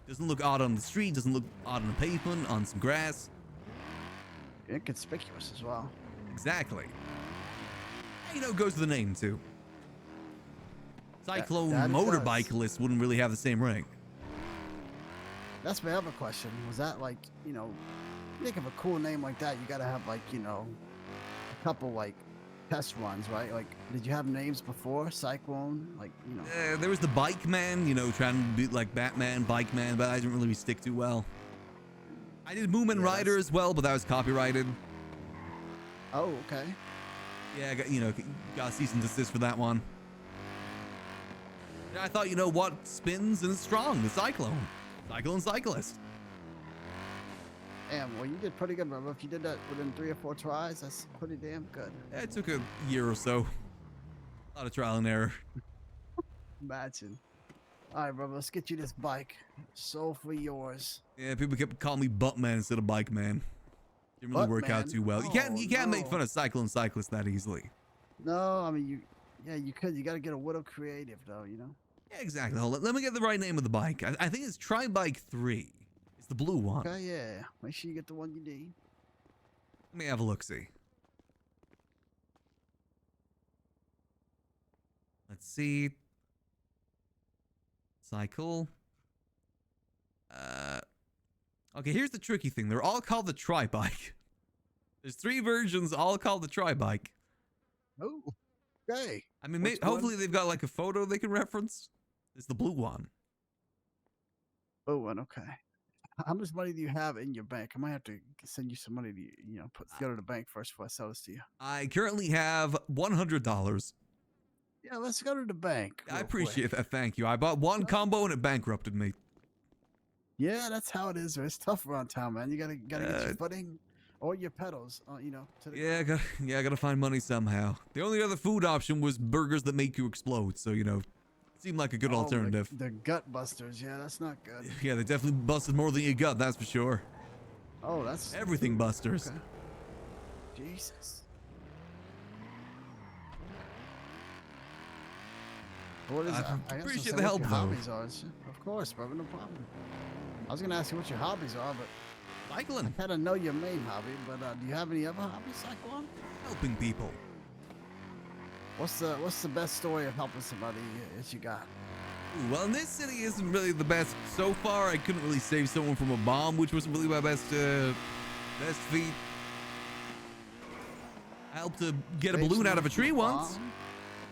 [SPEAKER 1] Doesn't look odd on the street, doesn't look odd on the pavement, on some grass.
[SPEAKER 7] Inconspicuous as well.
[SPEAKER 1] Exactly. And, you know, it goes to the name too. Cyclone
[SPEAKER 7] that it
[SPEAKER 1] motorbike list wouldn't really have the same ring.
[SPEAKER 7] That's my other question. Was that like, think of a cool name like that, you gotta have like, a couple like test runs, right? Like, did you have names before Cyclone? Like,
[SPEAKER 1] There was the Bike Man, you know, trying to be like Batman, Bike Man, but I didn't really stick too well. I did Moomin Rider as well, but that was copyrighted.
[SPEAKER 7] Oh, okay.
[SPEAKER 1] Yeah, got cease and desist for that one. Yeah, I thought, you know what spins and is strong? The Cyclone. Cyclone Cyclist.
[SPEAKER 7] Damn, well, you did pretty good, brother. If you did that within 3 or 4 tries, that's pretty damn good.
[SPEAKER 1] Yeah, it took a year or so. A lot of trial and error.
[SPEAKER 7] Imagine. All right, brother, let's get you this bike. So for yours.
[SPEAKER 1] Yeah, people kept calling me Buttman instead of Bike Man. Didn't really work out
[SPEAKER 7] Buttman?
[SPEAKER 1] too well. You can't make
[SPEAKER 7] no.
[SPEAKER 1] fun of Cyclone Cyclist that easily.
[SPEAKER 7] No, I mean, you could. You got to get a little creative, though, you know?
[SPEAKER 1] Yeah, exactly. Hold on. Let me get the right name of the bike. I think it's Tri-Bike 3. It's the blue one.
[SPEAKER 7] Okay, yeah. Make sure you get the one you need.
[SPEAKER 1] Let me have a look-see. Let's see. Cycle. Okay, here's the tricky thing. They're all called the Tri-Bike. There's 3 versions, all called the Tri-Bike.
[SPEAKER 7] Oh, okay.
[SPEAKER 1] I mean, hopefully they've got like a photo they can reference. It's the blue one.
[SPEAKER 7] Blue one, okay. How much money do you have in your bank? I might have to send you some money to, go to the bank first before I sell this to you.
[SPEAKER 1] I currently have $100.
[SPEAKER 7] Yeah, let's go to the bank.
[SPEAKER 1] I appreciate that. Thank you. I bought one combo and it bankrupted me.
[SPEAKER 7] Yeah, that's how it is. It's tough around town, man. You gotta get your footing or your pedals, to the
[SPEAKER 1] Yeah, I gotta find money somehow. The only other food option was burgers that make you explode. So, seemed like a good alternative.
[SPEAKER 7] The gut busters. Yeah, that's not good.
[SPEAKER 1] Yeah, they definitely busted more than you got, that's for sure.
[SPEAKER 7] Oh, that's...
[SPEAKER 1] Everything busters.
[SPEAKER 7] Okay. Jesus. What is
[SPEAKER 1] I appreciate the help, though.
[SPEAKER 7] Hobbies are. Of course, brother, no problem. I was gonna ask you what your hobbies are, but
[SPEAKER 1] Cycling.
[SPEAKER 7] I kind of know your main hobby, but do you have any other hobbies, Cyclone?
[SPEAKER 1] Helping people.
[SPEAKER 7] What's the best story of helping somebody that you got?
[SPEAKER 1] Ooh, well, in this city isn't really the best so far. I couldn't really save someone from a bomb, which wasn't really my best feat. I helped to get a balloon out of a tree once.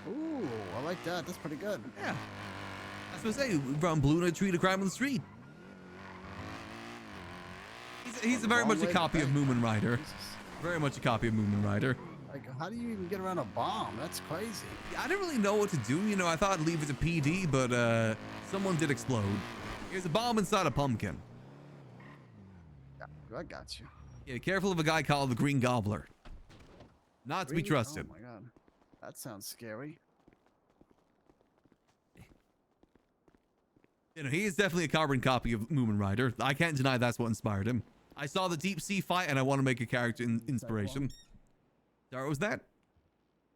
[SPEAKER 7] Ooh, I like that. That's pretty good.
[SPEAKER 1] Yeah. I was gonna say, we brought a balloon out of a tree to crime on the street. He's very much a copy of Moomin Rider. Very much a copy of Moomin Rider.
[SPEAKER 7] Like, how do you even get around a bomb? That's crazy.
[SPEAKER 1] I didn't really know what to do. I thought I'd leave it to PD, but someone did explode. There's a bomb inside a pumpkin.
[SPEAKER 7] Yeah, I got you.
[SPEAKER 1] Yeah, careful of a guy called the Green Gobbler. Not to be trusted.
[SPEAKER 7] Oh my god. That sounds scary.
[SPEAKER 1] He is definitely a carbon copy of Moomin Rider. I can't deny that's what inspired him. I saw the deep sea fight and I want to make a character inspiration. Sorry, what was that?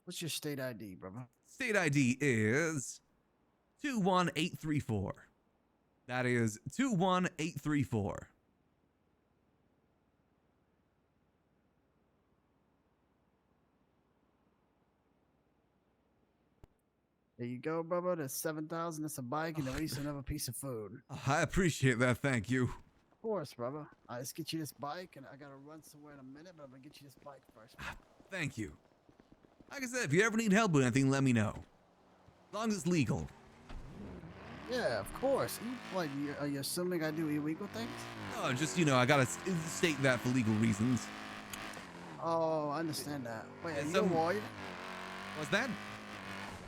[SPEAKER 7] What's your state ID, brother?
[SPEAKER 1] State ID is 21834. That is 21834.
[SPEAKER 7] There you go, brother. That's 7,000. That's a bike and at least another piece of food.
[SPEAKER 1] I appreciate that. Thank you.
[SPEAKER 7] Of course, brother. Let's get you this bike, and I gotta run somewhere in a minute, but I'm gonna get you this bike first.
[SPEAKER 1] Thank you. Like I said, if you ever need help with anything, let me know. As long as it's legal.
[SPEAKER 7] Yeah, of course. Are you assuming I do illegal things?
[SPEAKER 1] Oh, just, I gotta state that for legal reasons.
[SPEAKER 7] Oh, I understand that. Wait, are you a warrior?
[SPEAKER 1] What's that?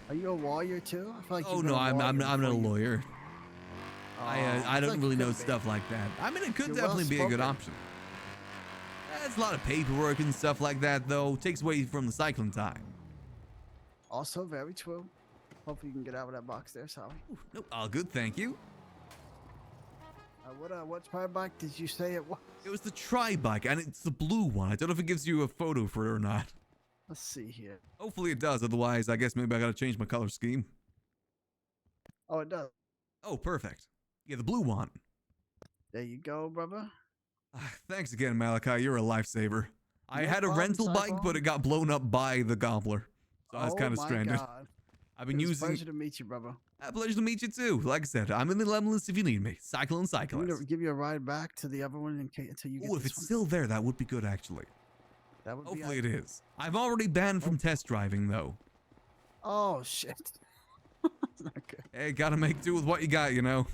[SPEAKER 7] Are you a warrior too? I feel like
[SPEAKER 1] oh no, I'm not a lawyer. I don't
[SPEAKER 7] like
[SPEAKER 1] really know stuff like that. I mean, it could definitely be a good option. There's a lot of paperwork and stuff like that, though. Takes away from the cycling time.
[SPEAKER 7] Also, very true. Hopefully, you can get out of that box there, Sally.
[SPEAKER 1] Nope, all good, thank you.
[SPEAKER 7] What Tri-Bike did you say it was?
[SPEAKER 1] It was the Tri-Bike, and it's the blue one. I don't know if it gives you a photo for it or not.
[SPEAKER 7] Let's see here.
[SPEAKER 1] Hopefully it does. Otherwise, I guess maybe I gotta change my color scheme.
[SPEAKER 7] Oh, it does.
[SPEAKER 1] Oh, perfect. Yeah, the blue one.
[SPEAKER 7] There you go, brother.
[SPEAKER 1] Thanks again, Malachi. You're a lifesaver. I
[SPEAKER 7] No
[SPEAKER 1] had a
[SPEAKER 7] problem,
[SPEAKER 1] rental bike,
[SPEAKER 7] Cyclone.
[SPEAKER 1] but it got blown up by the gobbler. So I was kind of stranded.
[SPEAKER 7] God.
[SPEAKER 1] I've been
[SPEAKER 7] It was a
[SPEAKER 1] using.
[SPEAKER 7] pleasure to meet you, brother.
[SPEAKER 1] A pleasure to meet you too. Like I said, I'm in the Lemless if you need me. Cyclone
[SPEAKER 7] I'm
[SPEAKER 1] Cyclist.
[SPEAKER 7] gonna give you a ride back to the other one until you get
[SPEAKER 1] Oh, if
[SPEAKER 7] this
[SPEAKER 1] it's
[SPEAKER 7] one.
[SPEAKER 1] still there, that would be good, actually.
[SPEAKER 7] That would
[SPEAKER 1] Hopefully
[SPEAKER 7] be
[SPEAKER 1] it is. I've already banned from test driving, though.
[SPEAKER 7] Oh, shit. Okay.
[SPEAKER 1] Hey, gotta make do with what you got, Now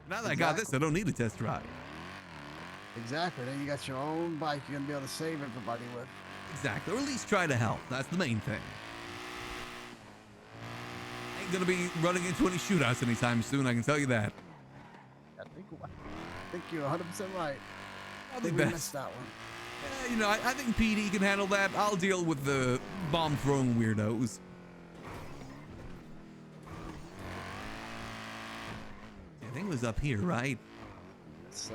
[SPEAKER 1] that I got this, I don't need a test drive.
[SPEAKER 7] Exactly. Then you got your own bike you're gonna be able to save everybody with.
[SPEAKER 1] Exactly, or at least try to help. That's the main thing. Ain't gonna be running into any shootouts anytime soon, I can tell you that.
[SPEAKER 7] I think you're 100% right. I
[SPEAKER 1] Probably
[SPEAKER 7] think we
[SPEAKER 1] best.
[SPEAKER 7] missed that one.
[SPEAKER 1] Yeah, you know, I think PD can handle that. I'll deal with the bomb-throwing weirdos. I think it was up here, right?
[SPEAKER 7] Yes, sir.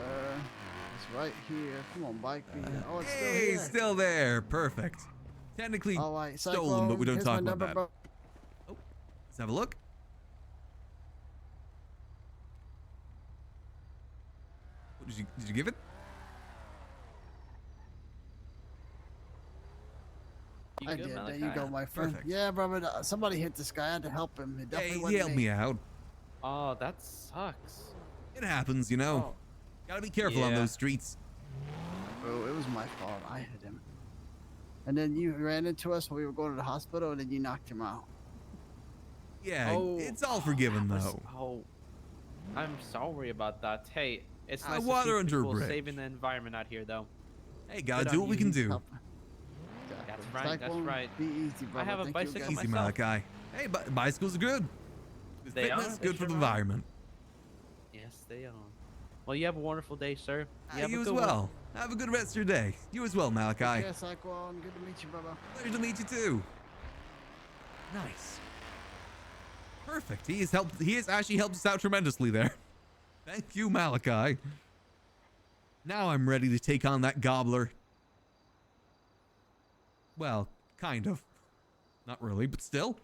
[SPEAKER 7] It's right here. Come on, bike. Oh, it's still
[SPEAKER 1] Hey,
[SPEAKER 7] here.
[SPEAKER 1] still there. Perfect. Technically
[SPEAKER 7] All right,
[SPEAKER 1] stolen, but we don't
[SPEAKER 7] Cyclone, here's
[SPEAKER 1] talk
[SPEAKER 7] my
[SPEAKER 1] about
[SPEAKER 7] number,
[SPEAKER 1] that.
[SPEAKER 7] bro.
[SPEAKER 1] Oh, let's have a look. What, did you give it?
[SPEAKER 7] I did. There you go, my friend.
[SPEAKER 1] Perfect.
[SPEAKER 7] Yeah, brother. Somebody hit this guy. I had to help him. It definitely
[SPEAKER 1] Hey, he
[SPEAKER 7] wasn't
[SPEAKER 1] helped me out.
[SPEAKER 4] Oh, that sucks.
[SPEAKER 1] It happens, you know.
[SPEAKER 4] Oh.
[SPEAKER 1] Gotta be careful on
[SPEAKER 4] Yeah.
[SPEAKER 1] those streets.
[SPEAKER 7] Bro, it was my fault. I hit him. And then you ran into us when we were going to the hospital, and then you knocked him out.
[SPEAKER 1] Yeah,
[SPEAKER 4] Oh.
[SPEAKER 1] it's all forgiven, though.
[SPEAKER 4] Oh, I'm sorry about that. Hey, it's nice
[SPEAKER 1] water
[SPEAKER 4] to see
[SPEAKER 1] under a
[SPEAKER 4] people
[SPEAKER 1] bridge.
[SPEAKER 4] saving the environment out here, though.
[SPEAKER 1] Hey, gotta
[SPEAKER 4] Good
[SPEAKER 1] do
[SPEAKER 4] on
[SPEAKER 1] what we
[SPEAKER 4] you.
[SPEAKER 1] can do.
[SPEAKER 4] That's right. That's
[SPEAKER 7] Cyclone,
[SPEAKER 4] right.
[SPEAKER 7] Be easy, brother.
[SPEAKER 4] I have a
[SPEAKER 7] Thank you
[SPEAKER 4] bicycle
[SPEAKER 7] again.
[SPEAKER 1] Easy,
[SPEAKER 4] myself.
[SPEAKER 1] Malachi. Hey, bicycles are good. Good
[SPEAKER 4] They
[SPEAKER 1] fitness,
[SPEAKER 4] are, they
[SPEAKER 1] good for the
[SPEAKER 4] sure are.
[SPEAKER 1] environment.
[SPEAKER 4] Yes, they are. Well, you have a wonderful day, sir. have
[SPEAKER 1] You
[SPEAKER 4] a
[SPEAKER 1] as
[SPEAKER 4] good
[SPEAKER 1] well.
[SPEAKER 4] One.
[SPEAKER 1] Have a good rest of your day. You as well, Malachi.
[SPEAKER 7] Yeah, Cyclone. Good to meet you, brother.
[SPEAKER 1] Pleasure to meet you too. Nice. Perfect. He has actually helped us out tremendously there. Thank you, Malachi. Now I'm ready to take on that gobbler. Well, kind of. Not really, but still.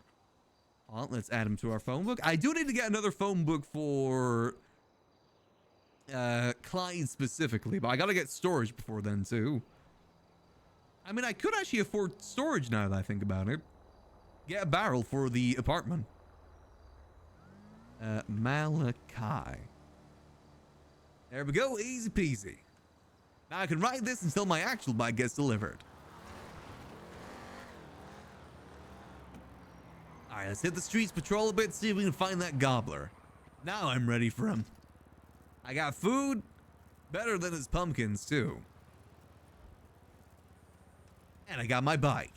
[SPEAKER 1] Well, let's add him to our phone book. I do need to get another phone book for Clyde specifically, but I gotta get storage before then too. I mean, I could actually afford storage now that I think about it. Get a barrel for the apartment. Malachi. There we go, easy peasy. Now I can ride this until my actual bike gets delivered. Alright, let's hit the streets, patrol a bit, see if we can find that gobbler. Now I'm ready for him. I got food, better than his pumpkins too. And I got my bike.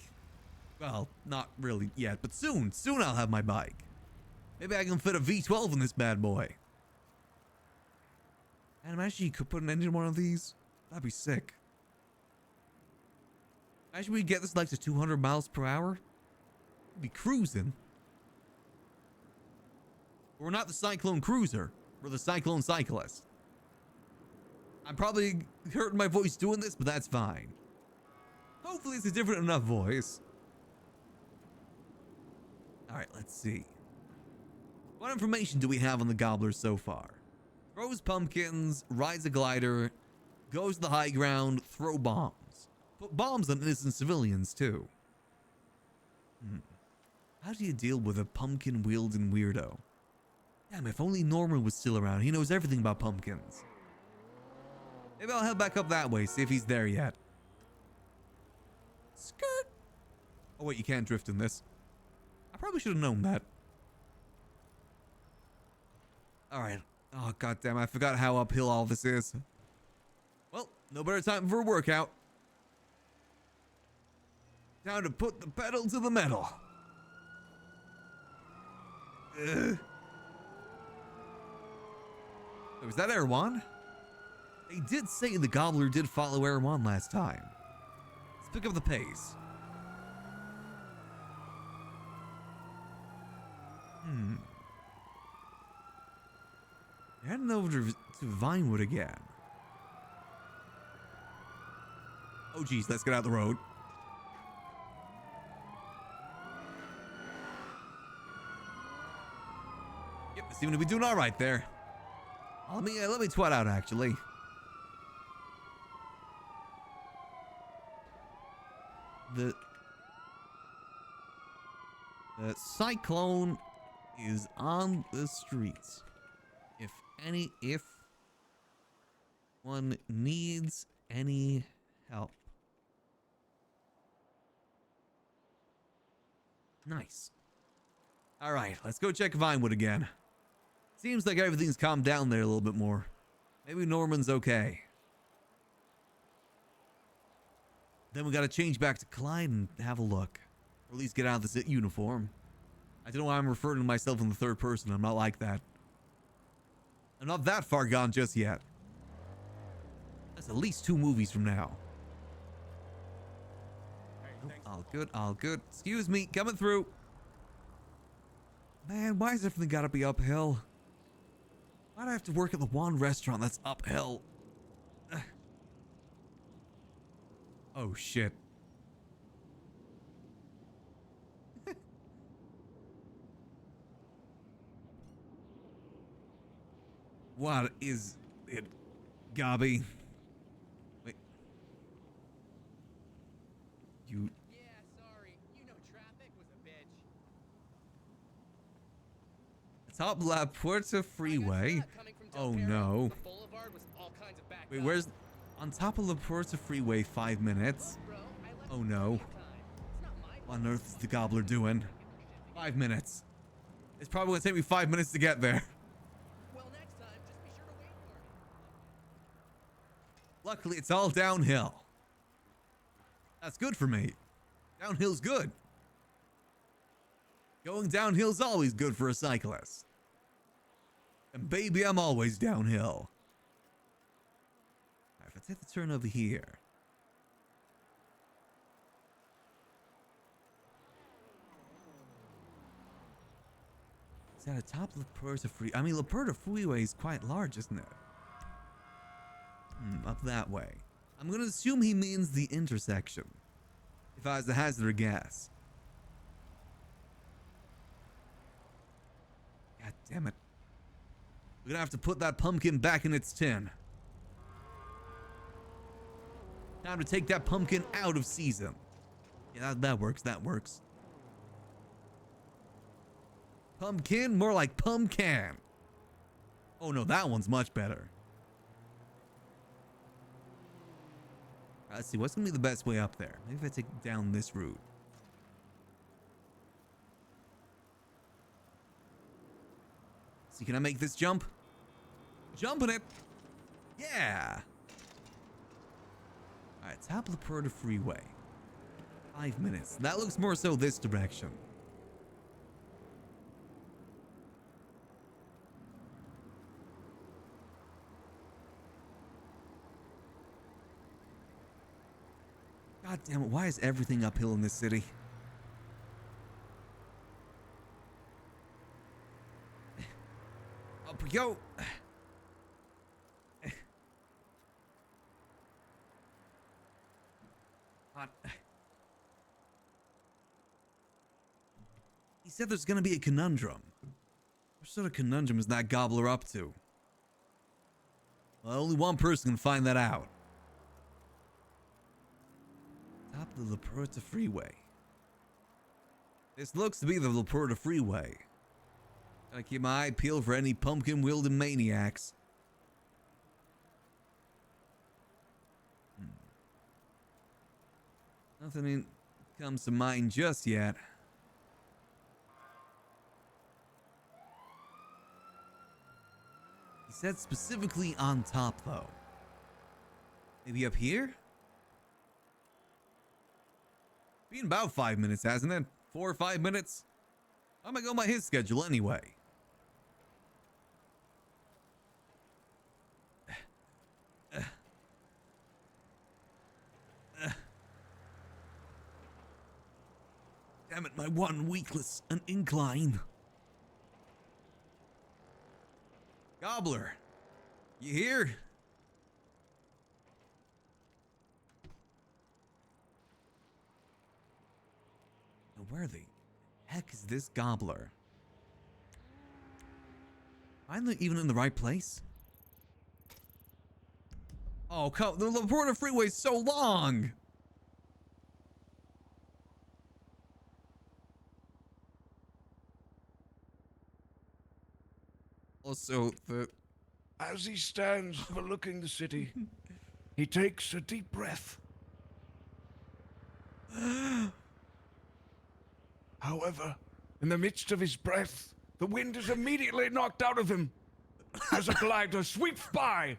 [SPEAKER 1] Well, not really yet, but soon I'll have my bike. Maybe I can fit a V12 in this bad boy. And imagine you could put an engine in one of these. That'd be sick. Imagine we get this like to 200 miles per hour. We'd be cruising. We're not the Cyclone Cruiser. We're the Cyclone Cyclist. I'm probably hurting my voice doing this, but that's fine. Hopefully it's a different enough voice. Alright, let's see. What information do we have on the gobbler so far? Throws pumpkins, rides a glider, goes to the high ground, throw bombs. Put bombs on innocent civilians too. How do you deal with a pumpkin-wielding weirdo? Damn, if only Norman was still around. He knows everything about pumpkins. Maybe I'll head back up that way, see if he's there yet. Skirt! Oh wait, you can't drift in this. I probably should have known that. Alright. Oh, goddamn, I forgot how uphill all this is. Well, no better time for a workout. Time to put the pedal to the metal. Ugh. Was that Erwan? They did say the gobbler did follow Erwan last time. Let's pick up the pace. We're heading over to Vinewood again. Oh geez, let's get out of the road. Yep, they seem to be doing all right there. Let me twat out actually. The Cyclone is on the streets. If one needs any help. Nice. All right, let's go check Vinewood again. Seems like everything's calmed down there a little bit more. Maybe Norman's okay. Then we gotta change back to Clyde and have a look. Or at least get out of this uniform. I don't know why I'm referring to myself in the third person. I'm not like that. I'm not that far gone just yet. That's at least 2 movies from now. Nope, all good, all good. Excuse me, coming through. Man, why is everything gotta be uphill? Why do I have to work at the one restaurant that's uphill? Oh, shit. What is it, Gobby? Wait. You...
[SPEAKER 6] Yeah, sorry. You know traffic was a bitch.
[SPEAKER 1] Top La Puerta Freeway. Oh no. Wait, where's... On top of La Puerta Freeway, 5 minutes. Oh no. What on earth is the Gobbler doing? 5 minutes. It's probably gonna take me 5 minutes to get there.
[SPEAKER 6] Well, next time, just be sure to wait for me.
[SPEAKER 1] Luckily, it's all downhill. That's good for me. Downhill's good. Going downhill's always good for a cyclist. And baby, I'm always downhill. Alright, if I take the turn over here. Is that a top La Puerta Freeway? I mean, La Puerta Freeway is quite large, isn't it? Up that way. I'm gonna assume he means the intersection. If I was to hazard a guess. God damn it. We're gonna have to put that pumpkin back in its tin. Time to take that pumpkin out of season. Yeah, that works, that works. Pumpkin, more like pumpkin. Oh no, that one's much better. Let's see, what's gonna be the best way up there? Maybe if I take down this route. See, can I make this jump? Jumping it! Yeah! Alright, top of the Puerto Freeway. 5 minutes. That looks more so this direction. God damn it, why is everything uphill in this city? Up we go! He said there's gonna be a conundrum. What sort of conundrum is that Gobbler up to? Well, only one person can find that out. Top of the La Puerta Freeway. This looks to be the La Puerta Freeway. Gotta keep my eye peeled for any pumpkin-wielding maniacs. Nothing comes to mind just yet. He said specifically on top, though. Maybe up here? Been about 5 minutes, hasn't it? 4 or 5 minutes? I'm gonna go by his schedule anyway. Damn it, my one weakness, an incline. Gobbler, you here? Now where the heck is this Gobbler? Am I even in the right place? Oh, come, the La Puerta Freeway is so long! Also,
[SPEAKER 17] As he stands overlooking the city, he takes a deep breath. However, in the midst of his breath, the wind is immediately knocked out of him. As a glider sweeps by,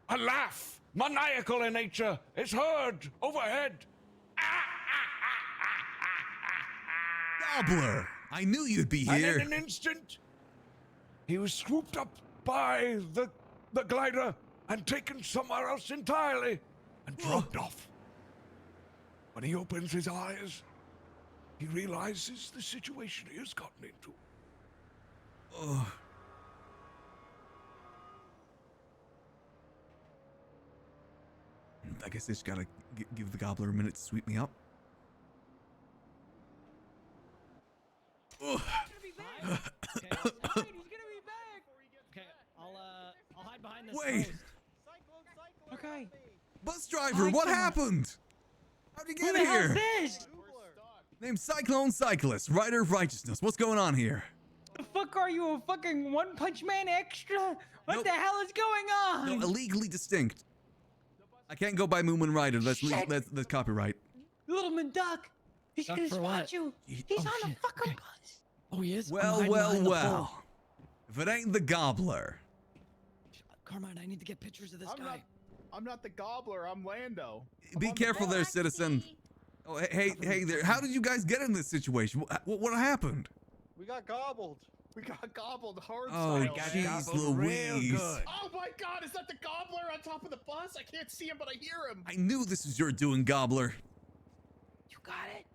[SPEAKER 17] a laugh, maniacal in nature, is heard overhead
[SPEAKER 1] Gobbler, I knew you'd be
[SPEAKER 17] And
[SPEAKER 1] here.
[SPEAKER 17] in an instant, he was swooped up by the glider and taken somewhere else entirely and dropped off. When he opens his eyes, he realizes the situation he has gotten into.
[SPEAKER 1] Oh. I guess I just gotta give the Gobbler a minute to sweep me up.
[SPEAKER 11] Okay, I'll hide behind this
[SPEAKER 1] Wait.
[SPEAKER 11] post. Okay.
[SPEAKER 1] Bus driver, what happened? How'd you get
[SPEAKER 11] Who the hell's
[SPEAKER 1] here?
[SPEAKER 11] this?
[SPEAKER 1] Name's Cyclone, Cyclist, Rider of Righteousness. What's going on here?
[SPEAKER 11] The fuck are you, a fucking One Punch Man extra? What the hell is going on?
[SPEAKER 1] No, illegally distinct. I can't go by Moomin Rider. That's
[SPEAKER 11] Shit.
[SPEAKER 1] that's copyright.
[SPEAKER 11] Littleman Duck. He's
[SPEAKER 7] Duck
[SPEAKER 11] gonna
[SPEAKER 7] for
[SPEAKER 11] spot
[SPEAKER 7] what?
[SPEAKER 11] you. He's on the fucking bus.
[SPEAKER 7] Oh, he is?
[SPEAKER 1] Well, well. If it ain't the Gobbler.
[SPEAKER 7] Carmine, I need to get pictures of this guy.
[SPEAKER 12] I'm not the Gobbler. I'm Lando.
[SPEAKER 1] Be careful there, citizen. Oh, hey there. How did you guys get in this situation? What happened?
[SPEAKER 2] We got gobbled.
[SPEAKER 12] We got gobbled hard
[SPEAKER 1] Oh,
[SPEAKER 12] style.
[SPEAKER 1] jeez Louise.
[SPEAKER 12] Oh my God! Is that the Gobbler on top of the bus? I can't see him, but I hear him.
[SPEAKER 1] I knew this was your doing, Gobbler.
[SPEAKER 11] You got it.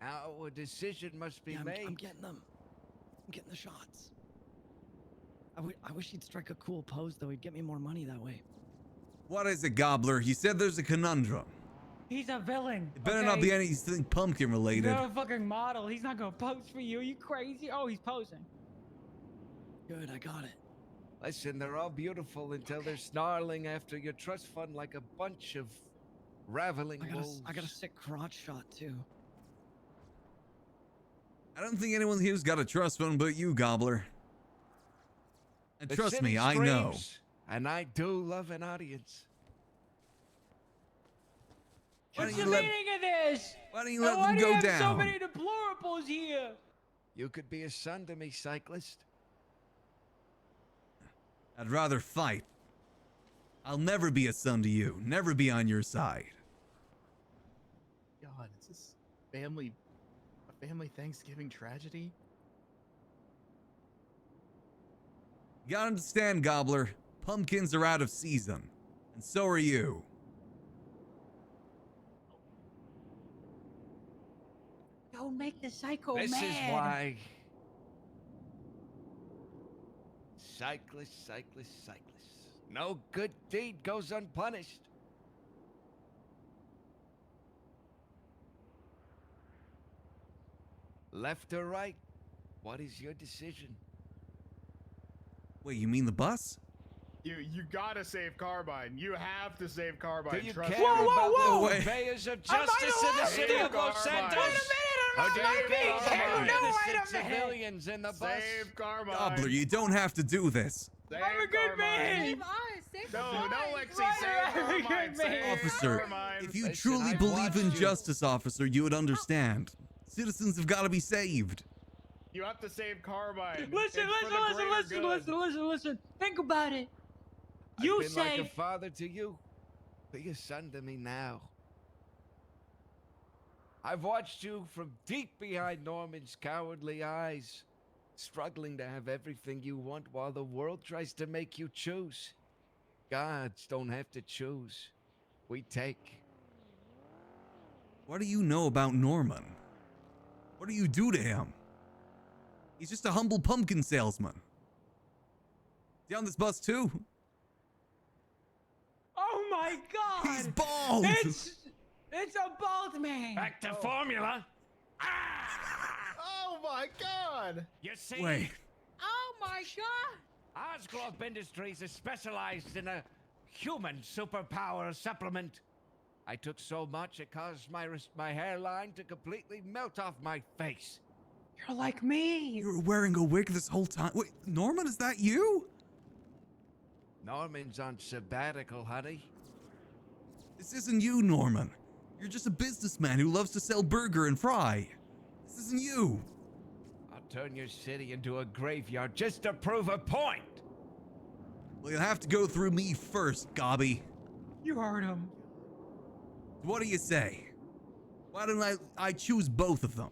[SPEAKER 16] Now a decision must be made.
[SPEAKER 7] I'm getting them. I'm getting the shots. I wish he'd strike a cool pose, though. He'd get me more money that way.
[SPEAKER 1] What is it, Gobbler? You said there's a conundrum.
[SPEAKER 11] He's a villain.
[SPEAKER 1] It better not be anything pumpkin
[SPEAKER 11] He's
[SPEAKER 1] related.
[SPEAKER 11] not a fucking model. He's not gonna pose for you. Are you crazy? Oh, he's posing.
[SPEAKER 7] Good, I got it.
[SPEAKER 16] Listen, they're all beautiful until they're snarling after your trust fund like a bunch of raveling wolves.
[SPEAKER 7] I got a sick crotch shot, too.
[SPEAKER 1] I don't think anyone here's got a trust fund but you, Gobbler. And
[SPEAKER 16] The
[SPEAKER 1] trust me,
[SPEAKER 16] city
[SPEAKER 1] I know.
[SPEAKER 16] screams, and I do love an audience.
[SPEAKER 11] What's the meaning of this?
[SPEAKER 1] Why don't you
[SPEAKER 11] And
[SPEAKER 1] let
[SPEAKER 11] why
[SPEAKER 1] them
[SPEAKER 11] do you
[SPEAKER 1] go
[SPEAKER 11] have
[SPEAKER 1] down?
[SPEAKER 11] so many deplorables here?
[SPEAKER 16] You could be a son to me, Cyclist.
[SPEAKER 1] I'd rather fight. I'll never be a son to you. Never be on your side.
[SPEAKER 12] God, is this a family Thanksgiving tragedy?
[SPEAKER 1] You gotta understand, Gobbler. Pumpkins are out of season. And so are you.
[SPEAKER 11] Don't make the psycho
[SPEAKER 16] This
[SPEAKER 11] mad.
[SPEAKER 16] is why. Cyclist. No good deed goes unpunished. Left or right? What is your decision?
[SPEAKER 1] Wait, you mean the bus?
[SPEAKER 12] You gotta save Carbine. You have to save Carbine.
[SPEAKER 16] Do you
[SPEAKER 12] Trust
[SPEAKER 16] care
[SPEAKER 12] me.
[SPEAKER 16] about the
[SPEAKER 1] Wait.
[SPEAKER 16] purveyors of justice in the city of Los Santos? Or do you care about innocent civilians in the bus?
[SPEAKER 12] Save Carbine.
[SPEAKER 1] Gobbler, you don't have to do this.
[SPEAKER 12] Save
[SPEAKER 11] I'm a good
[SPEAKER 12] Carmine.
[SPEAKER 11] man.
[SPEAKER 12] No, Lexi,
[SPEAKER 11] Right,
[SPEAKER 12] save
[SPEAKER 11] right,
[SPEAKER 12] Carmine.
[SPEAKER 11] good
[SPEAKER 12] Save
[SPEAKER 11] man.
[SPEAKER 1] Officer,
[SPEAKER 12] Carmine.
[SPEAKER 1] if you
[SPEAKER 16] Listen,
[SPEAKER 1] truly
[SPEAKER 16] I've
[SPEAKER 1] believe in
[SPEAKER 16] watched you.
[SPEAKER 1] justice, officer, you would understand. Citizens have got to be saved.
[SPEAKER 12] You have to save Carbine.
[SPEAKER 11] Listen,
[SPEAKER 12] It's for the greater good.
[SPEAKER 11] listen. Think about it.
[SPEAKER 16] I've
[SPEAKER 11] You
[SPEAKER 16] been like a
[SPEAKER 11] say
[SPEAKER 16] father to you. Be a son to me now. I've watched you from deep behind Norman's cowardly eyes, struggling to have everything you want while the world tries to make you choose. Gods don't have to choose. We take.
[SPEAKER 1] What do you know about Norman? What do you do to him? He's just a humble pumpkin salesman. Is he on this bus too?
[SPEAKER 11] oh my God.
[SPEAKER 1] He's bald!
[SPEAKER 11] It's a bald man.
[SPEAKER 19] Back to formula.
[SPEAKER 12] Oh my God!
[SPEAKER 19] You see?
[SPEAKER 1] Wait,
[SPEAKER 11] Oh my God.
[SPEAKER 19] Osglove Industries is specialized in a human superpower supplement.
[SPEAKER 16] I took so much it caused my hairline to completely melt off my face.
[SPEAKER 11] You're like me.
[SPEAKER 1] you were wearing a wig this whole time. Wait, Norman, is that you?
[SPEAKER 16] Norman's on sabbatical, honey.
[SPEAKER 1] This isn't you, Norman. You're just a businessman who loves to sell burger and fry. This isn't you.
[SPEAKER 16] I'll turn your city into a graveyard just to prove a point.
[SPEAKER 1] Well, you'll have to go through me first, Gobby.
[SPEAKER 11] You heard him.
[SPEAKER 1] What do you say? Why don't I choose both of them?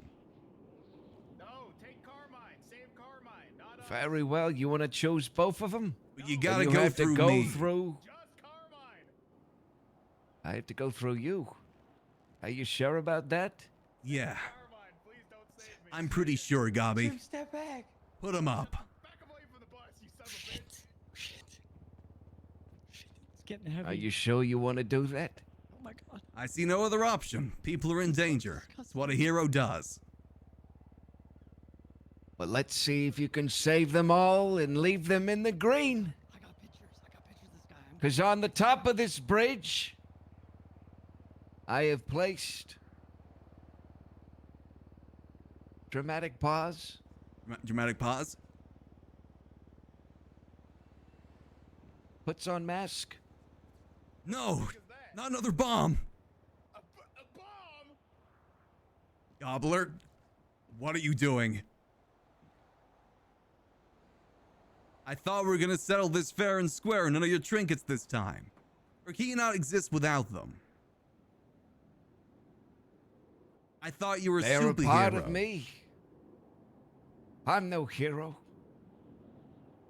[SPEAKER 12] No, take Carmine. Save Carmine. Not us.
[SPEAKER 16] Very well. You want to choose both of them?
[SPEAKER 1] You
[SPEAKER 16] Then
[SPEAKER 1] gotta
[SPEAKER 16] you
[SPEAKER 1] go
[SPEAKER 16] have
[SPEAKER 1] through
[SPEAKER 16] to go
[SPEAKER 1] me.
[SPEAKER 16] through.
[SPEAKER 12] Just Carmine.
[SPEAKER 16] I have to go through you. Are you sure about that?
[SPEAKER 1] Yeah.
[SPEAKER 12] Carmine, please don't save me.
[SPEAKER 1] I'm pretty sure, Gobby.
[SPEAKER 11] Jim, step back.
[SPEAKER 1] Put him up.
[SPEAKER 12] Back away from the bus, you son of a bitch.
[SPEAKER 11] It's getting heavy.
[SPEAKER 16] Are you sure you want to do that?
[SPEAKER 11] Oh my god.
[SPEAKER 1] I see no other option. People are in danger. It's what a hero does.
[SPEAKER 16] Well, let's see if you can save them all and leave them in the green.
[SPEAKER 11] I got pictures of this guy.
[SPEAKER 16] Because on the top of this bridge, I have placed dramatic pause.
[SPEAKER 1] Dramatic pause.
[SPEAKER 16] Puts on mask.
[SPEAKER 1] No, not another bomb.
[SPEAKER 12] A bomb?
[SPEAKER 1] Gobbler, what are you doing? I thought we were gonna settle this fair and square, none of your trinkets this time. Or can you not exist without them? I thought you were a
[SPEAKER 16] They're a
[SPEAKER 1] superhero.
[SPEAKER 16] part of me. I'm no hero.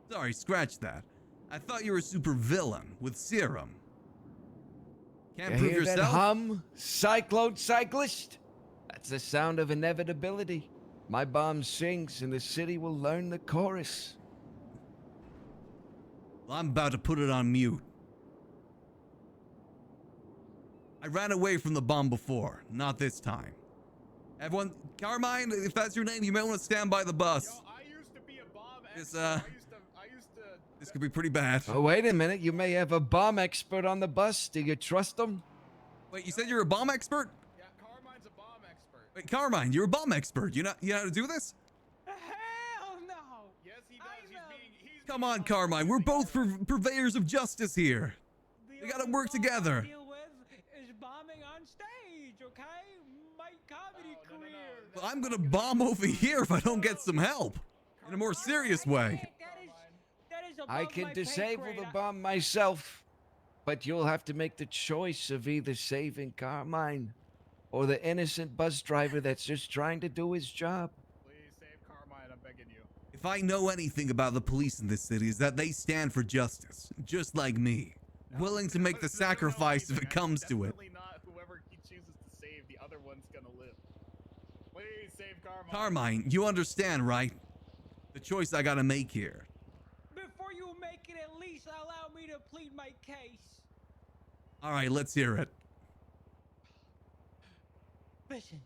[SPEAKER 1] Sorry, scratch that. I thought you were a super villain with serum. Can't
[SPEAKER 16] You
[SPEAKER 1] prove
[SPEAKER 16] hear that
[SPEAKER 1] yourself?
[SPEAKER 16] hum, Cyclone Cyclist? That's the sound of inevitability. My bomb sings and the city will learn the chorus.
[SPEAKER 1] Well, I'm about to put it on mute. I ran away from the bomb before, not this time. Everyone, Carmine, if that's your name, you may want to stand by the bus.
[SPEAKER 12] Yo, I used to be a bomb
[SPEAKER 1] This,
[SPEAKER 12] expert. I used to
[SPEAKER 1] This could be pretty bad.
[SPEAKER 16] Oh, wait a minute. You may have a bomb expert on the bus. Do you trust him?
[SPEAKER 1] Wait, you said you're a bomb expert?
[SPEAKER 12] Yeah, Carmine's a bomb expert.
[SPEAKER 1] Wait, Carmine, you're a bomb expert. You know how to do this?
[SPEAKER 11] Hell no.
[SPEAKER 12] Yes, he does. He's
[SPEAKER 1] Come on, Carmine. We're both purveyors of justice here. We gotta work together.
[SPEAKER 11] Deal with is bombing on stage, okay? My comedy career.
[SPEAKER 1] Well, I'm gonna bomb over here if I don't get some help. In a more serious way.
[SPEAKER 11] That is
[SPEAKER 16] I
[SPEAKER 11] above
[SPEAKER 16] can
[SPEAKER 11] my pay
[SPEAKER 16] disable
[SPEAKER 11] grade.
[SPEAKER 16] the bomb myself, but you'll have to make the choice of either saving Carmine or the innocent bus driver that's just trying to do his job.
[SPEAKER 12] Please save Carmine, I'm begging you.
[SPEAKER 1] If I know anything about the police in this city, is that they stand for justice, just like me. Willing to make the sacrifice if it comes to it.
[SPEAKER 12] Definitely not whoever he chooses to save, the other one's gonna live. Please save Carmine.
[SPEAKER 1] Carmine, you understand, right? The choice I gotta make here.
[SPEAKER 11] Before you make it, at least allow me to plead my case.
[SPEAKER 1] All right, let's hear it.
[SPEAKER 11] Listen.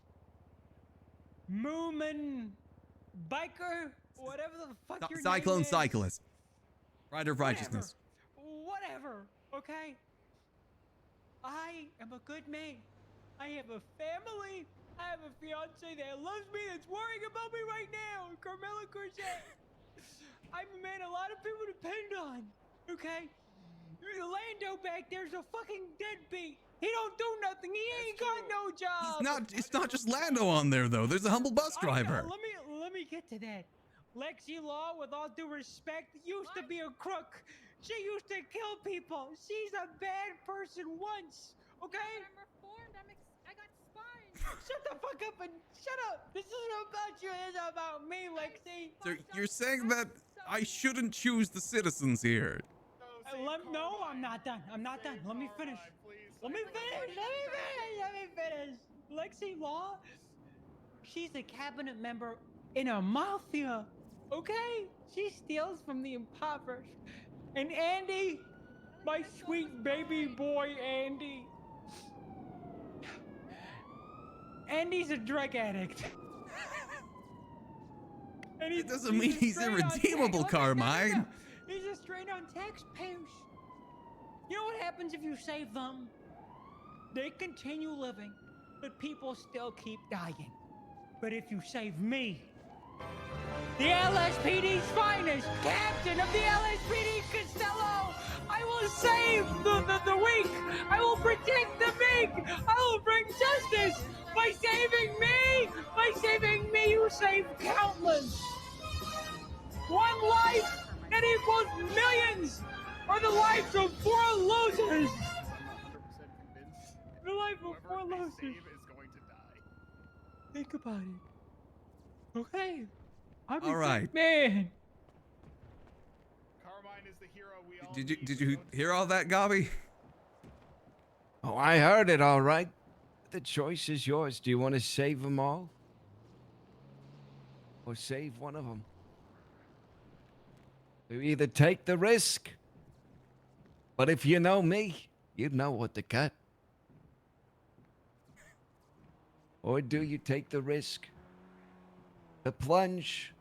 [SPEAKER 11] Moomin biker, whatever the fuck your
[SPEAKER 1] Cyclone
[SPEAKER 11] name is.
[SPEAKER 1] Cyclist. Rider of Righteousness.
[SPEAKER 11] Whatever, okay? I am a good man. I have a family. I have a fiance that loves me, that's worrying about me right now. Carmela Corset. I'm a man a lot of people depend on, okay? Lando back there's a fucking deadbeat. He don't do nothing. He ain't got no job.
[SPEAKER 1] It's not just Lando on there though. There's a humble bus driver.
[SPEAKER 11] Let me get to that. Lexi Law, with all due respect, used to be a crook. She used to kill people. She's a bad person once, okay?
[SPEAKER 22] I'm reformed. I got spines.
[SPEAKER 11] Shut the fuck up and shut up. This isn't about you. It's about me, Lexi.
[SPEAKER 1] So you're saying that I shouldn't choose the citizens here?
[SPEAKER 11] No, I'm not done. I'm not done. Let me finish. Let me finish. Lexi Law, she's a cabinet member in a mafia, okay? She steals from the impoverished. And Andy, my sweet baby boy Andy. Andy's a drug addict. And
[SPEAKER 1] It doesn't mean he's irredeemable, Carmine.
[SPEAKER 11] He's a straight on taxpayers. You know what happens if you save them? They continue living, but people still keep dying. But if you save me, the LSPD's finest, captain of the LSPD Costello, I will save the weak. I will protect the big. I will bring justice. By saving me, you save countless. One life that equals millions, or the lives of 4 losers.
[SPEAKER 12] 100% convinced
[SPEAKER 11] The life of 4
[SPEAKER 12] whoever they
[SPEAKER 11] losers.
[SPEAKER 12] save is going to die.
[SPEAKER 11] Think about it. Okay. I'm a
[SPEAKER 1] All right.
[SPEAKER 11] good man.
[SPEAKER 12] Carmine is the hero we all
[SPEAKER 1] Did you hear all that, Gobby?
[SPEAKER 16] Oh, I heard it all right. The choice is yours. Do you want to save them all? Or save one of them? You either take the risk, but if you know me, you know what to cut. Or do you take the risk, the plunge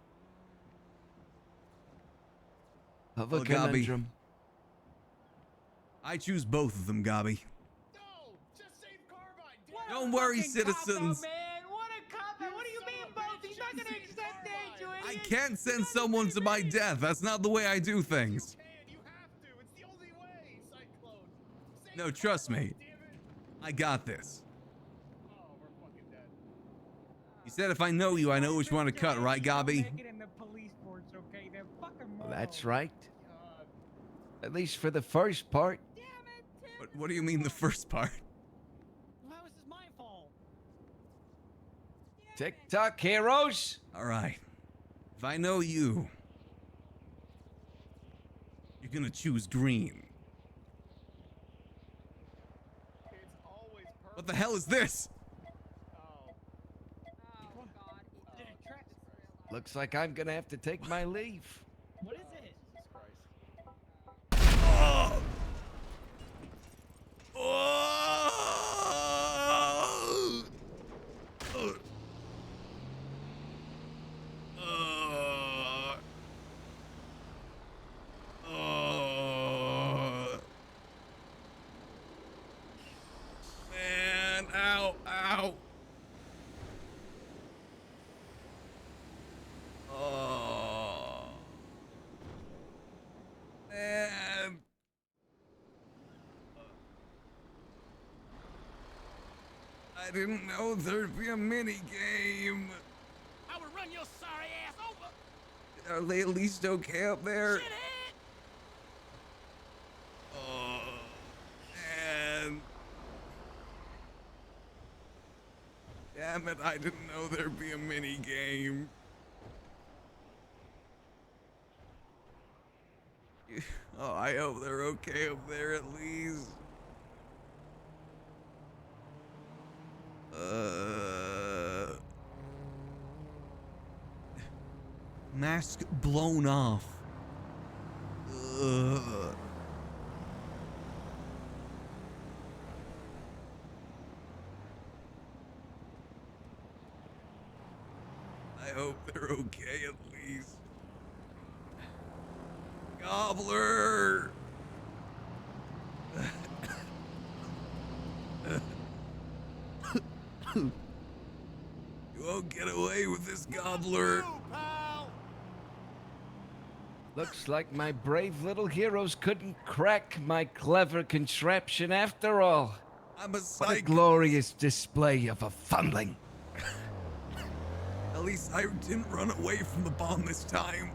[SPEAKER 16] of a
[SPEAKER 1] Well, Gobby,
[SPEAKER 16] conundrum?
[SPEAKER 1] I choose both of them, Gobby.
[SPEAKER 11] What
[SPEAKER 1] Don't
[SPEAKER 11] a
[SPEAKER 1] worry,
[SPEAKER 11] fucking
[SPEAKER 1] citizens.
[SPEAKER 11] Cop-out, man. What a cop-out. What do you mean both? He's not gonna accept that, you
[SPEAKER 1] I
[SPEAKER 11] idiot.
[SPEAKER 1] can't send someone to my death. That's not the way I do things.
[SPEAKER 12] You have to. It's the only way, Cyclone.
[SPEAKER 1] No, trust me. I got this.
[SPEAKER 12] Oh, we're fucking dead.
[SPEAKER 1] You said if I know you, I know which one to cut, right, Gobby?
[SPEAKER 11] Make it in the police force, okay? They're fucking
[SPEAKER 16] Well,
[SPEAKER 11] morons.
[SPEAKER 16] that's right. At least for the first part.
[SPEAKER 1] What do you mean the first part?
[SPEAKER 11] How is this my fault?
[SPEAKER 16] Tick-tock, heroes.
[SPEAKER 1] All right. If I know you, you're gonna choose green. What the hell is this?
[SPEAKER 16] Looks like I'm gonna have to take my leave.
[SPEAKER 11] What is it?
[SPEAKER 1] Oh! Man, ow, ow. Oh. Man. I didn't know there'd be a mini game.
[SPEAKER 6] I would run your sorry ass over.
[SPEAKER 1] Are they at least okay up there? Oh, man. Damn it, I didn't know there'd be a mini game. Oh, I hope they're okay up there at least. Mask blown off. I hope they're okay at least. Gobbler! You won't get away with this, Gobbler.
[SPEAKER 16] Looks like my brave little heroes couldn't crack my clever contraption after all.
[SPEAKER 1] I'm a
[SPEAKER 16] What a glorious display of a fundling.
[SPEAKER 1] At least I didn't run away from the bomb this time.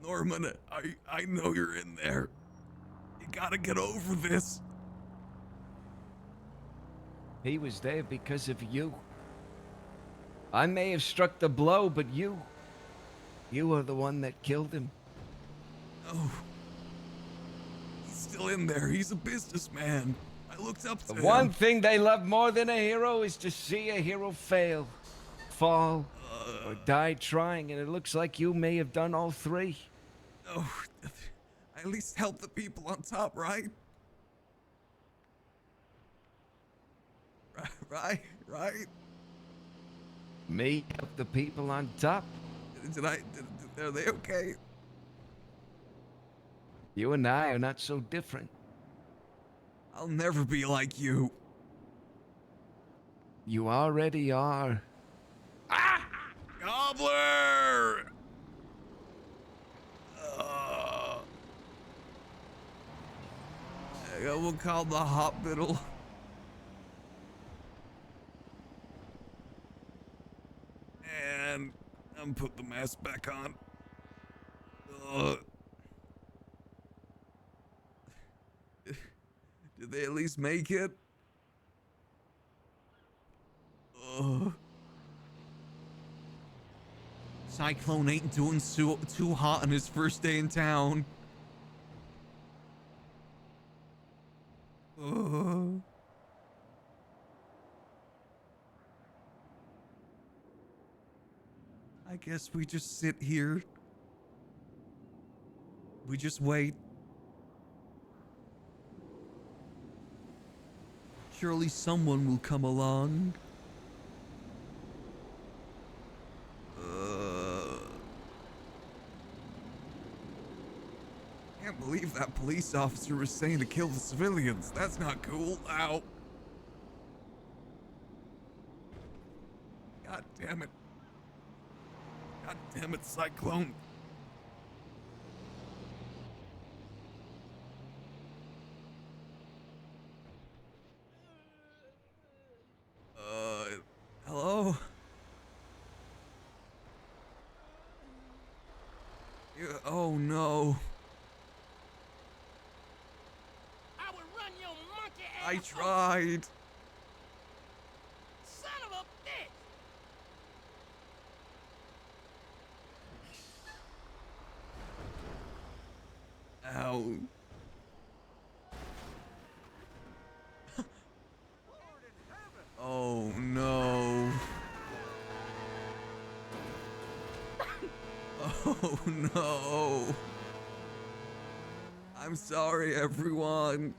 [SPEAKER 1] Norman, I know you're in there. You gotta get over this.
[SPEAKER 16] He was there because of you. I may have struck the blow, but you are the one that killed him.
[SPEAKER 1] Oh. He's still in there. He's a businessman. I looked up to
[SPEAKER 16] The
[SPEAKER 1] him.
[SPEAKER 16] one thing they love more than a hero is to see a hero fail, fall, or die trying, and it looks like you may have done all three.
[SPEAKER 1] Oh, I at least help the people on top, right? Right?
[SPEAKER 16] Me help the people on top.
[SPEAKER 1] Are they okay?
[SPEAKER 16] You and I are not so different.
[SPEAKER 1] I'll never be like you.
[SPEAKER 16] You already are.
[SPEAKER 1] Gobbler! We'll call the hospital. And I'm put the mask back on. Did they at least make it? Cyclone ain't doing too hot on his first day in town. I guess we just sit here. We just wait. Surely someone will come along. Can't believe that police officer was saying to kill the civilians. That's not cool. Ow. God damn it. God damn it, Cyclone. Hello? Oh no.
[SPEAKER 6] I would run your monkey ass.
[SPEAKER 1] I tried.
[SPEAKER 6] Son of a bitch.
[SPEAKER 1] Ow. Oh no. Oh no. I'm sorry, everyone.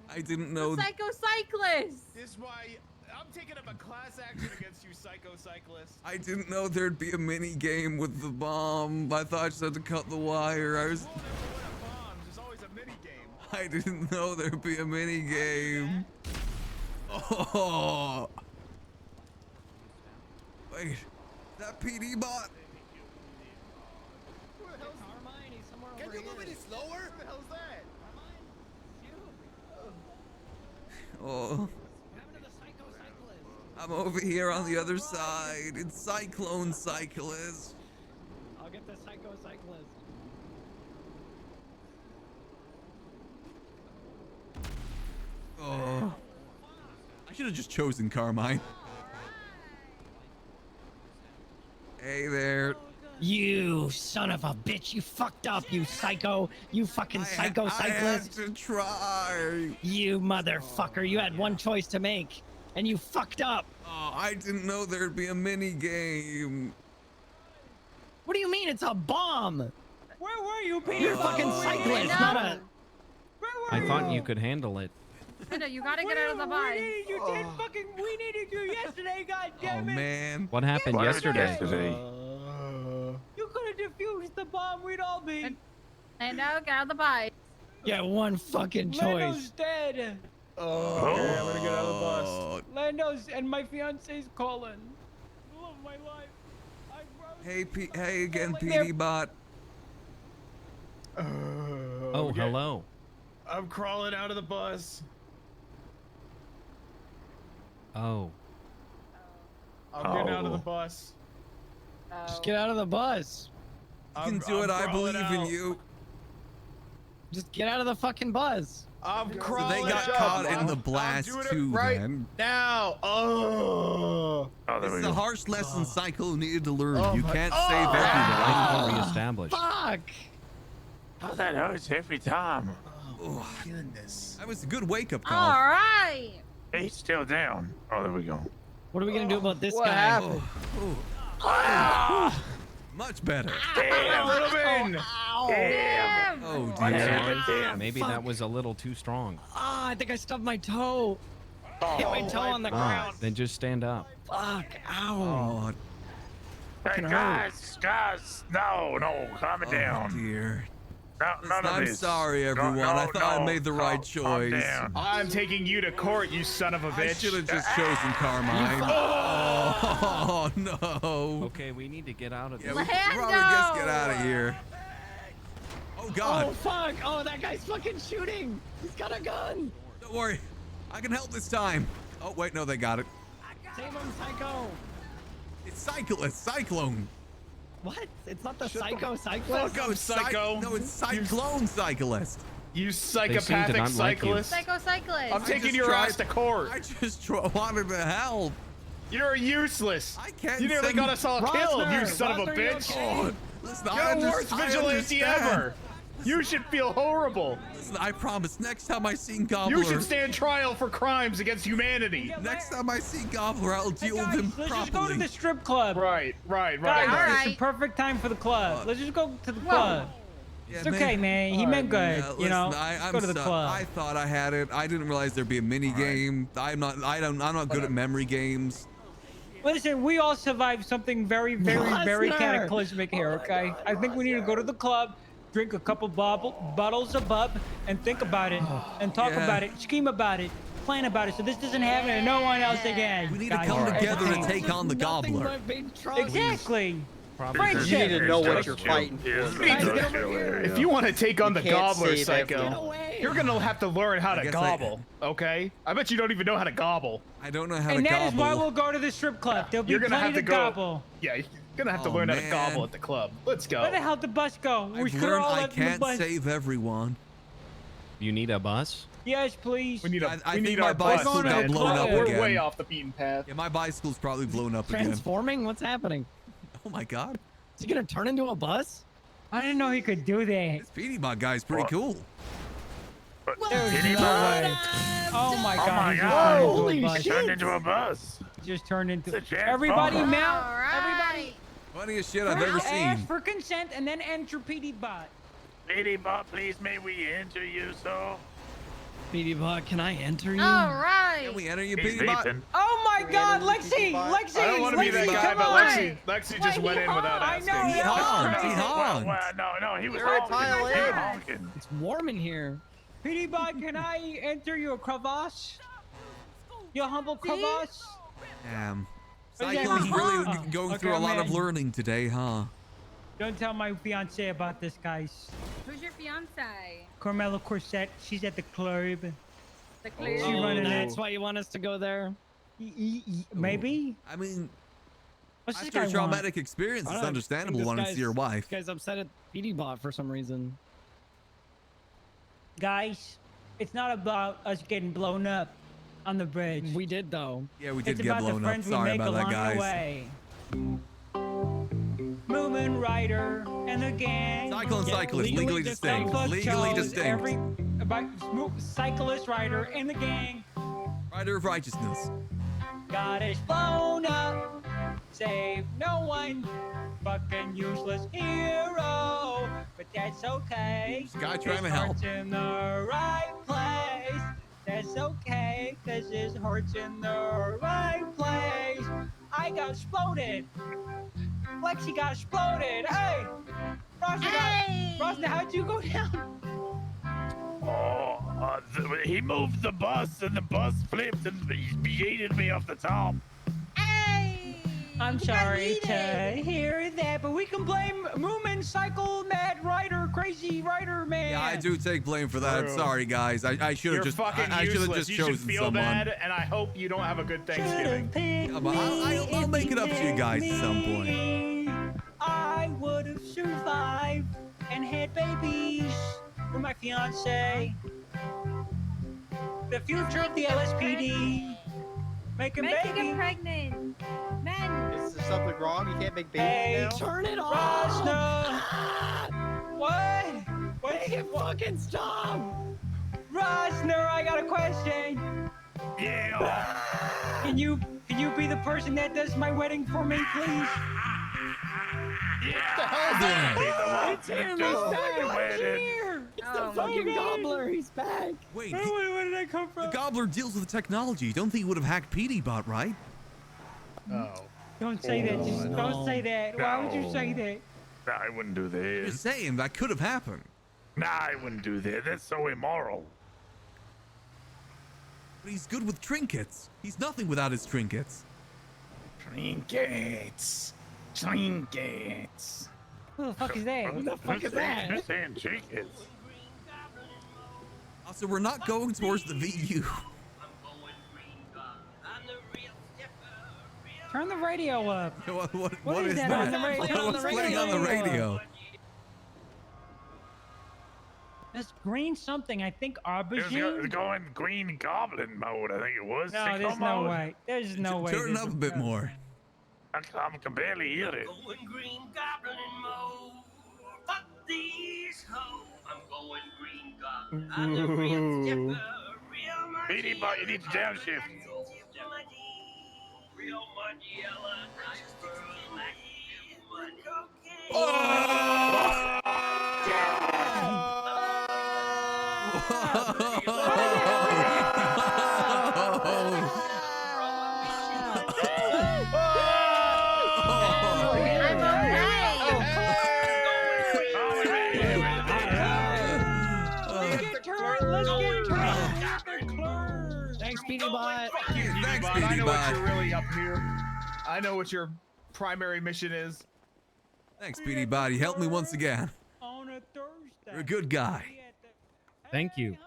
[SPEAKER 1] I didn't know.
[SPEAKER 22] Psycho Cyclist.
[SPEAKER 12] This is why I'm taking up a class action against you, Psycho Cyclist.
[SPEAKER 1] I didn't know there'd be a mini game with the bomb. I thought I just had to cut the wire.
[SPEAKER 12] Bombs. There's always a mini game.
[SPEAKER 1] I didn't know there'd be a mini game. Oh. Wait, that PD bot?
[SPEAKER 12] Can you move any slower? What the hell's that?
[SPEAKER 1] Oh. I'm over here on the other side. It's Cyclone Cyclist.
[SPEAKER 11] I'll get the Psycho Cyclist.
[SPEAKER 1] Oh. I should have just chosen Carmine. Hey there.
[SPEAKER 11] You son of a bitch! You fucked up, you psycho! You fucking psycho cyclist!
[SPEAKER 1] I had to try.
[SPEAKER 11] You motherfucker! You had one choice to make, and you fucked up.
[SPEAKER 1] Oh, I didn't know there'd be a mini game.
[SPEAKER 11] What do you mean? It's a bomb! Where were you, Peter? You're a
[SPEAKER 1] Oh.
[SPEAKER 11] fucking cyclist, not a.
[SPEAKER 18] I thought you could handle it.
[SPEAKER 22] I know, you gotta get out of the
[SPEAKER 11] We
[SPEAKER 22] vine.
[SPEAKER 11] needed you, we needed you yesterday,
[SPEAKER 1] Oh
[SPEAKER 11] goddammit!
[SPEAKER 1] man.
[SPEAKER 18] What happened yesterday?
[SPEAKER 11] You could have defused the bomb, we'd all be.
[SPEAKER 22] I know, get out of the vine.
[SPEAKER 11] Yeah, one fucking
[SPEAKER 22] Lando's
[SPEAKER 11] choice.
[SPEAKER 22] dead.
[SPEAKER 11] Okay,
[SPEAKER 12] I'm gonna get out of the bus.
[SPEAKER 11] Lando's and my fiance's calling. Love my life.
[SPEAKER 1] Hey again, PD bot.
[SPEAKER 18] Oh,
[SPEAKER 12] Okay.
[SPEAKER 18] hello.
[SPEAKER 12] I'm crawling out of the bus.
[SPEAKER 18] Oh.
[SPEAKER 12] I'm getting out of the bus.
[SPEAKER 11] Just get out of the bus.
[SPEAKER 1] You can do it. I believe in you.
[SPEAKER 11] Just get out of the fucking bus.
[SPEAKER 12] I'm
[SPEAKER 1] So
[SPEAKER 12] crawling.
[SPEAKER 1] they got
[SPEAKER 12] up.
[SPEAKER 1] caught in the
[SPEAKER 12] I'm
[SPEAKER 1] blast
[SPEAKER 12] doing it
[SPEAKER 1] too,
[SPEAKER 12] right
[SPEAKER 1] then.
[SPEAKER 12] now. Oh.
[SPEAKER 1] This is a harsh lesson Cycle needed to learn.
[SPEAKER 12] Oh
[SPEAKER 1] You
[SPEAKER 12] my-
[SPEAKER 1] can't
[SPEAKER 12] Oh.
[SPEAKER 1] save everyone.
[SPEAKER 18] Reestablished.
[SPEAKER 11] Fuck!
[SPEAKER 17] Oh, that hurts every time.
[SPEAKER 1] Oh, goodness. That was a good wake-up call.
[SPEAKER 22] All right.
[SPEAKER 17] He's still down. Oh, there we go.
[SPEAKER 11] What are we gonna do about this
[SPEAKER 13] What
[SPEAKER 11] guy?
[SPEAKER 13] happened?
[SPEAKER 1] Much better.
[SPEAKER 17] Damn.
[SPEAKER 12] Little man.
[SPEAKER 17] Damn.
[SPEAKER 1] Oh,
[SPEAKER 17] Damn.
[SPEAKER 1] dear.
[SPEAKER 17] Damn.
[SPEAKER 18] Maybe that was a little too strong.
[SPEAKER 11] Ah, I think I stubbed my toe. Hit my toe on the ground.
[SPEAKER 18] Then just stand up.
[SPEAKER 11] Fuck! Ow!
[SPEAKER 1] Oh,
[SPEAKER 17] Hey, guys, no, calm it down.
[SPEAKER 1] dear.
[SPEAKER 17] No, none of
[SPEAKER 1] I'm
[SPEAKER 17] this.
[SPEAKER 1] sorry, everyone. I thought I made the right choice.
[SPEAKER 17] Down.
[SPEAKER 12] I'm taking you to court, you son of a bitch.
[SPEAKER 1] I should have just chosen Carmine. Oh, no.
[SPEAKER 18] Okay, we need to get out of
[SPEAKER 1] Yeah,
[SPEAKER 18] this.
[SPEAKER 1] we should probably just get out of here. Oh, God.
[SPEAKER 11] Oh fuck! Oh, that guy's fucking shooting. He's got a gun.
[SPEAKER 1] Don't worry. I can help this time. Oh, wait, no, they got it.
[SPEAKER 11] Save him, Psycho.
[SPEAKER 1] It's Cyclist, Cyclone.
[SPEAKER 11] What? It's not the Psycho Cyclist.
[SPEAKER 12] Fuck up, Psycho.
[SPEAKER 1] No, it's Cyclone Cyclist.
[SPEAKER 12] You
[SPEAKER 18] seem to
[SPEAKER 12] psychopathic
[SPEAKER 18] not like you.
[SPEAKER 12] cyclist.
[SPEAKER 22] Psycho Cyclist.
[SPEAKER 12] I'm taking
[SPEAKER 1] just
[SPEAKER 12] your
[SPEAKER 1] tried-
[SPEAKER 12] ass to court.
[SPEAKER 1] I just wanted to help.
[SPEAKER 12] You're useless.
[SPEAKER 1] I can't.
[SPEAKER 12] You nearly
[SPEAKER 1] send-
[SPEAKER 12] got us all killed, you
[SPEAKER 19] Rosner,
[SPEAKER 12] son of a
[SPEAKER 19] Rosner, you
[SPEAKER 12] bitch.
[SPEAKER 19] okay?
[SPEAKER 1] Listen,
[SPEAKER 12] You're the worst vigilante ever. You should feel horrible.
[SPEAKER 1] Listen, I promise. Next time I see Gobbler,
[SPEAKER 12] You should stand trial for crimes against humanity.
[SPEAKER 1] next time I see Gobbler, I'll
[SPEAKER 11] Hey
[SPEAKER 1] deal with
[SPEAKER 11] guys,
[SPEAKER 1] him
[SPEAKER 11] let's
[SPEAKER 1] properly.
[SPEAKER 11] just go to the strip club.
[SPEAKER 12] Right.
[SPEAKER 11] Guys,
[SPEAKER 22] right.
[SPEAKER 11] it's the perfect time for the club. Let's just go to the
[SPEAKER 22] Whoa.
[SPEAKER 11] club.
[SPEAKER 1] Yeah,
[SPEAKER 11] It's okay, man. He meant good.
[SPEAKER 1] Yeah,
[SPEAKER 11] you know,
[SPEAKER 1] listen,
[SPEAKER 11] let's
[SPEAKER 1] I'm
[SPEAKER 11] go to the
[SPEAKER 1] sorry.
[SPEAKER 11] club.
[SPEAKER 1] I thought I had it. I didn't realize there'd be a mini game. I'm not good at memory games.
[SPEAKER 11] Listen, we all survived something very, very
[SPEAKER 19] Rosner.
[SPEAKER 11] cataclysmic here, okay? I think we need to go to the club, drink a couple bottles of bub, and think about it, and talk
[SPEAKER 1] Yeah.
[SPEAKER 11] about it, scheme about it, plan about it, so this doesn't happen to no one else again.
[SPEAKER 1] We need to
[SPEAKER 11] guys.
[SPEAKER 1] come
[SPEAKER 11] As a
[SPEAKER 1] together to
[SPEAKER 11] team.
[SPEAKER 1] take on the
[SPEAKER 19] Nothing
[SPEAKER 1] Gobbler.
[SPEAKER 19] but big trouble.
[SPEAKER 11] Exactly.
[SPEAKER 5] You
[SPEAKER 11] Friendship.
[SPEAKER 5] need to know what you're fighting for.
[SPEAKER 19] Guys, get over here.
[SPEAKER 12] If you want to take on
[SPEAKER 5] You
[SPEAKER 12] the
[SPEAKER 5] can't
[SPEAKER 12] gobbler,
[SPEAKER 5] save
[SPEAKER 12] Psycho,
[SPEAKER 19] Get
[SPEAKER 5] everything.
[SPEAKER 19] away.
[SPEAKER 12] you're gonna have to learn how
[SPEAKER 1] I
[SPEAKER 12] to
[SPEAKER 1] guess
[SPEAKER 12] gobble. Okay? I bet you don't even know how to gobble.
[SPEAKER 1] I don't know how
[SPEAKER 11] And
[SPEAKER 1] to
[SPEAKER 11] that is
[SPEAKER 1] gobble.
[SPEAKER 11] why we'll go to the strip club. There'll be
[SPEAKER 12] You're gonna
[SPEAKER 11] plenty
[SPEAKER 12] have to
[SPEAKER 11] to
[SPEAKER 12] go.
[SPEAKER 11] gobble.
[SPEAKER 12] Yeah, you're gonna have to
[SPEAKER 1] Oh,
[SPEAKER 12] learn how to
[SPEAKER 1] man.
[SPEAKER 12] gobble at the club. Let's go.
[SPEAKER 11] Where the hell did the bus go? We
[SPEAKER 1] I've
[SPEAKER 11] should have
[SPEAKER 1] learned
[SPEAKER 11] all
[SPEAKER 1] I
[SPEAKER 11] left the
[SPEAKER 1] can't
[SPEAKER 11] bus.
[SPEAKER 1] save everyone.
[SPEAKER 9] You need a bus?
[SPEAKER 11] Yes, please.
[SPEAKER 12] We need a.
[SPEAKER 1] I
[SPEAKER 12] we
[SPEAKER 1] think
[SPEAKER 12] need
[SPEAKER 1] my
[SPEAKER 12] our bus,
[SPEAKER 1] bicycle got
[SPEAKER 12] man.
[SPEAKER 1] blown
[SPEAKER 11] up
[SPEAKER 12] We're
[SPEAKER 1] again.
[SPEAKER 12] way off the beaten path.
[SPEAKER 1] Yeah, my bicycle's probably blown up again.
[SPEAKER 19] Transforming? What's happening?
[SPEAKER 1] Oh my god.
[SPEAKER 19] Is he gonna turn into a bus?
[SPEAKER 11] I didn't know he could do that.
[SPEAKER 1] This Petey Bot guy's pretty cool.
[SPEAKER 11] There's no way. Oh my god. He just
[SPEAKER 19] God.
[SPEAKER 11] turned
[SPEAKER 19] Holy
[SPEAKER 11] into a bus.
[SPEAKER 19] shit.
[SPEAKER 17] Turned into a bus.
[SPEAKER 11] Just turned into.
[SPEAKER 17] It's a
[SPEAKER 11] Everybody
[SPEAKER 17] Transformer.
[SPEAKER 11] mount.
[SPEAKER 22] All right.
[SPEAKER 1] Funniest shit I've
[SPEAKER 11] First
[SPEAKER 1] ever
[SPEAKER 11] ask
[SPEAKER 1] seen.
[SPEAKER 11] for consent and then enter PD bot.
[SPEAKER 17] Lady Bot, please may we enter you, so?
[SPEAKER 19] BD-Bot, can I enter you?
[SPEAKER 22] All right.
[SPEAKER 1] Can we enter you,
[SPEAKER 17] He's
[SPEAKER 1] Petey Bot?
[SPEAKER 17] Nathan.
[SPEAKER 11] Oh my god, Lexi! Lexi!
[SPEAKER 12] I don't want to be that
[SPEAKER 11] Lexi,
[SPEAKER 12] guy,
[SPEAKER 11] come
[SPEAKER 12] but
[SPEAKER 11] on.
[SPEAKER 12] Lexi just went in without
[SPEAKER 11] I
[SPEAKER 12] asking.
[SPEAKER 11] know,
[SPEAKER 1] He
[SPEAKER 11] yeah.
[SPEAKER 1] honked. He
[SPEAKER 11] Crazy.
[SPEAKER 1] honked.
[SPEAKER 17] No, he was
[SPEAKER 5] You're a
[SPEAKER 17] honking.
[SPEAKER 5] pile
[SPEAKER 17] He was
[SPEAKER 5] in.
[SPEAKER 17] honking.
[SPEAKER 19] It's warm in here.
[SPEAKER 11] PD bot, can I enter your crevasse? Your humble crevasse?
[SPEAKER 1] Damn.
[SPEAKER 11] Oh, yeah.
[SPEAKER 1] Cyclone's really
[SPEAKER 11] Oh,
[SPEAKER 1] going
[SPEAKER 11] okay,
[SPEAKER 1] through a lot of
[SPEAKER 11] man.
[SPEAKER 1] learning today, huh?
[SPEAKER 11] Don't tell my fiance about this, guys.
[SPEAKER 22] Who's your fiance?
[SPEAKER 11] Carmela Corset, she's at the club.
[SPEAKER 22] The clear.
[SPEAKER 11] She
[SPEAKER 19] Oh,
[SPEAKER 11] running
[SPEAKER 19] that's
[SPEAKER 11] it.
[SPEAKER 19] why you want us to go there?
[SPEAKER 11] Maybe?
[SPEAKER 1] I mean,
[SPEAKER 11] What's this
[SPEAKER 1] after
[SPEAKER 11] guy
[SPEAKER 1] a
[SPEAKER 11] want?
[SPEAKER 1] traumatic experience,
[SPEAKER 19] I
[SPEAKER 1] it's
[SPEAKER 19] don't know,
[SPEAKER 1] understandable
[SPEAKER 19] I think
[SPEAKER 1] wanting
[SPEAKER 19] this
[SPEAKER 1] to see your wife.
[SPEAKER 19] This guy's upset at BD-Bot for some reason.
[SPEAKER 11] Guys, it's not about us getting blown up on the bridge.
[SPEAKER 19] We did though.
[SPEAKER 1] Yeah, we did
[SPEAKER 11] It's
[SPEAKER 1] get
[SPEAKER 11] about the
[SPEAKER 1] blown up.
[SPEAKER 11] friends we
[SPEAKER 1] Sorry
[SPEAKER 11] make
[SPEAKER 1] about that,
[SPEAKER 11] along the
[SPEAKER 1] guys.
[SPEAKER 11] way. Moomin Rider and the gang.
[SPEAKER 1] Cyclone Cyclist, legally distinct.
[SPEAKER 11] Fuck
[SPEAKER 1] Legally
[SPEAKER 11] chose
[SPEAKER 1] distinct.
[SPEAKER 11] Cyclist Rider and the gang.
[SPEAKER 1] Rider of righteousness.
[SPEAKER 11] Got us blown up. Save no one. Fucking useless hero. But that's okay.
[SPEAKER 1] This guy trying to
[SPEAKER 11] His
[SPEAKER 1] help.
[SPEAKER 11] heart's in the right place. That's okay, cause his heart's in the right place. I got exploded. Lexi got exploded. Hey! Rosna, how'd you go down?
[SPEAKER 17] Oh, he moved the bus and the bus flipped and he yeeted me off the top.
[SPEAKER 11] I'm sorry to hear that, but we can blame Moomin, Cycle, Mad Rider, Crazy Rider Man.
[SPEAKER 1] Yeah, I do take blame for that.
[SPEAKER 12] True.
[SPEAKER 1] Sorry, guys. I should
[SPEAKER 12] You're
[SPEAKER 1] have just.
[SPEAKER 12] fucking
[SPEAKER 1] I should have
[SPEAKER 12] useless.
[SPEAKER 1] just
[SPEAKER 12] You
[SPEAKER 1] chosen
[SPEAKER 12] should feel
[SPEAKER 1] someone.
[SPEAKER 12] bad, and I hope you don't have a good Thanksgiving.
[SPEAKER 1] Come on, I'll make it up to you guys at some point.
[SPEAKER 11] I would have survived and had babies with my fiance. The future of the LSPD. Making
[SPEAKER 22] Making
[SPEAKER 11] baby.
[SPEAKER 22] it pregnant. Men.
[SPEAKER 5] Is there something wrong? You can't make
[SPEAKER 11] Hey,
[SPEAKER 5] babies now?
[SPEAKER 19] Turn it off!
[SPEAKER 11] Rosner. What?
[SPEAKER 19] Make it fucking stop!
[SPEAKER 11] Rosner, I got a question.
[SPEAKER 17] Yeah.
[SPEAKER 11] Can you be the person that does my wedding for me, please?
[SPEAKER 19] It's him! He's back!
[SPEAKER 11] Here.
[SPEAKER 19] It's the fucking gobbler! He's back!
[SPEAKER 1] Wait,
[SPEAKER 11] Where did I come
[SPEAKER 1] the
[SPEAKER 11] from?
[SPEAKER 1] Gobbler deals with the technology. Don't think he would have hacked Petey Bot, right?
[SPEAKER 12] Oh.
[SPEAKER 11] Don't say that. Just don't say that. Why would you say that?
[SPEAKER 17] Nah, I wouldn't do
[SPEAKER 1] Just
[SPEAKER 17] this.
[SPEAKER 1] saying, that could have happened.
[SPEAKER 17] Nah, I wouldn't do this. That's so immoral.
[SPEAKER 1] But he's good with trinkets. He's nothing without his trinkets.
[SPEAKER 17] Trinkets. Trinkets.
[SPEAKER 11] Who the fuck is that?
[SPEAKER 19] Who the fuck is that?
[SPEAKER 17] You're saying trinkets.
[SPEAKER 1] Also, we're not going towards the VU.
[SPEAKER 11] Turn the radio up.
[SPEAKER 1] What
[SPEAKER 11] is
[SPEAKER 1] is
[SPEAKER 11] that on
[SPEAKER 1] that?
[SPEAKER 11] the radio?
[SPEAKER 1] What's playing on the radio?
[SPEAKER 11] This green something, I think
[SPEAKER 17] It's
[SPEAKER 11] aubergine.
[SPEAKER 17] going green goblin mode, I think it was.
[SPEAKER 11] No,
[SPEAKER 17] Cyclone
[SPEAKER 11] there's no
[SPEAKER 17] mode.
[SPEAKER 11] way. There's no way.
[SPEAKER 1] Turn it
[SPEAKER 11] this
[SPEAKER 1] up a
[SPEAKER 11] is
[SPEAKER 1] bit
[SPEAKER 11] possible.
[SPEAKER 1] more.
[SPEAKER 17] I can barely hear it.
[SPEAKER 6] Going green goblin mode. Fuck these hoes. I'm going green goblin. I'm the real stepper. Real money.
[SPEAKER 17] Beady Bot, you need to downshift.
[SPEAKER 6] Real money, yella. Nice girl, like cocaine.
[SPEAKER 12] Thanks, Speedy Bot.
[SPEAKER 1] Thanks,
[SPEAKER 12] I
[SPEAKER 1] Speedy
[SPEAKER 12] know
[SPEAKER 1] Bot.
[SPEAKER 12] what you're really up here. I know what your primary mission is.
[SPEAKER 1] Thanks, Speedy Bot. You helped me once again.
[SPEAKER 11] On a Thursday.
[SPEAKER 1] You're a good guy.
[SPEAKER 9] Thank you.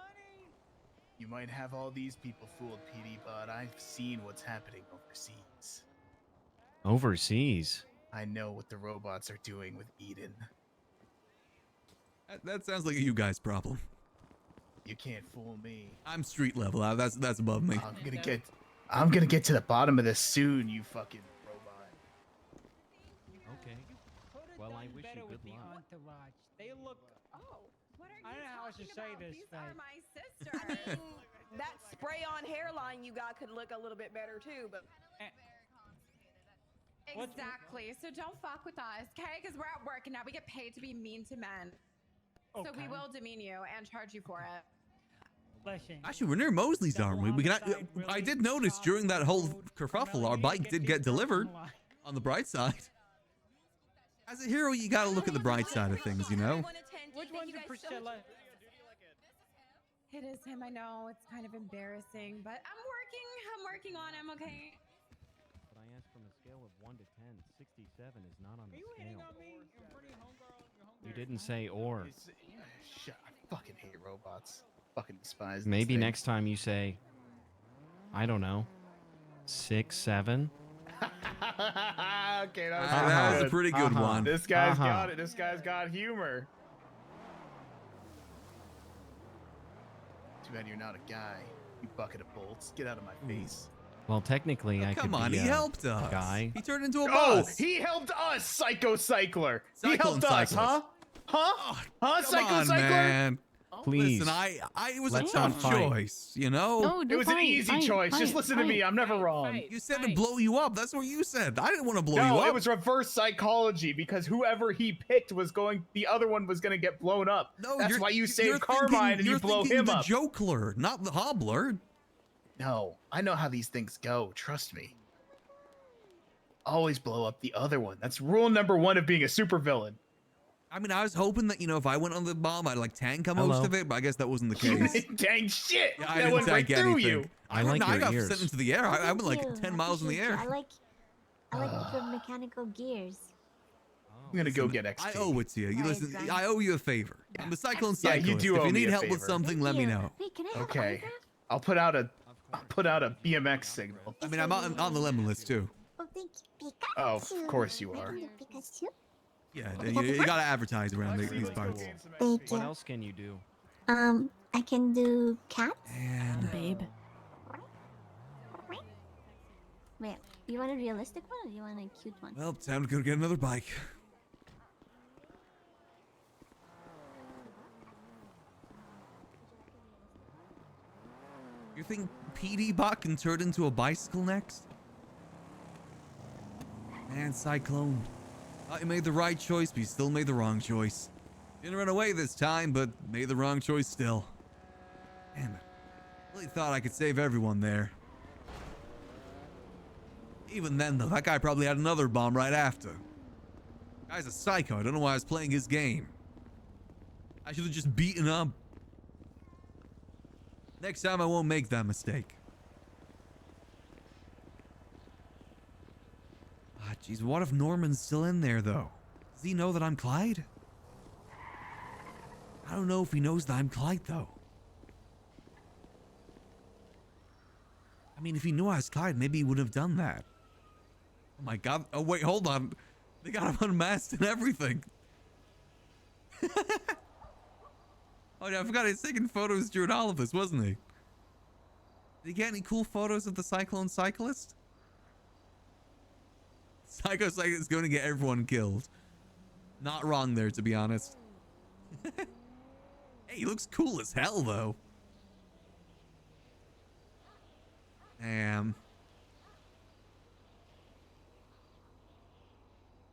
[SPEAKER 12] You might have all these people fooled, PD, but I've seen what's happening overseas.
[SPEAKER 9] Overseas.
[SPEAKER 12] I know what the robots are doing with Eden.
[SPEAKER 1] That sounds like a you guys problem.
[SPEAKER 12] You can't fool me.
[SPEAKER 1] I'm street level. That's above me.
[SPEAKER 12] I'm gonna get to the bottom of this soon, you fucking robot.
[SPEAKER 9] Okay. Well, I wish you good luck.
[SPEAKER 11] Entourage. They look.
[SPEAKER 22] What are you
[SPEAKER 11] I don't know how else to say this.
[SPEAKER 22] These are my sister.
[SPEAKER 20] I mean, that spray-on hairline you got could look a little bit better too, but.
[SPEAKER 22] Exactly. So don't fuck with us, okay? Because we're at work and now we get paid to be mean to men. So we
[SPEAKER 11] Okay.
[SPEAKER 22] will demean you and charge you for it.
[SPEAKER 11] Listen.
[SPEAKER 1] Actually, we're near Mosley's, aren't we? I did notice during that whole kerfuffle, our bike did get delivered. On the bright side. As a hero, you gotta look at the bright side of things, you know?
[SPEAKER 11] Which one's a Priscilla?
[SPEAKER 22] It is him, I know. It's kind of embarrassing, but I'm working on him, okay?
[SPEAKER 9] But I asked from a scale of 1 to 10. 67 is not on the scale. You didn't say or.
[SPEAKER 12] Shut, I fucking hate robots. Fucking despise.
[SPEAKER 9] Maybe next time you say, I don't know, 6, 7.
[SPEAKER 12] Okay, that
[SPEAKER 1] That was a pretty good one.
[SPEAKER 12] This guy's got it. This guy's got humor. Too bad you're not a guy. You bucket of bolts. Get out of my face.
[SPEAKER 9] Well, technically, I could
[SPEAKER 1] Come on,
[SPEAKER 9] be
[SPEAKER 1] he
[SPEAKER 9] a
[SPEAKER 1] helped us.
[SPEAKER 9] guy.
[SPEAKER 1] He turned into a
[SPEAKER 12] Oh,
[SPEAKER 1] bus.
[SPEAKER 12] he helped us, Psycho Cycler. He
[SPEAKER 1] Cyclone
[SPEAKER 12] helped us, huh? Huh? Huh,
[SPEAKER 1] Come
[SPEAKER 12] Psycho
[SPEAKER 1] on,
[SPEAKER 12] Cycler?
[SPEAKER 1] man.
[SPEAKER 9] Please.
[SPEAKER 1] Listen, it was
[SPEAKER 9] Let's
[SPEAKER 1] a
[SPEAKER 9] not
[SPEAKER 1] tough
[SPEAKER 9] fight.
[SPEAKER 1] choice, you know?
[SPEAKER 12] It was an easy choice. Just listen to me. I'm never wrong.
[SPEAKER 1] You said to blow you up. That's what you said. I didn't want to blow you
[SPEAKER 12] No,
[SPEAKER 1] up.
[SPEAKER 12] it was reverse psychology because whoever he picked the other one was going to get blown up.
[SPEAKER 1] No,
[SPEAKER 12] That's
[SPEAKER 1] you're-
[SPEAKER 12] why you
[SPEAKER 1] you're
[SPEAKER 12] save
[SPEAKER 1] thinking-
[SPEAKER 12] Carmine and
[SPEAKER 1] you're
[SPEAKER 12] you blow
[SPEAKER 1] thinking
[SPEAKER 12] him
[SPEAKER 1] the
[SPEAKER 12] up.
[SPEAKER 1] Jokler, not the Hobbler.
[SPEAKER 12] No, I know how these things go. Trust me. Always blow up the other one. That's rule number 1 of being a supervillain.
[SPEAKER 1] I mean, I was hoping that, if I went on the bomb, I'd tank most
[SPEAKER 9] Hello.
[SPEAKER 1] of it, but I guess that wasn't the
[SPEAKER 12] You
[SPEAKER 1] case.
[SPEAKER 12] didn't dang shit.
[SPEAKER 1] Yeah, I
[SPEAKER 12] that
[SPEAKER 1] didn't
[SPEAKER 12] went right
[SPEAKER 1] tank
[SPEAKER 12] through
[SPEAKER 1] anything.
[SPEAKER 12] you.
[SPEAKER 9] I like
[SPEAKER 1] I
[SPEAKER 9] your
[SPEAKER 1] got
[SPEAKER 9] ears.
[SPEAKER 1] sent into the air. I went like 10 miles in the air.
[SPEAKER 21] I like the mechanical gears.
[SPEAKER 12] I'm gonna go get XP.
[SPEAKER 1] I owe it to you. You listen. I owe you a favor. I'm the Cyclone
[SPEAKER 12] Yeah,
[SPEAKER 1] Cyclist.
[SPEAKER 12] you do
[SPEAKER 1] If
[SPEAKER 12] owe
[SPEAKER 1] you
[SPEAKER 12] me
[SPEAKER 1] need
[SPEAKER 12] a
[SPEAKER 1] help with
[SPEAKER 12] favor.
[SPEAKER 1] something, let me know.
[SPEAKER 21] Wait, can I have
[SPEAKER 12] Okay. I'll put out a BMX signal.
[SPEAKER 1] I mean, I'm on the lemon list too.
[SPEAKER 21] Oh, thank you, Pikachu.
[SPEAKER 12] Oh, of course you are.
[SPEAKER 21] Pikachu.
[SPEAKER 1] Yeah, you gotta advertise around these parts.
[SPEAKER 21] Thank
[SPEAKER 9] What
[SPEAKER 21] you.
[SPEAKER 9] else can you do?
[SPEAKER 21] I can do cats.
[SPEAKER 1] And
[SPEAKER 21] Babe. Wait, you want a realistic one or do you want a cute one?
[SPEAKER 1] Well, time to go get another bike. You think PD Bot can turn into a bicycle next? Man, Cyclone. Thought you made the right choice, but you still made the wrong choice. Didn't run away this time, but made the wrong choice still. Damn it. Really thought I could save everyone there. Even then, though, that guy probably had another bomb right after. Guy's a psycho. I don't know why I was playing his game. I should have just beaten up. Next time, I won't make that mistake. Ah, jeez, what if Norman's still in there, though? Does he know that I'm Clyde? I don't know if he knows that I'm Clyde, though. I mean, if he knew I was Clyde, maybe he would have done that. Oh my god. Oh, wait, hold on. They got him unmasked and everything. Oh yeah, I forgot he's taking photos during all of this, wasn't he? Did he get any cool photos of the Cyclone Cyclist? Psycho Cyclist is going to get everyone killed. Not wrong there, to be honest. Hey, he looks cool as hell, though. Damn.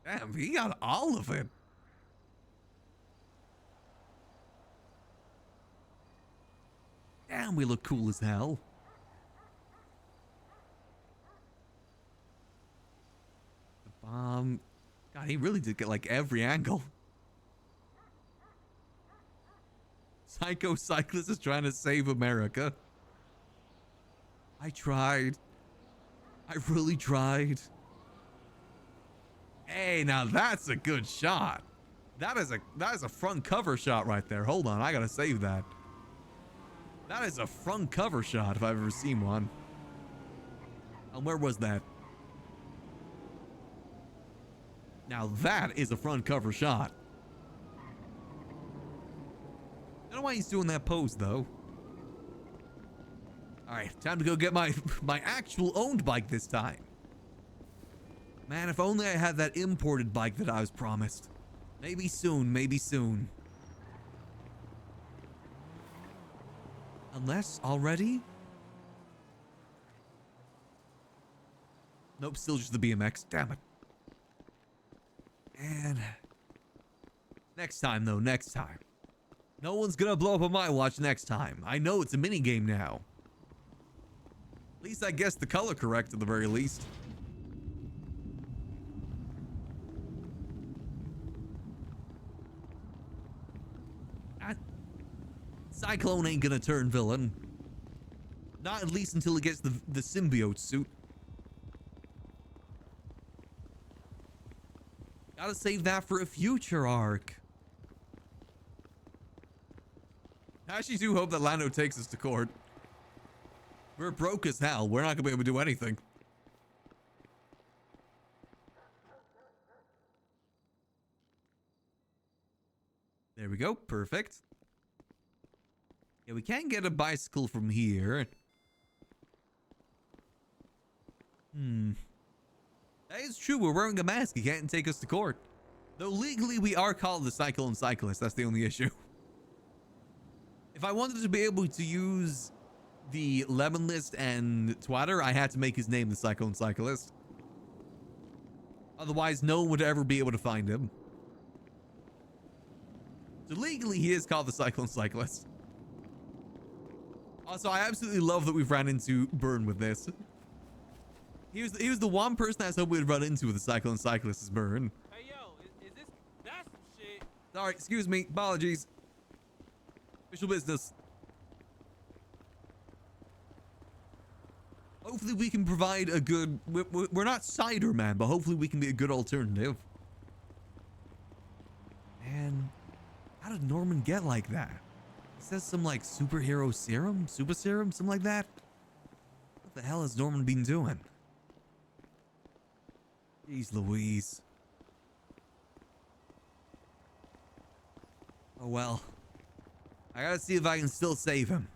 [SPEAKER 1] Damn, he got all of it. Damn, we look cool as hell. The bomb. God, he really did get like every angle. Psycho Cyclist is trying to save America. I tried. I really tried. Hey, now that's a good shot. That is a front cover shot right there. Hold on, I gotta save that. That is a front cover shot if I've ever seen one. And where was that? Now that is a front cover shot. I don't know why he's doing that pose though. All right, time to go get my actual owned bike this time. Man, if only I had that imported bike that I was promised. Maybe soon, maybe soon. Unless already? Nope, still just the BMX. Damn it. And next time though, next time. No one's gonna blow up on my watch next time. I know it's a mini game now. At least I guessed the color correct at the very least. Cyclone ain't gonna turn villain. Not at least until he gets the symbiote suit. Gotta save that for a future arc. I actually do hope that Lando takes us to court. We're broke as hell. We're not gonna be able to do anything. There we go. Perfect. Yeah, we can get a bicycle from here. That is true. We're wearing a mask. He can't take us to court. Though legally we are called the Cyclone Cyclist. That's the only issue. If I wanted to be able to use the Lemon List and Twatter, I had to make his name the Cyclone Cyclist. Otherwise, no one would ever be able to find him. So legally, he is called the Cyclone Cyclist. Also, I absolutely love that we've ran into Burn with this. He was the one person I was hoping we'd run into with the Cyclone Cyclist is Burn.
[SPEAKER 8] Hey yo, is this that's some shit?
[SPEAKER 1] Sorry, excuse me, apologies. Official business. Hopefully we can provide a good... We're not cider, man, but hopefully we can be a good alternative. Man, how did Norman get like that? It says some like superhero serum? Super serum? Something like that? What the hell has Norman been doing? Jeez Louise. Oh well. I gotta see if I can still save him.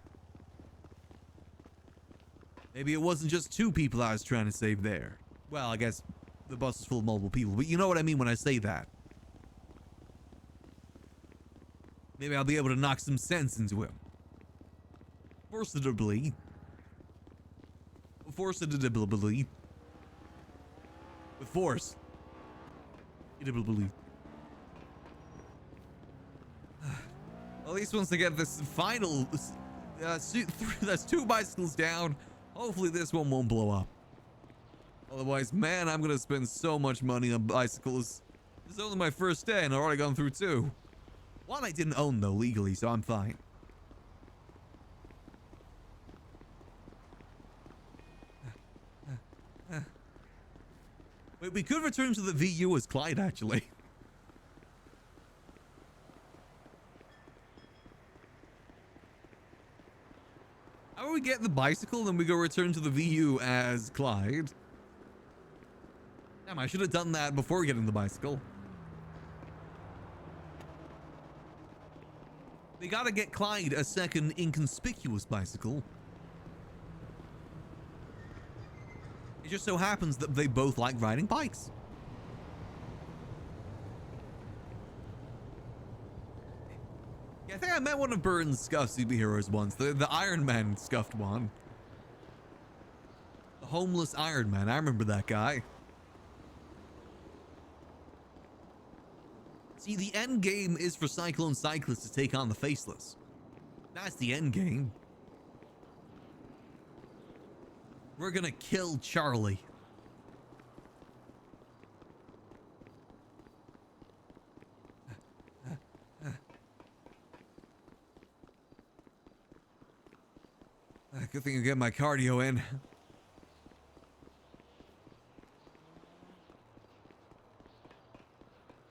[SPEAKER 1] Maybe it wasn't just 2 people I was trying to save there. Well, I guess the bus is full of multiple people, but you know what I mean when I say that. Maybe I'll be able to knock some sense into him. Forcibly. Forcibly. With force. At least once I get this final... that's 2 bicycles down. Hopefully this one won't blow up. Otherwise, man, I'm gonna spend so much money on bicycles. This is only my first day and I've already gone through 2. One I didn't own though legally, so I'm fine. Wait, we could return to the VU as Clyde actually. How about we get the bicycle and we go return to the VU as Clyde? Damn, I should have done that before getting the bicycle. They gotta get Clyde a second inconspicuous bicycle. It just so happens that they both like riding bikes. Yeah, I think I met one of Burton's scuffed superheroes once. The Iron Man scuffed one. The homeless Iron Man. I remember that guy. See, the end game is for Cyclone Cyclist to take on the Faceless. That's the end game. We're gonna kill Charlie. Good thing I get my cardio in.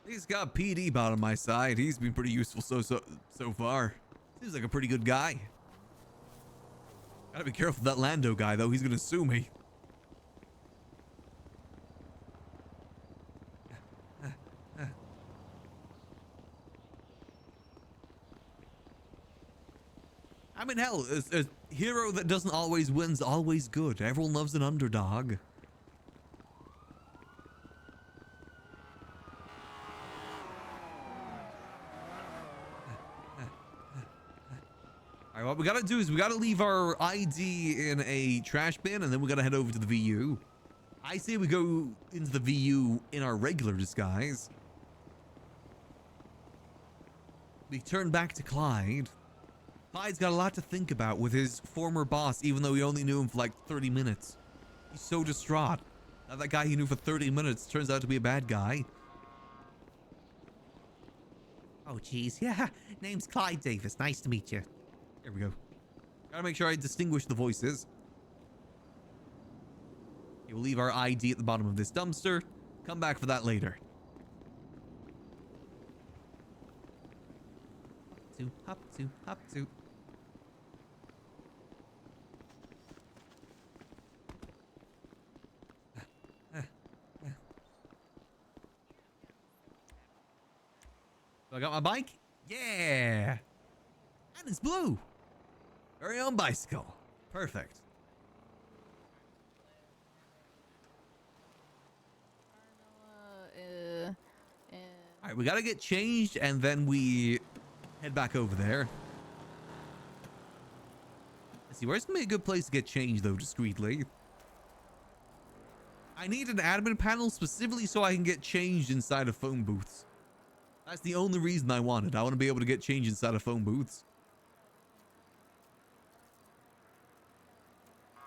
[SPEAKER 1] He's got PD bot on my side. He's been pretty useful so far. Seems like a pretty good guy. Gotta be careful with that Lando guy, though. He's gonna sue me. I mean, hell, a hero that doesn't always win's always good. Everyone loves an underdog. All right, what we gotta do is we gotta leave our ID in a trash bin, and then we gotta head over to the VU. I say we go into the VU in our regular disguise. We turn back to Clyde. Clyde's got a lot to think about with his former boss, even though he only knew him for like 30 minutes. He's so distraught. Now that guy he knew for 30 minutes turns out to be a bad guy. Oh, geez. Yeah, name's Clyde Davis. Nice to meet you. There we go. Gotta make sure I distinguish the voices. Okay, we'll leave our ID at the bottom of this dumpster. Come back for that later. Hop to, hop to. So I got my bike? Yeah! And it's blue! Very own bicycle. Perfect. Alright, we gotta get changed and then we head back over there. Let's see, where's gonna be a good place to get changed though, discreetly? I need an admin panel specifically so I can get changed inside of phone booths. That's the only reason I want it. I want to be able to get changed inside of phone booths.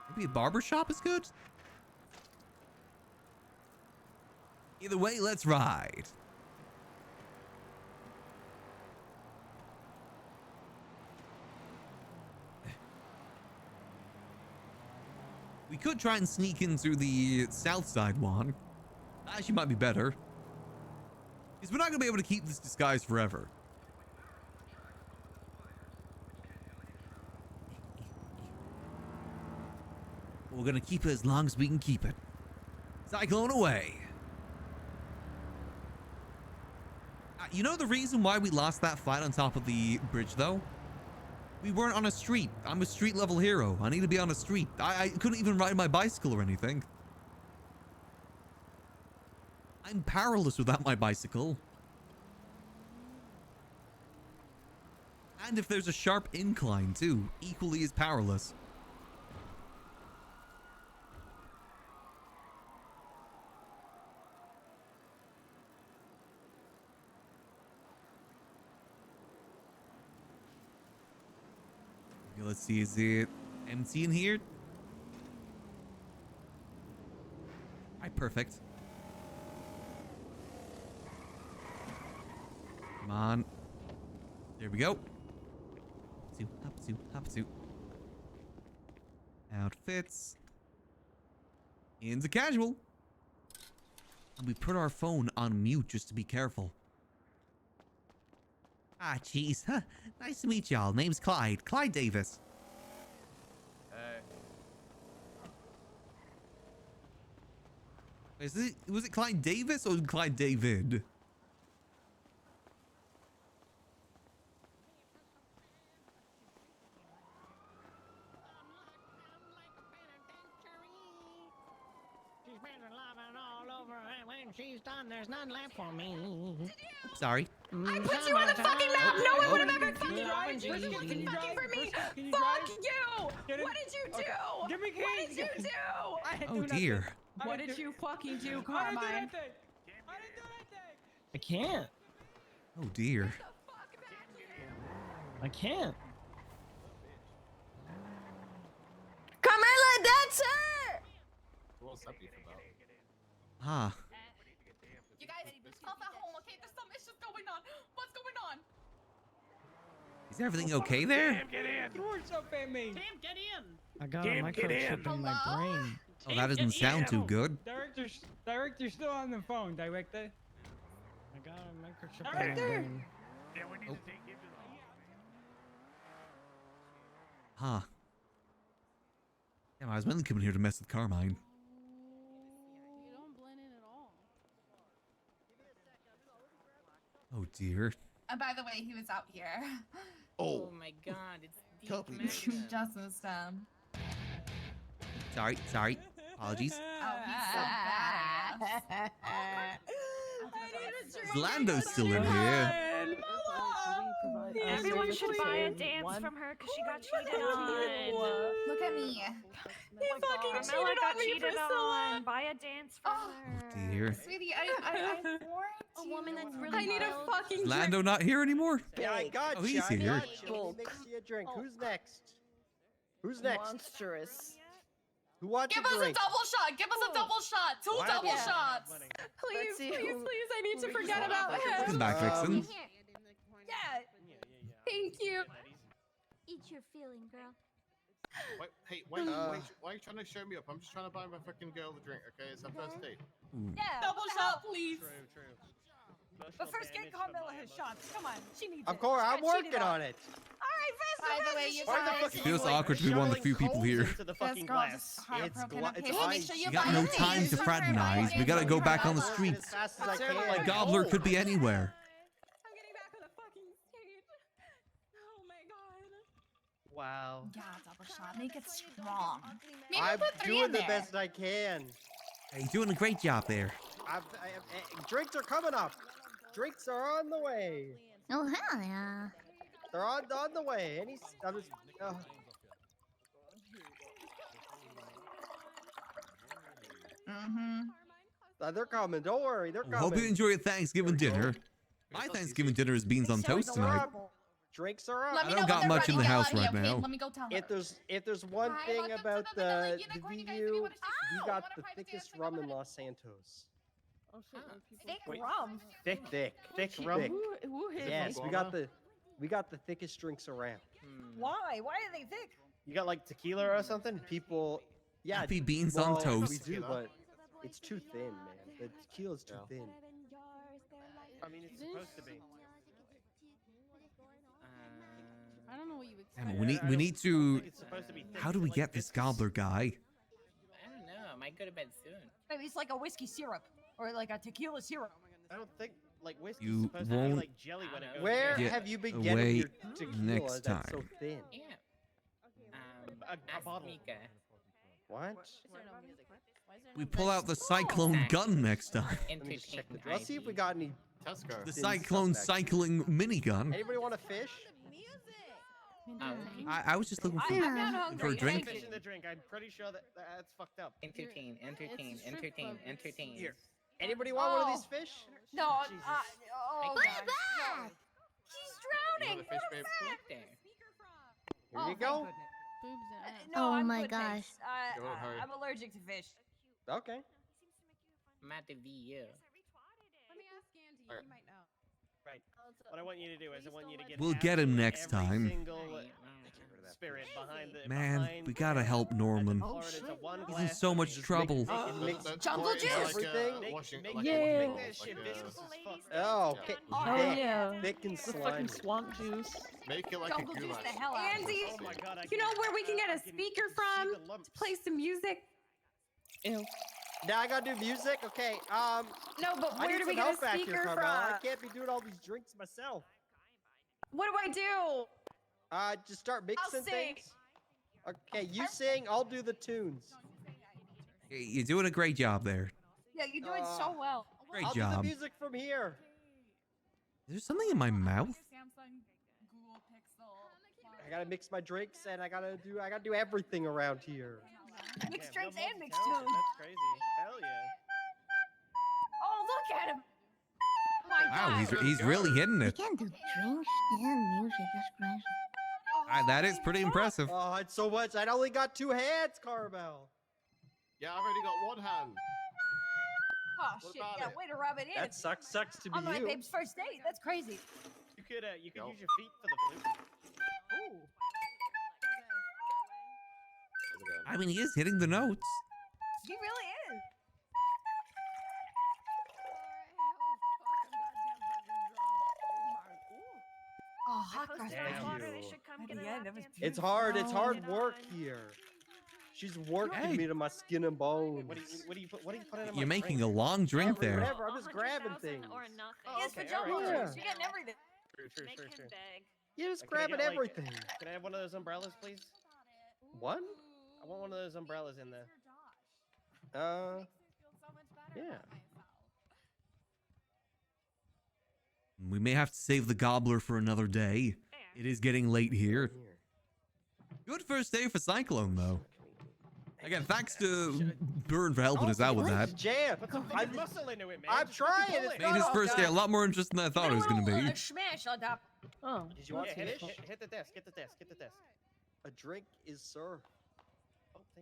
[SPEAKER 1] Maybe a barber shop is good? Either way, let's ride. We could try and sneak in through the south side one. That actually might be better. Because we're not going to be able to keep this disguise forever. But we're going to keep it as long as we can keep it. Cyclone away. You know the reason why we lost that fight on top of the bridge, though? We weren't on a street. I'm a street level hero. I need to be on a street. I couldn't even ride my bicycle or anything. I'm powerless without my bicycle. And if there's a sharp incline too, equally as powerless. Okay, let's see, is it empty in here? Alright, perfect. Come on. There we go. Hop to, hop to. Outfits. Into casual. And we put our phone on mute just to be careful. Ah, jeez. Huh. Nice to meet y'all. Name's Clyde. Clyde Davis. Hey. Was it Clyde Davis or Clyde David?
[SPEAKER 11] When she's done, there's none left for me.
[SPEAKER 1] Sorry.
[SPEAKER 22] I put you on the fucking map. No one would have ever fucking fucking for me. Fuck you. What did you do?
[SPEAKER 11] Give me keys.
[SPEAKER 22] What did you do?
[SPEAKER 1] Oh dear.
[SPEAKER 22] What did you fucking do, Carmine?
[SPEAKER 11] I can't.
[SPEAKER 1] Oh dear.
[SPEAKER 11] I can't.
[SPEAKER 22] Carmela, that's her.
[SPEAKER 4] What's up, you for that?
[SPEAKER 1] Ah.
[SPEAKER 22] You guys, stop at home, okay? There's some issues going on. What's going on?
[SPEAKER 1] Is everything okay there?
[SPEAKER 11] Get in. Doors up at me.
[SPEAKER 22] Damn, get in.
[SPEAKER 11] I got a microchip in my brain.
[SPEAKER 1] Oh, that doesn't sound too good.
[SPEAKER 11] Director's still on the phone, director. I got a microchip in my brain.
[SPEAKER 19] Then we need to take you to the
[SPEAKER 1] Huh. Damn, I was mainly coming here to mess with Carmine. Oh dear.
[SPEAKER 22] And by the way, he was out here.
[SPEAKER 12] Oh
[SPEAKER 22] my god, it's
[SPEAKER 12] Copy.
[SPEAKER 22] Justin's time.
[SPEAKER 1] Sorry. Apologies.
[SPEAKER 22] Oh, he's so badass.
[SPEAKER 1] Is Lando still in here?
[SPEAKER 22] Everyone should buy a dance from her because she got cheated on. Look at me. He fucking cheated on me for so.
[SPEAKER 21] Buy a dance from her.
[SPEAKER 1] Oh dear.
[SPEAKER 22] Sweetie, I warned
[SPEAKER 21] A woman that's really
[SPEAKER 22] I need a
[SPEAKER 21] wild.
[SPEAKER 22] fucking
[SPEAKER 1] Is Lando not here anymore?
[SPEAKER 13] Yeah, I got
[SPEAKER 1] Oh,
[SPEAKER 13] you.
[SPEAKER 1] he's
[SPEAKER 13] I
[SPEAKER 1] here.
[SPEAKER 13] got you. Let me mix you a drink. Who's next? Who's next?
[SPEAKER 20] Monstrous.
[SPEAKER 13] Who wants
[SPEAKER 22] Give
[SPEAKER 13] a
[SPEAKER 22] us a
[SPEAKER 13] drink?
[SPEAKER 22] double shot. Give us a double shot. Two
[SPEAKER 13] Why
[SPEAKER 22] double
[SPEAKER 13] not?
[SPEAKER 22] shots. Please,
[SPEAKER 20] Let's see
[SPEAKER 22] please,
[SPEAKER 20] who-
[SPEAKER 22] please. I need to forget about
[SPEAKER 1] Welcome
[SPEAKER 22] him.
[SPEAKER 1] back, Vixen.
[SPEAKER 22] Yeah. Thank you.
[SPEAKER 21] Eat your feeling, girl.
[SPEAKER 3] Wait, hey, why are you trying to show me up? I'm just trying to buy my fucking girl a drink, okay? It's our first date.
[SPEAKER 22] Yeah. Double shot, please.
[SPEAKER 3] True.
[SPEAKER 22] But first, get Carmela his shots. Come on, she needs
[SPEAKER 13] Of
[SPEAKER 22] it.
[SPEAKER 13] course,
[SPEAKER 22] She
[SPEAKER 13] I'm
[SPEAKER 22] got cheated
[SPEAKER 13] working on it.
[SPEAKER 22] All right,
[SPEAKER 20] By the way, you
[SPEAKER 13] Why the
[SPEAKER 20] guys.
[SPEAKER 13] fuck
[SPEAKER 1] It feels awkward to be one of the few people here.
[SPEAKER 13] To the fucking glass. It's
[SPEAKER 1] We got no time to fraternize. We gotta go back on the streets.
[SPEAKER 13] As fast as I can.
[SPEAKER 1] Like Gobbler could be anywhere.
[SPEAKER 22] I'm getting back on the fucking stage. Oh my god.
[SPEAKER 13] Wow.
[SPEAKER 22] Yeah, double shot. Make it strong. Maybe
[SPEAKER 13] I'm
[SPEAKER 22] put 3
[SPEAKER 13] doing
[SPEAKER 22] in
[SPEAKER 13] the
[SPEAKER 22] there.
[SPEAKER 13] best I can.
[SPEAKER 1] Hey, you're doing a great job there.
[SPEAKER 13] Drinks are coming up. Drinks are on the way.
[SPEAKER 21] Oh hell yeah.
[SPEAKER 13] They're on the way. I'm just, they're coming. Don't worry. They're coming.
[SPEAKER 1] Hope you enjoy your Thanksgiving dinner. My Thanksgiving dinner is beans on toast tonight.
[SPEAKER 13] Drinks are up.
[SPEAKER 22] Let me
[SPEAKER 1] I
[SPEAKER 22] know
[SPEAKER 1] don't
[SPEAKER 22] when
[SPEAKER 1] got
[SPEAKER 22] they're
[SPEAKER 1] much in
[SPEAKER 22] ready.
[SPEAKER 1] the
[SPEAKER 22] Get
[SPEAKER 1] house
[SPEAKER 22] ready,
[SPEAKER 1] right
[SPEAKER 22] okay?
[SPEAKER 1] now.
[SPEAKER 22] Let me go tell her.
[SPEAKER 13] If there's one
[SPEAKER 22] Hi,
[SPEAKER 13] thing
[SPEAKER 22] welcome to
[SPEAKER 13] about
[SPEAKER 22] the
[SPEAKER 13] the
[SPEAKER 22] Millennium Unicorn, you guys.
[SPEAKER 13] VU,
[SPEAKER 22] What
[SPEAKER 13] we
[SPEAKER 22] is-
[SPEAKER 13] got
[SPEAKER 22] Ow,
[SPEAKER 13] the
[SPEAKER 22] wanna
[SPEAKER 13] thickest
[SPEAKER 22] private
[SPEAKER 13] rum
[SPEAKER 22] dance?
[SPEAKER 13] in Los Santos.
[SPEAKER 22] Thick rum.
[SPEAKER 13] Thick rum.
[SPEAKER 20] Who hit
[SPEAKER 13] Yes,
[SPEAKER 20] me?
[SPEAKER 13] we got the thickest drinks around.
[SPEAKER 11] Why? Why are they thick?
[SPEAKER 12] You got like tequila or something?
[SPEAKER 13] People, yeah.
[SPEAKER 1] Happy beans
[SPEAKER 13] well,
[SPEAKER 1] on toast.
[SPEAKER 13] We do, but it's too thin, man. The tequila's too thin.
[SPEAKER 12] I mean, it's supposed to be.
[SPEAKER 21] I don't know what you expect.
[SPEAKER 1] Damn, we need to.
[SPEAKER 12] It's supposed to be thick.
[SPEAKER 1] How do we get this Gobbler guy?
[SPEAKER 15] I don't know. I might go to bed soon.
[SPEAKER 11] Maybe it's like a whiskey syrup or like a tequila syrup.
[SPEAKER 12] I don't think like whiskey's
[SPEAKER 1] You
[SPEAKER 12] supposed to be
[SPEAKER 1] won't
[SPEAKER 12] like jelly when it goes.
[SPEAKER 13] Where
[SPEAKER 1] Get
[SPEAKER 13] have you been
[SPEAKER 1] away
[SPEAKER 13] getting your tequila
[SPEAKER 1] next
[SPEAKER 13] that's so
[SPEAKER 1] time.
[SPEAKER 13] thin?
[SPEAKER 15] Yeah.
[SPEAKER 12] A
[SPEAKER 15] Ask
[SPEAKER 12] bottle.
[SPEAKER 15] Mika.
[SPEAKER 13] What?
[SPEAKER 1] We pull out the Cyclone gun next time.
[SPEAKER 13] Let me just check the. Let's see if we got any.
[SPEAKER 1] The Cyclone cycling minigun.
[SPEAKER 13] Anybody want a fish?
[SPEAKER 1] I was just looking for, for a drink.
[SPEAKER 12] Fish in the drink. I'm pretty sure that's fucked up.
[SPEAKER 15] Entertain.
[SPEAKER 12] Here. Anybody want one of these fish?
[SPEAKER 11] No,
[SPEAKER 12] oh,
[SPEAKER 11] God.
[SPEAKER 22] She's drowning.
[SPEAKER 3] You want a fish, babe?
[SPEAKER 13] Here you go.
[SPEAKER 11] No,
[SPEAKER 21] Oh
[SPEAKER 11] I'm
[SPEAKER 21] my
[SPEAKER 11] good,
[SPEAKER 21] gosh.
[SPEAKER 11] thanks.
[SPEAKER 3] Go ahead, hurry.
[SPEAKER 11] I'm allergic to fish.
[SPEAKER 13] Okay.
[SPEAKER 15] I'm at the VU.
[SPEAKER 22] Let me ask Andy. He
[SPEAKER 3] Alright.
[SPEAKER 22] might know.
[SPEAKER 12] Right. What I want you to do is I want you to get.
[SPEAKER 1] We'll get him
[SPEAKER 12] absolutely
[SPEAKER 1] next
[SPEAKER 12] every
[SPEAKER 1] time.
[SPEAKER 12] Single spirit behind the.
[SPEAKER 1] Man,
[SPEAKER 12] behind
[SPEAKER 1] we gotta help Norman.
[SPEAKER 12] pour it into one
[SPEAKER 1] He's in
[SPEAKER 12] glass
[SPEAKER 1] so
[SPEAKER 12] and
[SPEAKER 1] much
[SPEAKER 12] just
[SPEAKER 1] trouble.
[SPEAKER 22] Jungle juice.
[SPEAKER 13] Everything.
[SPEAKER 12] Make
[SPEAKER 11] Yeah.
[SPEAKER 12] that shit viscous as fuck.
[SPEAKER 13] Oh,
[SPEAKER 12] Yeah.
[SPEAKER 11] Oh, yeah.
[SPEAKER 13] thick and slimy.
[SPEAKER 20] swamp juice.
[SPEAKER 3] Make it like a
[SPEAKER 11] Jungle juice
[SPEAKER 3] goulash.
[SPEAKER 11] the hell out of
[SPEAKER 22] Andy,
[SPEAKER 11] it.
[SPEAKER 12] Oh my god! I
[SPEAKER 22] you know
[SPEAKER 12] can't-
[SPEAKER 22] where we can get a
[SPEAKER 12] I can
[SPEAKER 22] speaker
[SPEAKER 12] see
[SPEAKER 22] from
[SPEAKER 12] the lumps.
[SPEAKER 22] to play some music?
[SPEAKER 20] Ew.
[SPEAKER 13] Now I gotta do music. Okay.
[SPEAKER 22] No, but
[SPEAKER 13] I
[SPEAKER 22] where
[SPEAKER 13] need
[SPEAKER 22] do
[SPEAKER 13] some
[SPEAKER 22] we get
[SPEAKER 13] help
[SPEAKER 22] a
[SPEAKER 13] back here,
[SPEAKER 22] speaker
[SPEAKER 13] Carmel. I
[SPEAKER 22] from?
[SPEAKER 13] can't be doing all these drinks myself.
[SPEAKER 22] What do I do?
[SPEAKER 13] Just start mixing
[SPEAKER 22] sing.
[SPEAKER 13] things. Okay, you sing. I'll do the tunes.
[SPEAKER 1] You're doing a great job there.
[SPEAKER 22] Yeah, you're doing so well.
[SPEAKER 1] Great
[SPEAKER 13] I'll do
[SPEAKER 1] job.
[SPEAKER 13] the music from here.
[SPEAKER 1] Is there something in my mouth?
[SPEAKER 13] I gotta mix my drinks and I gotta do everything around here.
[SPEAKER 22] Mixed
[SPEAKER 13] Yeah,
[SPEAKER 22] drinks
[SPEAKER 13] real
[SPEAKER 22] and mixed tunes.
[SPEAKER 13] That's crazy. Hell yeah.
[SPEAKER 22] Oh, look at him. Oh my
[SPEAKER 1] Wow,
[SPEAKER 22] God.
[SPEAKER 1] he's really hitting
[SPEAKER 21] You
[SPEAKER 1] it.
[SPEAKER 21] can do drinks and music. That's crazy.
[SPEAKER 1] That is pretty impressive.
[SPEAKER 13] Oh, it's so much. I only got 2 hands, Carmel.
[SPEAKER 3] Yeah, I've already got 1 hand.
[SPEAKER 22] Oh
[SPEAKER 3] What
[SPEAKER 22] shit!
[SPEAKER 3] about
[SPEAKER 22] Yeah,
[SPEAKER 3] it?
[SPEAKER 22] way to rub it in.
[SPEAKER 13] That sucks to be
[SPEAKER 22] On my
[SPEAKER 13] you.
[SPEAKER 22] babe's first date. That's crazy.
[SPEAKER 13] You could use your feet for the flute.
[SPEAKER 22] Ooh.
[SPEAKER 1] I mean, he is hitting the notes.
[SPEAKER 22] He really is. Oh, hot
[SPEAKER 15] I
[SPEAKER 22] girl.
[SPEAKER 15] posted
[SPEAKER 13] Thank
[SPEAKER 15] my water.
[SPEAKER 13] you.
[SPEAKER 15] They should come get a
[SPEAKER 22] Yeah,
[SPEAKER 15] lap
[SPEAKER 22] that was
[SPEAKER 15] dance.
[SPEAKER 13] It's hard. It's hard
[SPEAKER 15] Get
[SPEAKER 13] work
[SPEAKER 15] on.
[SPEAKER 13] here. She's working
[SPEAKER 1] Hey.
[SPEAKER 13] me to my skin and bones.
[SPEAKER 5] What do you put in
[SPEAKER 1] You're making a long drink there.
[SPEAKER 13] Whatever. I'm just grabbing things.
[SPEAKER 15] Or nothing.
[SPEAKER 5] Oh,
[SPEAKER 22] Yes, for
[SPEAKER 5] okay,
[SPEAKER 22] jump
[SPEAKER 5] alright.
[SPEAKER 22] boots.
[SPEAKER 13] Yeah.
[SPEAKER 22] You're getting everything.
[SPEAKER 5] True,
[SPEAKER 15] Make him beg.
[SPEAKER 13] You're just
[SPEAKER 5] Can I
[SPEAKER 13] grabbing
[SPEAKER 5] get, like,
[SPEAKER 13] everything.
[SPEAKER 5] Can I have one of those umbrellas, please?
[SPEAKER 13] What?
[SPEAKER 5] I want one of those umbrellas in there.
[SPEAKER 13] Yeah.
[SPEAKER 1] We may have to save the gobbler for another day. It is getting late here. Good first day for Cyclone, though. Again, thanks to Burn for helping us out with that.
[SPEAKER 13] Jam.
[SPEAKER 5] Put some fucking muscle into it, man.
[SPEAKER 13] I'm
[SPEAKER 5] Just fucking
[SPEAKER 13] trying.
[SPEAKER 5] pull
[SPEAKER 13] It's
[SPEAKER 5] it.
[SPEAKER 1] Made his first day a lot more interesting than I thought it was going to be.
[SPEAKER 22] Smash on top. Oh.
[SPEAKER 13] Did you want
[SPEAKER 5] Yeah,
[SPEAKER 13] some
[SPEAKER 5] hit,
[SPEAKER 13] fish?
[SPEAKER 5] hit the desk. Hit the desk. Hit the desk.
[SPEAKER 13] A drink is served.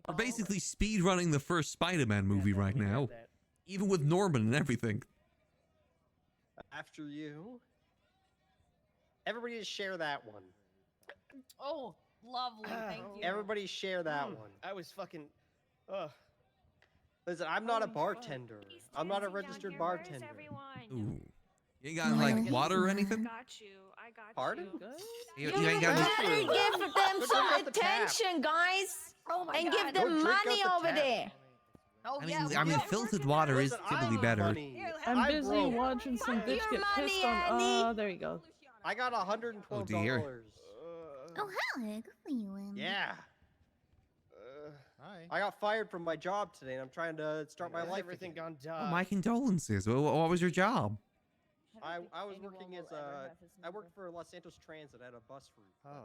[SPEAKER 1] We're basically speed running the first Spider-Man movie right now. Even with Norman and everything.
[SPEAKER 13] After you. Everybody just share that one.
[SPEAKER 22] Oh, lovely. Thank you.
[SPEAKER 13] Everybody share that one.
[SPEAKER 5] I was fucking.
[SPEAKER 13] Listen, I'm not a
[SPEAKER 22] Holy fuck.
[SPEAKER 13] bartender. I'm not a registered bartender.
[SPEAKER 1] Ooh. You ain't got, like, water or anything?
[SPEAKER 15] Got you. I got
[SPEAKER 13] Pardon?
[SPEAKER 1] You ain't got no...
[SPEAKER 10] Better give them
[SPEAKER 13] Go
[SPEAKER 10] some
[SPEAKER 13] drink at the tap.
[SPEAKER 10] attention, guys,
[SPEAKER 22] Oh my
[SPEAKER 10] and
[SPEAKER 22] God.
[SPEAKER 10] give
[SPEAKER 13] Go
[SPEAKER 10] them
[SPEAKER 13] drink out
[SPEAKER 10] money
[SPEAKER 13] the
[SPEAKER 10] over
[SPEAKER 13] tap.
[SPEAKER 10] there.
[SPEAKER 22] Oh,
[SPEAKER 1] I
[SPEAKER 22] yeah,
[SPEAKER 1] mean,
[SPEAKER 22] we
[SPEAKER 1] I mean,
[SPEAKER 22] do.
[SPEAKER 1] filtered water is
[SPEAKER 13] Listen,
[SPEAKER 1] typically
[SPEAKER 13] I'm
[SPEAKER 1] better.
[SPEAKER 13] money.
[SPEAKER 14] I'm busy
[SPEAKER 13] broke.
[SPEAKER 14] watching some bitch
[SPEAKER 10] Your
[SPEAKER 14] get
[SPEAKER 10] money,
[SPEAKER 14] pissed on.
[SPEAKER 10] Annie.
[SPEAKER 14] Oh, there you go.
[SPEAKER 13] I got $112.
[SPEAKER 1] Oh, dear.
[SPEAKER 21] Oh, hi. Good for you, Andy.
[SPEAKER 13] Yeah.
[SPEAKER 2] Hi.
[SPEAKER 13] I got fired from my job today, and I'm trying to start my life
[SPEAKER 5] Everything
[SPEAKER 13] again.
[SPEAKER 5] gone
[SPEAKER 1] Oh,
[SPEAKER 5] dark.
[SPEAKER 1] my condolences. What was your job?
[SPEAKER 13] I was working as I worked for Los Santos Transit at a bus route.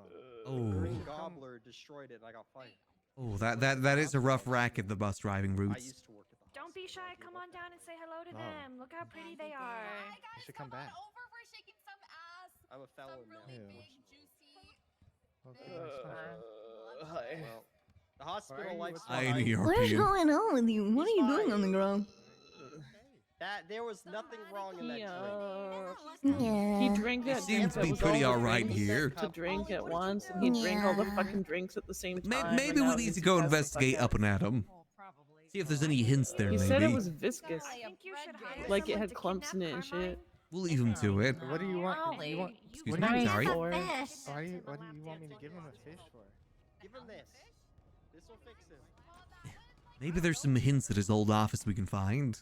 [SPEAKER 1] Oh.
[SPEAKER 13] Green Gobbler destroyed it, and I got fired.
[SPEAKER 1] Oh, that is a rough racket, the bus driving
[SPEAKER 13] I
[SPEAKER 1] routes.
[SPEAKER 13] used to work at the
[SPEAKER 15] Don't be shy. Come on down and say hello to
[SPEAKER 2] Oh.
[SPEAKER 15] them. Look how pretty they are.
[SPEAKER 2] You should come back.
[SPEAKER 13] I'm a fellow now.
[SPEAKER 5] Hi.
[SPEAKER 13] Well, the hospital likes
[SPEAKER 1] I
[SPEAKER 13] my-
[SPEAKER 1] knew
[SPEAKER 10] What is
[SPEAKER 1] you.
[SPEAKER 10] going on with you? What are you doing on the ground?
[SPEAKER 13] that there was nothing wrong in that
[SPEAKER 14] He,
[SPEAKER 13] drink.
[SPEAKER 10] Yeah.
[SPEAKER 14] he drank
[SPEAKER 1] You
[SPEAKER 14] that
[SPEAKER 1] seem
[SPEAKER 14] dance
[SPEAKER 1] to
[SPEAKER 14] that
[SPEAKER 1] be
[SPEAKER 14] was
[SPEAKER 1] pretty
[SPEAKER 14] all the
[SPEAKER 1] alright
[SPEAKER 14] drinks
[SPEAKER 1] here.
[SPEAKER 14] to drink at once, and he drank all the fucking drinks at the same time.
[SPEAKER 1] Maybe
[SPEAKER 14] and
[SPEAKER 1] we
[SPEAKER 14] now
[SPEAKER 1] need
[SPEAKER 14] he's
[SPEAKER 1] to go
[SPEAKER 14] passed the fuck
[SPEAKER 1] investigate
[SPEAKER 14] out.
[SPEAKER 1] up and at him. See if there's any hints there,
[SPEAKER 14] He
[SPEAKER 1] maybe.
[SPEAKER 14] said it was viscous,
[SPEAKER 15] I think you should hire
[SPEAKER 14] like it
[SPEAKER 15] someone
[SPEAKER 14] had
[SPEAKER 15] to
[SPEAKER 14] clumps in it
[SPEAKER 15] kidnap
[SPEAKER 14] and
[SPEAKER 15] Carmine.
[SPEAKER 14] shit.
[SPEAKER 1] We'll leave him to it.
[SPEAKER 2] What do you want? You want?
[SPEAKER 1] Excuse
[SPEAKER 2] what
[SPEAKER 1] me,
[SPEAKER 2] do you-
[SPEAKER 1] sorry.
[SPEAKER 10] Fish.
[SPEAKER 2] What do you want me to give him a fish for?
[SPEAKER 13] Give him this. This will fix him.
[SPEAKER 1] Maybe there's some hints at his old office we can find.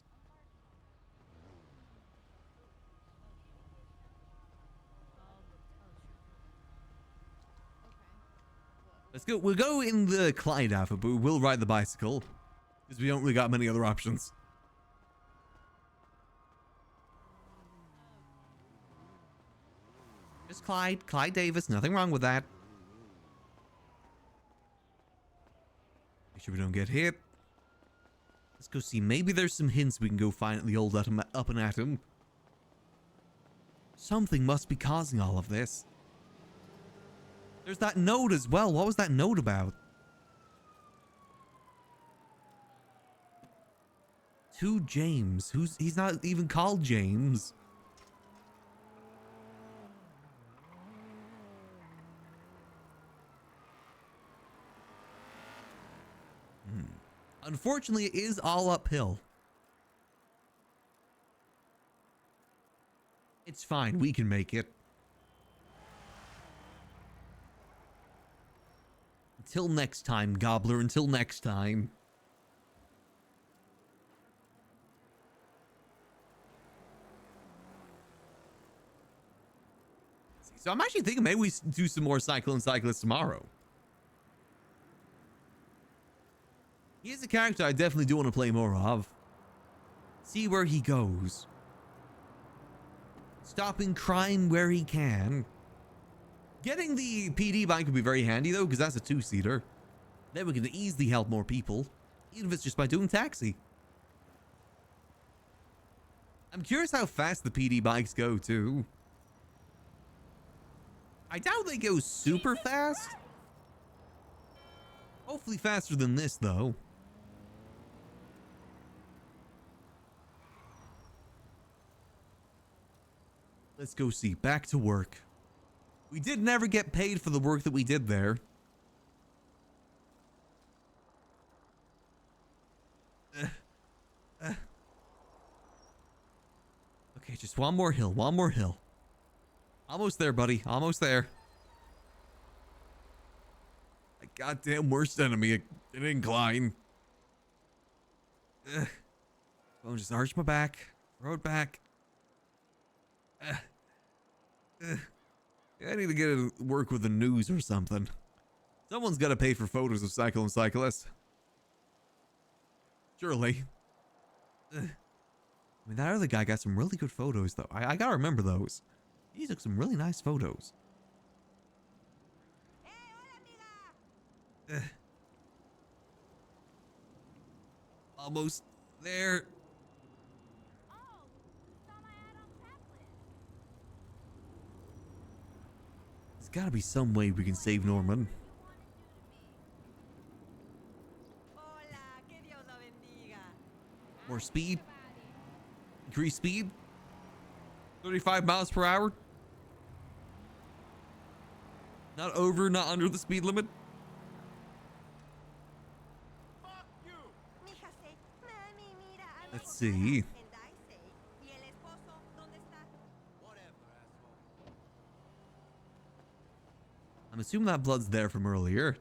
[SPEAKER 1] Let's go. We'll go in the Clyde outfit, but we'll ride the bicycle. Because we don't really got many other options. Just Clyde Davis, nothing wrong with that. Make sure we don't get hit. Let's go see. Maybe there's some hints we can go find at the old up and atom. Something must be causing all of this. There's that note as well. What was that note about? To James. He's not even called James. Unfortunately, it is all uphill. It's fine. We can make it. Until next time, Gobbler. Until next time. So I'm actually thinking maybe we do some more Cyclone Cyclist tomorrow. He is a character I definitely do want to play more of. See where he goes. Stopping crime where he can. Getting the PD bike would be very handy though, because that's a 2-seater. Then we can easily help more people, even if it's just by doing taxi. I'm curious how fast the PD bikes go too. I doubt they go super fast. Hopefully faster than this though. Let's go see. Back to work. We did never get paid for the work that we did there. Okay, just one more hill. One more hill. Almost there, buddy. Almost there. My goddamn worst enemy. An incline. I'll just arch my back. Road back. I need to get to work with the news or something. Someone's got to pay for photos of Cyclone Cyclist. Surely. I mean, that other guy got some really good photos, though. I gotta remember those. He took some really nice photos. Almost there. There's gotta be some way we can save Norman. More speed. Increase speed. 35 miles per hour. Not over, not under the speed limit. Let's see. I'm assuming that blood's there from earlier.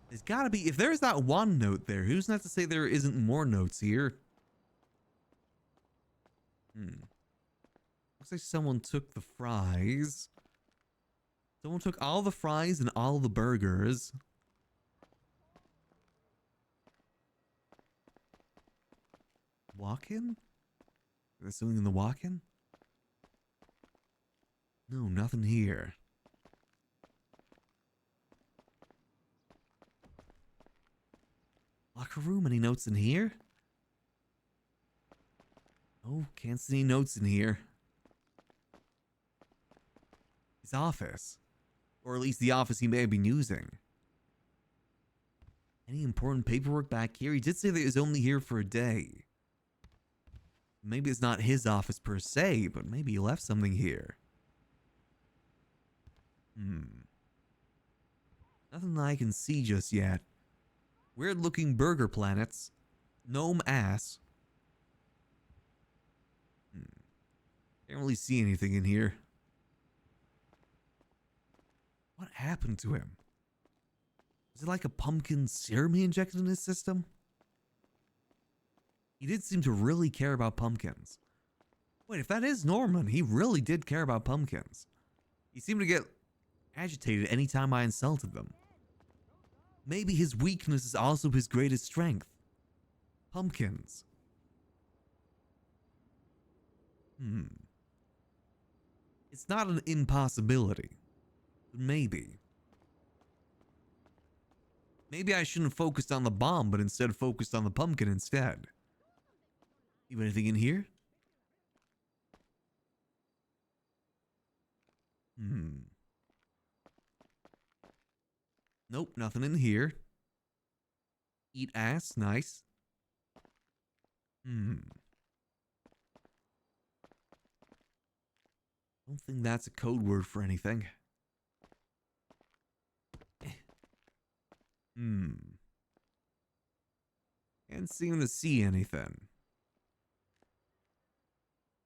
[SPEAKER 1] There's gotta be, if there's that one note there, who's not to say there isn't more notes here? Looks like someone took the fries. Someone took all the fries and all the burgers. Walk-in? There's something in the walk-in? No, nothing here. Locker room? Any notes in here? Oh, can't see any notes in here. His office. Or at least the office he may have been using. Any important paperwork back here? He did say that he was only here for a day. Maybe it's not his office per se, but maybe he left something here. Nothing I can see just yet. Weird looking burger planets. Gnome ass. Can't really see anything in here. What happened to him? Was it like a pumpkin serum he injected in his system? He did seem to really care about pumpkins. Wait, if that is Norman, he really did care about pumpkins. He seemed to get agitated anytime I insulted them. Maybe his weakness is also his greatest strength. Pumpkins. It's not an impossibility. But maybe. Maybe I shouldn't have focused on the bomb, but instead focused on the pumpkin instead. You have anything in here? Nope, nothing in here. Eat ass, nice. Don't think that's a code word for anything. Can't seem to see anything.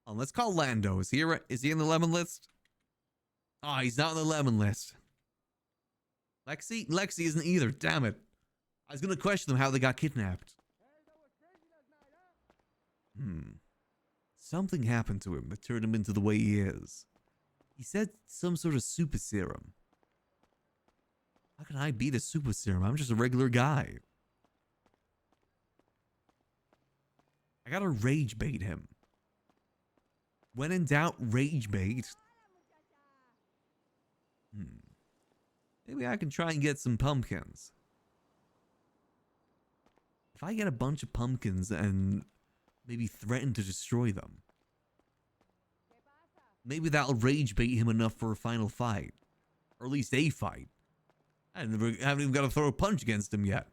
[SPEAKER 1] Oh, let's call Lando. Is he in the lemon list? Oh, he's not on the lemon list. Lexi isn't either. Damn it. I was gonna question them how they got kidnapped. Something happened to him that turned him into the way he is. He said some sort of super serum. How can I beat a super serum? I'm just a regular guy. I gotta rage bait him. When in doubt, rage bait. Maybe I can try and get some pumpkins. If I get a bunch of pumpkins and maybe threaten to destroy them, maybe that'll rage bait him enough for a final fight. Or at least a fight. I haven't even got to throw a punch against him yet.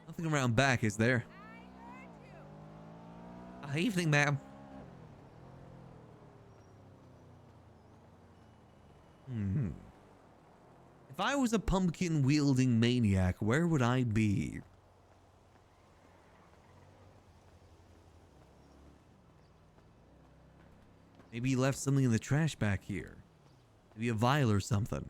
[SPEAKER 1] Nothing around back, is there? Evening, ma'am. If I was a pumpkin-wielding maniac, where would I be? Maybe he left something in the trash back here. Maybe a vial or something.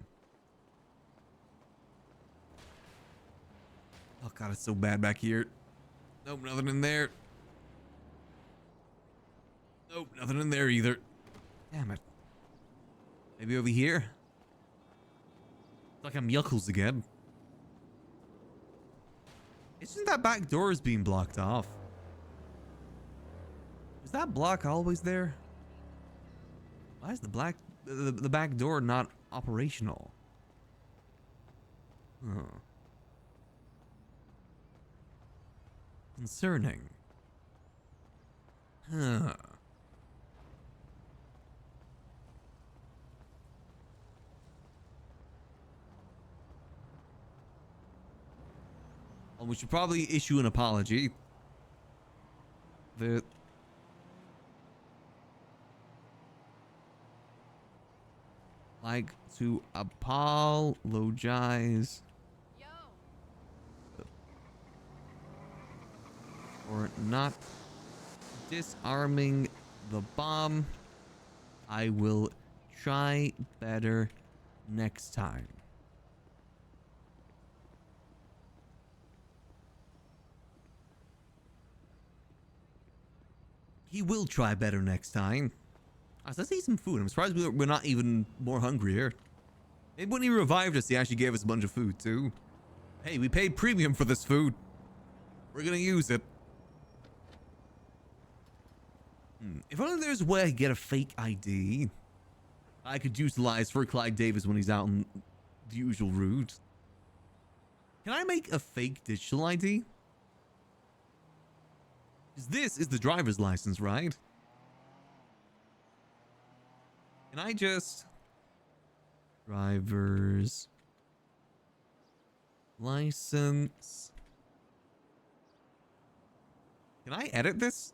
[SPEAKER 1] Oh god, it's so bad back here. Nope, nothing in there. Nope, nothing in there either. Damn it. Maybe over here? It's like I'm Yuckles again. Isn't that back door is being blocked off? Is that block always there? Why is the back door not operational? Huh. Concerning. Huh. Well, we should probably issue an apology. Like to apologize for not disarming the bomb. I will try better next time. He will try better next time. Let's eat some food. I'm surprised we're not even more hungrier. Maybe when he revived us, he actually gave us a bunch of food too. Hey, we paid premium for this food. We're gonna use it. If only there's a way I get a fake ID I could utilize for Clyde Davis when he's out on the usual route. Can I make a fake digital ID? Because this is the driver's license, right? Can I just... driver's license. Can I edit this?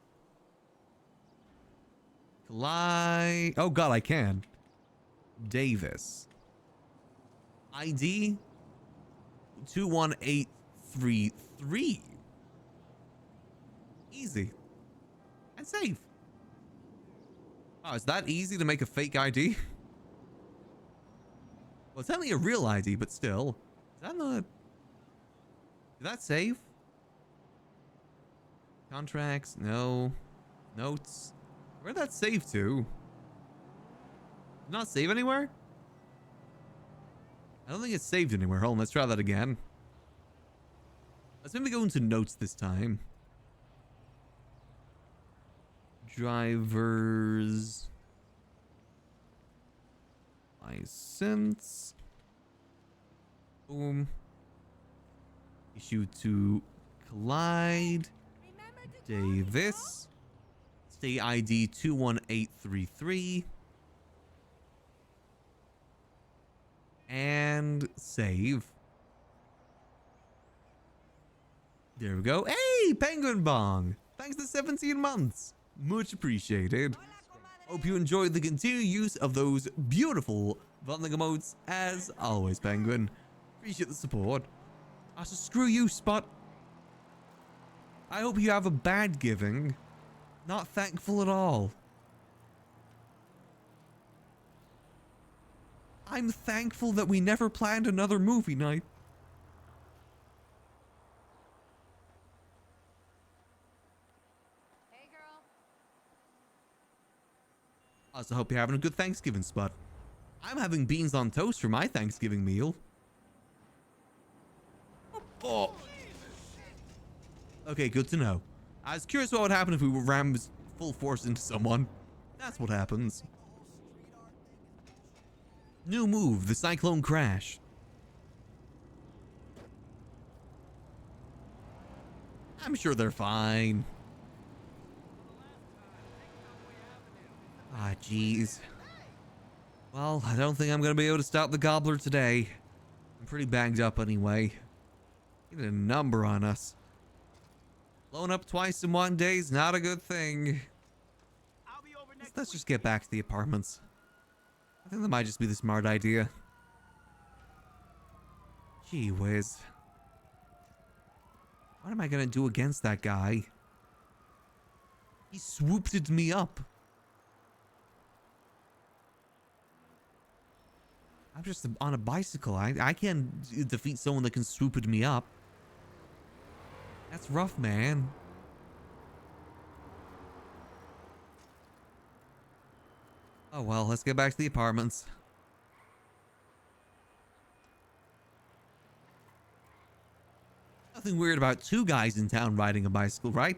[SPEAKER 1] Clyde... oh god, I can. Davis. ID 21833. Easy. And save. Oh, it's that easy to make a fake ID? Well, it's only a real ID, but still. Is that not... did that save? Contracts? No. Notes? Where'd that save to? Did it not save anywhere? I don't think it's saved anywhere. Hold on, let's try that again. Let's maybe go into notes this time. Driver's license. Boom. Issue to Clyde Davis. State ID 21833. And save. There we go. Hey, Penguin Bong. Thanks for 17 months. Much appreciated. Hope you enjoyed the continued use of those beautiful bundling emotes as always, Penguin. Appreciate the support. So screw you, Spot. I hope you have a bad giving. Not thankful at all. I'm thankful that we never planned another movie night.
[SPEAKER 20] Hey, girl.
[SPEAKER 1] I also hope you're having a good Thanksgiving, Spot. I'm having beans on toast for my Thanksgiving meal. Oh. Okay, good to know. I was curious what would happen if we rammed full force into someone. That's what happens. New move, the Cyclone Crash. I'm sure they're fine. Ah, jeez. Well, I don't think I'm gonna be able to stop the Gobbler today. I'm pretty banged up anyway. Get a number on us. Blown up twice in one day is not a good thing. Let's just get back to the apartments. I think that might just be the smart idea. Gee whiz. What am I gonna do against that guy? He swooped me up. I'm just on a bicycle. I can't defeat someone that can swoop me up. That's rough, man. Oh well, let's get back to the apartments. Nothing weird about two guys in town riding a bicycle, right?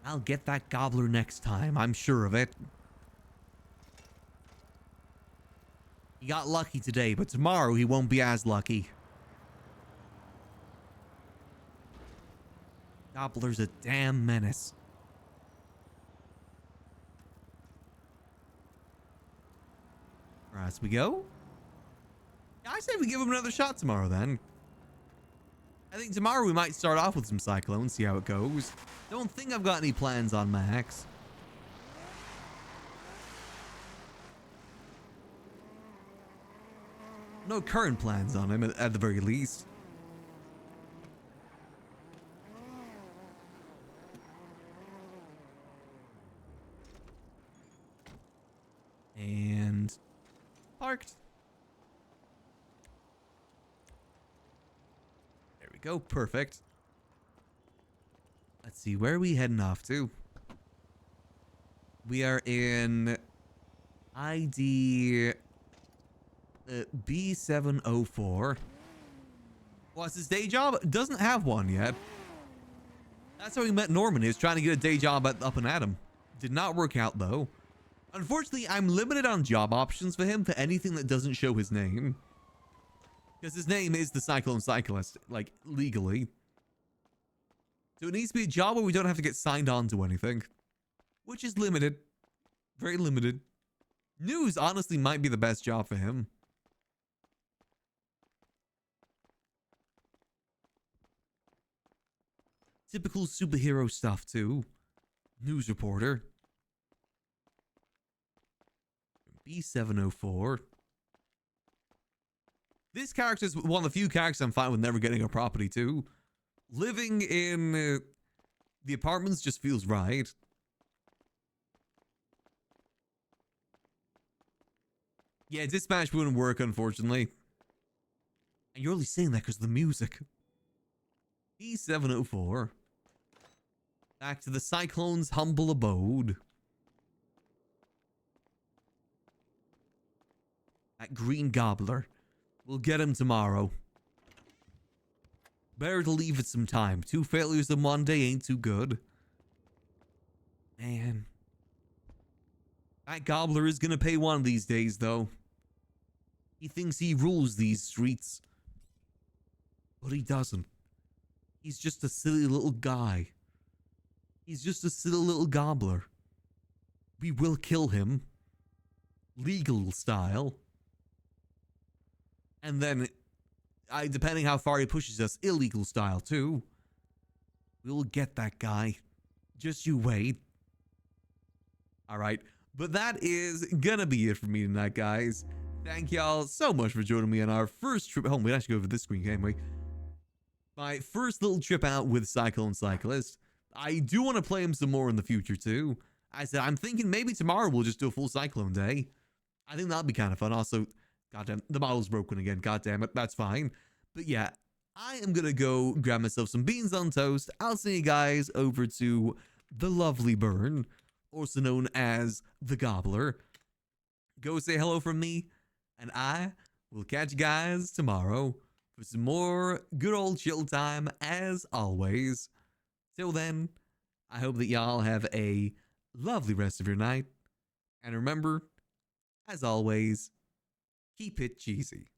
[SPEAKER 1] I'll get that Gobbler next time, I'm sure of it. He got lucky today, but tomorrow he won't be as lucky. Gobbler's a damn menace. Right, so we go. Yeah, I say we give him another shot tomorrow then. I think tomorrow we might start off with some Cyclones, see how it goes. Don't think I've got any plans on Max. No current plans on him at the very least. And parked. There we go. Perfect. Let's see. Where are we heading off to? We are in ID B704. What's his day job? Doesn't have one yet. That's how we met Norman. He was trying to get a day job up and at him. Did not work out though. Unfortunately, I'm limited on job options for him for anything that doesn't show his name. Because his name is the Cyclone Cyclist, like, legally. So it needs to be a job where we don't have to get signed on to anything. Which is limited. Very limited. News, honestly, might be the best job for him. Typical superhero stuff, too. News reporter. B704. This character is one of the few characters I'm fine with never getting a property to. Living in the apartments just feels right. Yeah, dispatch wouldn't work, unfortunately. And you're only saying that because of the music. B704. Back to the Cyclone's humble abode. That green gobbler. We'll get him tomorrow. Better to leave it some time. 2 failures in one day ain't too good. Man. That gobbler is gonna pay one of these days, though. He thinks he rules these streets. But he doesn't. He's just a silly little guy. He's just a silly little gobbler. We will kill him. Legal style. And then, depending how far he pushes us, illegal style too. We'll get that guy. Just you wait. Alright, but that is gonna be it for me tonight, guys. Thank y'all so much for joining me on our first trip home. We'd actually go over this screen, can't we? My first little trip out with Cyclone Cyclist. I do want to play him some more in the future too. I said, I'm thinking maybe tomorrow we'll just do a full Cyclone day. I think that'd be kind of fun. Also, goddamn, the model's broken again. God damn it. That's fine. But yeah, I am going to go grab myself some beans on toast. I'll see you guys over to the lovely Burn, also known as the Gobbler. Go say hello from me, and I we'll catch you guys tomorrow for some more good old chill time as always. Till then, I hope that y'all have a lovely rest of your night. And remember, as always, keep it cheesy.